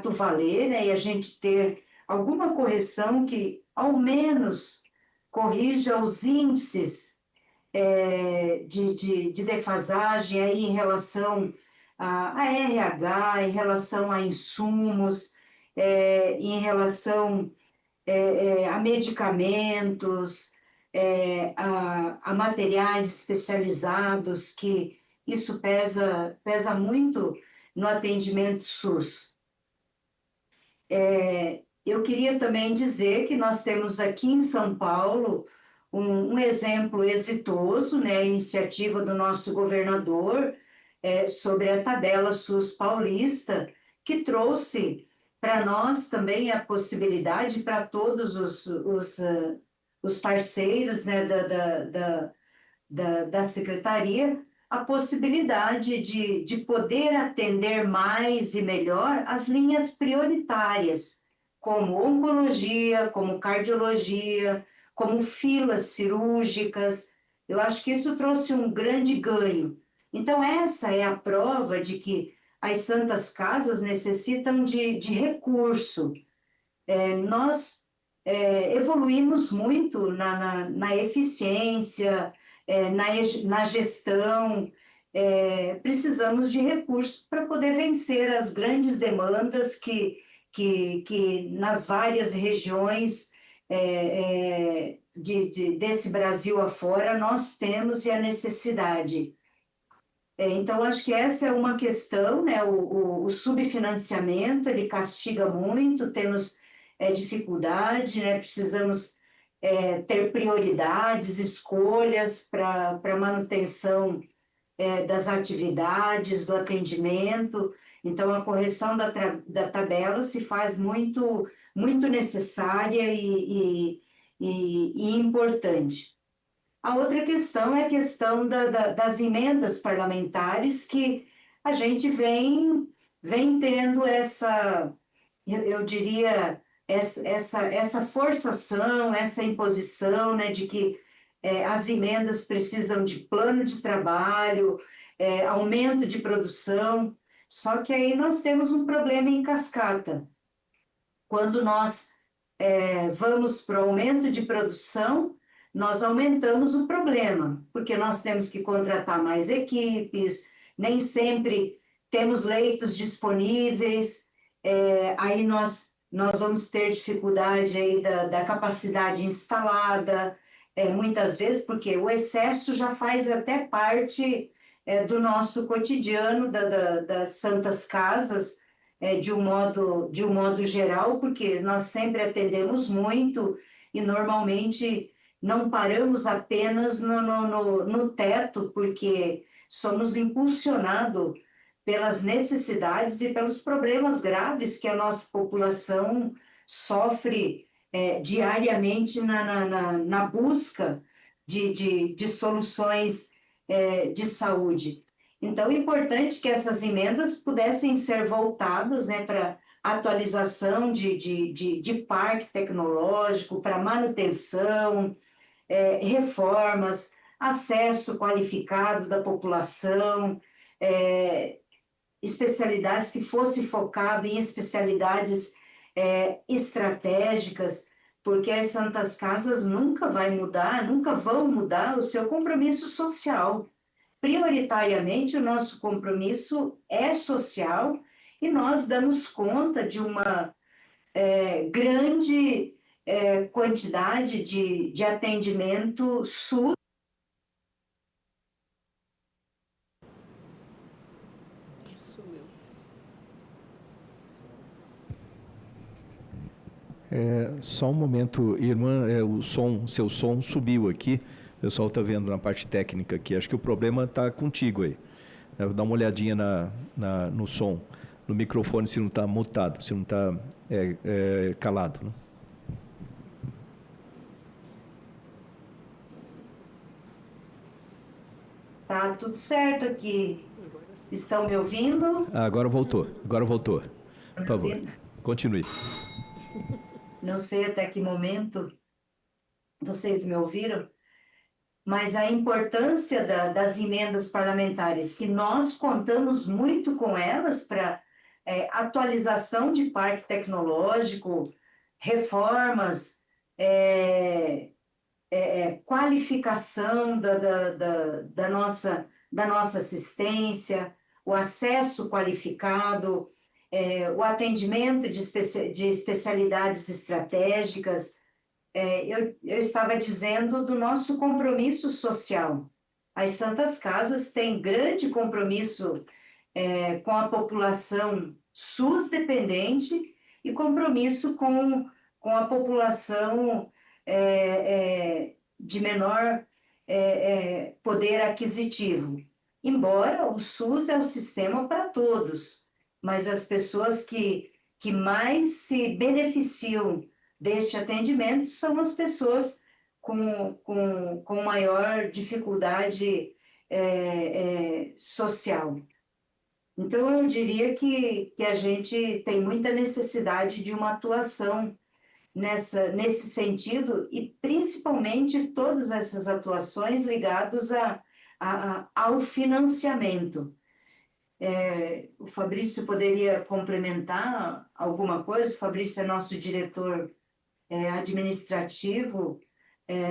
valer, né, e a gente ter alguma correção que, ao menos, corrija os índices de defasagem aí em relação a RH, em relação a insumos, em relação a medicamentos, a materiais especializados, que isso pesa muito no atendimento SUS. Eu queria também dizer que nós temos aqui em São Paulo um exemplo exitoso, né, a iniciativa do nosso governador, sobre a tabela SUS paulista, que trouxe para nós também a possibilidade, para todos os parceiros, né, da secretaria, a possibilidade de poder atender mais e melhor as linhas prioritárias, como oncologia, como cardiologia, como filas cirúrgicas. Eu acho que isso trouxe um grande ganho. Então, essa é a prova de que as santas casas necessitam de recurso. Nós evoluímos muito na eficiência, na gestão, precisamos de recursos para poder vencer as grandes demandas que nas várias regiões desse Brasil afora nós temos e a necessidade. Então, acho que essa é uma questão, né? O subfinanciamento, ele castiga muito, temos dificuldade, né? Precisamos ter prioridades, escolhas para manutenção das atividades, do atendimento. Então, a correção da tabela se faz muito necessária e importante. A outra questão é a questão das emendas parlamentares, que a gente vem tendo essa, eu diria, essa forçação, essa imposição, né, de que as emendas precisam de plano de trabalho, aumento de produção. Só que aí nós temos um problema em cascata. Quando nós vamos para o aumento de produção, nós aumentamos o problema, porque nós temos que contratar mais equipes, nem sempre temos leitos disponíveis, aí nós vamos ter dificuldade aí da capacidade instalada, muitas vezes, porque o excesso já faz até parte do nosso cotidiano, das santas casas, de um modo geral, porque nós sempre atendemos muito e normalmente não paramos apenas no teto, porque somos impulsionados pelas necessidades e pelos problemas graves que a nossa população sofre diariamente na busca de soluções de saúde. Então, é importante que essas emendas pudessem ser voltadas, né, para atualização de parque tecnológico, para manutenção, reformas, acesso qualificado da população, especialidades que fosse focado em especialidades estratégicas, porque as Santas Casas nunca vão mudar o seu compromisso social. Prioritariamente, o nosso compromisso é social e nós damos conta de uma grande quantidade de atendimento SUS. Só um momento, irmã, seu som subiu aqui. O pessoal está vendo na parte técnica aqui. Acho que o problema está contigo aí. Dá uma olhadinha no som, no microfone, se não está mutado, se não está calado, né? Tá tudo certo aqui. Estão me ouvindo? Agora voltou. Por favor, continue. Não sei até que momento vocês me ouviram, mas a importância das emendas parlamentares, que nós contamos muito com elas para atualização de parque tecnológico, reformas, qualificação da nossa assistência, o acesso qualificado, o atendimento de especialidades estratégicas. Eu estava dizendo do nosso compromisso social. As Santas Casas têm grande compromisso com a população SUS dependente e compromisso com a população de menor poder aquisitivo. Embora o SUS é o sistema para todos, mas as pessoas que mais se beneficiam deste atendimento são as pessoas com maior dificuldade social. Então, eu diria que a gente tem muita necessidade de uma atuação nesse sentido, e principalmente todas essas atuações ligadas ao financiamento. O Fabrício poderia complementar alguma coisa? O Fabrício é nosso diretor administrativo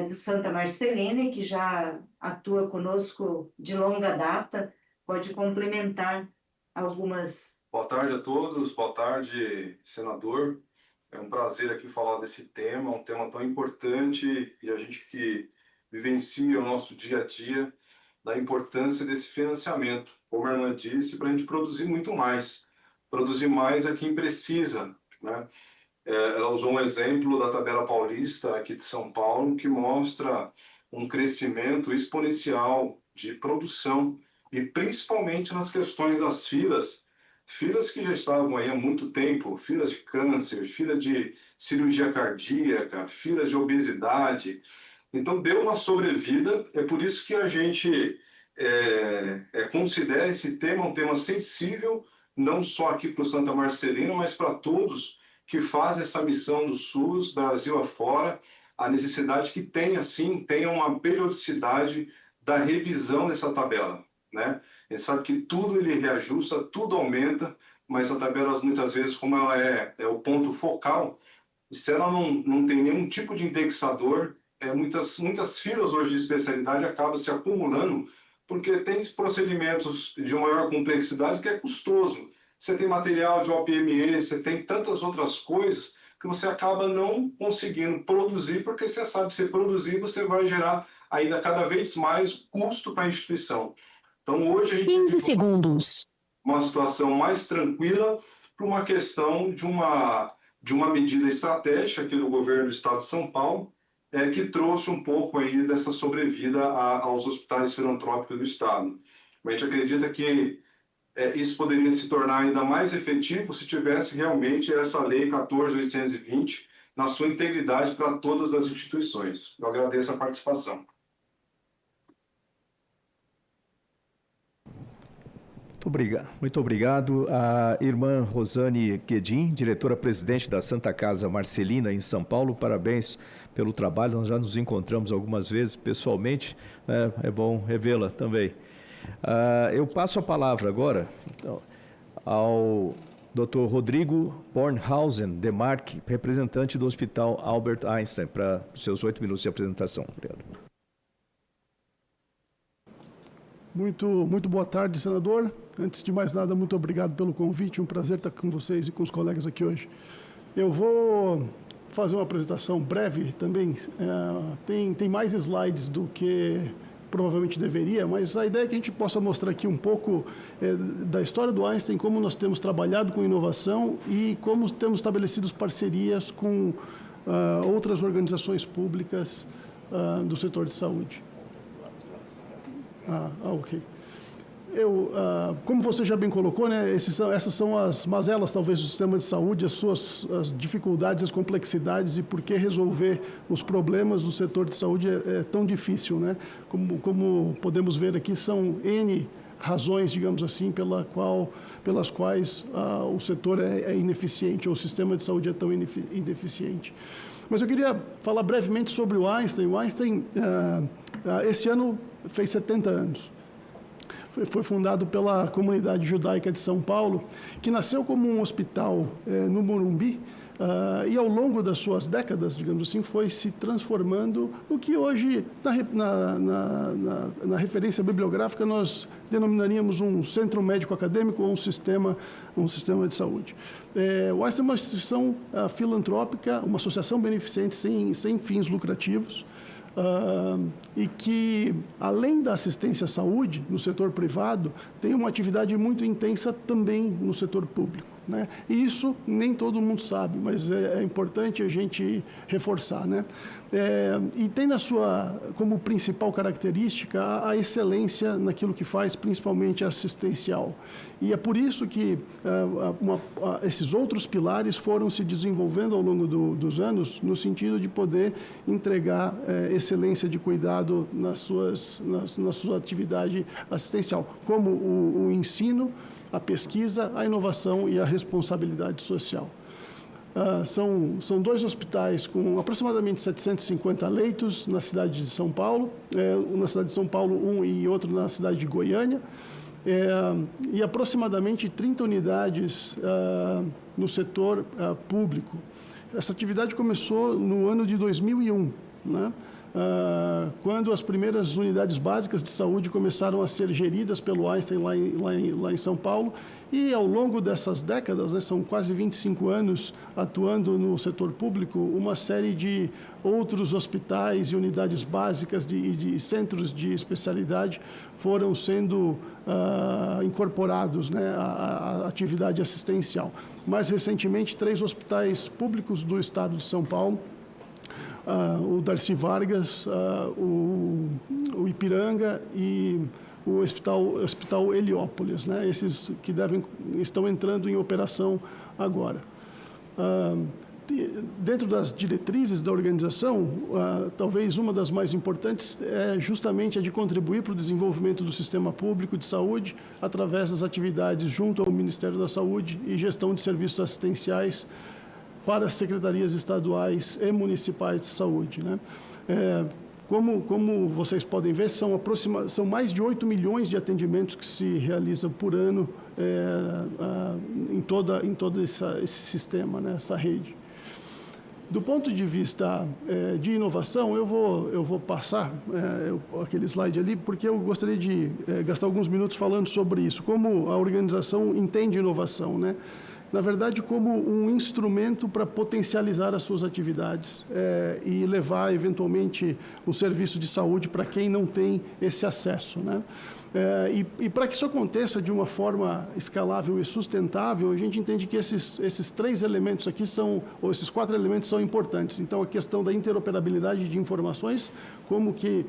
do Santa Marcelina, que já atua conosco de longa data pode complementar algumas. Boa tarde a todos, boa tarde, senador. É um prazer aqui falar desse tema, um tema tão importante, e a gente que vivencia o nosso dia a dia, da importância desse financiamento. Como a irmã disse, para a gente produzir muito mais. Produzir mais é quem precisa, né? Ela usou um exemplo da tabela paulista aqui de São Paulo, que mostra um crescimento exponencial de produção, e principalmente nas questões das filas que já estavam aí há muito tempo, filas de câncer, fila de cirurgia cardíaca, filas de obesidade. Então, deu uma sobrevida. É por isso que a gente considera esse tema um tema sensível, não só aqui para o Santa Marcelina, mas para todos que fazem essa missão do SUS, Brasil afora, a necessidade que tenha uma periodicidade da revisão dessa tabela, né? A gente sabe que tudo ele reajusta, tudo aumenta, mas a tabela, muitas vezes, como ela é o ponto focal, se ela não tem nenhum tipo de indexador, muitas filas hoje de especialidade acabam se acumulando, porque tem procedimentos de maior complexidade que é custoso. Você tem material de OPME, você tem tantas outras coisas que você acaba não conseguindo produzir, porque você sabe que se produzir, você vai gerar ainda cada vez mais custo para a instituição. Então, hoje a gente 15 segundos. Uma situação mais tranquila para uma questão de uma medida estratégica aqui do governo do Estado de São Paulo, que trouxe um pouco aí dessa sobrevida aos hospitais filantrópicos do Estado. A gente acredita que isso poderia se tornar ainda mais efetivo se tivesse realmente essa Lei 14.820 na sua integridade para todas as instituições. Eu agradeço a participação. Muito obrigado. A irmã Rosane Guedin, diretora-presidente da Santa Casa Marcelina, em São Paulo. Parabéns pelo trabalho. Nós já nos encontramos algumas vezes pessoalmente. É bom revê-la também. Eu passo a palavra agora ao Dr. Rodrigo Bornhausen Demarque, representante do Hospital Albert Einstein, para os seus 8 minutos de apresentação. Obrigado. Muito boa tarde, senador. Antes de mais nada, muito obrigado pelo convite. Um prazer estar com vocês e com os colegas aqui hoje. Eu vou fazer uma apresentação breve também. Tem mais slides do que provavelmente deveria, mas a ideia é que a gente possa mostrar aqui um pouco da história do Einstein, como nós temos trabalhado com inovação e como temos estabelecido parcerias com outras organizações públicas do setor de saúde. Ok. Como você já bem colocou, né, essas são as mazelas, talvez, do sistema de saúde, as dificuldades, as complexidades e por que resolver os problemas do setor de saúde é tão difícil, né? Como podemos ver aqui, são N razões, digamos assim, pelas quais o setor é ineficiente, ou o sistema de saúde é tão ineficiente. Mas eu queria falar brevemente sobre o Einstein. O Einstein, esse ano, fez 70 anos. Foi fundado pela comunidade judaica de São Paulo, que nasceu como um hospital no Morumbi, e ao longo das suas décadas, digamos assim, foi se transformando no que hoje, na referência bibliográfica, nós denominaríamos um centro médico acadêmico ou um sistema de saúde. O Einstein é uma instituição filantrópica, uma associação beneficente sem fins lucrativos, e que, além da assistência à saúde no setor privado, tem uma atividade muito intensa também no setor público, né? E isso nem todo mundo sabe, mas é importante a gente reforçar, né? E tem como principal característica a excelência naquilo que faz, principalmente assistencial. E é por isso que esses outros pilares foram se desenvolvendo ao longo dos anos, no sentido de poder entregar excelência de cuidado na sua atividade assistencial, como o ensino, a pesquisa, a inovação e a responsabilidade social. São 2 hospitais com aproximadamente 750 leitos na cidade de São Paulo, na cidade de São Paulo um e outro na cidade de Goiânia, e aproximadamente 30 unidades no setor público. Essa atividade começou no ano de 2001, né? quando as primeiras unidades básicas de saúde começaram a ser geridas pelo Einstein lá em São Paulo, e ao longo dessas décadas, né, são quase 25 anos atuando no setor público, uma série de outros hospitais e unidades básicas e de centros de especialidade foram sendo incorporados, né, à atividade assistencial. Mais recentemente, 3 hospitais públicos do estado de São Paulo, o Darcy Vargas, o Ipiranga e o Hospital Heliópolis, né? Esses que estão entrando em operação agora. Dentro das diretrizes da organização, talvez uma das mais importantes é justamente a de contribuir para o desenvolvimento do sistema público de saúde através das atividades junto ao Ministério da Saúde e gestão de serviços assistenciais para as secretarias estaduais e municipais de saúde, né? Como vocês podem ver, são mais de 8 milhões de atendimentos que se realizam por ano em todo esse sistema, né, essa rede. Do ponto de vista de inovação, eu vou passar aquele slide ali, porque eu gostaria de gastar alguns minutos falando sobre isso, como a organização entende inovação, né? Na verdade, como um instrumento para potencializar as suas atividades e levar, eventualmente, um serviço de saúde para quem não tem esse acesso, né? E para que isso aconteça de uma forma escalável e sustentável, a gente entende que esses 3 elementos aqui ou esses 4 elementos são importantes. Então, a questão da interoperabilidade de informações, como que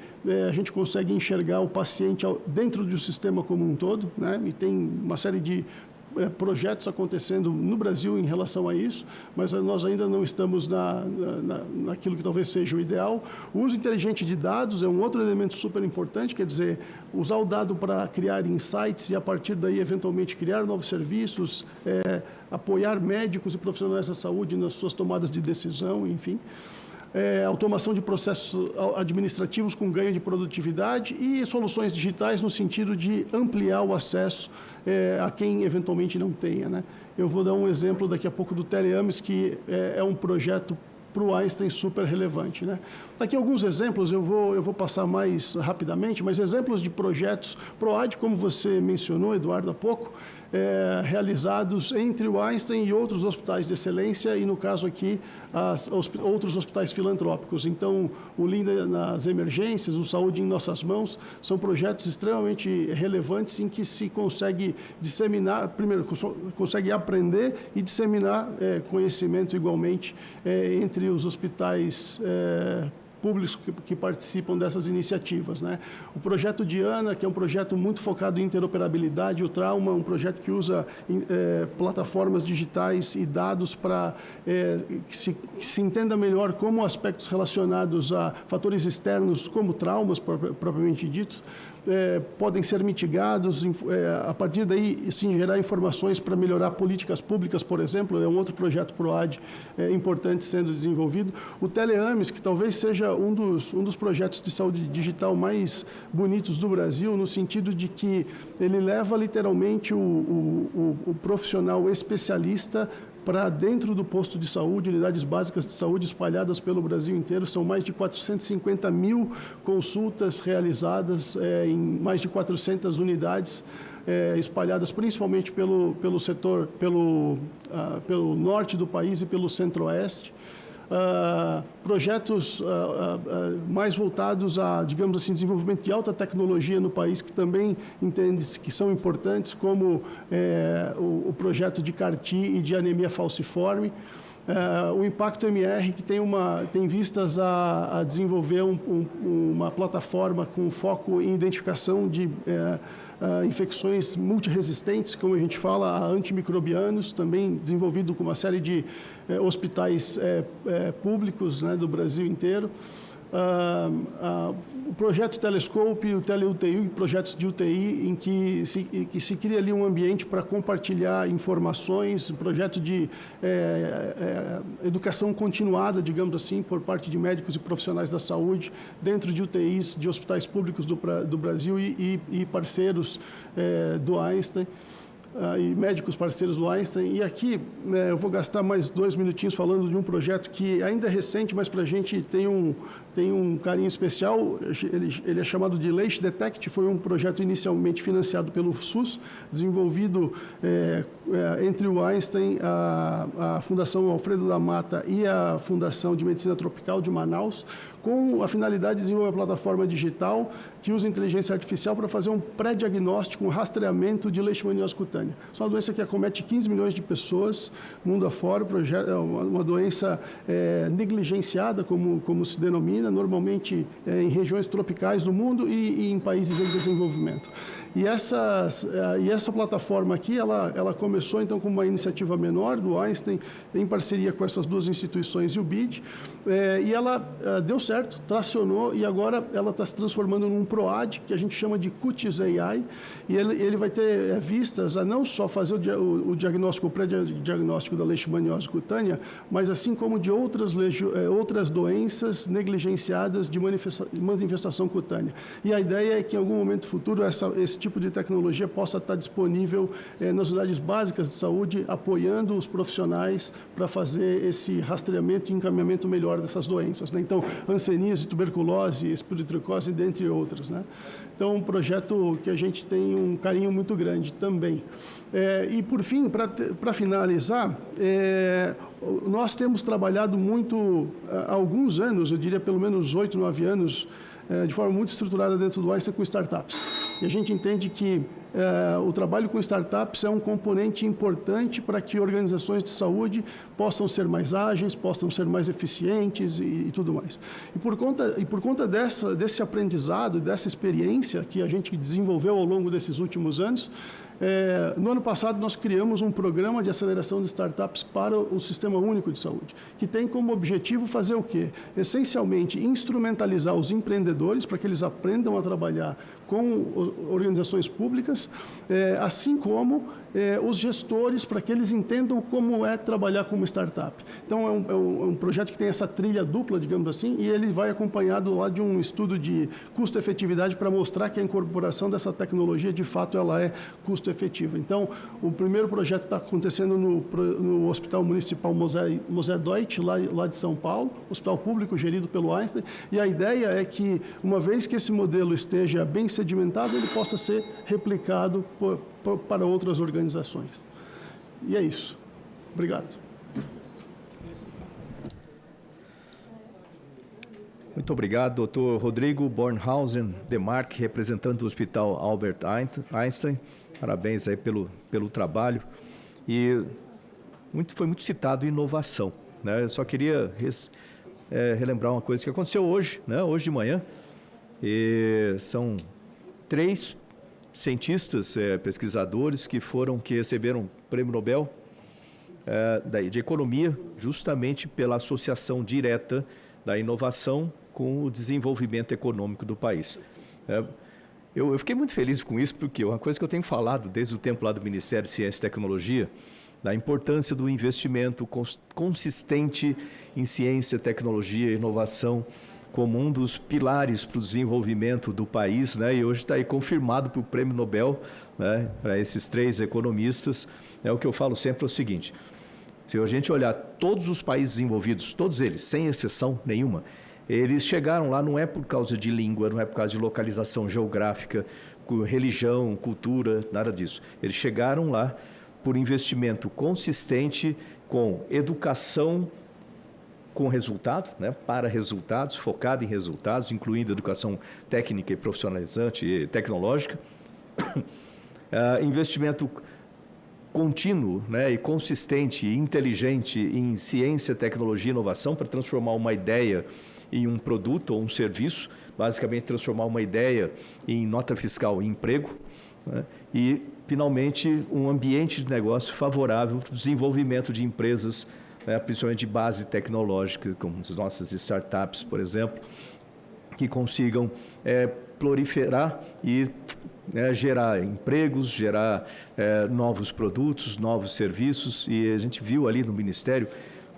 a gente consegue enxergar o paciente dentro do sistema como um todo, né? E tem uma série de projetos acontecendo no Brasil em relação a isso, mas nós ainda não estamos naquilo que talvez seja o ideal. O uso inteligente de dados é um outro elemento super importante, quer dizer, usar o dado para criar insights e, a partir daí, eventualmente, criar novos serviços, apoiar médicos e profissionais da saúde nas suas tomadas de decisão, enfim. Automação de processos administrativos com ganho de produtividade e soluções digitais no sentido de ampliar o acesso a quem eventualmente não tenha, né? Eu vou dar um exemplo daqui a pouco do Teleames, que é um projeto para o Einstein super relevante, né? Aqui alguns exemplos, eu vou passar mais rapidamente, mas exemplos de projetos PROAD, como você mencionou, Eduardo, há pouco, realizados entre o Einstein e outros hospitais de excelência e, no caso aqui, outros hospitais filantrópicos. Então, o Linda nas Emergências, o Saúde em Nossas Mãos, são projetos extremamente relevantes em que se consegue disseminar, primeiro, consegue aprender e disseminar conhecimento igualmente entre os hospitais públicos que participam dessas iniciativas, né? O projeto Diana, que é um projeto muito focado em interoperabilidade, o Trauma, um projeto que usa plataformas digitais e dados para que se entenda melhor como aspectos relacionados a fatores externos, como traumas propriamente ditos, podem ser mitigados, a partir daí, sim, gerar informações para melhorar políticas públicas, por exemplo, é um outro projeto PROAD importante sendo desenvolvido. O Teleames, que talvez seja um dos projetos de saúde digital mais bonitos do Brasil, no sentido de que ele leva literalmente o profissional especialista para dentro do posto de saúde, unidades básicas de saúde espalhadas pelo Brasil inteiro. São mais de 450 mil consultas realizadas em mais de 400 unidades, espalhadas principalmente pelo setor, pelo norte do país e pelo centro-oeste. Projetos mais voltados a, digamos assim, desenvolvimento de alta tecnologia no país, que também entende-se que são importantes, como o projeto de CAR-T e de anemia falciforme. O Impacto MR, que tem vistas a desenvolver uma plataforma com foco em identificação de infecções multiresistentes, como a gente fala, a antimicrobianos, também desenvolvido com uma série de hospitais públicos, né, do Brasil inteiro. O projeto Telescope, o TeleUTI, projetos de UTI, em que se cria ali um ambiente para compartilhar informações, projeto de educação continuada, digamos assim, por parte de médicos e profissionais da saúde, dentro de UTIs, de hospitais públicos do Brasil e parceiros do Einstein. e médicos parceiros do Einstein. E aqui eu vou gastar mais 2 minutinhos falando de um projeto que ainda é recente, mas para a gente tem um carinho especial. Ele é chamado de Leite Detect, foi um projeto inicialmente financiado pelo SUS, desenvolvido entre o Einstein, a Fundação Alfredo da Mata e a Fundação de Medicina Tropical de Manaus, com a finalidade de desenvolver uma plataforma digital que usa inteligência artificial para fazer um pré-diagnóstico, um rastreamento de leishmaniose cutânea. Isso é uma doença que acomete 15 milhões de pessoas, mundo afora, uma doença negligenciada, como se denomina, normalmente em regiões tropicais do mundo e em países em desenvolvimento. E essa plataforma aqui, ela começou então com uma iniciativa menor do Einstein, em parceria com essas 2 instituições e o BID, e ela deu certo, tracionou, e agora ela está se transformando num PROAD, que a gente chama de Cutis AI, e ele vai ter vistas a não só fazer o diagnóstico, o pré-diagnóstico da leishmaniose cutânea, mas assim como de outras doenças negligenciadas de manifestação cutânea. E a ideia é que em algum momento futuro esse tipo de tecnologia possa estar disponível nas unidades básicas de saúde, apoiando os profissionais para fazer esse rastreamento e encaminhamento melhor dessas doenças, né? Então, hanseníase, tuberculose, esporotricose, dentre outras, né? Então, um projeto que a gente tem um carinho muito grande também. E, por fim, para finalizar, nós temos trabalhado muito, há alguns anos, eu diria pelo menos 8, 9 anos, de forma muito estruturada dentro do Einstein com startups. E a gente entende que o trabalho com startups é um componente importante para que organizações de saúde possam ser mais ágeis, possam ser mais eficientes e tudo mais. E por conta desse aprendizado, dessa experiência que a gente desenvolveu ao longo desses últimos anos, no ano passado nós criamos um programa de aceleração de startups para o Sistema Único de Saúde, que tem como objetivo fazer o quê? Essencialmente, instrumentalizar os empreendedores para que eles aprendam a trabalhar com organizações públicas, assim como os gestores, para que eles entendam como é trabalhar como startup. Então, é um projeto que tem essa trilha dupla, digamos assim, e ele vai acompanhado lá de um estudo de custo-efetividade para mostrar que a incorporação dessa tecnologia, de fato, ela é custo-efetiva. Então, o primeiro projeto está acontecendo no Hospital Municipal Mosé Deutsch, lá de São Paulo, hospital público gerido pelo Einstein, e a ideia é que, uma vez que esse modelo esteja bem sedimentado, ele possa ser replicado para outras organizações. E é isso. Obrigado. Muito obrigado, Dr. Rodrigo Bornhausen Demarque, representante do Hospital Albert Einstein. Parabéns aí pelo trabalho. E foi muito citado inovação, né? Eu só queria relembrar uma coisa que aconteceu hoje, né? Hoje de manhã. E são 3 cientistas, pesquisadores que receberam o Prêmio Nobel de Economia, justamente pela associação direta da inovação com o desenvolvimento econômico do país. Eu fiquei muito feliz com isso, porque uma coisa que eu tenho falado desde o tempo lá do Ministério de Ciência e Tecnologia, da importância do investimento consistente em ciência, tecnologia e inovação como um dos pilares para o desenvolvimento do país, né? E hoje está aí confirmado para o Prêmio Nobel, né, para esses 3 economistas. O que eu falo sempre é o seguinte: se a gente olhar todos os países desenvolvidos, todos eles, sem exceção nenhuma, eles chegaram lá não é por causa de língua, não é por causa de localização geográfica, religião, cultura, nada disso. Eles chegaram lá por investimento consistente com educação com resultado, né, para resultados, focado em resultados, incluindo educação técnica e profissionalizante e tecnológica, investimento contínuo, né, e consistente e inteligente em ciência, tecnologia e inovação para transformar uma ideia em um produto ou um serviço, basicamente transformar uma ideia em nota fiscal e emprego, né, e, finalmente, um ambiente de negócio favorável para o desenvolvimento de empresas, principalmente de base tecnológica, como as nossas startups, por exemplo, que consigam proliferar e gerar empregos, gerar novos produtos, novos serviços. E a gente viu ali no Ministério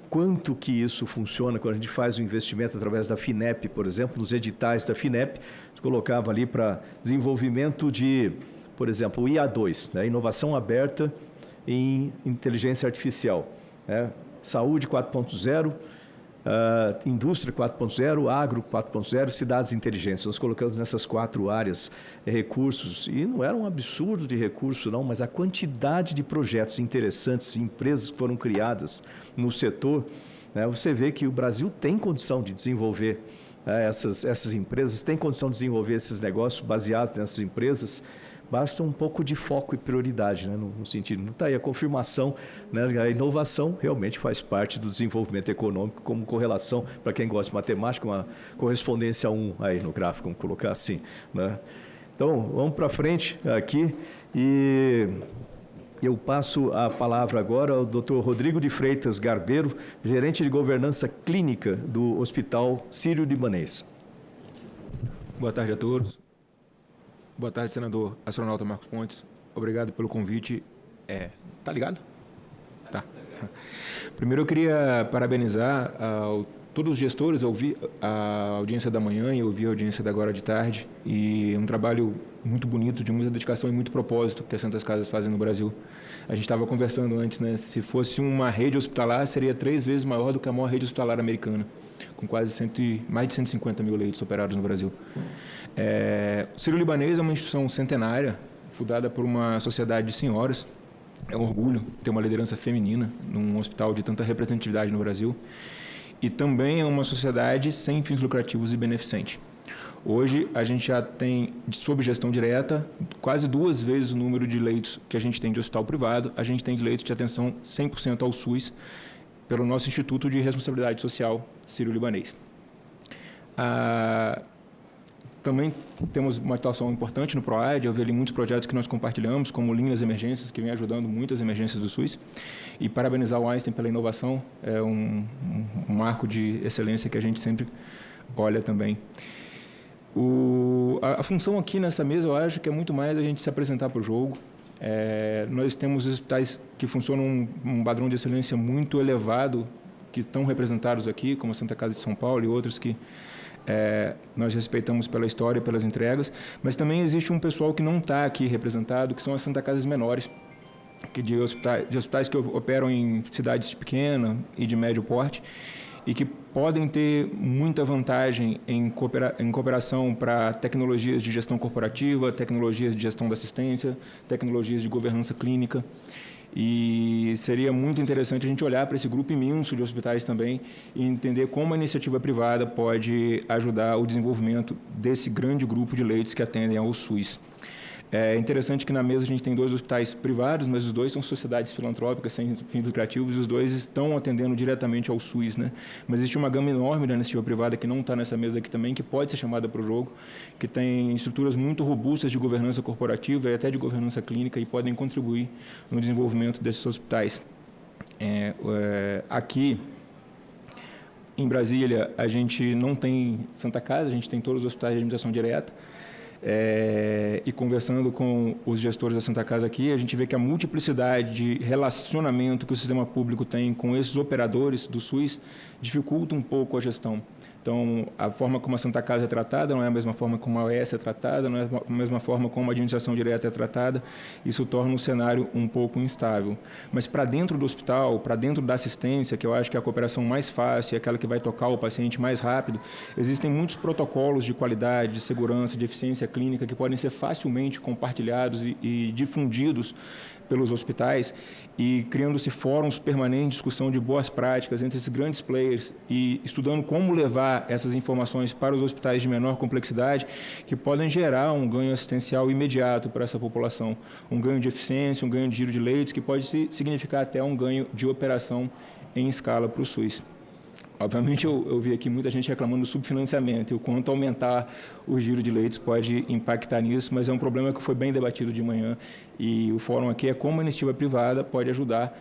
quanto que isso funciona quando a gente faz o investimento através da FINEP, por exemplo, nos editais da FINEP, colocava ali para desenvolvimento de, por por exemplo, o IA2, né? Inovação aberta em inteligência artificial, né? Saúde 4.0, indústria 4.0, agro 4.0, cidades inteligentes. Nós colocamos nessas 4 áreas recursos, e não era um absurdo de recurso não, mas a quantidade de projetos interessantes, empresas que foram criadas no setor, né? Você vê que o Brasil tem condição de desenvolver essas empresas, tem condição de desenvolver esses negócios baseados nessas empresas. Basta um pouco de foco e prioridade, né, no sentido. Não está aí a confirmação, né, a inovação realmente faz parte do desenvolvimento econômico, como correlação, para quem gosta de matemática, uma correspondência 1 aí no gráfico, vamos colocar assim, né? Então, vamos para frente aqui e eu passo a palavra agora ao Dr. Rodrigo de Freitas Garbeiro, gerente de governança clínica do Hospital Sírio-Libanês. Boa tarde a todos. Boa tarde, senador astronauta Marcos Pontes. Obrigado pelo convite. Tá ligado? Tá. Primeiro eu queria parabenizar todos os gestores. Eu ouvi a audiência da manhã e eu ouvi a audiência da agora de tarde. E um trabalho muito bonito, de muita dedicação e muito propósito que as Santas Casas fazem no Brasil. A gente estava conversando antes, né? Se fosse uma rede hospitalar, seria 3 vezes maior do que a maior rede hospitalar americana, com quase mais de 150 mil leitos operados no Brasil. O Sírio-Libanês é uma instituição centenária, fundada por uma sociedade de senhoras. É um orgulho ter uma liderança feminina num hospital de tanta representatividade no Brasil. E também é uma sociedade sem fins lucrativos e beneficente. Hoje, a gente já tem, sob gestão direta, quase 2 vezes o número de leitos que a gente tem de hospital privado. A gente tem de leitos de atenção 100% ao SUS, pelo nosso Instituto de Responsabilidade Social Sírio-Libanês. Também temos uma atuação importante no PROAD. Eu vi ali muitos projetos que nós compartilhamos, como linhas de emergências, que vem ajudando muitas emergências do SUS. E parabenizar o Einstein pela inovação, é um marco de excelência que a gente sempre olha também. A função aqui nessa mesa, eu acho que é muito mais a gente se apresentar para o jogo. Nós temos hospitais que funcionam um padrão de excelência muito elevado, que estão representados aqui, como a Santa Casa de São Paulo e outros que nós respeitamos pela história e pelas entregas, mas também existe um pessoal que não está aqui representado, que são as Santa Casas menores, de hospitais que operam em cidades pequenas e de médio porte, e que podem ter muita vantagem em cooperação para tecnologias de gestão corporativa, tecnologias de gestão da assistência, tecnologias de governança clínica. E seria muito interessante a gente olhar para esse grupo imenso de hospitais também e entender como a iniciativa privada pode ajudar o desenvolvimento desse grande grupo de leitos que atendem ao SUS. É interessante que na mesa a gente tem 2 hospitais privados, mas os 2 são sociedades filantrópicas sem fins lucrativos e os 2 estão atendendo diretamente ao SUS, né? Mas existe uma gama enorme da iniciativa privada que não está nessa mesa aqui também, que pode ser chamada para o jogo, que tem estruturas muito robustas de governança corporativa e até de governança clínica e podem contribuir no desenvolvimento desses hospitais. Aqui em Brasília, a gente não tem Santa Casa, a gente tem todos os hospitais de administração direta. E conversando com os gestores da Santa Casa aqui, a gente vê que a multiplicidade de relacionamento que o sistema público tem com esses operadores do SUS dificulta um pouco a gestão. Então, a forma como a Santa Casa é tratada não é a mesma forma como a OS é tratada, não é a mesma forma como a administração direta é tratada. Isso torna o cenário um pouco instável. Mas para dentro do hospital, para dentro da assistência, que eu acho que é a cooperação mais fácil, é aquela que vai tocar o paciente mais rápido, existem muitos protocolos de qualidade, de segurança, de eficiência clínica que podem ser facilmente compartilhados e difundidos pelos hospitais e criando-se fóruns permanentes de discussão de boas práticas entre esses grandes players e estudando como levar essas informações para os hospitais de menor complexidade que podem gerar um ganho assistencial imediato para essa população, um ganho de eficiência, um ganho de giro de leitos que pode significar até um ganho de operação em escala para o SUS. Obviamente, eu vi aqui muita gente reclamando do subfinanciamento e o quanto aumentar o giro de leitos pode impactar nisso, mas é um problema que foi bem debatido de manhã e o fórum aqui é como a iniciativa privada pode ajudar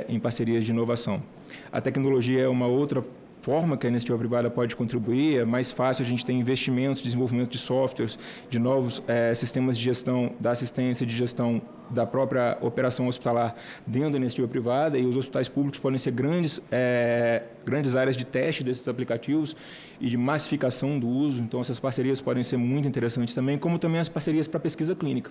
em parcerias de inovação. A tecnologia é uma outra forma que a iniciativa privada pode contribuir, é mais fácil a gente ter investimentos, desenvolvimento de softwares, de novos sistemas de gestão da assistência, de gestão da própria operação hospitalar dentro da iniciativa privada e os hospitais públicos podem ser grandes áreas de teste desses aplicativos e de massificação do uso, então essas parcerias podem ser muito interessantes também, como também as parcerias para pesquisa clínica.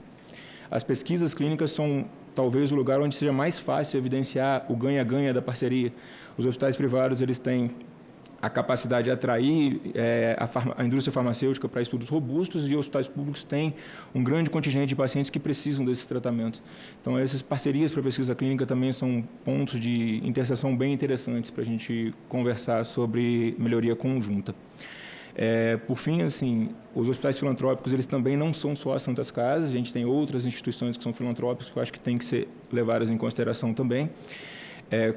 As pesquisas clínicas são talvez o lugar onde seja mais fácil evidenciar o ganha-ganha da parceria. Os hospitais privados, eles têm a capacidade de atrair a indústria farmacêutica para estudos robustos, e os hospitais públicos têm um grande contingente de pacientes que precisam desses tratamentos. Então, essas parcerias para pesquisa clínica também são pontos de interseção bem interessantes para a gente conversar sobre melhoria conjunta. Por fim, assim, os hospitais filantrópicos, eles também não são só as Santas Casas, a gente tem outras instituições que são filantrópicas que eu acho que têm que ser levadas em consideração também.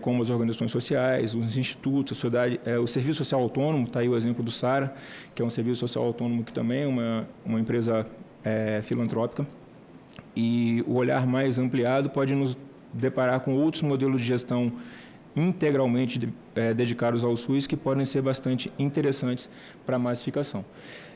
Como as organizações sociais, os institutos, a sociedade, o Serviço Social Autônomo, está aí o exemplo do SARA, que é um serviço social autônomo que também é uma empresa filantrópica. E o olhar mais ampliado pode nos deparar com outros modelos de gestão integralmente dedicados ao SUS, que podem ser bastante interessantes para a massificação.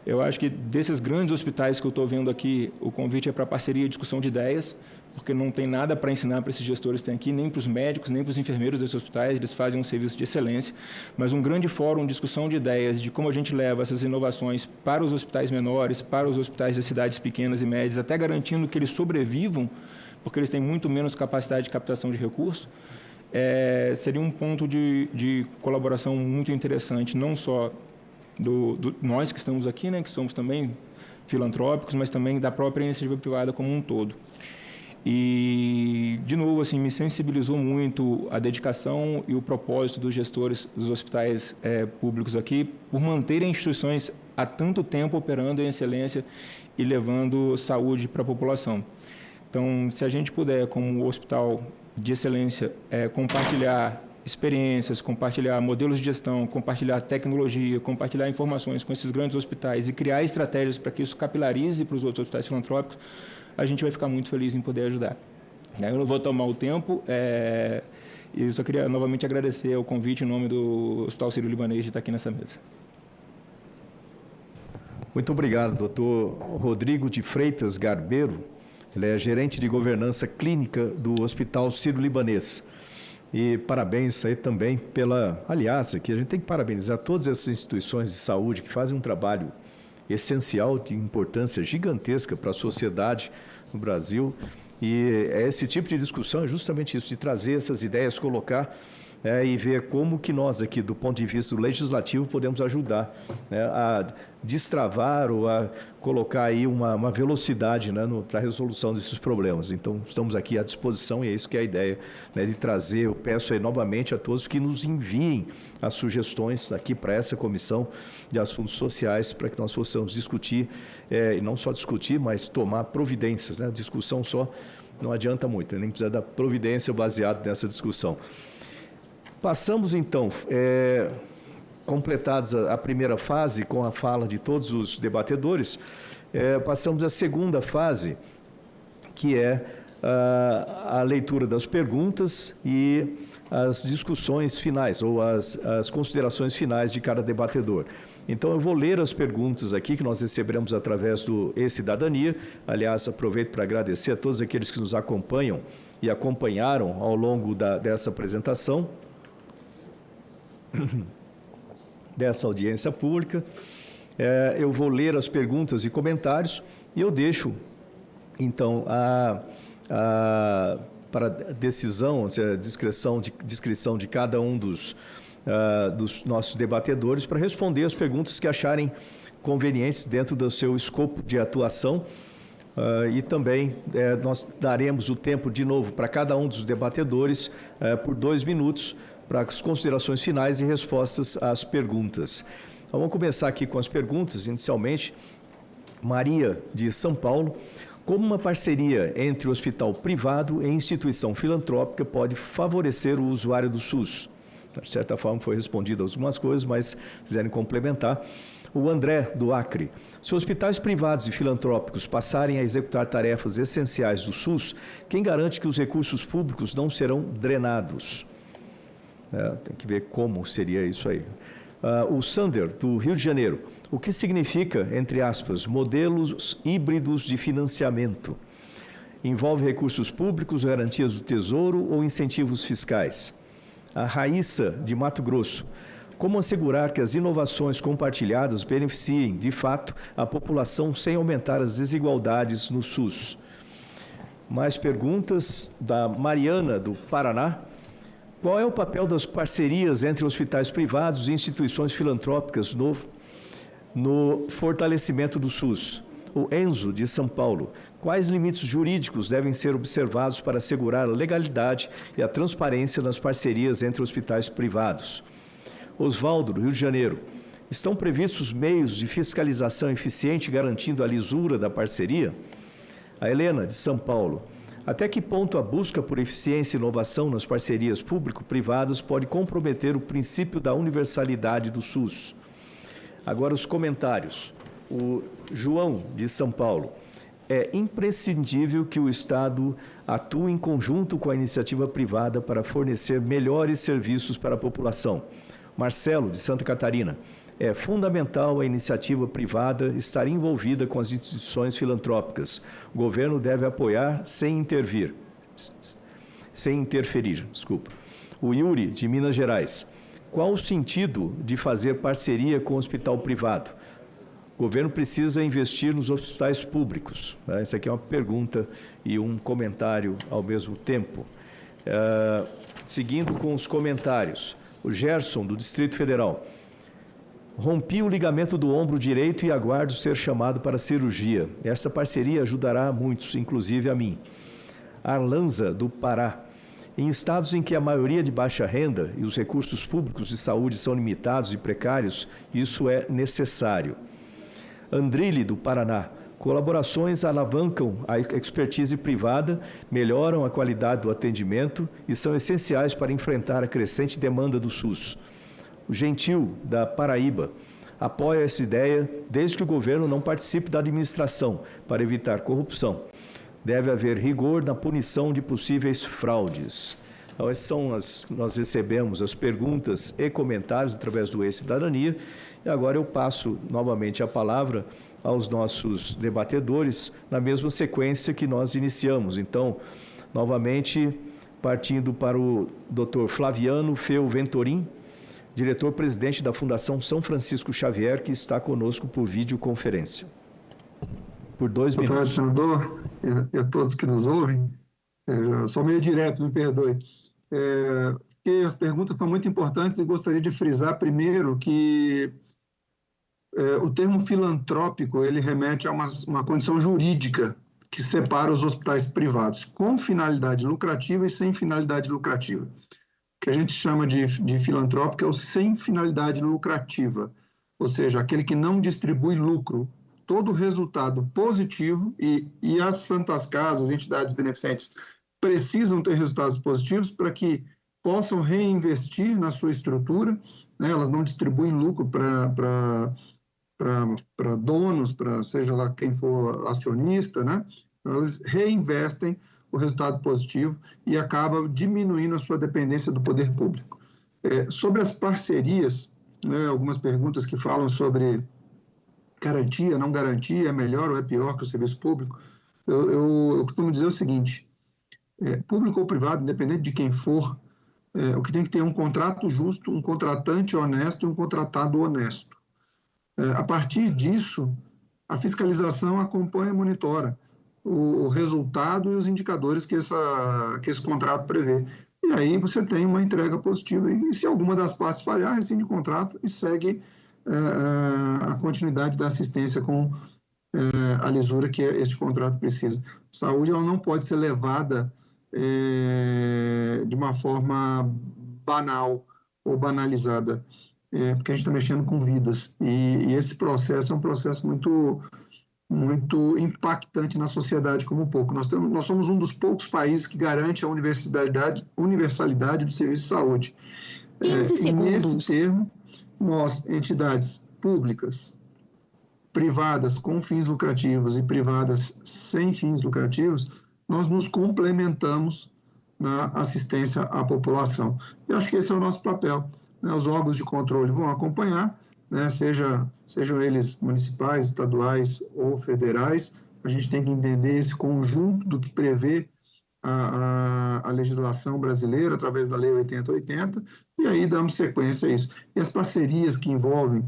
Eu acho que desses grandes hospitais que eu estou vendo aqui, o convite é para parceria e discussão de ideias, porque não tem nada para ensinar para esses gestores que têm aqui, nem para os médicos, nem para os enfermeiros desses hospitais, eles fazem um serviço de excelência, mas um grande fórum, discussão de ideias, de como a gente leva essas inovações para os hospitais menores, para os hospitais de cidades pequenas e médias, até garantindo que eles sobrevivam, porque eles têm muito menos capacidade de captação de recursos, seria um ponto de colaboração muito interessante, não só nós que estamos aqui, né, que somos também filantrópicos, mas também da própria iniciativa privada como um todo. E, de novo, assim, me sensibilizou muito a dedicação e o propósito dos gestores dos hospitais públicos aqui por manterem instituições há tanto tempo operando em excelência e levando saúde para a população. Então, se a gente puder, como hospital de excelência, compartilhar experiências, compartilhar modelos de gestão, compartilhar tecnologia, compartilhar informações com esses grandes hospitais e criar estratégias para que isso capilarize para os outros hospitais filantrópicos, a gente vai ficar muito feliz em poder ajudar. Eu não vou tomar o tempo, e eu só queria novamente agradecer o convite em nome do Hospital Sírio-Libanês de estar aqui nessa mesa. Muito obrigado, doutor Rodrigo de Freitas Garbeiro. Ele é gerente de governança clínica do Hospital Sírio-Libanês. E parabéns aí também aliás, aqui a gente tem que parabenizar todas essas instituições de saúde que fazem um trabalho essencial, de importância gigantesca para a sociedade no Brasil. E esse tipo de discussão é justamente isso, de trazer essas ideias, colocar e ver como que nós aqui, do ponto de vista do legislativo, podemos ajudar a destravar ou a colocar aí uma velocidade para a resolução desses problemas. Então, estamos aqui à disposição e é isso que é a ideia, de trazer. Eu peço aí novamente a todos que nos enviem as sugestões aqui para essa comissão de assuntos sociais, para que nós possamos discutir, e não só discutir, mas tomar providências. Discussão só não adianta muito, nem precisa da providência baseada nessa discussão. Passamos, então, completados a primeira fase com a fala de todos os debatedores, passamos à segunda fase, que é a leitura das perguntas e as discussões finais, ou as considerações finais de cada debatedor. Então, eu vou ler as perguntas aqui que nós recebemos através do E-Cidadania. Aliás, aproveito para agradecer a todos aqueles que nos acompanham e acompanharam ao longo dessa apresentação, dessa audiência pública. Eu vou ler as perguntas e comentários e eu deixo, então, para decisão, a discrição de cada um dos nossos debatedores para responder as perguntas que acharem convenientes dentro do seu escopo de atuação. E também nós daremos o tempo de novo para cada um dos debatedores por 2 minutos para as considerações finais e respostas às perguntas. Então, vamos começar aqui com as perguntas. Inicialmente, Maria, de São Paulo: como uma parceria entre o hospital privado e instituição filantrópica pode favorecer o usuário do SUS? De certa forma foi respondido algumas coisas, mas se quiserem complementar. O André, do Acre: se hospitais privados e filantrópicos passarem a executar tarefas essenciais do SUS, quem garante que os recursos públicos não serão drenados? Tem que ver como seria isso aí. O Sander, do Rio de Janeiro: o que significa, entre aspas, modelos híbridos de financiamento? Envolve recursos públicos, garantias do Tesouro ou incentivos fiscais? A Raíssa, de Mato Grosso: como assegurar que as inovações compartilhadas beneficiem, de fato, a população sem aumentar as desigualdades no SUS? Mais perguntas da Mariana, do Paraná. Qual é o papel das parcerias entre hospitais privados e instituições filantrópicas no fortalecimento do SUS? O Enzo, de São Paulo. Quais limites jurídicos devem ser observados para assegurar a legalidade e a transparência nas parcerias entre hospitais privados? Osvaldo, do Rio de Janeiro. Estão previstos meios de fiscalização eficiente garantindo a lisura da parceria? A Helena, de São Paulo. Até que ponto a busca por eficiência e inovação nas parcerias público-privadas pode comprometer o princípio da universalidade do SUS? Agora os comentários. O João, de São Paulo. É imprescindível que o Estado atue em conjunto com a iniciativa privada para fornecer melhores serviços para a população. Marcelo, de Santa Catarina. É fundamental a iniciativa privada estar envolvida com as instituições filantrópicas. O governo deve apoiar sem interferir. O Yuri, de Minas Gerais. Qual o sentido de fazer parceria com o hospital privado? O governo precisa investir nos hospitais públicos. Essa aqui é uma pergunta e um comentário ao mesmo tempo. Seguindo com os comentários. O Gerson, do Distrito Federal. Rompi o ligamento do ombro direito e aguardo ser chamado para cirurgia. Esta parceria ajudará a muitos, inclusive a mim. Arlanza, do Pará. Em estados em que a maioria de baixa renda e os recursos públicos de saúde são limitados e precários, isso é necessário. Andrilli, do Paraná. Colaborações alavancam a expertise privada, melhoram a qualidade do atendimento e são essenciais para enfrentar a crescente demanda do SUS. O Gentil, da Paraíba, apoia essa ideia desde que o governo não participe da administração para evitar corrupção. Deve haver rigor na punição de possíveis fraudes. Então, nós recebemos as perguntas e comentários através do E-Cidadania e agora eu passo novamente a palavra aos nossos debatedores na mesma sequência que nós iniciamos. Então, novamente, partindo para o Dr. Flaviano Feu Ventorim, diretor-presidente da Fundação São Francisco Xavier, que está conosco por videoconferência. Por 2 minutos. Boa tarde, senador, e a todos que nos ouvem. Eu sou meio direto, me perdoe. Porque as perguntas são muito importantes e gostaria de frisar primeiro que o termo filantrópico ele remete a uma condição jurídica que separa os hospitais privados, com finalidade lucrativa e sem finalidade lucrativa. O que a gente chama de filantrópico é o sem finalidade lucrativa, ou seja, aquele que não distribui lucro. Todo resultado positivo, e as santas casas, entidades beneficentes, precisam ter resultados positivos para que possam reinvestir na sua estrutura, né? Elas não distribuem lucro para donos, para seja lá quem for acionista, né? Elas reinvestem o resultado positivo e acaba diminuindo a sua dependência do poder público. Sobre as parcerias, né, algumas perguntas que falam sobre garantia, não garantia, é melhor ou é pior que o serviço público, eu costumo dizer o seguinte, público ou privado, independente de quem for, o que tem que ter é um contrato justo, um contratante honesto e um contratado honesto. A partir disso, a fiscalização acompanha e monitora o resultado e os indicadores que esse contrato prevê. E aí você tem uma entrega positiva. E se alguma das partes falhar, rescinde o contrato e segue a continuidade da assistência com a lisura que este contrato precisa. Saúde ela não pode ser levada de uma forma banal ou banalizada, porque a gente está mexendo com vidas. E esse processo é um processo muito impactante na sociedade como um pouco. Nós somos um dos poucos países que garante a universalidade do serviço de saúde. 15 segundos. Nesse termo, nós, entidades públicas, privadas com fins lucrativos e privadas sem fins lucrativos, nós nos complementamos na assistência à população. Eu acho que esse é o nosso papel. Né? Os órgãos de controle vão acompanhar, né? Sejam eles municipais, estaduais ou federais, a gente tem que entender esse conjunto do que prevê a legislação brasileira através da Lei 8080, e aí damos sequência a isso. E as parcerias que envolvem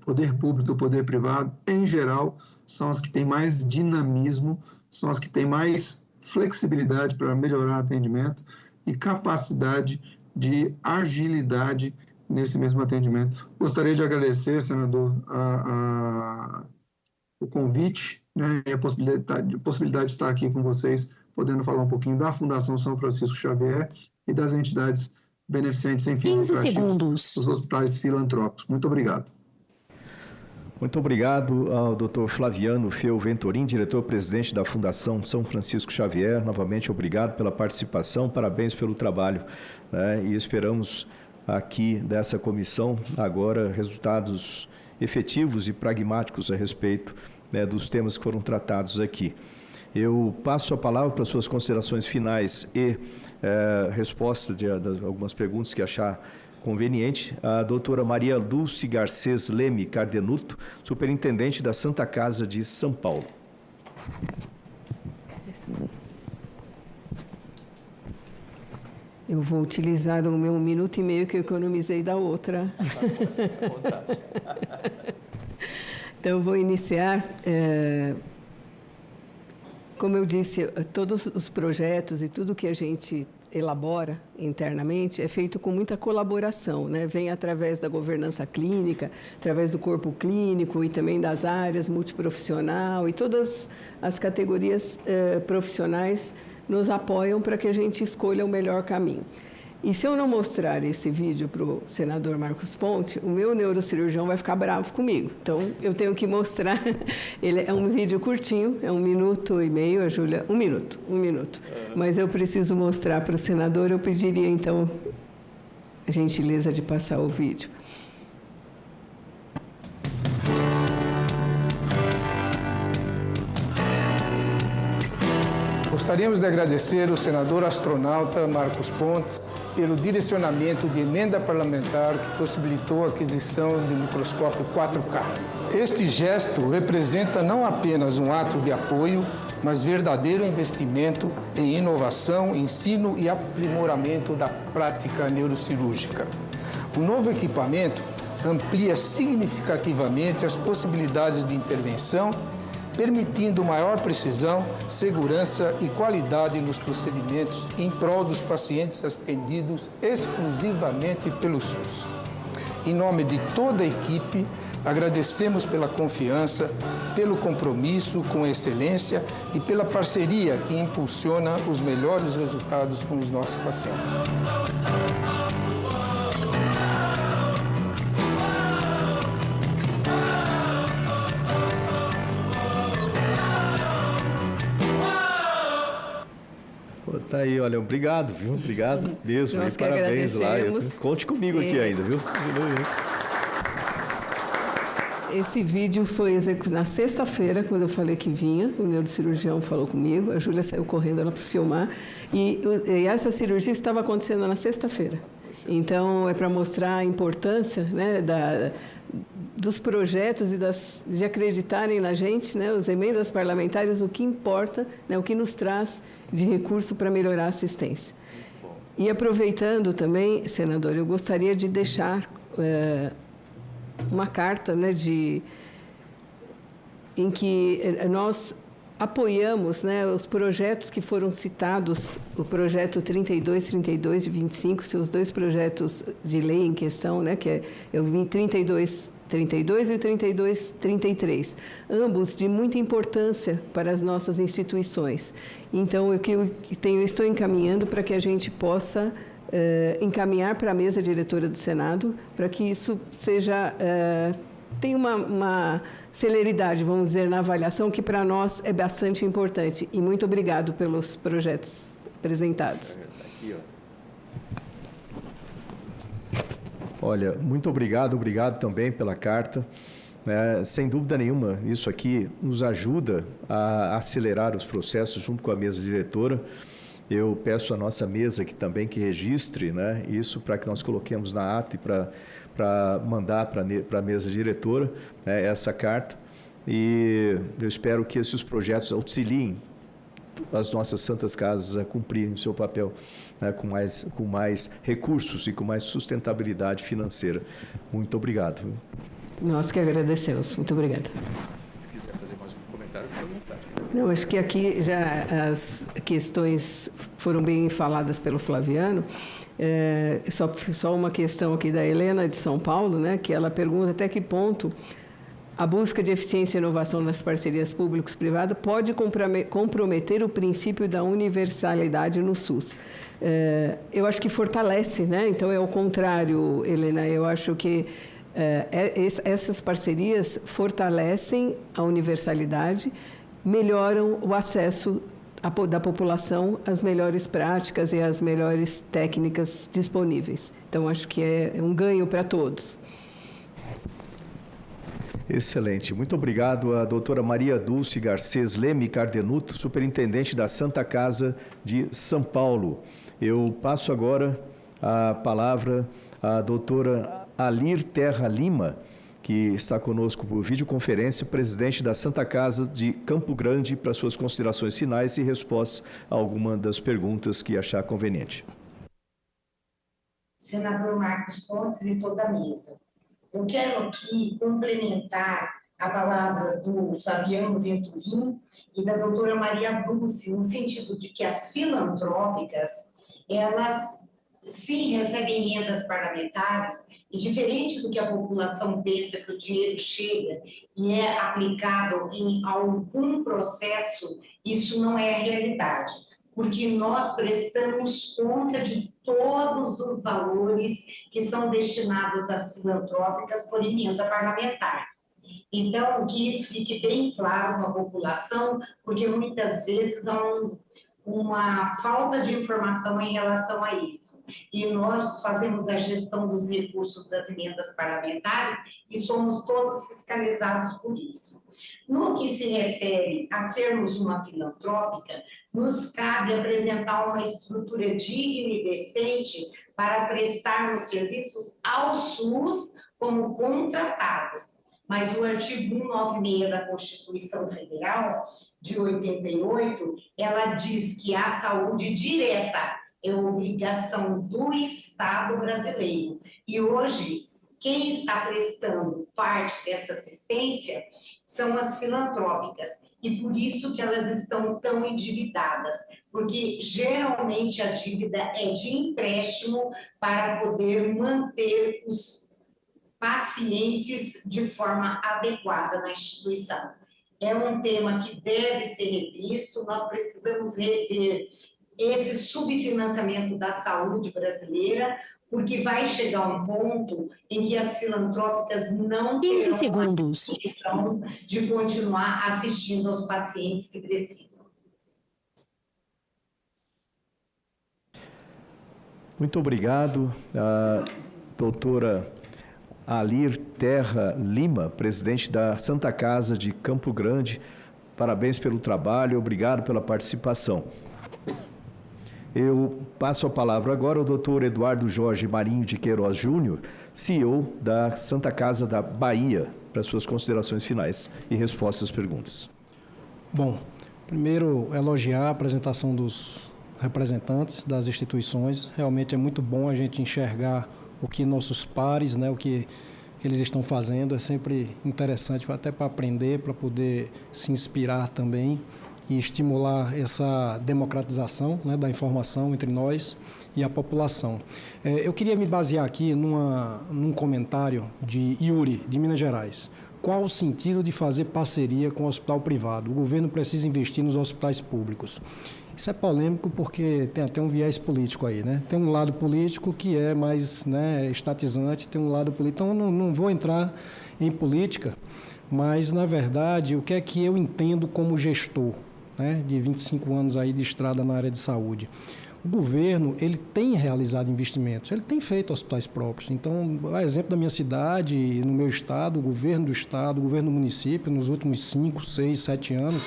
poder público e poder privado, em geral, são as que têm mais dinamismo, são as que têm mais flexibilidade para melhorar o atendimento e capacidade de agilidade nesse mesmo atendimento. Gostaria de agradecer, senador, o convite, né, e a possibilidade de estar aqui com vocês, podendo falar um pouquinho da Fundação São Francisco Xavier e das entidades beneficentes sem fins lucrativos, os hospitais filantrópicos. Muito obrigado. Muito obrigado ao Dr. Flaviano Feu Ventorim, diretor-presidente da Fundação São Francisco Xavier. Novamente, obrigado pela participação, parabéns pelo trabalho, né? E esperamos aqui dessa comissão agora resultados efetivos e pragmáticos a respeito, né, dos temas que foram tratados aqui. Eu passo a palavra para suas considerações finais e respostas de algumas perguntas que achar conveniente, a doutora Maria Dulce Garcês Leme Cardenuto, superintendente da Santa Casa de São Paulo. Eu vou utilizar o meu 1 minuto e meio que eu economizei da outra. Então, eu vou iniciar. Como eu disse, todos os projetos e tudo que a gente elabora internamente é feito com muita colaboração, né? Vem através da governança clínica, através do corpo clínico e também das áreas multiprofissional, e todas as categorias profissionais nos apoiam para que a gente escolha o melhor caminho. E se eu não mostrar esse vídeo para o senador Marcos Pontes, o meu neurocirurgião vai ficar bravo comigo. Então, eu tenho que mostrar. Ele é um vídeo curtinho, é 1 minuto e meio, a Júlia, 1 minuto. Mas eu preciso mostrar para o senador, eu pediria, então, a gentileza de passar o vídeo. Gostaríamos de agradecer o senador astronauta Marcos Pontes pelo direcionamento de emenda parlamentar que possibilitou a aquisição de microscópio 4K. Este gesto representa não apenas um ato de apoio, mas verdadeiro investimento em inovação, ensino e aprimoramento da prática neurocirúrgica. O novo equipamento amplia significativamente as possibilidades de intervenção, permitindo maior precisão, segurança e qualidade nos procedimentos em prol dos pacientes atendidos exclusivamente pelo SUS. Em nome de toda a equipe, agradecemos pela confiança, pelo compromisso com a excelência e pela parceria que impulsiona os melhores resultados com os nossos pacientes. Tá aí, olha, obrigado, viu? Obrigado mesmo. Nós que parabéns lá. Conte comigo aqui ainda, viu? Esse vídeo foi na sexta-feira, quando eu falei que vinha, o neurocirurgião falou comigo, a Júlia saiu correndo lá para filmar, e essa cirurgia estava acontecendo na sexta-feira. Então, é para mostrar a importância, né, dos projetos e de acreditarem na gente, né, as emendas parlamentares, o que importa, né, o que nos traz de recurso para melhorar a assistência. E aproveitando também, senador, eu gostaria de deixar uma carta, né, em que nós apoiamos, né, os projetos que foram citados, o projeto 32 de 25, seus 2 projetos de lei em questão, né, que eu vi 32 e 32-33, ambos de muita importância para as nossas instituições. Então, estou encaminhando para que a gente possa encaminhar para a mesa diretora do Senado, para que isso tenha uma celeridade, vamos dizer, na avaliação, que para nós é bastante importante. E muito obrigado pelos projetos apresentados. Aqui, ó. Olha, muito obrigado também pela carta. Sem dúvida nenhuma, isso aqui nos ajuda a acelerar os processos junto com a mesa diretora. Eu peço à nossa mesa que registre, né, isso para que nós coloquemos na ata e para mandar para a mesa diretora, né, essa carta. E eu espero que esses projetos auxiliem as nossas santas casas a cumprirem o seu papel, né, com mais recursos e com mais sustentabilidade financeira. Muito obrigado. Nós que agradecemos. Muito obrigada. Se quiser fazer mais um comentário, fique à vontade. Não, acho que aqui já as questões foram bem faladas pelo Flaviano. Só uma questão aqui da Helena de São Paulo, né, que ela pergunta até que ponto a busca de eficiência e inovação nas parcerias públicos-privadas pode comprometer o princípio da universalidade no SUS. Eu acho que fortalece, né? Então, é o contrário, Helena. Eu acho que essas parcerias fortalecem a universalidade, melhoram o acesso da população às melhores práticas e às melhores técnicas disponíveis. Então, acho que é um ganho para todos. Excelente. Muito obrigado à doutora Maria Dulce Garcês Leme Cardenuto, superintendente da Santa Casa de São Paulo. Eu passo agora a palavra à doutora Alir Terra Lima, que está conosco por videoconferência, presidente da Santa Casa de Campo Grande, para suas considerações finais e respostas a alguma das perguntas que achar conveniente. Senador Marcos Pontes e toda a mesa. Eu quero aqui complementar a palavra do Flaviano Venturim e da doutora Maria Dulce, no sentido de que as filantrópicas, elas sim recebem emendas parlamentares, e diferente do que a população pensa que o dinheiro chega e é aplicado em algum processo, isso não é a realidade, porque nós prestamos conta de todos os valores que são destinados às filantrópicas por emenda parlamentar. Então, que isso fique bem claro com a população, porque muitas vezes há uma falta de informação em relação a isso. E nós fazemos a gestão dos recursos das emendas parlamentares e somos todos fiscalizados por isso. No que se refere a sermos uma filantrópica, nos cabe apresentar uma estrutura digna e decente para prestarmos serviços ao SUS como contratados. Mas o artigo 196 da Constituição Federal, de 88, ela diz que a saúde direta é obrigação do Estado brasileiro. E hoje, quem está prestando parte dessa assistência são as filantrópicas. E por isso que elas estão tão endividadas, porque geralmente a dívida é de empréstimo para poder manter os pacientes de forma adequada na instituição. É um tema que deve ser revisto, nós precisamos rever esse subfinanciamento da saúde brasileira, porque vai chegar um ponto em que as filantrópicas não terão a condição de continuar assistindo aos pacientes que precisam. Muito obrigado, doutora Alir Terra Lima, presidente da Santa Casa de Campo Grande. Parabéns pelo trabalho, obrigado pela participação. Eu passo a palavra agora ao doutor Eduardo Jorge Marinho de Queiroz Júnior, CEO da Santa Casa da Bahia, para suas considerações finais e respostas às perguntas. Bom, primeiro elogiar a apresentação dos representantes das instituições. Realmente é muito bom a gente enxergar o que nossos pares, né, o que eles estão fazendo. É sempre interessante até para aprender, para poder se inspirar também e estimular essa democratização, né, da informação entre nós e a população. Eu queria me basear aqui num comentário de Yuri, de Minas Gerais. Qual o sentido de fazer parceria com o hospital privado? O governo precisa investir nos hospitais públicos. Isso é polêmico porque tem até um viés político aí, né? Tem um lado político que é mais, né, estatizante, tem um lado político. Então, não vou entrar em política, mas, na verdade, o que é que eu entendo como gestor, né, de 25 anos aí de estrada na área de saúde? O governo, ele tem realizado investimentos, ele tem feito hospitais próprios. Então, a exemplo da minha cidade, no meu estado, o governo do estado, o governo do município, nos últimos 5, 6, 7 anos,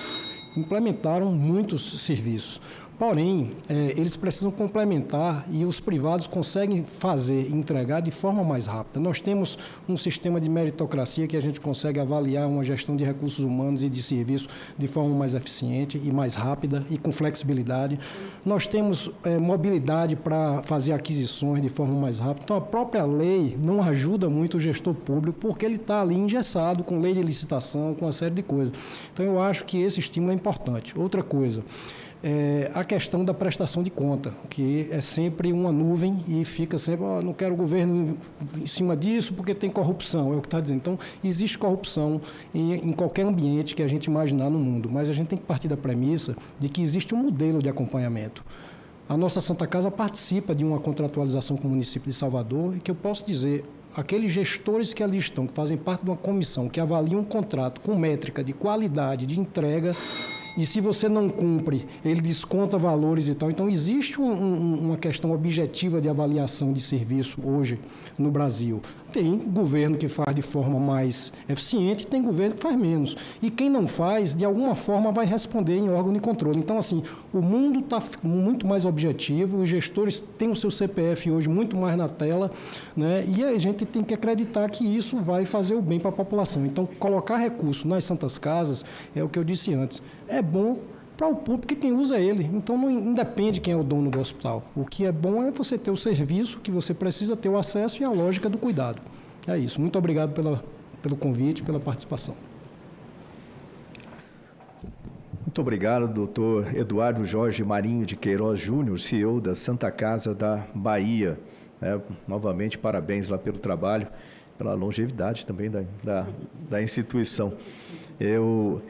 implementaram muitos serviços. Porém, eles precisam complementar e os privados conseguem fazer e entregar de forma mais rápida. Nós temos um sistema de meritocracia que a gente consegue avaliar uma gestão de recursos humanos e de serviço de forma mais eficiente e mais rápida e com flexibilidade. Nós temos mobilidade para fazer aquisições de forma mais rápida. Então, a própria lei não ajuda muito o gestor público porque ele está ali engessado com lei de licitação, com uma série de coisas. Então, eu acho que esse estímulo é importante. Outra coisa, a questão da prestação de conta, que é sempre uma nuvem e fica sempre, não quero o governo em cima disso porque tem corrupção, é o que está dizendo. Então, existe corrupção em qualquer ambiente que a gente imaginar no mundo, mas a gente tem que partir da premissa de que existe um modelo de acompanhamento. A nossa Santa Casa participa de uma contratualização com o município de Salvador e que eu posso dizer, aqueles gestores que ali estão, que fazem parte de uma comissão, que avaliam um contrato com métrica de qualidade, de entrega, e se você não cumpre, ele desconta valores e tal. Então, existe uma questão objetiva de avaliação de serviço hoje no Brasil. Tem governo que faz de forma mais eficiente, tem governo que faz menos. E quem não faz, de alguma forma, vai responder em órgão de controle. Então, assim, o mundo está muito mais objetivo, os gestores têm o seu CPF hoje muito mais na tela, né? E a gente tem que acreditar que isso vai fazer o bem para a população. Então, colocar recurso nas Santas Casas, é o que eu disse antes, é bom para o público que quem usa ele. Então, não depende quem é o dono do hospital. O que é bom é você ter o serviço que você precisa ter o acesso e a lógica do cuidado. É isso. Muito obrigado pelo convite, pela participação. Muito obrigado, doutor Eduardo Jorge Marinho de Queiroz Júnior, CEO da Santa Casa da Bahia. Novamente, parabéns lá pelo trabalho, pela longevidade também da instituição. Eu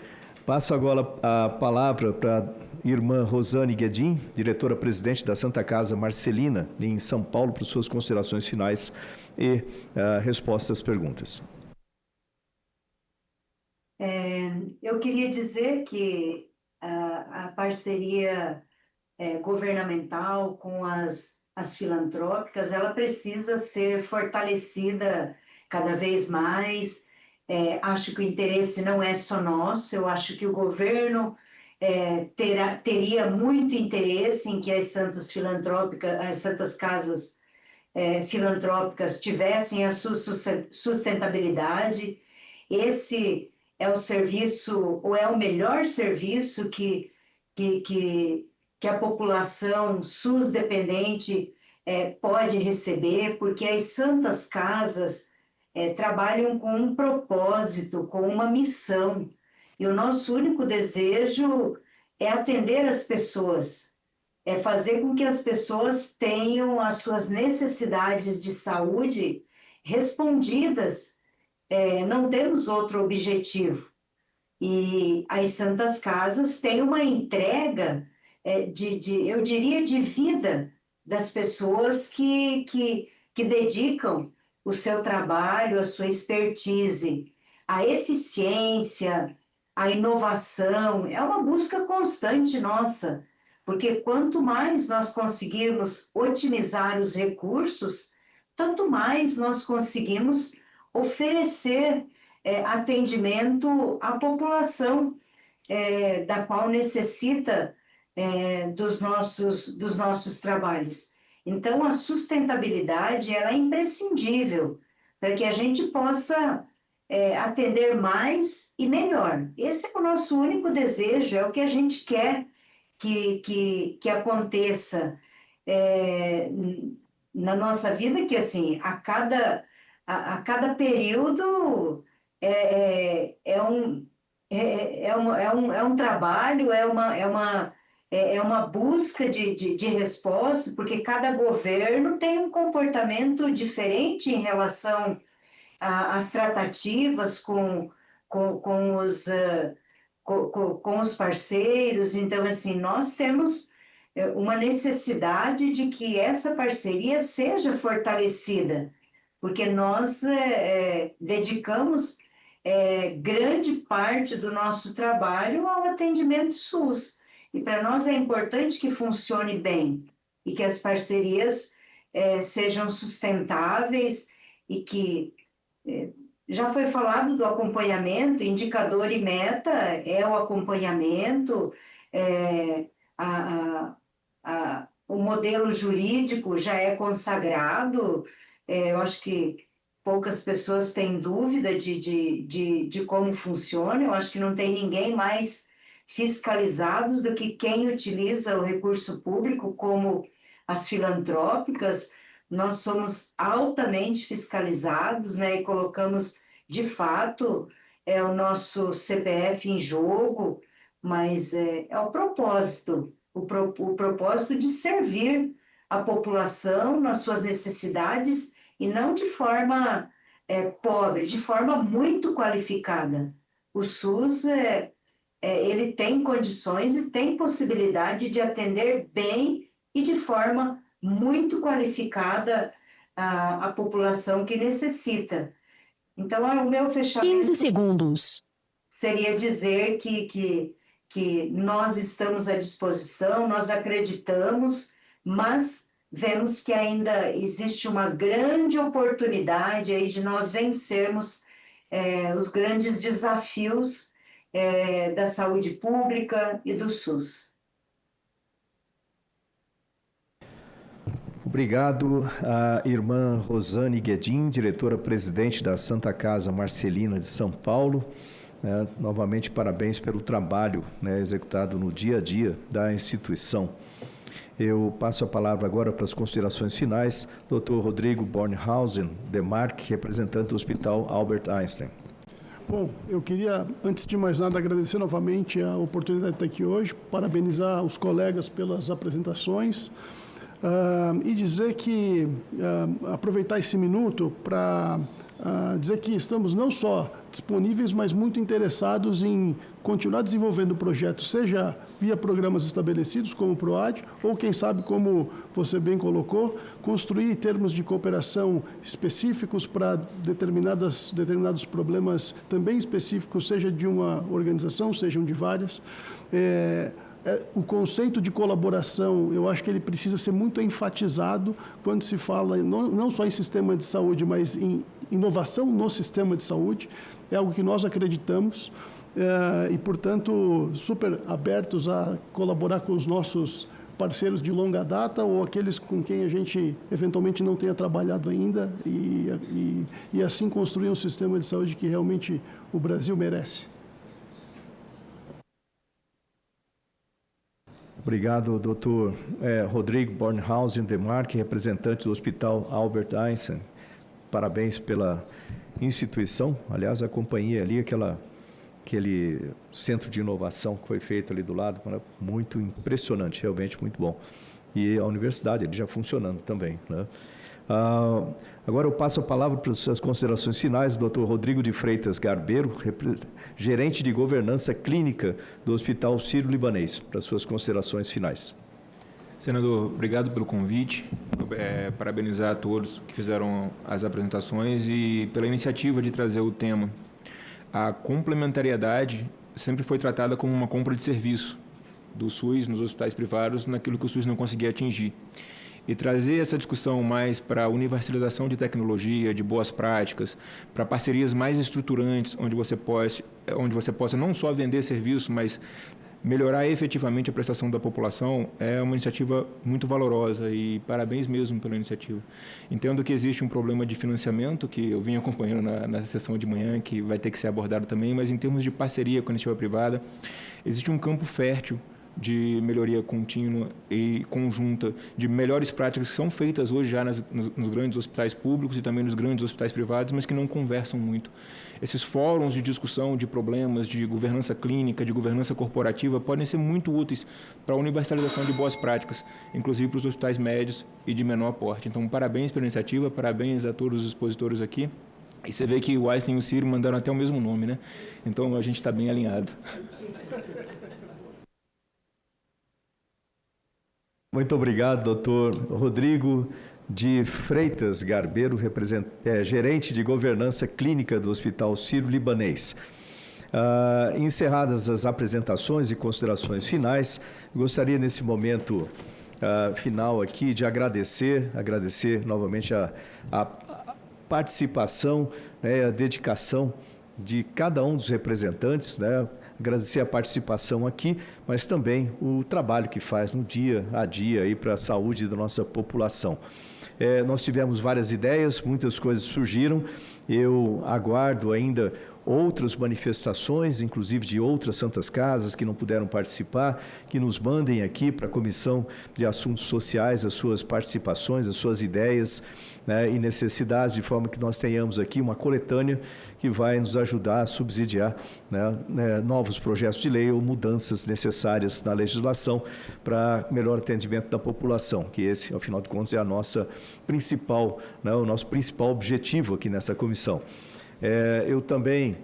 passo agora a palavra para a irmã Rosane Guedin, diretora-presidente da Santa Casa Marcelina, em São Paulo, para suas considerações finais e respostas às perguntas. Eu queria dizer que a parceria governamental com as filantrópicas, ela precisa ser fortalecida cada vez mais. Acho que o interesse não é só nosso, eu acho que o governo teria muito interesse em que as santas casas filantrópicas tivessem a sua sustentabilidade. Esse é o serviço, ou é o melhor serviço que a população SUS dependente pode receber, porque as santas casas trabalham com um propósito, com uma missão. E o nosso único desejo é atender as pessoas, é fazer com que as pessoas tenham as suas necessidades de saúde respondidas. Não temos outro objetivo. E as santas casas têm uma entrega, eu diria, de vida das pessoas que dedicam o seu trabalho, a sua expertise, a eficiência, a inovação. É uma busca constante nossa, porque quanto mais nós conseguirmos otimizar os recursos, tanto mais nós conseguimos oferecer atendimento à população da qual necessita dos nossos trabalhos. Então, a sustentabilidade ela é imprescindível para que a gente possa atender mais e melhor. Esse é o nosso único desejo, é o que a gente quer que aconteça na nossa vida, que assim, a cada período é um trabalho, é uma busca de resposta, porque cada governo tem um comportamento diferente em relação às tratativas com os parceiros. Então, assim, nós temos uma necessidade de que essa parceria seja fortalecida, porque nós dedicamos grande parte do nosso trabalho ao atendimento SUS. E para nós é importante que funcione bem e que as parcerias sejam sustentáveis e que já foi falado do acompanhamento, indicador e meta é o acompanhamento, o modelo jurídico já é consagrado, eu acho que poucas pessoas têm dúvida de como funciona, eu acho que não tem ninguém mais fiscalizados do que quem utiliza o recurso público, como as filantrópicas. Nós somos altamente fiscalizados, né, e colocamos, de fato, o nosso CPF em jogo, mas é o propósito, o propósito de servir a população nas suas necessidades e não de forma pobre, de forma muito qualificada. O SUS, ele tem condições e tem possibilidade de atender bem e de forma muito qualificada a população que necessita. Então, o meu fechamento... 15 segundos. Seria dizer que nós estamos à disposição, nós acreditamos, mas vemos que ainda existe uma grande oportunidade aí de nós vencermos os grandes desafios da saúde pública e do SUS. Obrigado à irmã Rosane Guedin, diretora-presidente da Santa Casa Marcelina de São Paulo. Novamente, parabéns pelo trabalho executado no dia a dia da instituição. Eu passo a palavra agora para as considerações finais. Dr. Rodrigo Bornhausen Demarque, representante do Hospital Albert Einstein. Bom, eu queria, antes de mais nada, agradecer novamente a oportunidade de estar aqui hoje, parabenizar os colegas pelas apresentações e dizer que, aproveitar esse minuto para dizer que estamos não só disponíveis, mas muito interessados em continuar desenvolvendo projetos, seja via programas estabelecidos, como o PROAD, ou quem sabe, como você bem colocou, construir termos de cooperação específicos para determinados problemas também específicos, seja de uma organização, sejam de várias. O conceito de colaboração, eu acho que ele precisa ser muito enfatizado quando se fala não só em sistema de saúde, mas em inovação no sistema de saúde. É algo que nós acreditamos e, portanto, super abertos a colaborar com os nossos parceiros de longa data ou aqueles com quem a gente eventualmente não tenha trabalhado ainda e assim construir um sistema de saúde que realmente o Brasil merece. Obrigado, doutor Rodrigo Bornhausen Demarque, representante do Hospital Albert Einstein. Parabéns pela instituição. Aliás, acompanhei ali aquele centro de inovação que foi feito ali do lado, muito impressionante, realmente muito bom. E a universidade ali já funcionando também, né? Agora eu passo a palavra para as suas considerações finais, do Dr. Rodrigo de Freitas Garbeiro, gerente de governança clínica do Hospital Sírio-Libanês, para as suas considerações finais. Senador, obrigado pelo convite, parabenizar a todos que fizeram as apresentações e pela iniciativa de trazer o tema. A complementariedade sempre foi tratada como uma compra de serviço do SUS nos hospitais privados, naquilo que o SUS não conseguia atingir. E trazer essa discussão mais para a universalização de tecnologia, de boas práticas, para parcerias mais estruturantes, onde você possa não só vender serviço, mas melhorar efetivamente a prestação da população, é uma iniciativa muito valorosa e parabéns mesmo pela iniciativa. Entendo que existe um problema de financiamento, que eu vim acompanhando na sessão de manhã, que vai ter que ser abordado também, mas em termos de parceria com a iniciativa privada, existe um campo fértil de melhoria contínua e conjunta, de melhores práticas que são feitas hoje já nos grandes hospitais públicos e também nos grandes hospitais privados, mas que não conversam muito. Esses fóruns de discussão de problemas de governança clínica, de governança corporativa, podem ser muito úteis para a universalização de boas práticas, inclusive para os hospitais médios e de menor porte. Então, parabéns pela iniciativa, parabéns a todos os expositores aqui. E você vê que o Einstein e o Sírio mandaram até o mesmo nome, né? Então, a gente está bem alinhado. Muito obrigado, doutor Rodrigo de Freitas Garbeiro, gerente de governança clínica do Hospital Sírio-Libanês. Encerradas as apresentações e considerações finais, gostaria nesse momento final aqui de agradecer novamente a participação, a dedicação de cada um dos representantes, agradecer a participação aqui, mas também o trabalho que faz no dia a dia aí para a saúde da nossa população. Nós tivemos várias ideias, muitas coisas surgiram, eu aguardo ainda outras manifestações, inclusive de outras santas casas que não puderam participar, que nos mandem aqui para a Comissão de Assuntos Sociais as suas participações, as suas ideias, né, e necessidades, de forma que nós tenhamos aqui uma coletânea que vai nos ajudar a subsidiar, né, novos projetos de lei ou mudanças necessárias na legislação para melhor atendimento da população, que esse, ao final de contas, é a nossa principal, né, o nosso principal objetivo aqui nessa comissão. Eu também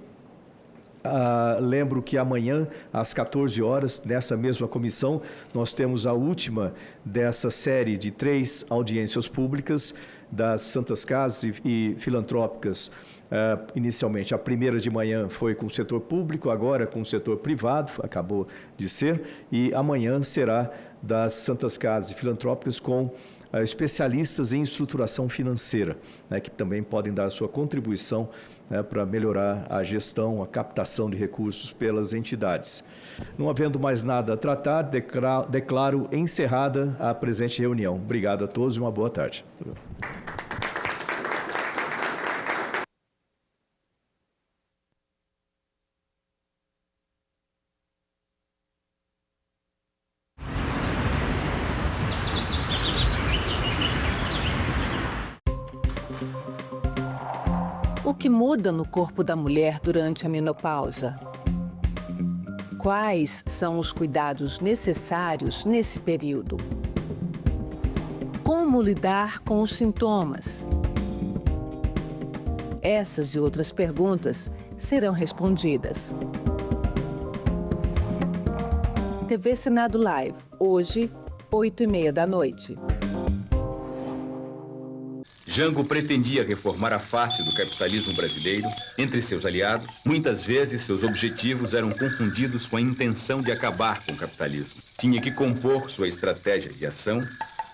lembro que amanhã, às 14 horas, nessa mesma comissão, nós temos a última dessa série de 3 audiências públicas das Santas Casas e filantrópicas. Inicialmente, a primeira de manhã foi com o setor público, agora com o setor privado, acabou de ser, e amanhã será das Santas Casas e filantrópicas com especialistas em estruturação financeira, né, que também podem dar a sua contribuição, né, para melhorar a gestão, a captação de recursos pelas entidades. Não havendo mais nada a tratar, declaro encerrada a presente reunião. Obrigado a todos e uma boa tarde. O que muda no corpo da mulher durante a menopausa? Quais são os cuidados necessários nesse período? Como lidar com os sintomas? Essas e outras perguntas serão respondidas. TV Senado Live, hoje, 8h30 da noite. Jango pretendia reformar a face do capitalismo brasileiro. Entre seus aliados, muitas vezes seus objetivos eram confundidos com a intenção de acabar com o capitalismo. Tinha que compor sua estratégia de ação,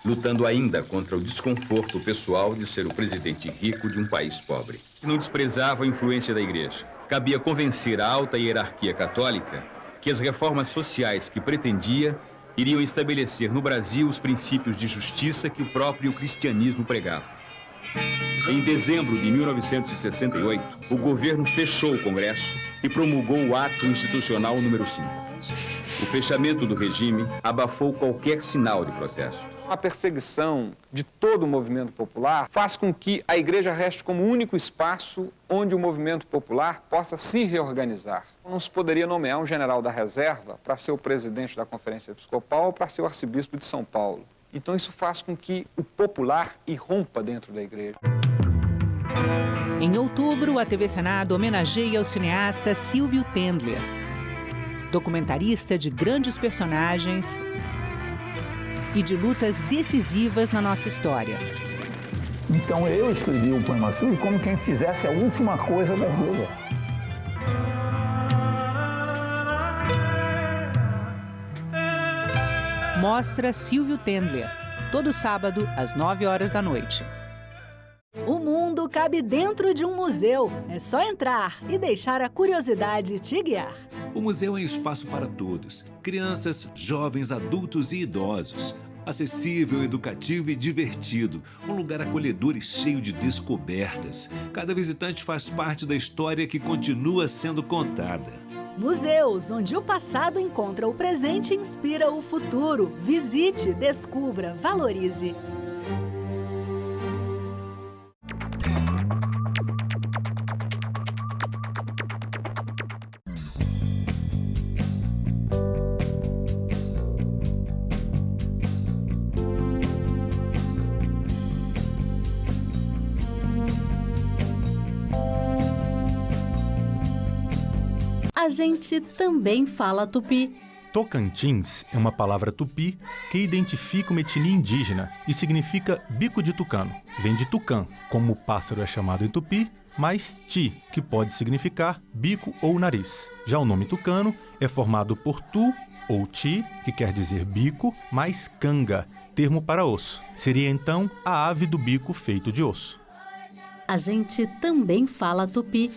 lutando ainda contra o desconforto pessoal de ser o presidente rico de um país pobre. Não desprezava a influência da igreja. Cabia convencer a alta hierarquia católica que as reformas sociais que pretendia iriam estabelecer no Brasil os princípios de justiça que o próprio cristianismo pregava. Em dezembro de 1968, o governo fechou o Congresso e promulgou o Ato Institucional número 5. O fechamento do regime abafou qualquer sinal de protesto. A perseguição de todo o movimento popular faz com que a igreja reste como único espaço onde o movimento popular possa se reorganizar. Não se poderia nomear um general da reserva para ser o presidente da Conferência Episcopal ou para ser o arcebispo de São Paulo. Então isso faz com que o popular irrompa dentro da igreja. Em outubro, a TV Senado homenageia o cineasta Silvio Tendler, documentarista de grandes personagens e de lutas decisivas na nossa história. Então eu escrevi o poema Silvio como quem fizesse a última coisa da vida. Mostra Silvio Tendler, todo sábado às 9 horas da noite. O mundo cabe dentro de um museu. É só entrar e deixar a curiosidade te guiar. O museu é um espaço para todos, crianças, jovens, adultos e idosos. Acessível, educativo e divertido. Um lugar acolhedor e cheio de descobertas. Cada visitante faz parte da história que continua sendo contada. Museus, onde o passado encontra o presente e inspira o futuro. Visite, descubra, valorize. A gente também fala tupi. Tocantins é uma palavra tupi que identifica uma etnia indígena e significa bico de tucano. Vem de tucã, como o pássaro é chamado em tupi, mais ti, que pode significar bico ou nariz. Já o nome tucano é formado por tu ou ti, que quer dizer bico, mais canga, termo para osso. Seria então a ave do bico feito de osso. A gente também fala tupi.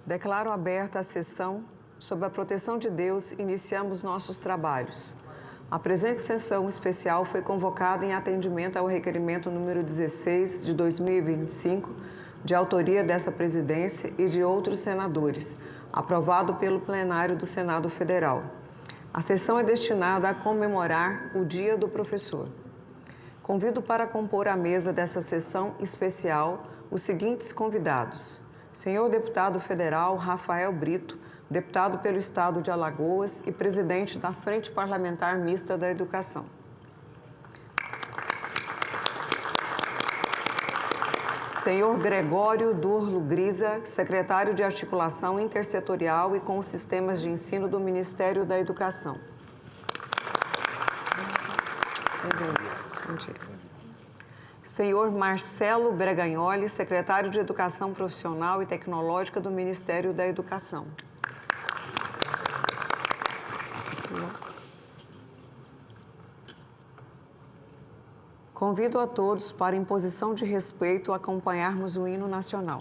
Declaro aberta a sessão. Sob a proteção de Deus, iniciamos nossos trabalhos. A presente sessão especial foi convocada em atendimento ao requerimento número 16 de 2025, de autoria dessa presidência e de outros senadores, aprovado pelo plenário do Senado Federal. A sessão é destinada a comemorar o Dia do Professor. Convido para compor a mesa dessa sessão especial os seguintes convidados: senhor deputado federal Rafael Brito, deputado pelo Estado de Alagoas e presidente da Frente Parlamentar Mista da Educação. Senhor Gregório Durlo Grisa, secretário de Articulação Intersetorial e com os Sistemas de Ensino do Ministério da Educação. Senhor Marcelo Bregagnoli, secretário de Educação Profissional e Tecnológica do Ministério da Educação. Convido a todos para, em posição de respeito, acompanharmos o hino nacional.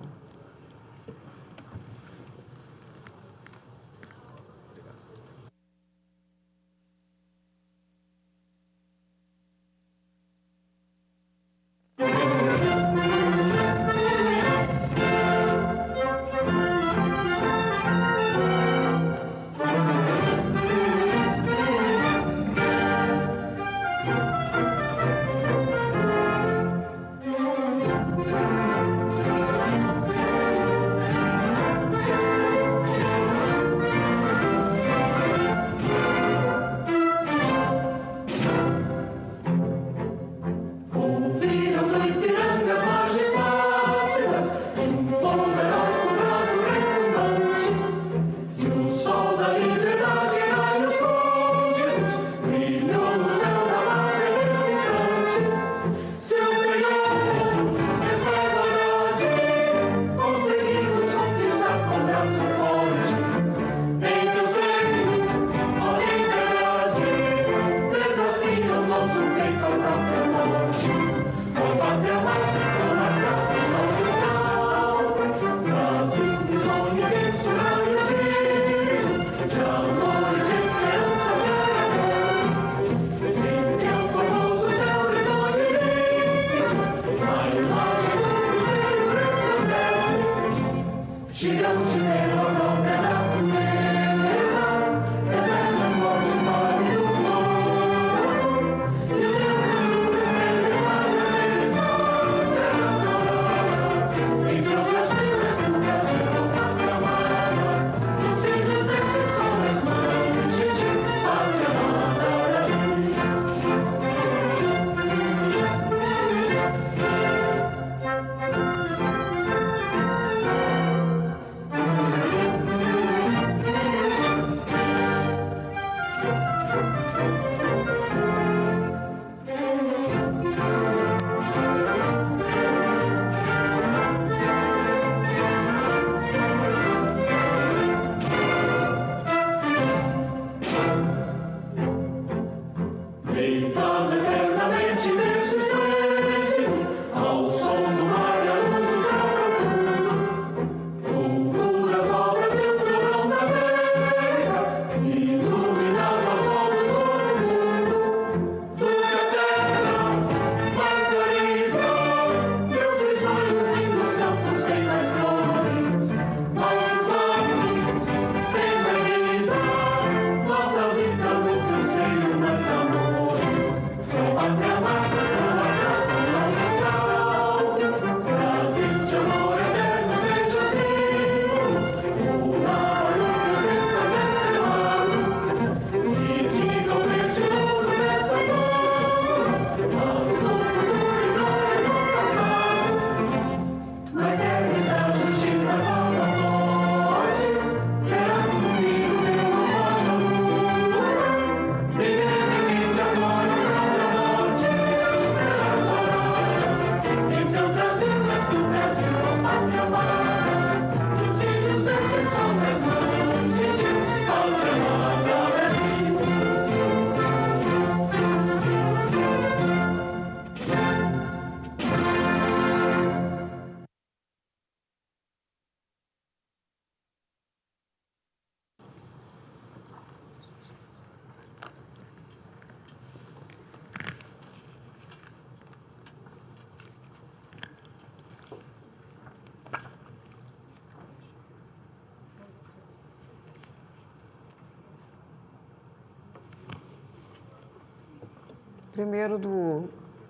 Primeiro, do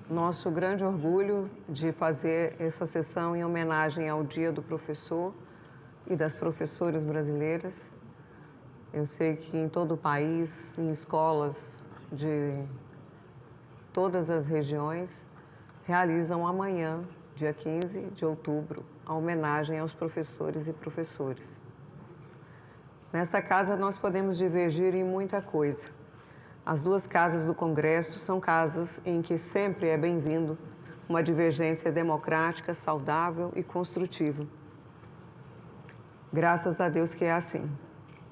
nosso grande orgulho de fazer essa sessão em homenagem ao Dia do Professor e das professoras brasileiras. Eu sei que em todo o país, em escolas de todas as regiões, realizam amanhã, dia 15 de outubro, a homenagem aos professores e professoras. Nesta casa, nós podemos divergir em muita coisa. As duas casas do Congresso são casas em que sempre é bem-vindo uma divergência democrática, saudável e construtiva. Graças a Deus que é assim.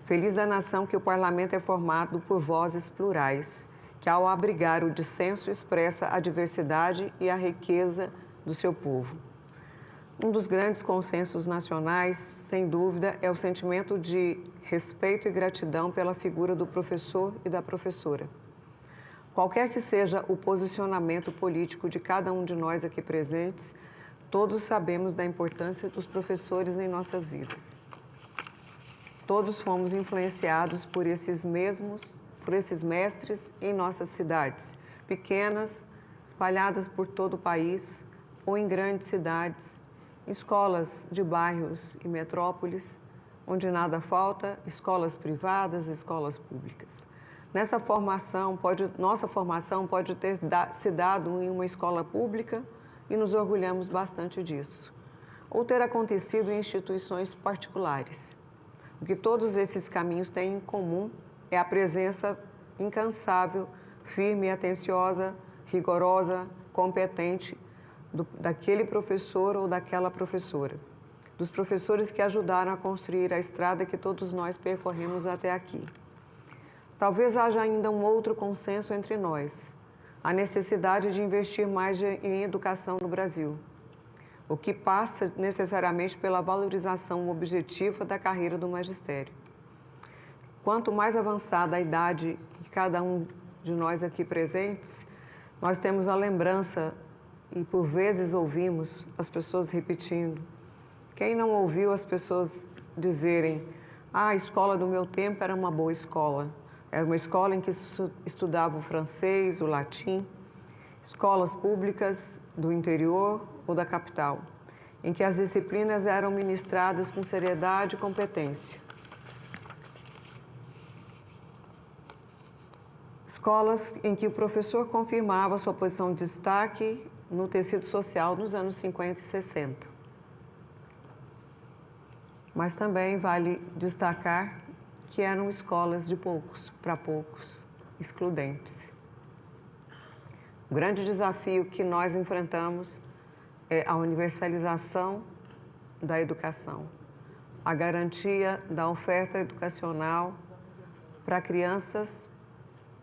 Feliz a nação que o parlamento é formado por vozes plurais, que ao abrigar o dissenso expressa a diversidade e a riqueza do seu povo. Um dos grandes consensos nacionais, sem dúvida, é o sentimento de respeito e gratidão pela figura do professor e da professora. Qualquer que seja o posicionamento político de cada um de nós aqui presentes, todos sabemos da importância dos professores em nossas vidas. Todos fomos influenciados por esses mestres em nossas cidades, pequenas, espalhadas por todo o país, ou em grandes cidades, escolas de bairros e metrópoles, onde nada falta, escolas privadas, escolas públicas. Nossa formação pode ter se dado em uma escola pública e nos orgulhamos bastante disso, ou ter acontecido em instituições particulares. O que todos esses caminhos têm em comum é a presença incansável, firme e atenciosa, rigorosa, competente daquele professor ou daquela professora, dos professores que ajudaram a construir a estrada que todos nós percorremos até aqui. Talvez haja ainda um outro consenso entre nós, a necessidade de investir mais em educação no Brasil, o que passa necessariamente pela valorização objetiva da carreira do magistério. Quanto mais avançada a idade de cada um de nós aqui presentes, nós temos a lembrança e por vezes ouvimos as pessoas repetindo. Quem não ouviu as pessoas dizerem: a escola do meu tempo era uma boa escola. Era uma escola em que se estudava o francês, o latim, escolas públicas do interior ou da capital, em que as disciplinas eram ministradas com seriedade e competência. Escolas em que o professor confirmava sua posição de destaque no tecido social nos anos 50 e 60. Mas também vale destacar que eram escolas de poucos, para poucos, excludentes. O grande desafio que nós enfrentamos é a universalização da educação, a garantia da oferta educacional para crianças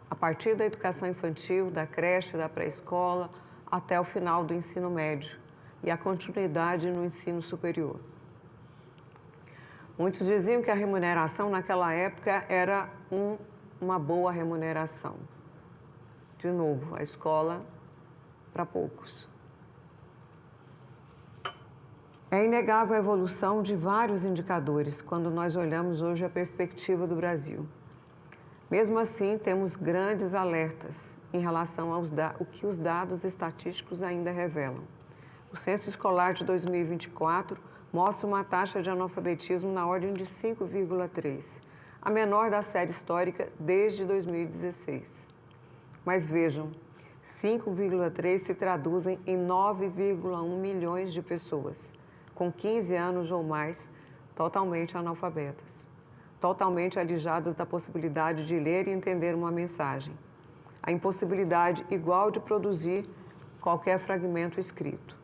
a partir da educação infantil, da creche, da pré-escola, até o final do ensino médio e a continuidade no ensino superior. Muitos diziam que a remuneração naquela época era uma boa remuneração. De novo, a escola para poucos. É inegável a evolução de vários indicadores quando nós olhamos hoje a perspectiva do Brasil. Mesmo assim, temos grandes alertas em relação ao que os dados estatísticos ainda revelam. O Censo Escolar de 2024 mostra uma taxa de analfabetismo na ordem de 5,3, a menor da série histórica desde 2016. Mas vejam, 5,3 se traduzem em 9,1 milhões de pessoas, com 15 anos ou mais, totalmente analfabetas, totalmente alijadas da possibilidade de ler e entender uma mensagem, a impossibilidade igual de produzir qualquer fragmento escrito.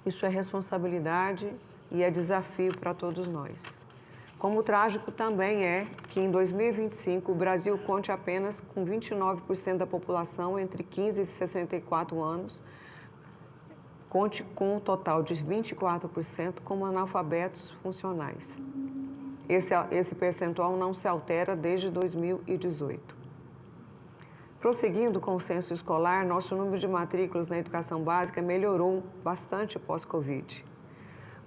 Isso é responsabilidade e é desafio para todos nós. Como trágico também é que em 2025 o Brasil conte apenas com 29% da população entre 15 e 64 anos, conte com um total de 24% como analfabetos funcionais. Esse percentual não se altera desde 2018. Prosseguindo com o censo escolar, nosso número de matrículas na educação básica melhorou bastante pós-Covid.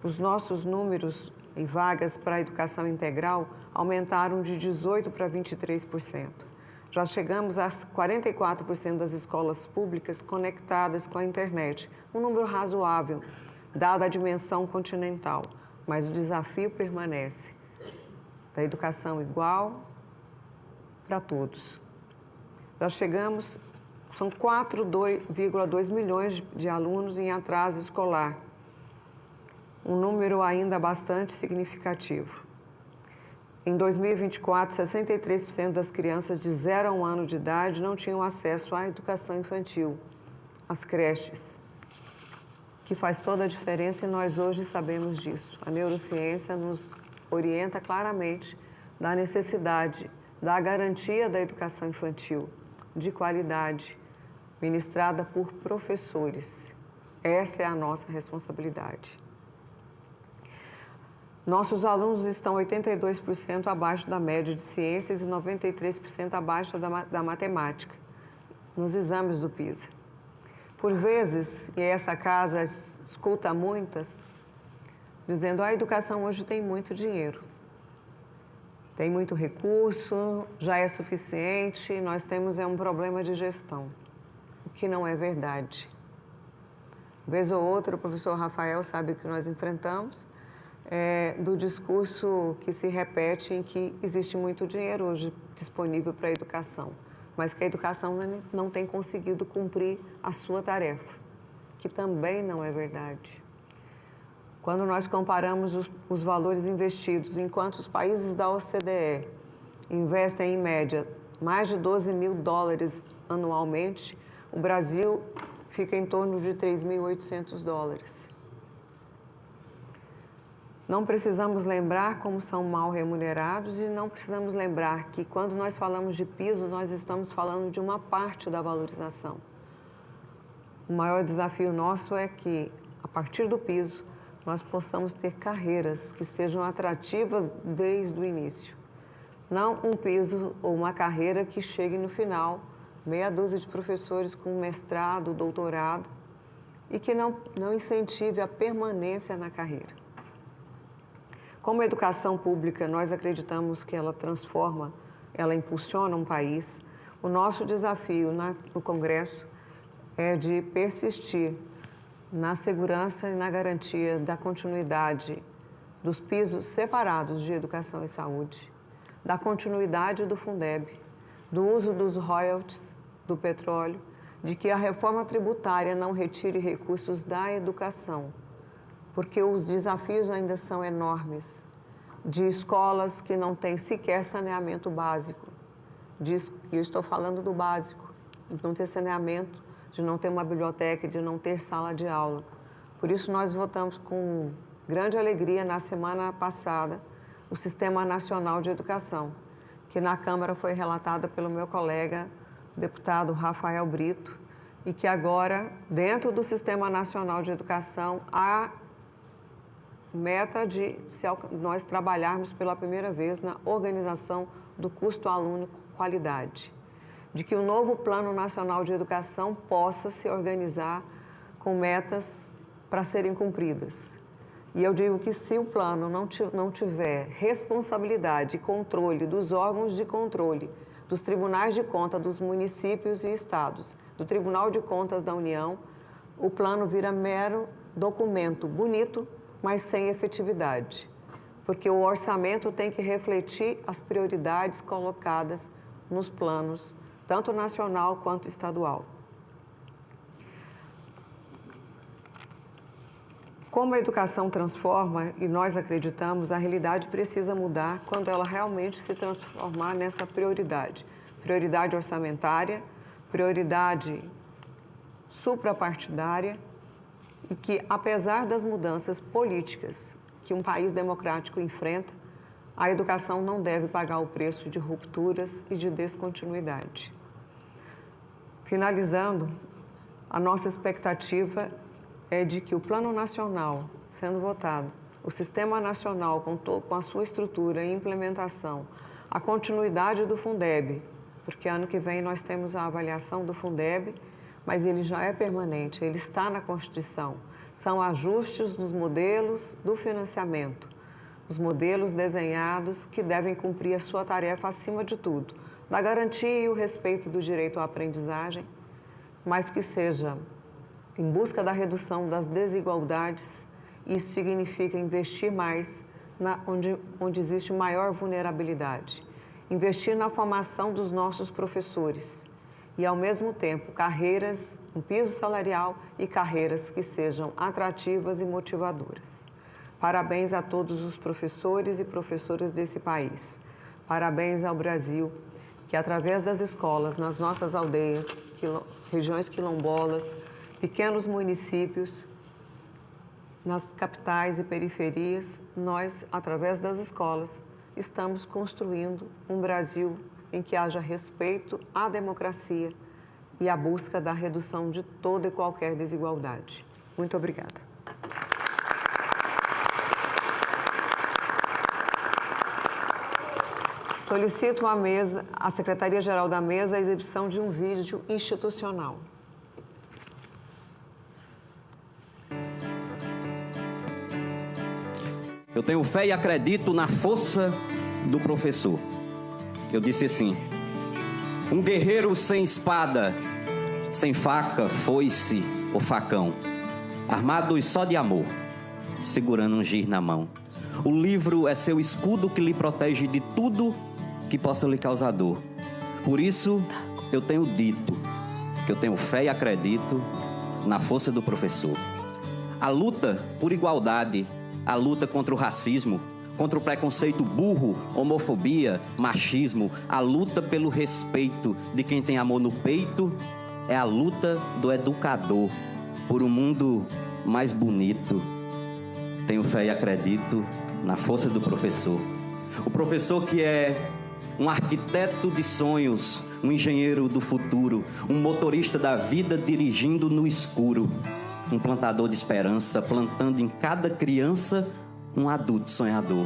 Os nossos números em vagas para a educação integral aumentaram de 18% para 23%. Já chegamos a 44% das escolas públicas conectadas com a internet, um número razoável, dada a dimensão continental, mas o desafio permanece, da educação igual para todos. Já chegamos, são 4,2 milhões de alunos em atraso escolar, um número ainda bastante significativo. Em 2024, 63% das crianças de 0 a 1 ano de idade não tinham acesso à educação infantil, às creches, que faz toda a diferença e nós hoje sabemos disso. A neurociência nos orienta claramente da necessidade da garantia da educação infantil de qualidade, ministrada por professores. Essa é a nossa responsabilidade. Nossos alunos estão 82% abaixo da média de ciências e 93% abaixo da matemática, nos exames do PISA. Por vezes, e essa casa escuta muitas, dizendo a educação hoje tem muito dinheiro, tem muito recurso, já é suficiente, nós temos um problema de gestão, o que não é verdade. Vez ou outra, o professor Rafael sabe o que nós enfrentamos, do discurso que se repete em que existe muito dinheiro hoje disponível para a educação, mas que a educação não tem conseguido cumprir a sua tarefa, que também não é verdade. Quando nós comparamos os valores investidos, enquanto os países da OCDE investem, em média, mais de 12 mil dólares anualmente, o Brasil fica em torno de 3.800 dólares. Não precisamos lembrar como são mal remunerados e não precisamos lembrar que quando nós falamos de piso, nós estamos falando de uma parte da valorização. O maior desafio nosso é que, a partir do piso, nós possamos ter carreiras que sejam atrativas desde o início. Não um piso ou uma carreira que chegue no final, meia dúzia de professores com mestrado, doutorado, e que não incentive a permanência na carreira. Como educação pública, nós acreditamos que ela transforma, ela impulsiona um país. O nosso desafio no Congresso é de persistir na segurança e na garantia da continuidade dos pisos separados de educação e saúde, da continuidade do Fundeb, do uso dos royalties do petróleo, de que a reforma tributária não retire recursos da educação, porque os desafios ainda são enormes, de escolas que não têm sequer saneamento básico. Eu estou falando do básico, de não ter saneamento, de não ter uma biblioteca, de não ter sala de aula. Por isso, nós votamos com grande alegria, na semana passada, o Sistema Nacional de Educação, que na Câmara foi relatada pelo meu colega, deputado Rafael Brito, e que agora, dentro do Sistema Nacional de Educação, há meta de nós trabalharmos pela primeira vez na organização do custo aluno qualidade, de que o novo Plano Nacional de Educação possa se organizar com metas para serem cumpridas. E eu digo que se o plano não tiver responsabilidade e controle dos órgãos de controle, dos tribunais de contas dos municípios e estados, do Tribunal de Contas da União, o plano vira mero documento bonito, mas sem efetividade, porque o orçamento tem que refletir as prioridades colocadas nos planos, tanto nacional quanto estadual. Como a educação transforma, e nós acreditamos, a realidade precisa mudar quando ela realmente se transformar nessa prioridade. Prioridade orçamentária, prioridade suprapartidária, e que, apesar das mudanças políticas que um país democrático enfrenta, a educação não deve pagar o preço de rupturas e de descontinuidade. Finalizando, a nossa expectativa é de que o Plano Nacional, sendo votado, o Sistema Nacional com a sua estrutura e implementação, a continuidade do Fundeb, porque ano que vem nós temos a avaliação do Fundeb, mas ele já é permanente, ele está na Constituição. São ajustes dos modelos do financiamento, os modelos desenhados que devem cumprir a sua tarefa acima de tudo, da garantia e o respeito do direito à aprendizagem, mas que seja em busca da redução das desigualdades. Isso significa investir mais onde existe maior vulnerabilidade, investir na formação dos nossos professores e, ao mesmo tempo, carreiras, um piso salarial e carreiras que sejam atrativas e motivadoras. Parabéns a todos os professores e professoras desse país. Parabéns ao Brasil, que através das escolas, nas nossas aldeias, regiões quilombolas, pequenos municípios, nas capitais e periferias, nós, através das escolas, estamos construindo um Brasil em que haja respeito à democracia e a busca da redução de toda e qualquer desigualdade. Muito obrigada. Solicito à mesa, à Secretaria-Geral da Mesa, a exibição de um vídeo institucional. Eu tenho fé e acredito na força do professor. Eu disse assim: um guerreiro sem espada, sem faca, foice ou facão, armados só de amor, segurando um giz na mão. O livro é seu escudo que lhe protege de tudo que possa lhe causar dor. Por isso, eu tenho dito que eu tenho fé e acredito na força do professor. A luta por igualdade, a luta contra o racismo, contra o preconceito burro, homofobia, machismo, a luta pelo respeito de quem tem amor no peito, é a luta do educador por um mundo mais bonito. Tenho fé e acredito na força do professor. O professor que é um arquiteto de sonhos, um engenheiro do futuro, um motorista da vida dirigindo no escuro, um plantador de esperança, plantando em cada criança um adulto sonhador.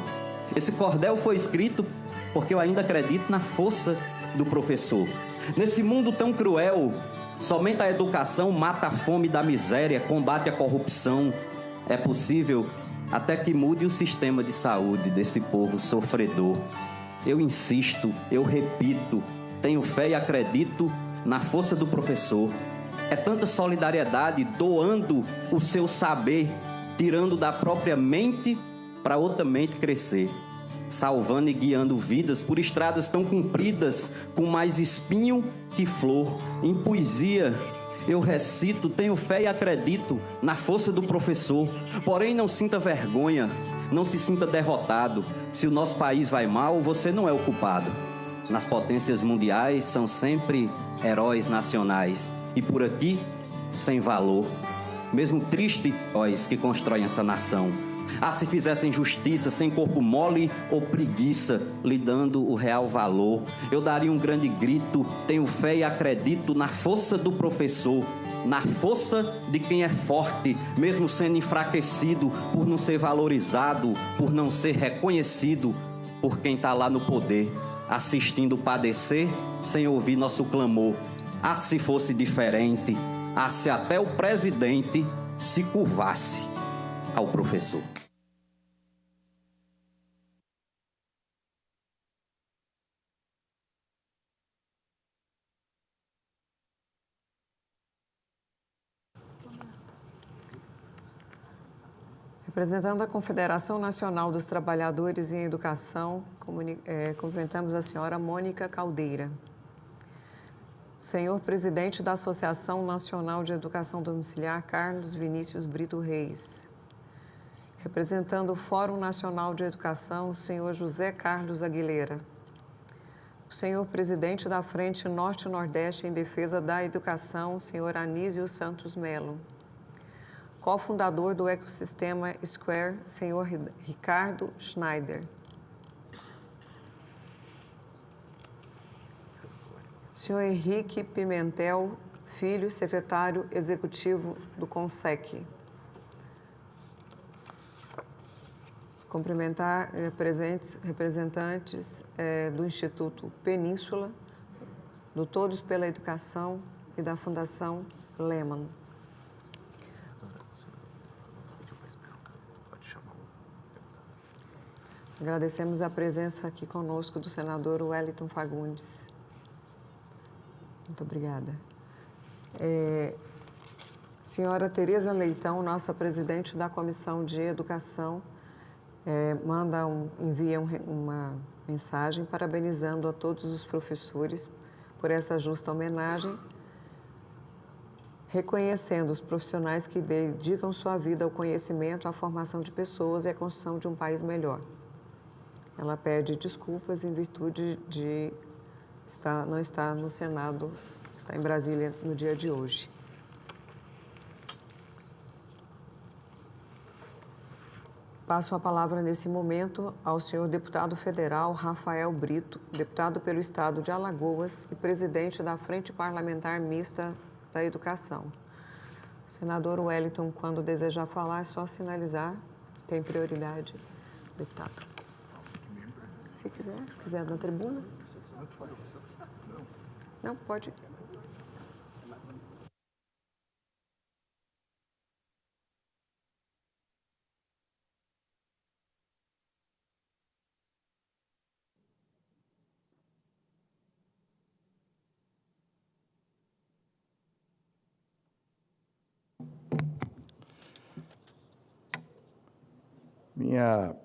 Esse cordel foi escrito porque eu ainda acredito na força do professor. Nesse mundo tão cruel, somente a educação mata a fome da miséria, combate a corrupção. É possível até que mude o sistema de saúde desse povo sofredor. Eu insisto, eu repito, tenho fé e acredito na força do professor. É tanta solidariedade doando o seu saber, tirando da própria mente para outra mente crescer, salvando e guiando vidas por estradas tão compridas, com mais espinho que flor. Em poesia eu recito, tenho fé e acredito na força do professor. Porém, não sinta vergonha, não se sinta derrotado. Se o nosso país vai mal, você não é o culpado. Nas potências mundiais são sempre heróis nacionais. E por aqui, sem valor. Mesmo triste, heróis que constroem essa nação. Ah, se fizessem justiça, sem corpo mole ou preguiça, lhe dando o real valor. Eu daria um grande grito, tenho fé e acredito na força do professor, na força de quem é forte, mesmo sendo enfraquecido por não ser valorizado, por não ser reconhecido por quem está lá no poder, assistindo padecer sem ouvir nosso clamor. Ah, se fosse diferente, ah, se até o presidente se curvasse ao professor. Representando a Confederação Nacional dos Trabalhadores em Educação, cumprimentamos a senhora Mônica Caldeira. Senhor Presidente da Associação Nacional de Educação Domiciliar, Carlos Vinícius Brito Reis. Representando o Fórum Nacional de Educação, o senhor José Carlos Aguilera. O senhor Presidente da Frente Norte-Nordeste em Defesa da Educação, o senhor Anísio Santos Melo. Cofundador do Ecossistema Square, senhor Ricardo Schneider. Senhor Henrique Pimentel Filho, secretário executivo do CONSEC. Cumprimentar presentes representantes do Instituto Península, do Todos pela Educação e da Fundação Lehman. Agradecemos a presença aqui conosco do senador Wellington Fagundes. Muito obrigada. Senhora Tereza Leitão, nossa presidente da Comissão de Educação, envia uma mensagem parabenizando a todos os professores por essa justa homenagem, reconhecendo os profissionais que dedicam sua vida ao conhecimento, à formação de pessoas e à construção de um país melhor. Ela pede desculpas em virtude de não estar no Senado, está em Brasília no dia de hoje. Passo a palavra nesse momento ao senhor deputado federal Rafael Brito, deputado pelo Estado de Alagoas e presidente da Frente Parlamentar Mista da Educação. Senador Wellington, quando desejar falar, é só sinalizar, tem prioridade, deputado. Se quiser na tribuna. Não, pode. Minha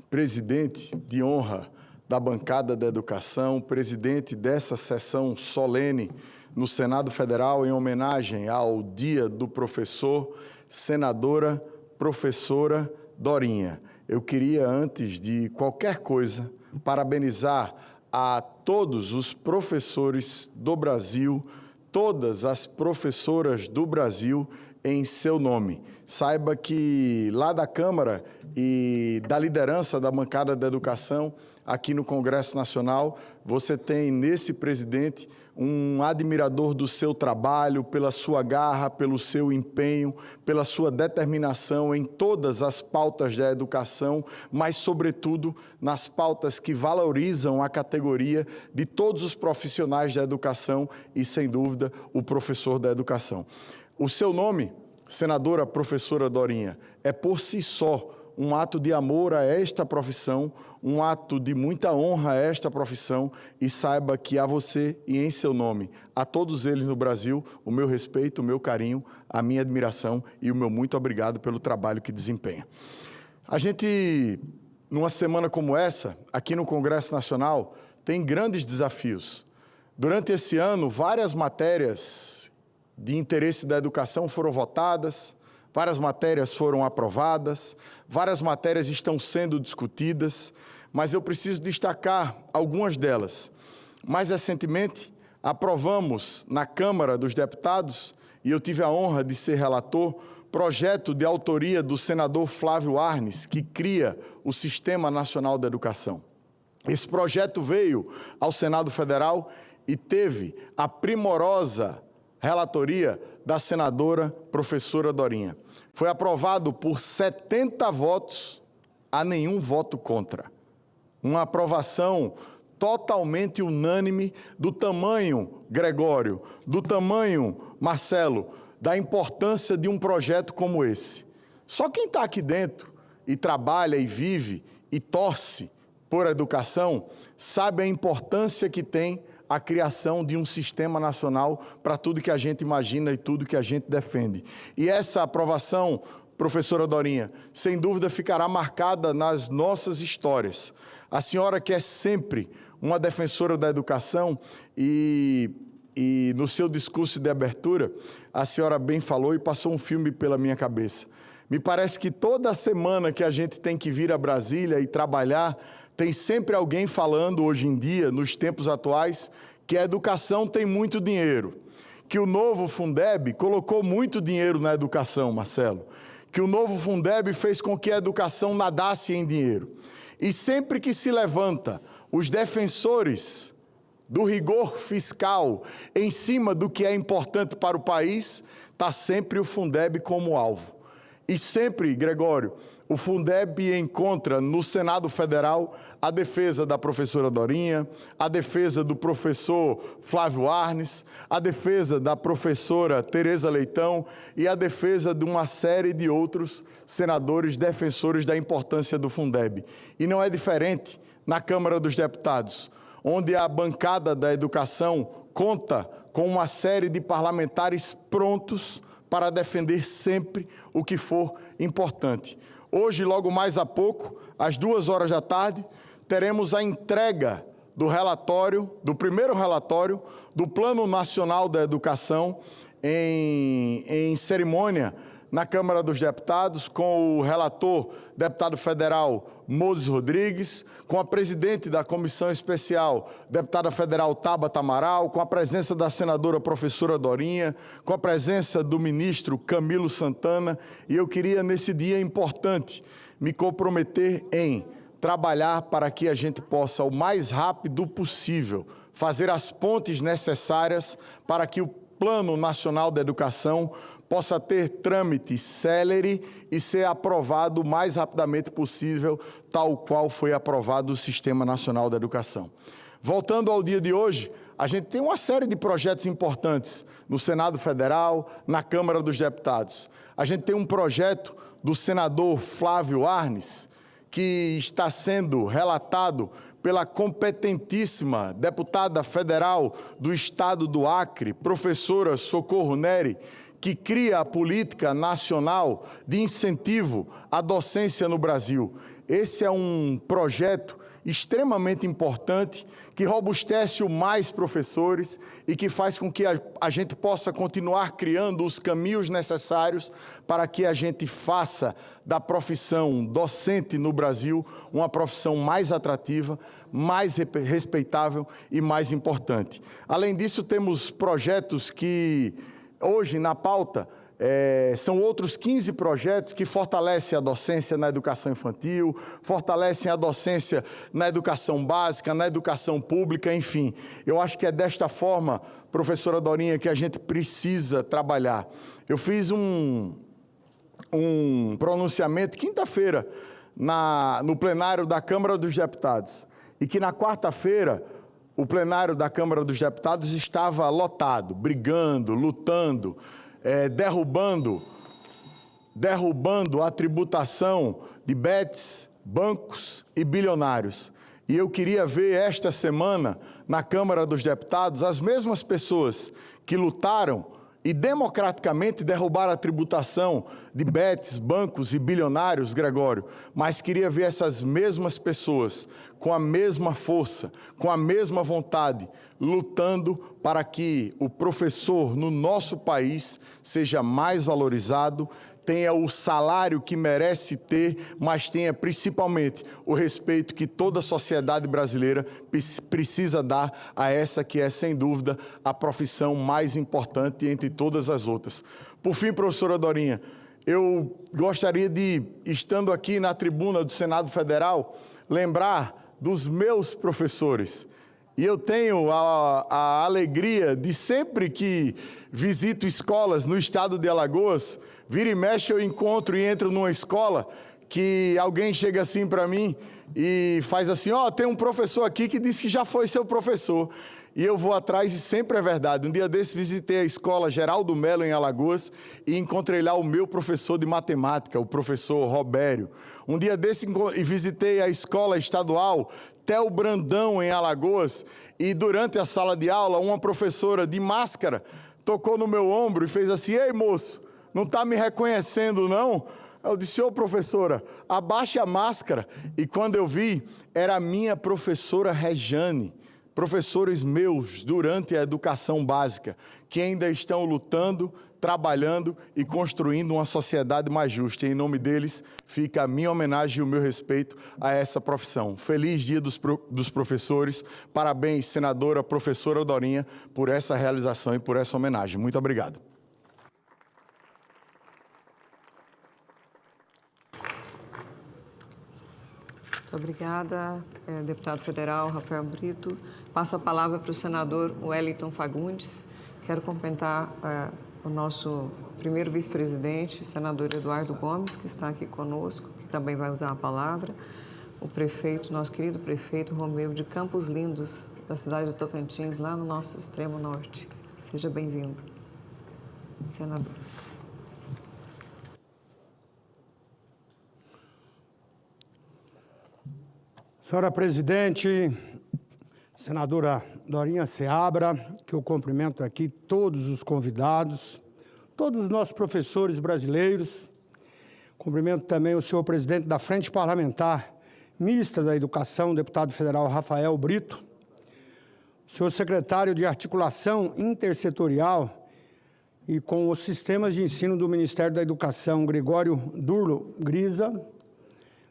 presidente de honra da bancada da educação, presidente dessa sessão solene no Senado Federal em homenagem ao Dia do Professor, senadora, professora Dorinha. Eu queria, antes de qualquer coisa, parabenizar a todos os professores do Brasil, todas as professoras do Brasil, em seu nome. Saiba que lá da Câmara e da liderança da bancada da educação, aqui no Congresso Nacional, você tem nesse presidente um admirador do seu trabalho, pela sua garra, pelo seu empenho, pela sua determinação em todas as pautas da educação, mas, sobretudo, nas pautas que valorizam a categoria de todos os profissionais da educação e, sem dúvida, o professor da educação. O seu nome, senadora professora Dorinha, é por si só um ato de amor a esta profissão, um ato de muita honra a esta profissão, e saiba que a você e em seu nome, a todos eles no Brasil, o meu respeito, o meu carinho, a minha admiração e o meu muito obrigado pelo trabalho que desempenha. A gente, numa semana como essa, aqui no Congresso Nacional, tem grandes desafios. Durante esse ano, várias matérias de interesse da educação foram votadas, várias matérias foram aprovadas, várias matérias estão sendo discutidas, mas eu preciso destacar algumas delas. Mais recentemente, aprovamos na Câmara dos Deputados, e eu tive a honra de ser relator, projeto de autoria do senador Flávio Arnes, que cria o Sistema Nacional da Educação. Esse projeto veio ao Senado Federal e teve a primorosa relatoria da senadora professora Dorinha. Foi aprovado por 70 votos a nenhum voto contra. Uma aprovação totalmente unânime do tamanho, Gregório, do tamanho, Marcelo, da importância de um projeto como esse. Só quem está aqui dentro e trabalha e vive e torce por educação sabe a importância que tem a criação de um sistema nacional para tudo que a gente imagina e tudo que a gente defende. E essa aprovação, professora Dorinha, sem dúvida ficará marcada nas nossas histórias. A senhora que é sempre uma defensora da educação e no seu discurso de abertura, a senhora bem falou e passou um filme pela minha cabeça. Me parece que toda semana que a gente tem que vir a Brasília e trabalhar, tem sempre alguém falando hoje em dia, nos tempos atuais, que a educação tem muito dinheiro, que o novo Fundeb colocou muito dinheiro na educação, Marcelo, que o novo Fundeb fez com que a educação nadasse em dinheiro. E sempre que se levanta os defensores do rigor fiscal em cima do que é importante para o país, está sempre o Fundeb como alvo. E sempre, Gregório, o Fundeb encontra no Senado Federal a defesa da professora Dorinha, a defesa do professor Flávio Arnes, a defesa da professora Tereza Leitão e a defesa de uma série de outros senadores defensores da importância do Fundeb. E não é diferente na Câmara dos Deputados, onde a bancada da educação conta com uma série de parlamentares prontos para defender sempre o que for importante. Hoje, logo mais a pouco, às 2h da tarde, teremos a entrega do primeiro relatório do Plano Nacional da Educação em cerimônia na Câmara dos Deputados, com o relator, deputado federal Moses Rodrigues, com a presidente da Comissão Especial, deputada federal Tabata Amaral, com a presença da senadora professora Dorinha, com a presença do ministro Camilo Santana, e eu queria, nesse dia importante, me comprometer em trabalhar para que a gente possa, o mais rápido possível, fazer as pontes necessárias para que o Plano Nacional da Educação possa ter trâmite célere e ser aprovado o mais rapidamente possível, tal qual foi aprovado o Sistema Nacional da Educação. Voltando ao dia de hoje, a gente tem uma série de projetos importantes no Senado Federal, na Câmara dos Deputados. A gente tem um projeto do senador Flávio Arnes, que está sendo relatado pela competentíssima deputada federal do Estado do Acre, professora Socorro Neri, que cria a política nacional de incentivo à docência no Brasil. Esse é um projeto extremamente importante, que robustece o mais professores e que faz com que a gente possa continuar criando os caminhos necessários para que a gente faça da profissão docente no Brasil uma profissão mais atrativa, mais respeitável e mais importante. Além disso, temos projetos que hoje, na pauta, são outros 15 projetos que fortalecem a docência na educação infantil, fortalecem a docência na educação básica, na educação pública, enfim. Eu acho que é desta forma, professora Dorinha, que a gente precisa trabalhar. Eu fiz um pronunciamento quinta-feira no plenário da Câmara dos Deputados, e que na quarta-feira o plenário da Câmara dos Deputados estava lotado, brigando, lutando, derrubando a tributação de bets, bancos e bilionários. E eu queria ver esta semana, na Câmara dos Deputados, as mesmas pessoas que lutaram e democraticamente derrubaram a tributação de bets, bancos e bilionários, Gregório, mas queria ver essas mesmas pessoas com a mesma força, com a mesma vontade, lutando para que o professor no nosso país seja mais valorizado, tenha o salário que merece ter, mas tenha principalmente o respeito que toda a sociedade brasileira precisa dar a essa que é, sem dúvida, a profissão mais importante entre todas as outras. Por fim, professora Dorinha, eu gostaria de, estando aqui na tribuna do Senado Federal, lembrar dos meus professores. E eu tenho a alegria de, sempre que visito escolas no estado de Alagoas, vira e mexe eu encontro e entro numa escola que alguém chega assim para mim e faz assim, tem um professor aqui que disse que já foi seu professor. E eu vou atrás e sempre é verdade. Um dia desse visitei a escola Geraldo Melo em Alagoas e encontrei lá o meu professor de matemática, o professor Robério. Um dia desse visitei a escola estadual Theo Brandão em Alagoas e durante a sala de aula uma professora de máscara tocou no meu ombro e fez assim, ei moço, não está me reconhecendo não? Eu disse, professora, abaixe a máscara. E quando eu vi, era a minha professora Rejane, professores meus durante a educação básica, que ainda estão lutando, trabalhando e construindo uma sociedade mais justa. E em nome deles, fica a minha homenagem e o meu respeito a essa profissão. Feliz Dia dos Professores. Parabéns, senadora, professora Dorinha, por essa realização e por essa homenagem. Muito obrigado. Muito obrigada, deputado federal Rafael Brito. Passo a palavra para o senador Wellington Fagundes. Quero cumprimentar o nosso primeiro vice-presidente, senador Eduardo Gomes, que está aqui conosco, que também vai usar a palavra. O prefeito, nosso querido prefeito Romeu de Campos Lindos, da cidade de Tocantins, lá no nosso extremo norte. Seja bem-vindo, senador. Senhora presidente, Senadora Dorinha Seabra, que eu cumprimento aqui todos os convidados, todos os nossos professores brasileiros. Cumprimento também o senhor presidente da Frente Parlamentar Mista da Educação, deputado federal Rafael Brito, o senhor secretário de Articulação Intersetorial e com os sistemas de ensino do Ministério da Educação, Gregório Durlo Grisa,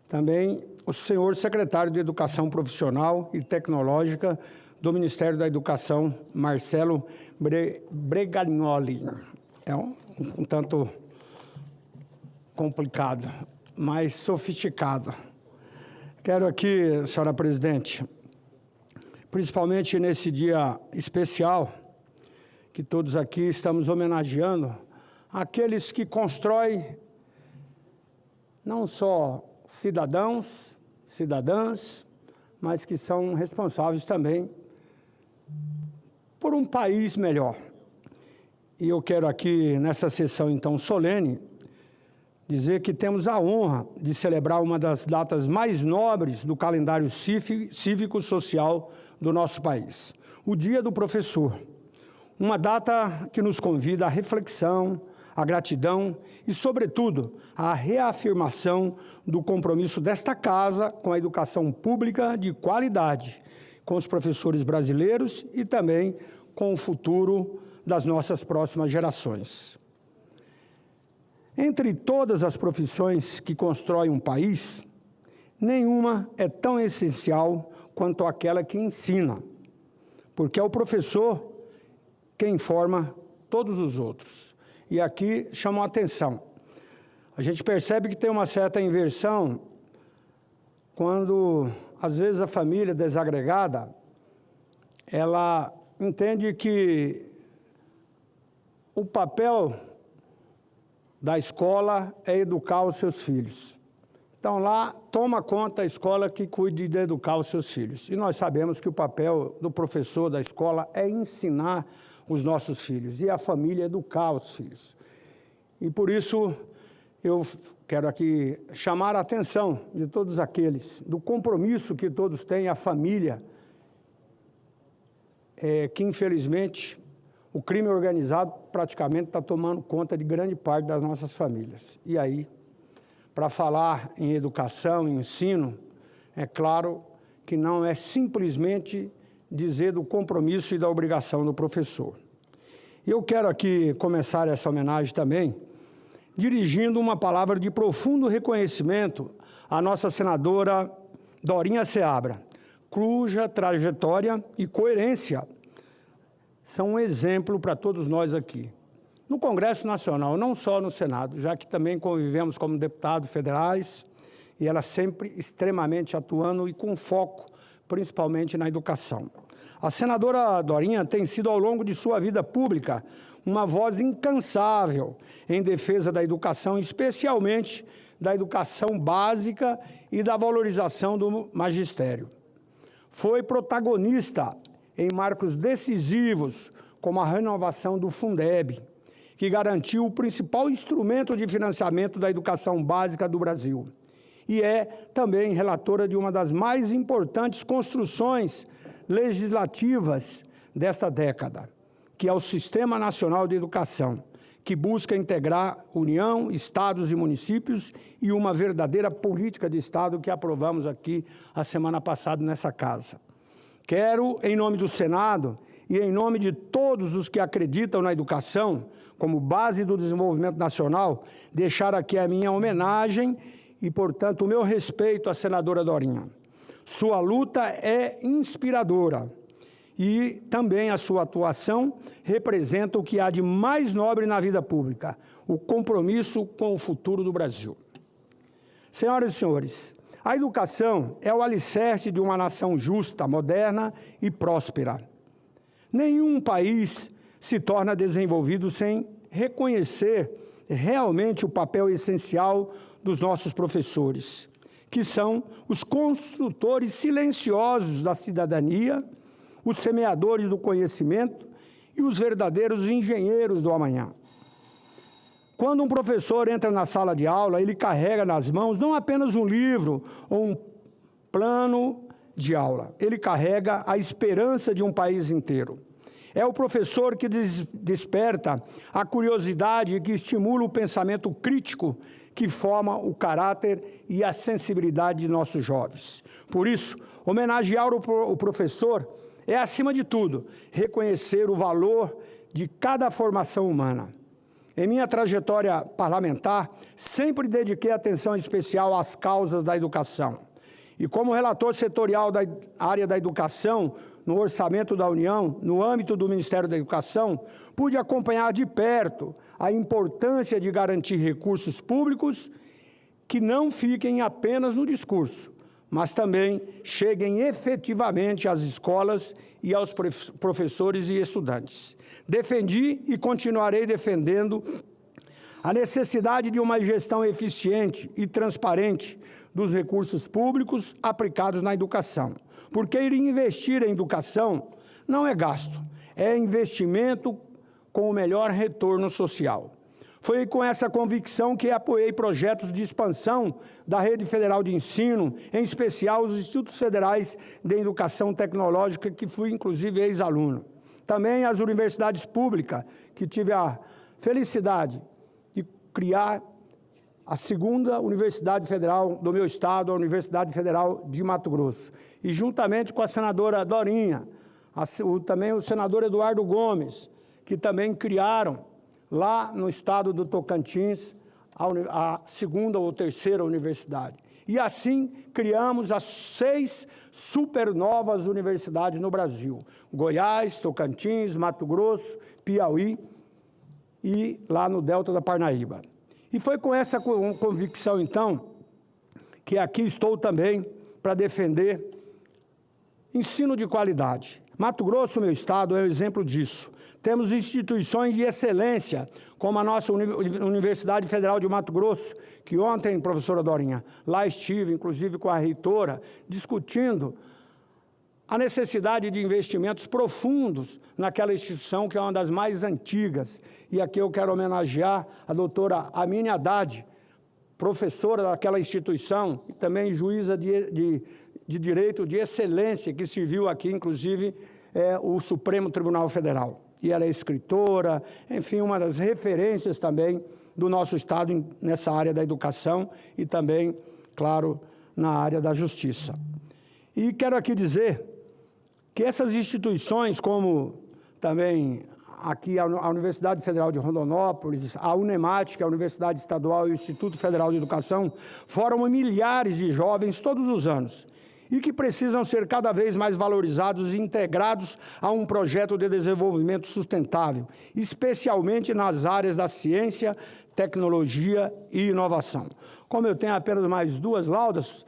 também o senhor secretário de Educação Profissional e Tecnológica do Ministério da Educação, Marcelo Bregagnoli. É um tanto complicado, mas sofisticado. Quero aqui, senhora presidente, principalmente nesse dia especial, que todos aqui estamos homenageando aqueles que constroem não só cidadãos, cidadãs, mas que são responsáveis também por um país melhor. E eu quero aqui, nessa sessão, então, solene, dizer que temos a honra de celebrar uma das datas mais nobres do calendário cívico-social do nosso país, o Dia do Professor. Uma data que nos convida à reflexão, à gratidão e, sobretudo, à reafirmação do compromisso desta casa com a educação pública de qualidade, com os professores brasileiros e também com o futuro das nossas próximas gerações. Entre todas as profissões que constroem um país, nenhuma é tão essencial quanto aquela que ensina, porque é o professor quem forma todos os outros. E aqui chamam a atenção. A gente percebe que tem uma certa inversão quando, às vezes, a família desagregada, ela entende que o papel da escola é educar os seus filhos. Então, lá, toma conta a escola que cuide de educar os seus filhos. E nós sabemos que o papel do professor da escola é ensinar os nossos filhos e a família educar os filhos. E por isso eu quero aqui chamar a atenção de todos aqueles, do compromisso que todos têm, a família, que infelizmente o crime organizado praticamente está tomando conta de grande parte das nossas famílias. E aí, para falar em educação, em ensino, é claro que não é simplesmente dizer do compromisso e da obrigação do professor. Eu quero aqui começar essa homenagem também dirigindo uma palavra de profundo reconhecimento à nossa senadora Dorinha Seabra, cuja trajetória e coerência são um exemplo para todos nós aqui. No Congresso Nacional, não só no Senado, já que também convivemos como deputados federais, e ela sempre extremamente atuando e com foco, principalmente na educação. A senadora Dorinha tem sido, ao longo de sua vida pública, uma voz incansável em defesa da educação, especialmente da educação básica e da valorização do magistério. Foi protagonista em marcos decisivos, como a renovação do Fundeb, que garantiu o principal instrumento de financiamento da educação básica do Brasil. E é também relatora de uma das mais importantes construções legislativas desta década, que é o Sistema Nacional de Educação, que busca integrar União, estados e municípios e uma verdadeira política de Estado que aprovamos aqui a semana passada nessa casa. Quero, em nome do Senado e em nome de todos os que acreditam na educação como base do desenvolvimento nacional, deixar aqui a minha homenagem e, portanto, o meu respeito à senadora Dorinha. Sua luta é inspiradora e também a sua atuação representa o que há de mais nobre na vida pública, o compromisso com o futuro do Brasil. Senhoras e senhores, a educação é o alicerce de uma nação justa, moderna e próspera. Nenhum país se torna desenvolvido sem reconhecer realmente o papel essencial dos nossos professores, que são os construtores silenciosos da cidadania, os semeadores do conhecimento e os verdadeiros engenheiros do amanhã. Quando um professor entra na sala de aula, ele carrega nas mãos não apenas um livro ou um plano de aula. Ele carrega a esperança de um país inteiro. É o professor que desperta a curiosidade e que estimula o pensamento crítico que forma o caráter e a sensibilidade de nossos jovens. Por isso, homenagear o professor é, acima de tudo, reconhecer o valor de cada formação humana. Em minha trajetória parlamentar, sempre dediquei atenção especial às causas da educação. E como relator setorial da área da educação, no orçamento da União, no âmbito do Ministério da Educação, pude acompanhar de perto a importância de garantir recursos públicos que não fiquem apenas no discurso, mas também cheguem efetivamente às escolas e aos professores e estudantes. Defendi e continuarei defendendo a necessidade de uma gestão eficiente e transparente dos recursos públicos aplicados na educação. Porque ir investir em educação não é gasto, é investimento com o melhor retorno social. Foi com essa convicção que apoiei projetos de expansão da Rede Federal de Ensino, em especial os Institutos Federais de Educação Tecnológica, que fui, inclusive, ex-aluno. Também as universidades públicas, que tive a felicidade de criar a segunda Universidade Federal do meu estado, a Universidade Federal de Mato Grosso. E juntamente com a senadora Dorinha, também o senador Eduardo Gomes, que também criaram lá no estado do Tocantins a segunda ou terceira universidade. E assim criamos as 6 supernovas universidades no Brasil: Goiás, Tocantins, Mato Grosso, Piauí e lá no Delta da Parnaíba. E foi com essa convicção, então, que aqui estou também para defender ensino de qualidade. Mato Grosso, meu estado, é um exemplo disso. Temos instituições de excelência, como a nossa Universidade Federal de Mato Grosso, que ontem, professora Dorinha, lá estive, inclusive com a reitora, discutindo a necessidade de investimentos profundos naquela instituição, que é uma das mais antigas. E aqui eu quero homenagear a doutora Amine Haddad, professora daquela instituição e também juíza de direito de excelência, que serviu aqui, inclusive, o Supremo Tribunal Federal. E ela é escritora, enfim, uma das referências também do nosso estado nessa área da educação e também, claro, na área da justiça. E quero aqui dizer que essas instituições, como também aqui a Universidade Federal de Rondonópolis, a Unemat, que é a Universidade Estadual, e o Instituto Federal de Educação, formam milhares de jovens todos os anos e que precisam ser cada vez mais valorizados e integrados a um projeto de desenvolvimento sustentável, especialmente nas áreas da ciência, tecnologia e inovação. Como eu tenho apenas mais 2 laudas,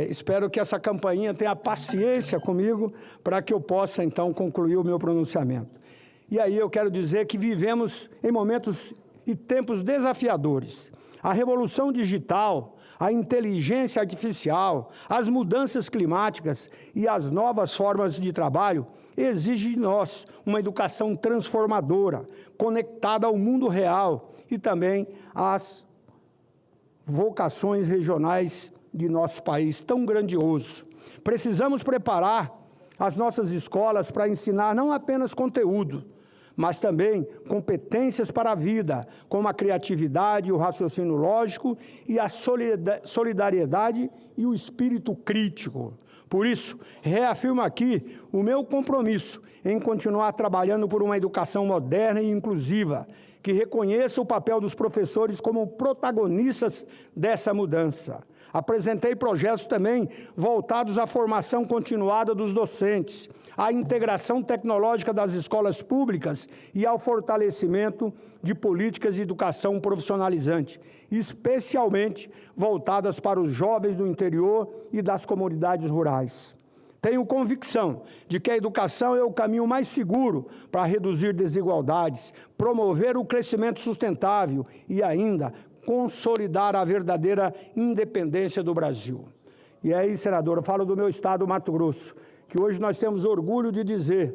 espero que essa campainha tenha paciência comigo para que eu possa, então, concluir o meu pronunciamento. E aí eu quero dizer que vivemos em momentos e tempos desafiadores. A revolução digital, a inteligência artificial, as mudanças climáticas e as novas formas de trabalho exigem de nós uma educação transformadora, conectada ao mundo real e também às vocações regionais de nosso país tão grandioso. Precisamos preparar as nossas escolas para ensinar não apenas conteúdo, mas também competências para a vida, como a criatividade, o raciocínio lógico e a solidariedade e o espírito crítico. Por isso, reafirmo aqui o meu compromisso em continuar trabalhando por uma educação moderna e inclusiva, que reconheça o papel dos professores como protagonistas dessa mudança. Apresentei projetos também voltados à formação continuada dos docentes, à integração tecnológica das escolas públicas e ao fortalecimento de políticas de educação profissionalizante, especialmente voltadas para os jovens do interior e das comunidades rurais. Tenho convicção de que a educação é o caminho mais seguro para reduzir desigualdades, promover o crescimento sustentável e ainda consolidar a verdadeira independência do Brasil. E aí, senador, eu falo do meu estado, Mato Grosso, que hoje nós temos orgulho de dizer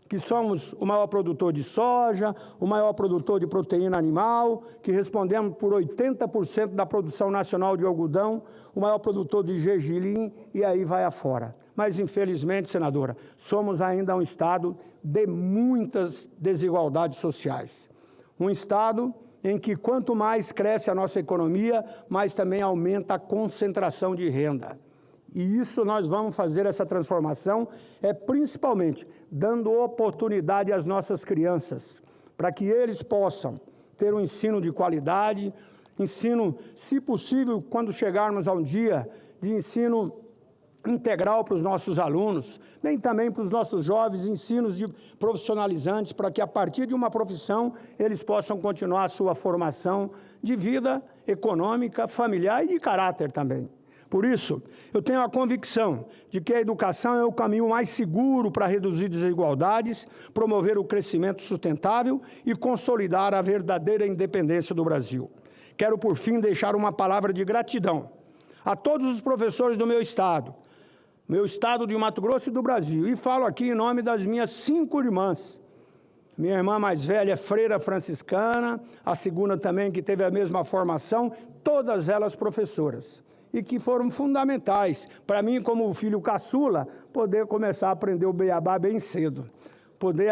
que somos o maior produtor de soja, o maior produtor de proteína animal, que respondemos por 80% da produção nacional de algodão, o maior produtor de gergelim, e aí vai afora. Mas, infelizmente, senadora, somos ainda um estado de muitas desigualdades sociais. Um estado em que, quanto mais cresce a nossa economia, mais também aumenta a concentração de renda. E isso nós vamos fazer, essa transformação, principalmente dando oportunidade às nossas crianças, para que eles possam ter um ensino de qualidade, ensino, se possível, quando chegarmos a um dia de ensino integral para os nossos alunos, nem também para os nossos jovens, ensinos profissionalizantes, para que a partir de uma profissão eles possam continuar a sua formação de vida econômica, familiar e de caráter também. Por isso, eu tenho a convicção de que a educação é o caminho mais seguro para reduzir desigualdades, promover o crescimento sustentável e consolidar a verdadeira independência do Brasil. Quero, por fim, deixar uma palavra de gratidão a todos os professores do meu estado de Mato Grosso e do Brasil, e falo aqui em nome das minhas 5 irmãs. Minha irmã mais velha é freira franciscana, a segunda também que teve a mesma formação, todas elas professoras, e que foram fundamentais para mim, como filho caçula, poder começar a aprender o beabá bem cedo, poder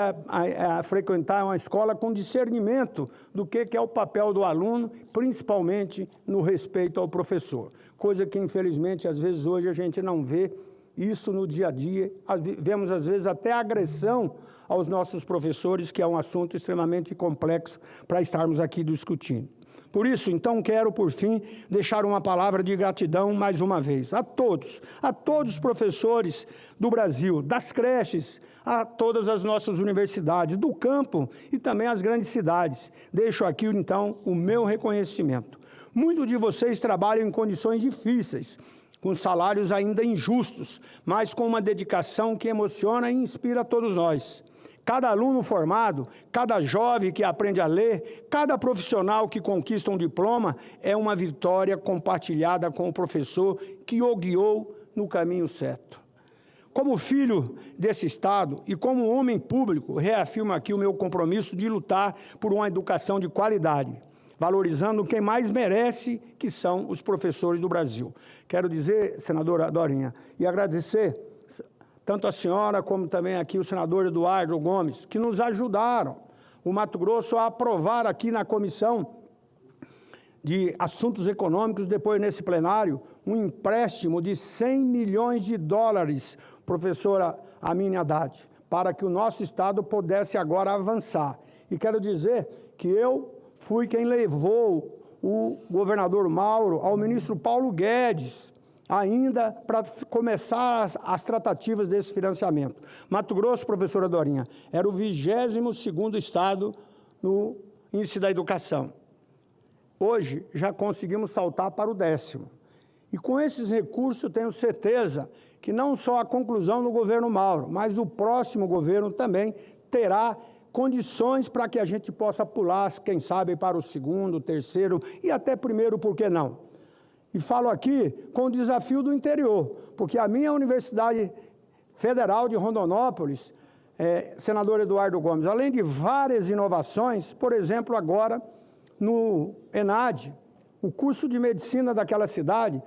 frequentar uma escola com discernimento do que é o papel do aluno, principalmente no respeito ao professor, coisa que, infelizmente, às vezes hoje a gente não vê isso no dia a dia, vemos às vezes até agressão aos nossos professores, que é um assunto extremamente complexo para estarmos aqui discutindo. Por isso, então, quero, por fim, deixar uma palavra de gratidão, mais uma vez, a todos os professores do Brasil, das creches, a todas as nossas universidades, do campo e também as grandes cidades. Deixo aqui, então, o meu reconhecimento. Muitos de vocês trabalham em condições difíceis, com salários ainda injustos, mas com uma dedicação que emociona e inspira a todos nós. Cada aluno formado, cada jovem que aprende a ler, cada profissional que conquista um diploma é uma vitória compartilhada com o professor que o guiou no caminho certo. Como filho desse Estado e como homem público, reafirmo aqui o meu compromisso de lutar por uma educação de qualidade, valorizando quem mais merece, que são os professores do Brasil. Quero dizer, senadora Dorinha, e agradecer tanto a senhora como também aqui o senador Eduardo Gomes, que nos ajudaram, o Mato Grosso, a aprovar aqui na Comissão de Assuntos Econômicos, depois nesse plenário, um empréstimo de 100 milhões de dólares, professora Amine Haddad, para que o nosso Estado pudesse agora avançar. E quero dizer que eu fui quem levou o governador Mauro ao ministro Paulo Guedes, ainda para começar as tratativas desse financiamento. Mato Grosso, professora Dorinha, era o 22º estado no índice da educação. Hoje, já conseguimos saltar para o 10º. E com esses recursos, eu tenho certeza que não só a conclusão do governo Mauro, mas o próximo governo também terá condições para que a gente possa pular, quem sabe, para o 2º, 3º e até 1º, por que não? E falo aqui com o desafio do interior, porque a minha Universidade Federal de Rondonópolis, senador Eduardo Gomes, além de várias inovações, por exemplo, agora no ENAD, o curso de medicina daquela cidade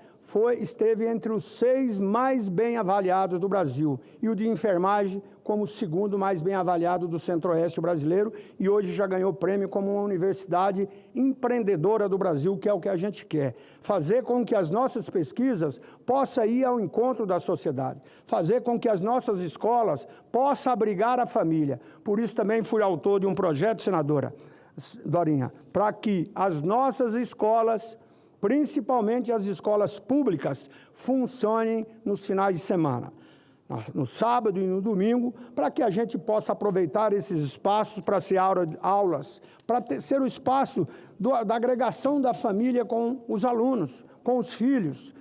esteve entre os 6 mais bem avaliados do Brasil e o de enfermagem como o 2º mais bem avaliado do Centro-Oeste brasileiro, e hoje já ganhou prêmio como uma universidade empreendedora do Brasil, que é o que a gente quer. Fazer com que as nossas pesquisas possam ir ao encontro da sociedade, fazer com que as nossas escolas possam abrigar a família. Por isso também fui autor de um projeto, senadora Dorinha, para que as nossas escolas, principalmente as escolas públicas, funcionem nos finais de semana, no sábado e no domingo, para que a gente possa aproveitar esses espaços para ser aulas, para ser o espaço da agregação da família com os alunos, com os filhos,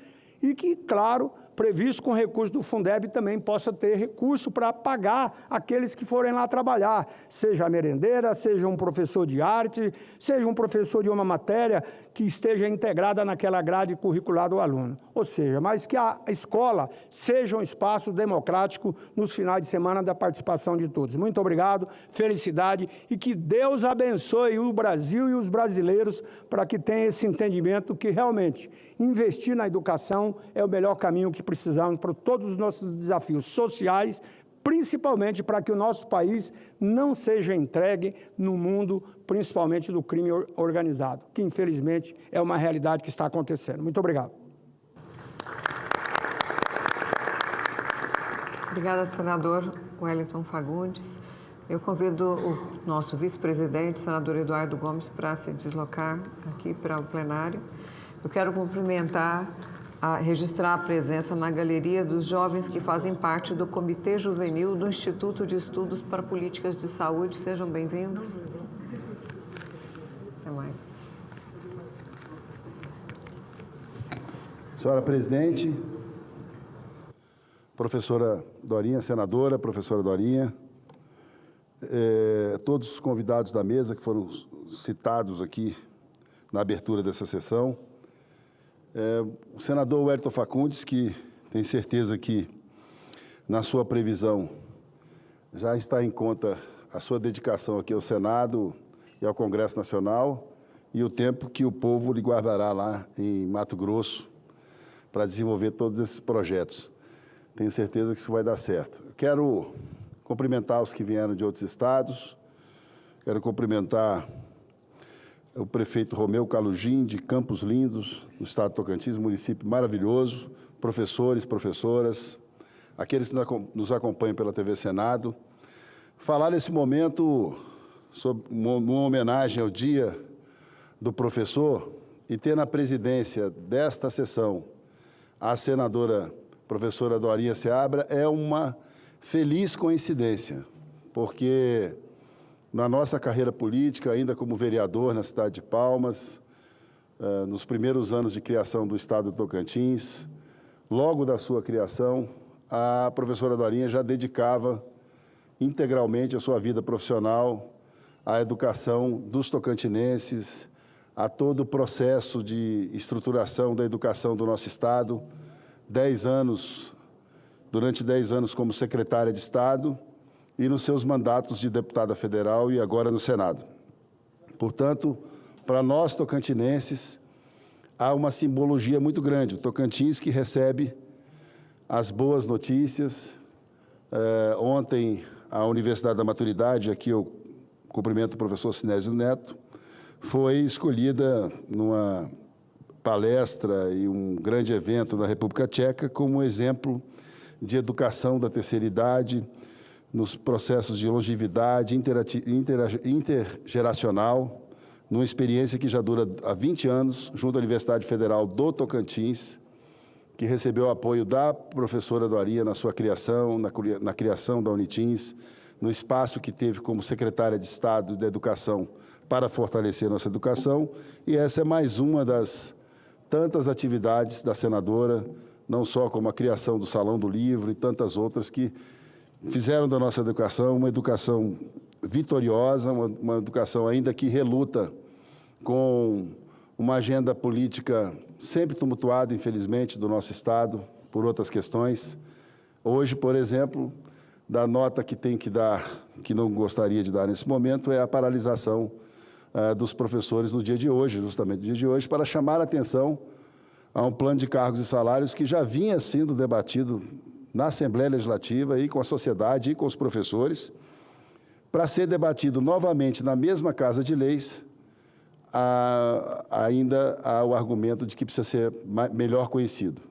e que, claro, previsto com recurso do Fundeb, também possa ter recurso para pagar aqueles que forem lá trabalhar, seja a merendeira, seja um professor de arte, seja um professor de uma matéria que esteja integrada naquela grade curricular do aluno. Ou seja, mas que a escola seja um espaço democrático nos finais de semana da participação de todos. Muito obrigado, felicidade e que Deus abençoe o Brasil e os brasileiros para que tenha esse entendimento que realmente investir na educação é o melhor caminho que precisamos para todos os nossos desafios sociais, principalmente para que o nosso país não seja entregue no mundo, principalmente do crime organizado, que infelizmente é uma realidade que está acontecendo. Muito obrigado. Obrigada, senador Wellington Fagundes. Eu convido o nosso vice-presidente, senador Eduardo Gomes, para se deslocar aqui para o plenário. Eu quero cumprimentar, registrar a presença na galeria dos jovens que fazem parte do Comitê Juvenil do Instituto de Estudos para Políticas de Saúde. Sejam bem-vindos. Senhora presidente, professora Dorinha, senadora, professora Dorinha, todos os convidados da mesa que foram citados aqui na abertura dessa sessão, o senador Wellington Fagundes, que tem certeza que, na sua previsão, já está em conta a sua dedicação aqui ao Senado e ao Congresso Nacional e o tempo que o povo lhe guardará lá em Mato Grosso para desenvolver todos esses projetos. Tenho certeza que isso vai dar certo. Eu quero cumprimentar os que vieram de outros estados, quero cumprimentar o prefeito Romeu Calugin, de Campos Lindos, no estado de Tocantins, município maravilhoso, professores, professoras, aqueles que nos acompanham pela TV Senado. Falar nesse momento sobre uma homenagem ao Dia do Professor e ter na presidência desta sessão a senadora professora Dorinha Seabra é uma feliz coincidência, porque na nossa carreira política, ainda como vereador na cidade de Palmas, nos primeiros anos de criação do estado do Tocantins, logo da sua criação, a professora Dorinha já dedicava integralmente a sua vida profissional à educação dos tocantinenses, a todo o processo de estruturação da educação do nosso estado, durante 10 anos como secretária de Estado e nos seus mandatos de deputada federal e agora no Senado. Portanto, para nós tocantinenses, há uma simbologia muito grande. O Tocantins que recebe as boas notícias. Ontem, a Universidade da Maturidade, aqui eu cumprimento o professor Sinésio Neto, foi escolhida numa palestra e um grande evento na República Tcheca como exemplo de educação da terceira idade, nos processos de longevidade intergeracional, numa experiência que já dura há 20 anos, junto à Universidade Federal do Tocantins, que recebeu o apoio da professora Dorinha na sua criação, na criação da Unitins, no espaço que teve como secretária de Estado da Educação para fortalecer nossa educação, e essa é mais uma das tantas atividades da senadora, não só como a criação do Salão do Livro e tantas outras que fizeram da nossa educação uma educação vitoriosa, uma educação ainda que reluta com uma agenda política sempre tumultuada, infelizmente, do nosso Estado, por outras questões. Hoje, por exemplo, da nota que tem que dar, que não gostaria de dar nesse momento, é a paralisação dos professores no dia de hoje, justamente no dia de hoje, para chamar a atenção a um plano de cargos e salários que já vinha sendo debatido na Assembleia Legislativa e com a sociedade e com os professores, para ser debatido novamente na mesma Casa de Leis, ainda há o argumento de que precisa ser melhor conhecido.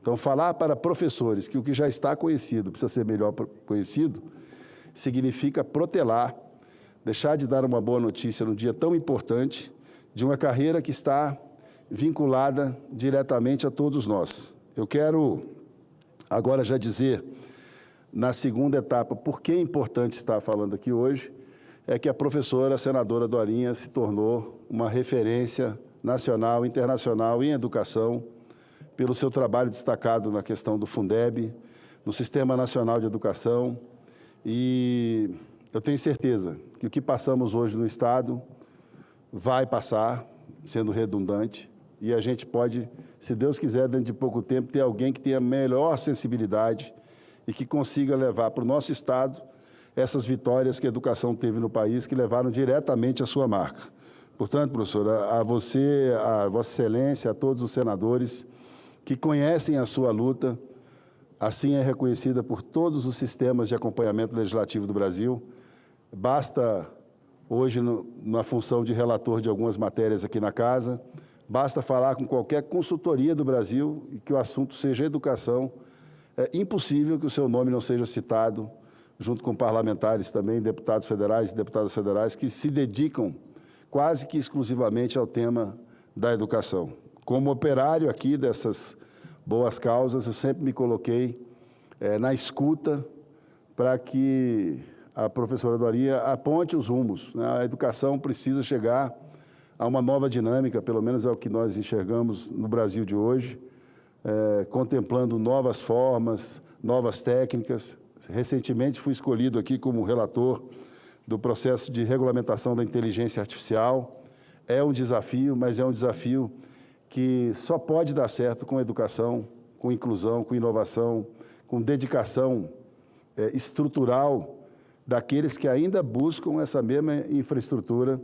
Então, falar para professores que o que já está conhecido precisa ser melhor conhecido, significa protelar, deixar de dar uma boa notícia num dia tão importante de uma carreira que está vinculada diretamente a todos nós. Eu quero agora já dizer, na segunda etapa, por que é importante estar falando aqui hoje, é que a professora, a senadora Dorinha, se tornou uma referência nacional e internacional em educação, pelo seu trabalho destacado na questão do Fundeb, no Sistema Nacional de Educação, e eu tenho certeza que o que passamos hoje no Estado vai passar, sendo redundante, e a gente pode, se Deus quiser, dentro de pouco tempo, ter alguém que tenha melhor sensibilidade e que consiga levar para o nosso Estado essas vitórias que a educação teve no país, que levaram diretamente a sua marca. Portanto, professora, a você, a Vossa Excelência, a todos os senadores que conhecem a sua luta, assim é reconhecida por todos os sistemas de acompanhamento legislativo do Brasil. Basta, hoje, na função de relator de algumas matérias aqui na Casa, basta falar com qualquer consultoria do Brasil e que o assunto seja educação. É impossível que o seu nome não seja citado, junto com parlamentares também, deputados federais e deputadas federais, que se dedicam quase que exclusivamente ao tema da educação. Como operário aqui dessas boas causas, eu sempre me coloquei na escuta para que a professora Dorinha aponte os rumos, né? A educação precisa chegar a uma nova dinâmica, pelo menos é o que nós enxergamos no Brasil de hoje, contemplando novas formas, novas técnicas. Recentemente fui escolhido aqui como relator do processo de regulamentação da inteligência artificial. É um desafio, mas é um desafio que só pode dar certo com educação, com inclusão, com inovação, com dedicação estrutural daqueles que ainda buscam essa mesma infraestrutura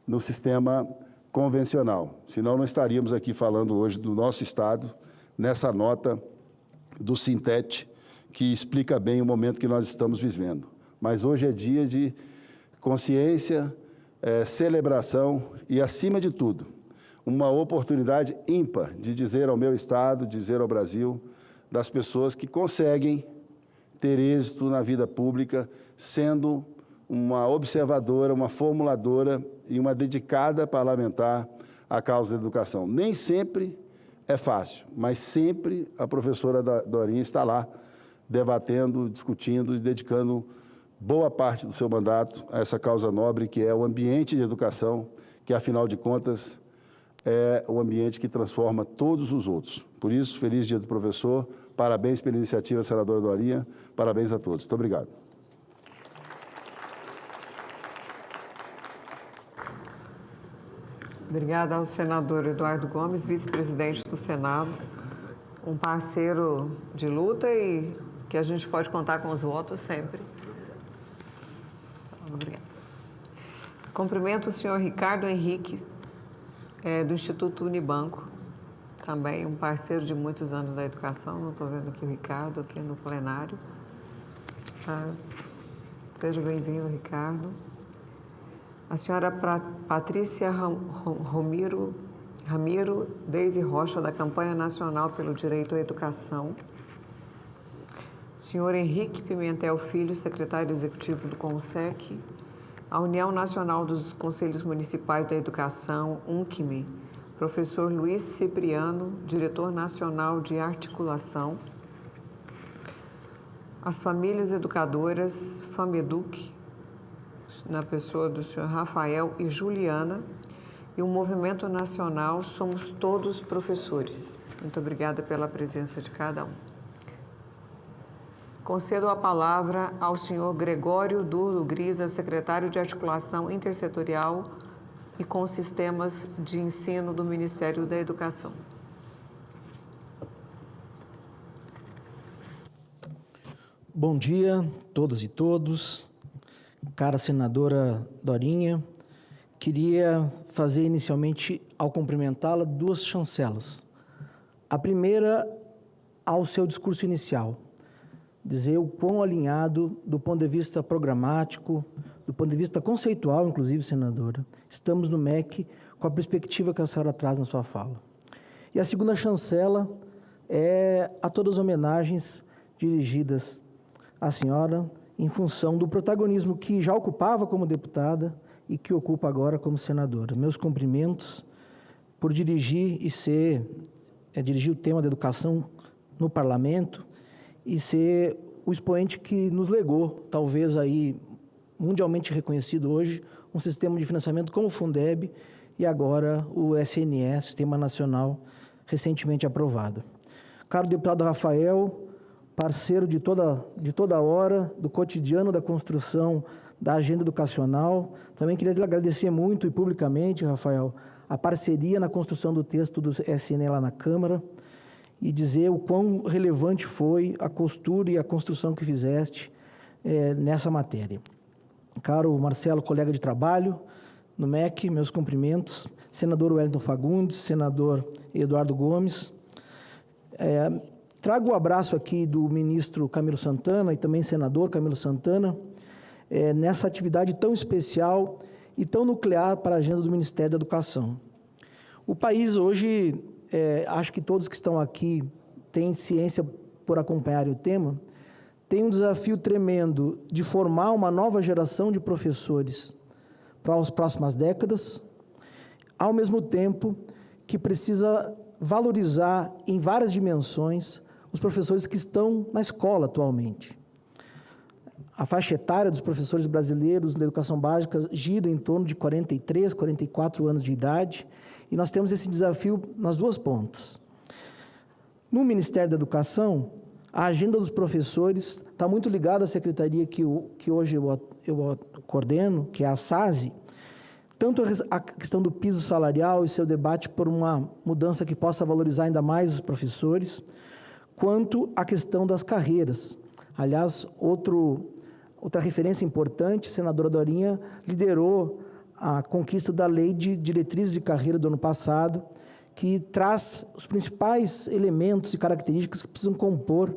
no sistema convencional. Senão não estaríamos aqui falando hoje do nosso Estado, nessa nota do Sintete, que explica bem o momento que nós estamos vivendo. Mas hoje é dia de consciência, celebração e, acima de tudo, uma oportunidade ímpar de dizer ao meu Estado, dizer ao Brasil, das pessoas que conseguem ter êxito na vida pública, sendo uma observadora, uma formuladora e uma dedicada parlamentar à causa da educação. Nem sempre é fácil, mas sempre a professora Dorinha está lá, debatendo, discutindo e dedicando boa parte do seu mandato a essa causa nobre, que é o ambiente de educação, que, afinal de contas, é o ambiente que transforma todos os outros. Por isso, feliz Dia do Professor, parabéns pela iniciativa, senadora Dorinha, parabéns a todos. Muito obrigado. Obrigada ao senador Eduardo Gomes, vice-presidente do Senado, um parceiro de luta e que a gente pode contar com os votos sempre. Obrigada. Cumprimento o senhor Ricardo Henrique, do Instituto Unibanco, também um parceiro de muitos anos da educação. Não estou vendo aqui o Ricardo, aqui no plenário. Seja bem-vindo, Ricardo. A senhora Patrícia Ramiro Deise Rocha, da Campanha Nacional pelo Direito à Educação. Senhor Henrique Pimentel Filho, secretário executivo do CONSEC. A União Nacional dos Conselhos Municipais da Educação, UNCME. Professor Luiz Cipriano, diretor nacional de articulação. As famílias educadoras, FAMEDUC, na pessoa do senhor Rafael e Juliana, e o Movimento Nacional Somos Todos Professores. Muito obrigada pela presença de cada um. Concedo a palavra ao senhor Gregório Durdo Grisa, secretário de Articulação Intersetorial e com Sistemas de Ensino do Ministério da Educação. Bom dia, todas e todos. Cara senadora Dorinha, queria fazer inicialmente, ao cumprimentá-la, duas chancelas. A primeira, ao seu discurso inicial, dizer o quão alinhado, do ponto de vista programático, do ponto de vista conceitual, inclusive, senadora, estamos no MEC com a perspectiva que a senhora traz na sua fala. E a segunda chancela é a todas as homenagens dirigidas à senhora em função do protagonismo que já ocupava como deputada e que ocupa agora como senadora. Meus cumprimentos por dirigir dirigir o tema da educação no parlamento e ser o expoente que nos legou, talvez aí mundialmente reconhecido hoje, um sistema de financiamento como o Fundeb e agora o SNE, Sistema Nacional recentemente aprovado. Caro deputado Rafael, parceiro de toda hora, do cotidiano da construção da agenda educacional, também queria lhe agradecer muito e publicamente, Rafael, a parceria na construção do texto do SN lá na Câmara e dizer o quão relevante foi a costura e a construção que fizeste nessa matéria. Caro Marcelo, colega de trabalho no MEC, meus cumprimentos. Senador Wellington Fagundes, senador Eduardo Gomes. Trago o abraço aqui do ministro Camilo Santana e também senador Camilo Santana, nessa atividade tão especial e tão nuclear para a agenda do Ministério da Educação. O país hoje, acho que todos que estão aqui têm ciência por acompanhar o tema, tem um desafio tremendo de formar uma nova geração de professores para as próximas décadas, ao mesmo tempo que precisa valorizar em várias dimensões os professores que estão na escola atualmente. A faixa etária dos professores brasileiros na educação básica gira em torno de 43, 44 anos de idade, e nós temos esse desafio nas duas pontas. No Ministério da Educação, a agenda dos professores está muito ligada à secretaria que hoje eu coordeno, que é a SASE, tanto a questão do piso salarial e seu debate por uma mudança que possa valorizar ainda mais os professores, quanto a questão das carreiras. Aliás, outra referência importante, a senadora Dorinha liderou a conquista da Lei de Diretrizes de Carreira do ano passado, que traz os principais elementos e características que precisam compor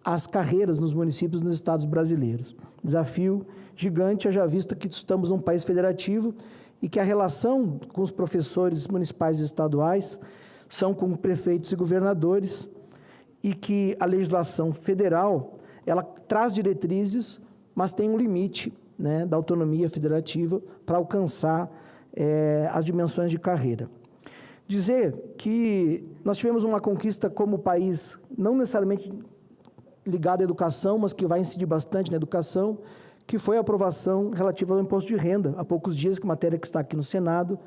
as carreiras nos municípios e nos estados brasileiros. Desafio gigante, haja vista que estamos num país federativo e que a relação com os professores municipais e estaduais são com prefeitos e governadores, e que a legislação federal, ela traz diretrizes, mas tem um limite, né, da autonomia federativa para alcançar as dimensões de carreira. Dizer que nós tivemos uma conquista como país, não necessariamente ligada à educação, mas que vai incidir bastante na educação, que foi a aprovação relativa ao imposto de renda, há poucos dias, que matéria que está aqui no Senado.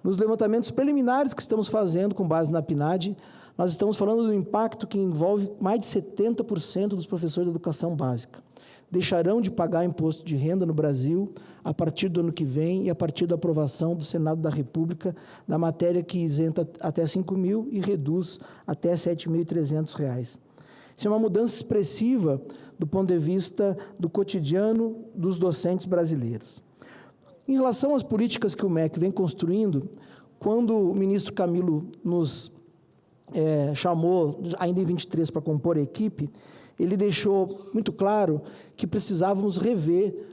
Nos levantamentos preliminares que estamos fazendo com base na PNAD, nós estamos falando do impacto que envolve mais de 70% dos professores da educação básica. Deixarão de pagar imposto de renda no Brasil a partir do ano que vem e a partir da aprovação do Senado da República da matéria que isenta até R$ 5.000 e reduz até R$ 7.300. Isso é uma mudança expressiva do ponto de vista do cotidiano dos docentes brasileiros. Em relação às políticas que o MEC vem construindo, quando o ministro Camilo nos chamou, ainda em 23, para compor a equipe, ele deixou muito claro que precisávamos rever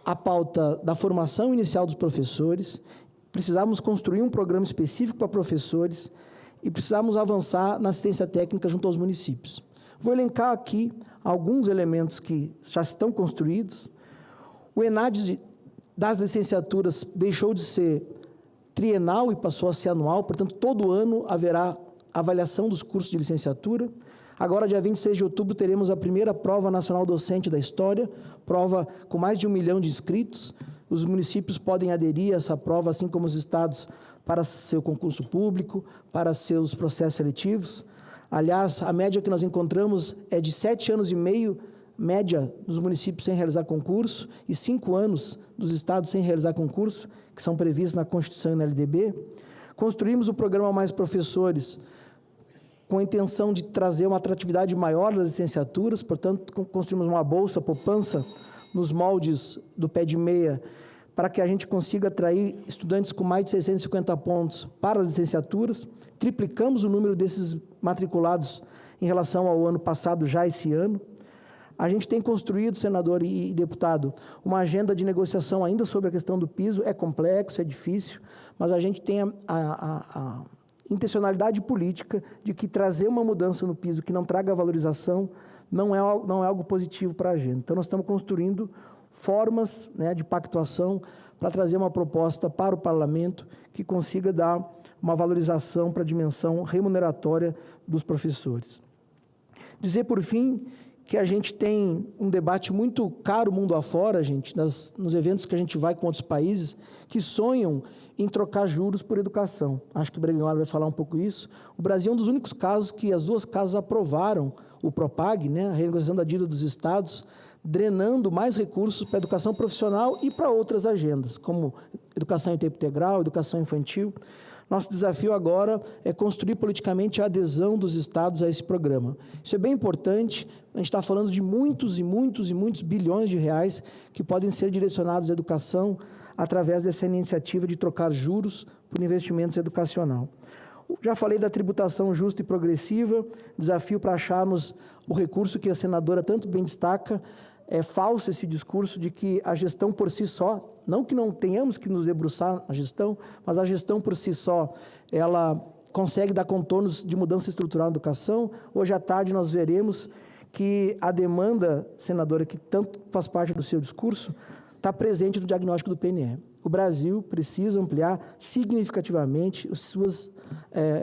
a pauta da formação inicial dos professores, precisávamos construir um programa específico para professores e precisávamos avançar na assistência técnica junto aos municípios. Vou elencar aqui alguns elementos que já estão construídos. O ENAD das licenciaturas deixou de ser trienal e passou a ser anual, portanto, todo ano haverá avaliação dos cursos de licenciatura. Agora, dia 26 de outubro, teremos a primeira prova nacional docente da história, prova com mais de 1 milhão de inscritos. Os municípios podem aderir a essa prova, assim como os estados, para seu concurso público, para seus processos seletivos. Aliás, a média que nós encontramos é de 7 anos e meio, média dos municípios sem realizar concurso, e 5 anos dos estados sem realizar concurso, que são previstos na Constituição e na LDB. Construímos o programa Mais Professores, com a intenção de trazer uma atratividade maior das licenciaturas, portanto, construímos uma bolsa poupança nos moldes do pé de meia, para que a gente consiga atrair estudantes com mais de 650 pontos para as licenciaturas. Triplicamos o número desses matriculados em relação ao ano passado, já esse ano. A gente tem construído, senador e deputado, uma agenda de negociação ainda sobre a questão do piso. É complexo, é difícil, mas a gente tem a intencionalidade política de que trazer uma mudança no piso que não traga valorização não é algo positivo para a agenda. Então, nós estamos construindo formas, né, de pactuação para trazer uma proposta para o parlamento que consiga dar uma valorização para a dimensão remuneratória dos professores. Dizer, por fim, que a gente tem um debate muito caro mundo afora, gente, nos eventos que a gente vai com outros países, que sonham em trocar juros por educação. Acho que o Breguilar vai falar um pouco isso. O Brasil é um dos únicos casos que as duas casas aprovaram o PROPAG, né, a renegociação da dívida dos estados, drenando mais recursos para a educação profissional e para outras agendas, como educação em tempo integral, educação infantil. Nosso desafio agora é construir politicamente a adesão dos estados a esse programa. Isso é bem importante, a gente está falando de muitos e muitos e muitos bilhões de reais que podem ser direcionados à educação através dessa iniciativa de trocar juros por investimentos educacional. Já falei da tributação justa e progressiva, desafio para acharmos o recurso que a senadora tanto bem destaca. É falso esse discurso de que a gestão por si só, não que não tenhamos que nos debruçar na gestão, mas a gestão por si só, ela consegue dar contornos de mudança estrutural na educação. Hoje à tarde nós veremos que a demanda, senadora, que tanto faz parte do seu discurso, está presente no diagnóstico do PNE. O Brasil precisa ampliar significativamente as suas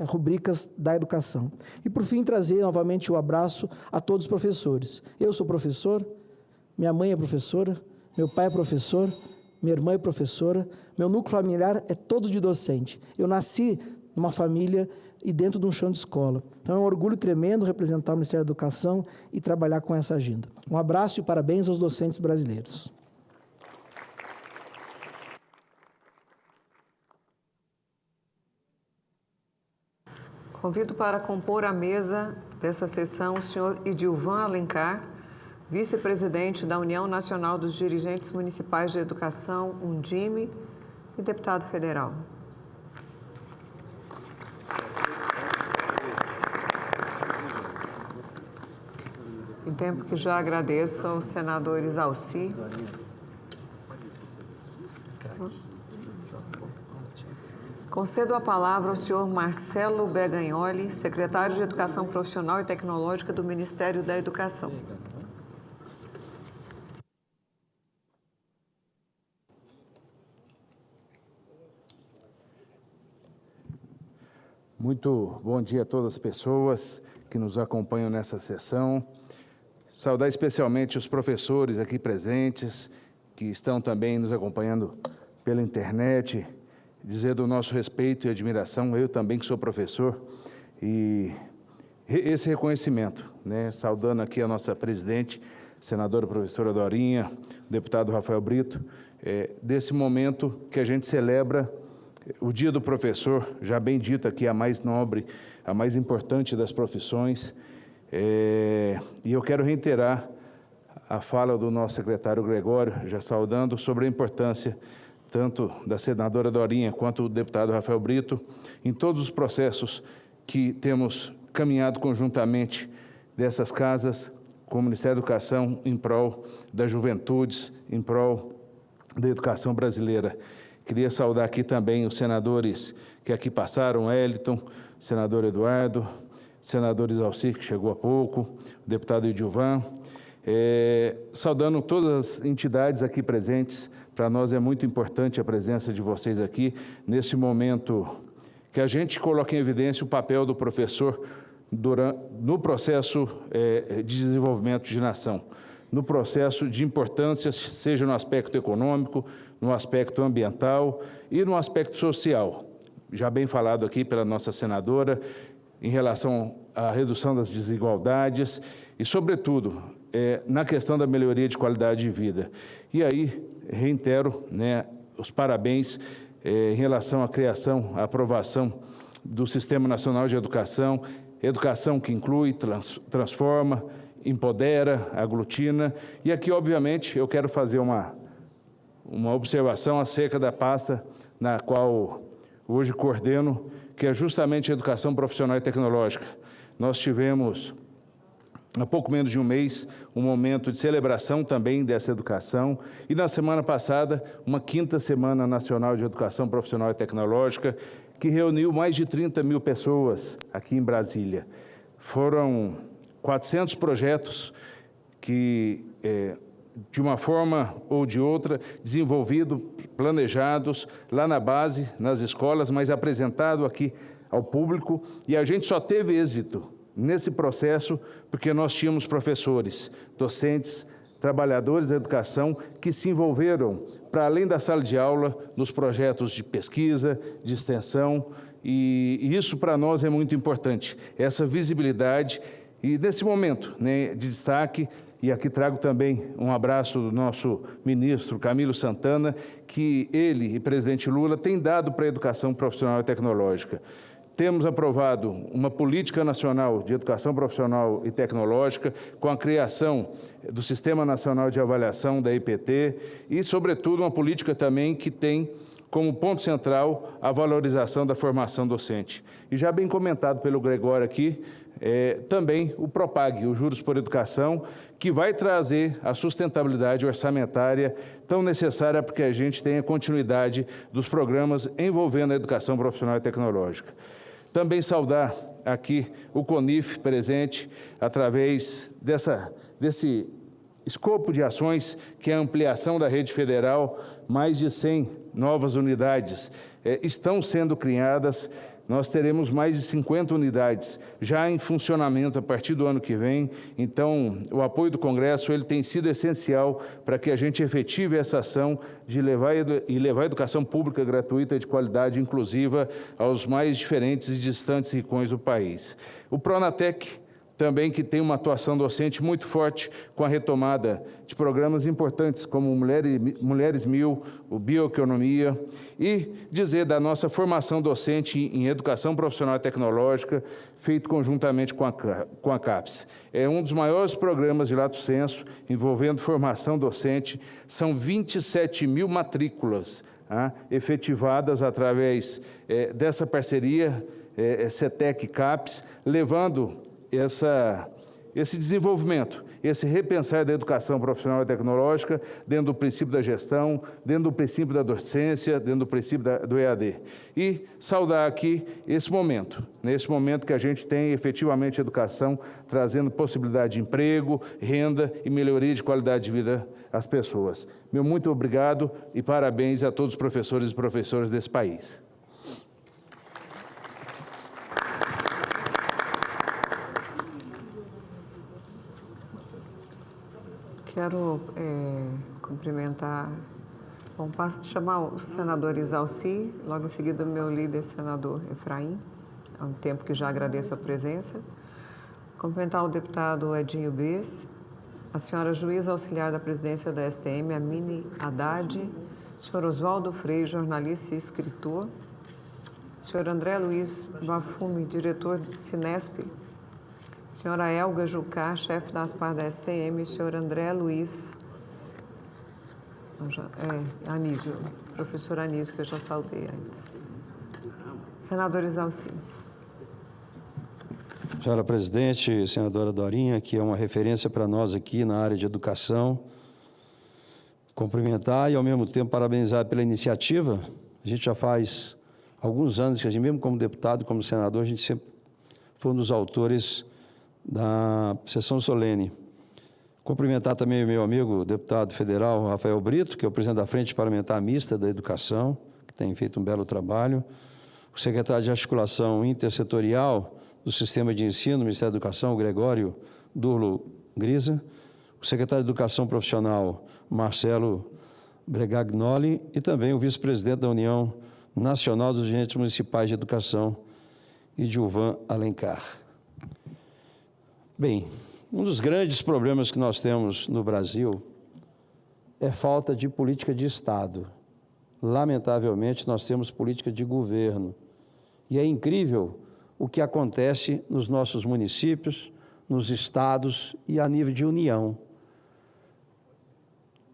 rubricas da educação. E, por fim, trazer novamente o abraço a todos os professores. Eu sou professor, minha mãe é professora, meu pai é professor, minha irmã é professora, meu núcleo familiar é todo de docente. Eu nasci numa família e dentro de um chão de escola. Então é um orgulho tremendo representar o Ministério da Educação e trabalhar com essa agenda. Um abraço e parabéns aos docentes brasileiros. Convido para compor a mesa dessa sessão o senhor Idilvan Alencar, vice-presidente da União Nacional dos Dirigentes Municipais de Educação, UNDIME, e deputado federal. Em tempo que já agradeço ao senador Isalci. Concedo a palavra ao senhor Marcelo Bergagnoli, secretário de Educação Profissional e Tecnológica do Ministério da Educação. Muito bom dia a todas as pessoas que nos acompanham nessa sessão. Saudar especialmente os professores aqui presentes, que estão também nos acompanhando pela internet, dizer do nosso respeito e admiração, eu também que sou professor, e esse reconhecimento, né, saudando aqui a nossa presidente, senadora professora Dorinha, deputado Rafael Brito, desse momento que a gente celebra o Dia do Professor, já bem dito aqui, a mais nobre, a mais importante das profissões, e eu quero reiterar a fala do nosso secretário Gregório, já saudando sobre a importância tanto da senadora Dorinha quanto do deputado Rafael Brito, em todos os processos que temos caminhado conjuntamente dessas casas, com o Ministério da Educação, em prol das juventudes, em prol da educação brasileira. Queria saudar aqui também os senadores que aqui passaram, Eliton, senador Eduardo, senador Isalci, que chegou há pouco, o deputado Idilvan, saudando todas as entidades aqui presentes. Para nós é muito importante a presença de vocês aqui, nesse momento que a gente coloca em evidência o papel do professor no processo de desenvolvimento de nação, no processo de importância, seja no aspecto econômico, no aspecto ambiental e no aspecto social. Já bem falado aqui pela nossa senadora, em relação à redução das desigualdades e, sobretudo, na questão da melhoria de qualidade de vida. E aí, reitero, né, os parabéns em relação à criação, à aprovação do Sistema Nacional de Educação, educação que inclui, transforma, empodera, aglutina. E aqui, obviamente, eu quero fazer uma observação acerca da pasta na qual hoje coordeno, que é justamente a educação profissional e tecnológica. Nós tivemos, há pouco menos de um mês, um momento de celebração também dessa educação, e na semana passada, uma 5ª Semana Nacional de Educação Profissional e Tecnológica, que reuniu mais de 30 mil pessoas aqui em Brasília. Foram 400 projetos que, de uma forma ou de outra, desenvolvidos, planejados lá na base, nas escolas, mas apresentado aqui ao público, e a gente só teve êxito nesse processo, porque nós tínhamos professores, docentes, trabalhadores da educação que se envolveram, para além da sala de aula, nos projetos de pesquisa, de extensão, e isso para nós é muito importante, essa visibilidade. E nesse momento, né, de destaque, e aqui trago também um abraço do nosso ministro Camilo Santana, que ele e presidente Lula têm dado para a educação profissional e tecnológica. Temos aprovado uma política nacional de educação profissional e tecnológica, com a criação do Sistema Nacional de Avaliação, da IPT, e, sobretudo, uma política também que tem como ponto central a valorização da formação docente. E já bem comentado pelo Gregório aqui, também o PROPAG, o Juros por Educação, que vai trazer a sustentabilidade orçamentária tão necessária para que a gente tenha continuidade dos programas envolvendo a educação profissional e tecnológica. Também saudar aqui o CONIF presente através desse escopo de ações, que é a ampliação da rede federal, mais de 100 novas unidades estão sendo criadas. Nós teremos mais de 50 unidades já em funcionamento a partir do ano que vem. Então, o apoio do Congresso ele tem sido essencial para que a gente efetive essa ação de levar a educação pública gratuita de qualidade inclusiva aos mais diferentes e distantes rincões do país. O Pronatec, também que tem uma atuação docente muito forte com a retomada de programas importantes como Mulheres 1000, o Bioeconomia, e dizer da nossa formação docente em educação profissional e tecnológica, feito conjuntamente com a CAPES. É um dos maiores programas de lato sensu envolvendo formação docente, são 27 mil matrículas efetivadas através dessa parceria CETEC-CAPES, levando esse desenvolvimento, esse repensar da educação profissional e tecnológica dentro do princípio da gestão, dentro do princípio da docência, dentro do princípio do EAD. E saudar aqui esse momento, nesse momento que a gente tem efetivamente educação, trazendo possibilidade de emprego, renda e melhoria de qualidade de vida às pessoas. Meu muito obrigado e parabéns a todos os professores e professoras desse país. Quero cumprimentar, chamar o senador Isalci, logo em seguida o meu líder, senador Efraim, há um tempo que já agradeço a presença. Cumprimentar o deputado Edinho Bess, a senhora juíza auxiliar da presidência da STM, Amine Haddad, o senhor Oswaldo Freire, jornalista e escritor, o senhor André Luiz Bafume, diretor do Cinesp, senhora Elga Jucá, chefe da ASPAR da STM, senhor André Luiz Anísio, professor Anísio, que eu já saudei antes. Senador Isalci. Senhora presidente, senadora Dorinha, que é uma referência para nós aqui na área de educação, cumprimentar e, ao mesmo tempo, parabenizar pela iniciativa. A gente já faz alguns anos que a gente, mesmo como deputado, como senador, a gente sempre foi um dos autores da sessão solene. Cumprimentar também o meu amigo deputado federal Rafael Brito, que é o presidente da Frente Parlamentar Mista da Educação, que tem feito um belo trabalho, o secretário de Articulação Intersetorial do Sistema de Ensino, do Ministério da Educação, o Gregório Durlo Grisa, o secretário de Educação Profissional, Marcelo Bregagnoli, e também o vice-presidente da União Nacional dos Dirigentes Municipais de Educação, Edilvan Alencar. Bem, um dos grandes problemas que nós temos no Brasil é falta de política de Estado. Lamentavelmente, nós temos política de governo. E é incrível o que acontece nos nossos municípios, nos estados e a nível de União.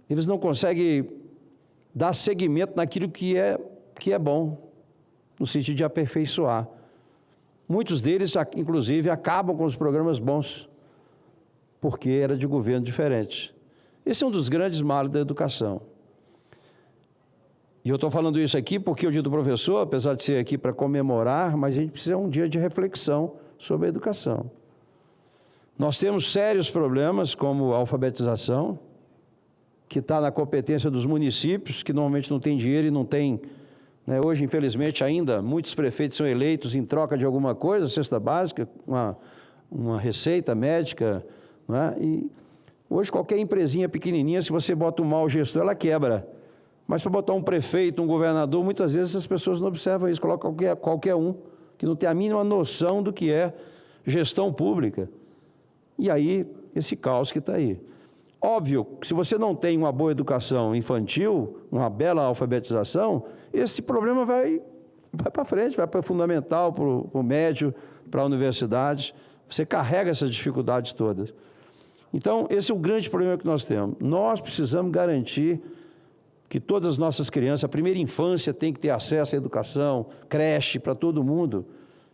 Eles não conseguem dar seguimento naquilo que é bom, no sentido de aperfeiçoar. Muitos deles, inclusive, acabam com os programas bons, porque era de governo diferente. Esse é um dos grandes males da educação. E eu estou falando isso aqui porque o Dia do Professor, apesar de ser aqui para comemorar, mas a gente precisa de um dia de reflexão sobre a educação. Nós temos sérios problemas, como a alfabetização, que está na competência dos municípios, que normalmente não tem dinheiro e não tem... Hoje, infelizmente, ainda muitos prefeitos são eleitos em troca de alguma coisa, cesta básica, uma receita médica, né? E hoje qualquer empresinha pequenininha, se você bota um mau gestor, ela quebra. Mas para botar um prefeito, um governador, muitas vezes as pessoas não observam isso, colocam qualquer um que não tem a mínima noção do que é gestão pública. E aí, esse caos que está aí. Óbvio, se você não tem uma boa educação infantil, uma bela alfabetização, esse problema vai para frente, vai para o fundamental, para o médio, para a universidade. Você carrega essas dificuldades todas. Então, esse é o grande problema que nós temos. Nós precisamos garantir que todas as nossas crianças, a primeira infância, tem que ter acesso à educação, creche para todo mundo,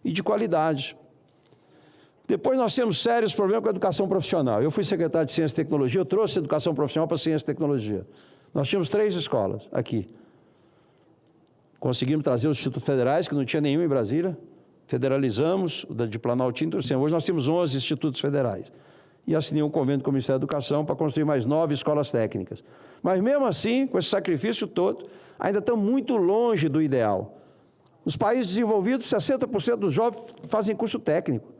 e de qualidade. Depois nós temos sérios problemas com a educação profissional. Eu fui secretário de Ciência e Tecnologia, eu trouxe educação profissional para Ciência e Tecnologia. Nós tínhamos 3 escolas aqui. Conseguimos trazer os institutos federais, que não tinha nenhum em Brasília, federalizamos, o de Planaltina, hoje nós temos 11 institutos federais. E assinei um convênio com o Ministério da Educação para construir mais 9 escolas técnicas. Mas mesmo assim, com esse sacrifício todo, ainda estamos muito longe do ideal. Nos países desenvolvidos, 60% dos jovens fazem curso técnico.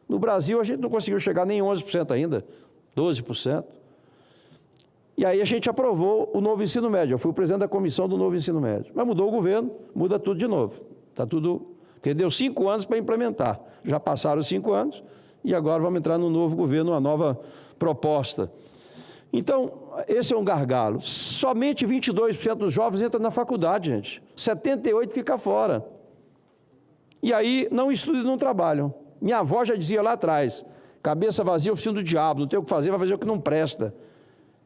No Brasil, a gente não conseguiu chegar nem 11% ainda, 12%. E aí a gente aprovou o novo ensino médio. Eu fui o presidente da comissão do novo ensino médio. Mas mudou o governo, muda tudo de novo. Está tudo... Porque deu 5 anos para implementar. Já passaram 5 anos e agora vamos entrar no novo governo, uma nova proposta. Então, esse é um gargalo. Somente 22% dos jovens entram na faculdade, gente. 78% fica fora. E aí não estudam e não trabalham. Minha avó já dizia lá atrás, cabeça vazia, oficina do diabo, não tem o que fazer, vai fazer o que não presta.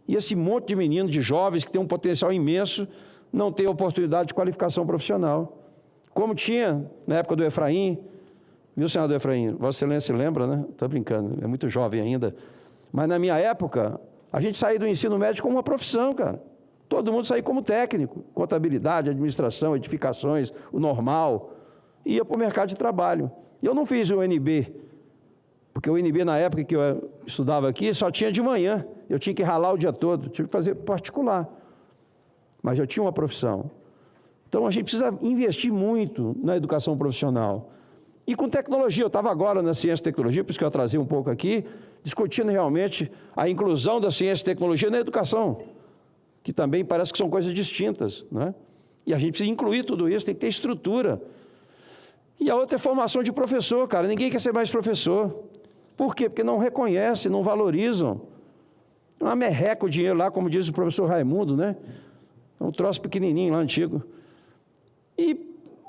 E esse monte de meninos, de jovens, que tem um potencial imenso, não tem oportunidade de qualificação profissional. Como tinha na época do Efraim, viu, senador Efraim? Vossa Excelência lembra, né? Estou brincando, é muito jovem ainda. Mas na minha época, a gente saía do ensino médio como uma profissão, cara. Todo mundo saía como técnico, contabilidade, administração, edificações, o normal. Ia para o mercado de trabalho. Eu não fiz o UNB, porque o UNB, na época que eu estudava aqui, só tinha de manhã. Eu tinha que ralar o dia todo, tive que fazer particular. Mas eu tinha uma profissão. Então, a gente precisa investir muito na educação profissional. E com tecnologia, eu estava agora na Ciência e Tecnologia, por isso que eu atrasei um pouco aqui, discutindo realmente a inclusão da Ciência e Tecnologia na educação, que também parece que são coisas distintas, né? E a gente precisa incluir tudo isso, tem que ter estrutura. E a outra é formação de professor, cara. Ninguém quer ser mais professor. Por quê? Porque não reconhecem, não valorizam. Uma merreca o dinheiro lá, como diz o professor Raimundo, né? É um troço pequenininho lá, antigo. E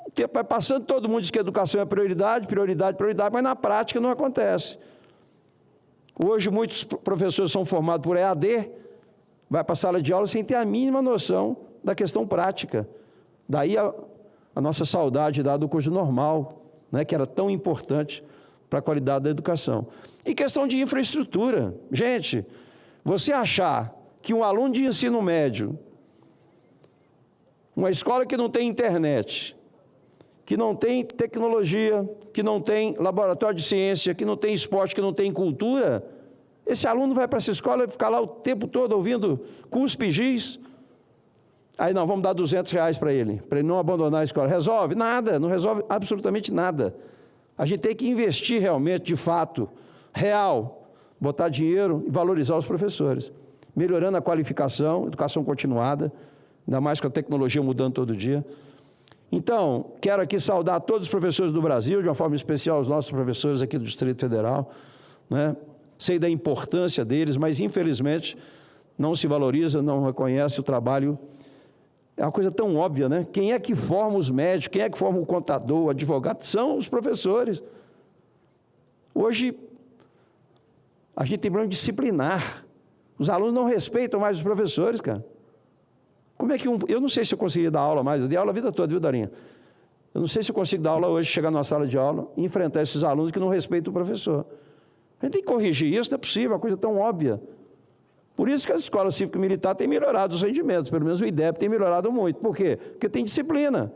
o tempo vai passando, todo mundo diz que a educação é prioridade, prioridade, prioridade, mas na prática não acontece. Hoje, muitos professores são formados por EAD, vai para a sala de aula sem ter a mínima noção da questão prática. Daí a nossa saudade do curso normal, né, que era tão importante para a qualidade da educação. E questão de infraestrutura. Gente, você achar que um aluno de ensino médio, uma escola que não tem internet, que não tem tecnologia, que não tem laboratório de ciência, que não tem esporte, que não tem cultura, esse aluno vai para essa escola e ficar lá o tempo todo ouvindo cuspe, giz. Aí não, vamos dar R$200 para ele não abandonar a escola. Resolve? Nada, não resolve absolutamente nada. A gente tem que investir realmente, de fato, real, botar dinheiro e valorizar os professores, melhorando a qualificação, educação continuada, ainda mais com a tecnologia mudando todo dia. Então, quero aqui saudar todos os professores do Brasil, de uma forma especial os nossos professores aqui do Distrito Federal, né? Sei da importância deles, mas infelizmente não se valoriza, não reconhece o trabalho. É uma coisa tão óbvia, né? Quem é que forma os médicos, quem é que forma o contador, o advogado? São os professores. Hoje, a gente tem problema disciplinar. Os alunos não respeitam mais os professores, cara. Como é que eu não sei se eu conseguiria dar aula mais, eu dei aula a vida toda, viu, Dorinha? Eu não sei se eu consigo dar aula hoje, chegar numa sala de aula e enfrentar esses alunos que não respeitam o professor. A gente tem que corrigir isso, não é possível, é uma coisa tão óbvia. Por isso que as escolas cívico-militar têm melhorado os rendimentos, pelo menos o IDEB tem melhorado muito. Por quê? Porque tem disciplina.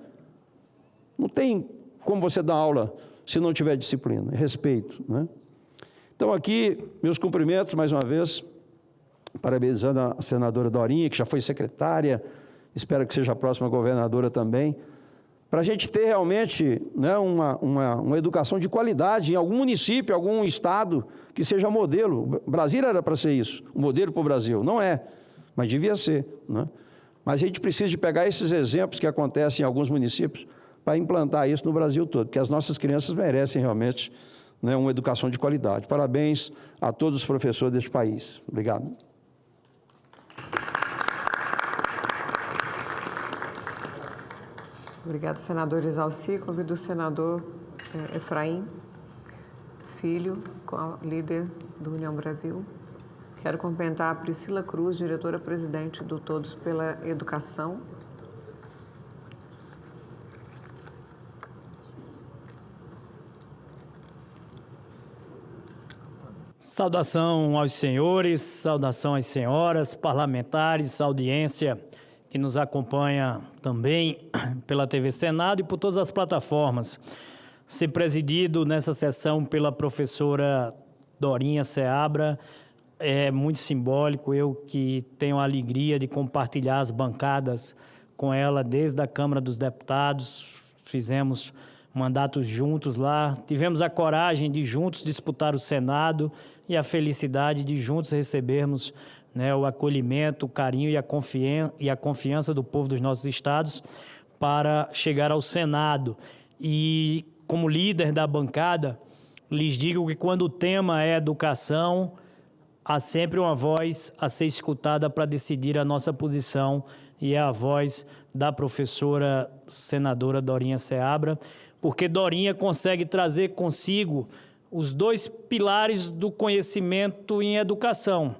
Não tem como você dar aula se não tiver disciplina, respeito, né? Então, aqui, meus cumprimentos, mais uma vez, parabenizando a senadora Dorinha, que já foi secretária, espero que seja a próxima governadora também, para a gente ter realmente, né, uma educação de qualidade em algum município, algum estado que seja modelo. Brasília era para ser isso, um modelo para o Brasil. Não é, mas devia ser, né? Mas a gente precisa de pegar esses exemplos que acontecem em alguns municípios para implantar isso no Brasil todo, porque as nossas crianças merecem realmente, né, uma educação de qualidade. Parabéns a todos os professores deste país. Obrigado. Obrigado, senador Exalci. Convido o senador Efraim Filho, líder do União Brasil. Quero cumprimentar a Priscila Cruz, diretora-presidente do Todos pela Educação. Saudação aos senhores, saudação às senhoras, parlamentares, audiência que nos acompanha também pela TV Senado e por todas as plataformas. Ser presidido nessa sessão pela professora Dorinha Seabra é muito simbólico. Eu que tenho a alegria de compartilhar as bancadas com ela desde a Câmara dos Deputados, fizemos mandatos juntos lá, tivemos a coragem de juntos disputar o Senado e a felicidade de juntos recebermos, né, o acolhimento, o carinho e a confiança do povo dos nossos estados para chegar ao Senado. E, como líder da bancada, lhes digo que quando o tema é educação, há sempre uma voz a ser escutada para decidir a nossa posição, e é a voz da professora senadora Dorinha Seabra, porque Dorinha consegue trazer consigo os dois pilares do conhecimento em educação.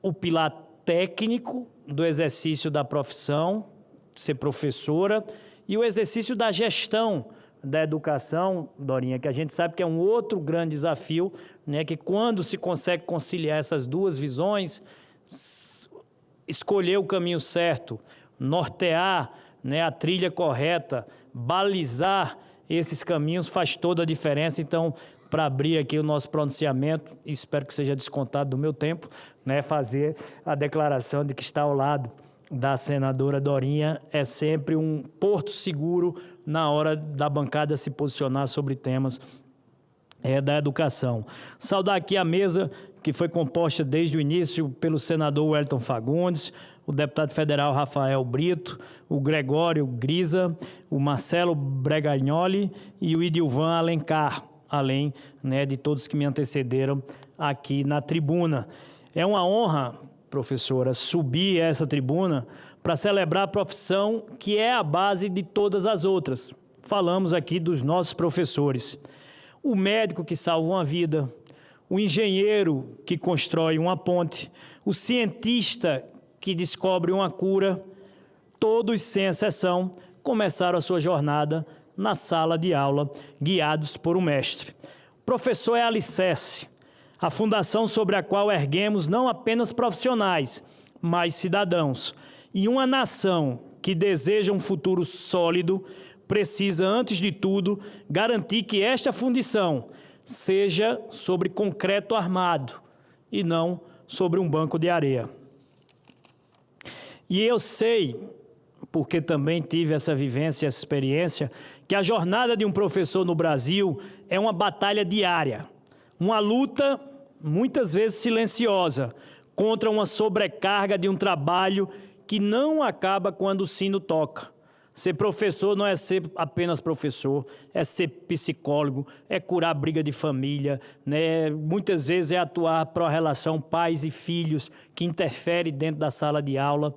O pilar técnico do exercício da profissão, ser professora, e o exercício da gestão da educação, Dorinha, que a gente sabe que é um outro grande desafio, né, que quando se consegue conciliar essas duas visões, escolher o caminho certo, nortear, né, a trilha correta, balizar esses caminhos faz toda a diferença. Então, para abrir aqui o nosso pronunciamento, espero que seja descontado do meu tempo, né, fazer a declaração de que estar ao lado da senadora Dorinha é sempre um porto seguro na hora da bancada se posicionar sobre temas da educação. Saudar aqui a mesa que foi composta desde o início pelo senador Wellington Fagundes, o deputado federal Rafael Brito, o Gregório Grisa, o Marcelo Bregagnoli e o Idilvan Alencar, além, né, de todos que me antecederam aqui na tribuna. É uma honra, professora, subir essa tribuna para celebrar a profissão que é a base de todas as outras. Falamos aqui dos nossos professores. O médico que salva uma vida, o engenheiro que constrói uma ponte, o cientista que descobre uma cura, todos, sem exceção, começaram a sua jornada na sala de aula, guiados por um mestre. O professor é alicerce, a fundação sobre a qual erguemos não apenas profissionais, mas cidadãos. E uma nação que deseja um futuro sólido precisa, antes de tudo, garantir que esta fundição seja sobre concreto armado e não sobre um banco de areia. E eu sei, porque também tive essa vivência, essa experiência, que a jornada de um professor no Brasil é uma batalha diária, uma luta, muitas vezes silenciosa, contra uma sobrecarga de um trabalho que não acaba quando o sino toca. Ser professor não é ser apenas professor, é ser psicólogo, é curar briga de família, né? Muitas vezes é atuar para a relação pais e filhos que interfere dentro da sala de aula.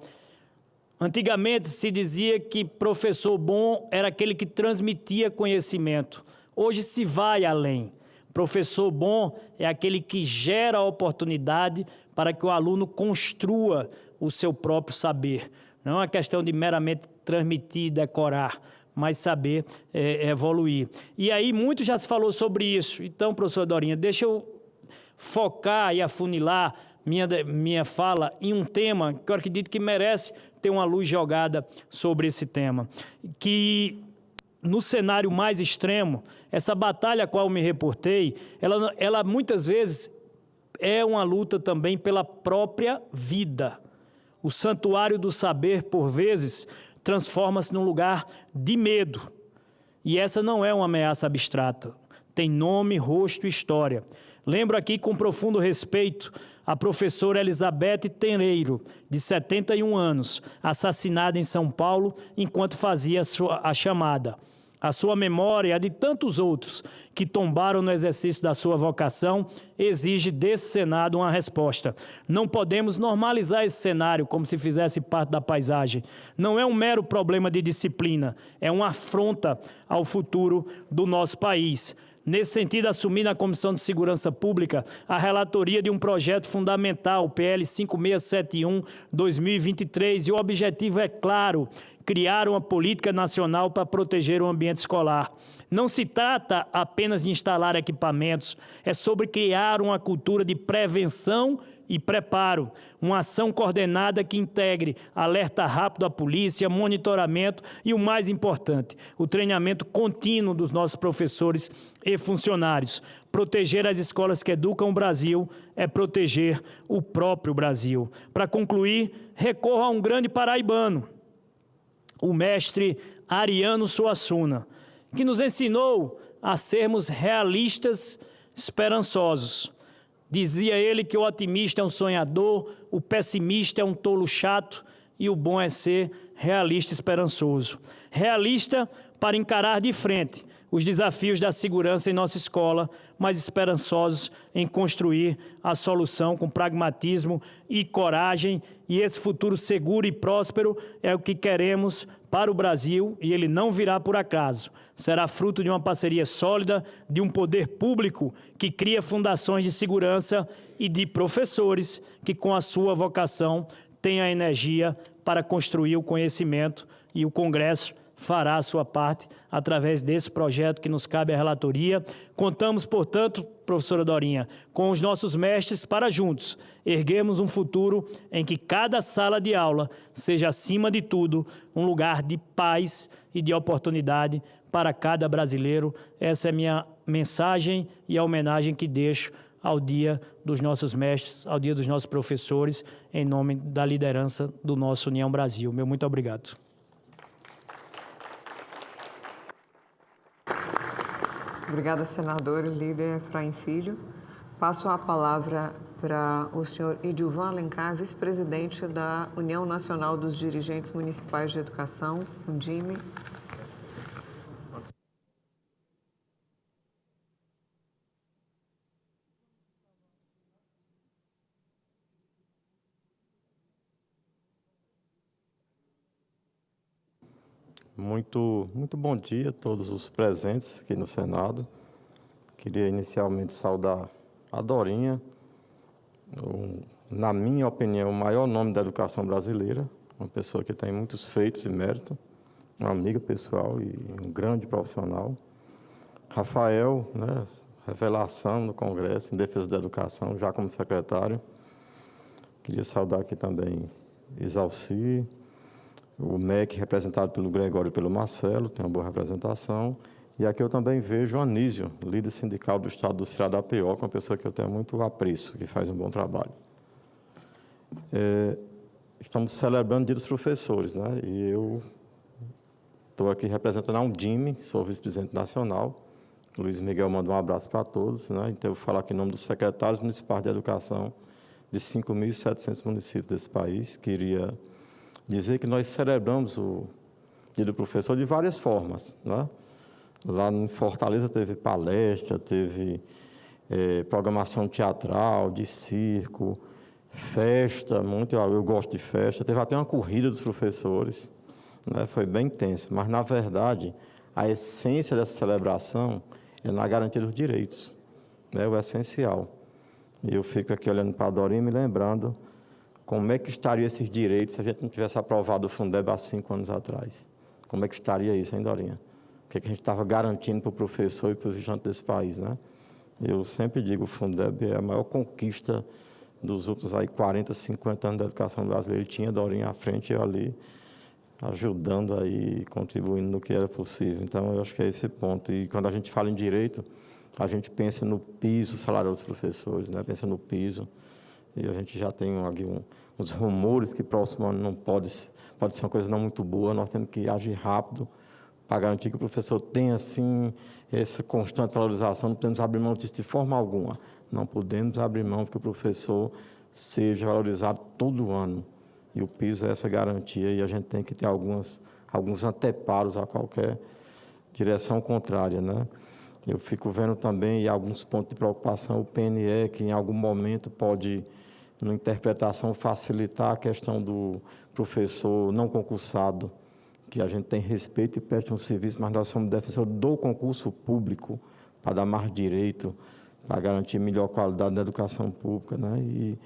Antigamente se dizia que professor bom era aquele que transmitia conhecimento. Hoje se vai além. Professor bom é aquele que gera a oportunidade para que o aluno construa o seu próprio saber. Não é uma questão de meramente transmitir, decorar, mas saber evoluir. E aí muito já se falou sobre isso. Então, professora Dorinha, deixa eu focar e afunilar minha fala em um tema que eu acredito que merece ter uma luz jogada sobre esse tema. Que no cenário mais extremo, essa batalha a qual me reportei, ela muitas vezes é uma luta também pela própria vida. O santuário do saber, por vezes, transforma-se num lugar de medo. E essa não é uma ameaça abstrata. Tem nome, rosto e história. Lembro aqui com profundo respeito a professora Elizabeth Tenreiro, de 71 anos, assassinada em São Paulo enquanto fazia a chamada. A sua memória e a de tantos outros que tombaram no exercício da sua vocação exige desse Senado uma resposta. Não podemos normalizar esse cenário como se fizesse parte da paisagem. Não é um mero problema de disciplina, é uma afronta ao futuro do nosso país. Nesse sentido, assumi na Comissão de Segurança Pública a relatoria de um projeto fundamental, PL 5671-2023, e o objetivo é claro: criar uma política nacional para proteger o ambiente escolar. Não se trata apenas de instalar equipamentos, é sobre criar uma cultura de prevenção e preparo, uma ação coordenada que integre alerta rápido à polícia, monitoramento e, o mais importante, o treinamento contínuo dos nossos professores e funcionários. Proteger as escolas que educam o Brasil é proteger o próprio Brasil. Para concluir, recorro a um grande paraibano, o mestre Ariano Suassuna, que nos ensinou a sermos realistas, esperançosos. Dizia ele que o otimista é um sonhador, o pessimista é um tolo chato e o bom é ser realista e esperançoso. Realista para encarar de frente os desafios da segurança em nossa escola, mas esperançosos em construir a solução com pragmatismo e coragem. E esse futuro seguro e próspero é o que queremos para o Brasil, e ele não virá por acaso. Será fruto de uma parceria sólida, de um poder público que cria fundações de segurança e de professores que, com a sua vocação, têm a energia para construir o conhecimento, e o Congresso fará a sua parte através desse projeto que nos cabe à relatoria. Contamos, portanto, professora Dorinha, com os nossos mestres para juntos erguermos um futuro em que cada sala de aula seja, acima de tudo, um lugar de paz e de oportunidade para cada brasileiro. Essa é a minha mensagem e a homenagem que deixo ao Dia dos nossos mestres, ao Dia dos nossos professores, em nome da liderança do nosso União Brasil. Meu muito obrigado. Obrigada, senador e líder Efraim Filho. Passo a palavra para o senhor Edilvan Alencar, vice-presidente da União Nacional dos Dirigentes Municipais de Educação, UNDIME. Muito bom dia a todos os presentes aqui no Senado. Queria inicialmente saudar a Dorinha, na minha opinião, o maior nome da educação brasileira, uma pessoa que tem muitos feitos e mérito, uma amiga pessoal e um grande profissional. Rafael, né, revelação no Congresso em defesa da educação, já como secretário. Queria saudar aqui também Isalci, o MEC, representado pelo Gregório e pelo Marcelo, tem uma boa representação. E aqui eu também vejo o Anísio, líder sindical do estado do Ceará da PO, que é uma pessoa que eu tenho muito apreço, que faz um bom trabalho. Estamos celebrando o Dia dos Professores, né? E eu estou aqui representando a UNDIME, sou vice-presidente nacional. O Luiz Miguel manda um abraço para todos, né? Então eu vou falar aqui em nome dos secretários municipais de educação de 5.700 municípios desse país. Queria dizer que nós celebramos o Dia do Professor de várias formas, né? Lá em Fortaleza teve palestra, teve programação teatral, de circo, festa, eu gosto de festa, teve até uma corrida dos professores, né? Foi bem intenso, mas, na verdade, a essência dessa celebração é na garantia dos direitos, né? O essencial. E eu fico aqui olhando para a Dorinha e me lembrando como é que estariam esses direitos se a gente não tivesse aprovado o Fundeb há 5 anos atrás. Como é que estaria isso, hein, Dorinha? O que é que a gente estava garantindo para o professor e para os estudantes desse país, né? Eu sempre digo, o Fundeb é a maior conquista dos últimos 40, 50 anos da educação brasileira. Ele tinha a Dorinha à frente e eu ali ajudando aí, contribuindo no que era possível. Então, eu acho que é esse ponto. E quando a gente fala em direito, a gente pensa no piso salarial dos professores, né? Pensa no piso. e a gente já tem aqui uns rumores que próximo ano não pode ser uma coisa não muito boa. Nós temos que agir rápido para garantir que o professor tenha, assim, essa constante valorização. Não podemos abrir mão disso de forma alguma. Não podemos abrir mão que o professor seja valorizado todo ano. E o piso é essa garantia, e a gente tem que ter alguns anteparos a qualquer direção contrária, né? Eu fico vendo também, e alguns pontos de preocupação, o PNE, que em algum momento pode, na interpretação, facilitar a questão do professor não concursado, que a gente tem respeito e presta um serviço, mas nós somos defensores do concurso público para dar mais direito, para garantir melhor qualidade da educação pública, né? E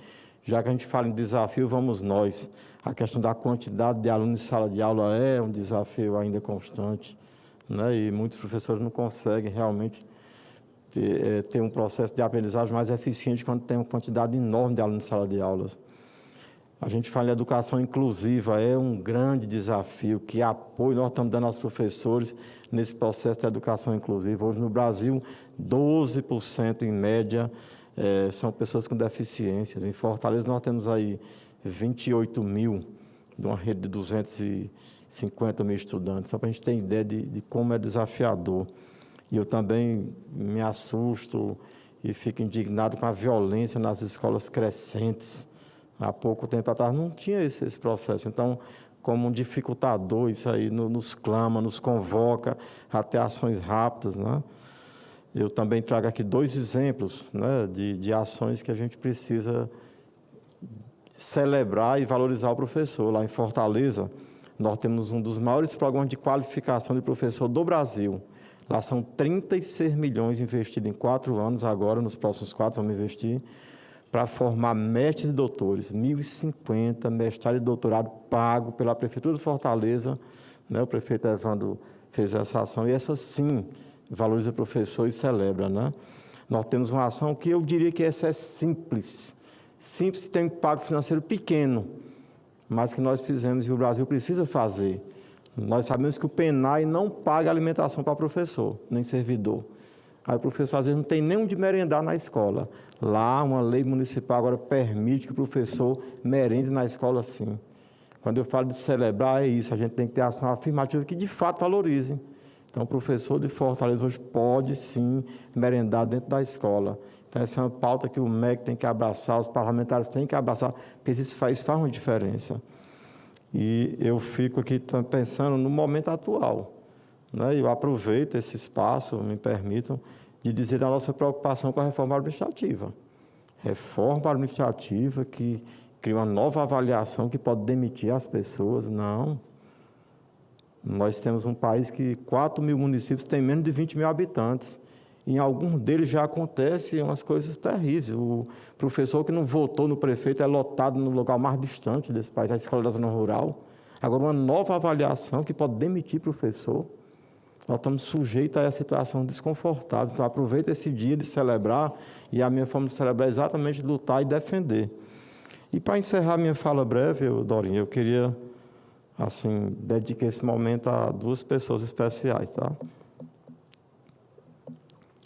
já que a gente fala em desafio, vamos nós. A questão da quantidade de alunos em sala de aula é um desafio ainda constante, né? E muitos professores não conseguem realmente ter um processo de aprendizagem mais eficiente quando tem uma quantidade enorme de alunos em sala de aulas. A gente fala em educação inclusiva, é um grande desafio, que apoio nós estamos dando aos professores nesse processo de educação inclusiva. Hoje no Brasil, 12% em média são pessoas com deficiências. Em Fortaleza nós temos aí 28 mil, de uma rede de 250 mil estudantes, só para a gente ter ideia de como é desafiador. E eu também me assusto e fico indignado com a violência nas escolas crescentes. Há pouco tempo atrás não tinha esse processo. Então, como um dificultador, isso aí nos clama, nos convoca a ter ações rápidas, né? Eu também trago aqui 2 exemplos, né, de ações que a gente precisa celebrar e valorizar o professor. Lá em Fortaleza, nós temos um dos maiores programas de qualificação de professor do Brasil. Lá são 36 milhões investidos em 4 anos, agora, nos próximos 4, vamos investir, para formar mestres e doutores. 1.050 mestrado e doutorado pago pela Prefeitura de Fortaleza, né? O prefeito Evandro fez essa ação, e essa sim valoriza o professor e celebra, né? Nós temos uma ação que eu diria que essa é simples. Simples, tem um impacto financeiro pequeno, mas que nós fizemos e o Brasil precisa fazer. Nós sabemos que o PENAI não paga alimentação para professor, nem servidor. Aí o professor, às vezes, não tem nem onde merendar na escola. Lá, uma lei municipal agora permite que o professor merende na escola, sim. Quando eu falo de celebrar, é isso. A gente tem que ter ação afirmativa que, de fato, valorize. Então, o professor de Fortaleza hoje pode, sim, merendar dentro da escola. Então, essa é uma pauta que o MEC tem que abraçar, os parlamentares têm que abraçar, porque isso faz uma diferença. E eu fico aqui pensando no momento atual, né? Eu aproveito esse espaço, me permitam, de dizer a nossa preocupação com a reforma administrativa. Reforma administrativa que cria uma nova avaliação que pode demitir as pessoas, não. Nós temos um país que 4 mil municípios têm menos de 20 mil habitantes. Em alguns deles já acontecem umas coisas terríveis. O professor que não votou no prefeito é lotado no local mais distante desse país, a escola da zona rural. Agora, uma nova avaliação que pode demitir professor. Nós estamos sujeitos a essa situação desconfortável. Então, aproveito esse dia de celebrar, e a minha forma de celebrar é exatamente lutar e defender. E para encerrar minha fala breve, Dorinha, eu queria, assim, dedicar esse momento a 2 pessoas especiais, tá?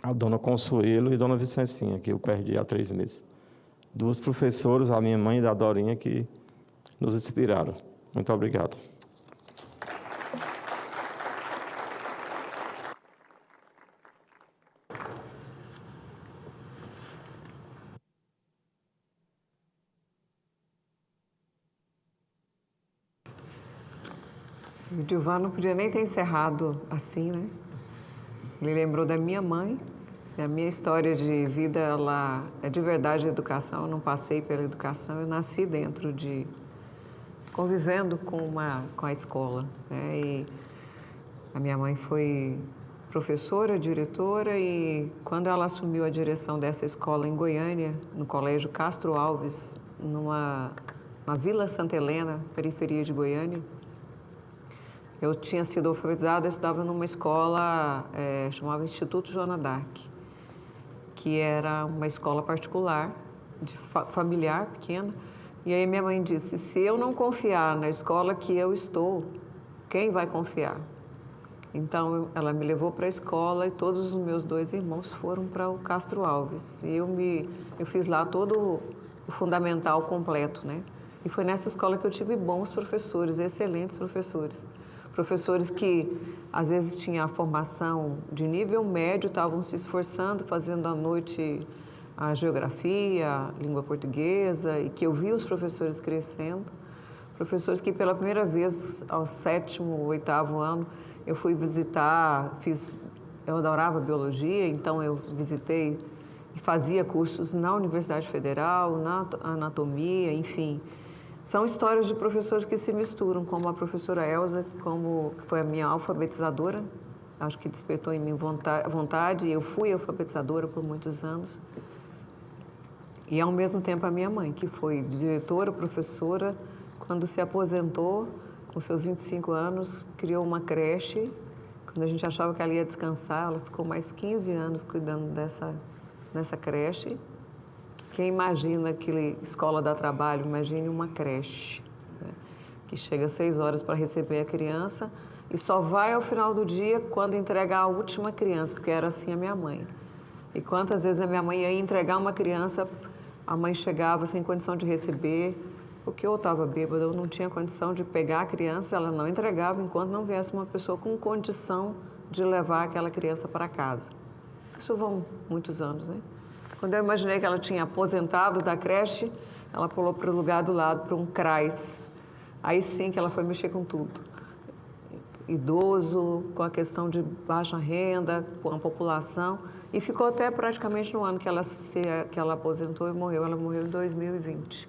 A dona Consuelo e a dona Vicencinha, que eu perdi há 3 meses. 2 professoras, a minha mãe e a Dorinha, que nos inspiraram. Muito obrigado. O Dilvan não podia nem ter encerrado assim, né? Ele lembrou da minha mãe. A minha história de vida, ela é de verdade educação. Eu não passei pela educação, eu nasci dentro de... convivendo com a escola, né? E a minha mãe foi professora, diretora, e quando ela assumiu a direção dessa escola em Goiânia, no Colégio Castro Alves, numa Vila Santa Helena, periferia de Goiânia, eu tinha sido alfabetizada, eu estudava numa escola, chamava Instituto Joana d'Arc, que era uma escola particular, familiar, pequena. E aí minha mãe disse, se eu não confiar na escola que eu estou, quem vai confiar? Então, ela me levou para a escola e todos os meus 2 irmãos foram para o Castro Alves. E eu fiz lá todo o fundamental completo, né? E foi nessa escola que eu tive bons professores, excelentes professores. Professores que, às vezes, tinham a formação de nível médio, estavam se esforçando, fazendo à noite a geografia, a língua portuguesa, e que eu vi os professores crescendo. Professores que, pela primeira vez, ao 7º, 8º ano, eu fui visitar, eu adorava biologia, então eu visitei e fazia cursos na Universidade Federal, na anatomia, enfim. São histórias de professores que se misturam, como a professora Elza, que foi a minha alfabetizadora, acho que despertou em mim vontade, eu fui alfabetizadora por muitos anos. E, ao mesmo tempo, a minha mãe, que foi diretora, professora, quando se aposentou, com seus 25 anos, criou uma creche. Quando a gente achava que ela ia descansar, ela ficou mais 15 anos cuidando dessa creche. Quem imagina aquele escola dá trabalho, imagine uma creche, né? Que chega às 6 horas para receber a criança e só vai ao final do dia quando entregar a última criança, porque era assim a minha mãe. E quantas vezes a minha mãe ia entregar uma criança, a mãe chegava sem condição de receber, porque eu estava bêbada, eu não tinha condição de pegar a criança, ela não entregava enquanto não viesse uma pessoa com condição de levar aquela criança para casa. Isso vão muitos anos, né? Quando eu imaginei que ela tinha aposentado da creche, ela pulou para o lugar do lado, para um CRAS. Aí sim que ela foi mexer com tudo. Idoso, com a questão de baixa renda, com a população. E ficou até praticamente no ano que ela aposentou e morreu. Ela morreu em 2020.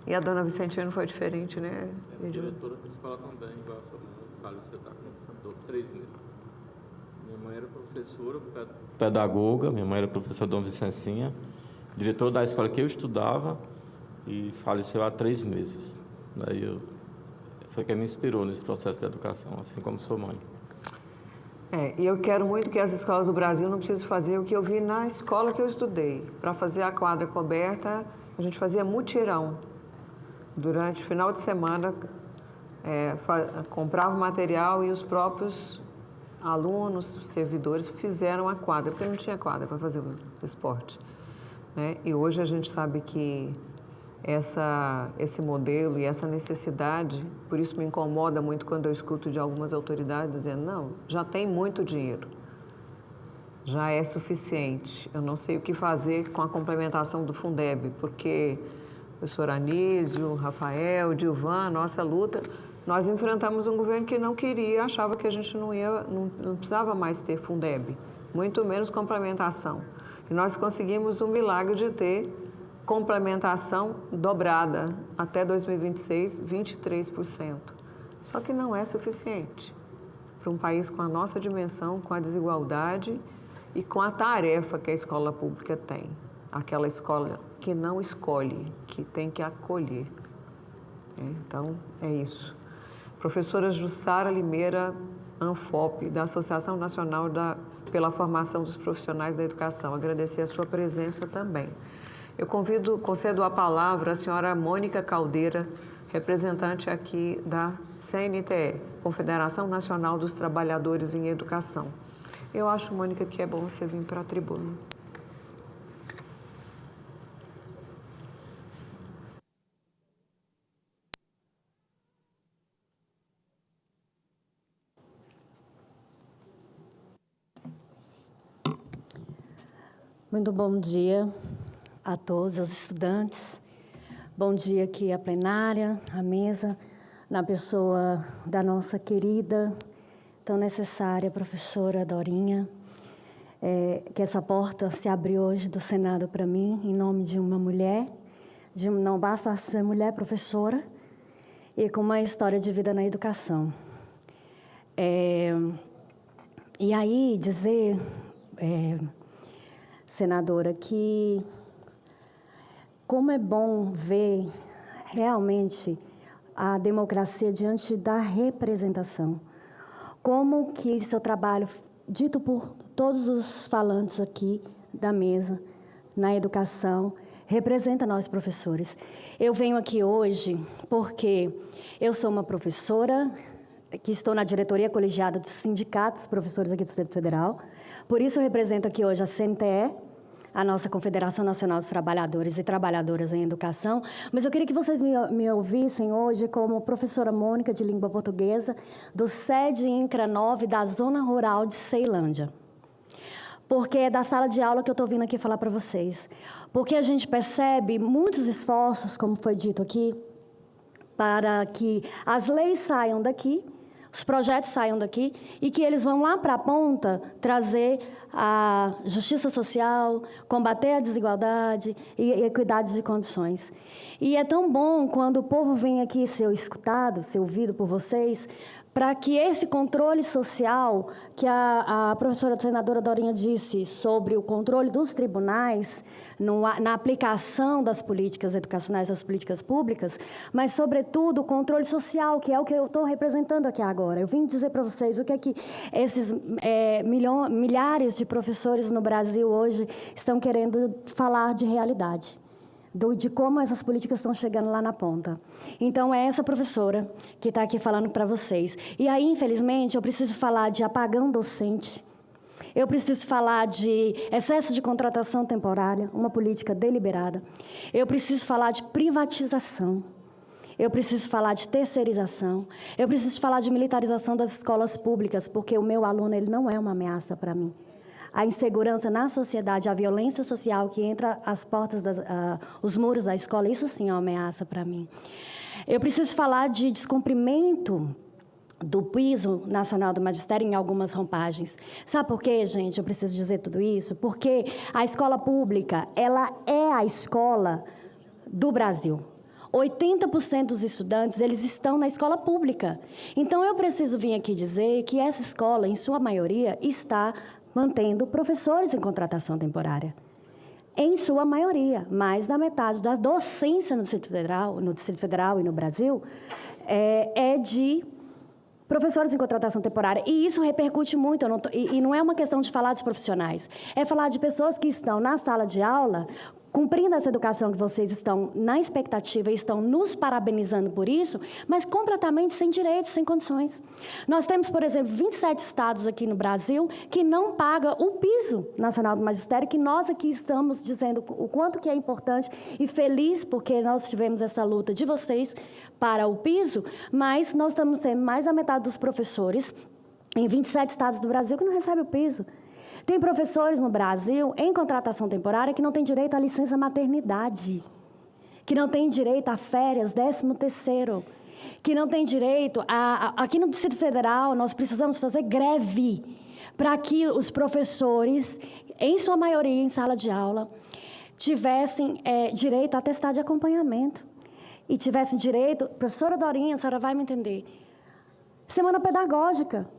E a dona Vicentina foi diferente, né? É, diretora da escola também, igual a sua mãe, faleceu, está com 3 meses. Minha mãe era professora, pedagoga, minha mãe era professora Dona Vicencinha, diretora da escola que eu estudava e faleceu há 3 meses. Daí foi quem me inspirou nesse processo de educação, assim como sua mãe. E eu quero muito que as escolas do Brasil não precisem fazer o que eu vi na escola que eu estudei. Para fazer a quadra coberta, a gente fazia mutirão. Durante o final de semana, comprava o material e os próprios alunos, servidores, fizeram a quadra, porque não tinha quadra para fazer o esporte, né? E hoje a gente sabe que esse modelo e essa necessidade, por isso me incomoda muito quando eu escuto de algumas autoridades dizendo, não, já tem muito dinheiro, já é suficiente, eu não sei o que fazer com a complementação do Fundeb, porque o professor Anísio, Rafael, Dilvan, nossa luta, nós enfrentamos um governo que não queria, achava que a gente não precisava mais ter Fundeb, muito menos complementação. E nós conseguimos o milagre de ter complementação dobrada até 2026, 23%. Só que não é suficiente para um país com a nossa dimensão, com a desigualdade e com a tarefa que a escola pública tem. Aquela escola que não escolhe, que tem que acolher. Então, é isso. Professora Jussara Limeira Anfop, da Associação Nacional pela Formação dos Profissionais da Educação. Agradecer a sua presença também. Eu concedo a palavra à senhora Mônica Caldeira, representante aqui da CNTE, Confederação Nacional dos Trabalhadores em Educação. Eu acho, Mônica, que é bom você vir para a tribuna. Muito bom dia a todos os estudantes. Bom dia aqui à plenária, à mesa, na pessoa da nossa querida, tão necessária professora Dorinha. Que essa porta se abriu hoje do Senado para mim, em nome de uma mulher, não basta ser mulher professora, e com uma história de vida na educação. E aí dizer... senadora, que como é bom ver realmente a democracia diante da representação. Como que seu trabalho, dito por todos os falantes aqui da mesa, na educação, representa nós professores. Eu venho aqui hoje porque eu sou uma professora que estou na diretoria colegiada dos sindicatos professores aqui do Distrito Federal. Por isso eu represento aqui hoje a CNTE, a nossa Confederação Nacional dos Trabalhadores e Trabalhadoras em Educação, mas eu queria que vocês me ouvissem hoje como professora Mônica de Língua Portuguesa do SED INCRA 9 da Zona Rural de Ceilândia. Porque é da sala de aula que eu estou vindo aqui falar para vocês. Porque a gente percebe muitos esforços, como foi dito aqui, para que as leis saiam daqui, os projetos saiam daqui e que eles vão lá para a ponta trazer a justiça social, combater a desigualdade e equidade de condições. E é tão bom quando o povo vem aqui ser escutado, ser ouvido por vocês, para que esse controle social, que a professora senadora Dorinha disse sobre o controle dos tribunais na aplicação das políticas educacionais, das políticas públicas, mas, sobretudo, o controle social, que é o que eu estou representando aqui agora. Eu vim dizer para vocês o que é que esses milhares de professores no Brasil hoje estão querendo falar de realidade. De como essas políticas estão chegando lá na ponta. Então, é essa professora que está aqui falando para vocês. E aí, infelizmente, eu preciso falar de apagão docente, eu preciso falar de excesso de contratação temporária, uma política deliberada, eu preciso falar de privatização, eu preciso falar de terceirização, eu preciso falar de militarização das escolas públicas, porque o meu aluno ele não é uma ameaça para mim. A insegurança na sociedade, a violência social que entra às portas, os muros da escola, isso sim é uma ameaça para mim. Eu preciso falar de descumprimento do piso nacional do magistério em algumas rompagens. Sabe por quê, gente? Eu preciso dizer tudo isso? Porque a escola pública, ela é a escola do Brasil. 80% dos estudantes, eles estão na escola pública. Então, eu preciso vir aqui dizer que essa escola, em sua maioria, está mantendo professores em contratação temporária. Em sua maioria, mais da metade da docência no Distrito Federal e no Brasil é de professores em contratação temporária. E isso repercute muito, e não é uma questão de falar de profissionais, é falar de pessoas que estão na sala de aula cumprindo essa educação que vocês estão na expectativa e estão nos parabenizando por isso, mas completamente sem direitos, sem condições. Nós temos, por exemplo, 27 estados aqui no Brasil que não pagam o piso nacional do magistério, que nós aqui estamos dizendo o quanto que é importante e feliz porque nós tivemos essa luta de vocês para o piso, mas nós estamos tendo mais da metade dos professores em 27 estados do Brasil que não recebem o piso. Tem professores no Brasil, em contratação temporária, que não têm direito à licença maternidade, que não têm direito a férias, 13º, que não têm direito a... Aqui no Distrito Federal, nós precisamos fazer greve para que os professores, em sua maioria em sala de aula, tivessem direito a atestado de acompanhamento e tivessem direito... Professora Dorinha, a senhora vai me entender. Semana pedagógica.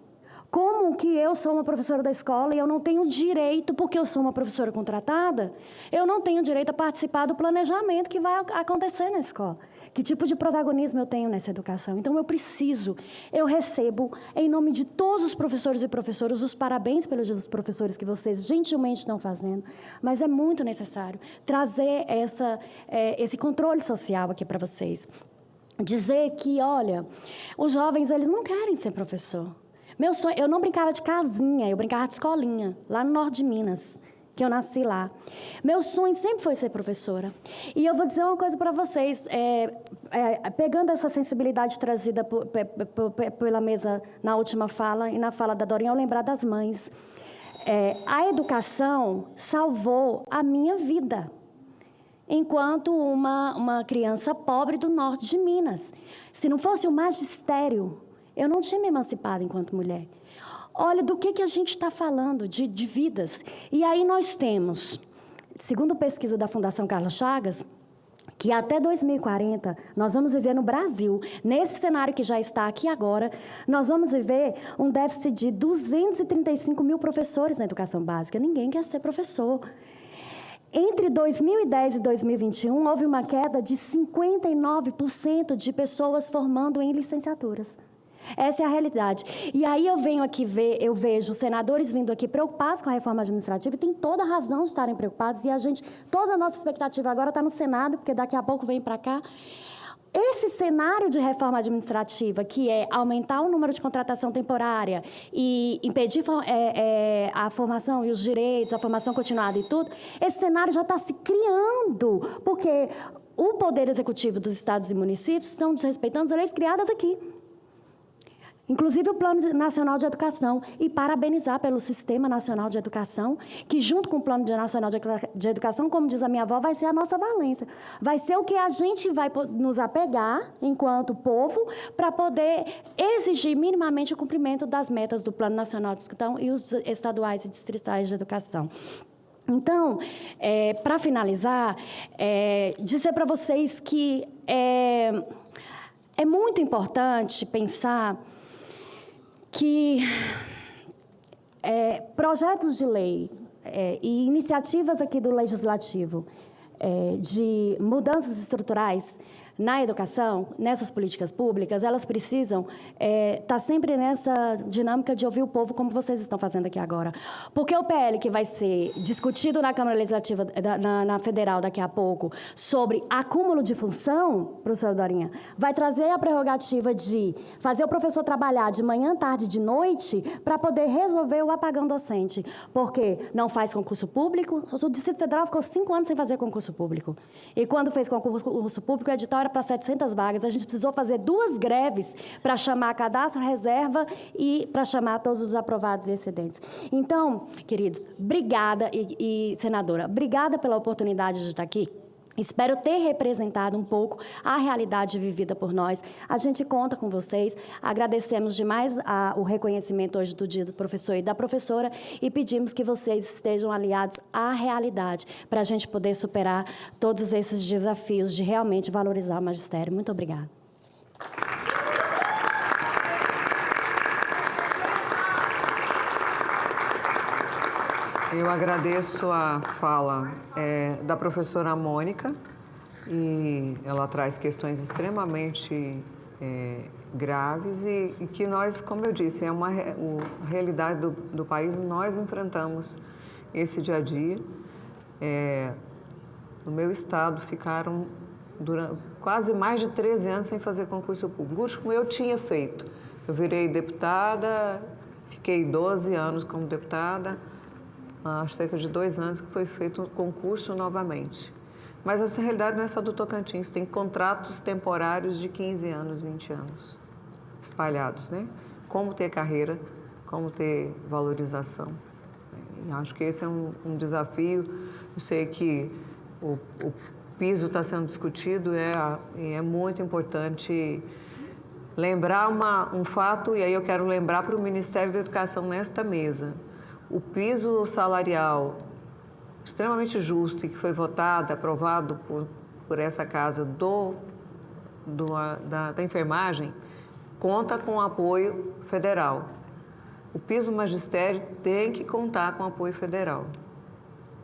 Como que eu sou uma professora da escola e eu não tenho direito, porque eu sou uma professora contratada, eu não tenho direito a participar do planejamento que vai acontecer na escola? Que tipo de protagonismo eu tenho nessa educação? Então, eu recebo, em nome de todos os professores e professoras, os parabéns pelos professores que vocês gentilmente estão fazendo, mas é muito necessário trazer esse controle social aqui para vocês. Dizer que, olha, os jovens, eles não querem ser professor. Meu sonho, eu não brincava de casinha, eu brincava de escolinha, lá no norte de Minas, que eu nasci lá. Meu sonho sempre foi ser professora. E eu vou dizer uma coisa para vocês, pegando essa sensibilidade trazida pela mesa na última fala e na fala da Dorinha, ao lembrar das mães. A educação salvou a minha vida, enquanto uma criança pobre do norte de Minas. Se não fosse o magistério, eu não tinha me emancipado enquanto mulher. Olha do que a gente está falando, de vidas. E aí nós temos, segundo pesquisa da Fundação Carlos Chagas, que até 2040, nós vamos viver no Brasil, nesse cenário que já está aqui agora, nós vamos viver um déficit de 235 mil professores na educação básica. Ninguém quer ser professor. Entre 2010 e 2021, houve uma queda de 59% de pessoas formando em licenciaturas. Essa é a realidade. E aí eu vejo senadores vindo aqui preocupados com a reforma administrativa e tem toda a razão de estarem preocupados. E toda a nossa expectativa agora está no Senado, porque daqui a pouco vem para cá. esse cenário de reforma administrativa, que é aumentar o número de contratação temporária e impedir a formação e os direitos, a formação continuada e tudo, esse cenário já está se criando, porque o Poder Executivo dos estados e municípios estão desrespeitando as leis criadas aqui. Inclusive o Plano Nacional de Educação, e parabenizar pelo Sistema Nacional de Educação, que junto com o Plano Nacional de Educação, como diz a minha avó, vai ser a nossa valência. Vai ser o que a gente vai nos apegar, enquanto povo, para poder exigir minimamente o cumprimento das metas do Plano Nacional de Educação e os estaduais e distritais de educação. Então, para finalizar, dizer para vocês que é muito importante pensar que projetos de lei e iniciativas aqui do Legislativo de mudanças estruturais na educação, nessas políticas públicas, elas precisam estar sempre nessa dinâmica de ouvir o povo, como vocês estão fazendo aqui agora. Porque o PL que vai ser discutido na Câmara Legislativa, na Federal daqui a pouco, sobre acúmulo de função, professora Dorinha, vai trazer a prerrogativa de fazer o professor trabalhar de manhã, tarde e de noite para poder resolver o apagão docente. Porque não faz concurso público, o Distrito Federal ficou 5 anos sem fazer concurso público. E quando fez concurso público, o edital era para 700 vagas. A gente precisou fazer 2 greves para chamar cadastro, reserva e para chamar todos os aprovados e excedentes. Então, queridos, obrigada, senadora, obrigada pela oportunidade de estar aqui. Espero ter representado um pouco a realidade vivida por nós. A gente conta com vocês. Agradecemos demais o reconhecimento hoje do dia do professor e da professora e pedimos que vocês estejam aliados à realidade para a gente poder superar todos esses desafios de realmente valorizar o magistério. Muito obrigada. Eu agradeço a fala da professora Mônica, e ela traz questões extremamente graves e que nós, como eu disse, é uma realidade do país, nós enfrentamos esse dia a dia. No meu estado, ficaram quase mais de 13 anos sem fazer concurso público, como eu tinha feito. Eu virei deputada, fiquei 12 anos como deputada, há cerca de 2 anos que foi feito um concurso novamente. Mas essa realidade não é só do Tocantins, tem contratos temporários de 15 anos, 20 anos, espalhados, né? Como ter carreira, como ter valorização. E acho que esse é um desafio. Eu sei que o piso está sendo discutido e é muito importante lembrar um fato, e aí eu quero lembrar para o Ministério da Educação nesta mesa. O piso salarial extremamente justo e que foi votado, aprovado por essa casa da enfermagem, conta com apoio federal. O piso magistério tem que contar com apoio federal,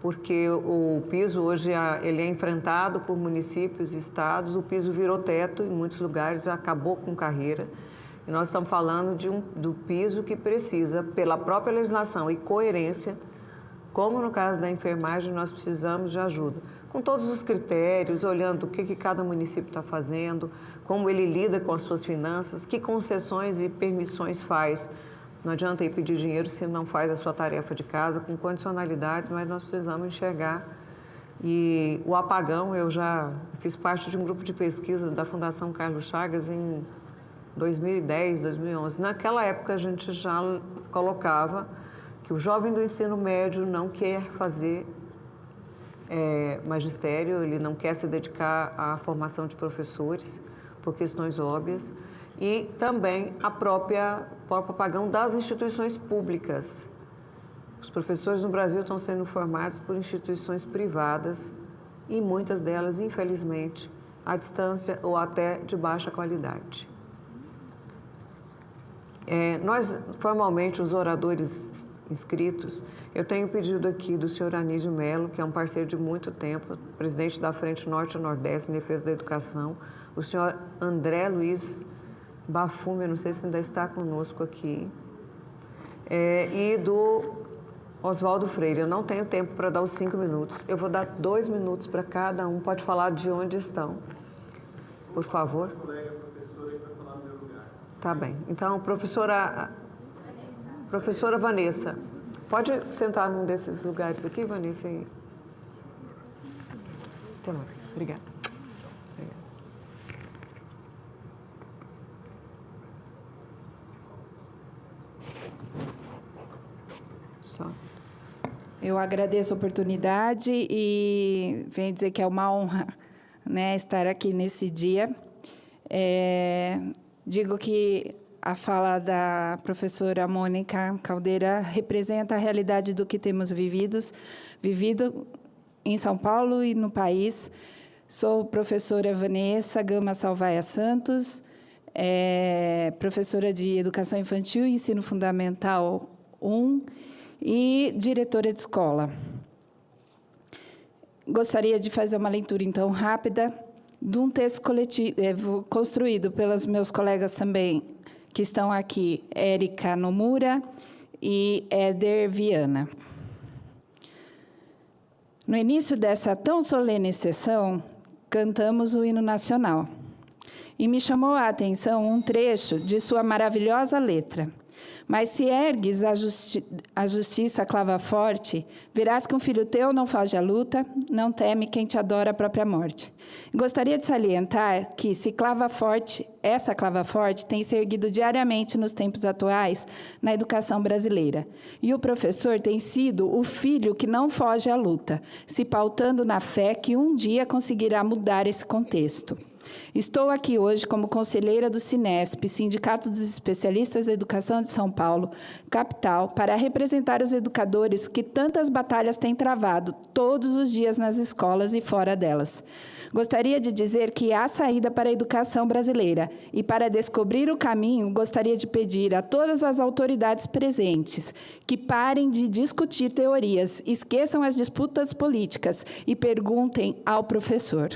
porque o piso hoje ele é enfrentado por municípios e estados, o piso virou teto em muitos lugares, acabou com carreira. E nós estamos falando do piso que precisa, pela própria legislação e coerência, como no caso da enfermagem, nós precisamos de ajuda. Com todos os critérios, olhando o que cada município está fazendo, como ele lida com as suas finanças, que concessões e permissões faz. Não adianta ir pedir dinheiro se não faz a sua tarefa de casa, com condicionalidades, mas nós precisamos enxergar. E o apagão, eu já fiz parte de um grupo de pesquisa da Fundação Carlos Chagas em 2010, 2011. Naquela época, a gente já colocava que o jovem do ensino médio não quer fazer magistério, ele não quer se dedicar à formação de professores, por questões óbvias, e também o próprio apagão das instituições públicas. Os professores no Brasil estão sendo formados por instituições privadas e muitas delas, infelizmente, à distância ou até de baixa qualidade. Nós, formalmente, os oradores inscritos, eu tenho pedido aqui do senhor Anísio Melo, que é um parceiro de muito tempo, presidente da Frente Norte e Nordeste em Defesa da Educação, o senhor André Luiz Bafume, eu não sei se ainda está conosco aqui, e do Oswaldo Freire. Eu não tenho tempo para dar os 5 minutos, eu vou dar 2 minutos para cada um, pode falar de onde estão. por favor. Tá bem. Então, professora Vanessa, pode sentar num desses lugares aqui, Vanessa? Até mais. Obrigada. Só. Eu agradeço a oportunidade e venho dizer que é uma honra, né, estar aqui nesse dia. Digo que a fala da professora Mônica Caldeira representa a realidade do que temos vivido em São Paulo e no país. Sou professora Vanessa Gama Salvaia Santos, professora de Educação Infantil e Ensino Fundamental 1 e diretora de escola. Gostaria de fazer uma leitura, então, rápida de um texto coletivo construído pelos meus colegas também, que estão aqui, Érica Nomura e Éder Viana. No início dessa tão solene sessão, cantamos o hino nacional. E me chamou a atenção um trecho de sua maravilhosa letra. Mas se ergues a justiça clava forte, verás que um filho teu não foge à luta, não teme quem te adora a própria morte. Gostaria de salientar que essa clava forte tem se erguido diariamente nos tempos atuais na educação brasileira. E o professor tem sido o filho que não foge à luta, se pautando na fé que um dia conseguirá mudar esse contexto. Estou aqui hoje como conselheira do Sinesp, Sindicato dos Especialistas da Educação de São Paulo, capital, para representar os educadores que tantas batalhas têm travado todos os dias nas escolas e fora delas. Gostaria de dizer que há saída para a educação brasileira e, para descobrir o caminho, gostaria de pedir a todas as autoridades presentes que parem de discutir teorias, esqueçam as disputas políticas e perguntem ao professor.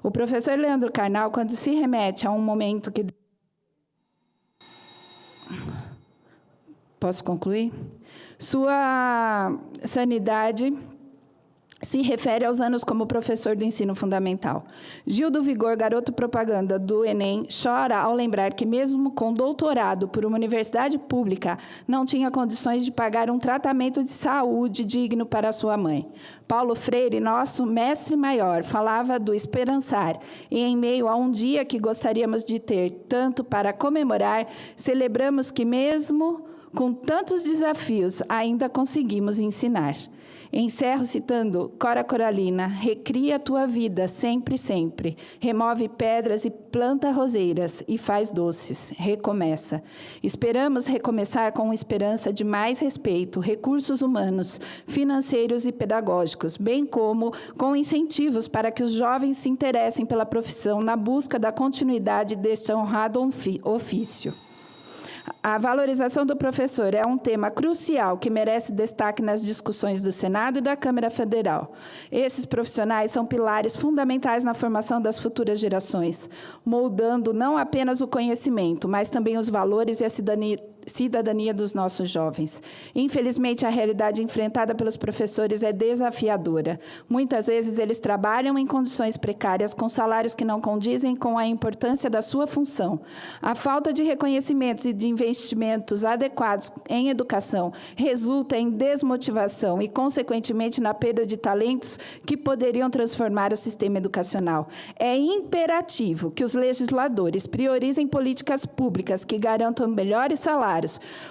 O professor Leandro Carnal, quando se remete a um momento que... Posso concluir? Sua sanidade se refere aos anos como professor do ensino fundamental. Gil do Vigor, garoto propaganda do Enem, chora ao lembrar que, mesmo com doutorado por uma universidade pública, não tinha condições de pagar um tratamento de saúde digno para sua mãe. Paulo Freire, nosso mestre maior, falava do esperançar, e em meio a um dia que gostaríamos de ter tanto para comemorar, celebramos que, mesmo com tantos desafios, ainda conseguimos ensinar. Encerro citando Cora Coralina: recria a tua vida sempre, sempre. Remove pedras e planta roseiras e faz doces. Recomeça. Esperamos recomeçar com esperança de mais respeito, recursos humanos, financeiros e pedagógicos, bem como com incentivos para que os jovens se interessem pela profissão na busca da continuidade deste honrado ofício. A valorização do professor é um tema crucial que merece destaque nas discussões do Senado e da Câmara Federal. Esses profissionais são pilares fundamentais na formação das futuras gerações, moldando não apenas o conhecimento, mas também os valores e a cidadania dos nossos jovens. Infelizmente, a realidade enfrentada pelos professores é desafiadora. Muitas vezes, eles trabalham em condições precárias, com salários que não condizem com a importância da sua função. A falta de reconhecimentos e de investimentos adequados em educação resulta em desmotivação e, consequentemente, na perda de talentos que poderiam transformar o sistema educacional. É imperativo que os legisladores priorizem políticas públicas que garantam melhores salários,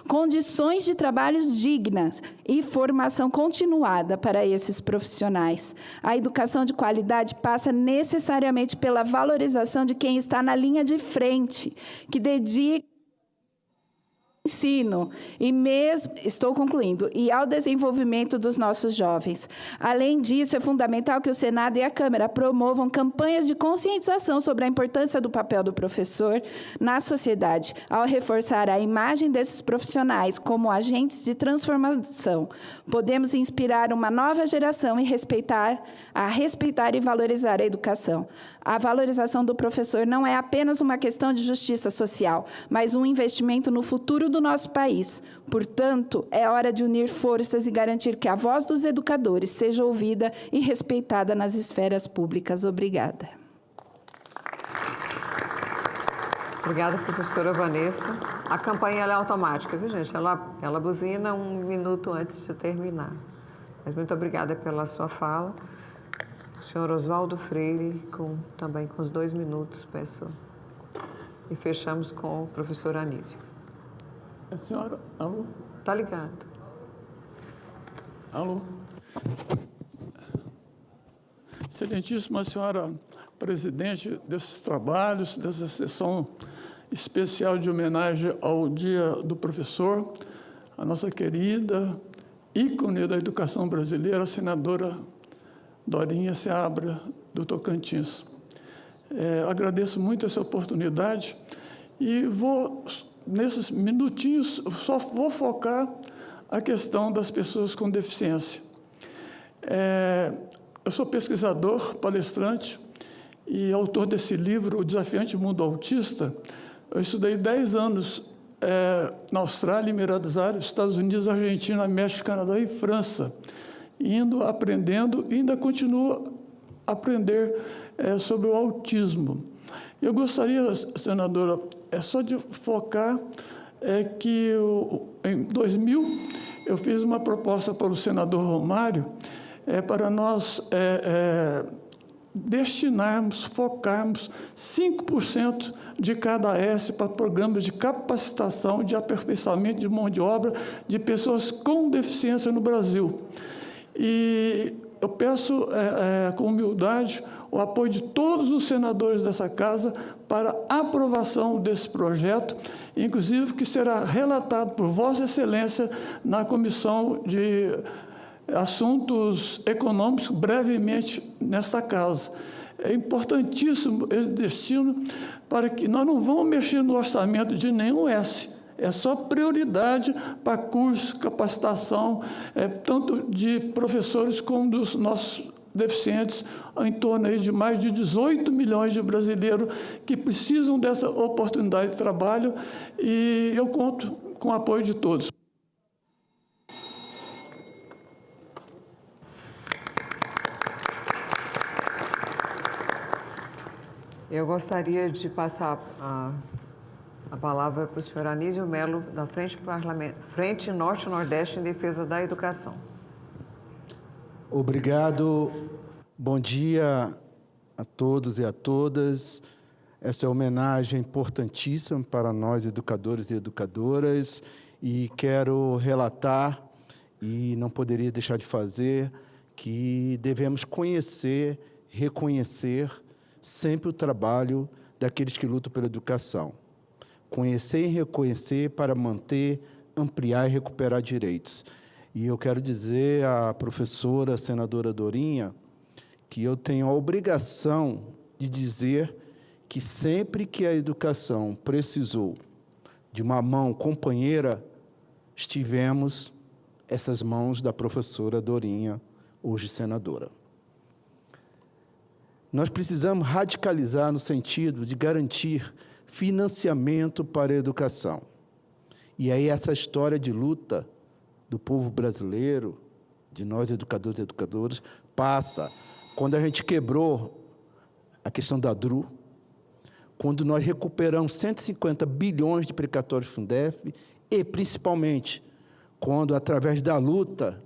condições de trabalho dignas e formação continuada para esses profissionais. A educação de qualidade passa necessariamente pela valorização de quem está na linha de frente, que dedica ensino e estou concluindo, e ao desenvolvimento dos nossos jovens. Além disso, é fundamental que o Senado e a Câmara promovam campanhas de conscientização sobre a importância do papel do professor na sociedade, ao reforçar a imagem desses profissionais como agentes de transformação. Podemos inspirar uma nova geração e respeitar e valorizar a educação. A valorização do professor não é apenas uma questão de justiça social, mas um investimento no futuro do nosso país. Portanto, é hora de unir forças e garantir que a voz dos educadores seja ouvida e respeitada nas esferas públicas. Obrigada. Obrigada, professora Vanessa. A campanha ela é automática, viu, gente? Ela buzina 1 minuto antes de terminar. Mas muito obrigada pela sua fala. O senhor Oswaldo Freire, também com os 2 minutos, peço. E fechamos com o professor Anísio. A senhora, alô? Está ligado. Alô? Excelentíssima senhora presidente desses trabalhos, dessa sessão especial de homenagem ao Dia do Professor, a nossa querida ícone da educação brasileira, a senadora Dorinha Seabra, do Tocantins. Agradeço muito essa oportunidade e vou, nesses minutinhos, só vou focar a questão das pessoas com deficiência. Eu sou pesquisador, palestrante e autor desse livro, O Desafiante Mundo Autista. Eu estudei 10 anos na Austrália, Emirados Árabes, Estados Unidos, Argentina, México, Canadá e França, indo, aprendendo, e ainda continuo a aprender sobre o autismo. Eu gostaria, senadora, só de focar que em 2000 eu fiz uma proposta para o senador Romário para nós destinarmos, focarmos 5% de cada S para programas de capacitação, de aperfeiçoamento de mão de obra de pessoas com deficiência no Brasil. E eu peço, com humildade, o apoio de todos os senadores dessa casa para a aprovação desse projeto, inclusive que será relatado por Vossa Excelência na Comissão de Assuntos Econômicos, brevemente, nessa casa. É importantíssimo esse destino para que nós não vamos mexer no orçamento de nenhum S. É só prioridade para curso, capacitação, tanto de professores como dos nossos deficientes, em torno aí de mais de 18 milhões de brasileiros que precisam dessa oportunidade de trabalho, e eu conto com o apoio de todos. Eu gostaria de passar a palavra para o senhor Anísio Melo, da Frente Norte-Nordeste em Defesa da Educação. Obrigado. Bom dia a todos e a todas. Essa é uma homenagem importantíssima para nós, educadores e educadoras, e quero relatar, e não poderia deixar de fazer, que devemos conhecer, reconhecer sempre o trabalho daqueles que lutam pela educação. Conhecer e reconhecer para manter, ampliar e recuperar direitos. E eu quero dizer à professora, senadora Dorinha, que eu tenho a obrigação de dizer que sempre que a educação precisou de uma mão companheira, estivemos essas mãos da professora Dorinha, hoje senadora. Nós precisamos radicalizar no sentido de garantir financiamento para a educação. E aí essa história de luta do povo brasileiro, de nós educadores e educadoras, passa quando a gente quebrou a questão da DRU, quando nós recuperamos 150 bilhões de precatórios Fundef e, principalmente, quando, através da luta,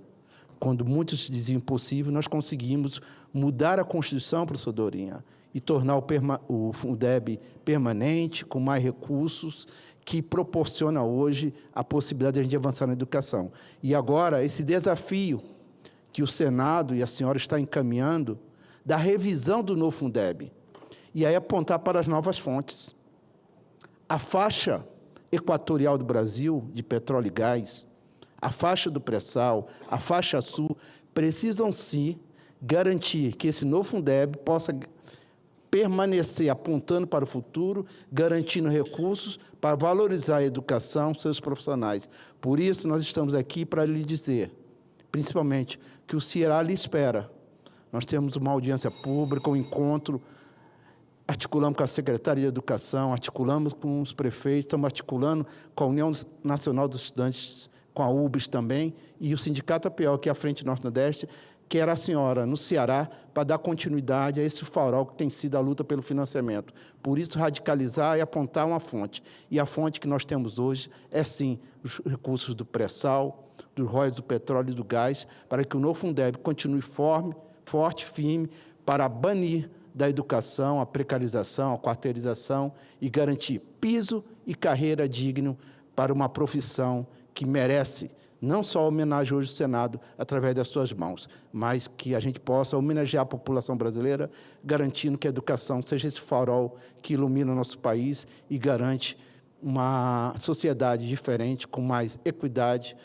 quando muitos diziam impossível, nós conseguimos mudar a Constituição, professor Dorinha, e tornar o Fundeb permanente, com mais recursos, que proporciona hoje a possibilidade de a gente avançar na educação. E agora, esse desafio que o Senado e a senhora está encaminhando, da revisão do novo Fundeb, e aí apontar para as novas fontes. A faixa equatorial do Brasil, de petróleo e gás, a faixa do pré-sal, a faixa sul, precisam, sim, garantir que esse novo Fundeb possa permanecer apontando para o futuro, garantindo recursos para valorizar a educação, seus profissionais. Por isso, nós estamos aqui para lhe dizer, principalmente, que o Ceará lhe espera. Nós temos uma audiência pública, um encontro, articulamos com a Secretaria de Educação, articulamos com os prefeitos, estamos articulando com a União Nacional dos Estudantes, com a UBS também, e o Sindicato APO, que é a Frente Norte-Nordeste, quer a senhora no Ceará para dar continuidade a esse farol que tem sido a luta pelo financiamento. Por isso, radicalizar e apontar uma fonte. E a fonte que nós temos hoje é, sim, os recursos do pré-sal, dos royalties do petróleo e do gás, para que o novo Fundeb continue forte, firme, para banir da educação a precarização, a quarteirização e garantir piso e carreira digno para uma profissão que merece não só homenagem hoje do Senado através das suas mãos, mas que a gente possa homenagear a população brasileira, garantindo que a educação seja esse farol que ilumina o nosso país e garante uma sociedade diferente, com mais equidade,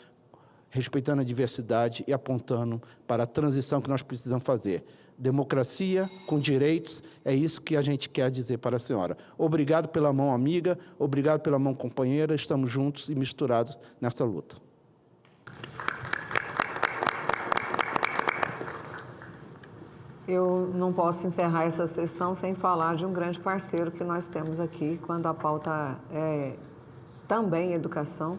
respeitando a diversidade e apontando para a transição que nós precisamos fazer. Democracia com direitos, é isso que a gente quer dizer para a senhora. Obrigado pela mão amiga, obrigado pela mão companheira, estamos juntos e misturados nessa luta. Eu não posso encerrar essa sessão sem falar de um grande parceiro que nós temos aqui, quando a pauta é também educação,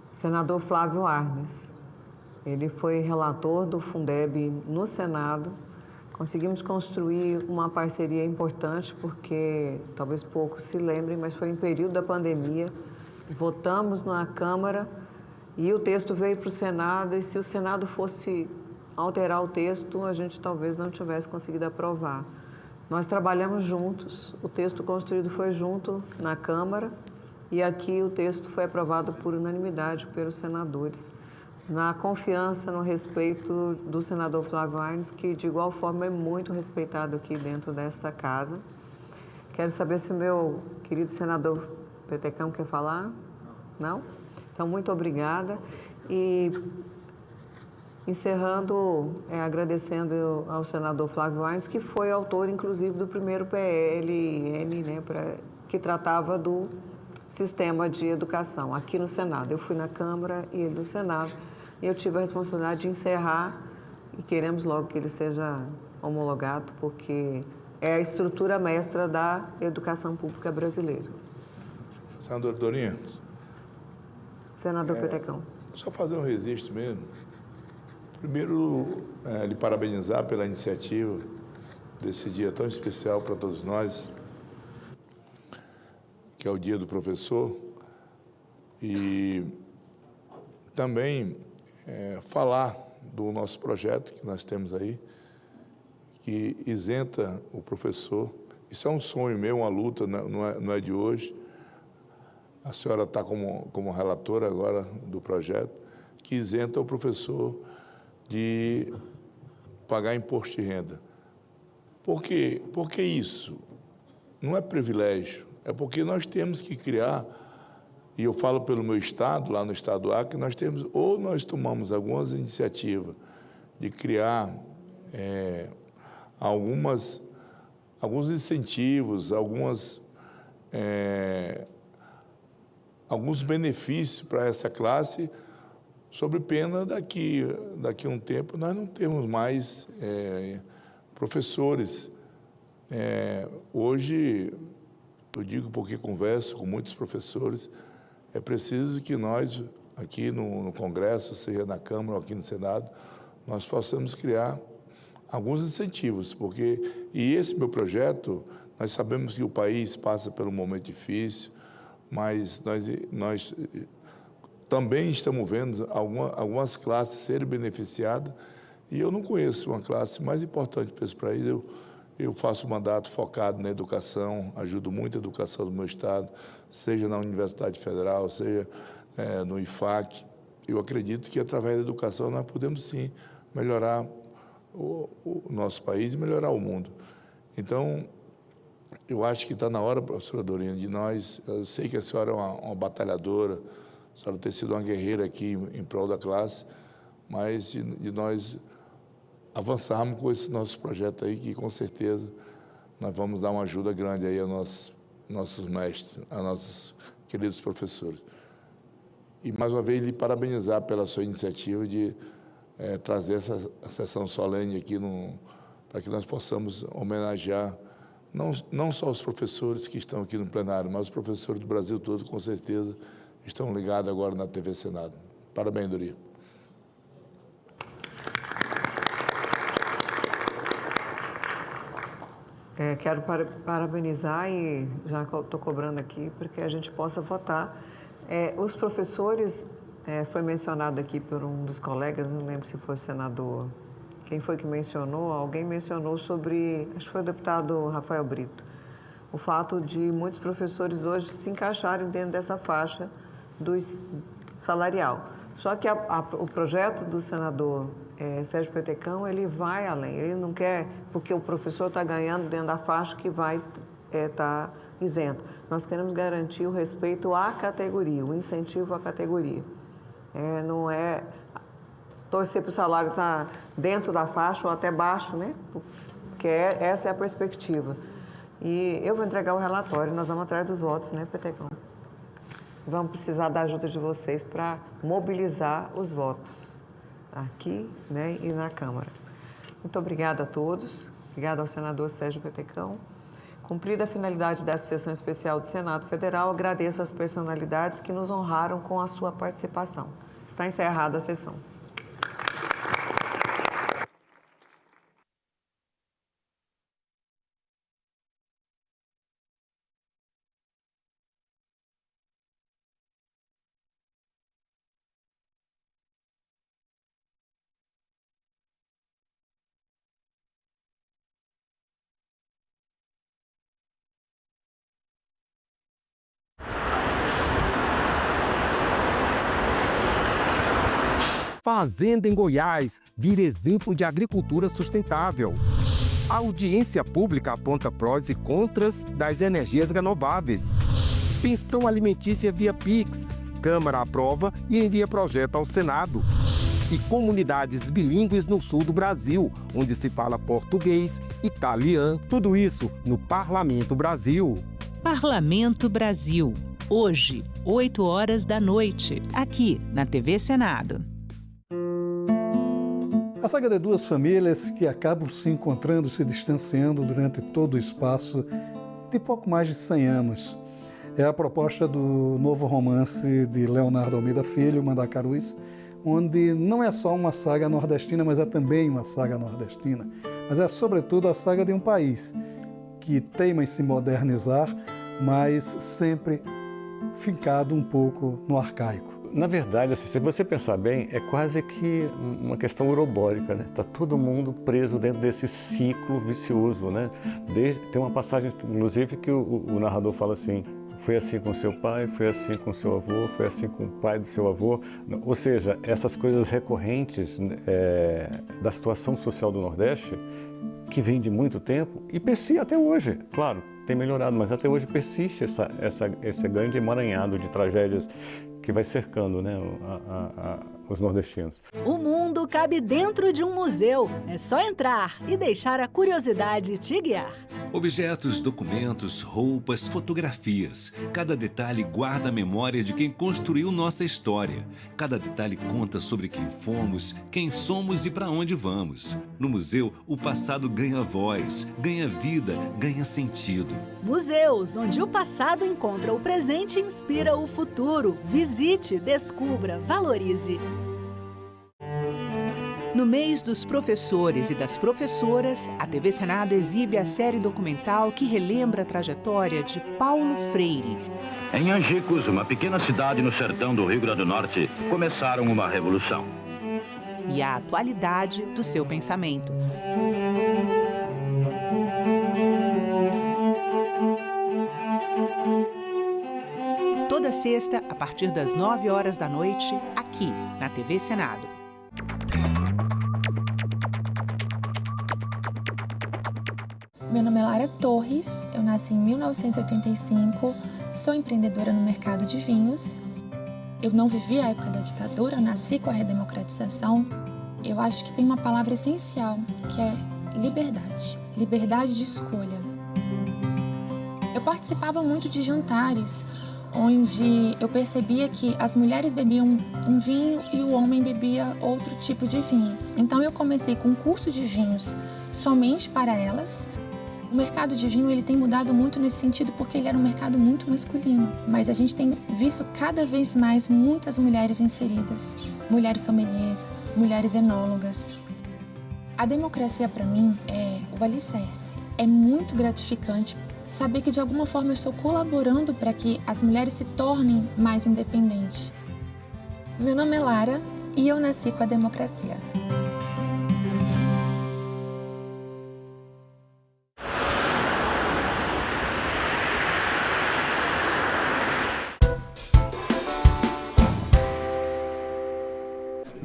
o senador Flávio Arnes. Ele foi relator do Fundeb no Senado. Conseguimos construir uma parceria importante, porque talvez poucos se lembrem, mas foi em período da pandemia. Votamos na Câmara e o texto veio para o Senado, e se o Senado fosse alterar o texto, a gente talvez não tivesse conseguido aprovar. Nós trabalhamos juntos, o texto construído foi junto na Câmara e aqui o texto foi aprovado por unanimidade pelos senadores, na confiança, no respeito do senador Flávio Arnes, que de igual forma é muito respeitado aqui dentro dessa casa. Quero saber se o meu querido senador Petecão quer falar? Não? Então, muito obrigada. E encerrando, agradecendo ao senador Flávio Arnes, que foi autor, inclusive, do primeiro PLN, né, que tratava do sistema de educação aqui no Senado. Eu fui na Câmara e ele no Senado. E eu tive a responsabilidade de encerrar e queremos logo que ele seja homologado, porque é a estrutura mestra da educação pública brasileira. Senador Dorinha. Senador Petecão. Só fazer um registro mesmo. Primeiro, lhe parabenizar pela iniciativa desse dia tão especial para todos nós, que é o Dia do Professor, e também falar do nosso projeto que nós temos aí, que isenta o professor. Isso é um sonho meu, uma luta, não é de hoje. A senhora está como relatora agora do projeto, que isenta o professor de pagar imposto de renda. Por quê? Porque isso não é privilégio, é porque nós temos que criar, e eu falo pelo meu estado, lá no estado do Acre, nós temos, ou nós tomamos algumas iniciativas de criar alguns incentivos, alguns benefícios para essa classe, sob pena daqui a um tempo nós não temos mais professores. Hoje, eu digo porque converso com muitos professores, é preciso que nós, aqui no Congresso, seja na Câmara ou aqui no Senado, nós possamos criar alguns incentivos, e esse meu projeto, nós sabemos que o país passa por um momento difícil, mas nós também estamos vendo algumas classes serem beneficiadas, e eu não conheço uma classe mais importante para esse país. Eu faço um mandato focado na educação, ajudo muito a educação do meu estado, seja na Universidade Federal, seja no IFAC. Eu acredito que, através da educação, nós podemos, sim, melhorar o nosso país e melhorar o mundo. Então, eu acho que está na hora, professora Dorinha, de nós... Eu sei que a senhora é uma batalhadora, a senhora tem sido uma guerreira aqui em prol da classe, mas de nós avançarmos com esse nosso projeto aí, que com certeza nós vamos dar uma ajuda grande aí aos nossos mestres, aos nossos queridos professores. E, mais uma vez, lhe parabenizar pela sua iniciativa de trazer essa sessão solene aqui, para que nós possamos homenagear não só os professores que estão aqui no plenário, mas os professores do Brasil todo, com certeza, estão ligados agora na TV Senado. Parabéns, Dorinha. Quero parabenizar e já estou cobrando aqui para que a gente possa votar. Os professores, foi mencionado aqui por um dos colegas, não lembro se foi o senador, quem foi que mencionou, alguém mencionou sobre, acho que foi o deputado Rafael Brito, o fato de muitos professores hoje se encaixarem dentro dessa faixa salarial. Só que o projeto do senador Sérgio Petecão, ele vai além, ele não quer, porque o professor está ganhando dentro da faixa que vai estar isento. Nós queremos garantir o respeito à categoria, o incentivo à categoria. Não é torcer para o salário estar dentro da faixa ou até baixo, né? Porque essa é a perspectiva. E eu vou entregar o relatório, nós vamos atrás dos votos, né, Petecão? Vamos precisar da ajuda de vocês para mobilizar os votos aqui, né, e na Câmara. Muito obrigada a todos. Obrigada ao senador Sérgio Petecão. Cumprida a finalidade dessa sessão especial do Senado Federal, agradeço às personalidades que nos honraram com a sua participação. Está encerrada a sessão. Fazenda em Goiás vira exemplo de agricultura sustentável. A audiência pública aponta prós e contras das energias renováveis. Pensão alimentícia via Pix. Câmara aprova e envia projeto ao Senado. E comunidades bilíngues no sul do Brasil, onde se fala português, italiano, tudo isso no Parlamento Brasil. Parlamento Brasil. Hoje, 8h, aqui na TV Senado. A saga de duas famílias que acabam se encontrando, se distanciando durante todo o espaço de pouco mais de 100 anos. É a proposta do novo romance de Leonardo Almeida Filho, Mandacarus, onde não é só uma saga nordestina, mas é também uma saga nordestina. Mas é, sobretudo, a saga de um país que teima em se modernizar, mas sempre fincado um pouco no arcaico. Na verdade, assim, se você pensar bem, é quase que uma questão urobórica, né? Está todo mundo preso dentro desse ciclo vicioso, né? Tem uma passagem, inclusive, que o narrador fala assim: foi assim com seu pai, foi assim com seu avô, foi assim com o pai do seu avô. Ou seja, essas coisas recorrentes da situação social do Nordeste, que vem de muito tempo e persiste até hoje, claro, tem melhorado, mas até hoje persiste esse grande emaranhado de tragédias que vai cercando, né, os nordestinos. O mundo cabe dentro de um museu. É só entrar e deixar a curiosidade te guiar. Objetos, documentos, roupas, fotografias. Cada detalhe guarda a memória de quem construiu nossa história. Cada detalhe conta sobre quem fomos, quem somos e para onde vamos. No museu, o passado ganha voz, ganha vida, ganha sentido. Museus, onde o passado encontra o presente e inspira o futuro. Visite, descubra, valorize. No mês dos professores e das professoras, a TV Senado exibe a série documental que relembra a trajetória de Paulo Freire. Em Angicos, uma pequena cidade no sertão do Rio Grande do Norte, começaram uma revolução. E a atualidade do seu pensamento. Toda sexta, a partir das 9h, aqui na TV Senado. Meu nome é Lara Torres, eu nasci em 1985, sou empreendedora no mercado de vinhos. Eu não vivi a época da ditadura, eu nasci com a redemocratização. Eu acho que tem uma palavra essencial, que é liberdade. Liberdade de escolha. Eu participava muito de jantares, onde eu percebia que as mulheres bebiam um vinho e o homem bebia outro tipo de vinho. Então eu comecei com um curso de vinhos somente para elas. O mercado de vinho ele tem mudado muito nesse sentido porque ele era um mercado muito masculino. Mas a gente tem visto cada vez mais muitas mulheres inseridas. Mulheres sommeliers, mulheres enólogas. A democracia para mim é o alicerce. é muito gratificante saber que de alguma forma eu estou colaborando para que as mulheres se tornem mais independentes. Meu nome é Lara e eu nasci com a democracia.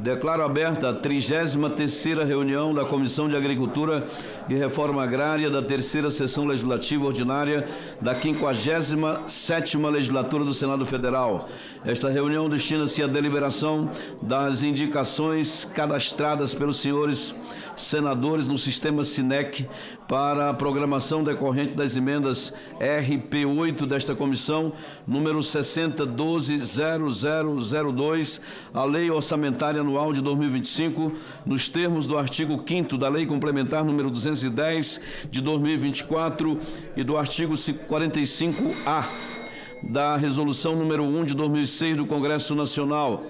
Declaro aberta a 33ª reunião da Comissão de Agricultura e Reforma Agrária da 3ª Sessão Legislativa Ordinária da 57ª Legislatura do Senado Federal. Esta reunião destina-se à deliberação das indicações cadastradas pelos senhores senadores no sistema SINEC para a programação decorrente das emendas RP8 desta comissão, número 60120002, à Lei Orçamentária Anual de 2025, nos termos do artigo 5º da Lei Complementar número 210 de 2024 e do artigo 45A da Resolução número 1 de 2006 do Congresso Nacional.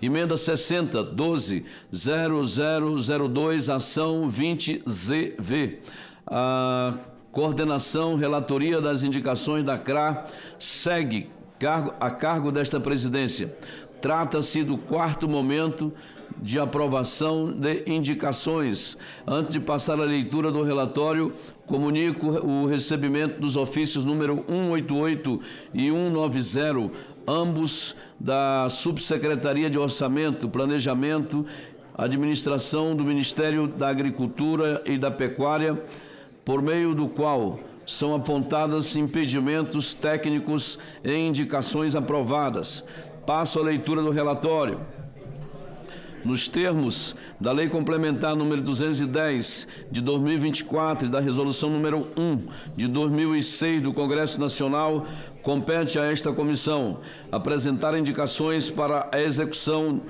Emenda 60120002, ação 20ZV. A coordenação, relatoria das indicações da CRA segue a cargo desta presidência. Trata-se do 4º momento de aprovação de indicações. Antes de passar a leitura do relatório, comunico o recebimento dos ofícios número 188 e 190, ambos da Subsecretaria de Orçamento, Planejamento, Administração do Ministério da Agricultura e da Pecuária, por meio do qual são apontados impedimentos técnicos e indicações aprovadas. Passo a leitura do relatório. Nos termos da Lei Complementar número 210 de 2024 e da Resolução número 1 de 2006 do Congresso Nacional, compete a esta comissão apresentar indicações para a execução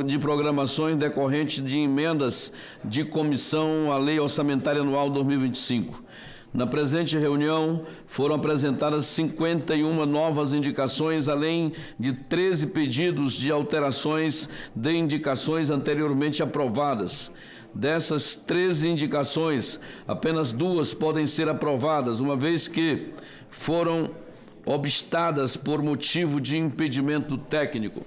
de programações decorrentes de emendas de comissão à Lei Orçamentária Anual 2025. Na presente reunião, foram apresentadas 51 novas indicações, além de 13 pedidos de alterações de indicações anteriormente aprovadas. Dessas 13 indicações, apenas 2 podem ser aprovadas, uma vez que foram obstadas por motivo de impedimento técnico.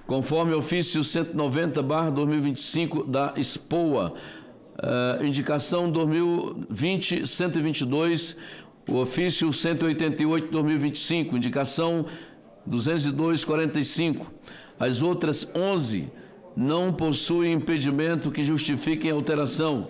Conforme o ofício 190/2025 da SPOA, indicação 2020-122, o ofício 188/2025, indicação 202/45. As outras 11 não possuem impedimento que justifiquem alteração.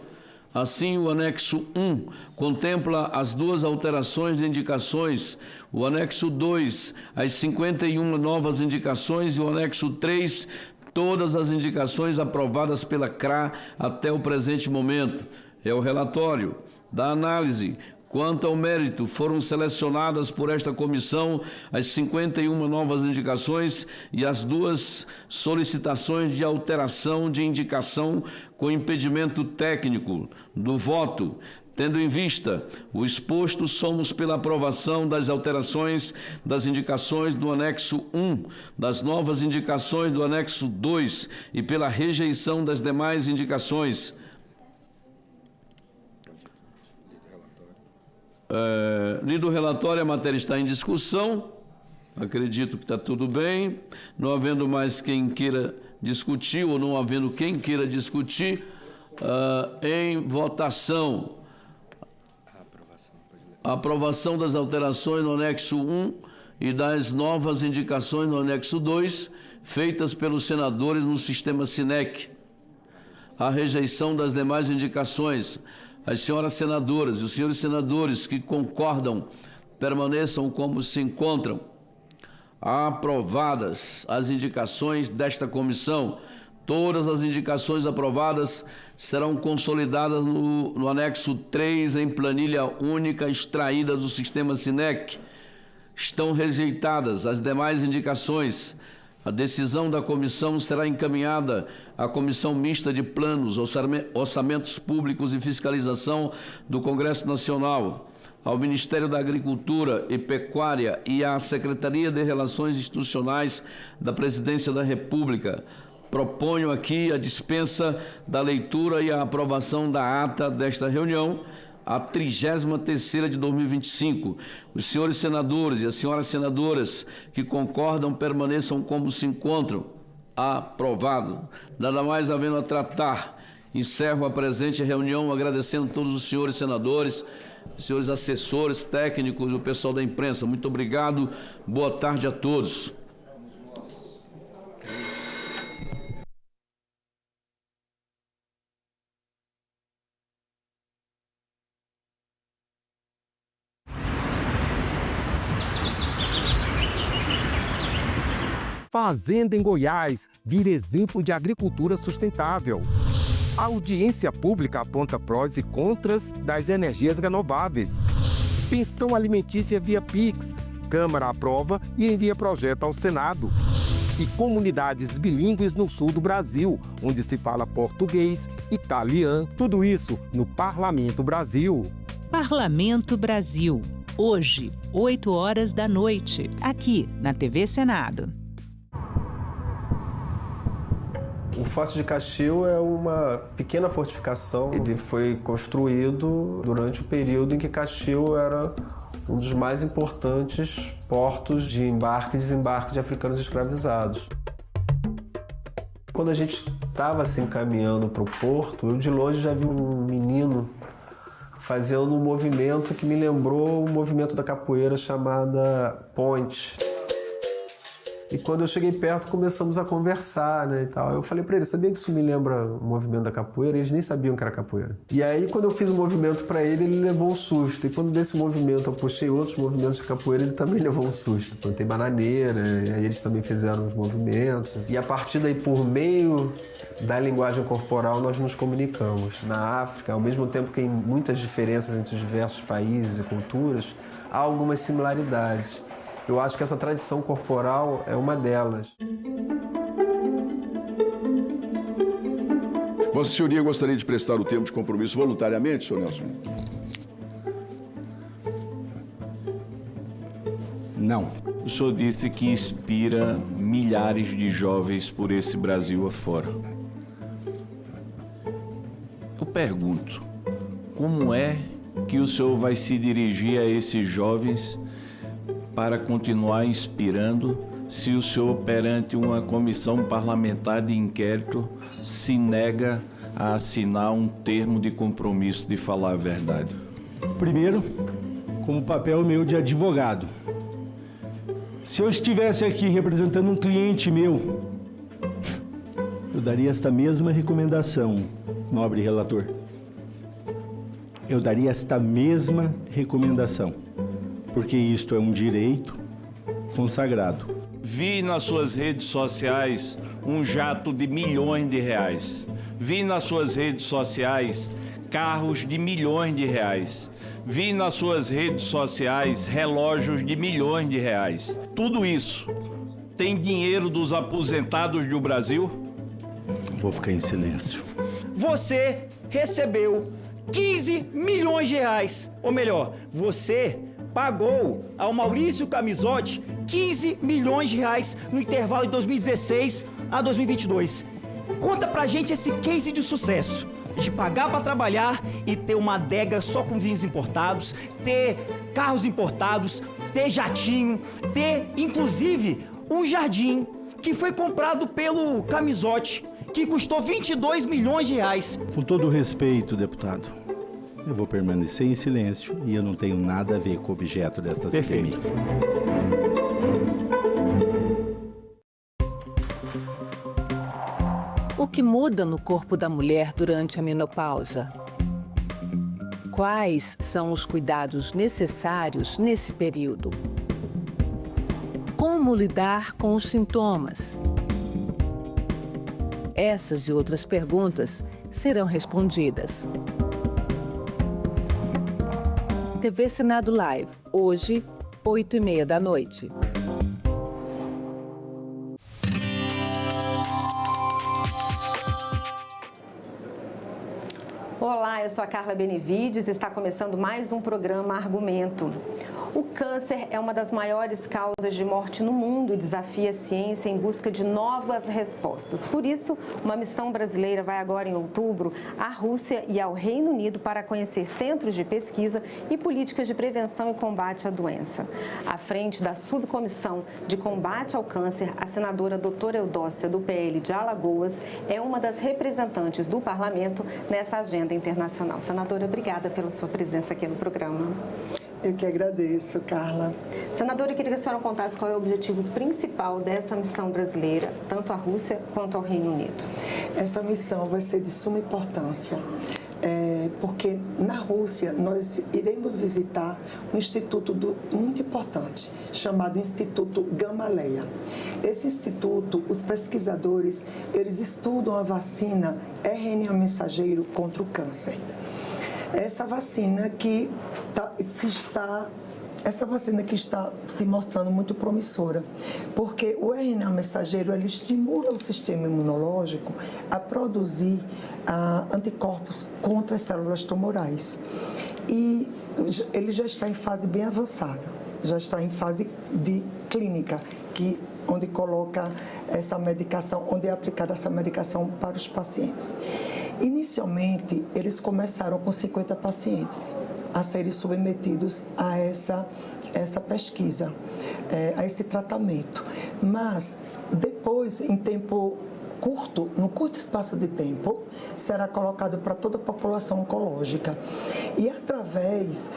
Assim, o anexo 1 contempla as 2 alterações de indicações, o anexo 2, as 51 novas indicações e o anexo 3, todas as indicações aprovadas pela CRA até o presente momento. É o relatório da análise. Quanto ao mérito, foram selecionadas por esta comissão as 51 novas indicações e as 2 solicitações de alteração de indicação com impedimento técnico do voto. Tendo em vista o exposto, somos pela aprovação das alterações das indicações do anexo 1, das novas indicações do anexo 2 e pela rejeição das demais indicações. Lido o relatório, a matéria está em discussão. Acredito que está tudo bem. Não havendo mais quem queira discutir ou não havendo quem queira discutir, em votação. A aprovação das alterações no anexo 1 e das novas indicações no anexo 2, feitas pelos senadores no sistema SINEC. A rejeição das demais indicações. As senhoras senadoras e os senhores senadores que concordam, permaneçam como se encontram. Aprovadas as indicações desta comissão. Todas as indicações aprovadas serão consolidadas no anexo 3 em planilha única extraída do sistema SINEC. Estão rejeitadas as demais indicações. A decisão da comissão será encaminhada à Comissão Mista de Planos, Orçamentos Públicos e Fiscalização do Congresso Nacional, ao Ministério da Agricultura e Pecuária e à Secretaria de Relações Institucionais da Presidência da República, proponho aqui a dispensa da leitura e a aprovação da ata desta reunião, a 33ª de 2025. Os senhores senadores e as senhoras senadoras que concordam permaneçam como se encontram. Aprovado. Nada mais havendo a tratar, encerro a presente reunião agradecendo a todos os senhores senadores, senhores assessores, técnicos e o pessoal da imprensa. Muito obrigado. Boa tarde a todos. Fazenda em Goiás vira exemplo de agricultura sustentável. A audiência pública aponta prós e contras das energias renováveis. Pensão alimentícia via Pix. Câmara aprova e envia projeto ao Senado. E comunidades bilíngues no sul do Brasil, onde se fala português, italiano, tudo isso no Parlamento Brasil. Parlamento Brasil. Hoje, 20h, aqui na TV Senado. O Forte de Caxil é uma pequena fortificação. Ele foi construído durante o período em que Caxil era um dos mais importantes portos de embarque e desembarque de africanos escravizados. Quando a gente estava se encaminhando para o porto, eu de longe já vi um menino fazendo um movimento que me lembrou o movimento da capoeira chamada ponte. E quando eu cheguei perto, começamos a conversar, né, e tal. Eu falei pra ele, sabia que isso me lembra o movimento da capoeira? Eles nem sabiam que era capoeira. E aí, quando eu fiz o movimento pra ele, ele levou um susto. E quando desse movimento eu puxei outros movimentos de capoeira, ele também levou um susto. Plantei bananeira, e aí eles também fizeram os movimentos. E a partir daí, por meio da linguagem corporal, nós nos comunicamos. Na África, ao mesmo tempo que tem muitas diferenças entre os diversos países e culturas, há algumas similaridades. Eu acho que essa tradição corporal é uma delas. Vossa Senhoria gostaria de prestar o termo de compromisso voluntariamente, senhor Nelson? Não. O senhor disse que inspira milhares de jovens por esse Brasil afora. Eu pergunto, como é que o senhor vai se dirigir a esses jovens para continuar inspirando se o senhor, perante uma comissão parlamentar de inquérito, se nega a assinar um termo de compromisso de falar a verdade? Primeiro, como papel meu de advogado. Se eu estivesse aqui representando um cliente meu, eu daria esta mesma recomendação, nobre relator. Eu daria esta mesma recomendação, porque isto é um direito consagrado. Vi nas suas redes sociais um jato de milhões de reais. Vi nas suas redes sociais carros de milhões de reais. Vi nas suas redes sociais relógios de milhões de reais. Tudo isso tem dinheiro dos aposentados do Brasil? Vou ficar em silêncio. Você recebeu 15 milhões de reais. Ou melhor, você pagou ao Maurício Camisotti 15 milhões de reais no intervalo de 2016 a 2022. Conta pra gente esse case de sucesso, de pagar pra trabalhar e ter uma adega só com vinhos importados, ter carros importados, ter jatinho, ter, inclusive, um jardim que foi comprado pelo Camisotti, que custou 22 milhões de reais. Com todo o respeito, deputado, eu vou permanecer em silêncio e eu não tenho nada a ver com o objeto desta CPMI. O que muda no corpo da mulher durante a menopausa? Quais são os cuidados necessários nesse período? Como lidar com os sintomas? Essas e outras perguntas serão respondidas. TV Senado Live, hoje, 20h30. Olá, eu sou a Carla Benevides e está começando mais um programa Argumento. O câncer é uma das maiores causas de morte no mundo e desafia a ciência em busca de novas respostas. Por isso, uma missão brasileira vai agora em outubro à Rússia e ao Reino Unido para conhecer centros de pesquisa e políticas de prevenção e combate à doença. À frente da subcomissão de combate ao câncer, a senadora doutora Eudócia, do PL de Alagoas, é uma das representantes do parlamento nessa agenda internacional. Senadora, obrigada pela sua presença aqui no programa. Eu que agradeço, Carla. Senadora, eu queria que a senhora contasse qual é o objetivo principal dessa missão brasileira, tanto à Rússia quanto ao Reino Unido. Essa missão vai ser de suma importância, porque na Rússia nós iremos visitar um instituto muito importante, chamado Instituto Gamaleya. Esse instituto, os pesquisadores, eles estudam a vacina RNA mensageiro contra o câncer. Essa vacina que está se mostrando muito promissora, porque o RNA mensageiro ele estimula o sistema imunológico a produzir anticorpos contra as células tumorais. E ele já está em fase bem avançada, já está em fase de clínica, onde coloca essa medicação, onde é aplicada essa medicação para os pacientes. Inicialmente, eles começaram com 50 pacientes a serem submetidos a essa pesquisa, a esse tratamento. Mas, depois, em tempo curto, no curto espaço de tempo, será colocado para toda a população oncológica. E através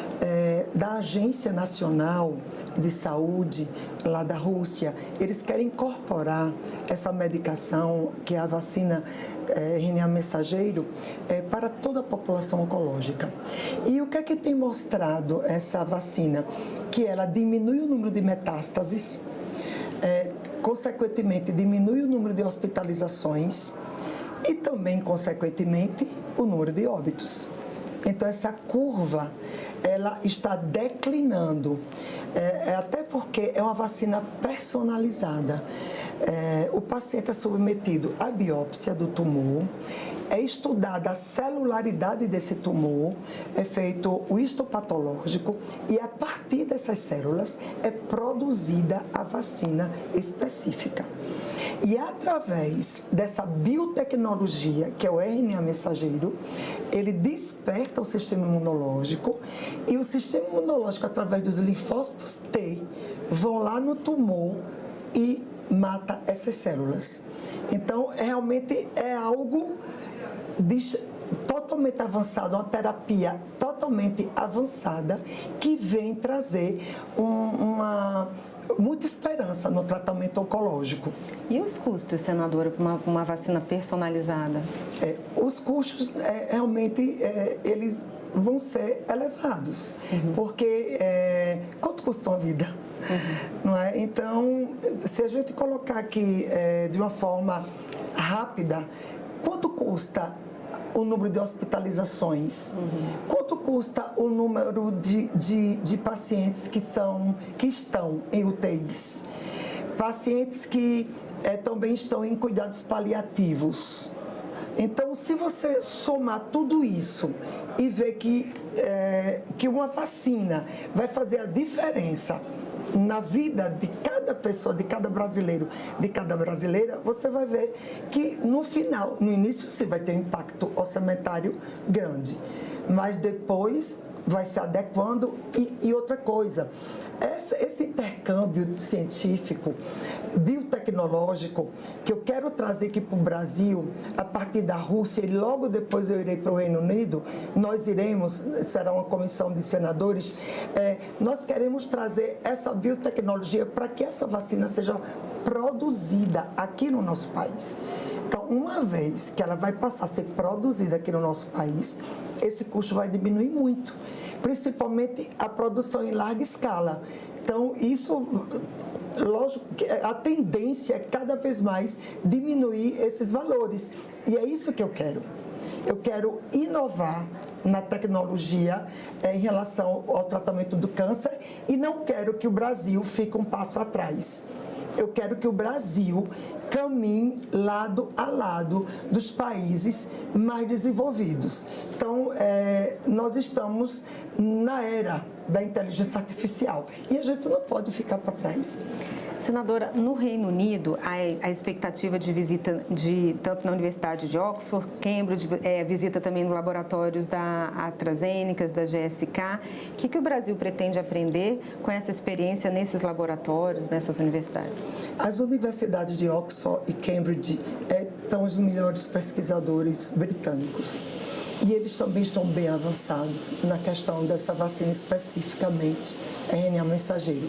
da Agência Nacional de Saúde, lá da Rússia, eles querem incorporar essa medicação, que é a vacina RNA mensageiro, para toda a população oncológica. E o que é que tem mostrado essa vacina? Que ela diminui o número de metástases, consequentemente, diminui o número de hospitalizações e também, consequentemente, o número de óbitos. Então, essa curva, ela está declinando, até porque é uma vacina personalizada. O paciente é submetido à biópsia do tumor, é estudada a celularidade desse tumor, é feito o histopatológico e a partir dessas células é produzida a vacina específica. E através dessa biotecnologia, que é o RNA mensageiro, ele desperta o sistema imunológico e o sistema imunológico, através dos linfócitos T, vão lá no tumor e mata essas células. Então, realmente é algo totalmente avançado, uma terapia totalmente avançada que vem trazer muita esperança no tratamento oncológico. E os custos, senadora, para uma vacina personalizada? Os custos, realmente, eles vão ser elevados, porque quanto custa uma vida? Não é? Então, se a gente colocar aqui de uma forma rápida, quanto custa o número de hospitalizações? Quanto custa o número de pacientes que estão em UTIs? Pacientes que também estão em cuidados paliativos. Então, se você somar tudo isso e ver que uma vacina vai fazer a diferença na vida de cada pessoa, de cada brasileiro, de cada brasileira, você vai ver que no final, no início, sim, vai ter um impacto orçamentário grande, mas depois vai se adequando. E outra coisa, esse intercâmbio científico, biotecnológico, que eu quero trazer aqui para o Brasil, a partir da Rússia, e logo depois eu irei para o Reino Unido, nós iremos, será uma comissão de senadores, nós queremos trazer essa biotecnologia para que essa vacina seja produzida aqui no nosso país. Então, uma vez que ela vai passar a ser produzida aqui no nosso país, esse custo vai diminuir muito, principalmente a produção em larga escala. Então, isso, lógico, a tendência é cada vez mais diminuir esses valores. E é isso que eu quero. Eu quero inovar na tecnologia em relação ao tratamento do câncer e não quero que o Brasil fique um passo atrás. Eu quero que o Brasil caminhem lado a lado dos países mais desenvolvidos. Então, nós estamos na era da inteligência artificial e a gente não pode ficar para trás. Senadora, no Reino Unido, a expectativa de visita tanto na Universidade de Oxford, Cambridge, visita também nos laboratórios da AstraZeneca, da GSK. O que o Brasil pretende aprender com essa experiência nesses laboratórios, nessas universidades? As universidades de Oxford e Cambridge estão os melhores pesquisadores britânicos. E eles também estão bem avançados na questão dessa vacina especificamente, RNA mensageiro.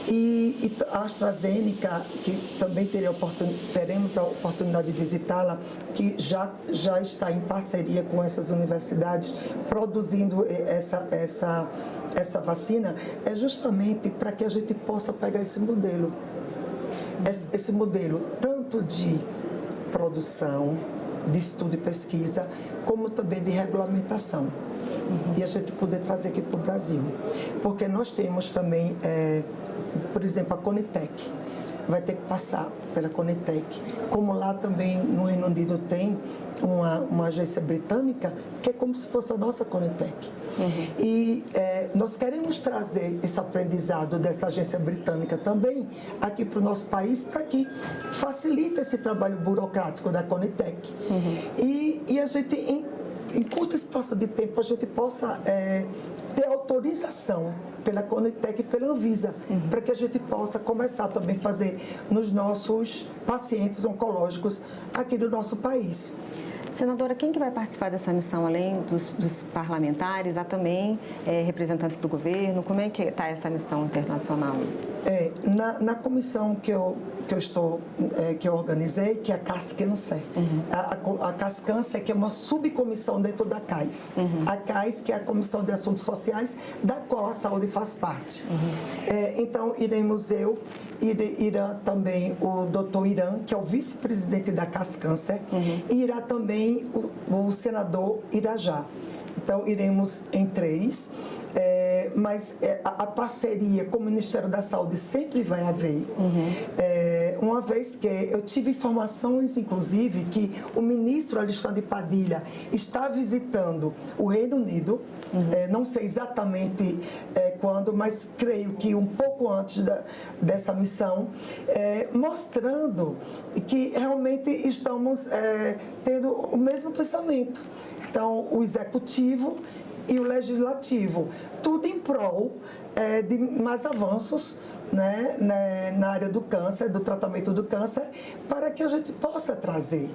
E a AstraZeneca, que também teremos a oportunidade de visitá-la, que já está em parceria com essas universidades, produzindo essa vacina, é justamente para que a gente possa pegar esse modelo tanto de produção, de estudo e pesquisa, como também de regulamentação. E a gente poder trazer aqui para o Brasil. Porque nós temos também, por exemplo, a Conitec. Vai ter que passar pela Conitec. Como lá também no Reino Unido tem uma agência britânica, que é como se fosse a nossa Conitec. E nós queremos trazer esse aprendizado dessa agência britânica também aqui para o nosso país, para que facilite esse trabalho burocrático da Conitec. E a gente, em curto espaço de tempo, a gente possa ter autorização pela Conitec e pela Anvisa, para que a gente possa começar também a fazer nos nossos pacientes oncológicos aqui do nosso país. Senadora, quem que vai participar dessa missão, além dos parlamentares, há também representantes do governo? Como é que está essa missão internacional? Na comissão que eu organizei, que é a CAS-Câncer. A CAS-Câncer, que é uma subcomissão dentro da CAIS. A CAIS, que é a Comissão de Assuntos Sociais, da qual a saúde faz parte. Então, iremos irá também o doutor Irã, que é o vice-presidente da CAS-Câncer, e irá também o senador Irajá. Então, iremos em 3. Mas a parceria com o Ministério da Saúde sempre vai haver. Uma vez que eu tive informações, inclusive, que o ministro Alexandre Padilha está visitando o Reino Unido, não sei exatamente quando, mas creio que um pouco antes dessa missão, mostrando que realmente estamos tendo o mesmo pensamento. Então, o executivo e o legislativo, tudo em prol de mais avanços, né, na área do câncer, do tratamento do câncer, para que a gente possa trazer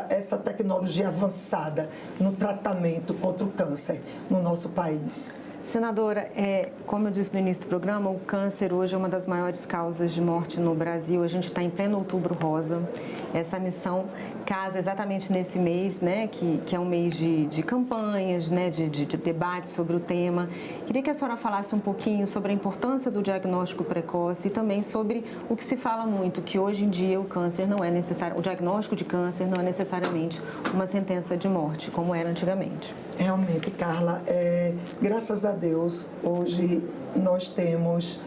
essa tecnologia avançada no tratamento contra o câncer no nosso país. Senadora, como eu disse no início do programa, o câncer hoje é uma das maiores causas de morte no Brasil. A gente está em pleno Outubro Rosa. Essa missão casa exatamente nesse mês, né, que é um mês de campanhas, né, de debate sobre o tema. Queria que a senhora falasse um pouquinho sobre a importância do diagnóstico precoce e também sobre o que se fala muito, que hoje em dia o câncer não é necessário, o diagnóstico de câncer não é necessariamente uma sentença de morte, como era antigamente. Realmente, Carla, graças a Deus, hoje nós temos,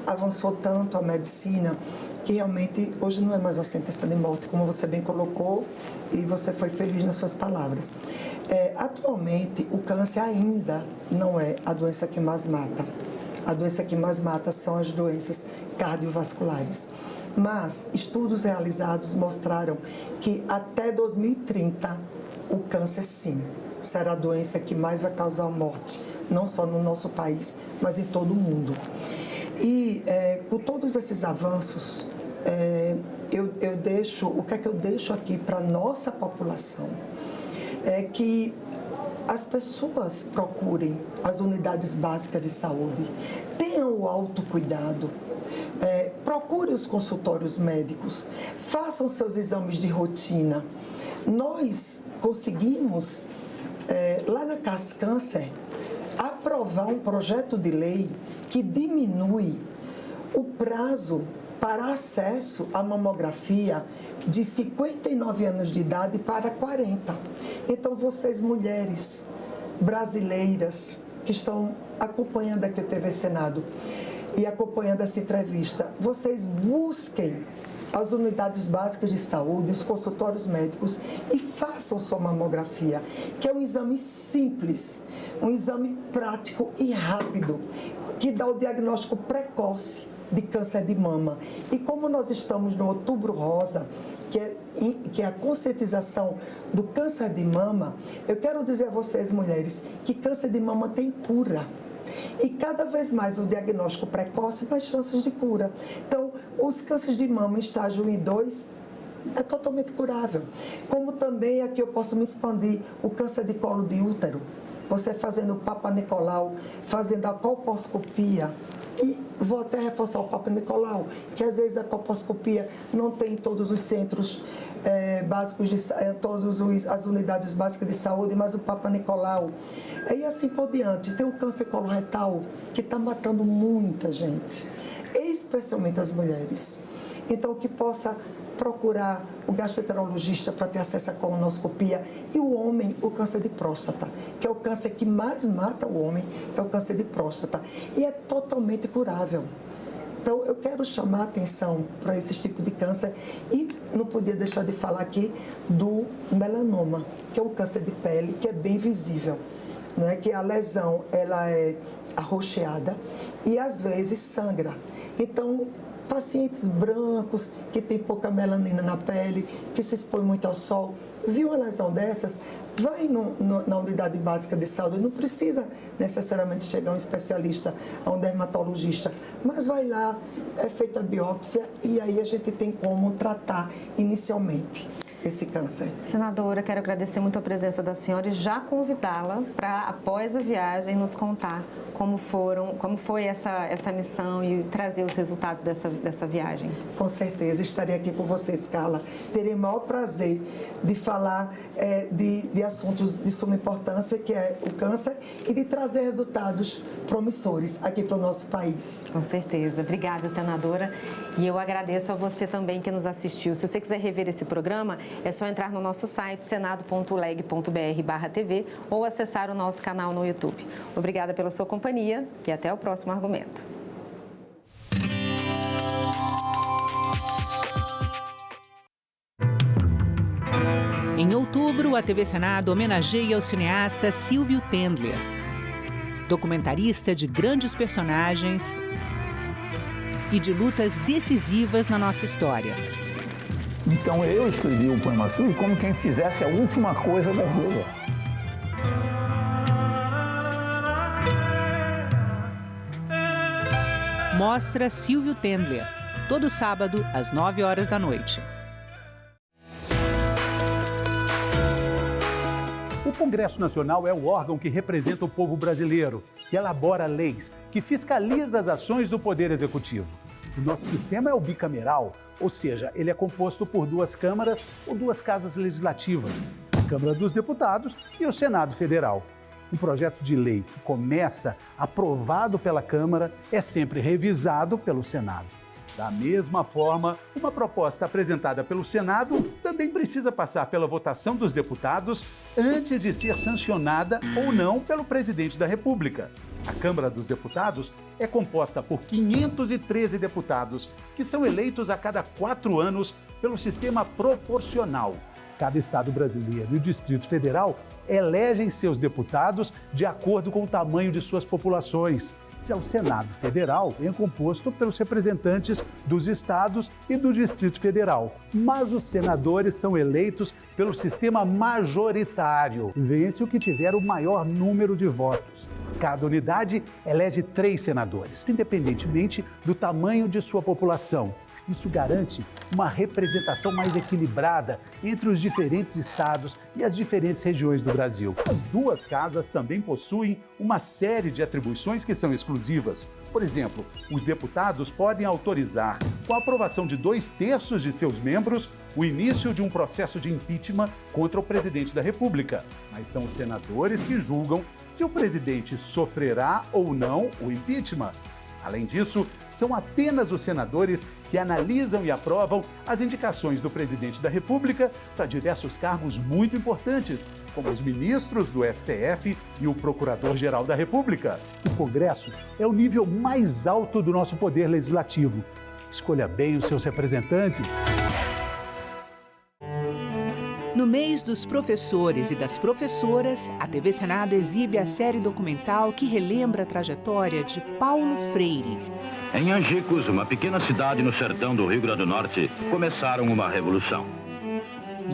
avançou tanto a medicina, que realmente hoje não é mais uma sentença de morte, como você bem colocou, e você foi feliz nas suas palavras. Atualmente, o câncer ainda não é a doença que mais mata. A doença que mais mata são as doenças cardiovasculares. Mas estudos realizados mostraram que até 2030, o câncer, sim, será a doença que mais vai causar morte, não só no nosso país, mas em todo o mundo. E com todos esses avanços, o que é que eu deixo aqui para a nossa população? É que as pessoas procurem as unidades básicas de saúde, tenham o autocuidado, procure os consultórios médicos, façam seus exames de rotina. Nós conseguimos, lá na CAS-Câncer, aprovar um projeto de lei que diminui o prazo para acesso à mamografia de 59 anos de idade para 40. Então, vocês, mulheres brasileiras que estão acompanhando aqui o TV Senado e acompanhando essa entrevista, vocês busquem às unidades básicas de saúde, os consultórios médicos e façam sua mamografia, que é um exame simples, um exame prático e rápido, que dá o diagnóstico precoce de câncer de mama. E como nós estamos no Outubro Rosa, que é a conscientização do câncer de mama, eu quero dizer a vocês, mulheres, que câncer de mama tem cura. E cada vez mais o diagnóstico precoce, mais chances de cura. Então, os cânceres de mama em estágio 1 e 2 é totalmente curável. Como também aqui eu posso me expandir o câncer de colo de útero. Você fazendo o Papa Nicolau, fazendo a colposcopia. E vou até reforçar o Papa Nicolau, que às vezes a colposcopia não tem em todos os centros básicos, todas as unidades básicas de saúde, mas o Papa Nicolau. E assim por diante. Tem o câncer coloretal, que está matando muita gente, especialmente as mulheres. Então, que possa procurar o gastroenterologista para ter acesso à colonoscopia. E o homem, o câncer de próstata, que é o câncer que mais mata o homem, é o câncer de próstata. E é totalmente curável. Então, eu quero chamar a atenção para esse tipo de câncer e não podia deixar de falar aqui do melanoma, que é o câncer de pele, que é bem visível, né? Que a lesão ela é arroxeada e às vezes sangra. Então, pacientes brancos que têm pouca melanina na pele, que se expõem muito ao sol, viu uma lesão dessas, vai na unidade básica de saúde, não precisa necessariamente chegar a um especialista, a um dermatologista, mas vai lá, é feita a biópsia e aí a gente tem como tratar inicialmente esse câncer. Senadora, quero agradecer muito a presença da senhora e já convidá-la para, após a viagem, nos contar como foi essa missão e trazer os resultados dessa viagem. Com certeza, estarei aqui com vocês, Carla. Terei o maior prazer de falar de assuntos de suma importância, que é o câncer, e de trazer resultados promissores aqui para o nosso país. Com certeza. Obrigada, senadora. E eu agradeço a você também que nos assistiu. Se você quiser rever esse programa, é só entrar no nosso site senado.leg.br/TV ou acessar o nosso canal no YouTube. Obrigada pela sua companhia e até o próximo argumento. Em outubro, a TV Senado homenageia o cineasta Silvio Tendler, documentarista de grandes personagens e de lutas decisivas na nossa história. Então eu escrevi o poema Silvio como quem fizesse a última coisa da vida. Mostra Silvio Tendler, todo sábado às 9 horas da noite. O Congresso Nacional é o órgão que representa o povo brasileiro, que elabora leis, que fiscaliza as ações do Poder Executivo. O nosso sistema é o bicameral, ou seja, ele é composto por 2 câmaras ou 2 casas legislativas, a Câmara dos Deputados e o Senado Federal. Um projeto de lei que começa aprovado pela Câmara é sempre revisado pelo Senado. Da mesma forma, uma proposta apresentada pelo Senado também precisa passar pela votação dos deputados antes de ser sancionada ou não pelo presidente da República. A Câmara dos Deputados é composta por 513 deputados, que são eleitos a cada 4 anos pelo sistema proporcional. Cada estado brasileiro e o Distrito Federal elegem seus deputados de acordo com o tamanho de suas populações. Já o Senado Federal é composto pelos representantes dos estados e do Distrito Federal. Mas os senadores são eleitos pelo sistema majoritário. Vence o que tiver o maior número de votos. Cada unidade elege 3 senadores, independentemente do tamanho de sua população. Isso garante uma representação mais equilibrada entre os diferentes estados e as diferentes regiões do Brasil. As 2 casas também possuem uma série de atribuições que são exclusivas. Por exemplo, os deputados podem autorizar, com a aprovação de 2/3 de seus membros, o início de um processo de impeachment contra o presidente da República. Mas são os senadores que julgam se o presidente sofrerá ou não o impeachment. Além disso, são apenas os senadores que analisam e aprovam as indicações do presidente da República para diversos cargos muito importantes, como os ministros do STF e o Procurador-Geral da República. O Congresso é o nível mais alto do nosso poder legislativo. Escolha bem os seus representantes. No mês dos professores e das professoras, a TV Senado exibe a série documental que relembra a trajetória de Paulo Freire. Em Angicos, uma pequena cidade no sertão do Rio Grande do Norte, começaram uma revolução.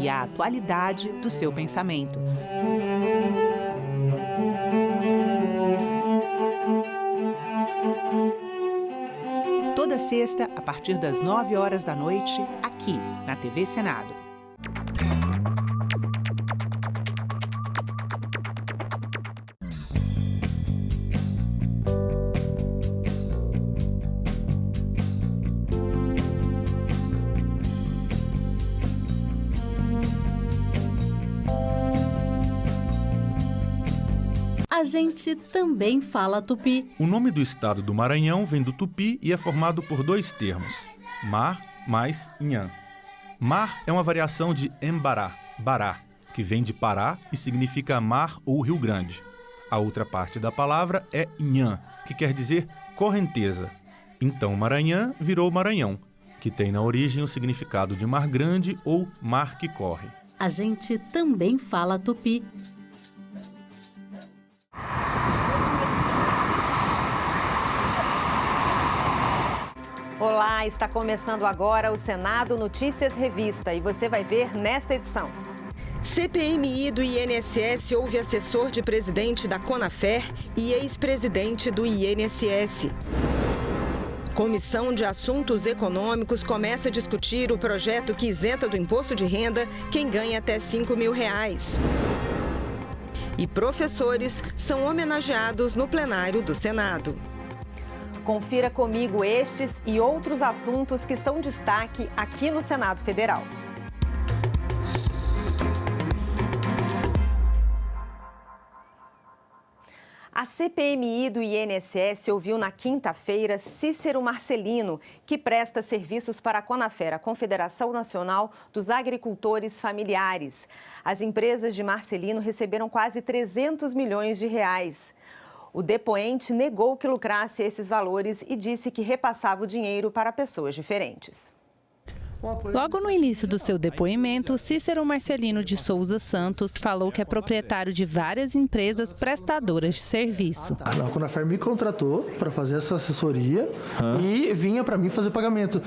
E a atualidade do seu pensamento. Toda sexta, a partir das 9 horas da noite, aqui na TV Senado. A gente também fala tupi. O nome do estado do Maranhão vem do tupi e é formado por dois termos, mar mais inhã. Mar é uma variação de embará, bará, que vem de Pará e significa mar ou Rio Grande. A outra parte da palavra é inhã, que quer dizer correnteza. Então Maranhão virou Maranhão, que tem na origem o significado de mar grande ou mar que corre. A gente também fala tupi. Olá, está começando agora o Senado Notícias Revista e você vai ver nesta edição. CPMI do INSS ouve assessor de presidente da Conafer e ex-presidente do INSS. Comissão de Assuntos Econômicos começa a discutir o projeto que isenta do imposto de renda quem ganha até R$5 mil. E professores são homenageados no plenário do Senado. Confira comigo estes e outros assuntos que são destaque aqui no Senado Federal. A CPMI do INSS ouviu na quinta-feira Cícero Marcelino, que presta serviços para a Conafer, a Confederação Nacional dos Agricultores Familiares. As empresas de Marcelino receberam quase R$300 milhões. O depoente negou que lucrasse esses valores e disse que repassava o dinheiro para pessoas diferentes. Logo no início do seu depoimento, Cícero Marcelino de Souza Santos falou que é proprietário de várias empresas prestadoras de serviço. A Conafer me contratou para fazer essa assessoria e vinha para mim fazer pagamento.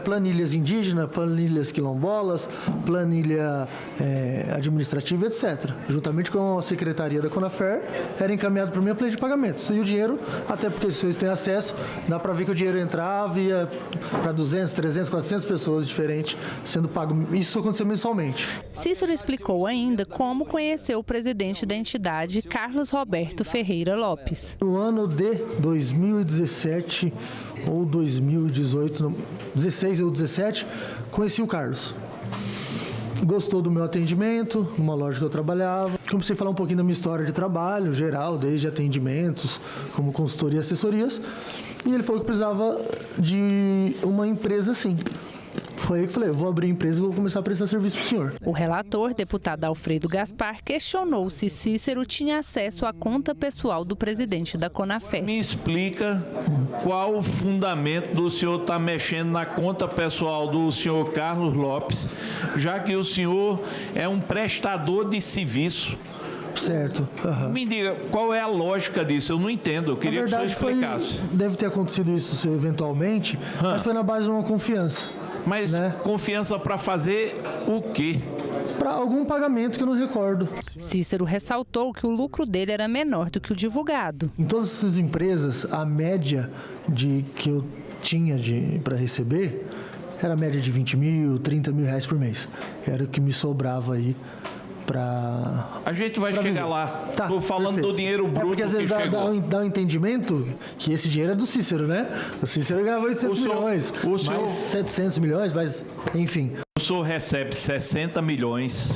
Planilhas indígenas, planilhas quilombolas, planilha administrativa, etc. Juntamente com a secretaria da Conafer, era encaminhado para mim a planilha de pagamentos. E o dinheiro, até porque vocês têm acesso, dá para ver que o dinheiro entrava e ia para 200, 300, 400 pessoas diferente sendo pago. Isso aconteceu mensalmente. Cícero explicou ainda como conheceu o presidente da entidade, Carlos Roberto Ferreira Lopes. No ano de 2017 ou 2018, 16 ou 17, conheci o Carlos. Gostou do meu atendimento, numa loja que eu trabalhava. Comecei a falar um pouquinho da minha história de trabalho, geral, desde atendimentos, como consultoria e assessorias. E ele falou que precisava de uma empresa assim. Foi aí que eu falei, eu vou abrir a empresa e vou começar a prestar serviço para o senhor. O relator, deputado Alfredo Gaspar, questionou se Cícero tinha acesso à conta pessoal do presidente da Conafer. Me explica qual o fundamento do senhor estar mexendo na conta pessoal do senhor Carlos Lopes, já que o senhor é um prestador de serviço. Certo. Me diga, qual é a lógica disso? Eu não entendo, eu queria que o senhor explicasse. Deve ter acontecido isso eventualmente, mas foi na base de uma confiança. Mas confiança para fazer o quê? Para algum pagamento que eu não recordo. Cícero ressaltou que o lucro dele era menor do que o divulgado. Em todas essas empresas, a média que eu tinha para receber era a média de 20 mil, 30 mil reais por mês. Era o que me sobrava aí para... A gente vai chegar lá. Estou falando do dinheiro bruto porque às vezes dá um entendimento que esse dinheiro é do Cícero, né? O Cícero ganhava 800 milhões, mais 700 milhões, mas enfim. O senhor recebe 60 milhões,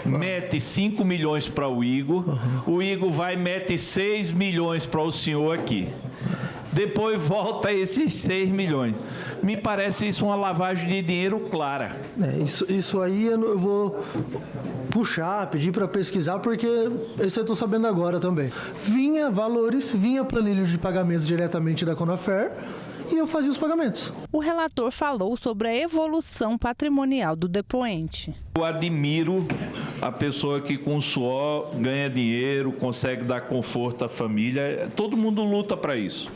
mete 5 milhões para o Igor, o Igor vai e mete 6 milhões para o senhor aqui. Depois volta esses 6 milhões. Me parece isso uma lavagem de dinheiro clara. Isso aí eu vou puxar, pedir para pesquisar, porque isso eu estou sabendo agora também. Vinha valores, vinha planilha de pagamentos diretamente da Conafer e eu fazia os pagamentos. O relator falou sobre a evolução patrimonial do depoente. Eu admiro a pessoa que com suor ganha dinheiro, consegue dar conforto à família. Todo mundo luta para isso.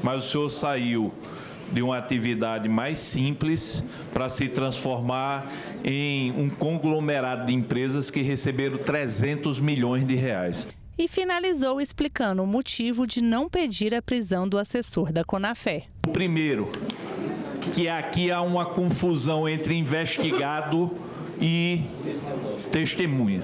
Mas o senhor saiu de uma atividade mais simples para se transformar em um conglomerado de empresas que receberam 300 milhões de reais. E finalizou explicando o motivo de não pedir a prisão do assessor da Conafé. Primeiro, que aqui há uma confusão entre investigado e testemunha.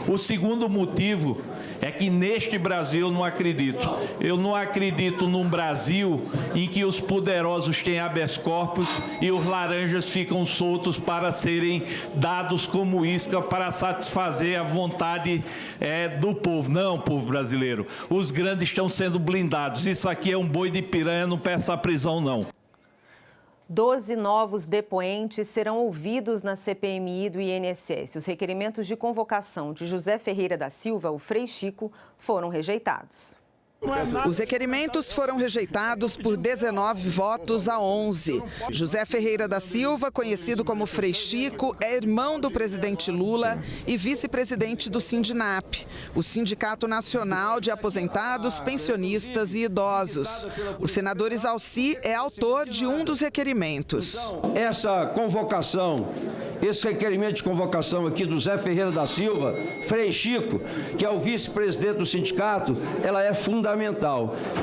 O segundo motivo é que neste Brasil eu não acredito. Eu não acredito num Brasil em que os poderosos têm habeas corpus e os laranjas ficam soltos para serem dados como isca para satisfazer a vontade do povo. Não, povo brasileiro. Os grandes estão sendo blindados. Isso aqui é um boi de piranha, não peça a prisão, não. 12 novos depoentes serão ouvidos na CPMI do INSS. Os requerimentos de convocação de José Ferreira da Silva, o Frei Chico, foram rejeitados. Os requerimentos foram rejeitados por 19 votos a 11. José Ferreira da Silva, conhecido como Frei Chico, é irmão do presidente Lula e vice-presidente do Sindinap, o Sindicato Nacional de Aposentados, Pensionistas e Idosos. O senador Isalci é autor de um dos requerimentos. Essa convocação, esse requerimento de convocação aqui do Zé Ferreira da Silva, Frei Chico, que é o vice-presidente do sindicato, ela é fundamental.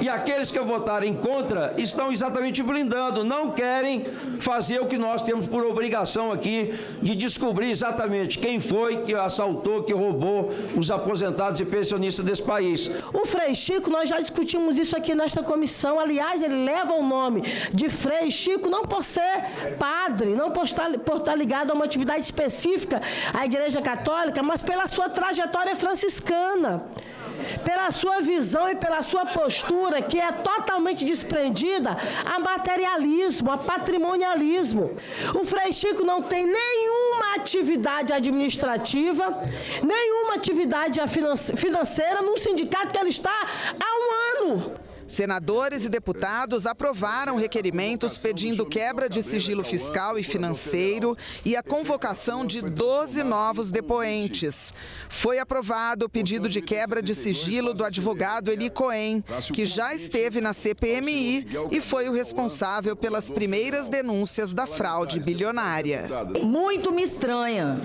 E aqueles que votarem contra estão exatamente blindando, não querem fazer o que nós temos por obrigação aqui de descobrir exatamente quem foi que assaltou, que roubou os aposentados e pensionistas desse país. O Frei Chico, nós já discutimos isso aqui nesta comissão, aliás, ele leva o nome de Frei Chico não por ser padre, não por estar ligado a uma atividade específica à Igreja Católica, mas pela sua trajetória franciscana, pela sua visão e pela sua postura, que é totalmente desprendida a materialismo, a patrimonialismo. O Frei Chico não tem nenhuma atividade administrativa, nenhuma atividade financeira no sindicato que ele está há 1 ano. Senadores e deputados aprovaram requerimentos pedindo quebra de sigilo fiscal e financeiro e a convocação de 12 novos depoentes. Foi aprovado o pedido de quebra de sigilo do advogado Eli Cohen, que já esteve na CPMI e foi o responsável pelas primeiras denúncias da fraude bilionária. Muito me estranha.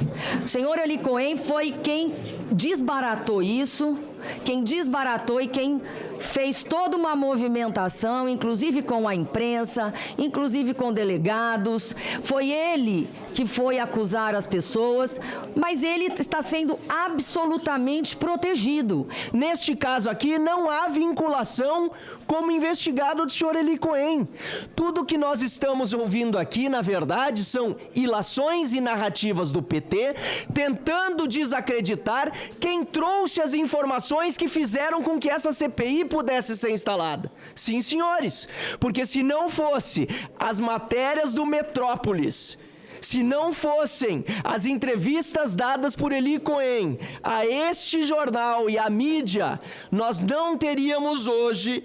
O senhor Eli Cohen foi quem desbaratou isso, quem desbaratou e quem fez toda uma movimentação, inclusive com a imprensa, inclusive com delegados. Foi ele que foi acusar as pessoas, mas ele está sendo absolutamente protegido. Neste caso aqui, não há vinculação como investigado do senhor Eli Cohen. Tudo que nós estamos ouvindo aqui, na verdade, são ilações e narrativas do PT, tentando desacreditar quem trouxe as informações que fizeram com que essa CPI pudesse ser instalada. Sim, senhores, porque se não fosse as matérias do Metrópolis, se não fossem as entrevistas dadas por Eli Cohen a este jornal e à mídia, nós não teríamos hoje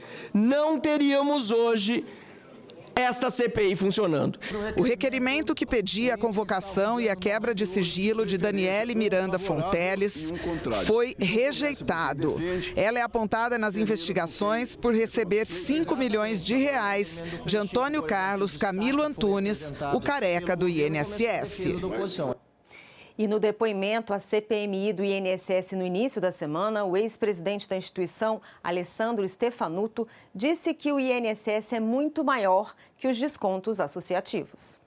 esta CPI funcionando. O requerimento que pedia a convocação e a quebra de sigilo de Daniele Miranda Fonteles foi rejeitado. Ela é apontada nas investigações por receber 5 milhões de reais de Antônio Carlos Camilo Antunes, o careca do INSS. E no depoimento à CPMI do INSS no início da semana, o ex-presidente da instituição, Alessandro Stefanuto, disse que o INSS é muito maior que os descontos associativos.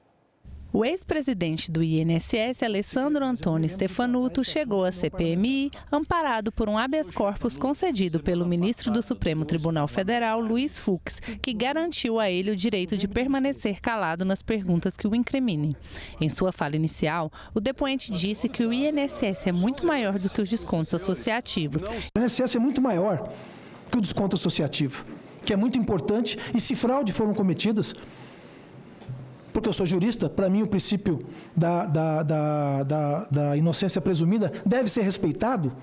O ex-presidente do INSS, Alessandro Antônio Stefanuto, chegou à CPMI amparado por um habeas corpus concedido pelo ministro do Supremo Tribunal Federal, Luiz Fux, que garantiu a ele o direito de permanecer calado nas perguntas que o incriminem. Em sua fala inicial, o depoente disse que o INSS é muito maior do que os descontos associativos. O INSS é muito maior que o desconto associativo, que é muito importante, e se fraude foram cometidas, porque eu sou jurista, para mim o princípio da inocência presumida deve ser respeitado.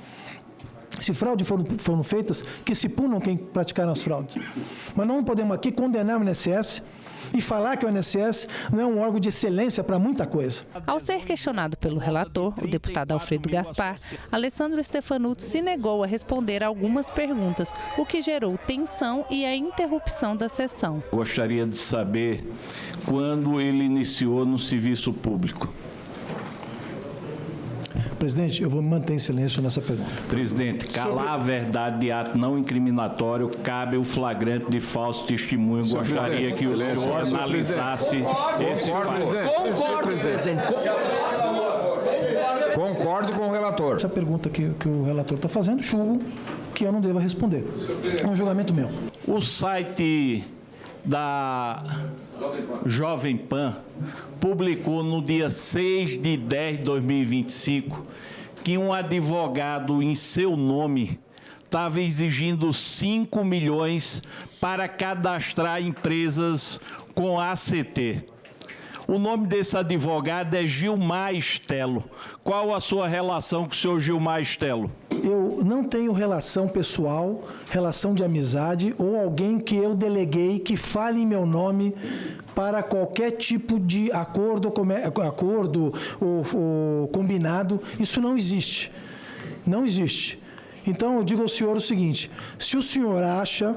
Se fraudes foram feitas, que se punam quem praticaram as fraudes. Mas não podemos aqui condenar o INSS e falar que o INSS não é um órgão de excelência para muita coisa. Ao ser questionado pelo relator, o deputado Alfredo Gaspar, Alessandro Stefanuto se negou a responder algumas perguntas, o que gerou tensão e a interrupção da sessão. Gostaria de saber quando ele iniciou no serviço público. Presidente, eu vou manter em silêncio nessa pergunta. Presidente, calar a verdade de ato não incriminatório cabe o flagrante de falso testemunho. Gostaria que o senhor analisasse esse fato. Concordo, presidente. Concordo com o relator. Essa pergunta que o relator está fazendo, julgo que eu não devo responder. É um julgamento meu. O site da Jovem Pan publicou no dia 6 de 10 de 2025 que um advogado em seu nome estava exigindo 5 milhões para cadastrar empresas com ACT. O nome desse advogado é Gilmar Estelo. Qual a sua relação com o senhor Gilmar Estelo? Eu não tenho relação pessoal, relação de amizade ou alguém que eu deleguei que fale em meu nome para qualquer tipo de acordo ou combinado. Isso não existe. Não existe. Então, eu digo ao senhor o seguinte, se o senhor acha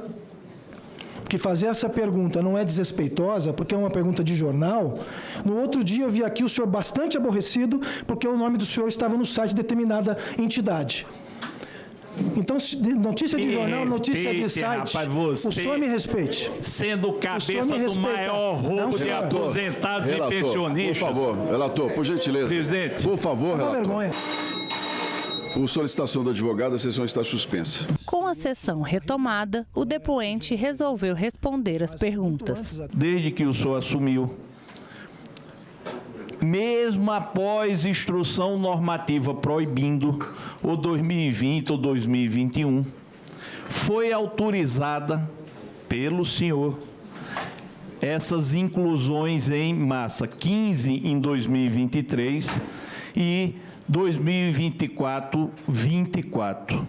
que fazer essa pergunta não é desrespeitosa, porque é uma pergunta de jornal, no outro dia eu vi aqui o senhor bastante aborrecido, porque o nome do senhor estava no site de determinada entidade. Então, notícia de jornal, notícia de site, rapaz, o senhor me respeite. Sendo cabeça do maior roubo de aposentados e pensionistas. Por favor, relator, por gentileza. Presidente. Por favor, relator. Vergonha. Por solicitação do advogado, a sessão está suspensa. Com a sessão retomada, o depoente resolveu responder as perguntas. Desde que o senhor assumiu, mesmo após instrução normativa proibindo, ou 2020 ou 2021, foi autorizada pelo senhor essas inclusões em massa, 15 em 2023 e 2024, 24.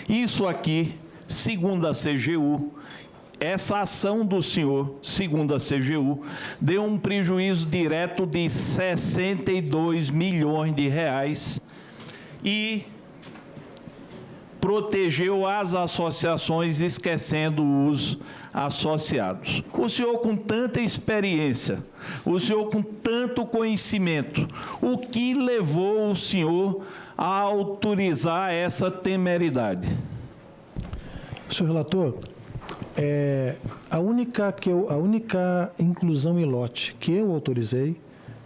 Isso aqui, segundo a CGU, essa ação do senhor, segundo a CGU, deu um prejuízo direto de 62 milhões de reais e protegeu as associações, esquecendo os associados. O senhor com tanta experiência, o senhor com tanto conhecimento, o que levou o senhor a autorizar essa temeridade? Senhor relator, a única inclusão em lote que eu autorizei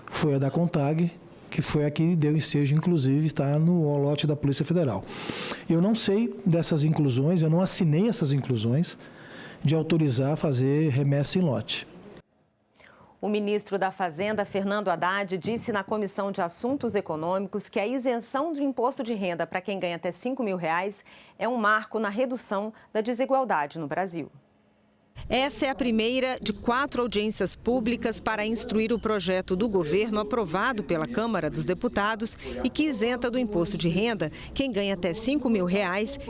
foi a da CONTAG, que foi a que deu ensejo, inclusive, está no lote da Polícia Federal. Eu não sei dessas inclusões, eu não assinei essas inclusões de autorizar a fazer remessa em lote. O ministro da Fazenda, Fernando Haddad, disse na Comissão de Assuntos Econômicos que a isenção do imposto de renda para quem ganha até R$5 mil é um marco na redução da desigualdade no Brasil. Essa é a primeira de 4 audiências públicas para instruir o projeto do governo aprovado pela Câmara dos Deputados e que isenta do imposto de renda quem ganha até R$5 mil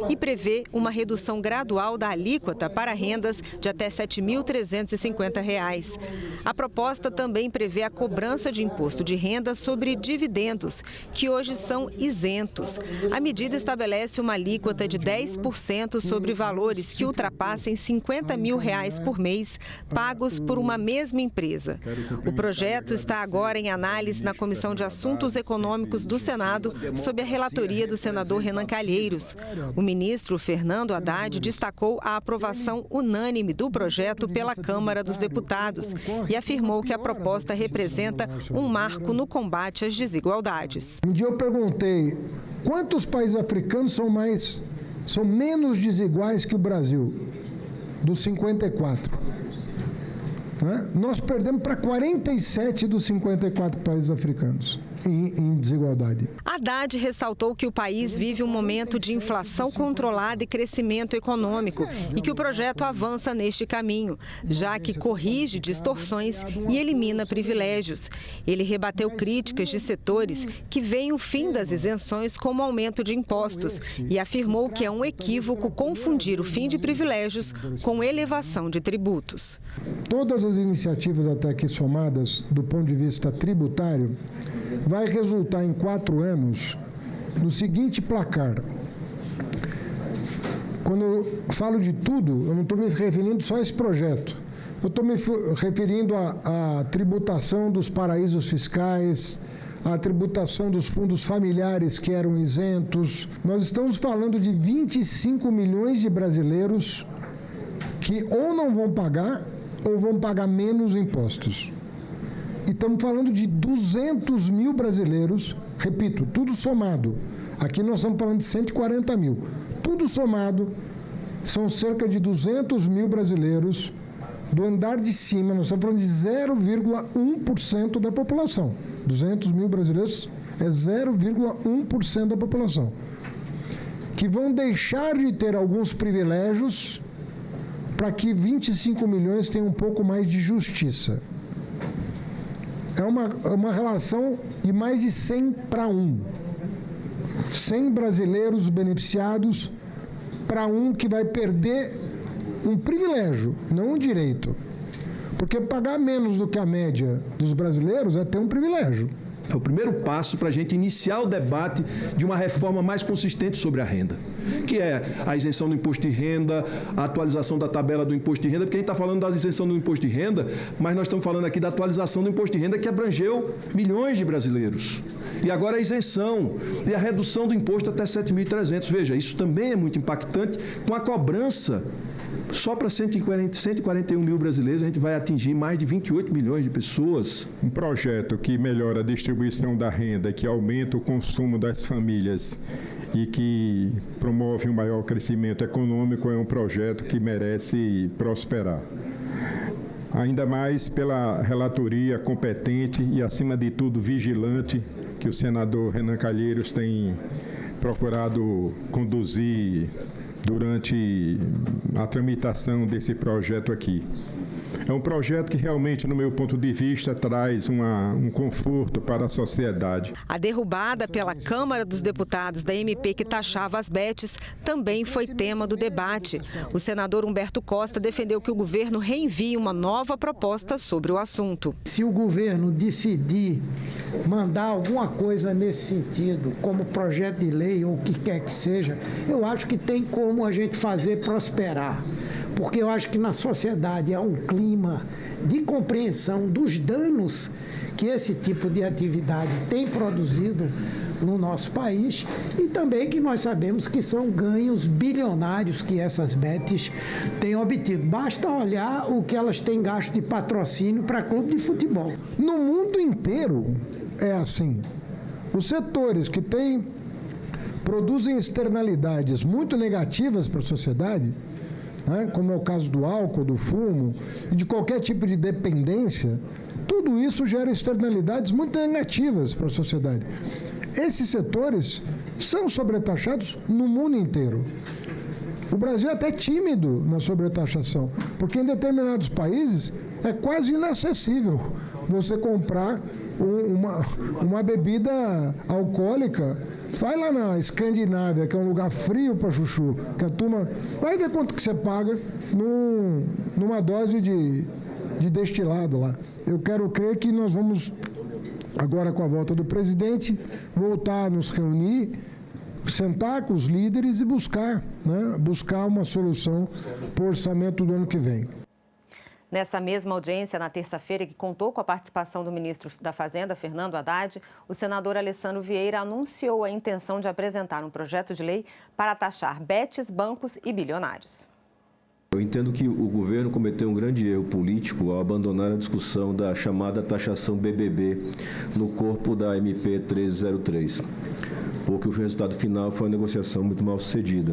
e prevê uma redução gradual da alíquota para rendas de até R$ 7.350. A proposta também prevê a cobrança de imposto de renda sobre dividendos, que hoje são isentos. A medida estabelece uma alíquota de 10% sobre valores que ultrapassem R$50 mil por mês, pagos por uma mesma empresa. O projeto está agora em análise na Comissão de Assuntos Econômicos do Senado, sob a relatoria do senador Renan Calheiros. O ministro Fernando Haddad destacou a aprovação unânime do projeto pela Câmara dos Deputados e afirmou que a proposta representa um marco no combate às desigualdades. Um dia eu perguntei quantos países africanos são menos desiguais que o Brasil. Dos 54. Nós perdemos para 47 dos 54 países africanos. em desigualdade. Haddad ressaltou que o país vive um momento de inflação controlada e crescimento econômico e que o projeto avança neste caminho, já que corrige distorções e elimina privilégios. Ele rebateu críticas de setores que veem o fim das isenções como aumento de impostos e afirmou que é um equívoco confundir o fim de privilégios com elevação de tributos. Todas as iniciativas até aqui somadas, do ponto de vista tributário, vai resultar em 4 anos no seguinte placar. Quando eu falo de tudo, eu não estou me referindo só a esse projeto. Eu estou me referindo à tributação dos paraísos fiscais, à tributação dos fundos familiares que eram isentos. Nós estamos falando de 25 milhões de brasileiros que ou não vão pagar ou vão pagar menos impostos. E estamos falando de 200 mil brasileiros, repito, tudo somado. Aqui nós estamos falando de 140 mil. Tudo somado, são cerca de 200 mil brasileiros do andar de cima. Nós estamos falando de 0,1% da população. 200 mil brasileiros é 0,1% da população. Que vão deixar de ter alguns privilégios para que 25 milhões tenham um pouco mais de justiça. É uma relação de mais de 100 para 1. 100 brasileiros beneficiados para um que vai perder um privilégio, não um direito. Porque pagar menos do que a média dos brasileiros é ter um privilégio. É o primeiro passo para a gente iniciar o debate de uma reforma mais consistente sobre a renda, que é a isenção do imposto de renda, a atualização da tabela do imposto de renda, porque a gente está falando da isenção do imposto de renda, mas nós estamos falando aqui da atualização do imposto de renda que abrangeu milhões de brasileiros. E agora a isenção e a redução do imposto até 7.300. Veja, isso também é muito impactante com a cobrança. Só para 141 mil brasileiros a gente vai atingir mais de 28 milhões de pessoas. Um projeto que melhora a distribuição da renda, que aumenta o consumo das famílias e que promove um maior crescimento econômico é um projeto que merece prosperar. Ainda mais pela relatoria competente e, acima de tudo, vigilante que o senador Renan Calheiros tem procurado conduzir durante a tramitação desse projeto aqui. É um projeto que realmente, no meu ponto de vista, traz um conforto para a sociedade. A derrubada pela Câmara dos Deputados da MP que taxava as bets também foi tema do debate. O senador Humberto Costa defendeu que o governo reenvie uma nova proposta sobre o assunto. Se o governo decidir mandar alguma coisa nesse sentido, como projeto de lei ou o que quer que seja, eu acho que tem como a gente fazer prosperar. Porque eu acho que na sociedade há um clima de compreensão dos danos que esse tipo de atividade tem produzido no nosso país e também que nós sabemos que são ganhos bilionários que essas bets têm obtido. Basta olhar o que elas têm gasto de patrocínio para clube de futebol. No mundo inteiro é assim. Os setores que produzem externalidades muito negativas para a sociedade, como é o caso do álcool, do fumo e de qualquer tipo de dependência, tudo isso gera externalidades muito negativas para a sociedade. Esses setores são sobretaxados no mundo inteiro. O Brasil é até tímido na sobretaxação, porque em determinados países é quase inacessível você comprar uma bebida alcoólica. Vai lá na Escandinávia, que é um lugar frio para chuchu, que a turma vai ver quanto que você paga numa dose de destilado lá. Eu quero crer que nós vamos, agora com a volta do presidente, voltar a nos reunir, sentar com os líderes e buscar uma solução para o orçamento do ano que vem. Nessa mesma audiência, na terça-feira, que contou com a participação do ministro da Fazenda, Fernando Haddad, o senador Alessandro Vieira anunciou a intenção de apresentar um projeto de lei para taxar bets, bancos e bilionários. Eu entendo que o governo cometeu um grande erro político ao abandonar a discussão da chamada taxação BBB no corpo da MP 1303, porque o resultado final foi uma negociação muito mal sucedida.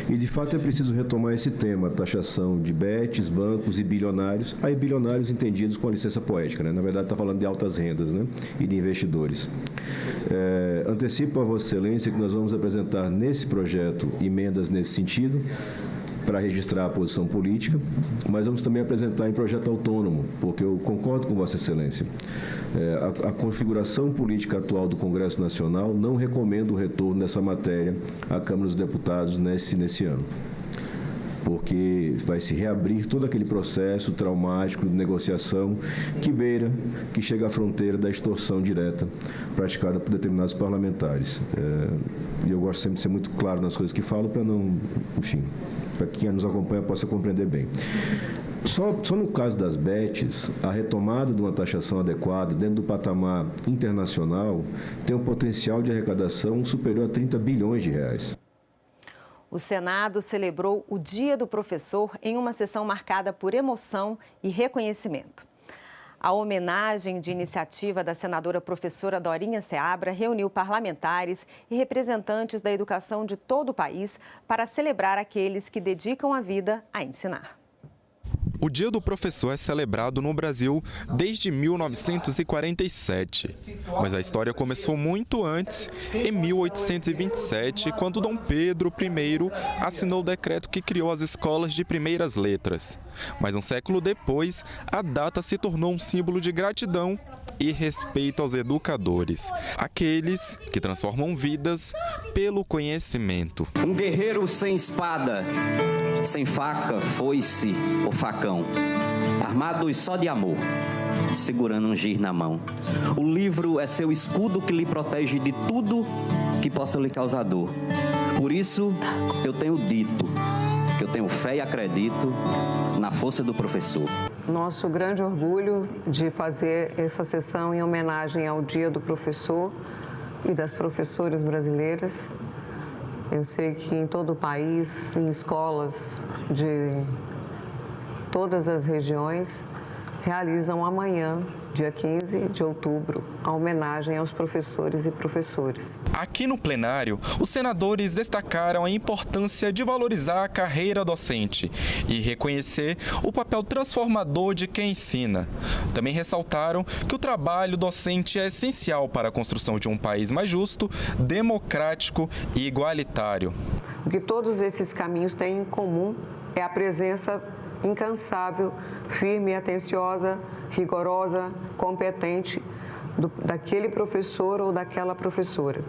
E, de fato, é preciso retomar esse tema, a taxação de betes, bancos e bilionários, aí bilionários entendidos com a licença poética, né? Na verdade, está falando de altas rendas, né? E de investidores. Antecipo a Vossa Excelência que nós vamos apresentar nesse projeto emendas nesse sentido, para registrar a posição política, mas vamos também apresentar em projeto autônomo, porque eu concordo com Vossa Excelência. A configuração política atual do Congresso Nacional não recomenda o retorno dessa matéria à Câmara dos Deputados nesse ano, porque vai se reabrir todo aquele processo traumático de negociação que chega à fronteira da extorsão direta praticada por determinados parlamentares. E eu gosto sempre de ser muito claro nas coisas que falo, para não, enfim, para que quem nos acompanha possa compreender bem. Só no caso das betes, a retomada de uma taxação adequada dentro do patamar internacional tem um potencial de arrecadação superior a 30 bilhões de reais. O Senado celebrou o Dia do Professor em uma sessão marcada por emoção e reconhecimento. A homenagem de iniciativa da senadora professora Dorinha Seabra reuniu parlamentares e representantes da educação de todo o país para celebrar aqueles que dedicam a vida a ensinar. O Dia do Professor é celebrado no Brasil desde 1947, mas a história começou muito antes, em 1827, quando Dom Pedro I assinou o decreto que criou as escolas de primeiras letras. Mas um século depois, a data se tornou um símbolo de gratidão e respeito aos educadores, aqueles que transformam vidas pelo conhecimento. Um guerreiro sem espada, sem faca, foice ou facão, armados só de amor, segurando um giz na mão. O livro é seu escudo que lhe protege de tudo que possa lhe causar dor. Por isso, eu tenho dito que eu tenho fé e acredito na força do professor. Nosso grande orgulho de fazer essa sessão em homenagem ao Dia do Professor e das professoras brasileiras. Eu sei que em todo o país, em escolas de todas as regiões, realizam amanhã, dia 15 de outubro, a homenagem aos professores e professoras. Aqui no plenário, os senadores destacaram a importância de valorizar a carreira docente e reconhecer o papel transformador de quem ensina. Também ressaltaram que o trabalho docente é essencial para a construção de um país mais justo, democrático e igualitário. O que todos esses caminhos têm em comum é a presença incansável, firme e atenciosa, rigorosa, competente daquele professor ou daquela professora,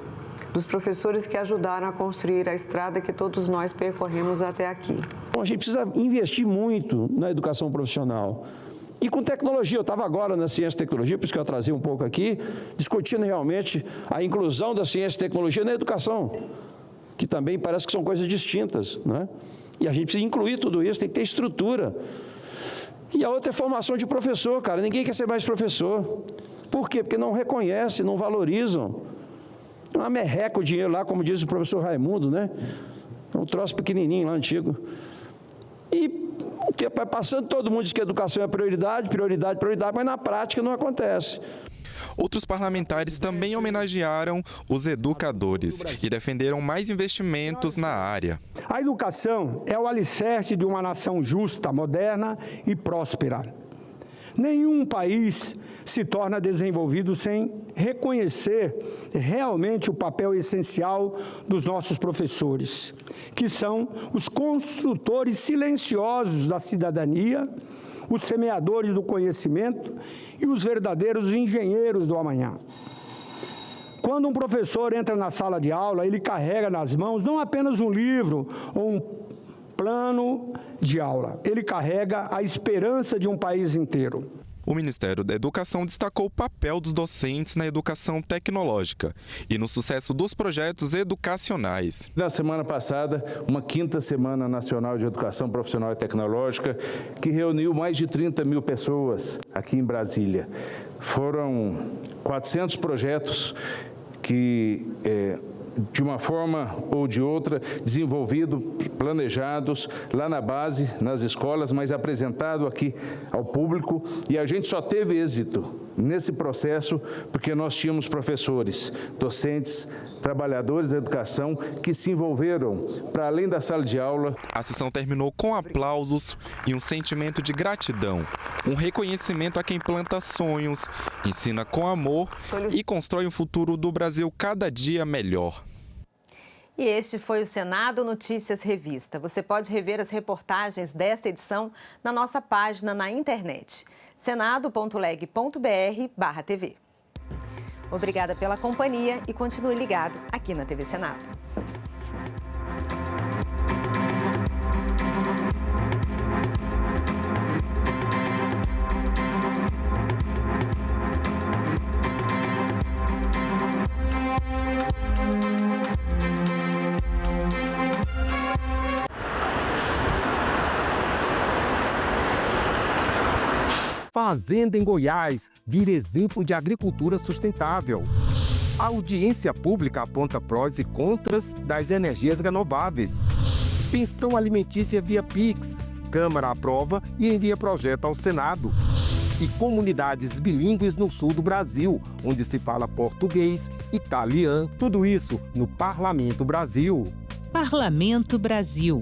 dos professores que ajudaram a construir a estrada que todos nós percorremos até aqui. Bom, a gente precisa investir muito na educação profissional. E com tecnologia, eu estava agora na ciência e tecnologia, por isso que eu atrasei um pouco aqui, discutindo realmente a inclusão da ciência e tecnologia na educação, que também parece que são coisas distintas, né? E a gente precisa incluir tudo isso, tem que ter estrutura. E a outra é formação de professor, cara. Ninguém quer ser mais professor. Por quê? Porque não reconhecem, não valorizam. É uma merreca o dinheiro lá, como diz o professor Raimundo, né? É um troço pequenininho lá, antigo. E passando, todo mundo diz que a educação é prioridade, prioridade, prioridade, mas na prática não acontece. Outros parlamentares também homenagearam os educadores e defenderam mais investimentos na área. A educação é o alicerce de uma nação justa, moderna e próspera. Nenhum país se torna desenvolvido sem reconhecer realmente o papel essencial dos nossos professores, que são os construtores silenciosos da cidadania, os semeadores do conhecimento e os verdadeiros engenheiros do amanhã. Quando um professor entra na sala de aula, ele carrega nas mãos não apenas um livro ou um plano de aula, ele carrega a esperança de um país inteiro. O Ministério da Educação destacou o papel dos docentes na educação tecnológica e no sucesso dos projetos educacionais. Na semana passada, uma 5ª Semana Nacional de Educação Profissional e Tecnológica, que reuniu mais de 30 mil pessoas aqui em Brasília. Foram 400 projetos que, de uma forma ou de outra, desenvolvidos, planejados lá na base, nas escolas, mas apresentado aqui ao público. E a gente só teve êxito nesse processo porque nós tínhamos professores, docentes trabalhadores da educação que se envolveram para além da sala de aula. A sessão terminou com aplausos e um sentimento de gratidão, um reconhecimento a quem planta sonhos, ensina com amor e constrói um futuro do Brasil cada dia melhor. E este foi o Senado Notícias Revista. Você pode rever as reportagens desta edição na nossa página na internet, senado.leg.br/tv. Obrigada pela companhia e continue ligado aqui na TV Senado. Fazenda em Goiás vira exemplo de agricultura sustentável. A audiência pública aponta prós e contras das energias renováveis. Pensão alimentícia via Pix. Câmara aprova e envia projeto ao Senado. E comunidades bilíngues no sul do Brasil, onde se fala português, italiano, tudo isso no Parlamento Brasil. Parlamento Brasil.